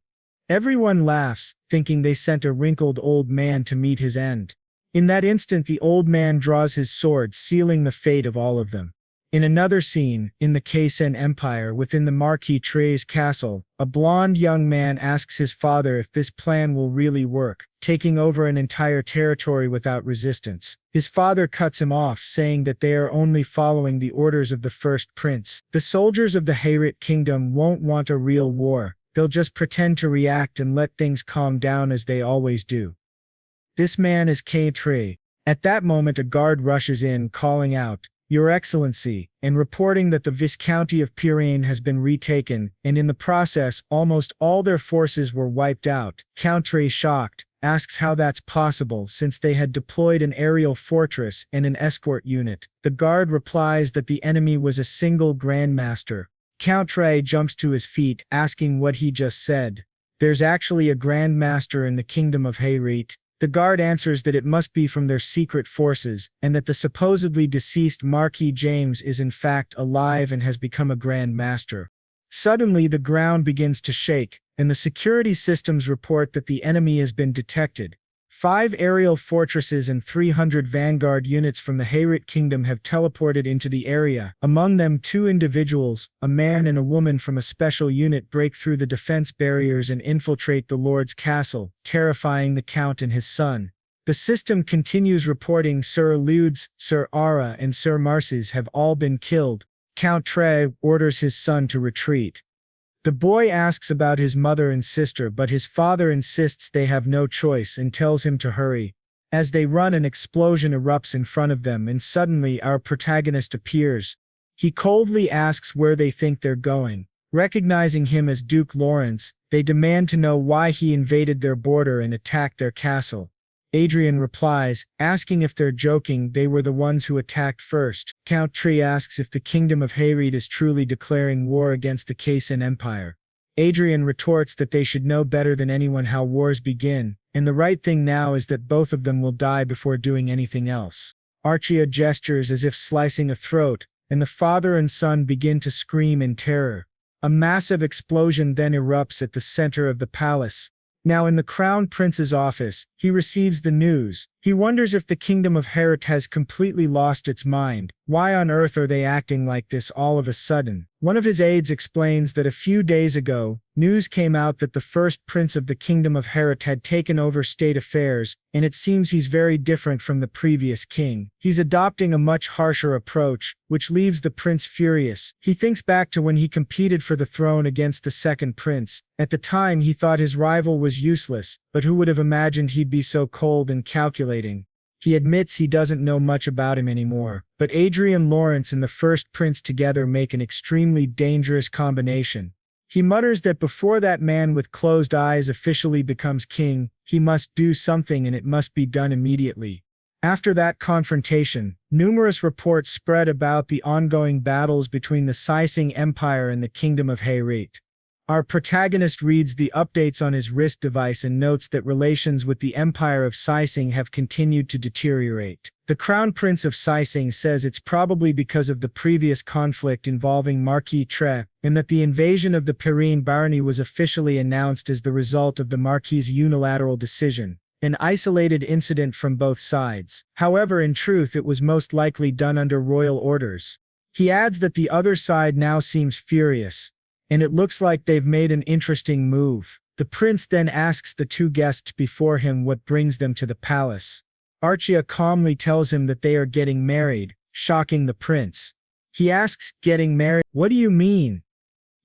Everyone laughs, thinking they sent a wrinkled old man to meet his end. In that instant the old man draws his sword, sealing the fate of all of them. In another scene, in the Kaisin Empire within the Marquis Tre's castle, a blonde young man asks his father if this plan will really work, taking over an entire territory without resistance. His father cuts him off, saying that they are only following the orders of the first prince. The soldiers of the Heirship kingdom won't want a real war, they'll just pretend to react and let things calm down as they always do. This man is Count Tre. At that moment a guard rushes in, calling out, "Your Excellency," and reporting that the Viscounty of Pirin has been retaken, and in the process almost all their forces were wiped out. Count Tre, shocked, asks how that's possible since they had deployed an aerial fortress and an escort unit. The guard replies that the enemy was a single Grandmaster. Count Tre jumps to his feet, asking what he just said. There's actually a Grandmaster in the kingdom of Heirship. The guard answers that it must be from their secret forces, and that the supposedly deceased Marquis James is in fact alive and has become a Grand Master. Suddenly the ground begins to shake, and the security systems report that the enemy has been detected. 5 aerial fortresses and 300 vanguard units from the Heirship kingdom have teleported into the area. Among them 2 individuals, a man and a woman from a special unit, break through the defense barriers and infiltrate the lord's castle, terrifying the count and his son. The system continues reporting Sir Ludes, Sir Ara and Sir Marces have all been killed. Count Tre orders his son to retreat. The boy asks about his mother and sister, but his father insists they have no choice and tells him to hurry. As they run, an explosion erupts in front of them and suddenly our protagonist appears. He coldly asks where they think they're going. Recognizing him as Duke Lawrence, they demand to know why he invaded their border and attacked their castle. Adrian replies, asking if they're joking, they were the ones who attacked first. Count Tre asks if the kingdom of Heirship is truly declaring war against the Kaisin Empire. Adrian retorts that they should know better than anyone how wars begin, and the right thing now is that both of them will die before doing anything else. Archia gestures as if slicing a throat, and the father and son begin to scream in terror. A massive explosion then erupts at the center of the palace. Now in the crown prince's office, he receives the news. He wonders if the kingdom of Herat has completely lost its mind. Why on earth are they acting like this all of a sudden? One of his aides explains that a few days ago, news came out that the first prince of the kingdom of Herat had taken over state affairs, and it seems he's very different from the previous king. He's adopting a much harsher approach, which leaves the prince furious. He thinks back to when he competed for the throne against the second prince. At the time he thought his rival was useless, but who would have imagined he'd be so cold and calculating? He admits he doesn't know much about him anymore, but Adrian Lawrence and the first prince together make an extremely dangerous combination. He mutters that before that man with closed eyes officially becomes king, he must do something and it must be done immediately. After that confrontation, numerous reports spread about the ongoing battles between the Sising Empire and the Kingdom of Herat. Our protagonist reads the updates on his wrist device and notes that relations with the Empire of Sising have continued to deteriorate. The Crown Prince of Sising says it's probably because of the previous conflict involving Marquis Tre, and that the invasion of the Perrine barony was officially announced as the result of the Marquis's unilateral decision, an isolated incident from both sides. However, in truth it was most likely done under royal orders. He adds that the other side now seems furious, and it looks like they've made an interesting move. The prince then asks the two guests before him what brings them to the palace. Archia calmly tells him that they are getting married, shocking the prince. He asks, "Getting married? What do you mean?"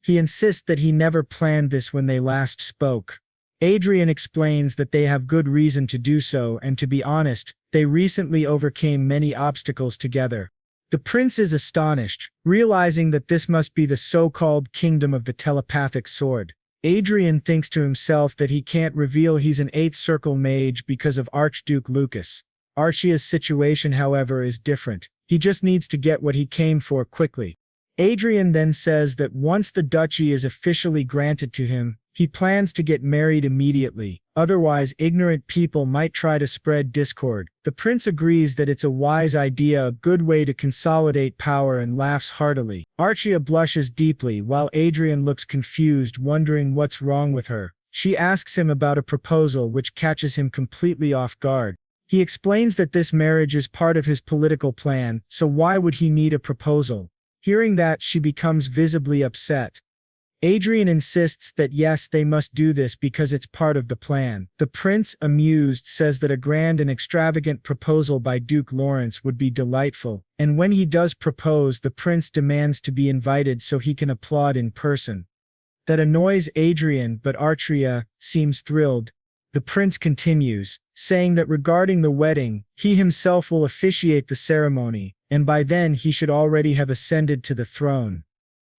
He insists that he never planned this when they last spoke. Adrian explains that they have good reason to do so, and to be honest, they recently overcame many obstacles together. The prince is astonished, realizing that this must be the so-called kingdom of the telepathic sword. Adrian thinks to himself that he can't reveal he's an 8th circle mage because of Archduke Lucas. Archia's situation, however, is different. He just needs to get what he came for quickly. Adrian then says that once the duchy is officially granted to him, he plans to get married immediately. Otherwise, ignorant people might try to spread discord. The prince agrees that it's a wise idea, a good way to consolidate power, and laughs heartily. Archia blushes deeply while Adrian looks confused, wondering what's wrong with her. She asks him about a proposal which catches him completely off guard. He explains that this marriage is part of his political plan, so why would he need a proposal? Hearing that, she becomes visibly upset. Adrian insists that yes, they must do this because it's part of the plan. The prince, amused, says that a grand and extravagant proposal by Duke Lawrence would be delightful, and when he does propose, the prince demands to be invited so he can applaud in person. That annoys Adrian, but Archia seems thrilled. The prince continues, saying that regarding the wedding, he himself will officiate the ceremony, and by then he should already have ascended to the throne.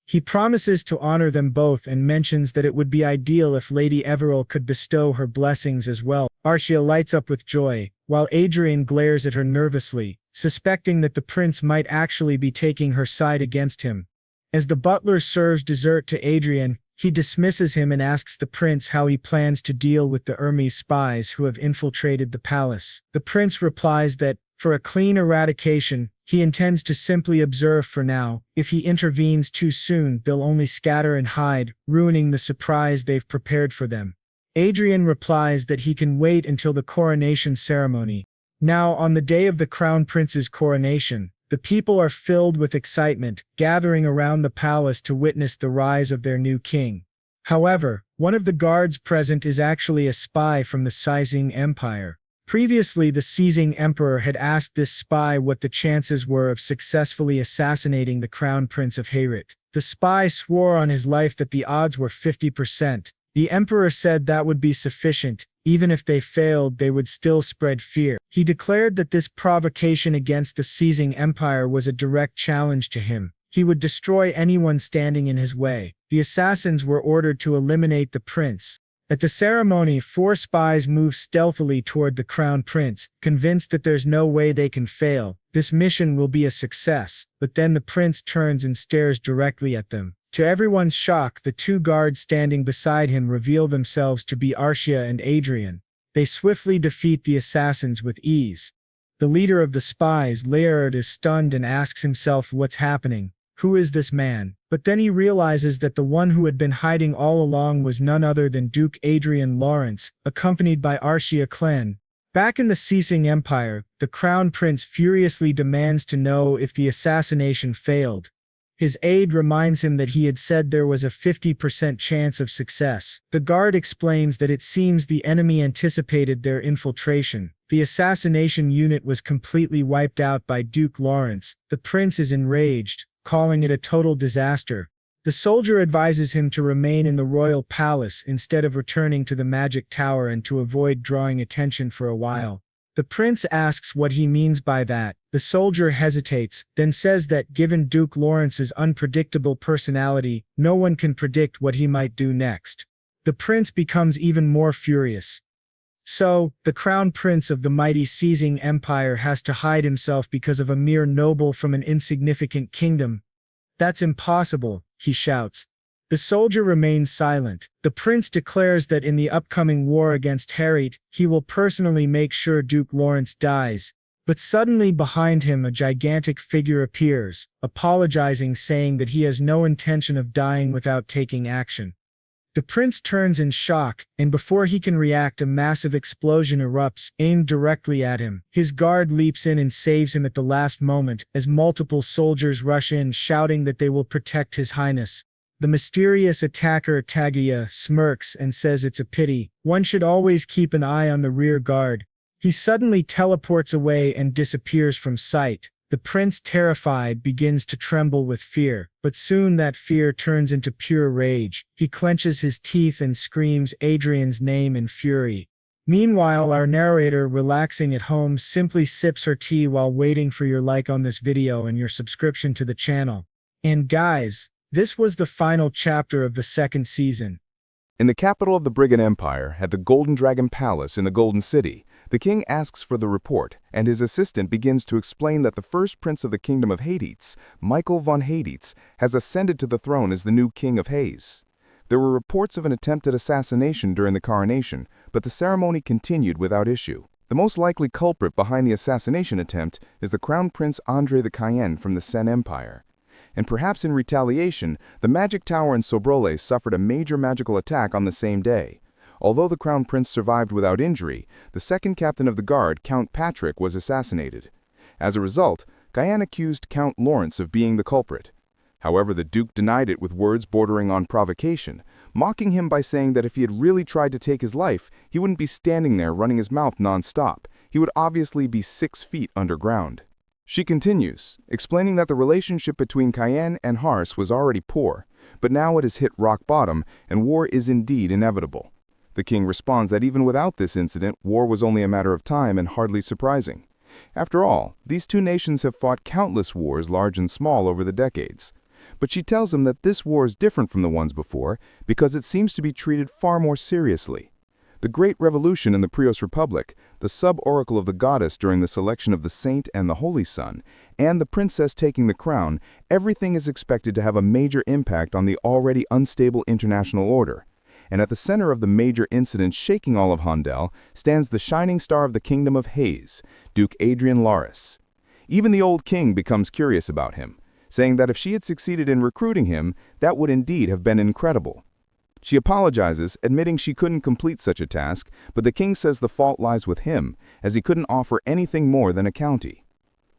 He promises to honor them both and mentions that it would be ideal if Lady Everil could bestow her blessings as well. Archia lights up with joy, while Adrian glares at her nervously, suspecting that the prince might actually be taking her side against him. As the butler serves dessert to Adrian, he dismisses him and asks the prince how he plans to deal with the Hermes spies who have infiltrated the palace. The prince replies that, for a clean eradication, he intends to simply observe for now. If he intervenes too soon, they'll only scatter and hide, ruining the surprise they've prepared for them. Adrian replies that he can wait until the coronation ceremony. Now, on the day of the crown prince's coronation, the people are filled with excitement, gathering around the palace to witness the rise of their new king. However, one of the guards present is actually a spy from the Sising Empire. Previously, the Sising Emperor had asked this spy what the chances were of successfully assassinating the Crown Prince of Herat. The spy swore on his life that the odds were 50%. The Emperor said that would be sufficient. Even if they failed, they would still spread fear. He declared that this provocation against the Sising Empire was a direct challenge to him. He would destroy anyone standing in his way. The assassins were ordered to eliminate the prince. At the ceremony, 4 spies move stealthily toward the crown prince, convinced that there's no way they can fail. This mission will be a success, but then the prince turns and stares directly at them. To everyone's shock, the 2 guards standing beside him reveal themselves to be Archia and Adrian. They swiftly defeat the assassins with ease. The leader of the spies, Laird, is stunned and asks himself what's happening. Who is this man? But then he realizes that the one who had been hiding all along was none other than Duke Adrian Lawrence, accompanied by Arshia Clen. Back in the Ceasing Empire, the Crown Prince furiously demands to know if the assassination failed. His aide reminds him that he had said there was a 50% chance of success. The guard explains that it seems the enemy anticipated their infiltration. The assassination unit was completely wiped out by Duke Lawrence. The prince is enraged, calling it a total disaster. The soldier advises him to remain in the royal palace instead of returning to the magic tower and to avoid drawing attention for a while. The prince asks what he means by that. The soldier hesitates, then says that given Duke Lawrence's unpredictable personality, no one can predict what he might do next. The prince becomes even more furious. So, the crown prince of the mighty Ceasing Empire has to hide himself because of a mere noble from an insignificant kingdom. That's impossible, he shouts. The soldier remains silent. The prince declares that in the upcoming war against heirship, he will personally make sure Duke Lawrence dies. But suddenly behind him a gigantic figure appears, apologizing, saying that he has no intention of dying without taking action. The prince turns in shock, and before he can react, a massive explosion erupts, aimed directly at him. His guard leaps in and saves him at the last moment, as multiple soldiers rush in shouting that they will protect His Highness. The mysterious attacker Tagia smirks and says it's a pity. One should always keep an eye on the rear guard. He suddenly teleports away and disappears from sight. The prince, terrified, begins to tremble with fear, but soon that fear turns into pure rage. He clenches his teeth and screams Adrian's name in fury. Meanwhile, our narrator, relaxing at home, simply sips her tea while waiting for your like on this video and your subscription to the channel. And guys, this was the final chapter of the second season.
In the capital of the Brigand Empire, at the Golden Dragon Palace in the Golden City, the king asks for the report, and his assistant begins to explain that the first prince of the kingdom of Hades, Michael von Hades, has ascended to the throne as the new king of Hades. There were reports of an attempted assassination during the coronation, but the ceremony continued without issue. The most likely culprit behind the assassination attempt is the Crown Prince Andre the Cayenne from the Sen Empire. And perhaps in retaliation, the Magic Tower in Sobrole suffered a major magical attack on the same day. Although the Crown Prince survived without injury, the second captain of the guard, Count Patrick, was assassinated. As a result, Cayenne accused Count Lawrence of being the culprit. However, the Duke denied it with words bordering on provocation, mocking him by saying that if he had really tried to take his life, he wouldn't be standing there running his mouth non-stop. He would obviously be 6 feet underground. She continues, explaining that the relationship between Cayenne and Hars was already poor, but now it has hit rock bottom and war is indeed inevitable. The king responds that even without this incident, war was only a matter of time and hardly surprising. After all, these two nations have fought countless wars, large and small, over the decades. But she tells him that this war is different from the ones before because it seems to be treated far more seriously. The Great Revolution in the Prios Republic, the sub-oracle of the goddess during the selection of the saint and the holy son, and the princess taking the crown, everything is expected to have a major impact on the already unstable international order. And at the center of the major incident shaking all of Hondel stands the shining star of the kingdom of Hades, Duke Adrian Lawrence. Even the old king becomes curious about him, saying that if she had succeeded in recruiting him, that would indeed have been incredible. She apologizes, admitting she couldn't complete such a task, but the king says the fault lies with him, as he couldn't offer anything more than a county.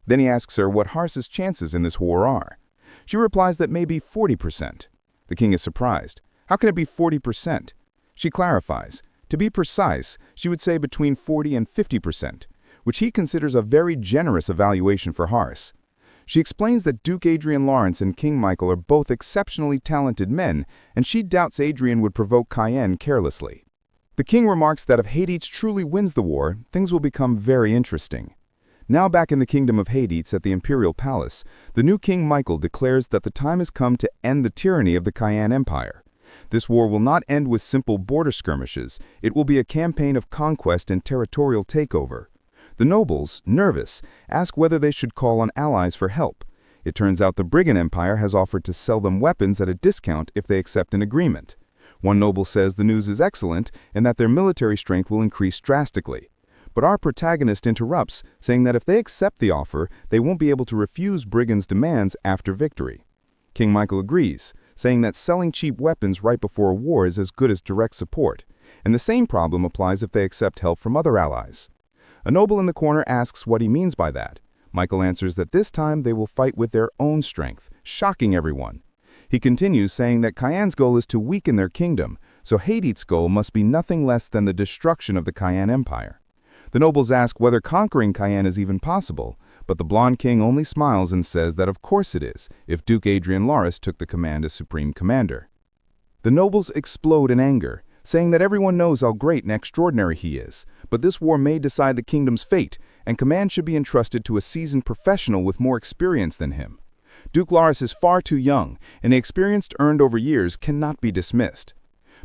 Then he asks her what Hars's chances in this war are. She replies that maybe 40%. The king is surprised. How can it be 40%? She clarifies. To be precise, she would say between 40 and 50%, which he considers a very generous evaluation for Hars. She explains that Duke Adrian Lawrence and King Michael are both exceptionally talented men, and she doubts Adrian would provoke Cayenne carelessly. The king remarks that if Hades truly wins the war, things will become very interesting. Now back in the kingdom of Hades at the imperial palace, the new King Michael declares that the time has come to end the tyranny of the Cayenne Empire. This war will not end with simple border skirmishes. It will be a campaign of conquest and territorial takeover. The nobles, nervous, ask whether they should call on allies for help. It turns out the Brigand Empire has offered to sell them weapons at a discount if they accept an agreement. One noble says the news is excellent and that their military strength will increase drastically. But our protagonist interrupts, saying that if they accept the offer, they won't be able to refuse Brigand's demands after victory. King Michael agrees, saying that selling cheap weapons right before a war is as good as direct support, and the same problem applies if they accept help from other allies. A noble in the corner asks what he means by that. Michael answers that this time they will fight with their own strength, shocking everyone. He continues, saying that Cayenne's goal is to weaken their kingdom, so Hades' goal must be nothing less than the destruction of the Cayenne Empire. The nobles ask whether conquering Cayenne is even possible, but the blonde king only smiles and says that of course it is, if Duke Adrian Lawrence took the command as supreme commander. The nobles explode in anger, saying that everyone knows how great and extraordinary he is, but this war may decide the kingdom's fate, and command should be entrusted to a seasoned professional with more experience than him. Duke Lawrence is far too young, and the experience earned over years cannot be dismissed.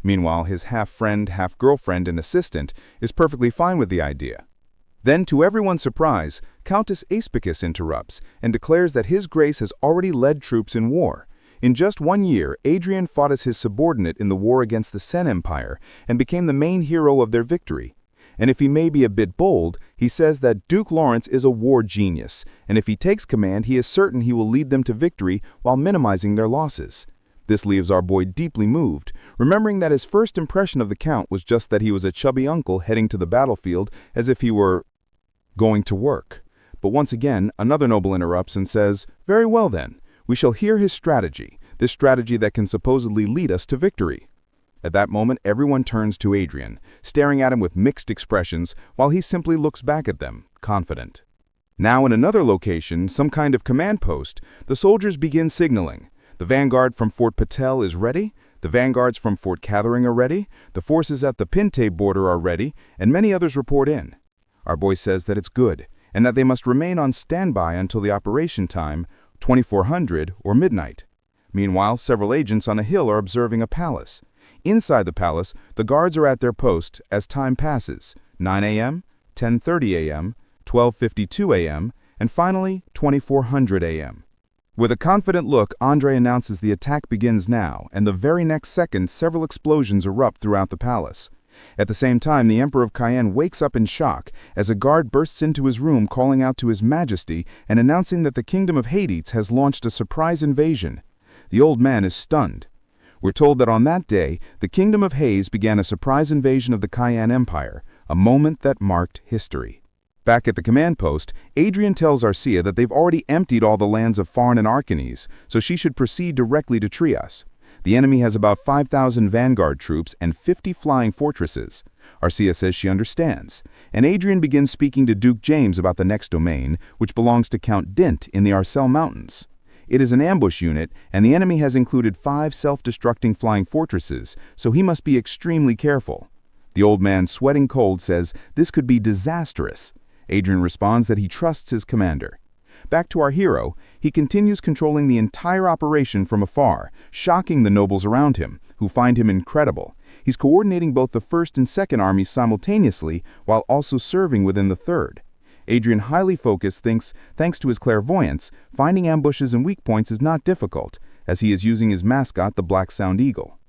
Meanwhile, his half-friend, half-girlfriend and assistant is perfectly fine with the idea. Then, to everyone's surprise, Countess Aspicus interrupts and declares that His Grace has already led troops in war. In just 1 year, Adrian fought as his subordinate in the war against the Sen Empire and became the main hero of their victory. And if he may be a bit bold, he says that Duke Lawrence is a war genius, and if he takes command, he is certain he will lead them to victory while minimizing their losses. This leaves our boy deeply moved, remembering that his first impression of the Count was just that he was a chubby uncle heading to the battlefield as if he were going to work. But once again, another noble interrupts and says, "Very well then, we shall hear his strategy, this strategy that can supposedly lead us to victory." At that moment, everyone turns to Adrian, staring at him with mixed expressions while he simply looks back at them, confident. Now in another location, some kind of command post, the soldiers begin signaling. The vanguard from Fort Patel is ready, the vanguards from Fort Cathering are ready, the forces at the Pinte border are ready, and many others report in. Our boy says that it's good, and that they must remain on standby until the operation time, 2400 or midnight. Meanwhile, several agents on a hill are observing a palace. Inside the palace, the guards are at their post as time passes, 9 a.m., 10:30 a.m., 12:52 a.m., and finally 2400 a.m. With a confident look, Andre announces the attack begins now, and the very next second several explosions erupt throughout the palace. At the same time, the Emperor of Cayenne wakes up in shock as a guard bursts into his room calling out to His Majesty and announcing that the Kingdom of Hades has launched a surprise invasion. The old man is stunned. We're told that on that day, the Kingdom of Hades began a surprise invasion of the Cayenne Empire, a moment that marked history. Back at the command post, Adrian tells Arcia that they've already emptied all the lands of Farn and Arcanes, so she should proceed directly to Trias. The enemy has about 5,000 vanguard troops and 50 flying fortresses. Arcia says she understands, and Adrian begins speaking to Duke James about the next domain, which belongs to Count Dint in the Arcel Mountains. It is an ambush unit, and the enemy has included 5 self-destructing flying fortresses, so he must be extremely careful. The old man, sweating cold, says this could be disastrous. Adrian responds that he trusts his commander. Back to our hero, he continues controlling the entire operation from afar, shocking the nobles around him, who find him incredible. He's coordinating both the first and second armies simultaneously while also serving within the third. Adrian, highly focused, thinks, thanks to his clairvoyance, finding ambushes and weak points is not difficult, as he is using his mascot, the Black Sound Eagle.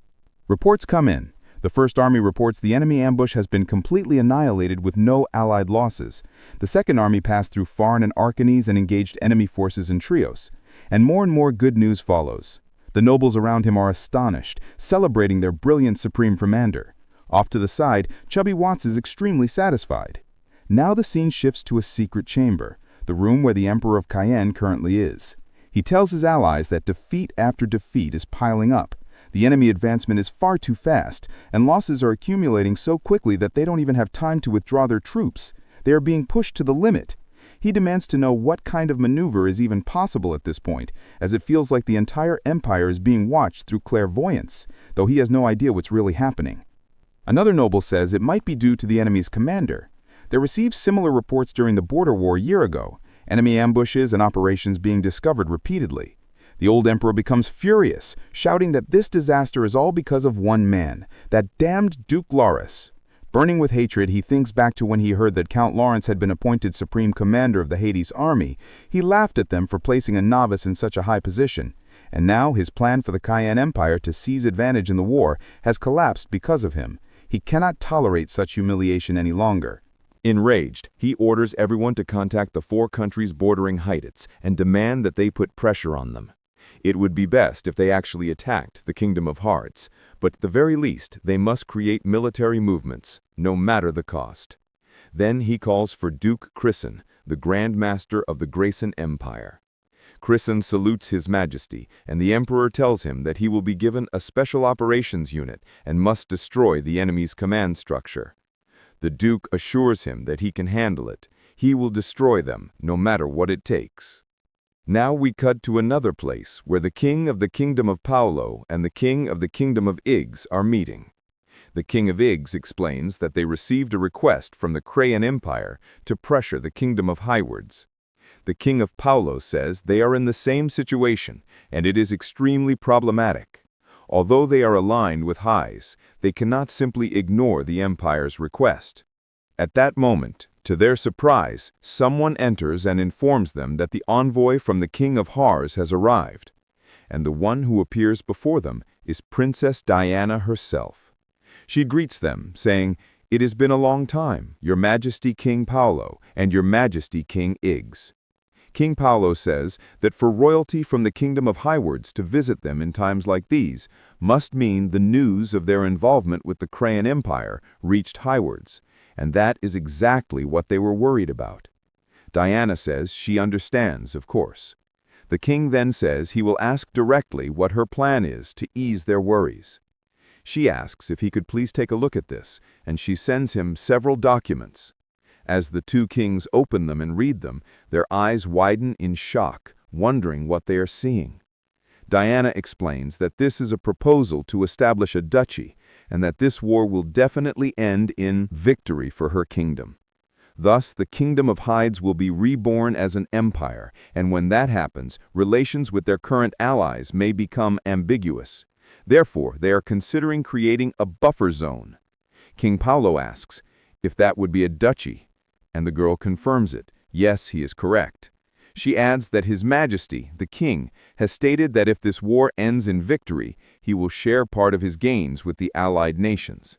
Reports come in. The First Army reports the enemy ambush has been completely annihilated with no Allied losses. The Second Army passed through Farn and Arcanes and engaged enemy forces in Trios. And more good news follows. The nobles around him are astonished, celebrating their brilliant supreme commander. Off to the side, Chubby Watts is extremely satisfied. Now the scene shifts to a secret chamber, the room where the Emperor of Cayenne currently is. He tells his allies that defeat after defeat is piling up. The enemy advancement is far too fast, and losses are accumulating so quickly that they don't even have time to withdraw their troops. They are being pushed to the limit. He demands to know what kind of maneuver is even possible at this point, as it feels like the entire empire is being watched through clairvoyance, though he has no idea what's really happening. Another noble says it might be due to the enemy's commander. They received similar reports during the border war a year ago, enemy ambushes and operations being discovered repeatedly. The old emperor becomes furious, shouting that this disaster is all because of one man, that damned Duke Lawrence. Burning with hatred, he thinks back to when he heard that Count Lawrence had been appointed supreme commander of the Hades army. He laughed at them for placing a novice in such a high position, and now his plan for the Cayenne Empire to seize advantage in the war has collapsed because of him. He cannot tolerate such humiliation any longer. Enraged, he orders everyone to contact the 4 countries bordering Heirship and demand that they put pressure on them. It would be best if they actually attacked the Kingdom of Hearts, but at the very least they must create military movements, no matter the cost. Then he calls for Duke Chrisen, the Grand Master of the Grayson Empire. Chrisen salutes His Majesty, and the Emperor tells him that he will be given a special operations unit and must destroy the enemy's command structure. The Duke assures him that he can handle it. He will destroy them, no matter what it takes. Now we cut to another place where the king of the Kingdom of Paulo and the king of the Kingdom of Iggs are meeting. The king of Iggs explains that they received a request from the Crayon Empire to pressure the Kingdom of Highwards. The king of Paulo says they are in the same situation, and it is extremely problematic. Although they are aligned with Highs, they cannot simply ignore the Empire's request. At that moment, to their surprise, someone enters and informs them that the envoy from the King of Hars has arrived, and the one who appears before them is Princess Diana herself. She greets them, saying, "It has been a long time, Your Majesty King Paulo and Your Majesty King Iggs." King Paulo says that for royalty from the Kingdom of Highwards to visit them in times like these must mean the news of their involvement with the Crayon Empire reached Highwards, and that is exactly what they were worried about. Diana says she understands, of course. The king then says he will ask directly what her plan is to ease their worries. She asks if he could please take a look at this, and she sends him several documents. As the 2 kings open them and read them, their eyes widen in shock, wondering what they are seeing. Diana explains that this is a proposal to establish a duchy, and that this war will definitely end in victory for her kingdom. Thus, the Kingdom of Hides will be reborn as an empire, and when that happens, relations with their current allies may become ambiguous. Therefore, they are considering creating a buffer zone. King Paulo asks if that would be a duchy, and the girl confirms it. Yes, he is correct. She adds that His Majesty, the King, has stated that if this war ends in victory, he will share part of his gains with the allied nations.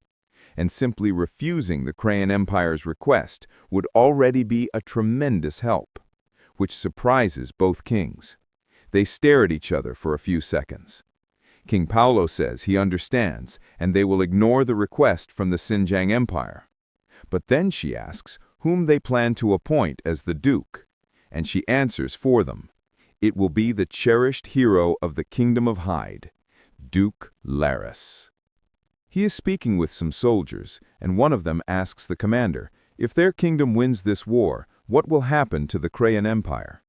And simply refusing the Crayon Empire's request would already be a tremendous help, which surprises both kings. They stare at each other for a few seconds. King Paulo says he understands, and they will ignore the request from the Xinjiang Empire. But then she asks whom they plan to appoint as the Duke, and she answers for them. It will be the cherished hero of the Kingdom of Hyde, Duke Laris. He is speaking with some soldiers, and one of them asks the commander, if their kingdom wins this war, what will happen to the Crayon Empire?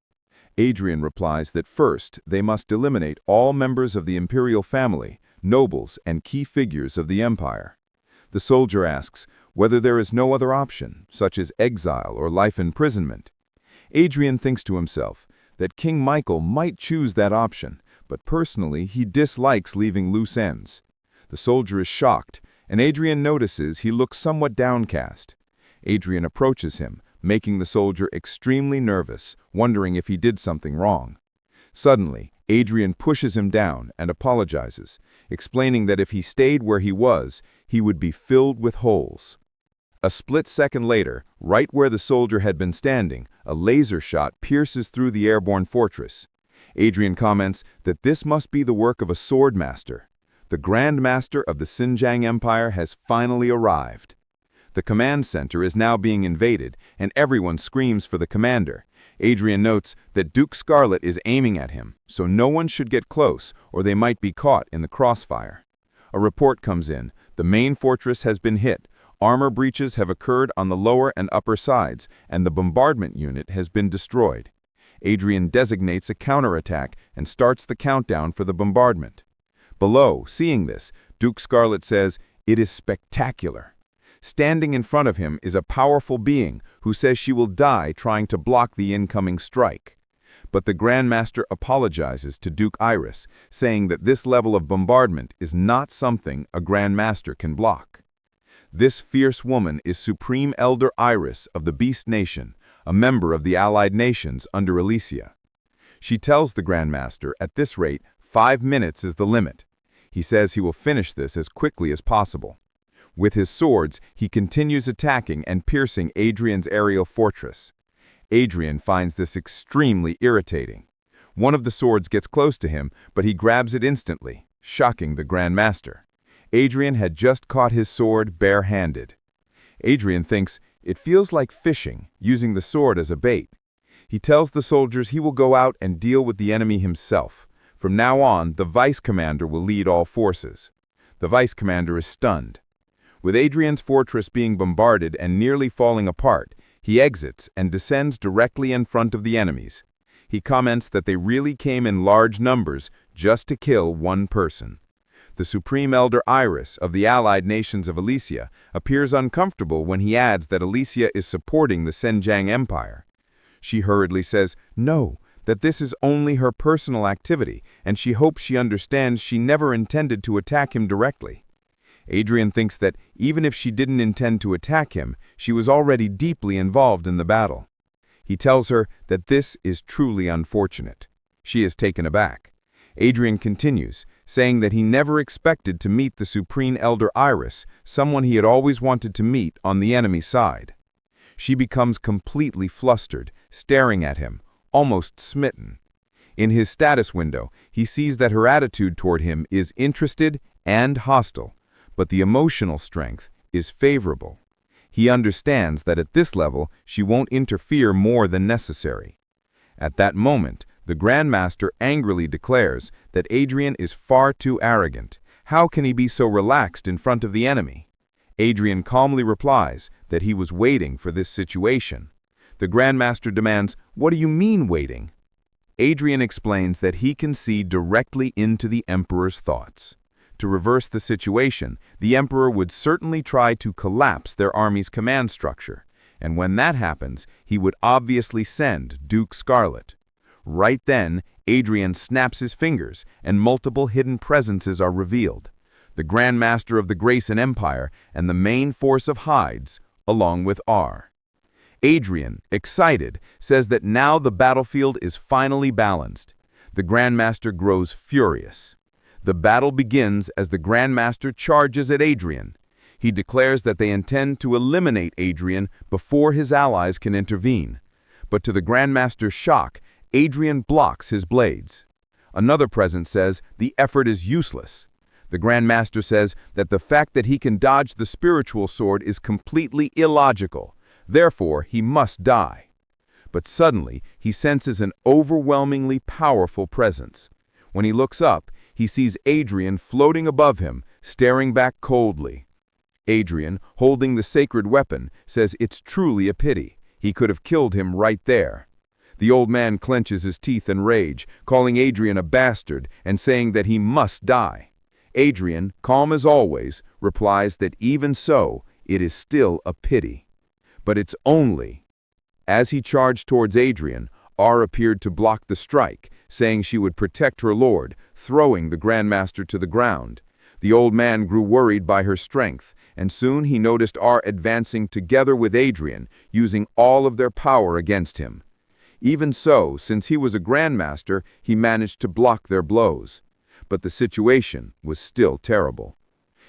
Adrian replies that first they must eliminate all members of the imperial family, nobles, and key figures of the empire. The soldier asks whether there is no other option, such as exile or life imprisonment. Adrian thinks to himself that King Michael might choose that option, but personally he dislikes leaving loose ends. The soldier is shocked, and Adrian notices he looks somewhat downcast. Adrian approaches him, making the soldier extremely nervous, wondering if he did something wrong. Suddenly, Adrian pushes him down and apologizes, explaining that if he stayed where he was, he would be filled with holes. A split second later, right where the soldier had been standing, a laser shot pierces through the airborne fortress. Adrian comments that this must be the work of a sword master. The Grand Master of the Xinjiang Empire has finally arrived. The command center is now being invaded, and everyone screams for the commander. Adrian notes that Duke Scarlet is aiming at him, so no one should get close, or they might be caught in the crossfire. A report comes in. The main fortress has been hit. Armor breaches have occurred on the lower and upper sides, and the bombardment unit has been destroyed. Adrian designates a counterattack and starts the countdown for the bombardment. Below, seeing this, Duke Scarlet says, "It is spectacular." Standing in front of him is a powerful being who says she will die trying to block the incoming strike. But the Grand Master apologizes to Duke Iris, saying that this level of bombardment is not something a Grand Master can block. This fierce woman is Supreme Elder Iris of the Beast Nation, a member of the Allied Nations under Alicia. She tells the Grand Master at this rate 5 minutes is the limit. He says he will finish this as quickly as possible. With his swords, he continues attacking and piercing Adrian's aerial fortress. Adrian finds this extremely irritating. One of the swords gets close to him, but he grabs it instantly, shocking the Grand Master. Adrian had just caught his sword bare-handed. Adrian thinks it feels like fishing, using the sword as a bait. He tells the soldiers he will go out and deal with the enemy himself. From now on, the vice commander will lead all forces. The vice commander is stunned. With Adrian's fortress being bombarded and nearly falling apart, he exits and descends directly in front of the enemies. He comments that they really came in large numbers just to kill one person. The Supreme Elder Iris of the allied nations of Elysia appears uncomfortable when he adds that Elysia is supporting the Senjang Empire. She hurriedly says no, that this is only her personal activity, and she hopes she understands she never intended to attack him directly. Adrian thinks that even if she didn't intend to attack him, she was already deeply involved in the battle. He tells her that this is truly unfortunate. She is taken aback. Adrian continues, saying that he never expected to meet the Supreme Elder Iris, someone he had always wanted to meet on the enemy side. She becomes completely flustered, staring at him, almost smitten. In his status window, he sees that her attitude toward him is interested and hostile, but the emotional strength is favorable. He understands that at this level, she won't interfere more than necessary. At that moment, the Grand Master angrily declares that Adrian is far too arrogant. How can he be so relaxed in front of the enemy? Adrian calmly replies that he was waiting for this situation. The Grand Master demands, "What do you mean waiting?" Adrian explains that he can see directly into the Emperor's thoughts. To reverse the situation, the Emperor would certainly try to collapse their army's command structure, and when that happens, he would obviously send Duke Scarlet. Right then, Adrian snaps his fingers, and multiple hidden presences are revealed. The Grand Master of the Grayson Empire and the main force of Hydes, along with R. Adrian, excited, says that now the battlefield is finally balanced. The Grand Master grows furious. The battle begins as the Grand Master charges at Adrian. He declares that they intend to eliminate Adrian before his allies can intervene. But to the Grand Master's shock, Adrian blocks his blades. Another present says the effort is useless. The Grand Master says that the fact that he can dodge the spiritual sword is completely illogical. Therefore, he must die. But suddenly, he senses an overwhelmingly powerful presence. When he looks up, he sees Adrian floating above him, staring back coldly. Adrian, holding the sacred weapon, says it's truly a pity. He could have killed him right there. The old man clenches his teeth in rage, calling Adrian a bastard and saying that he must die. Adrian, calm as always, replies that even so, it is still a pity. But it's only. As he charged towards Adrian, R appeared to block the strike, saying she would protect her lord, throwing the Grand Master to the ground. The old man grew worried by her strength, and soon he noticed R advancing together with Adrian, using all of their power against him. Even so, since he was a Grand Master, he managed to block their blows. But the situation was still terrible.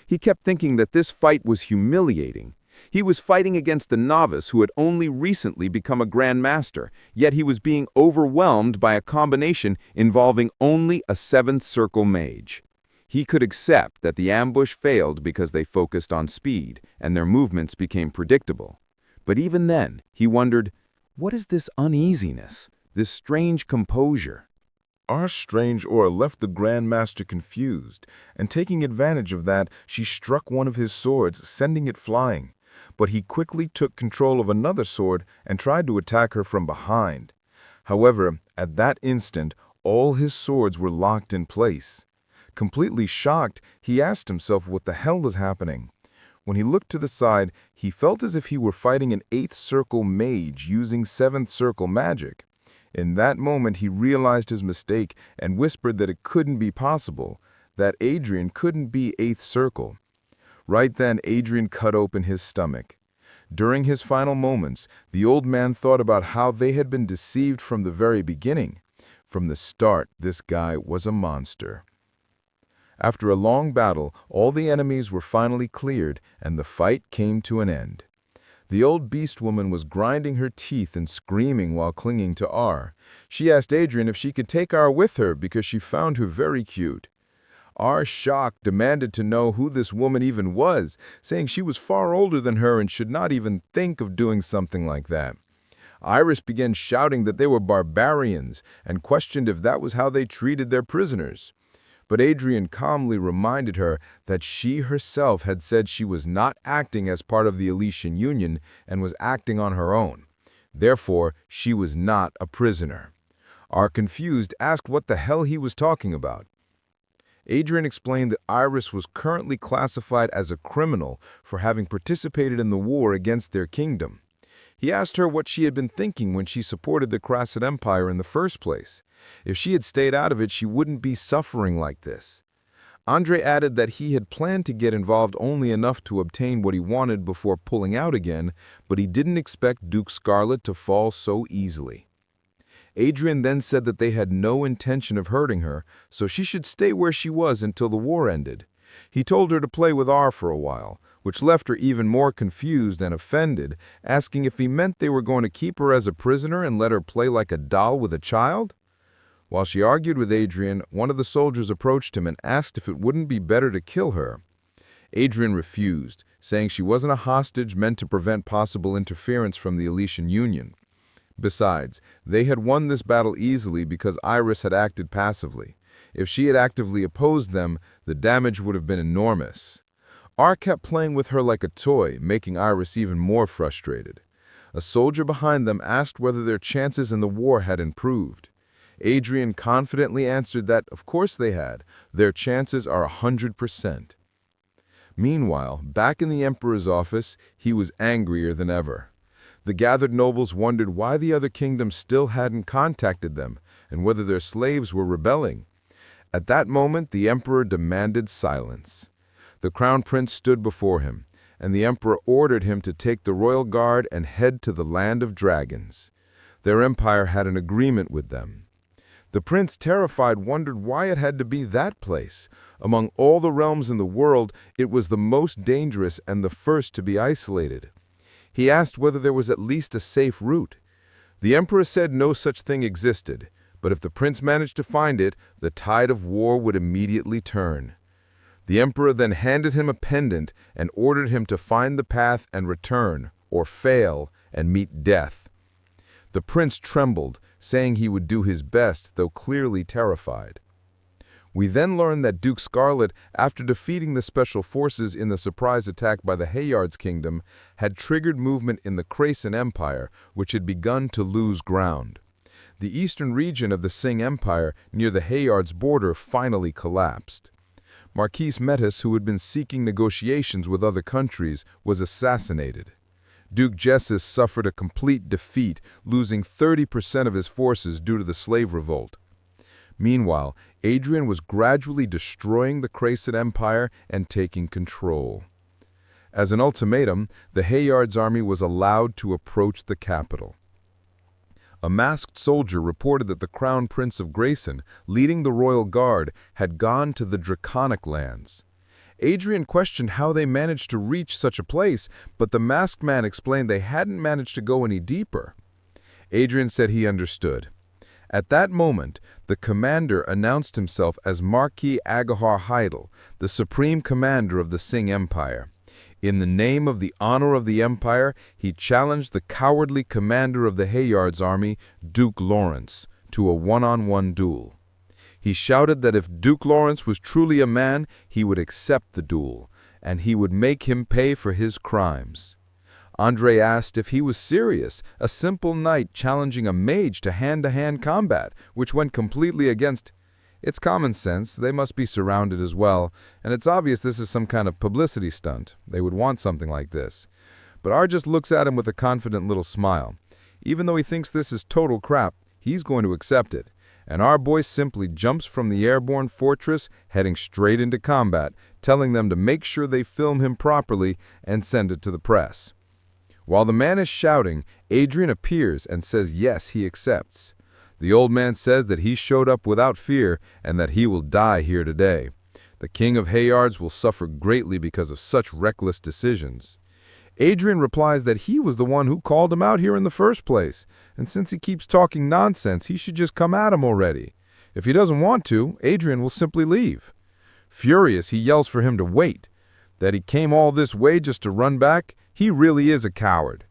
He kept thinking that this fight was humiliating. He was fighting against a novice who had only recently become a Grand Master, yet he was being overwhelmed by a combination involving only a 7th Circle Mage. He could accept that the ambush failed because they focused on speed, and their movements became predictable. But even then, he wondered, what is this uneasiness, this strange composure?
Our strange aura left the Grand Master confused, and taking advantage of that, she struck one of his swords, sending it flying. But he quickly took control of another sword and tried to attack her from behind. However, at that instant, all his swords were locked in place. Completely shocked, he asked himself what the hell was happening. When he looked to the side, he felt as if he were fighting an 8th Circle Mage using 7th Circle magic. In that moment, he realized his mistake and whispered that it couldn't be possible, that Adrian couldn't be 8th Circle. Right then, Adrian cut open his stomach. During his final moments, the old man thought about how they had been deceived from the very beginning. From the start, this guy was a monster. After a long battle, all the enemies were finally cleared, and the fight came to an end. The old beast woman was grinding her teeth and screaming while clinging to R. She asked Adrian if she could take R with her because she found her very cute. R, shocked, demanded to know who this woman even was, saying she was far older than her and should not even think of doing something like that. Iris began shouting that they were barbarians and questioned if that was how they treated their prisoners. But Adrian calmly reminded her that she herself had said she was not acting as part of the Elysian Union and was acting on her own. Therefore, she was not a prisoner. R, confused, asked what the hell he was talking about. Adrian explained that Iris was currently classified as a criminal for having participated in the war against their kingdom. He asked her what she had been thinking when she supported the Crassid Empire in the first place. If she had stayed out of it, she wouldn't be suffering like this. Andre added that he had planned to get involved only enough to obtain what he wanted before pulling out again, but he didn't expect Duke Scarlet to fall so easily. Adrian then said that they had no intention of hurting her, so she should stay where she was until the war ended. He told her to play with R for a while, which left her even more confused and offended, asking if he meant they were going to keep her as a prisoner and let her play like a doll with a child. While she argued with Adrian, one of the soldiers approached him and asked if it wouldn't be better to kill her. Adrian refused, saying she wasn't a hostage meant to prevent possible interference from the Elysian Union. Besides, they had won this battle easily because Iris had acted passively. If she had actively opposed them, the damage would have been enormous. R kept playing with her like a toy, making Iris even more frustrated. A soldier behind them asked whether their chances in the war had improved. Adrian confidently answered that, of course they had. Their chances are 100%. Meanwhile, back in the Emperor's office, he was angrier than ever. The gathered nobles wondered why the other kingdoms still hadn't contacted them, and whether their slaves were rebelling. At that moment, the Emperor demanded silence. The Crown Prince stood before him, and the Emperor ordered him to take the royal guard and head to the land of dragons. Their empire had an agreement with them. The prince, terrified, wondered why it had to be that place. Among all the realms in the world, it was the most dangerous and the first to be isolated. He asked whether there was at least a safe route. The Emperor said no such thing existed, but if the prince managed to find it, the tide of war would immediately turn. The Emperor then handed him a pendant and ordered him to find the path and return, or fail and meet death. The prince trembled, saying he would do his best, though clearly terrified. We then learned that Duke Scarlet, after defeating the special forces in the surprise attack by the Hayards Kingdom, had triggered movement in the Crassid Empire, which had begun to lose ground. The eastern region of the Sing Empire, near the Hayards' border, finally collapsed. Marquis Metis, who had been seeking negotiations with other countries, was assassinated. Duke Jessus suffered a complete defeat, losing 30% of his forces due to the slave revolt. Meanwhile, Adrian was gradually destroying the Crassid Empire and taking control. As an ultimatum, the Hayards' army was allowed to approach the capital. A masked soldier reported that the Crown Prince of Grayson, leading the royal guard, had gone to the Draconic lands. Adrian questioned how they managed to reach such a place, but the masked man explained they hadn't managed to go any deeper. Adrian said he understood. At that moment, the commander announced himself as Marquis Agahar Heidel, the supreme commander of the Sing Empire. In the name of the honor of the empire, he challenged the cowardly commander of the Hayards' army, Duke Lawrence, to a one-on-one duel. He shouted that if Duke Lawrence was truly a man, he would accept the duel, and he would make him pay for his crimes. Andre asked if he was serious, a simple knight challenging a mage to hand-to-hand combat, which went completely against. It's common sense, they must be surrounded as well, and it's obvious this is some kind of publicity stunt. They would want something like this. But R just looks at him with a confident little smile. Even though he thinks this is total crap, he's going to accept it. And our boy simply jumps from the airborne fortress, heading straight into combat, telling them to make sure they film him properly and send it to the press. While the man is shouting, Adrian appears and says yes, he accepts. The old man says that he showed up without fear and that he will die here today. The king of Hayards will suffer greatly because of such reckless decisions. Adrian replies that he was the one who called him out here in the first place, and since he keeps talking nonsense, he should just come at him already. If he doesn't want to, Adrian will simply leave. Furious, he yells for him to wait. That he came all this way just to run back, he really is a coward.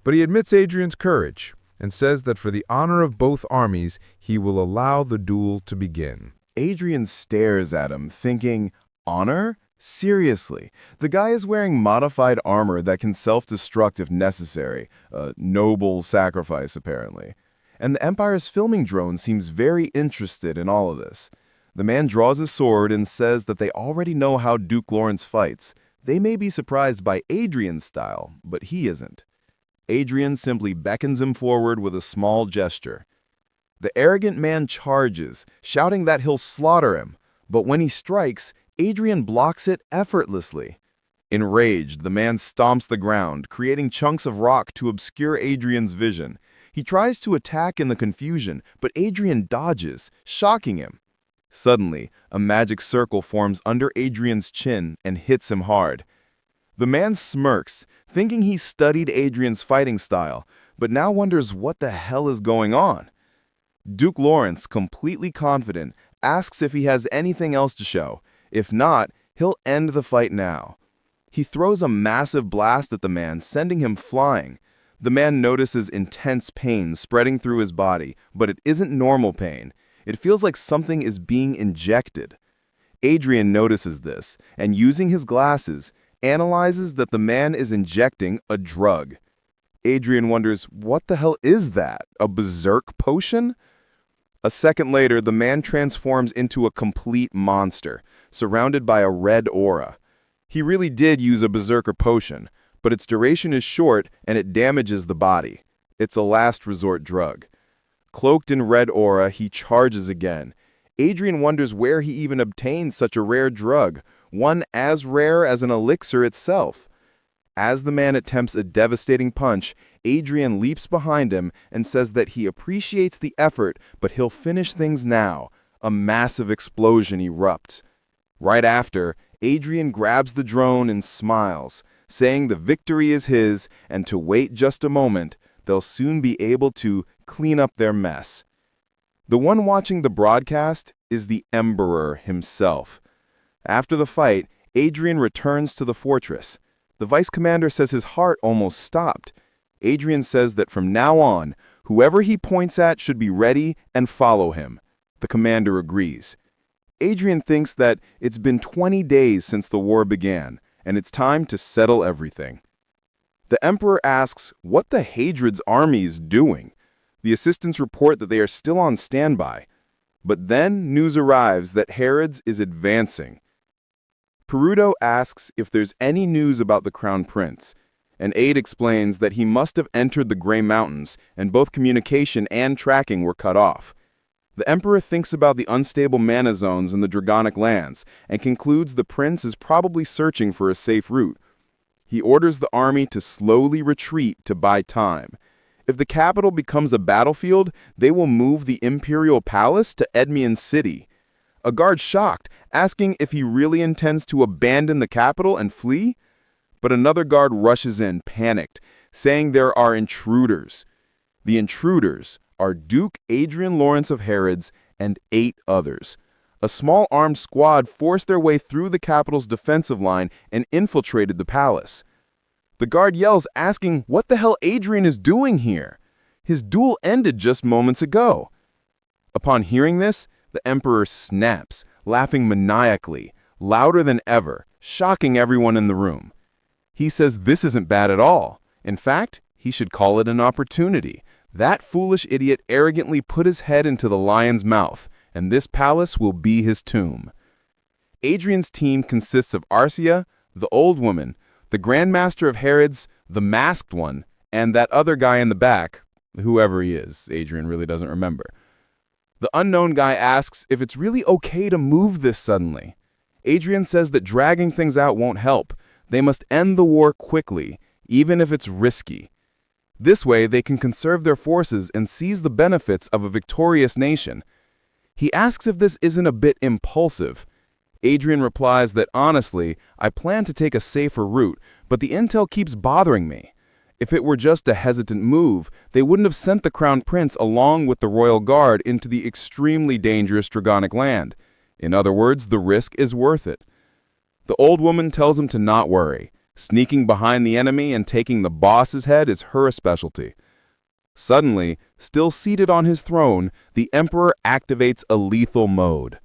But he admits Adrian's courage, and says that for the honor of both armies, he will allow the duel to begin.
Adrian stares at him, thinking, honor? Seriously, the guy is wearing modified armor that can self-destruct if necessary, a noble sacrifice apparently. And the Empire's filming drone seems very interested in all of this. The man draws his sword and says that they already know how Duke Lawrence fights. They may be surprised by Adrian's style, but he isn't. Adrian simply beckons him forward with a small gesture. The arrogant man charges, shouting that he'll slaughter him, but when he strikes, Adrian blocks it effortlessly. Enraged, the man stomps the ground, creating chunks of rock to obscure Adrian's vision. He tries to attack in the confusion, but Adrian dodges, shocking him. Suddenly, a magic circle forms under Adrian's chin and hits him hard. The man smirks, thinking he's studied Adrian's fighting style, but now wonders what the hell is going on. Duke Lawrence, completely confident, asks if he has anything else to show. If not, he'll end the fight now. He throws a massive blast at the man, sending him flying. The man notices intense pain spreading through his body, but it isn't normal pain. It feels like something is being injected. Adrian notices this, and using his glasses, analyzes that the man is injecting a drug. Adrian wonders, what the hell is that? A berserk potion? A second later, the man transforms into a complete monster, surrounded by a red aura. He really did use a berserker potion, but its duration is short and it damages the body. It's a last resort drug. Cloaked in red aura, he charges again. Adrian wonders where he even obtained such a rare drug, one as rare as an elixir itself. As the man attempts a devastating punch, Adrian leaps behind him and says that he appreciates the effort, but he'll finish things now. A massive explosion erupts. Right after, Adrian grabs the drone and smiles, saying the victory is his and to wait just a moment, they'll soon be able to clean up their mess. The one watching the broadcast is the Emperor himself. After the fight, Adrian returns to the fortress. The vice commander says his heart almost stopped. Adrian says that from now on, whoever he points at should be ready and follow him. The commander agrees. Adrian thinks that it's been 20 days since the war began, and it's time to settle everything. The Emperor asks what the Hadrid's army is doing. The assistants report that they are still on standby. But then news arrives that Herod's is advancing. Perudo asks if there's any news about the Crown Prince. An aide explains that he must have entered the Grey Mountains, and both communication and tracking were cut off. The Emperor thinks about the unstable mana zones in the Dragonic lands, and concludes the prince is probably searching for a safe route. He orders the army to slowly retreat to buy time. If the capital becomes a battlefield, they will move the Imperial Palace to Edmian City. A guard shocked, asking if he really intends to abandon the capital and flee. But another guard rushes in, panicked, saying there are intruders. The intruders are Duke Adrian Lawrence of Herod's and 8 others. A small armed squad forced their way through the capital's defensive line and infiltrated the palace. The guard yells, asking what the hell Adrian is doing here. His duel ended just moments ago. Upon hearing this, the Emperor snaps, laughing maniacally, louder than ever, shocking everyone in the room. He says this isn't bad at all. In fact, he should call it an opportunity. That foolish idiot arrogantly put his head into the lion's mouth, and this palace will be his tomb. Adrian's team consists of Arcia, the old woman, the Grand Master of Herod's, the masked one, and that other guy in the back, whoever he is. Adrian really doesn't remember. The unknown guy asks if it's really okay to move this suddenly. Adrian says that dragging things out won't help. They must end the war quickly, even if it's risky. This way, they can conserve their forces and seize the benefits of a victorious nation. He asks if this isn't a bit impulsive. Adrian replies that honestly, I plan to take a safer route, but the intel keeps bothering me. If it were just a hesitant move, they wouldn't have sent the Crown Prince along with the Royal Guard into the extremely dangerous Dragonic land. In other words, the risk is worth it. The old woman tells him to not worry. Sneaking behind the enemy and taking the boss's head is her specialty. Suddenly, still seated on his throne, the Emperor activates a lethal mode.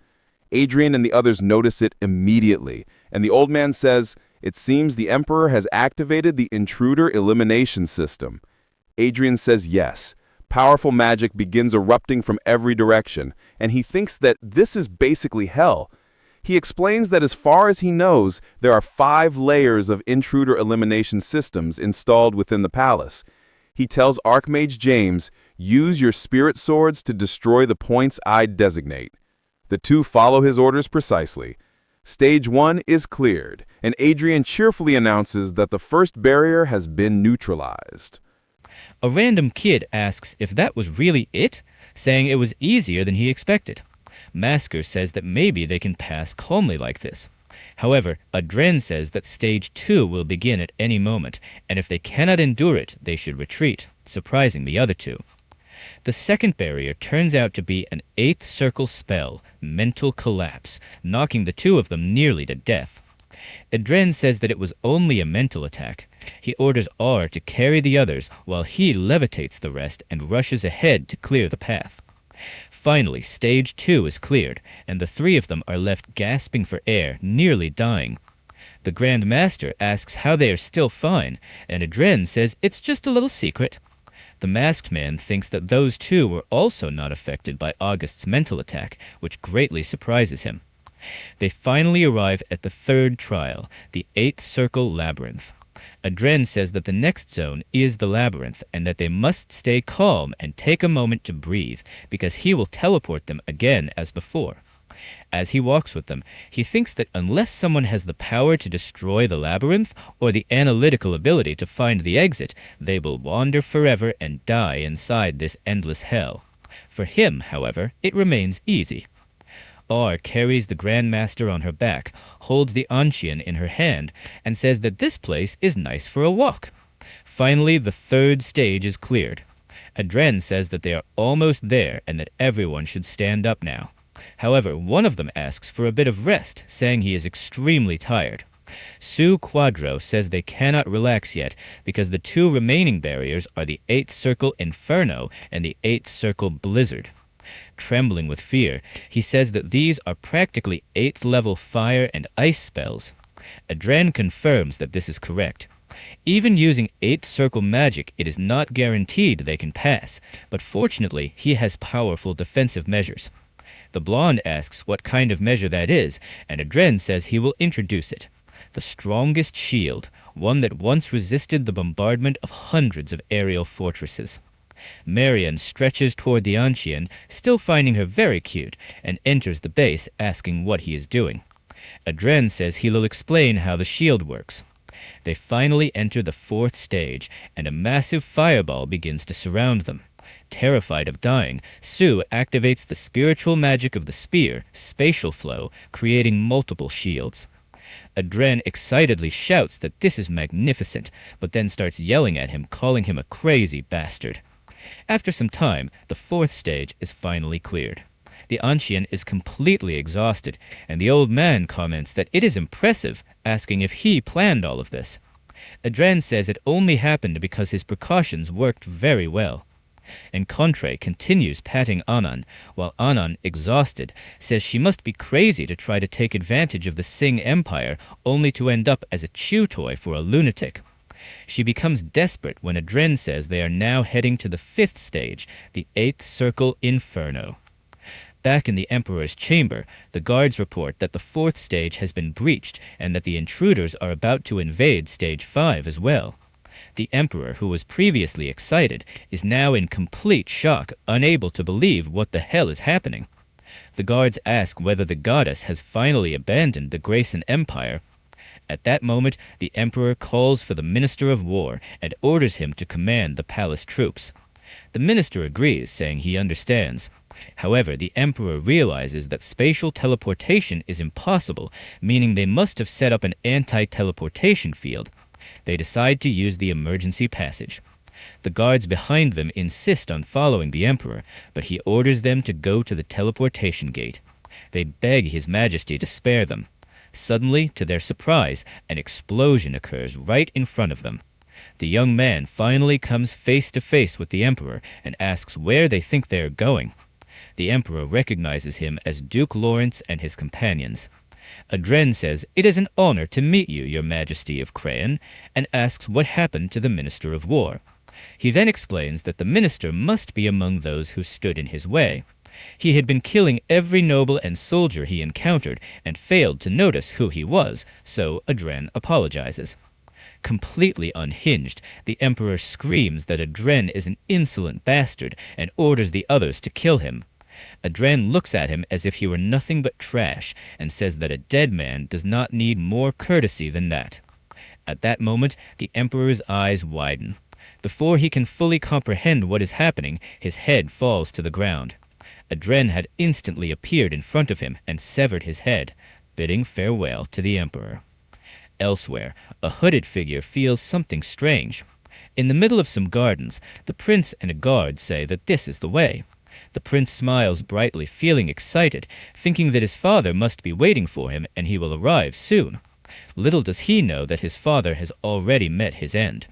Adrian and the others notice it immediately, and the old man says, "It seems the Emperor has activated the intruder elimination system." Adrian says yes. Powerful magic begins erupting from every direction, and he thinks that this is basically hell. He explains that as far as he knows, there are 5 layers of intruder elimination systems installed within the palace. He tells Archmage James, "Use your spirit swords to destroy the points I designate." The two follow his orders precisely. Stage 1 is cleared, and Adrian cheerfully announces that the first barrier has been neutralized.
A random kid asks if that was really it, saying it was easier than he expected. Masker says that maybe they can pass calmly like this. However, Adrian says that Stage 2 will begin at any moment, and if they cannot endure it, they should retreat, surprising the other two. The second barrier turns out to be an 8th circle spell, Mental Collapse, knocking the two of them nearly to death. Adrian says that it was only a mental attack. He orders R to carry the others while he levitates the rest and rushes ahead to clear the path. Finally, Stage 2 is cleared, and the 3 of them are left gasping for air, nearly dying. The Grand Master asks how they are still fine, and Adrian says it's just a little secret. The masked man thinks that those two were also not affected by August's mental attack, which greatly surprises him. They finally arrive at the 3rd trial, the 8th circle labyrinth. Adrian says that the next zone is the labyrinth and that they must stay calm and take a moment to breathe, because he will teleport them again as before. As he walks with them, he thinks that unless someone has the power to destroy the labyrinth or the analytical ability to find the exit, they will wander forever and die inside this endless hell. For him, however, it remains easy. R carries the Grand Master on her back, holds the Ancien in her hand, and says that this place is nice for a walk. Finally, the 3rd stage is cleared. Adrian says that they are almost there and that everyone should stand up now. However, one of them asks for a bit of rest, saying he is extremely tired. Sue Quadro says they cannot relax yet because the 2 remaining barriers are the 8th circle Inferno and the 8th circle Blizzard. Trembling with fear, he says that these are practically 8th level fire and ice spells. Adrian confirms that this is correct. Even using 8th circle magic, it is not guaranteed they can pass, but fortunately he has powerful defensive measures. The blonde asks what kind of measure that is, and Adrian says he will introduce it. The strongest shield, one that once resisted the bombardment of hundreds of aerial fortresses. Marian stretches toward the Ancien, still finding her very cute, and enters the base asking what he is doing. Adrian says he will explain how the shield works. They finally enter the 4th stage, and a massive fireball begins to surround them. Terrified of dying, Sue activates the spiritual magic of the spear, spatial flow, creating multiple shields. Adrian excitedly shouts that this is magnificent, but then starts yelling at him, calling him a crazy bastard. After some time, the 4th stage is finally cleared. The Ancien is completely exhausted, and the old man comments that it is impressive, asking if he planned all of this. Adrian says it only happened because his precautions worked very well. And Contre continues patting Annan, while Annan, exhausted, says she must be crazy to try to take advantage of the Sing Empire only to end up as a chew toy for a lunatic. She becomes desperate when Adrian says they are now heading to the 5th stage, the 8th circle Inferno. Back in the Emperor's chamber, the guards report that the 4th stage has been breached and that the intruders are about to invade Stage 5 as well. The Emperor, who was previously excited, is now in complete shock, unable to believe what the hell is happening. The guards ask whether the goddess has finally abandoned the Grayson Empire. At that moment, the Emperor calls for the Minister of War and orders him to command the palace troops. The minister agrees, saying he understands. However, the Emperor realizes that spatial teleportation is impossible, meaning they must have set up an anti-teleportation field. They decide to use the emergency passage. The guards behind them insist on following the Emperor, but he orders them to go to the teleportation gate. They beg His Majesty to spare them. Suddenly, to their surprise, an explosion occurs right in front of them. The young man finally comes face to face with the Emperor and asks where they think they are going. The Emperor recognizes him as Duke Lawrence and his companions. Adrian says, "It is an honor to meet you, Your Majesty of Crayon," and asks what happened to the Minister of War. He then explains that the minister must be among those who stood in his way. He had been killing every noble and soldier he encountered and failed to notice who he was, so Adrian apologizes. Completely unhinged, the Emperor screams that Adrian is an insolent bastard and orders the others to kill him. Adrian looks at him as if he were nothing but trash and says that a dead man does not need more courtesy than that. At that moment, the Emperor's eyes widen. Before he can fully comprehend what is happening, his head falls to the ground. Adrian had instantly appeared in front of him and severed his head, bidding farewell to the Emperor. Elsewhere, a hooded figure feels something strange. In the middle of some gardens, the prince and a guard say that this is the way. The prince smiles brightly, feeling excited, thinking that his father must be waiting for him and he will arrive soon. Little does he know that his father has already met his end.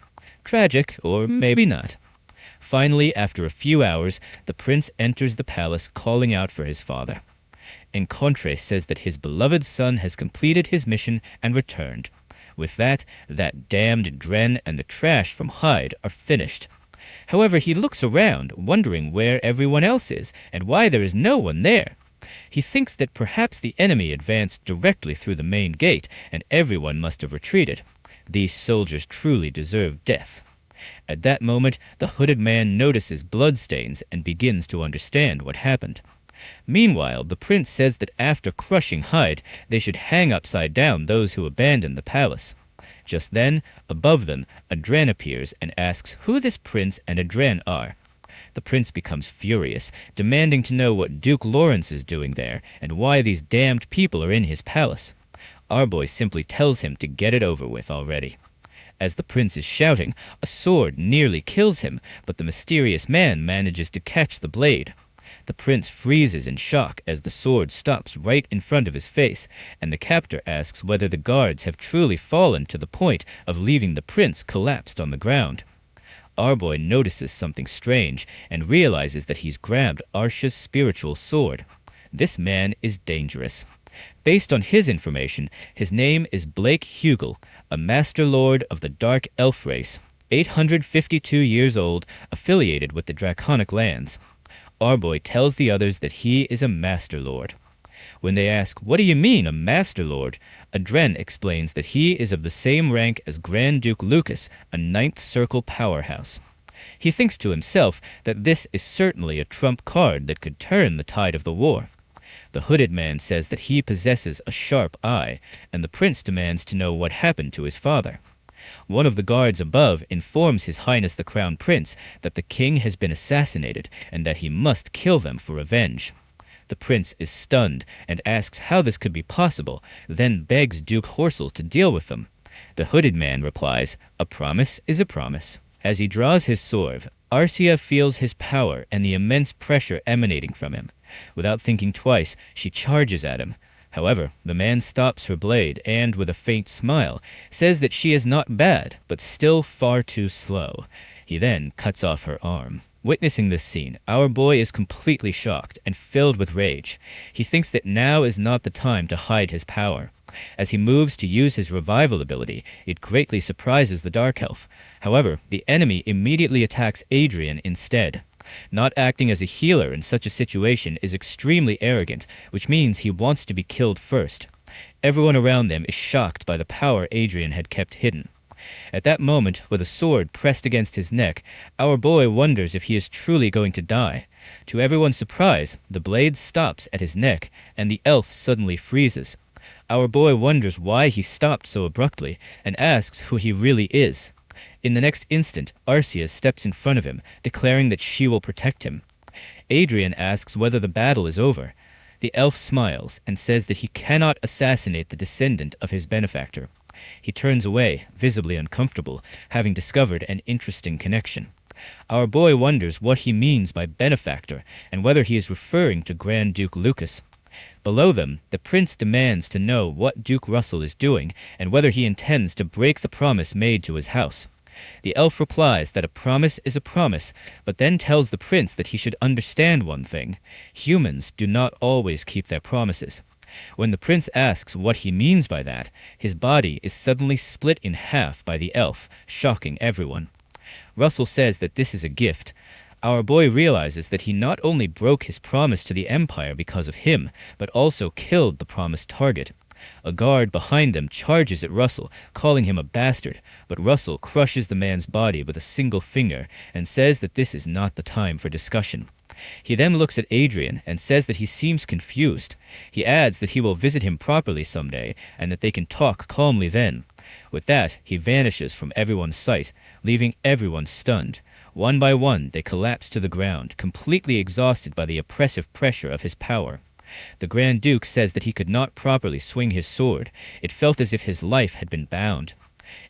Tragic, or maybe not. Finally, after a few hours, the prince enters the palace calling out for his father. Encontre says that his beloved son has completed his mission and returned. With that damned Dren and the trash from Hyde are finished. However, he looks around, wondering where everyone else is and why there is no one there. He thinks that perhaps the enemy advanced directly through the main gate and everyone must have retreated. These soldiers truly deserve death. At that moment, the hooded man notices bloodstains and begins to understand what happened. Meanwhile, the prince says that after crushing Hyde, they should hang upside down those who abandoned the palace. Just then, above them, Adrian appears and asks who this prince and Adrian are. The prince becomes furious, demanding to know what Duke Lawrence is doing there and why these damned people are in his palace. Our boy simply tells him to get it over with already. As the prince is shouting, a sword nearly kills him, but the mysterious man manages to catch the blade. The prince freezes in shock as the sword stops right in front of his face, and the captor asks whether the guards have truly fallen to the point of leaving the prince collapsed on the ground. Our boy notices something strange and realizes that he's grabbed Arsha's spiritual sword. This man is dangerous. Based on his information, his name is Blake Hugel, a Master Lord of the Dark Elf race, 852 years old, affiliated with the Draconic lands. Our boy tells the others that he is a Master Lord. When they ask, "What do you mean, a Master Lord?" Adrian explains that he is of the same rank as Grand Duke Lucas, a Ninth Circle powerhouse. He thinks to himself that this is certainly a trump card that could turn the tide of the war. The hooded man says that he possesses a sharp eye, and the prince demands to know what happened to his father. One of the guards above informs His Highness the Crown Prince that the king has been assassinated and that he must kill them for revenge. The prince is stunned and asks how this could be possible, then begs Duke Horsel to deal with them. The hooded man replies, "A promise is a promise." As he draws his sword, Arcia feels his power and the immense pressure emanating from him. Without thinking twice, she charges at him. However, the man stops her blade and, with a faint smile, says that she is not bad, but still far too slow. He then cuts off her arm. Witnessing this scene, our boy is completely shocked and filled with rage. He thinks that now is not the time to hide his power. As he moves to use his revival ability, it greatly surprises the Dark Elf. However, the enemy immediately attacks Adrian instead. Not acting as a healer in such a situation is extremely arrogant, which means he wants to be killed first. Everyone around them is shocked by the power Adrian had kept hidden. At that moment, with a sword pressed against his neck, our boy wonders if he is truly going to die. To everyone's surprise, the blade stops at his neck, and the elf suddenly freezes. Our boy wonders why he stopped so abruptly, and asks who he really is. In the next instant, Arcia steps in front of him, declaring that she will protect him. Adrian asks whether the battle is over. The elf smiles and says that he cannot assassinate the descendant of his benefactor. He turns away, visibly uncomfortable, having discovered an interesting connection. Our boy wonders what he means by benefactor and whether he is referring to Grand Duke Lucas. Below them, the prince demands to know what Duke Russell is doing and whether he intends to break the promise made to his house. The elf replies that a promise is a promise, but then tells the prince that he should understand one thing. Humans do not always keep their promises. When the prince asks what he means by that, his body is suddenly split in half by the elf, shocking everyone. Russell says that this is a gift. Our boy realizes that he not only broke his promise to the Empire because of him, but also killed the promised target. A guard behind them charges at Russell, calling him a bastard, but Russell crushes the man's body with a single finger and says that this is not the time for discussion. He then looks at Adrian and says that he seems confused. He adds that he will visit him properly someday and that they can talk calmly then. With that, he vanishes from everyone's sight, leaving everyone stunned. One by one, they collapse to the ground, completely exhausted by the oppressive pressure of his power. The Grand Duke says that he could not properly swing his sword. It felt as if his life had been bound.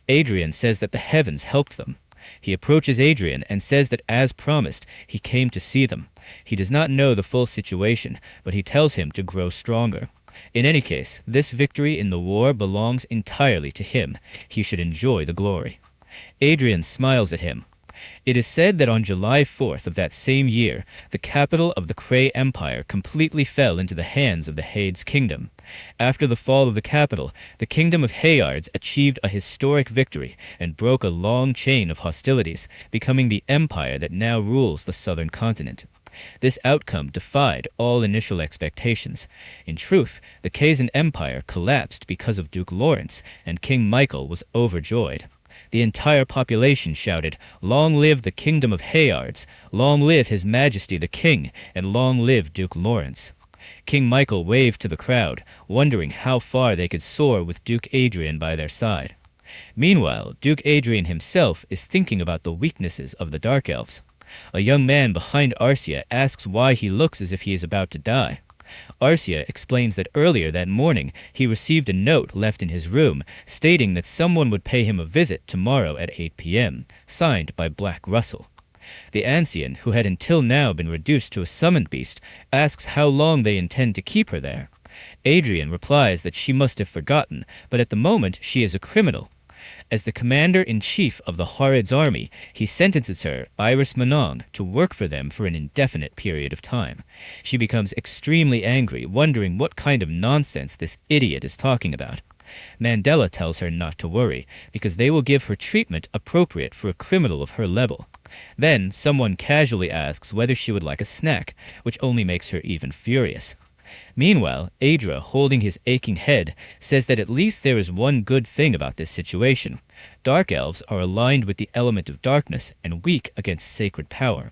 Adrian says that the heavens helped them. He approaches Adrian and says that, as promised, he came to see them. He does not know the full situation, but he tells him to grow stronger. In any case, this victory in the war belongs entirely to him. He should enjoy the glory. Adrian smiles at him. It is said that on July 4th of that same year, the capital of the Kree Empire completely fell into the hands of the Hades Kingdom. After the fall of the capital, the Kingdom of Hayards achieved a historic victory and broke a long chain of hostilities, becoming the empire that now rules the southern continent. This outcome defied all initial expectations. In truth, the Kazan Empire collapsed because of Duke Lawrence, and King Michael was overjoyed. The entire population shouted, "Long live the Kingdom of Hayards! Long live His Majesty the King! And long live Duke Lawrence!" King Michael waved to the crowd, wondering how far they could soar with Duke Adrian by their side. Meanwhile, Duke Adrian himself is thinking about the weaknesses of the Dark Elves. A young man behind Arcia asks why he looks as if he is about to die. Arcia explains that earlier that morning he received a note left in his room stating that someone would pay him a visit tomorrow at 8 p.m., signed by Black Russell. The ancient, who had until now been reduced to a summoned beast, asks how long they intend to keep her there. Adrian replies that she must have forgotten, but at the moment she is a criminal. As the commander-in-chief of the Horrid's army, he sentences her, Iris Manong, to work for them for an indefinite period of time. She becomes extremely angry, wondering what kind of nonsense this idiot is talking about. Mandela tells her not to worry, because they will give her treatment appropriate for a criminal of her level. Then someone casually asks whether she would like a snack, which only makes her even furious. Meanwhile, Adra, holding his aching head, says that at least there is one good thing about this situation. Dark elves are aligned with the element of darkness and weak against sacred power.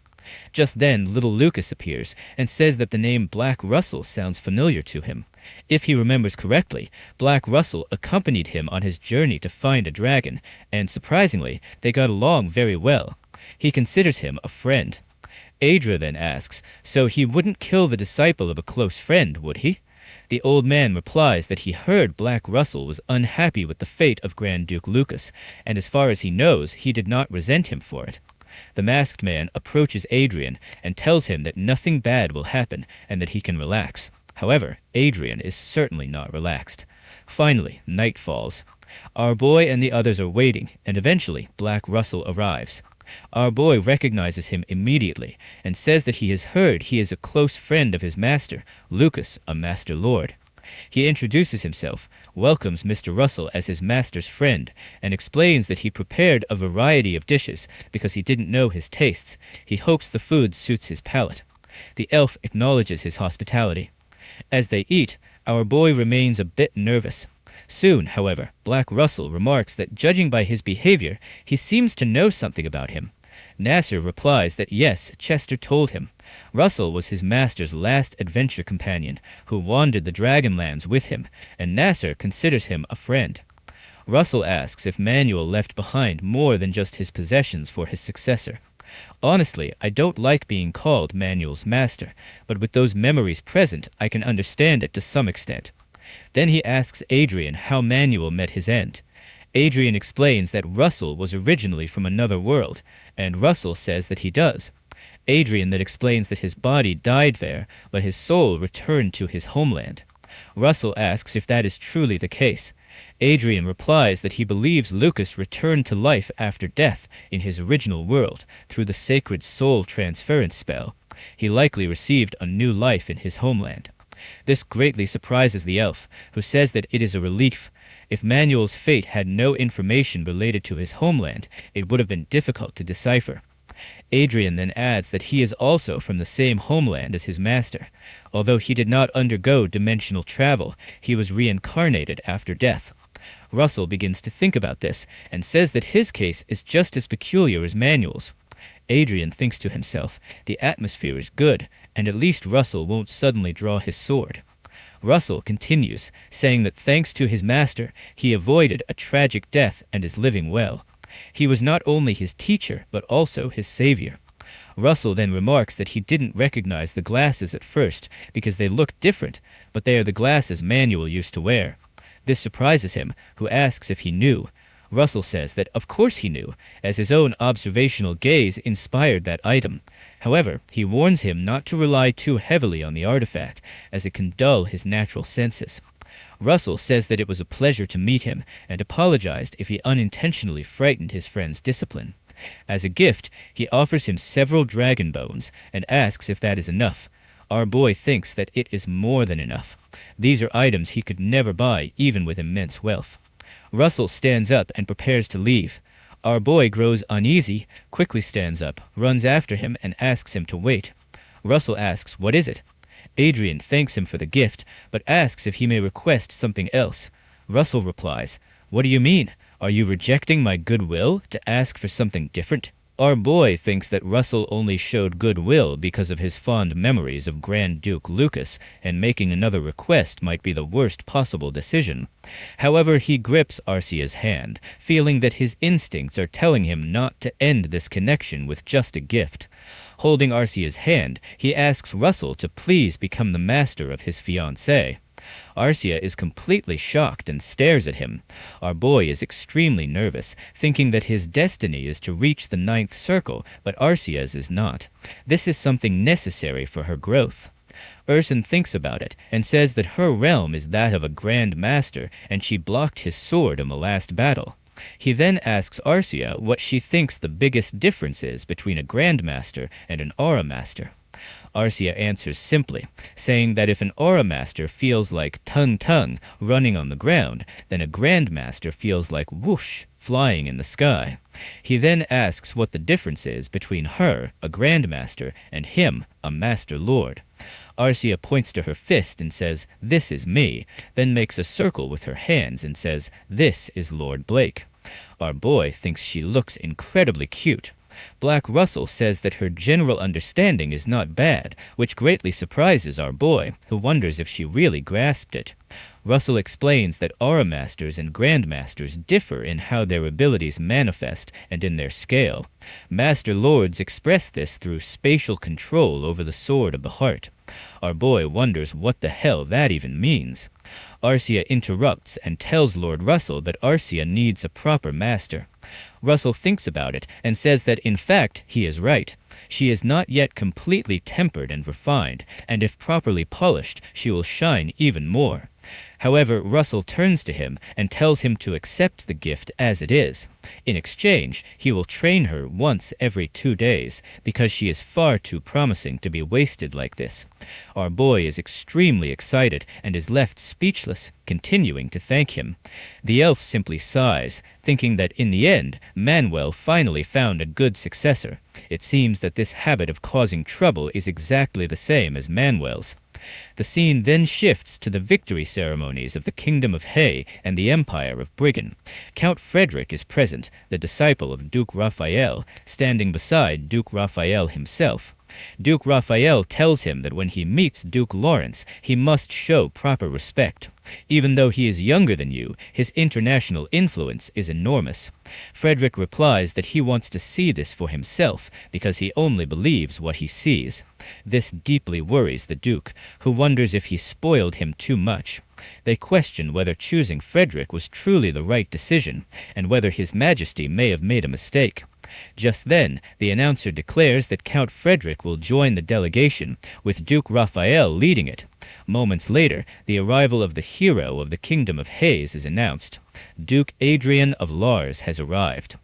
Just then, little Lucas appears and says that the name Black Russell sounds familiar to him. If he remembers correctly, Black Russell accompanied him on his journey to find a dragon, and surprisingly, they got along very well. He considers him a friend. Adra then asks, so he wouldn't kill the disciple of a close friend, would he? The old man replies that he heard Black Russell was unhappy with the fate of Grand Duke Lucas, and as far as he knows, he did not resent him for it. The masked man approaches Adrian and tells him that nothing bad will happen and that he can relax. However, Adrian is certainly not relaxed. Finally, night falls. Our boy and the others are waiting, and eventually Black Russell arrives. Our boy recognizes him immediately and says that he has heard he is a close friend of his master, Lucas, a master lord. He introduces himself, welcomes Mr. Russell as his master's friend, and explains that he prepared a variety of dishes because he didn't know his tastes. He hopes the food suits his palate. The elf acknowledges his hospitality. As they eat, our boy remains a bit nervous. Soon, however, Black Russell remarks that judging by his behavior, he seems to know something about him. Nasser replies that yes, Chester told him. Russell was his master's last adventure companion, who wandered the Dragonlands with him, and Nasser considers him a friend. Russell asks if Manuel left behind more than just his possessions for his successor. Honestly, I don't like being called Manuel's master, but with those memories present, I can understand it to some extent. Then he asks Adrian how Manuel met his end. Adrian explains that Russell was originally from another world, and Russell says that he does. Adrian then explains that his body died there, but his soul returned to his homeland. Russell asks if that is truly the case. Adrian replies that he believes Lucas returned to life after death in his original world through the sacred soul transference spell. He likely received a new life in his homeland. This greatly surprises the elf, who says that it is a relief. If Manuel's fate had no information related to his homeland, it would have been difficult to decipher. Adrian then adds that he is also from the same homeland as his master. Although he did not undergo dimensional travel, he was reincarnated after death. Russell begins to think about this and says that his case is just as peculiar as Manuel's. Adrian thinks to himself, the atmosphere is good, and at least Russell won't suddenly draw his sword. Russell continues, saying that thanks to his master, he avoided a tragic death and is living well. He was not only his teacher, but also his savior. Russell then remarks that he didn't recognize the glasses at first because they looked different, but they are the glasses Manuel used to wear. This surprises him, who asks if he knew. Russell says that of course he knew, as his own observational gaze inspired that item. However, he warns him not to rely too heavily on the artifact, as it can dull his natural senses. Russell says that it was a pleasure to meet him, and apologized if he unintentionally frightened his friend's discipline. As a gift, he offers him several dragon bones, and asks if that is enough. Our boy thinks that it is more than enough. These are items he could never buy, even with immense wealth. Russell stands up and prepares to leave. Our boy grows uneasy, quickly stands up, runs after him, and asks him to wait. Russell asks, "What is it?" Adrian thanks him for the gift, but asks if he may request something else. Russell replies, "What do you mean? Are you rejecting my goodwill to ask for something different?" Our boy thinks that Russell only showed goodwill because of his fond memories of Grand Duke Lucas, and making another request might be the worst possible decision. However, he grips Arcia's hand, feeling that his instincts are telling him not to end this connection with just a gift. Holding Arcia's hand, he asks Russell to please become the master of his fiancée. Arcia is completely shocked and stares at him. Our boy is extremely nervous, thinking that his destiny is to reach the 9th circle, but Arcia's is not. This is something necessary for her growth. Urson thinks about it, and says that her realm is that of a Grand Master, and she blocked his sword in the last battle. He then asks Arcia what she thinks the biggest difference is between a Grand Master and an Aura Master. Arcia answers simply, saying that if an Aura Master feels like tung-tung running on the ground, then a Grand Master feels like whoosh flying in the sky. He then asks what the difference is between her, a Grand Master, and him, a Master Lord. Arcia points to her fist and says, "This is me," then makes a circle with her hands and says, "This is Lord Blake." Our boy thinks she looks incredibly cute. Black Russell says that her general understanding is not bad, which greatly surprises our boy, who wonders if she really grasped it. Russell explains that Aura Masters and Grand Masters differ in how their abilities manifest and in their scale. Master Lords express this through spatial control over the Sword of the Heart. Our boy wonders what the hell that even means. Arcia interrupts and tells Lord Russell that Arcia needs a proper master. Russell thinks about it and says that in fact he is right. She is not yet completely tempered and refined, and if properly polished, she will shine even more. However, Russell turns to him and tells him to accept the gift as it is. In exchange, he will train her once every 2 days, because she is far too promising to be wasted like this. Our boy is extremely excited and is left speechless, continuing to thank him. The elf simply sighs, thinking that in the end, Manuel finally found a good successor. It seems that this habit of causing trouble is exactly the same as Manuel's. The scene then shifts to the victory ceremonies of the Kingdom of Hay and the Empire of Briggan. Count Frederick is present, the disciple of Duke Raphael, standing beside Duke Raphael himself. Duke Raphael tells him that when he meets Duke Lawrence, he must show proper respect. Even though he is younger than you, his international influence is enormous. Frederick replies that he wants to see this for himself because he only believes what he sees. This deeply worries the Duke, who wonders if he spoiled him too much. They question whether choosing Frederick was truly the right decision, and whether His Majesty may have made a mistake. Just then, the announcer declares that Count Frederick will join the delegation, with Duke Raphael leading it. Moments later, the arrival of the hero of the Kingdom of Haze is announced. Duke Adrian of Lars has arrived.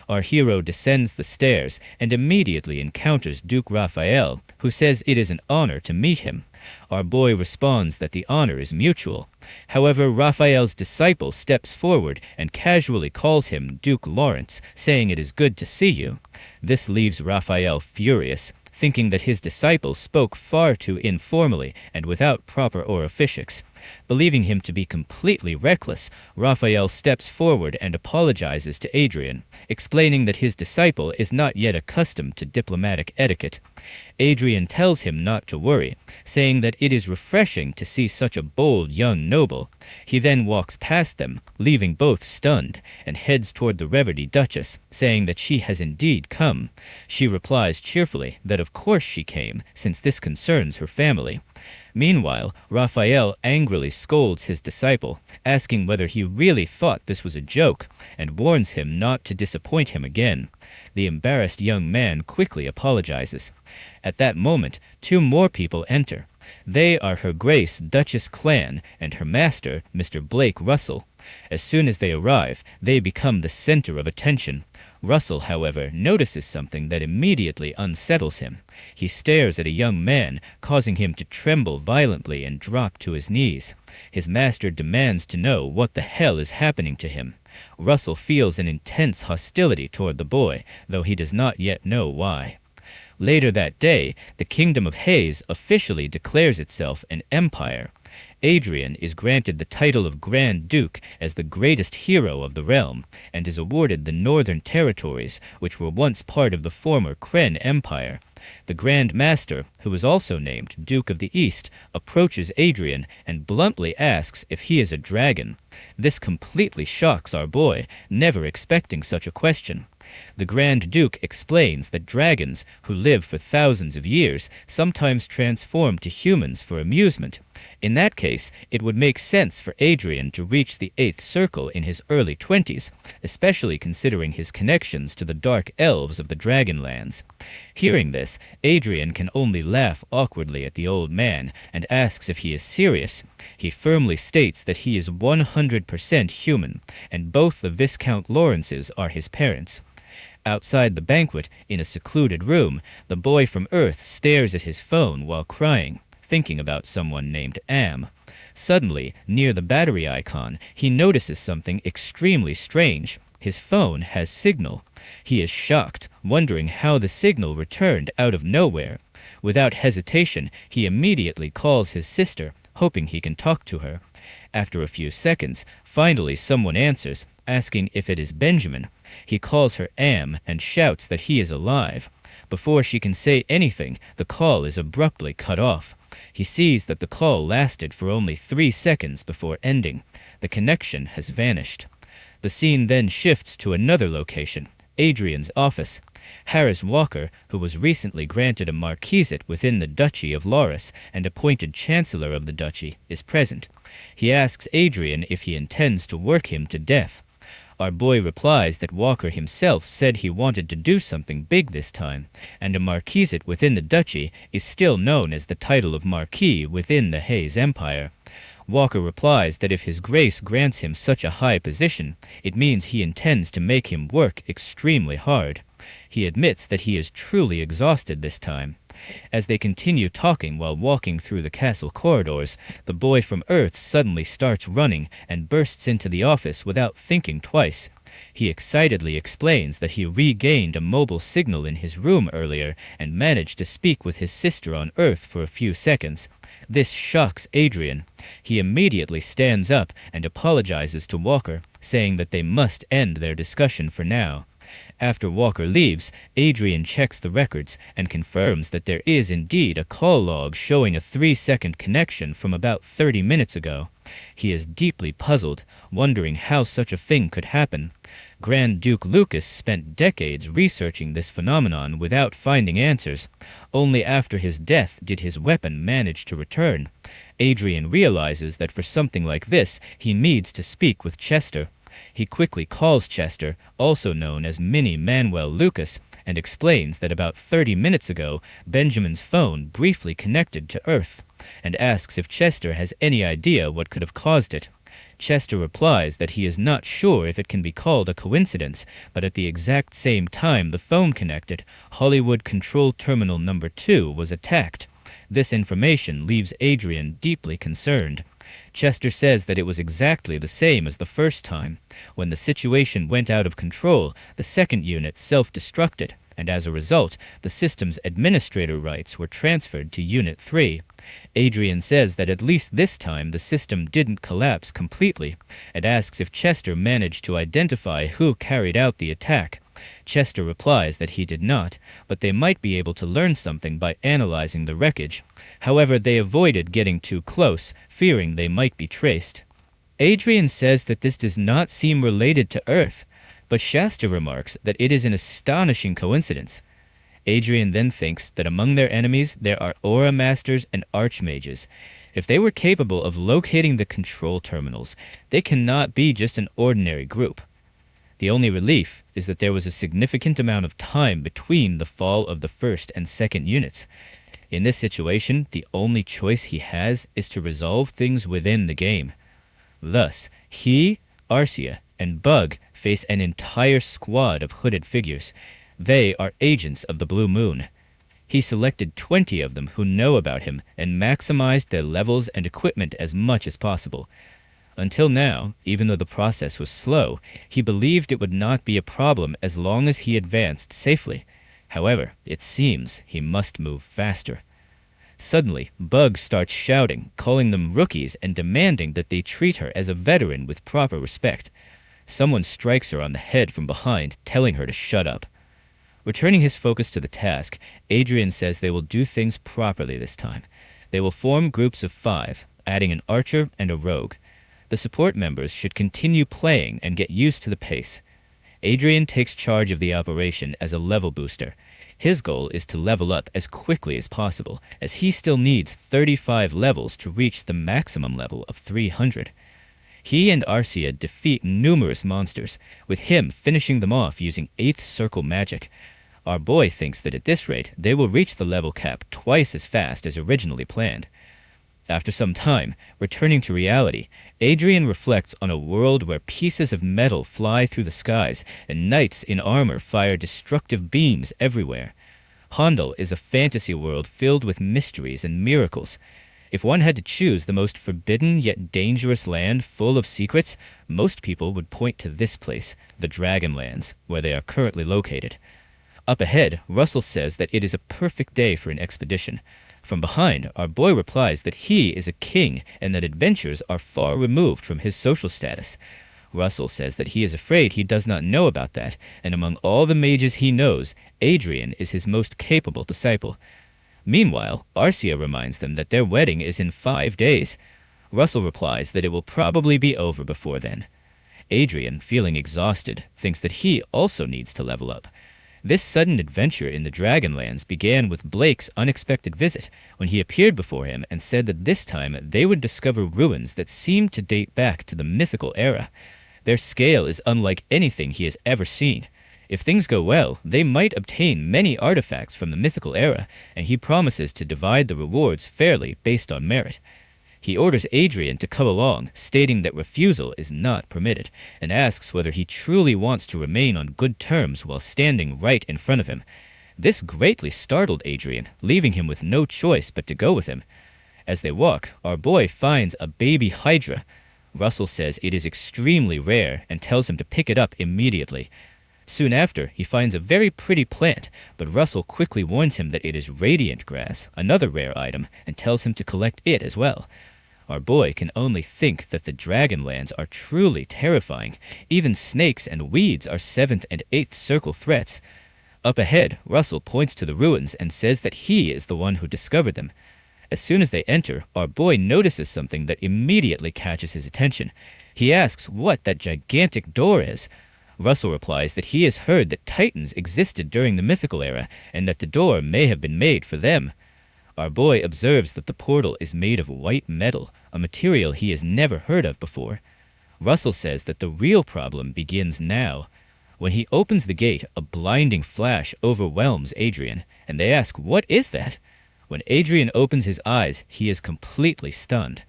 Our hero descends the stairs and immediately encounters Duke Raphael, who says it is an honor to meet him. Our boy responds that the honor is mutual. However, Raphael's disciple steps forward and casually calls him Duke Lawrence, saying it is good to see you. This leaves Raphael furious, thinking that his disciple spoke far too informally and without proper orifics. Believing him to be completely reckless, Raphael steps forward and apologizes to Adrian, explaining that his disciple is not yet accustomed to diplomatic etiquette. Adrian tells him not to worry, saying that it is refreshing to see such a bold young noble. He then walks past them, leaving both stunned, and heads toward the Reverdy Duchess, saying that she has indeed come. She replies cheerfully that of course she came, since this concerns her family. Meanwhile, Raphael angrily scolds his disciple, asking whether he really thought this was a joke, and warns him not to disappoint him again. The embarrassed young man quickly apologizes. At that moment, 2 more people enter. They are Her Grace Duchess Clan and her master, Mr. Blake Russell. As soon as they arrive, they become the center of attention. Russell, however, notices something that immediately unsettles him. He stares at a young man, causing him to tremble violently and drop to his knees. His master demands to know what the hell is happening to him. Russell feels an intense hostility toward the boy, though he does not yet know why. Later that day, the Kingdom of Haze officially declares itself an empire. Adrian is granted the title of Grand Duke as the greatest hero of the realm, and is awarded the northern territories, which were once part of the former Kren Empire. The Grand Master, who is also named Duke of the East, approaches Adrian and bluntly asks if he is a dragon. This completely shocks our boy, never expecting such a question. The Grand Duke explains that dragons, who live for thousands of years, sometimes transform to humans for amusement. In that case, it would make sense for Adrian to reach the 8th circle in his early 20s, especially considering his connections to the dark elves of the Dragonlands. Hearing this, Adrian can only laugh awkwardly at the old man and asks if he is serious. He firmly states that he is 100% human, and both the Viscount Lawrences are his parents. Outside the banquet, in a secluded room, the boy from Earth stares at his phone while crying, thinking about someone named Am. Suddenly, near the battery icon, he notices something extremely strange. His phone has signal. He is shocked, wondering how the signal returned out of nowhere. Without hesitation, he immediately calls his sister, hoping he can talk to her. After a few seconds, finally someone answers, asking if it is Benjamin. He calls her Am and shouts that he is alive. Before she can say anything, the call is abruptly cut off. He sees that the call lasted for only 3 seconds before ending. The connection has vanished. The scene then shifts to another location, Adrian's office. Harris Walker, who was recently granted a marquisate within the Duchy of Lauris and appointed Chancellor of the Duchy, is present. He asks Adrian if he intends to work him to death. Our boy replies that Walker himself said he wanted to do something big this time, and a marquisate within the duchy is still known as the title of Marquis within the Haze Empire. Walker replies that if His Grace grants him such a high position, it means he intends to make him work extremely hard. He admits that he is truly exhausted this time. As they continue talking while walking through the castle corridors, the boy from Earth suddenly starts running and bursts into the office without thinking twice. He excitedly explains that he regained a mobile signal in his room earlier and managed to speak with his sister on Earth for a few seconds. This shocks Adrian. He immediately stands up and apologizes to Walker, saying that they must end their discussion for now. After Walker leaves, Adrian checks the records and confirms that there is indeed a call log showing a 3-second connection from about 30 minutes ago. He is deeply puzzled, wondering how such a thing could happen. Grand Duke Lucas spent decades researching this phenomenon without finding answers. Only after his death did his weapon manage to return. Adrian realizes that for something like this, he needs to speak with Chester. He quickly calls Chester, also known as Mini Manuel Lucas, and explains that about 30 minutes ago, Benjamin's phone briefly connected to Earth, and asks if Chester has any idea what could have caused it. Chester replies that he is not sure if it can be called a coincidence, but at the exact same time the phone connected, Hollywood Control Terminal Number 2 was attacked. This information leaves Adrian deeply concerned. Chester says that it was exactly the same as the first time. When the situation went out of control, the second unit self-destructed, and as a result, the system's administrator rights were transferred to Unit 3. Adrian says that at least this time the system didn't collapse completely, and asks if Chester managed to identify who carried out the attack. Chester replies that he did not, but they might be able to learn something by analyzing the wreckage. However, they avoided getting too close, fearing they might be traced. Adrian says that this does not seem related to Earth, but Shasta remarks that it is an astonishing coincidence. Adrian then thinks that among their enemies there are aura masters and archmages. If they were capable of locating the control terminals, they cannot be just an ordinary group. The only relief is that there was a significant amount of time between the fall of the first and second units. In this situation, the only choice he has is to resolve things within the game. Thus, he, Arcia, and Bug face an entire squad of hooded figures. They are agents of the Blue Moon. He selected 20 of them who know about him and maximized their levels and equipment as much as possible. Until now, even though the process was slow, he believed it would not be a problem as long as he advanced safely. However, it seems he must move faster. Suddenly, Bug starts shouting, calling them rookies and demanding that they treat her as a veteran with proper respect. Someone strikes her on the head from behind, telling her to shut up. Returning his focus to the task, Adrian says they will do things properly this time. They will form groups of 5, adding an archer and a rogue. The support members should continue playing and get used to the pace. Adrian takes charge of the operation as a level booster. His goal is to level up as quickly as possible, as he still needs 35 levels to reach the maximum level of 300. He and Arcia defeat numerous monsters, with him finishing them off using 8th circle magic. Our boy thinks that at this rate, they will reach the level cap twice as fast as originally planned. After some time, returning to reality, Adrian reflects on a world where pieces of metal fly through the skies and knights in armor fire destructive beams everywhere. Hondel is a fantasy world filled with mysteries and miracles. If one had to choose the most forbidden yet dangerous land full of secrets, most people would point to this place, the Dragonlands, where they are currently located. Up ahead, Russell says that it is a perfect day for an expedition. From behind, our boy replies that he is a king and that adventures are far removed from his social status. Russell says that he is afraid he does not know about that, and among all the mages he knows, Adrian is his most capable disciple. Meanwhile, Arcia reminds them that their wedding is in 5 days. Russell replies that it will probably be over before then. Adrian, feeling exhausted, thinks that he also needs to level up. This sudden adventure in the Dragonlands began with Blake's unexpected visit, when he appeared before him and said that this time they would discover ruins that seemed to date back to the mythical era. Their scale is unlike anything he has ever seen. If things go well, they might obtain many artifacts from the mythical era, and he promises to divide the rewards fairly based on merit. He orders Adrian to come along, stating that refusal is not permitted, and asks whether he truly wants to remain on good terms while standing right in front of him. This greatly startled Adrian, leaving him with no choice but to go with him. As they walk, our boy finds a baby hydra. Russell says it is extremely rare and tells him to pick it up immediately. Soon after, he finds a very pretty plant, but Russell quickly warns him that it is radiant grass, another rare item, and tells him to collect it as well. Our boy can only think that the Dragonlands are truly terrifying. Even snakes and weeds are 7th and 8th circle threats. Up ahead, Russell points to the ruins and says that he is the one who discovered them. As soon as they enter, our boy notices something that immediately catches his attention. He asks what that gigantic door is. Russell replies that he has heard that Titans existed during the mythical era and that the door may have been made for them. Our boy observes that the portal is made of white metal, a material he has never heard of before. Russell says that the real problem begins now. When he opens the gate, a blinding flash overwhelms Adrian, and they ask, "What is that?" When Adrian opens his eyes, he is completely stunned.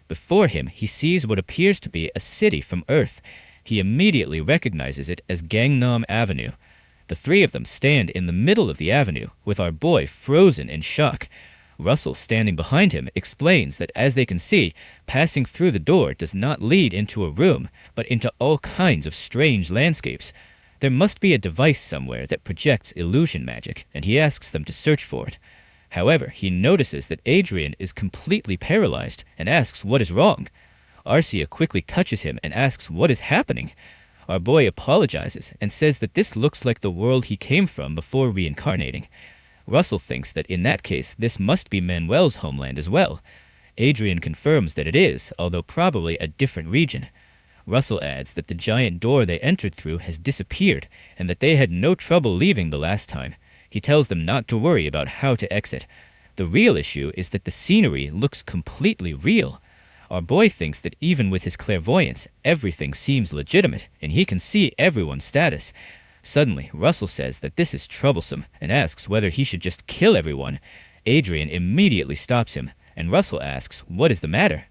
Before him, he sees what appears to be a city from Earth. He immediately recognizes it as Gangnam Avenue. The three of them stand in the middle of the avenue, with our boy frozen in shock. Russell, standing behind him, explains that as they can see, passing through the door does not lead into a room, but into all kinds of strange landscapes. There must be a device somewhere that projects illusion magic, and he asks them to search for it. However, he notices that Adrian is completely paralyzed and asks what is wrong. Arcia quickly touches him and asks what is happening. Our boy apologizes and says that this looks like the world he came from before reincarnating. Russell thinks that in that case, this must be Manuel's homeland as well. Adrian confirms that it is, although probably a different region. Russell adds that the giant door they entered through has disappeared and that they had no trouble leaving the last time. He tells them not to worry about how to exit. The real issue is that the scenery looks completely real. Our boy thinks that even with his clairvoyance, everything seems legitimate, and he can see everyone's status. Suddenly, Russell says that this is troublesome and asks whether he should just kill everyone. Adrian immediately stops him, and Russell asks, "What is the matter?"